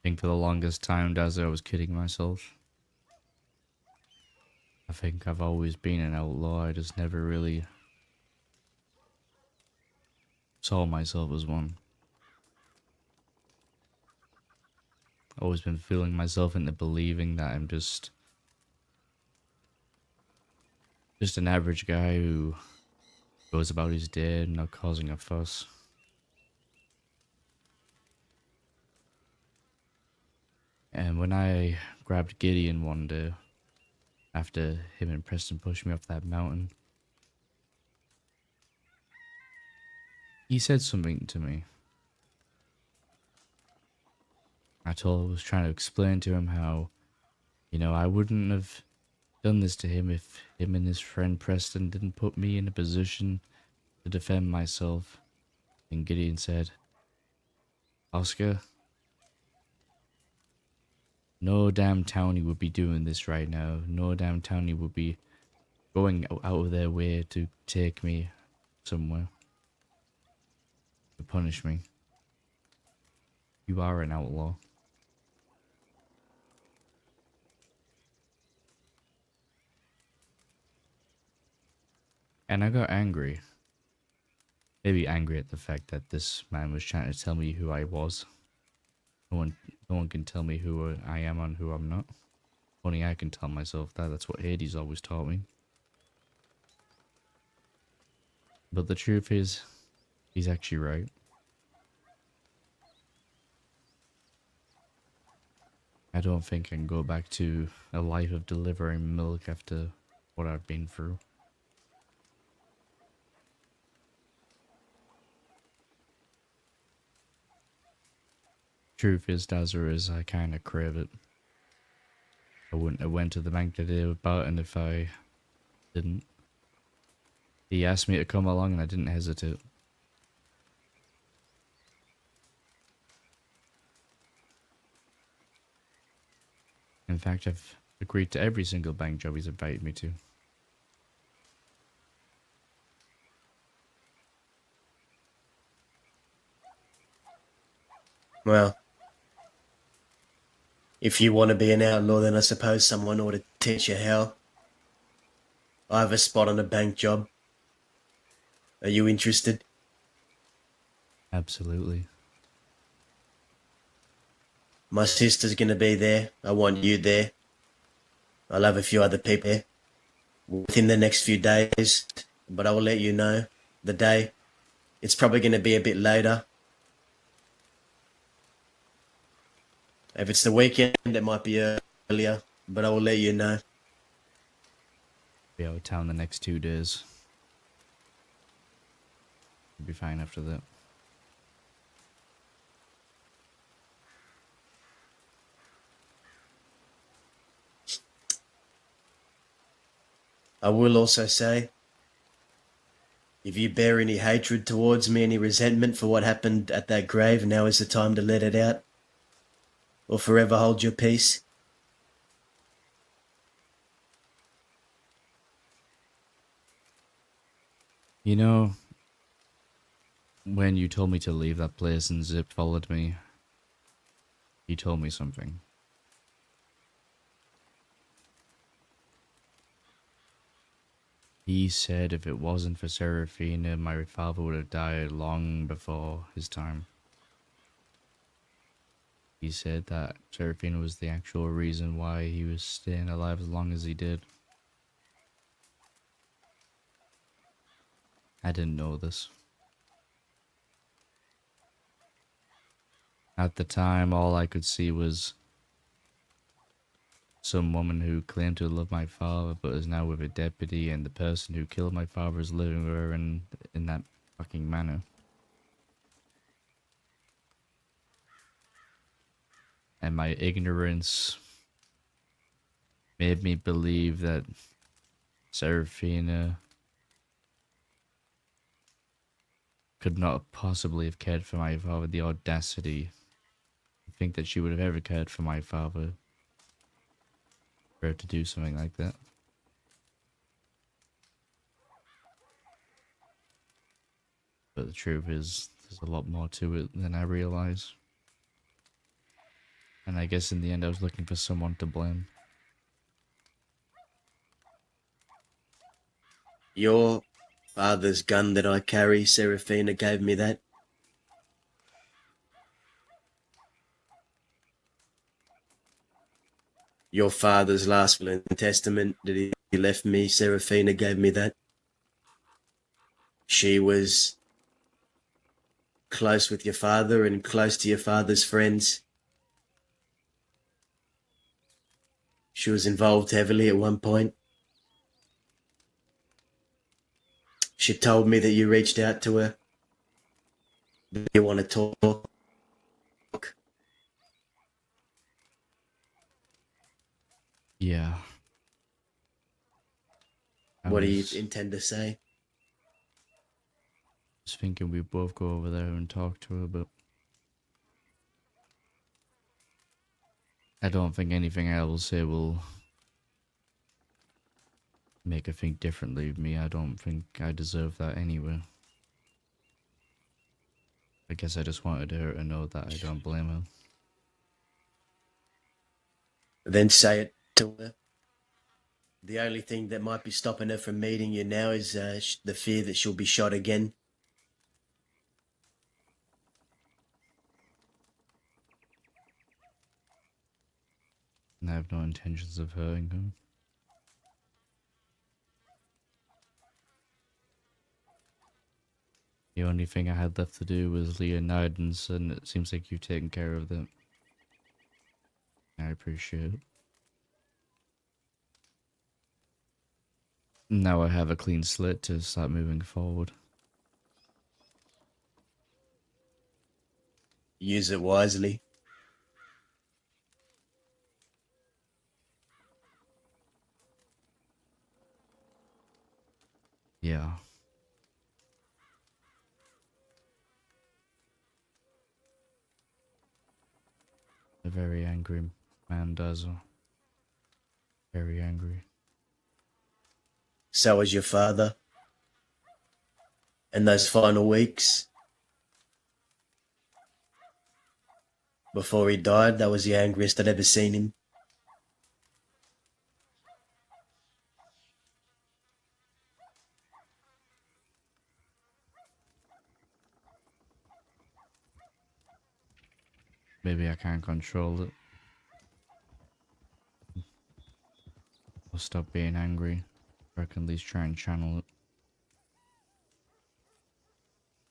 S1: think for the longest time, Dazza, I was kidding myself. I think I've always been an outlaw, I just never really saw myself as one. Always been fooling myself into believing that I'm just an average guy who goes about his day, not causing a fuss. And when I grabbed Gideon one day, after him and Preston pushed me off that mountain, he said something to me. I was trying to explain to him how, I wouldn't have done this to him if him and his friend Preston didn't put me in a position to defend myself. And Gideon said, Oscar, no damn townie would be doing this right now. No damn townie would be going out of their way to take me somewhere. To punish me. You are an outlaw. And I got angry. Maybe angry at the fact that this man was trying to tell me who I was. No one can tell me who I am and who I'm not. Only I can tell myself that. That's what Hades always taught me. But the truth is, he's actually right. I don't think I can go back to a life of delivering milk after what I've been through. Truth is, Dazza, is I kind of crave it. I wouldn't have went to the bank today about it if I didn't. He asked me to come along and I didn't hesitate. In fact, I've agreed to every single bank job he's invited me to.
S12: Well, if you want to be an outlaw, then I suppose someone ought to teach you how. I have a spot on a bank job. Are you interested?
S1: Absolutely.
S12: My sister's gonna be there. I want you there. I'll have a few other people there within the next few days, but I will let you know the day. It's probably gonna be a bit later. If it's the weekend, it might be earlier, but I will let you know.
S1: Be out of town the next 2 days. You'll be fine after that.
S12: I will also say, if you bear any hatred towards me, any resentment for what happened at that grave, now is the time to let it out. Or forever hold your peace.
S1: You know, when you told me to leave that place and Zip followed me, he told me something. He said if it wasn't for Serafina, my father would have died long before his time. He said that Serafina was the actual reason why he was staying alive as long as he did. I didn't know this. At the time, all I could see was some woman who claimed to love my father but is now with a deputy, and the person who killed my father is living with her in that fucking manner. And my ignorance made me believe that Serafina could not possibly have cared for my father. The audacity to think that she would have ever cared for my father, for her to do something like that. But the truth is, there's a lot more to it than I realize. And I guess in the end I was looking for someone to blame.
S12: Your father's gun that I carry, Serafina gave me that. Your father's last will and testament that he left me, Serafina gave me that. She was close with your father and close to your father's friends. She was involved heavily at one point. She told me that you reached out to her. That you want to talk.
S1: Yeah.
S12: What do you intend to say?
S1: Was thinking we'd both go over there and talk to her, but I don't think anything I will say will make her think differently of me. I don't think I deserve that anyway. I guess I just wanted her to know that I don't blame her.
S12: Then say it to her. The only thing that might be stopping her from meeting you now is the fear that she'll be shot again.
S1: And I have no intentions of hurting her. The only thing I had left to do was Leonidas, and it seems like you've taken care of that. I appreciate it. Now I have a clean slate to start moving forward.
S12: Use it wisely.
S1: Yeah. A very angry man does. Very angry.
S12: So was your father. And those final weeks before he died, that was the angriest I'd ever seen him.
S1: Maybe I can't control it. I'll stop being angry. Or I can at least try and channel it.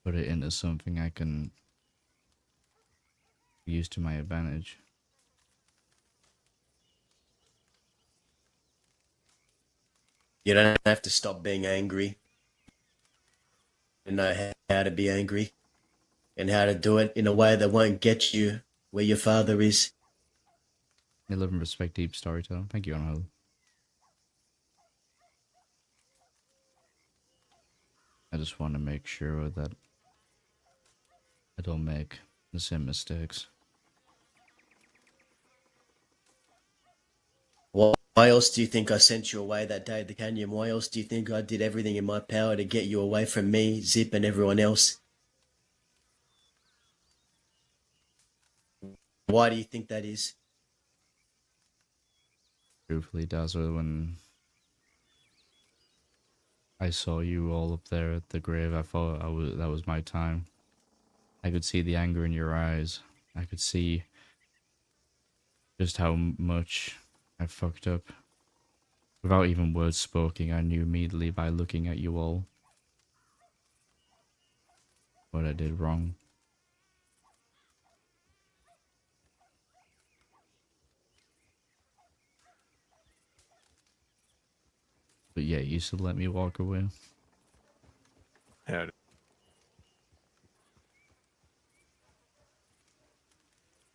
S1: Put it into something I can use to my advantage.
S12: You don't have to stop being angry. You know how to be angry and how to do it in a way that won't get you where your father is.
S1: I love and respect deep storytelling. Thank you, Anna. I just want to make sure that I don't make the same mistakes.
S12: Why else do you think I sent you away that day at the canyon? Why else do you think I did everything in my power to get you away from me, Zip, and everyone else? Why do you think that is?
S1: Truthfully, Dazzle, when I saw you all up there at the grave, I thought that was my time. I could see the anger in your eyes. I could see just how much I fucked up. Without even words spoken, I knew immediately by looking at you all what I did wrong. But yeah, you still let me walk away.
S6: Yeah.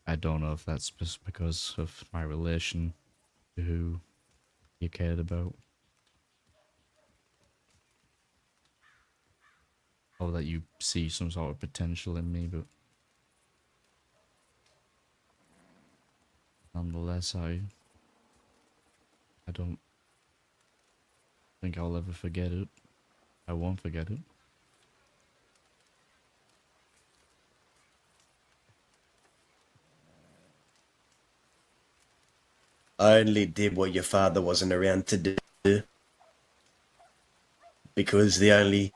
S1: I don't know if that's just because of my relation to who you cared about. Or that you see some sort of potential in me, but nonetheless, I don't think I'll ever forget it. I won't forget it.
S12: I only did what your father wasn't around to do. Because the only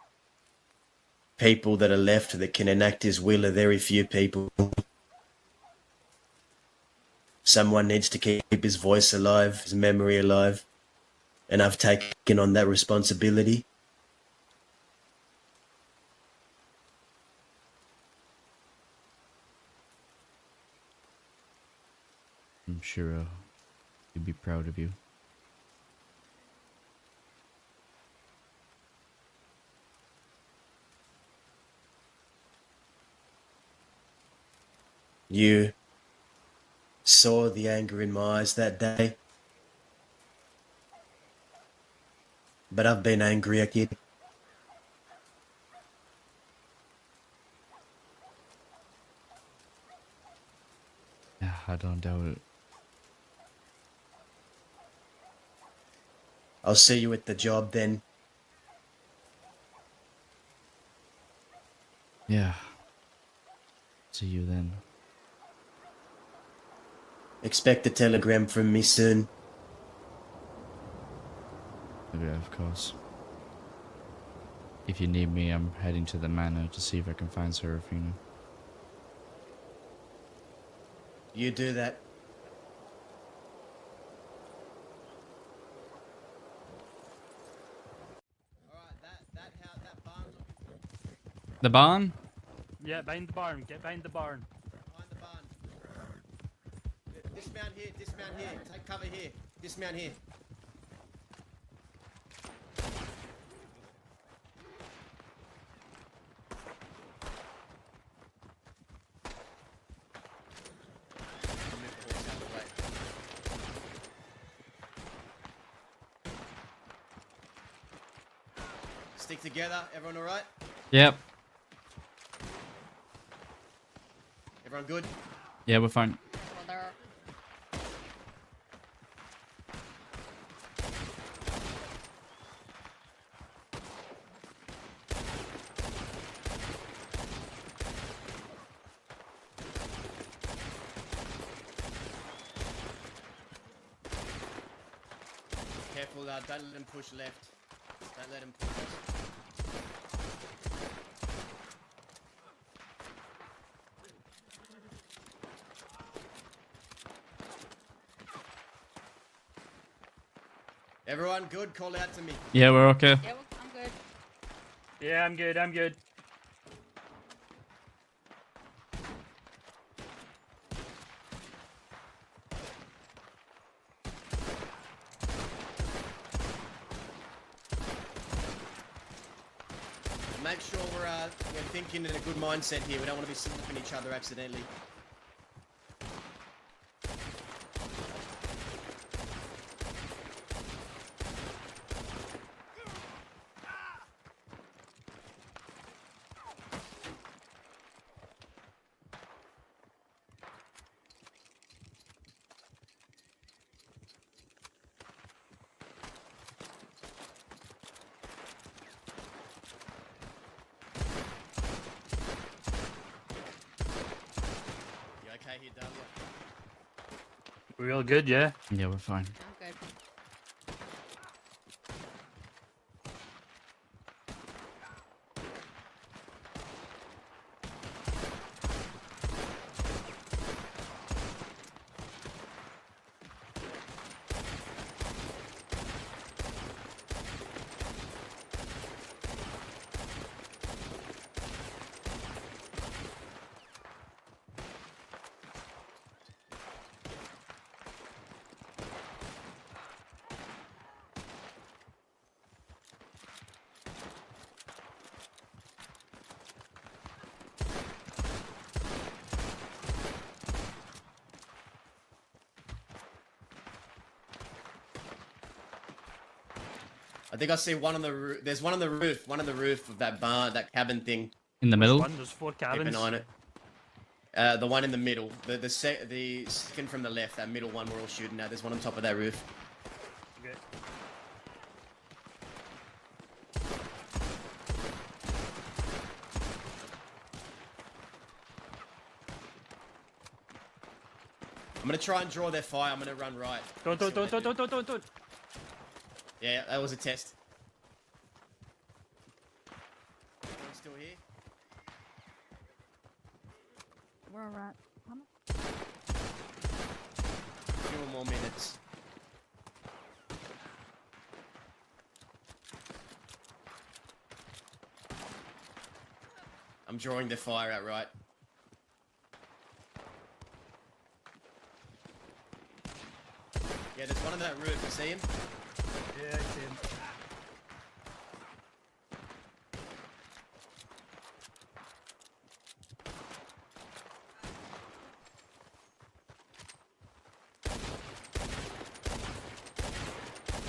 S12: people that are left that can enact his will are very few people. Someone needs to keep his voice alive, his memory alive, and I've taken on that responsibility.
S1: I'm sure he'd be proud of you.
S12: You saw the anger in my eyes that day. But I've been angry, kid.
S1: Yeah, I don't doubt it.
S12: I'll see you at the job then.
S1: Yeah. See you then.
S12: Expect a telegram from me soon.
S1: Yeah, of course. If you need me, I'm heading to the manor to see if I can find Serafina.
S12: You do that.
S1: The barn?
S20: Yeah, behind the barn. Get behind the barn.
S12: Behind the barn. Dismount here, dismount here. Take cover here. Dismount here. Stick together. Everyone all right?
S1: Yep.
S12: Everyone good?
S1: Yeah, we're fine.
S13: Well, there.
S12: Careful, don't let him push left. Don't let him push us. Everyone good? Call out to me.
S1: Yeah, we're okay.
S13: Yeah, I'm good.
S20: Yeah, I'm good. I'm good.
S12: Make sure we're thinking in a good mindset here. We don't want to be slapping each other accidentally. You okay here, Dahlia?
S20: We're all good, yeah?
S1: Yeah, we're fine.
S13: I'm good.
S12: I think I see one on the roof. There's one on the roof. One on the roof of that barn, that cabin thing.
S1: In the middle?
S20: One, there's 4
S12: Keep an
S20: cabins.
S12: eye on it. The one in the middle. The second from the left. That middle one we're all shooting at. There's one on top of that roof.
S20: Okay.
S12: I'm gonna try and draw their fire. I'm gonna run right.
S3: Don't.
S12: Yeah, that was a test. Everyone still here?
S18: We're alright.
S12: Few more minutes. I'm drawing their fire out right. Yeah, there's one on that roof. You see him?
S3: Yeah, I see him.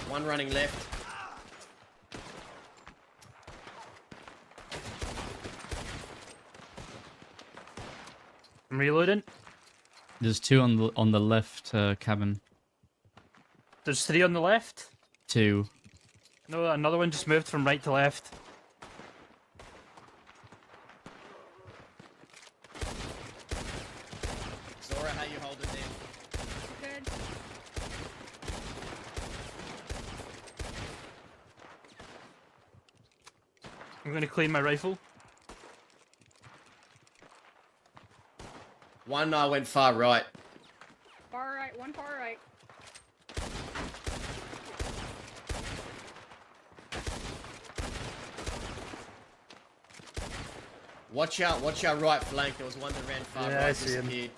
S12: One running left.
S3: I'm reloading.
S1: There's 2 on the left cabin.
S3: There's 3 on the left.
S1: 2.
S3: No, another one just moved from right to left.
S12: Zora, how you holding there?
S13: Good.
S3: I'm gonna clean my rifle.
S12: One went far right.
S13: Far right, one far right.
S12: Watch out right flank. There was one that ran far
S3: Yeah,
S12: right.
S3: I see him.
S12: Disappeared.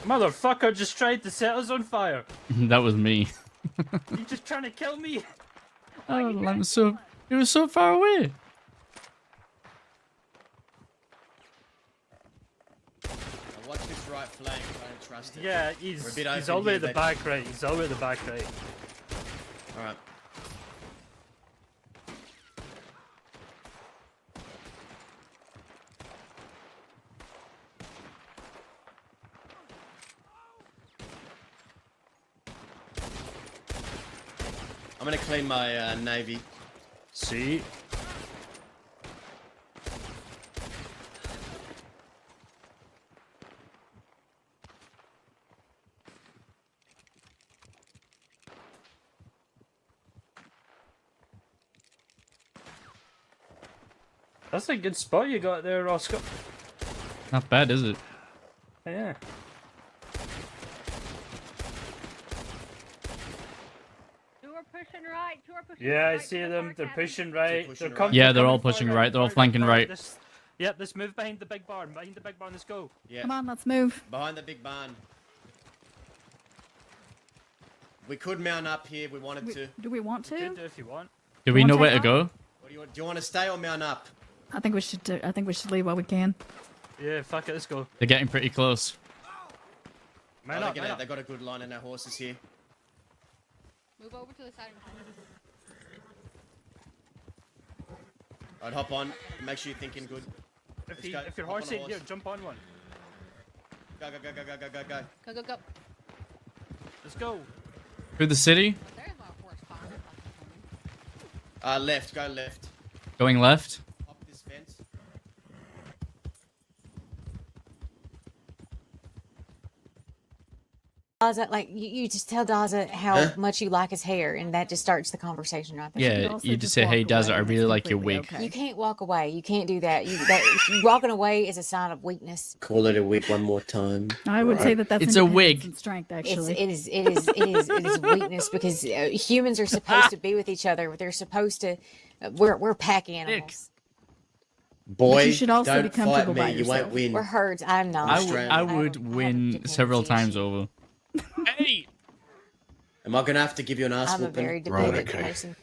S3: Motherfucker just tried to set us on fire.
S1: That was me.
S3: You just trying to kill me?
S1: Oh, it was so far away.
S12: Now watch this right flank. I don't trust it.
S3: Yeah,
S12: We're a
S3: he's
S12: bit
S3: all the
S12: open
S3: way
S12: here,
S3: at the
S12: but-
S3: back right. He's all the way at the back right.
S12: All right. I'm gonna clean my navy.
S3: See? That's a good spot you got there, Roscoe.
S1: Not bad, is it?
S3: Yeah.
S13: Two are pushing right, two are pushing
S3: Yeah, I
S13: right.
S3: see them. They're pushing right. They're coming.
S1: Yeah, they're all
S3: coming far
S1: pushing right. They're all
S3: far
S1: flanking right.
S3: Yep, let's move behind the big barn. Behind the big barn, let's go.
S12: Yeah.
S18: Come on, let's move.
S12: Behind the big barn. We could mount up here if we wanted to.
S18: Do we want
S3: You
S18: to?
S3: could do if you want.
S1: Do we know where to
S18: take
S1: go?
S12: What do you want to stay or mount up?
S18: I think we should. I think we should leave while we can.
S3: Yeah, fuck it, let's go.
S1: They're getting pretty close.
S3: Man
S12: Oh,
S3: up, man up.
S12: they got a good line in our horses here.
S13: Move over to the side.
S12: Alright, hop on. Make sure you're thinking good.
S3: If,
S12: Let's go.
S3: if your
S12: Hop on
S3: horse
S12: a
S3: ain't here, jump on one.
S12: Go.
S13: Go, go, go.
S3: Let's go.
S1: Through the city?
S13: There's a horse behind us.
S12: Left. Go left.
S1: Going left?
S12: Hop this fence.
S10: Daza, like you just tell Daza how much you like his hair, and that just starts the conversation right there.
S1: Yeah, you just say, hey, Daza, I really like your wig.
S10: You can't walk away. You can't do that. Walking away is a sign of weakness.
S12: Call it a wig one more time.
S18: I would say that that's
S1: It's a
S18: independence
S1: wig.
S18: and strength, actually.
S10: It is weakness because humans are supposed to be with each other. They're supposed to. We're pack animals.
S12: Boy,
S18: you should also
S12: don't
S18: be comfortable
S12: fight
S18: by
S12: me. You
S18: yourself.
S12: won't win.
S10: We're herds. I'm not.
S1: I would win several times over. Hey!
S12: Am I gonna have to give you an ass
S10: I'm a
S12: whooping?
S10: very dependent person.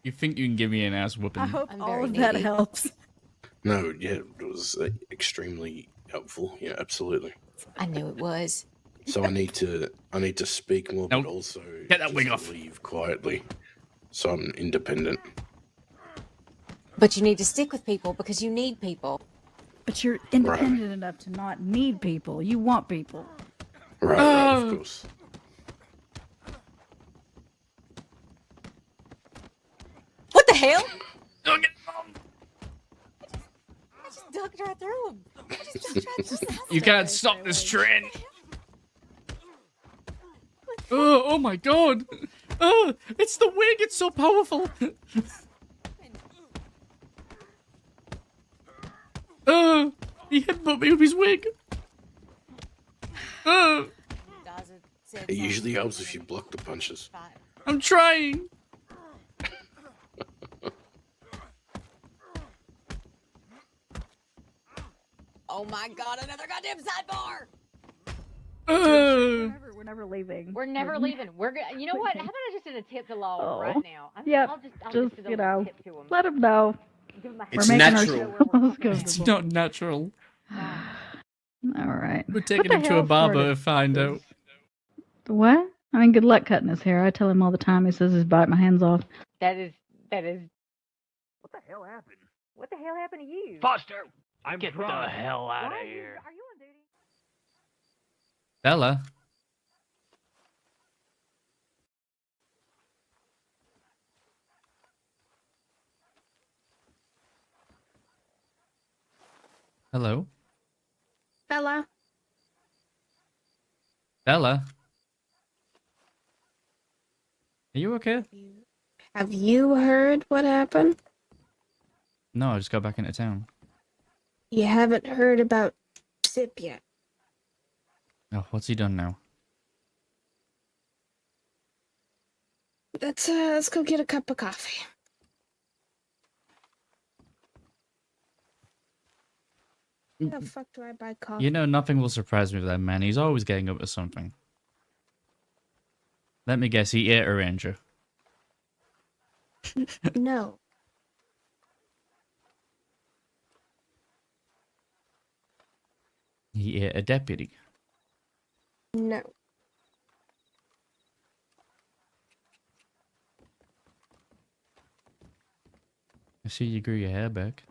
S1: You think you can give me an ass whooping?
S18: I hope
S10: I'm
S18: all
S10: very
S18: of that
S10: needy.
S18: helps.
S19: No, yeah, it was extremely helpful. Yeah, absolutely.
S10: I knew it was.
S19: So I need to speak more,
S1: Nope.
S19: but also
S1: Get that wig
S19: just
S1: off.
S19: leave quietly. So I'm independent.
S5: But you need to stick with people because you need people.
S18: But you're independent enough to not need people. You want people.
S17: Right, of course.
S5: What the hell? I just ducked right through him. I just ducked right through him.
S9: You can't stop this train. Oh my god! Oh, it's the wig. It's so powerful. Oh, he headbutt me with his wig. Oh,
S17: It usually helps if you block the punches.
S9: I'm trying.
S5: Oh my god, another goddamn sidebar!
S18: We're never leaving.
S7: We're never leaving. You know what? How about I just did a tip to Law right now?
S18: Yep.
S7: I'll
S18: Just
S7: do a
S18: you
S7: little
S18: know,
S7: tip to him.
S18: let them know.
S7: Give him a
S17: It's
S18: We're making
S17: natural.
S18: ourselves
S9: It's
S18: comfortable.
S9: not natural.
S18: All right.
S9: We're taking him to a barber to find out.
S18: What? I mean, good luck cutting his hair. I tell him all the time. He says he's bite my hands off.
S7: That is. What the hell happened? What the hell happened to you?
S3: Foster, get the hell out of here.
S7: Are you on duty?
S9: Bella. Hello,
S2: Bella.
S9: Bella. Are you okay?
S2: Have you heard what happened?
S9: No, I just got back into town.
S2: You haven't heard about Zip yet.
S9: Oh, what's he done now?
S2: Let's go get a cup of coffee. How the fuck do I buy coffee?
S9: You know, nothing will surprise me with that man. He's always getting up to something. Let me guess, he ate a ranger.
S2: No.
S9: He ate a deputy.
S2: No.
S9: I see you grew your hair back.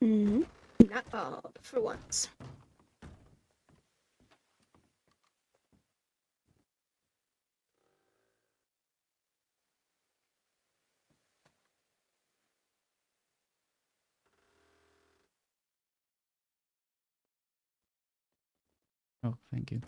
S2: Mm-hmm. Not all, for once.
S9: Oh, thank you.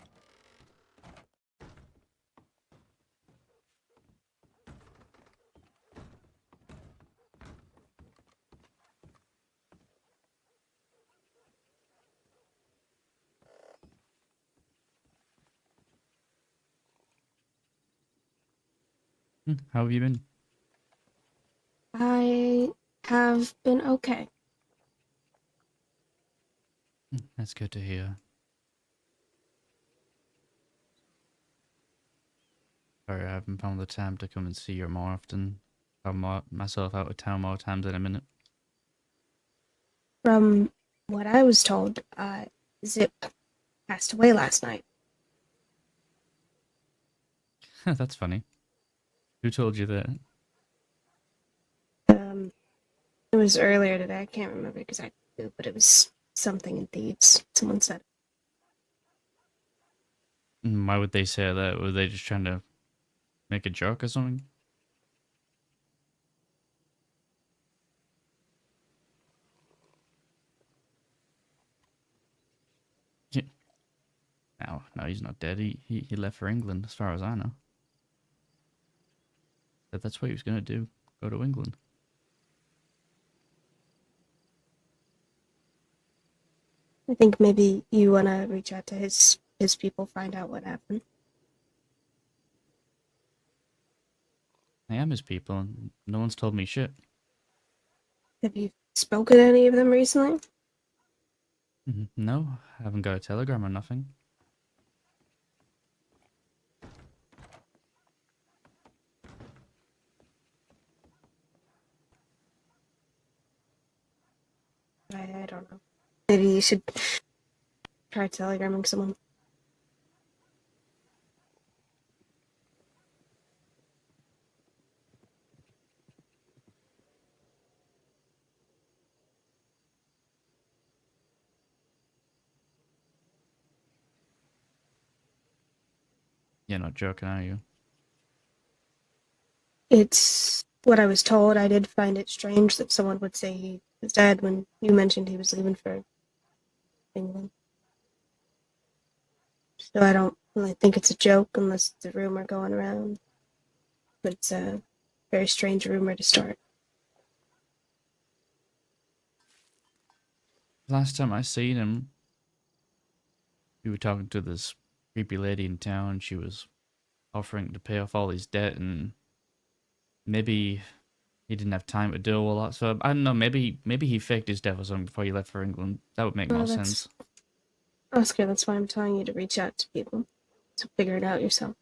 S9: How have you been?
S2: I have been okay.
S9: That's good to hear. Sorry, I haven't found the time to come and see you more often. I'm myself out of town more times than a minute.
S2: From what I was told, Zip passed away last night.
S9: That's funny. Who told you that?
S2: It was earlier today. I can't remember exactly who, but it was something in Thieves. Someone said.
S9: Why would they say that? Were they just trying to make a joke or something? Yeah. No, he's not dead. He left for England, as far as I know. But that's what he was gonna do. Go to England.
S2: I think maybe you want to reach out to his people, find out what happened.
S9: I am his people, and no one's told me shit.
S2: Have you spoken to any of them recently?
S9: No, I haven't got a telegram or nothing.
S2: I don't know. Maybe you should try telegramming someone.
S9: You're not joking, are you?
S2: It's what I was told. I did find it strange that someone would say he was dead when you mentioned he was leaving for England. So I don't really think it's a joke unless it's a rumor going around. But it's a very strange rumor to start.
S9: Last time I seen him, we were talking to this creepy lady in town. She was offering to pay off all his debt, and maybe he didn't have time to do all that. So I don't know. Maybe he faked his death or something before he left for England. That would make more sense.
S2: Oscar, that's why I'm telling you to reach out to people to figure it out yourself.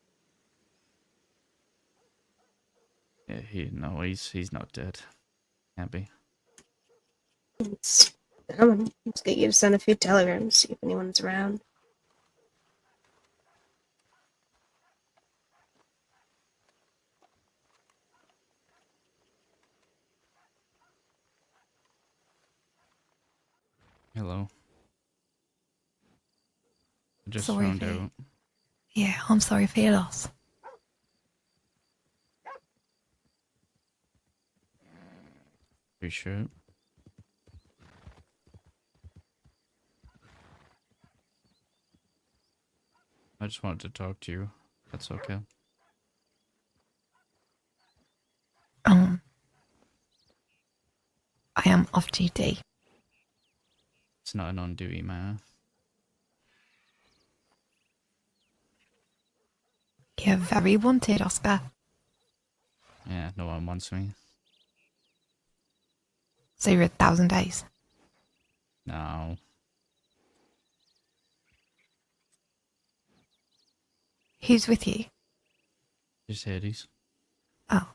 S9: Yeah, he's not dead. Can't be.
S2: I'm gonna just get you to send a few telegrams, see if anyone's around.
S9: Hello. I just
S16: Sorry
S9: found
S16: for-
S9: out.
S16: Yeah, I'm sorry for your loss.
S9: Appreciate it. I just wanted to talk to you. That's okay.
S16: I am off duty.
S9: It's not an on-duty matter.
S16: You're very wanted, Oscar.
S9: Yeah, no one wants me.
S16: So you're 1,000 days.
S9: No.
S16: Who's with you?
S9: Just Hades.
S16: Oh.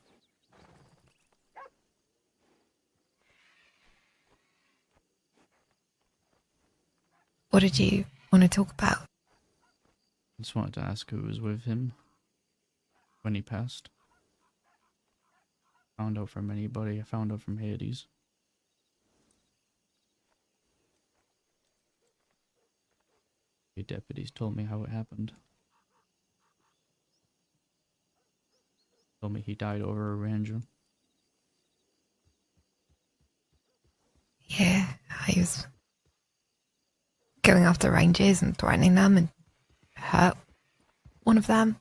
S16: What did you want to talk about?
S9: I just wanted to ask who was with him when he passed. Found out from anybody. I found out from Hades. The deputies told me how it happened. Told me he died over a ranger.
S16: Yeah, I was going after rangers and threatening them and hurt one of them.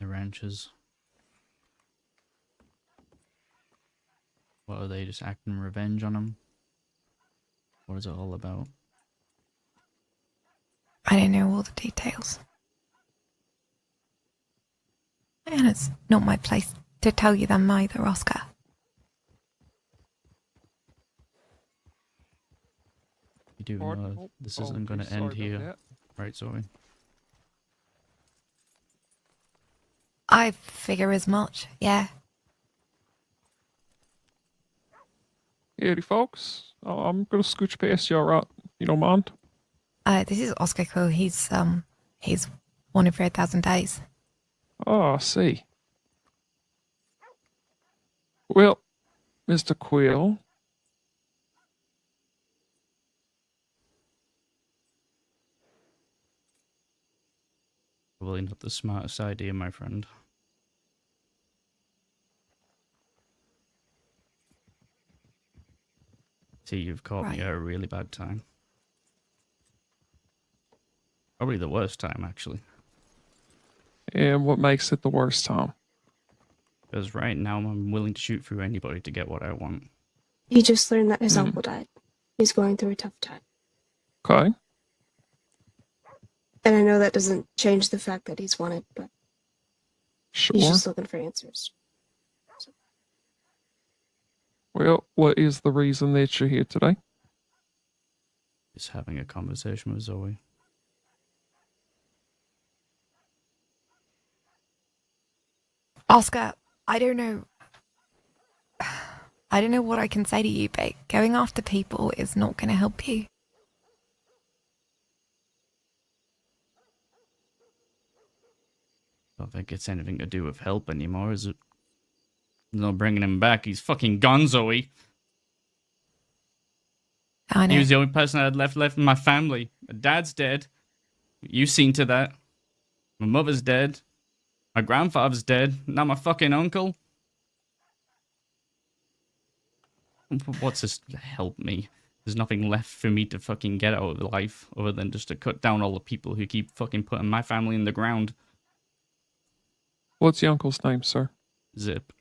S9: The ranchers. What are they, just acting revenge on him? What is it all about?
S16: I don't know all the details. And it's not my place to tell you them either, Oscar.
S9: You do know this isn't going to end here, right, Zoe?
S16: I figure as much, yeah.
S22: Howdy, folks. I'm gonna scooch past you, alright? You don't mind?
S16: This is Oscar Quil. He's wanted for 1,000 days.
S22: Oh, I see. Well, Mr. Quil,
S9: Probably not the smartest idea, my friend. See, you've caught me at a really bad time. Probably the worst time, actually.
S22: and what makes it the worst time?
S9: Because right now I'm willing to shoot through anybody to get what I want.
S2: He just learned that his uncle died. He's going through a tough time.
S22: Okay.
S2: And I know that doesn't change the fact that he's wanted, but
S22: Sure.
S2: he's just looking for answers.
S22: Well, what is the reason that you're here today?
S9: Just having a conversation with Zoe.
S16: Oscar, I don't know. I don't know what I can say to you, but going after people is not going to help you.
S9: I don't think it's anything to do with help anymore, is it? No bringing him back. He's fucking gone, Zoe.
S16: I know.
S1: He was the only person I had left in my family. My dad's dead. You seen to that. My mother's dead. My grandfather's dead. Now my fucking uncle. What's this help me? There's nothing left for me to fucking get out of life other than just to cut down all the people who keep fucking putting my family in the ground.
S22: What's your uncle's name, sir?
S1: Zip.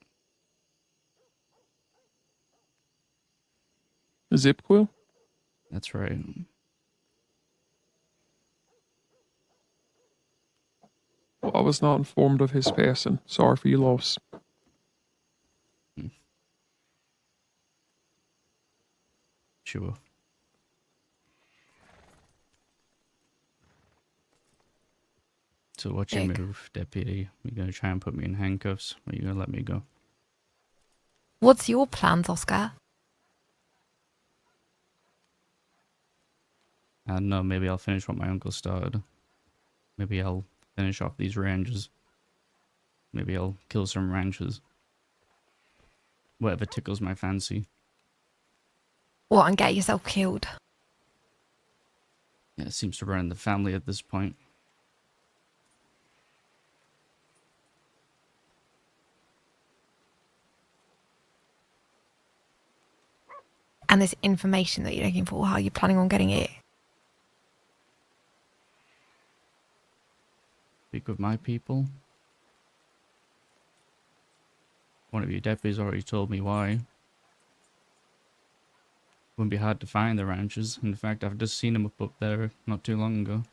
S22: Zip Quil?
S1: That's right.
S22: Well, I was not informed of his passing. Sorry for your loss.
S1: Sure. So what's your move, deputy? You gonna try and put me in handcuffs, or you gonna let me go?
S16: What's your plans, Oscar?
S1: I don't know, maybe I'll finish what my uncle started. Maybe I'll finish off these ranches. Maybe I'll kill some ranchers. Whatever tickles my fancy.
S16: What, and get yourself killed?
S1: Yeah, it seems to run in the family at this point.
S16: And this information that you're looking for, how are you planning on getting it?
S1: Speak with my people. One of your deputies already told me why. Wouldn't be hard to find the ranches. In fact, I've just seen them up there not too long ago.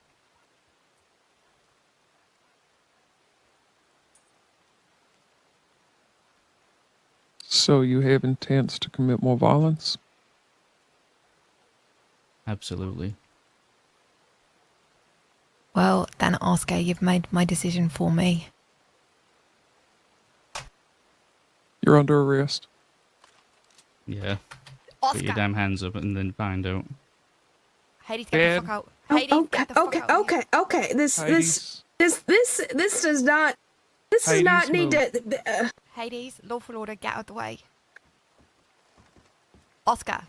S22: So you have intents to commit more violence?
S1: Absolutely.
S16: Well, then, Oscar, you've made my decision for me.
S22: You're under arrest.
S1: Yeah.
S16: Oscar.
S1: Put your damn hands up and then find out.
S16: Hades, get the fuck out. Hades, get the fuck out.
S2: Okay. This does not. This does not need to.
S16: Hades, lawful order, get out of the way. Oscar.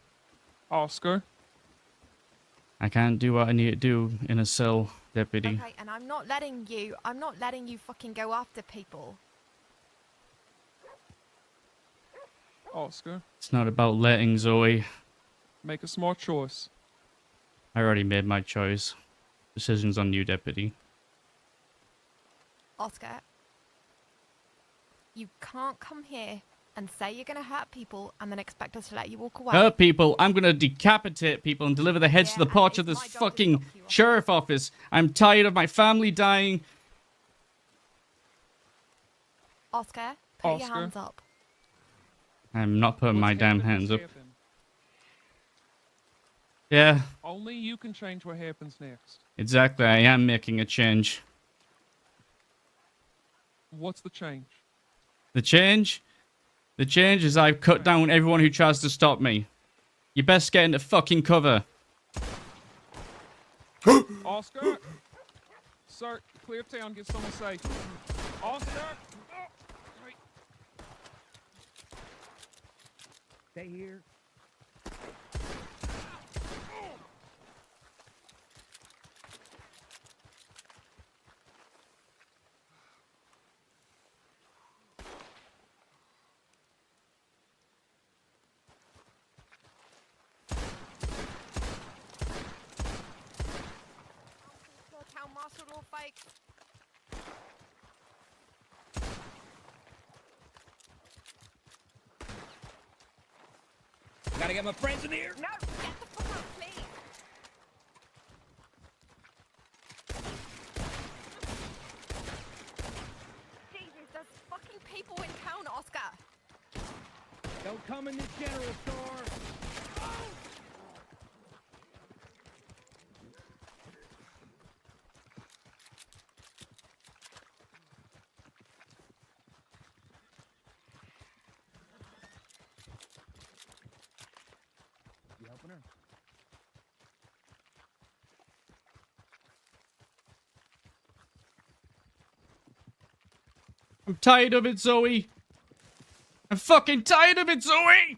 S22: Oscar?
S1: I can't do what I need to do in a cell, deputy.
S16: Okay, and I'm not letting you fucking go after people.
S22: Oscar?
S1: It's not about letting, Zoe.
S22: Make a smart choice.
S1: I already made my choice. Decision's on you, deputy.
S16: Oscar, you can't come here and say you're gonna hurt people and then expect us to let you walk away.
S1: Hurt people. I'm gonna decapitate people and deliver the heads to the porch of this fucking sheriff office. I'm tired of my family dying.
S16: Oscar, put your hands up.
S1: I'm not putting my damn hands up. Yeah,
S22: Only you can change what happens next.
S1: exactly. I am making a change.
S22: What's the change?
S1: The change? The change is I've cut down everyone who tries to stop me. You best get into fucking cover.
S22: Oscar? Sir, clear town, get someone safe. Oscar? Wait.
S11: Stay here.
S16: Town marshal all fakes.
S11: Gotta get my friends in here.
S16: No, get the fuck out, please. Jesus, there's fucking people in town, Oscar.
S11: Don't come in the general store. You helping her?
S1: I'm tired of it, Zoe. I'm fucking tired of it, Zoe!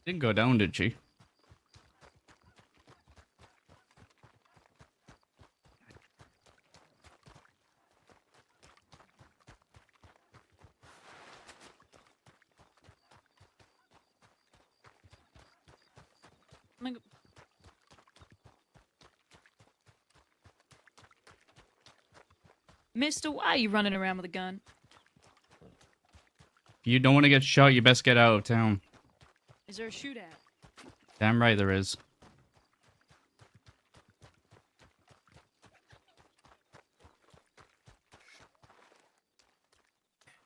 S1: Didn't go down, did she?
S14: Mister, why are you running around with a gun?
S1: If you don't want to get shot, you best get out of town.
S14: Is there a shootout?
S1: Damn right there is.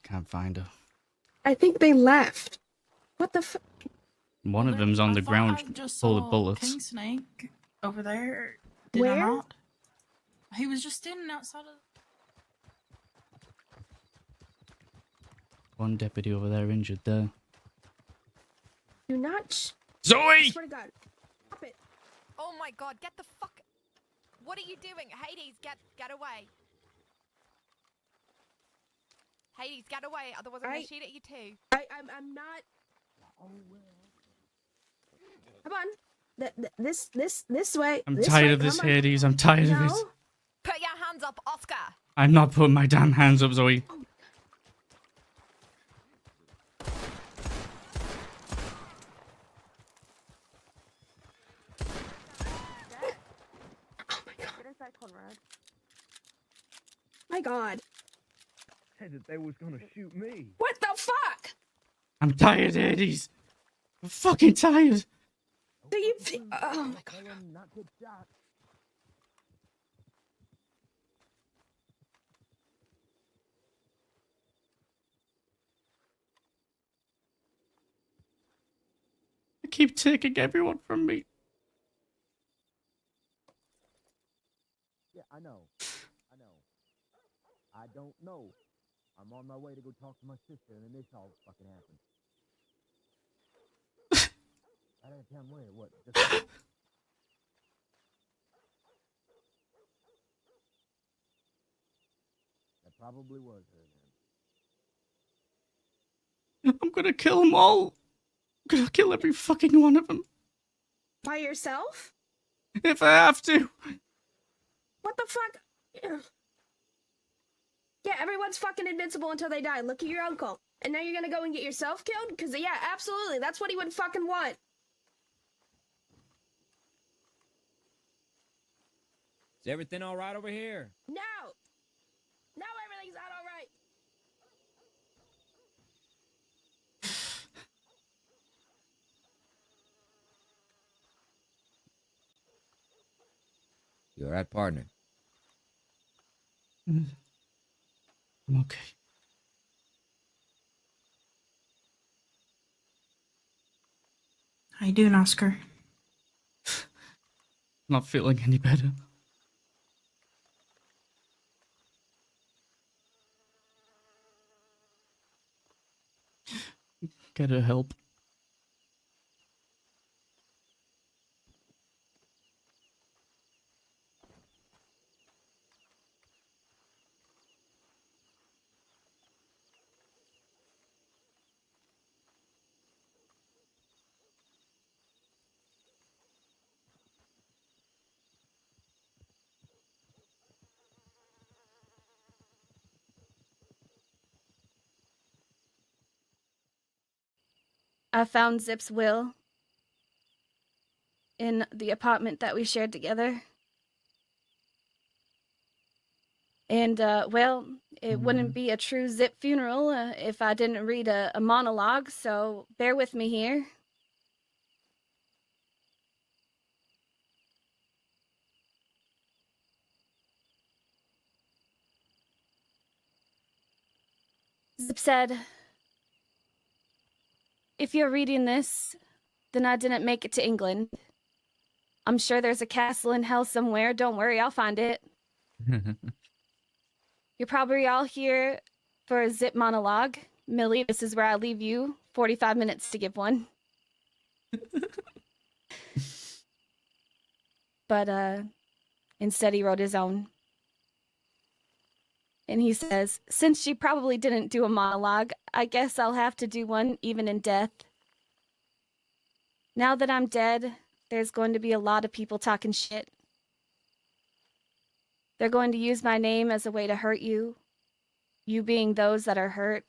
S1: Can't find her.
S2: I think they left. What the fuck?
S1: One of them's on the
S4: I
S1: ground
S4: just
S1: full
S4: saw
S1: of bullets.
S4: King Snake over there. Did
S2: Where?
S4: I not? He was just standing outside of.
S1: One deputy over there injured there.
S2: Do not.
S1: Zoe!
S2: I swear to God. Stop it.
S16: Oh my god, get the fuck. What are you doing? Hades, get away. Hades, get away, otherwise I'm gonna shoot at you too.
S2: I'm not. Come on. This way.
S1: I'm
S2: this
S1: tired
S2: way.
S1: of this,
S2: Come on.
S1: Hades. I'm tired of it.
S2: No.
S16: Put your hands up, Oscar.
S1: I'm not putting my damn hands up, Zoe.
S2: My God.
S11: Said that they was gonna shoot me.
S2: What the fuck?
S1: I'm tired, Hades. I'm fucking tired.
S2: Do you? Oh my God.
S11: Not get shot.
S1: They keep taking everyone from me.
S11: Yeah, I know. I don't know. I'm on my way to go talk to my sister, and then this all fucking happened. I didn't tell him where. What? Just... That probably was her then.
S1: I'm gonna kill them all. I'm gonna kill every fucking one of them.
S2: By yourself?
S1: If I have to.
S2: What the fuck? Yeah, everyone's fucking invincible until they die. Look at your uncle. And now you're gonna go and get yourself killed? Because, yeah, absolutely. That's what he would fucking want.
S11: Is everything all right over here?
S2: No! No, everything's not all right.
S11: You all right, partner?
S1: I'm okay.
S4: How you doing, Oscar?
S1: Not feeling any better. Get her help.
S2: I found Zip's will in the apartment that we shared together. And, well, it wouldn't be a true Zip funeral if I didn't read a monologue, so bear with me here. Zip said, "If you're reading this, then I didn't make it to England. I'm sure there's a castle in hell somewhere. Don't worry, I'll find it. You're probably all here for a Zip monologue. Millie, this is where I leave you. 45 minutes to give one." But, instead he wrote his own. And he says, "Since she probably didn't do a monologue, I guess I'll have to do one even in death. Now that I'm dead, there's going to be a lot of people talking shit. They're going to use my name as a way to hurt you. You being those that are hurt,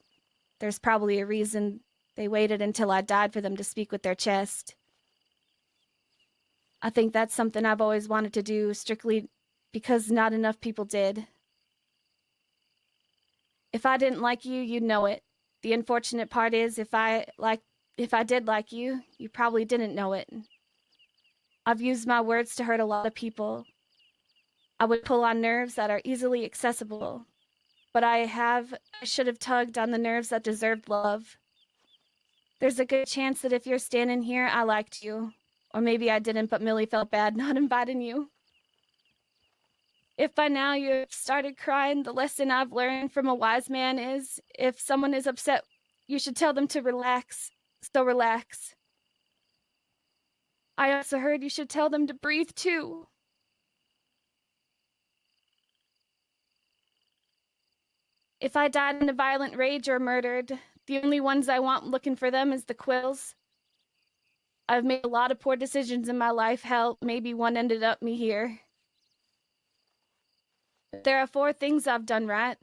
S2: there's probably a reason they waited until I died for them to speak with their chest. I think that's something I've always wanted to do, strictly because not enough people did. If I didn't like you, you'd know it. The unfortunate part is, if I did like you, you probably didn't know it. I've used my words to hurt a lot of people. I would pull on nerves that are easily accessible, but I should have tugged on the nerves that deserved love. There's a good chance that if you're standing here, I liked you. Or maybe I didn't, but Millie felt bad not inviting you. If by now you've started crying, the lesson I've learned from a wise man is, if someone is upset, you should tell them to relax. So relax. I also heard you should tell them to breathe too. If I died in a violent rage or murdered, the only ones I want looking for them is the Quills. I've made a lot of poor decisions in my life. Hell, maybe one ended up me here. There are 4 things I've done right.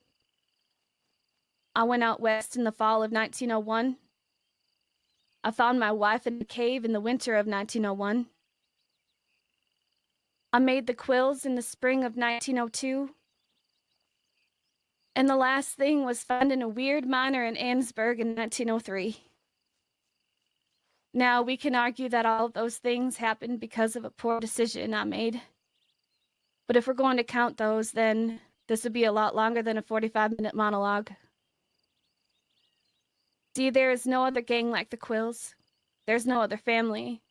S2: I went out west in the fall of 1901. I found my wife in a cave in the winter of 1901. I made the Quills in the spring of 1902. And the last thing was found in a weird miner in Annesburg in 1903. Now, we can argue that all of those things happened because of a poor decision I made. But if we're going to count those, then this would be a lot longer than a 45-minute monologue. See, there is no other gang like the Quills. There's no other family.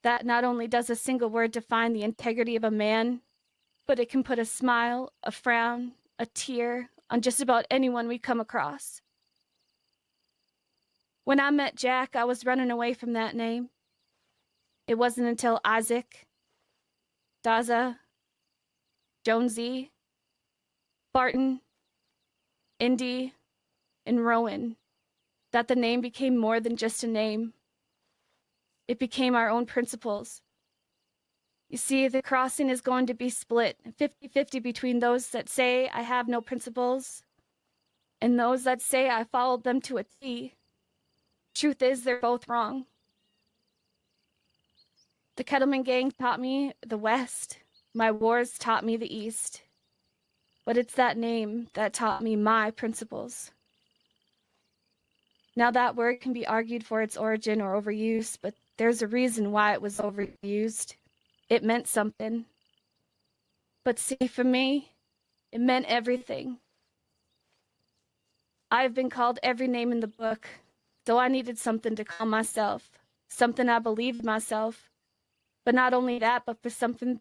S2: That not only does a single word define the integrity of a man, but it can put a smile, a frown, a tear on just about anyone we come across. When I met Jack, I was running away from that name. It wasn't until Isaac, Daza, Jonesy, Barton, Indy, and Rowan that the name became more than just a name. It became our own principles. You see, the crossing is going to be split 50-50 between those that say I have no principles and those that say I followed them to a T. Truth is, they're both wrong. The Kettleman gang taught me the West. My wars taught me the East. But it's that name that taught me my principles. Now that word can be argued for its origin or overuse, but there's a reason why it was overused. It meant something. But see, for me, it meant everything. I've been called every name in the book, so I needed something to call myself, something I believed myself. But not only that, but for something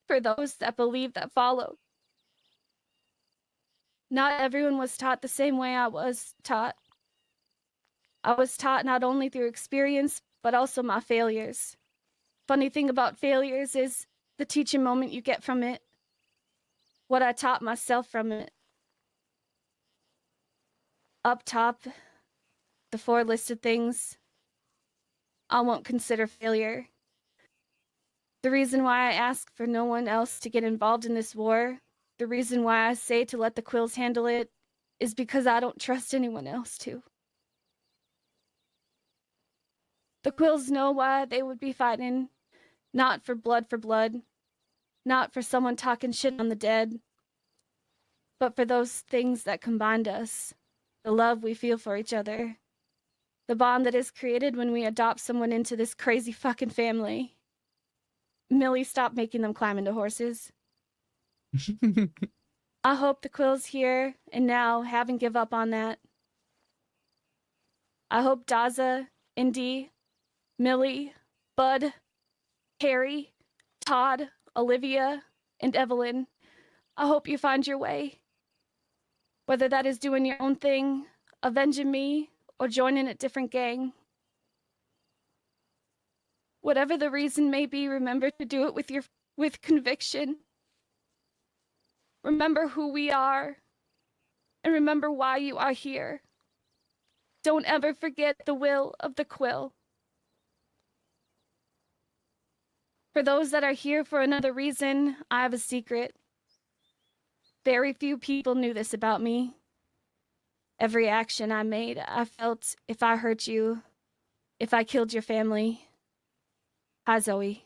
S2: for those that believe that followed. Not everyone was taught the same way I was taught. I was taught not only through experience, but also my failures. Funny thing about failures is the teaching moment you get from it. What I taught myself from it. Up top, the 4 listed things I won't consider failure. The reason why I ask for no one else to get involved in this war, the reason why I say to let the Quills handle it, is because I don't trust anyone else to. The Quills know why they would be fighting, not for blood, not for someone talking shit on the dead, but for those things that combined us, the love we feel for each other, the bond that is created when we adopt someone into this crazy fucking family. Millie, stop making them climb into horses. I hope the Quills here and now haven't give up on that. I hope Daza, Indy, Millie, Bud, Harry, Todd, Olivia, and Evelyn, I hope you find your way. Whether that is doing your own thing, avenging me, or joining a different gang. Whatever the reason may be, remember to do it with conviction. Remember who we are, and remember why you are here. Don't ever forget the will of the Quill. For those that are here for another reason, I have a secret. Very few people knew this about me. Every action I made, I felt if I hurt you, if I killed your family. Hi, Zoe.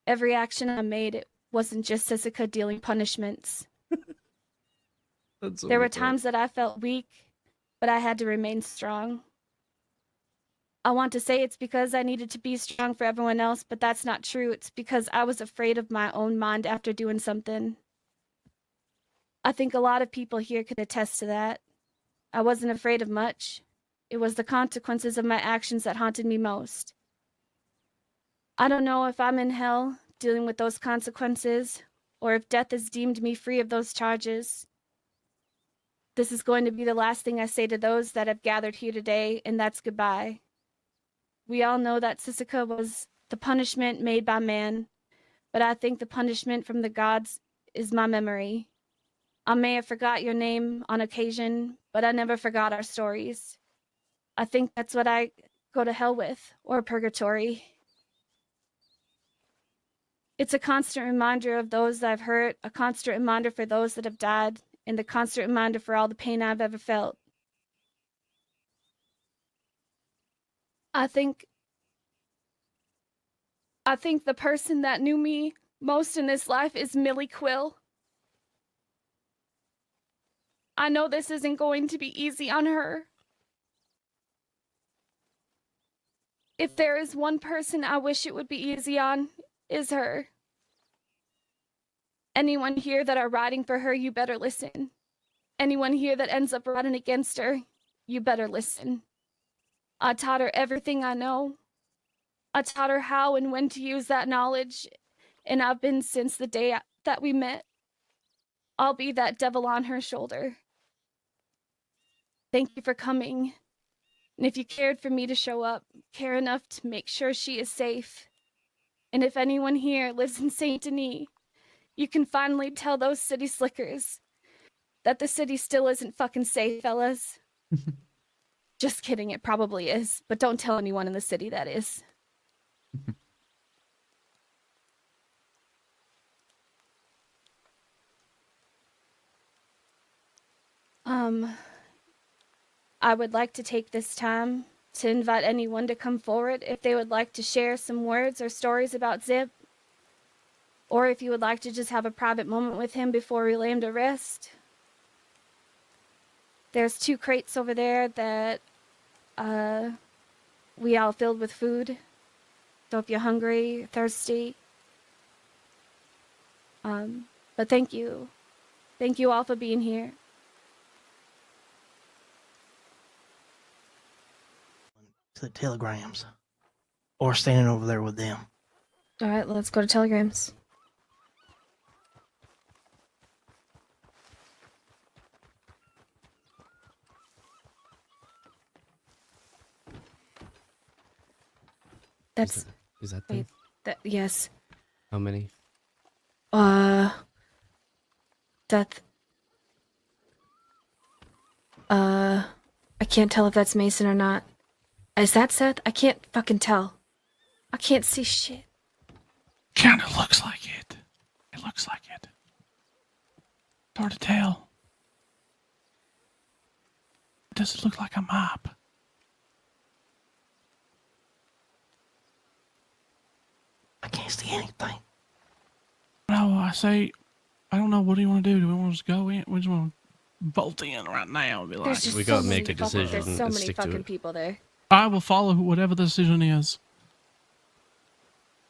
S2: Every action I made, it wasn't just Jessica dealing punishments. There were times that I felt weak, but I had to remain strong. I want to say it's because I needed to be strong for everyone else, but that's not true. It's because I was afraid of my own mind after doing something. I think a lot of people here could attest to that. I wasn't afraid of much. It was the consequences of my actions that haunted me most. I don't know if I'm in hell dealing with those consequences, or if death has deemed me free of those charges. This is going to be the last thing I say to those that have gathered here today, and that's goodbye. We all know that Sisika was the punishment made by man, but I think the punishment from the gods is my memory. I may have forgot your name on occasion, but I never forgot our stories. I think that's what I go to hell with, or purgatory. It's a constant reminder of those that I've hurt, a constant reminder for those that have died, and a constant reminder for all the pain I've ever felt. I think the person that knew me most in this life is Millie Quil. I know this isn't going to be easy on her. If there is one person I wish it would be easy on, is her. Anyone here that are riding for her, you better listen. Anyone here that ends up riding against her, you better listen. I taught her everything I know. I taught her how and when to use that knowledge, and I've been since the day that we met. I'll be that devil on her shoulder. Thank you for coming. And if you cared for me to show up, care enough to make sure she is safe. And if anyone here lives in Saint Denis, you can finally tell those city slickers that the city still isn't fucking safe, fellas. Just kidding, it probably is, but don't tell anyone in the city that is. I would like to take this time to invite anyone to come forward if they would like to share some words or stories about Zip, or if you would like to just have a private moment with him before we lay him to rest. There's 2 crates over there that we all filled with food. So if you're hungry, thirsty. But thank you. Thank you all for being here.
S15: To the telegrams. Or standing over there with them.
S2: All right, let's go to telegrams. That's
S21: Is that
S2: wait, yes.
S21: How many?
S2: Death. I can't tell if that's Mason or not. Is that Seth? I can't fucking tell. I can't see shit.
S22: Kinda looks like it. It looks like it. It's hard to tell. Does it look like a mop?
S15: I can't see anything.
S22: No, I say, I don't know. What do you want to do? Do we want to just go in? We just want to bolt in right now and be like,
S2: There's just
S21: we
S2: so
S21: gotta
S2: many
S21: make a
S2: fucking-
S21: decision
S2: There's so
S21: and
S2: many
S21: stick to
S2: fucking
S21: it.
S2: people there.
S22: I will follow whatever the decision is.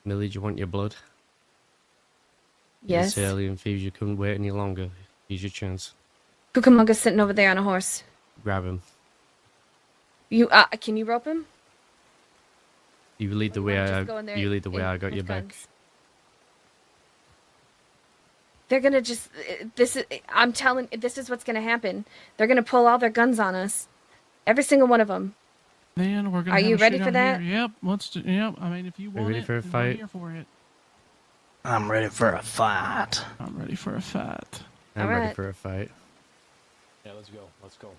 S21: Millie, do you want your blood?
S2: Yes.
S21: It's early and Thieves, you couldn't wait any longer. Here's your chance.
S2: Cucamonga's sitting over there on a horse.
S21: Grab him.
S2: You can you rope him?
S21: You lead the way.
S2: just go in there
S21: You lead the way.
S2: in-
S21: I got your
S2: with
S21: back.
S2: guns? They're gonna just I'm telling this is what's gonna happen. They're gonna pull all their guns on us. Every single one of them.
S22: Then we're gonna.
S2: Are
S22: have
S2: you
S22: a
S2: ready
S22: shootout
S2: for that?
S22: Here. Yep. Let's do. Yep. I mean, if you
S21: Are you
S22: want
S21: ready
S22: it,
S21: for a
S22: then
S21: fight?
S22: I'm here for it.
S15: I'm ready for a fight.
S22: I'm ready for a fight.
S21: I'm ready
S2: Alright.
S21: for a fight.
S11: Yeah, let's go. Let's go.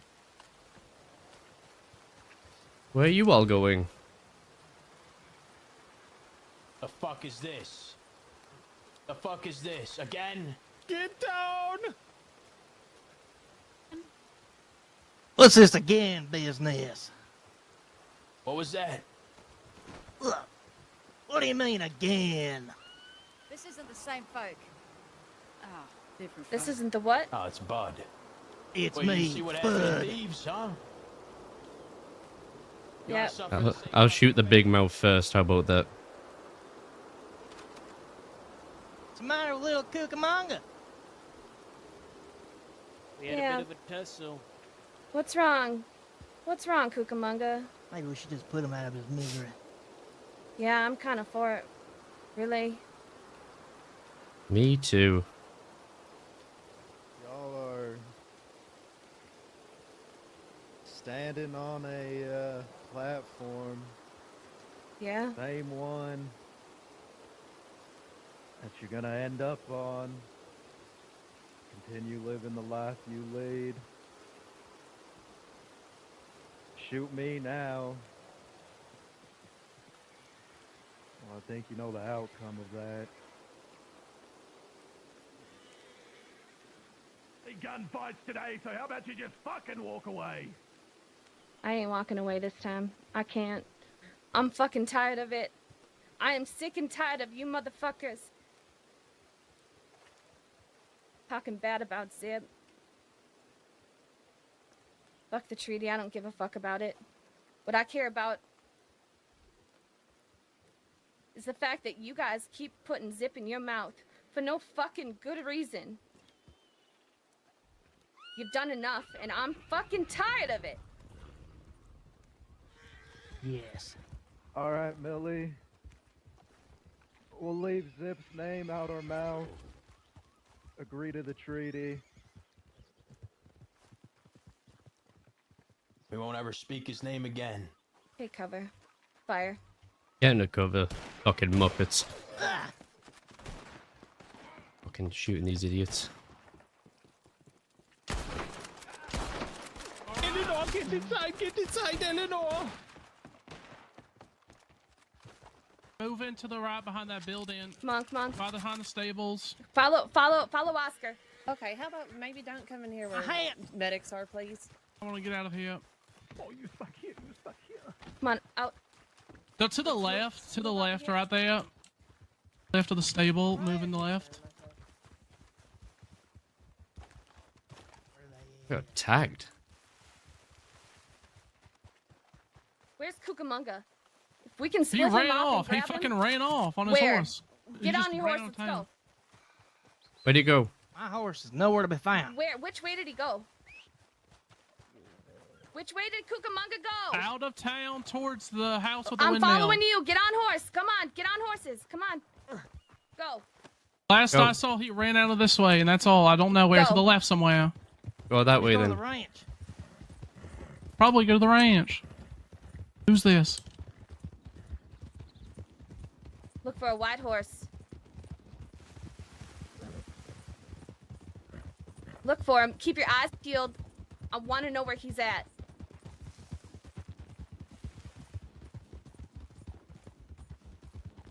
S21: Where are you all going?
S6: The fuck is this? The fuck is this? Again?
S15: Get down! What's this again business?
S6: What was that?
S15: Look, what do you mean again?
S5: This isn't the same folk.
S14: Oh, different.
S2: This
S14: folk.
S2: isn't the what?
S6: Oh, it's Bud.
S15: It's
S6: Well,
S15: me,
S6: you see what happened to
S15: Bud.
S6: thieves, huh? You
S2: Yep.
S6: wanna suffer the same
S21: I'll shoot the big mouth first. How about that?
S15: What's the matter with little Cucamonga?
S3: We had
S2: Yeah.
S3: a bit of a tussle.
S2: What's wrong? What's wrong, Cucamonga?
S15: Maybe we should just put him out of his misery.
S2: Yeah, I'm kind of for it. Really?
S21: Me too.
S8: Y'all are standing on a platform,
S2: Yeah.
S8: same one that you're gonna end up on. Continue living the life you lead. Shoot me now. Well, I think you know the outcome of that.
S11: Gunfights today, so how about you just fucking walk away?
S2: I ain't walking away this time. I can't. I'm fucking tired of it. I am sick and tired of you motherfuckers talking bad about Zip. Fuck the treaty. I don't give a fuck about it. What I care about is the fact that you guys keep putting Zip in your mouth for no fucking good reason. You've done enough, and I'm fucking tired of it.
S15: Yes.
S8: All right, Millie. We'll leave Zip's name out our mouth. Agree to the treaty.
S6: We won't ever speak his name again.
S2: Take cover. Fire.
S21: Get in the cover. Fucking Muppets. Fucking shooting these idiots.
S22: Eleanor, get inside, Eleanor! Move into the right behind that building.
S2: Come on, come on.
S22: Right behind the stables.
S2: Follow Oscar.
S23: Okay, how about maybe don't come in here where
S15: Hey.
S23: medics are, please?
S22: I want to get out of here.
S11: Oh, you stuck here, you stuck here.
S2: Come on, out.
S22: Go to the left, right there. Left of the stable, moving the left.
S21: Got tagged.
S2: Where's Cucamonga? If we can
S22: He
S2: split him
S22: ran
S2: off
S22: off.
S2: and
S22: He
S2: grab
S22: fucking
S2: him.
S22: ran off on his
S2: Where?
S22: horse. He
S2: Get
S22: just
S2: on your
S22: ran
S2: horse,
S22: out
S2: let's
S22: of town.
S2: go.
S21: Where'd he go?
S15: My horse is nowhere to be found.
S2: Where? Which way did he go? Which way did Cucamonga go?
S22: Out of town towards the house with the
S2: I'm
S22: windmill.
S2: following you. Get on horse. Come on. Get on horses. Come on. Go.
S22: Last
S21: Go.
S22: I saw, he ran out of this way, and that's all. I don't know where. To
S2: Go.
S22: the left somewhere.
S21: Go that way
S15: Go to
S21: then.
S15: the ranch.
S22: Probably go to the ranch. Who's this?
S2: Look for a white horse. Look for him. Keep your eyes peeled. I want to know where he's at.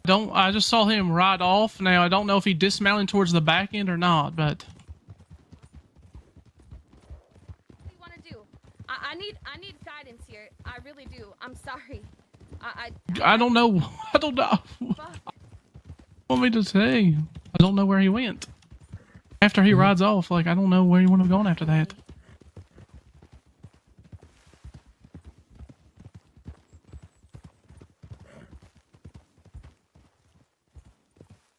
S22: I just saw him ride off. Now I don't know if he dismounted towards the back end or not, but
S2: What do you want to do? I need guidance here. I really do. I'm sorry.
S22: I don't know. I don't know.
S2: Fuck.
S22: What want me to say? I don't know where he went. After he rides off, like I don't know where he would have gone after that.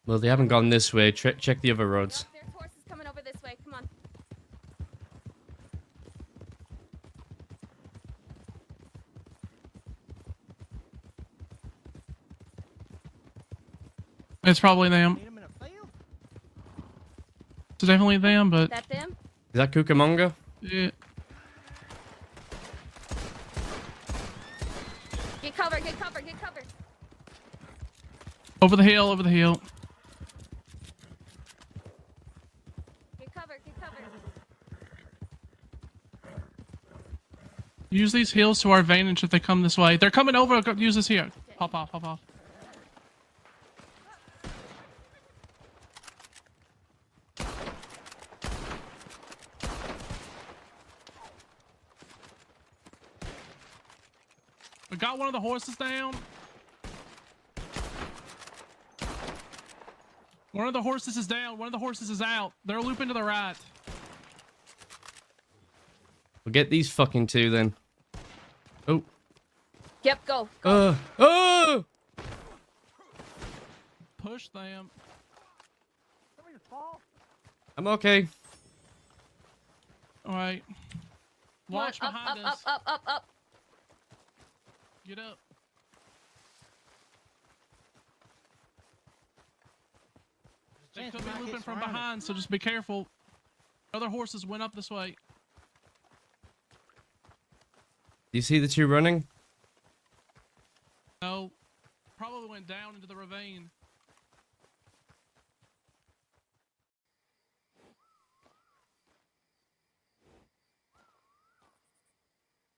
S21: Well, they haven't gone this way. Check the other roads.
S2: There's horses coming over this way. Come on.
S22: It's probably them. It's definitely them, but
S2: That them?
S21: Is that Cucamonga?
S22: yeah.
S2: Get cover. Get cover. Get cover.
S22: Over the hill, over the hill.
S2: Get cover. Get cover.
S22: Use these hills to our advantage if they come this way. They're coming over. Use this here. Hop off, hop off. We got one of the horses down. One of the horses is down. One of the horses is out. They're looping to the right.
S21: We'll get these fucking two then. Oh.
S2: Yep, go.
S21: Oh!
S22: Push them.
S21: I'm okay.
S22: All right. Watch
S2: Come on,
S22: behind
S2: up,
S22: us.
S2: up.
S22: Get up. They
S15: Chance
S22: could
S15: we
S22: be
S15: might get
S22: looping from
S15: surrounded.
S22: behind, so just be careful. Other horses went up this way.
S21: Do you see the two running?
S22: No. Probably went down into the ravine.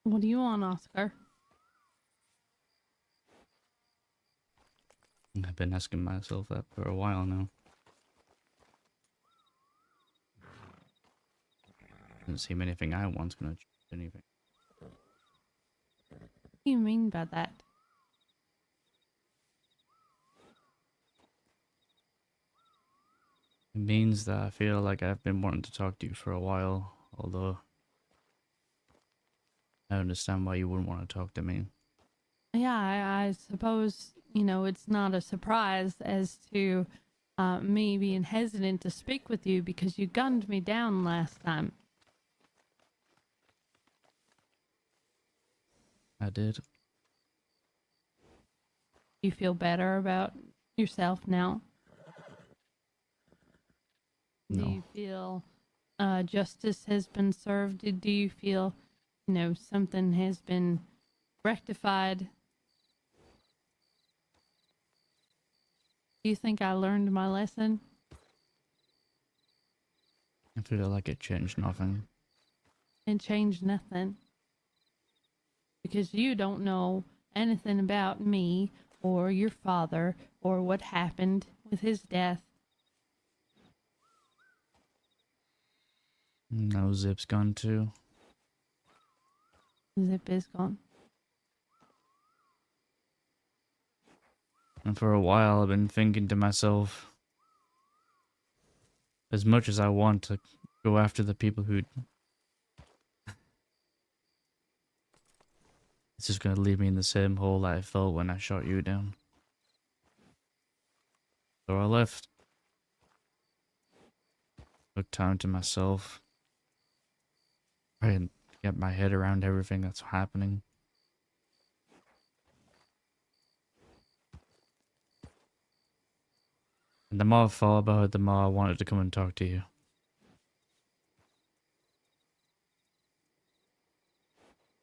S18: What do you want, Oscar?
S21: I've been asking myself that for a while now. Doesn't seem anything I want's gonna change anything.
S18: What do you mean by that?
S21: It means that I feel like I've been wanting to talk to you for a while, although I understand why you wouldn't want to talk to me.
S18: Yeah, I suppose, you know, it's not a surprise as to me being hesitant to speak with you because you gunned me down last time.
S21: I did.
S18: You feel better about yourself now?
S21: No.
S18: Do you feel justice has been served? Do you feel, you know, something has been rectified? Do you think I learned my lesson?
S21: I feel like it changed nothing.
S18: It changed nothing. Because you don't know anything about me or your father or what happened with his death.
S21: No, Zip's gone too.
S18: Zip is gone.
S21: And for a while I've been thinking to myself, as much as I want to go after the people who... It's just gonna leave me in the same hole that I felt when I shot you down. So I left. Took time to myself. Trying to get my head around everything that's happening. And the more I thought about it, the more I wanted to come and talk to you.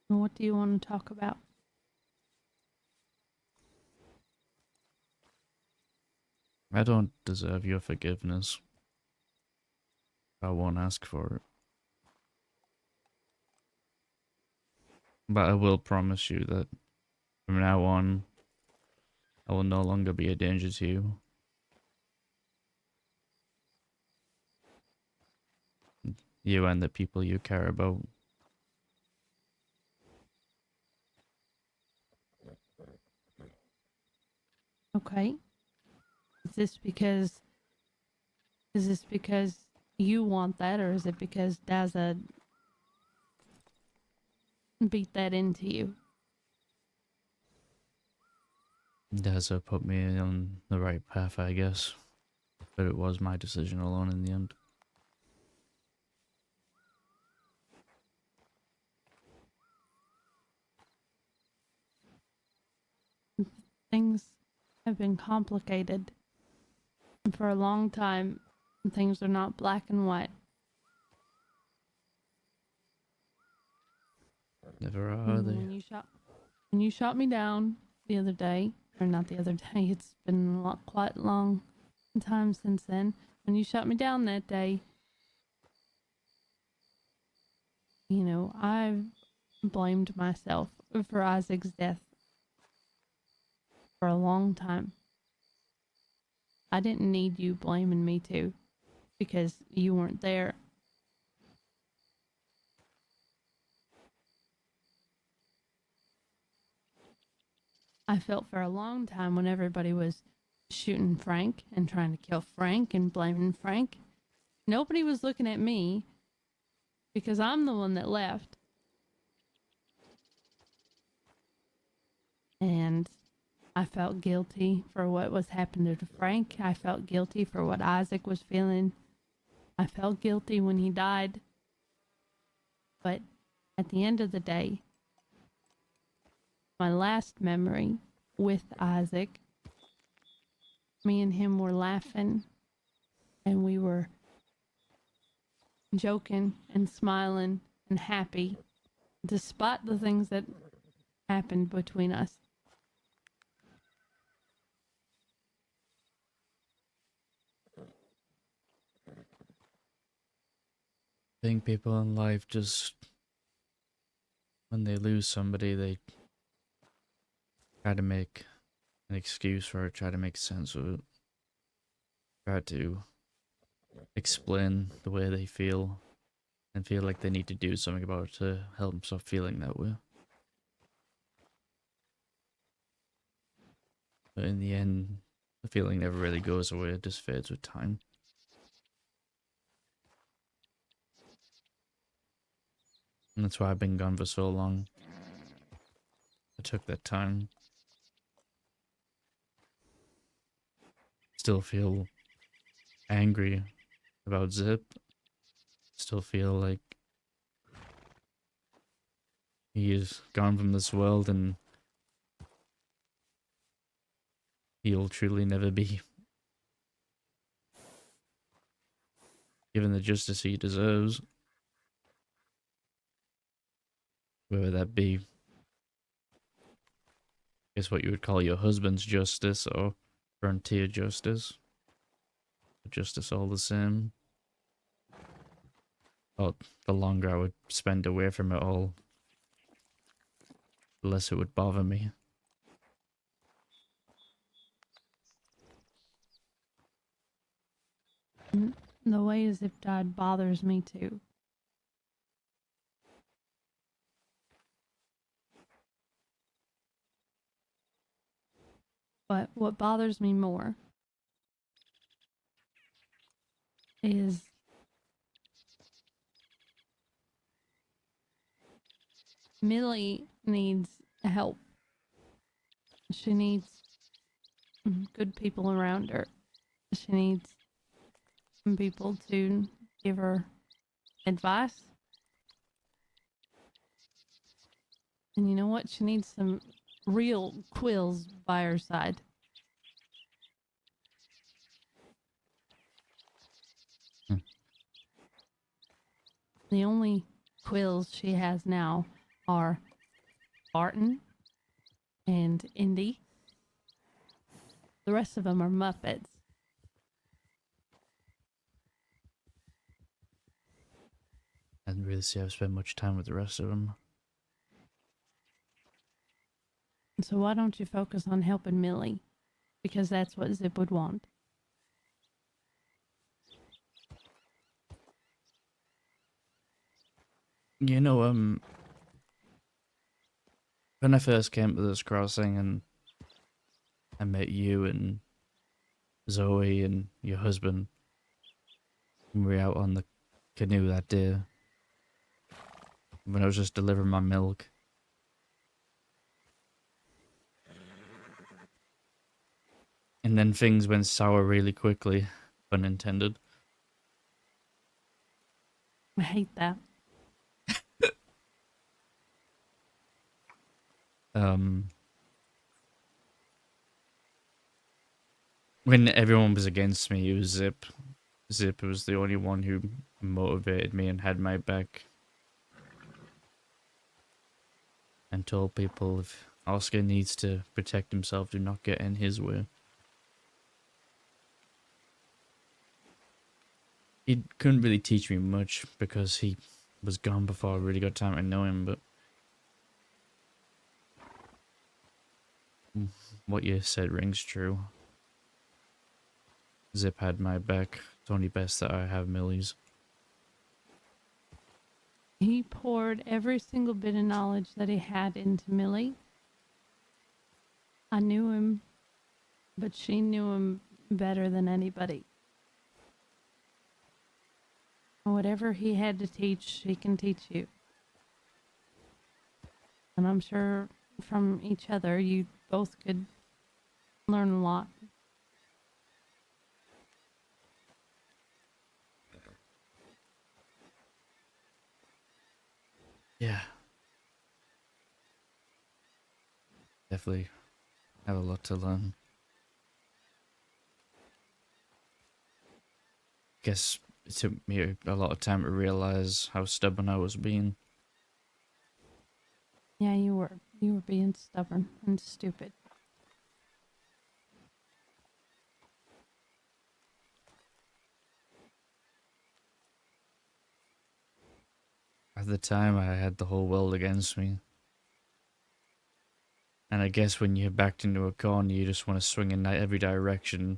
S18: What do you want to talk about?
S21: I don't deserve your forgiveness. I won't ask for it. But I will promise you that from now on, I will no longer be a danger to you. You and the people you care about.
S18: Okay. Is this because you want that, or is it because Daza beat that into you?
S21: Dazza put me on the right path, I guess. But it was my decision alone in the end.
S18: Things have been complicated. And for a long time, things are not black and white.
S21: Never are they.
S18: When you shot me down the other day, or not the other day, it's been quite a long time since then. When you shot me down that day, you know, I've blamed myself for Isaac's death for a long time. I didn't need you blaming me too, because you weren't there. I felt for a long time when everybody was shooting Frank and trying to kill Frank and blaming Frank. Nobody was looking at me because I'm the one that left. And I felt guilty for what was happening to Frank. I felt guilty for what Isaac was feeling. I felt guilty when he died. But at the end of the day, my last memory with Isaac, me and him were laughing and we were joking and smiling and happy despite the things that happened between us.
S21: I think people in life just, when they lose somebody, they try to make an excuse for it, try to make sense of it, try to explain the way they feel, and feel like they need to do something about it to help them stop feeling that way. But in the end, the feeling never really goes away, it just fades with time. And that's why I've been gone for so long. I took that time. Still feel angry about Zip. Still feel like he is gone from this world and he'll truly never be given the justice he deserves. Whether that be, I guess, what you would call your husband's justice or frontier justice. Justice all the same. Well, the longer I would spend away from it all, the less it would bother me.
S18: The way Zip died bothers me too. But what bothers me more is Millie needs help. She needs good people around her. She needs some people to give her advice. And you know what? She needs some real Quills by her side. The only Quills she has now are Barton and Indy. The rest of them are Muppets.
S21: I didn't really see I've spent much time with the rest of them.
S18: So why don't you focus on helping Millie? Because that's what Zip would want.
S21: You know, when I first came to this crossing and I met you and Zoe and your husband, when we were out on the canoe that day, when I was just delivering my milk, and then things went sour really quickly, pun intended.
S18: I hate that.
S21: When everyone was against me, it was Zip. Zip was the only one who motivated me and had my back. And told people if Oscar needs to protect himself, do not get in his way. He couldn't really teach me much because he was gone before I really got time to know him, but what you said rings true. Zip had my back. It's only best that I have Millie's.
S18: He poured every single bit of knowledge that he had into Millie. I knew him, but she knew him better than anybody. Whatever he had to teach, he can teach you. And I'm sure from each other, you both could learn a lot.
S21: Yeah. Definitely have a lot to learn. Guess it took me a lot of time to realize how stubborn I was being.
S18: Yeah, you were. You were being stubborn and stupid.
S21: At the time, I had the whole world against me. And I guess when you're backed into a corner, you just want to swing in every direction.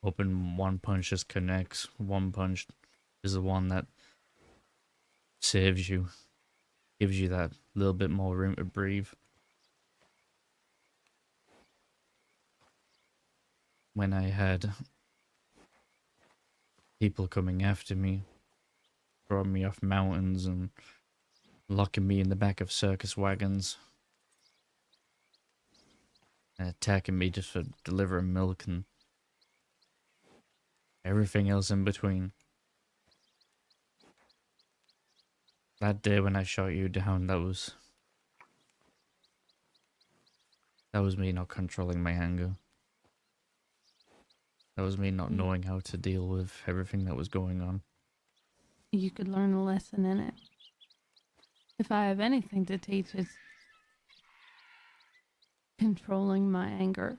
S21: Hoping one punch just connects. One punch is the one that saves you. Gives you that little bit more room to breathe. When I had people coming after me, throwing me off mountains and locking me in the back of circus wagons. And attacking me just for delivering milk and everything else in between. That day when I shot you down, that was me not controlling my anger. That was me not knowing how to deal with everything that was going on.
S18: You could learn a lesson in it. If I have anything to teach, it's controlling my anger.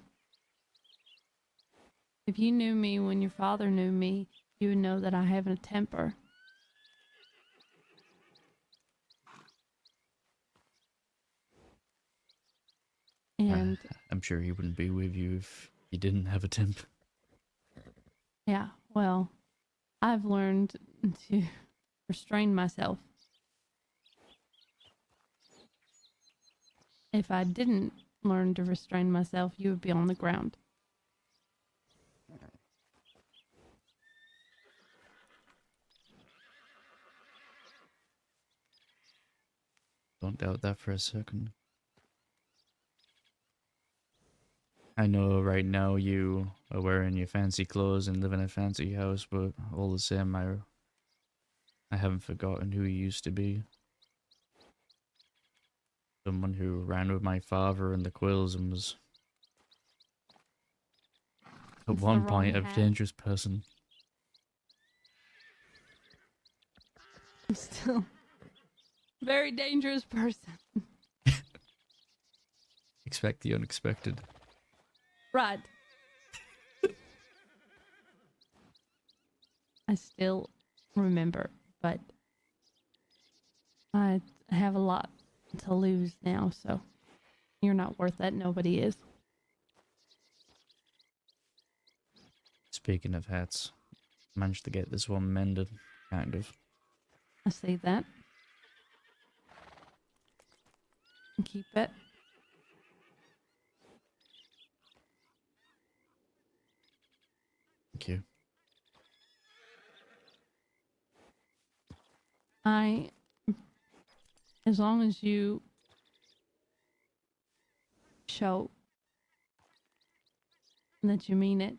S18: If you knew me when your father knew me, you would know that I have a temper. And
S21: I'm sure he wouldn't be with you if he didn't have a temper.
S18: yeah, well, I've learned to restrain myself. If I didn't learn to restrain myself, you would be on the ground.
S21: Don't doubt that for a second. I know right now you are wearing your fancy clothes and live in a fancy house, but all the same, I haven't forgotten who you used to be. Someone who ran with my father and the Quills and was at
S18: It's
S21: one
S18: the
S21: point a
S18: wrong hat.
S21: dangerous person.
S18: I'm still a very dangerous person.
S21: Expect the unexpected.
S18: Right. I still remember, but I have a lot to lose now, so you're not worth that. Nobody is.
S21: Speaking of hats, managed to get this one mended, kind of.
S18: I see that. And keep it.
S21: Thank you.
S18: As long as you show that you mean it,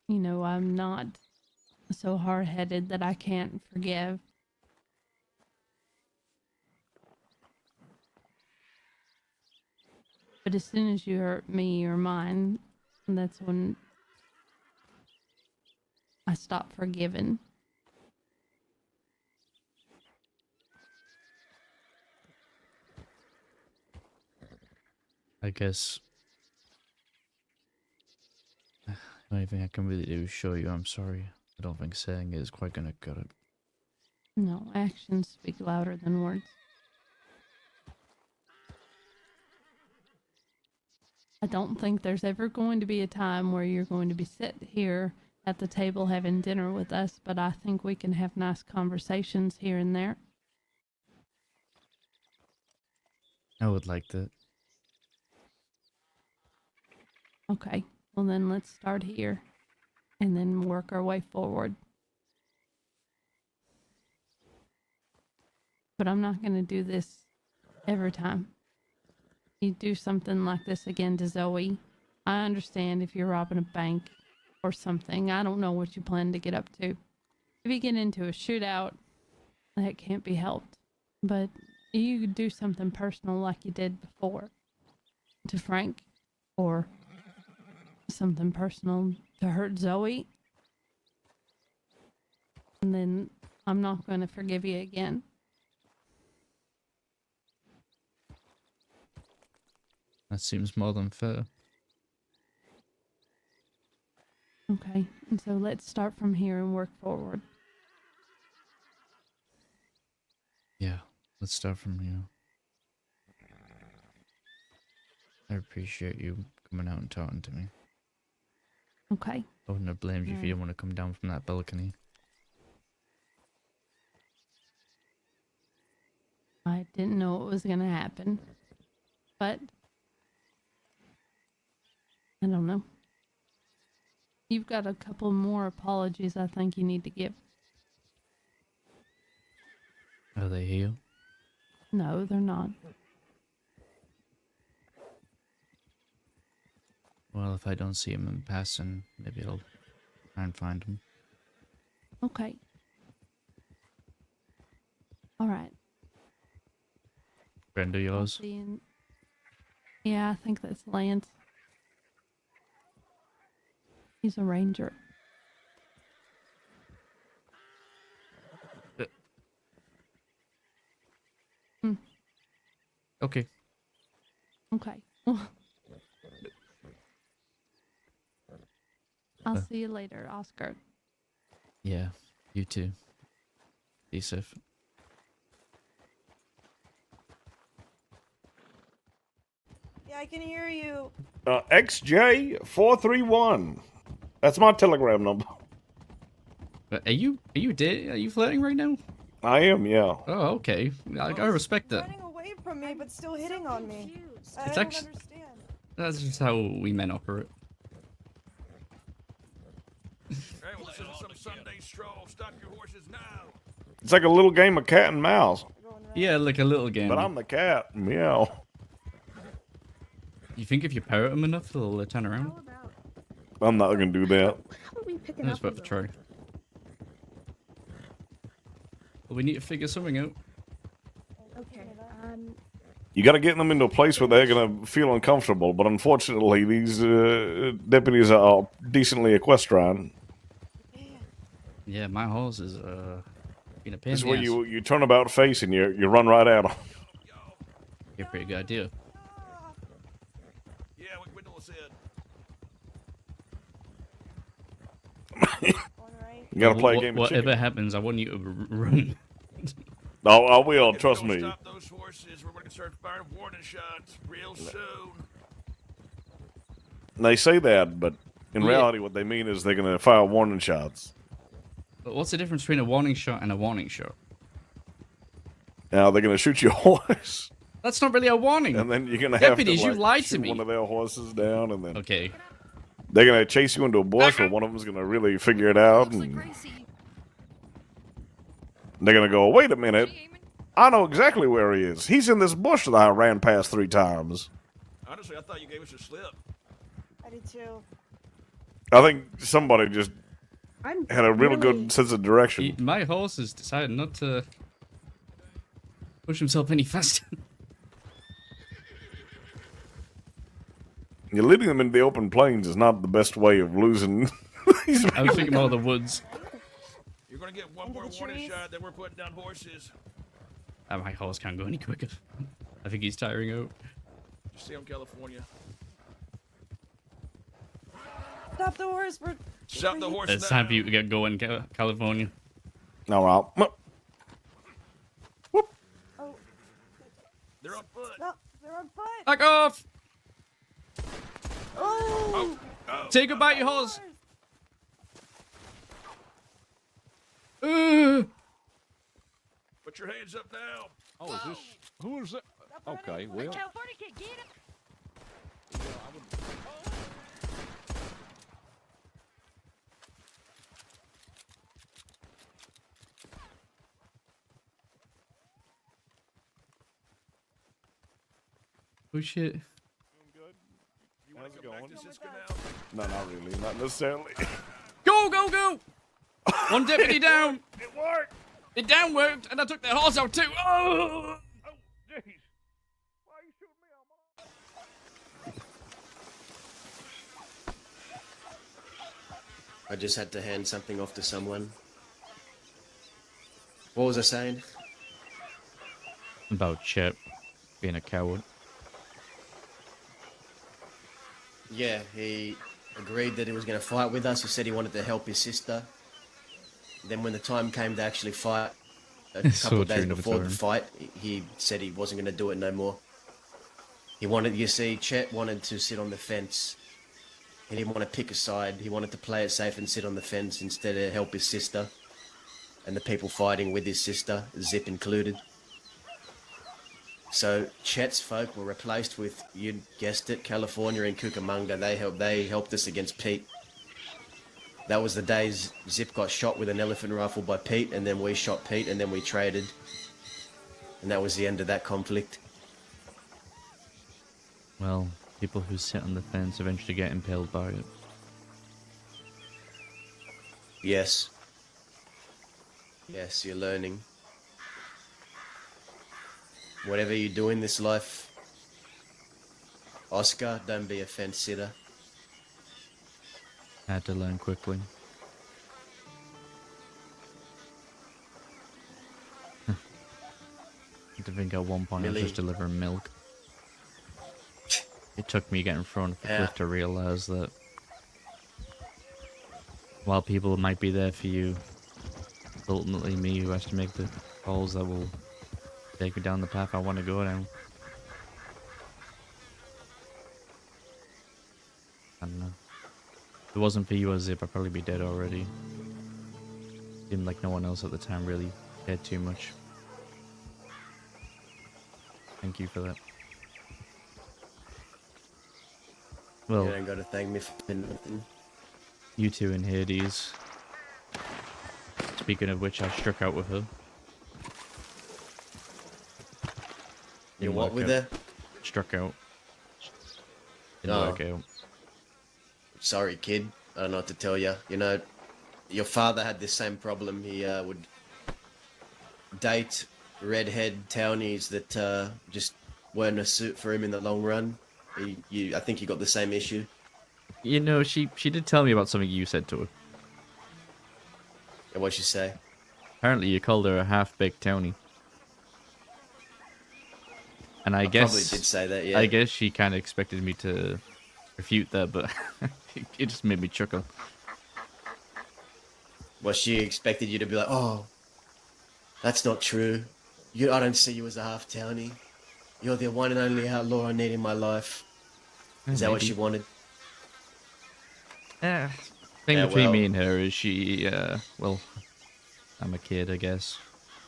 S18: you know, I'm not so hard-headed that I can't forgive. But as soon as you hurt me or mine, that's when I stop forgiving.
S21: I guess the only thing I can really do is show you I'm sorry. I don't think saying it is quite gonna cut it.
S18: No, actions speak louder than words. I don't think there's ever going to be a time where you're going to be sit here at the table having dinner with us, but I think we can have nice conversations here and there.
S21: I would like that.
S18: Okay. Well, then let's start here and then work our way forward. But I'm not going to do this every time. You do something like this again to Zoe. I understand if you're robbing a bank or something. I don't know what you plan to get up to. If you get into a shootout, that can't be helped. But you could do something personal like you did before to Frank, or something personal to hurt Zoe, and then I'm not going to forgive you again.
S21: That seems more than fair.
S18: Okay, and so let's start from here and work forward.
S21: Yeah, let's start from here. I appreciate you coming out and talking to me.
S18: Okay.
S21: I wouldn't have blamed you if you didn't want to come down from that balcony.
S18: I didn't know it was going to happen, but I don't know. You've got a couple more apologies I think you need to give.
S21: Are they here?
S18: No, they're not.
S21: Well, if I don't see him in passing, maybe I'll try and find him.
S18: Okay. All right.
S21: Friend of yours?
S18: Yeah, I think that's Lance. He's a ranger.
S21: Okay.
S18: Okay. I'll see you later, Oscar.
S21: Yeah, you too. Be safe.
S23: Yeah, I can hear you.
S12: XJ431. That's my telegram number.
S21: Are you flirting right now?
S12: I am, yeah.
S21: Oh, okay. I respect that.
S23: Running away from me, but still hitting on me. I
S21: It's
S23: don't
S21: actually
S23: understand.
S21: that's just how we men operate.
S19: Hey, well, this isn't some Sunday stroll. Stop your horses now.
S12: It's like a little game of cat and mouse.
S21: Yeah, like a little game.
S12: But I'm the cat. Meow.
S21: You think if you parrot them enough, they'll turn around?
S12: I'm not gonna do that.
S21: That's worth a try. Well, we need to figure something out.
S7: Okay.
S12: You got to get them into a place where they're gonna feel uncomfortable. But unfortunately, these deputies are decently equestrian.
S21: Yeah, my horse is being a pain
S12: This is
S21: in the
S12: where
S21: ass.
S12: you turn about face and you run right at them.
S21: Yeah, pretty good idea.
S19: Yeah, we windle us in.
S12: You gotta play a game of
S21: Whatever
S12: chicken.
S21: happens, I want you to run.
S12: Oh, I will. Trust
S19: If we
S12: me.
S19: don't stop those horses, we're going to start firing warning shots real soon.
S12: They say that, but in
S21: Yeah.
S12: reality, what they mean is they're gonna fire warning shots.
S21: But what's the difference between a warning shot and a warning shot?
S12: Now they're gonna shoot your horse.
S21: That's not really a warning.
S12: And then you're gonna
S21: Deputies,
S12: have to
S21: you lied to
S12: shoot
S21: me.
S12: one of their horses down, and then
S21: Okay.
S12: they're gonna chase you into a bush, where one of them's gonna really figure it out, and they're gonna go, "Wait a minute, I know exactly where he is. He's in this bush that I ran past 3 times."
S19: Honestly, I thought you gave us a slip.
S23: I did too.
S12: I think somebody just
S7: I'm
S12: had a real
S7: really-
S12: good sense of direction.
S21: My horse has decided not to push himself any faster.
S12: You're leading them into the open plains is not the best way of losing these
S21: I was thinking more of the woods.
S19: You're going to get one more warning shot, then we're putting down horses.
S21: My horse can't go any quicker. I think he's tiring out.
S19: Just stay on California.
S23: Stop the horse. We're
S19: Stop the horse
S21: It's
S19: now.
S21: time for you to get going, California.
S12: No, I'll.
S23: Oh.
S19: They're on foot.
S23: No, they're on foot.
S21: Back off!
S23: Oh.
S21: Say goodbye to your horse.
S19: Put your hands up now.
S13: Oh, is this... Who is that?
S10: Okay, well.
S23: California kid, get him!
S21: Oh shit.
S12: How's it going? No, not really. Not necessarily.
S21: Go, go, go! One deputy down!
S12: It worked!
S21: It down worked, and I took their horse out too! Oh!
S12: Jeez.
S13: I just had to hand something off to someone. What was I saying?
S21: About Chip being a coward.
S13: Yeah, he agreed that he was going to fight with us. He said he wanted to help his sister. Then when the time came to actually fight, a couple of days before the fight, he said he wasn't going to do it no more. He wanted, you see, Chet wanted to sit on the fence. He didn't want to pick a side. He wanted to play it safe and sit on the fence instead of help his sister. And the people fighting with his sister, Zip included. So Chet's folk were replaced with, you guessed it, California and Cucamonga. They helped us against Pete. That was the days Zip got shot with an elephant rifle by Pete, and then we shot Pete, and then we traded. And that was the end of that conflict.
S21: Well, people who sit on the fence eventually get impaled by it.
S13: Yes. Yes, you're learning. Whatever you do in this life, Oscar, don't be a fence sitter.
S21: I had to learn quickly. I think at one point I was just delivering milk. It took me getting thrown off the cliff to realize that while people might be there for you, it's ultimately me who has to make the calls that will take me down the path I want to go down. I don't know. If it wasn't for you or Zip, I'd probably be dead already. Seemed like no one else at the time really cared too much. Thank you for that. Well,
S13: You ain't got to thank me for nothing.
S21: You two in Hades. Speaking of which, I struck out with her.
S13: You what with her?
S21: Struck out. Didn't work out.
S13: Sorry, kid. I don't know what to tell you. You know, your father had this same problem. He would date redhead townies that just weren't a suit for him in the long run. I think you got the same issue.
S21: You know, she did tell me about something you said to her.
S13: And what'd she say?
S21: Apparently you called her a half-baked townie. And I guess...
S13: probably did say that, yeah.
S21: I guess she kind of expected me to refute that, but it just made me chuckle.
S13: Well, she expected you to be like, oh, that's not true. I don't see you as a half-townie. You're the one and only outlaw I need in my life. Is that what she wanted?
S21: Yeah. The thing between me and her is she, well, I'm a kid, I guess,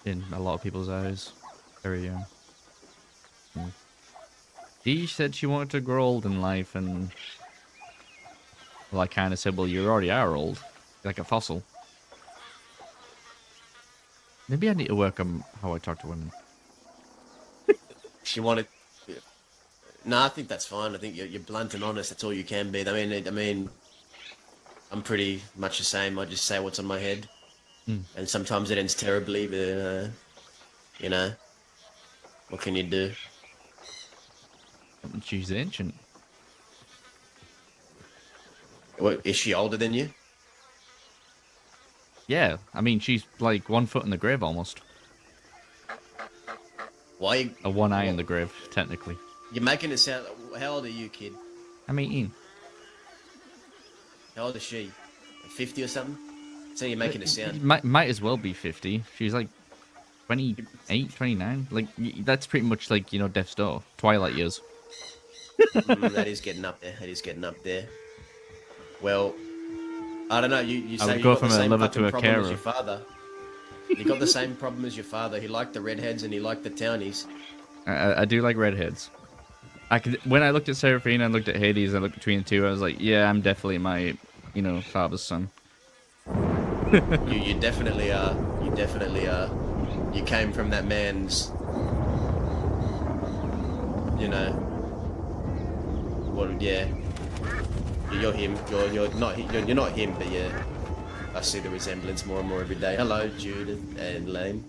S21: in a lot of people's eyes. Very young. She said she wanted to grow old in life, and well, I kind of said, well, you already are old. You're like a fossil. Maybe I need to work on how I talk to women.
S13: She wanted... No, I think that's fine. I think you're blunt and honest. That's all you can be. I mean, I'm pretty much the same. I just say what's on my head. And sometimes it ends terribly, but, you know, what can you do?
S21: She's ancient.
S13: What, is she older than you?
S21: Yeah, I mean, she's like 1 foot in the grave almost.
S13: Why?
S21: A one eye in the grave, technically.
S13: You're making it sound... How old are you, kid?
S21: I'm 18.
S13: How old is she? 50 or something? So you're making it sound...
S21: Might as well be 50. She's like 28, 29. Like, that's pretty much like, you know, Death's Door. Twilight years.
S13: That is getting up there. That is getting up there. Well, I don't know. You say you
S21: go
S13: got the
S21: from a
S13: same
S21: lover
S13: fucking
S21: to a
S13: problem as
S21: carer.
S13: your father. You got the same problem as your father. He liked the redheads and he liked the townies.
S21: I do like redheads. When I looked at Seraphina and looked at Hades and I looked between the two, I was like, yeah, I'm definitely my, father's son.
S13: You definitely are. You definitely are. You came from that man's, well, yeah. You're him. You're not. You're not him, but yeah. I see the resemblance more and more every day. Hello, Judith and Lane.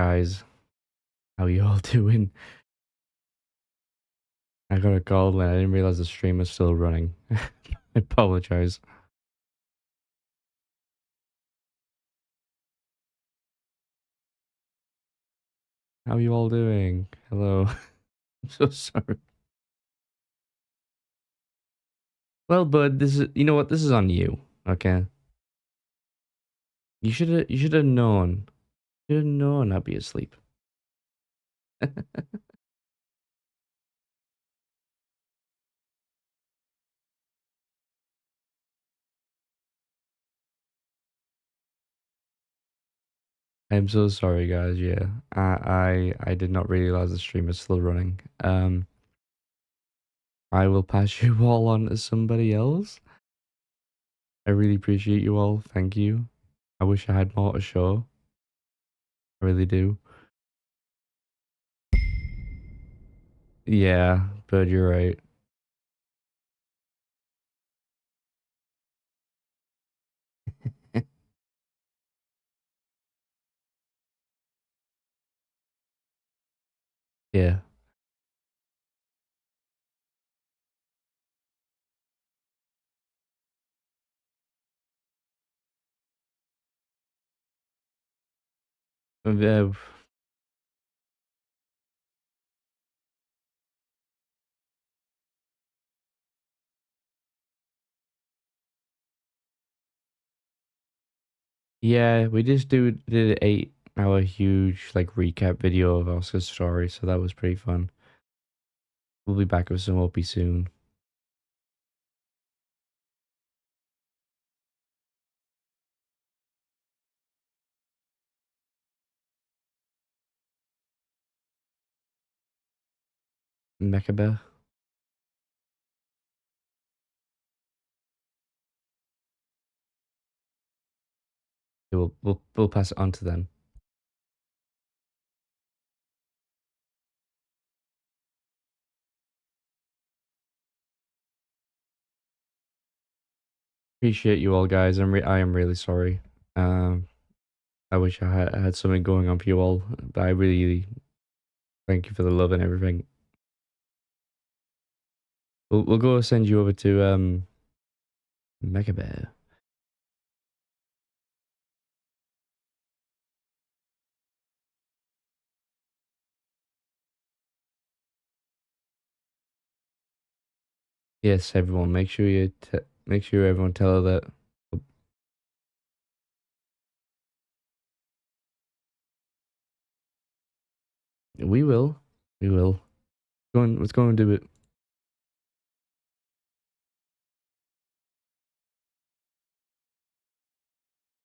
S1: Guys, how you all doing? I got a call and I didn't realize the stream was still running. I apologize. How you all doing? Hello. I'm so sorry. Well, bud, this is, you know what? This is on you. Okay. You should have known. You should have known I'd be asleep. I'm so sorry, guys. Yeah, I did not realize the stream is still running. I will pass you all on to somebody else. I really appreciate you all. Thank you. I wish I had more to show. I really do. Yeah, but you're right. Yeah. Uh, yeah, we just did an 8-hour huge like recap video of Oscar's story, so that was pretty fun. We'll be back with some OP soon. Mechabeth. We'll pass it on to them. Appreciate you all, guys. I am really sorry. I wish I had something going on for you all, but I really thank you for the love and everything. We'll go send you over to Mega Bear. Yes, everyone. Make sure everyone tell her that. We will. We will. Let's go and do it.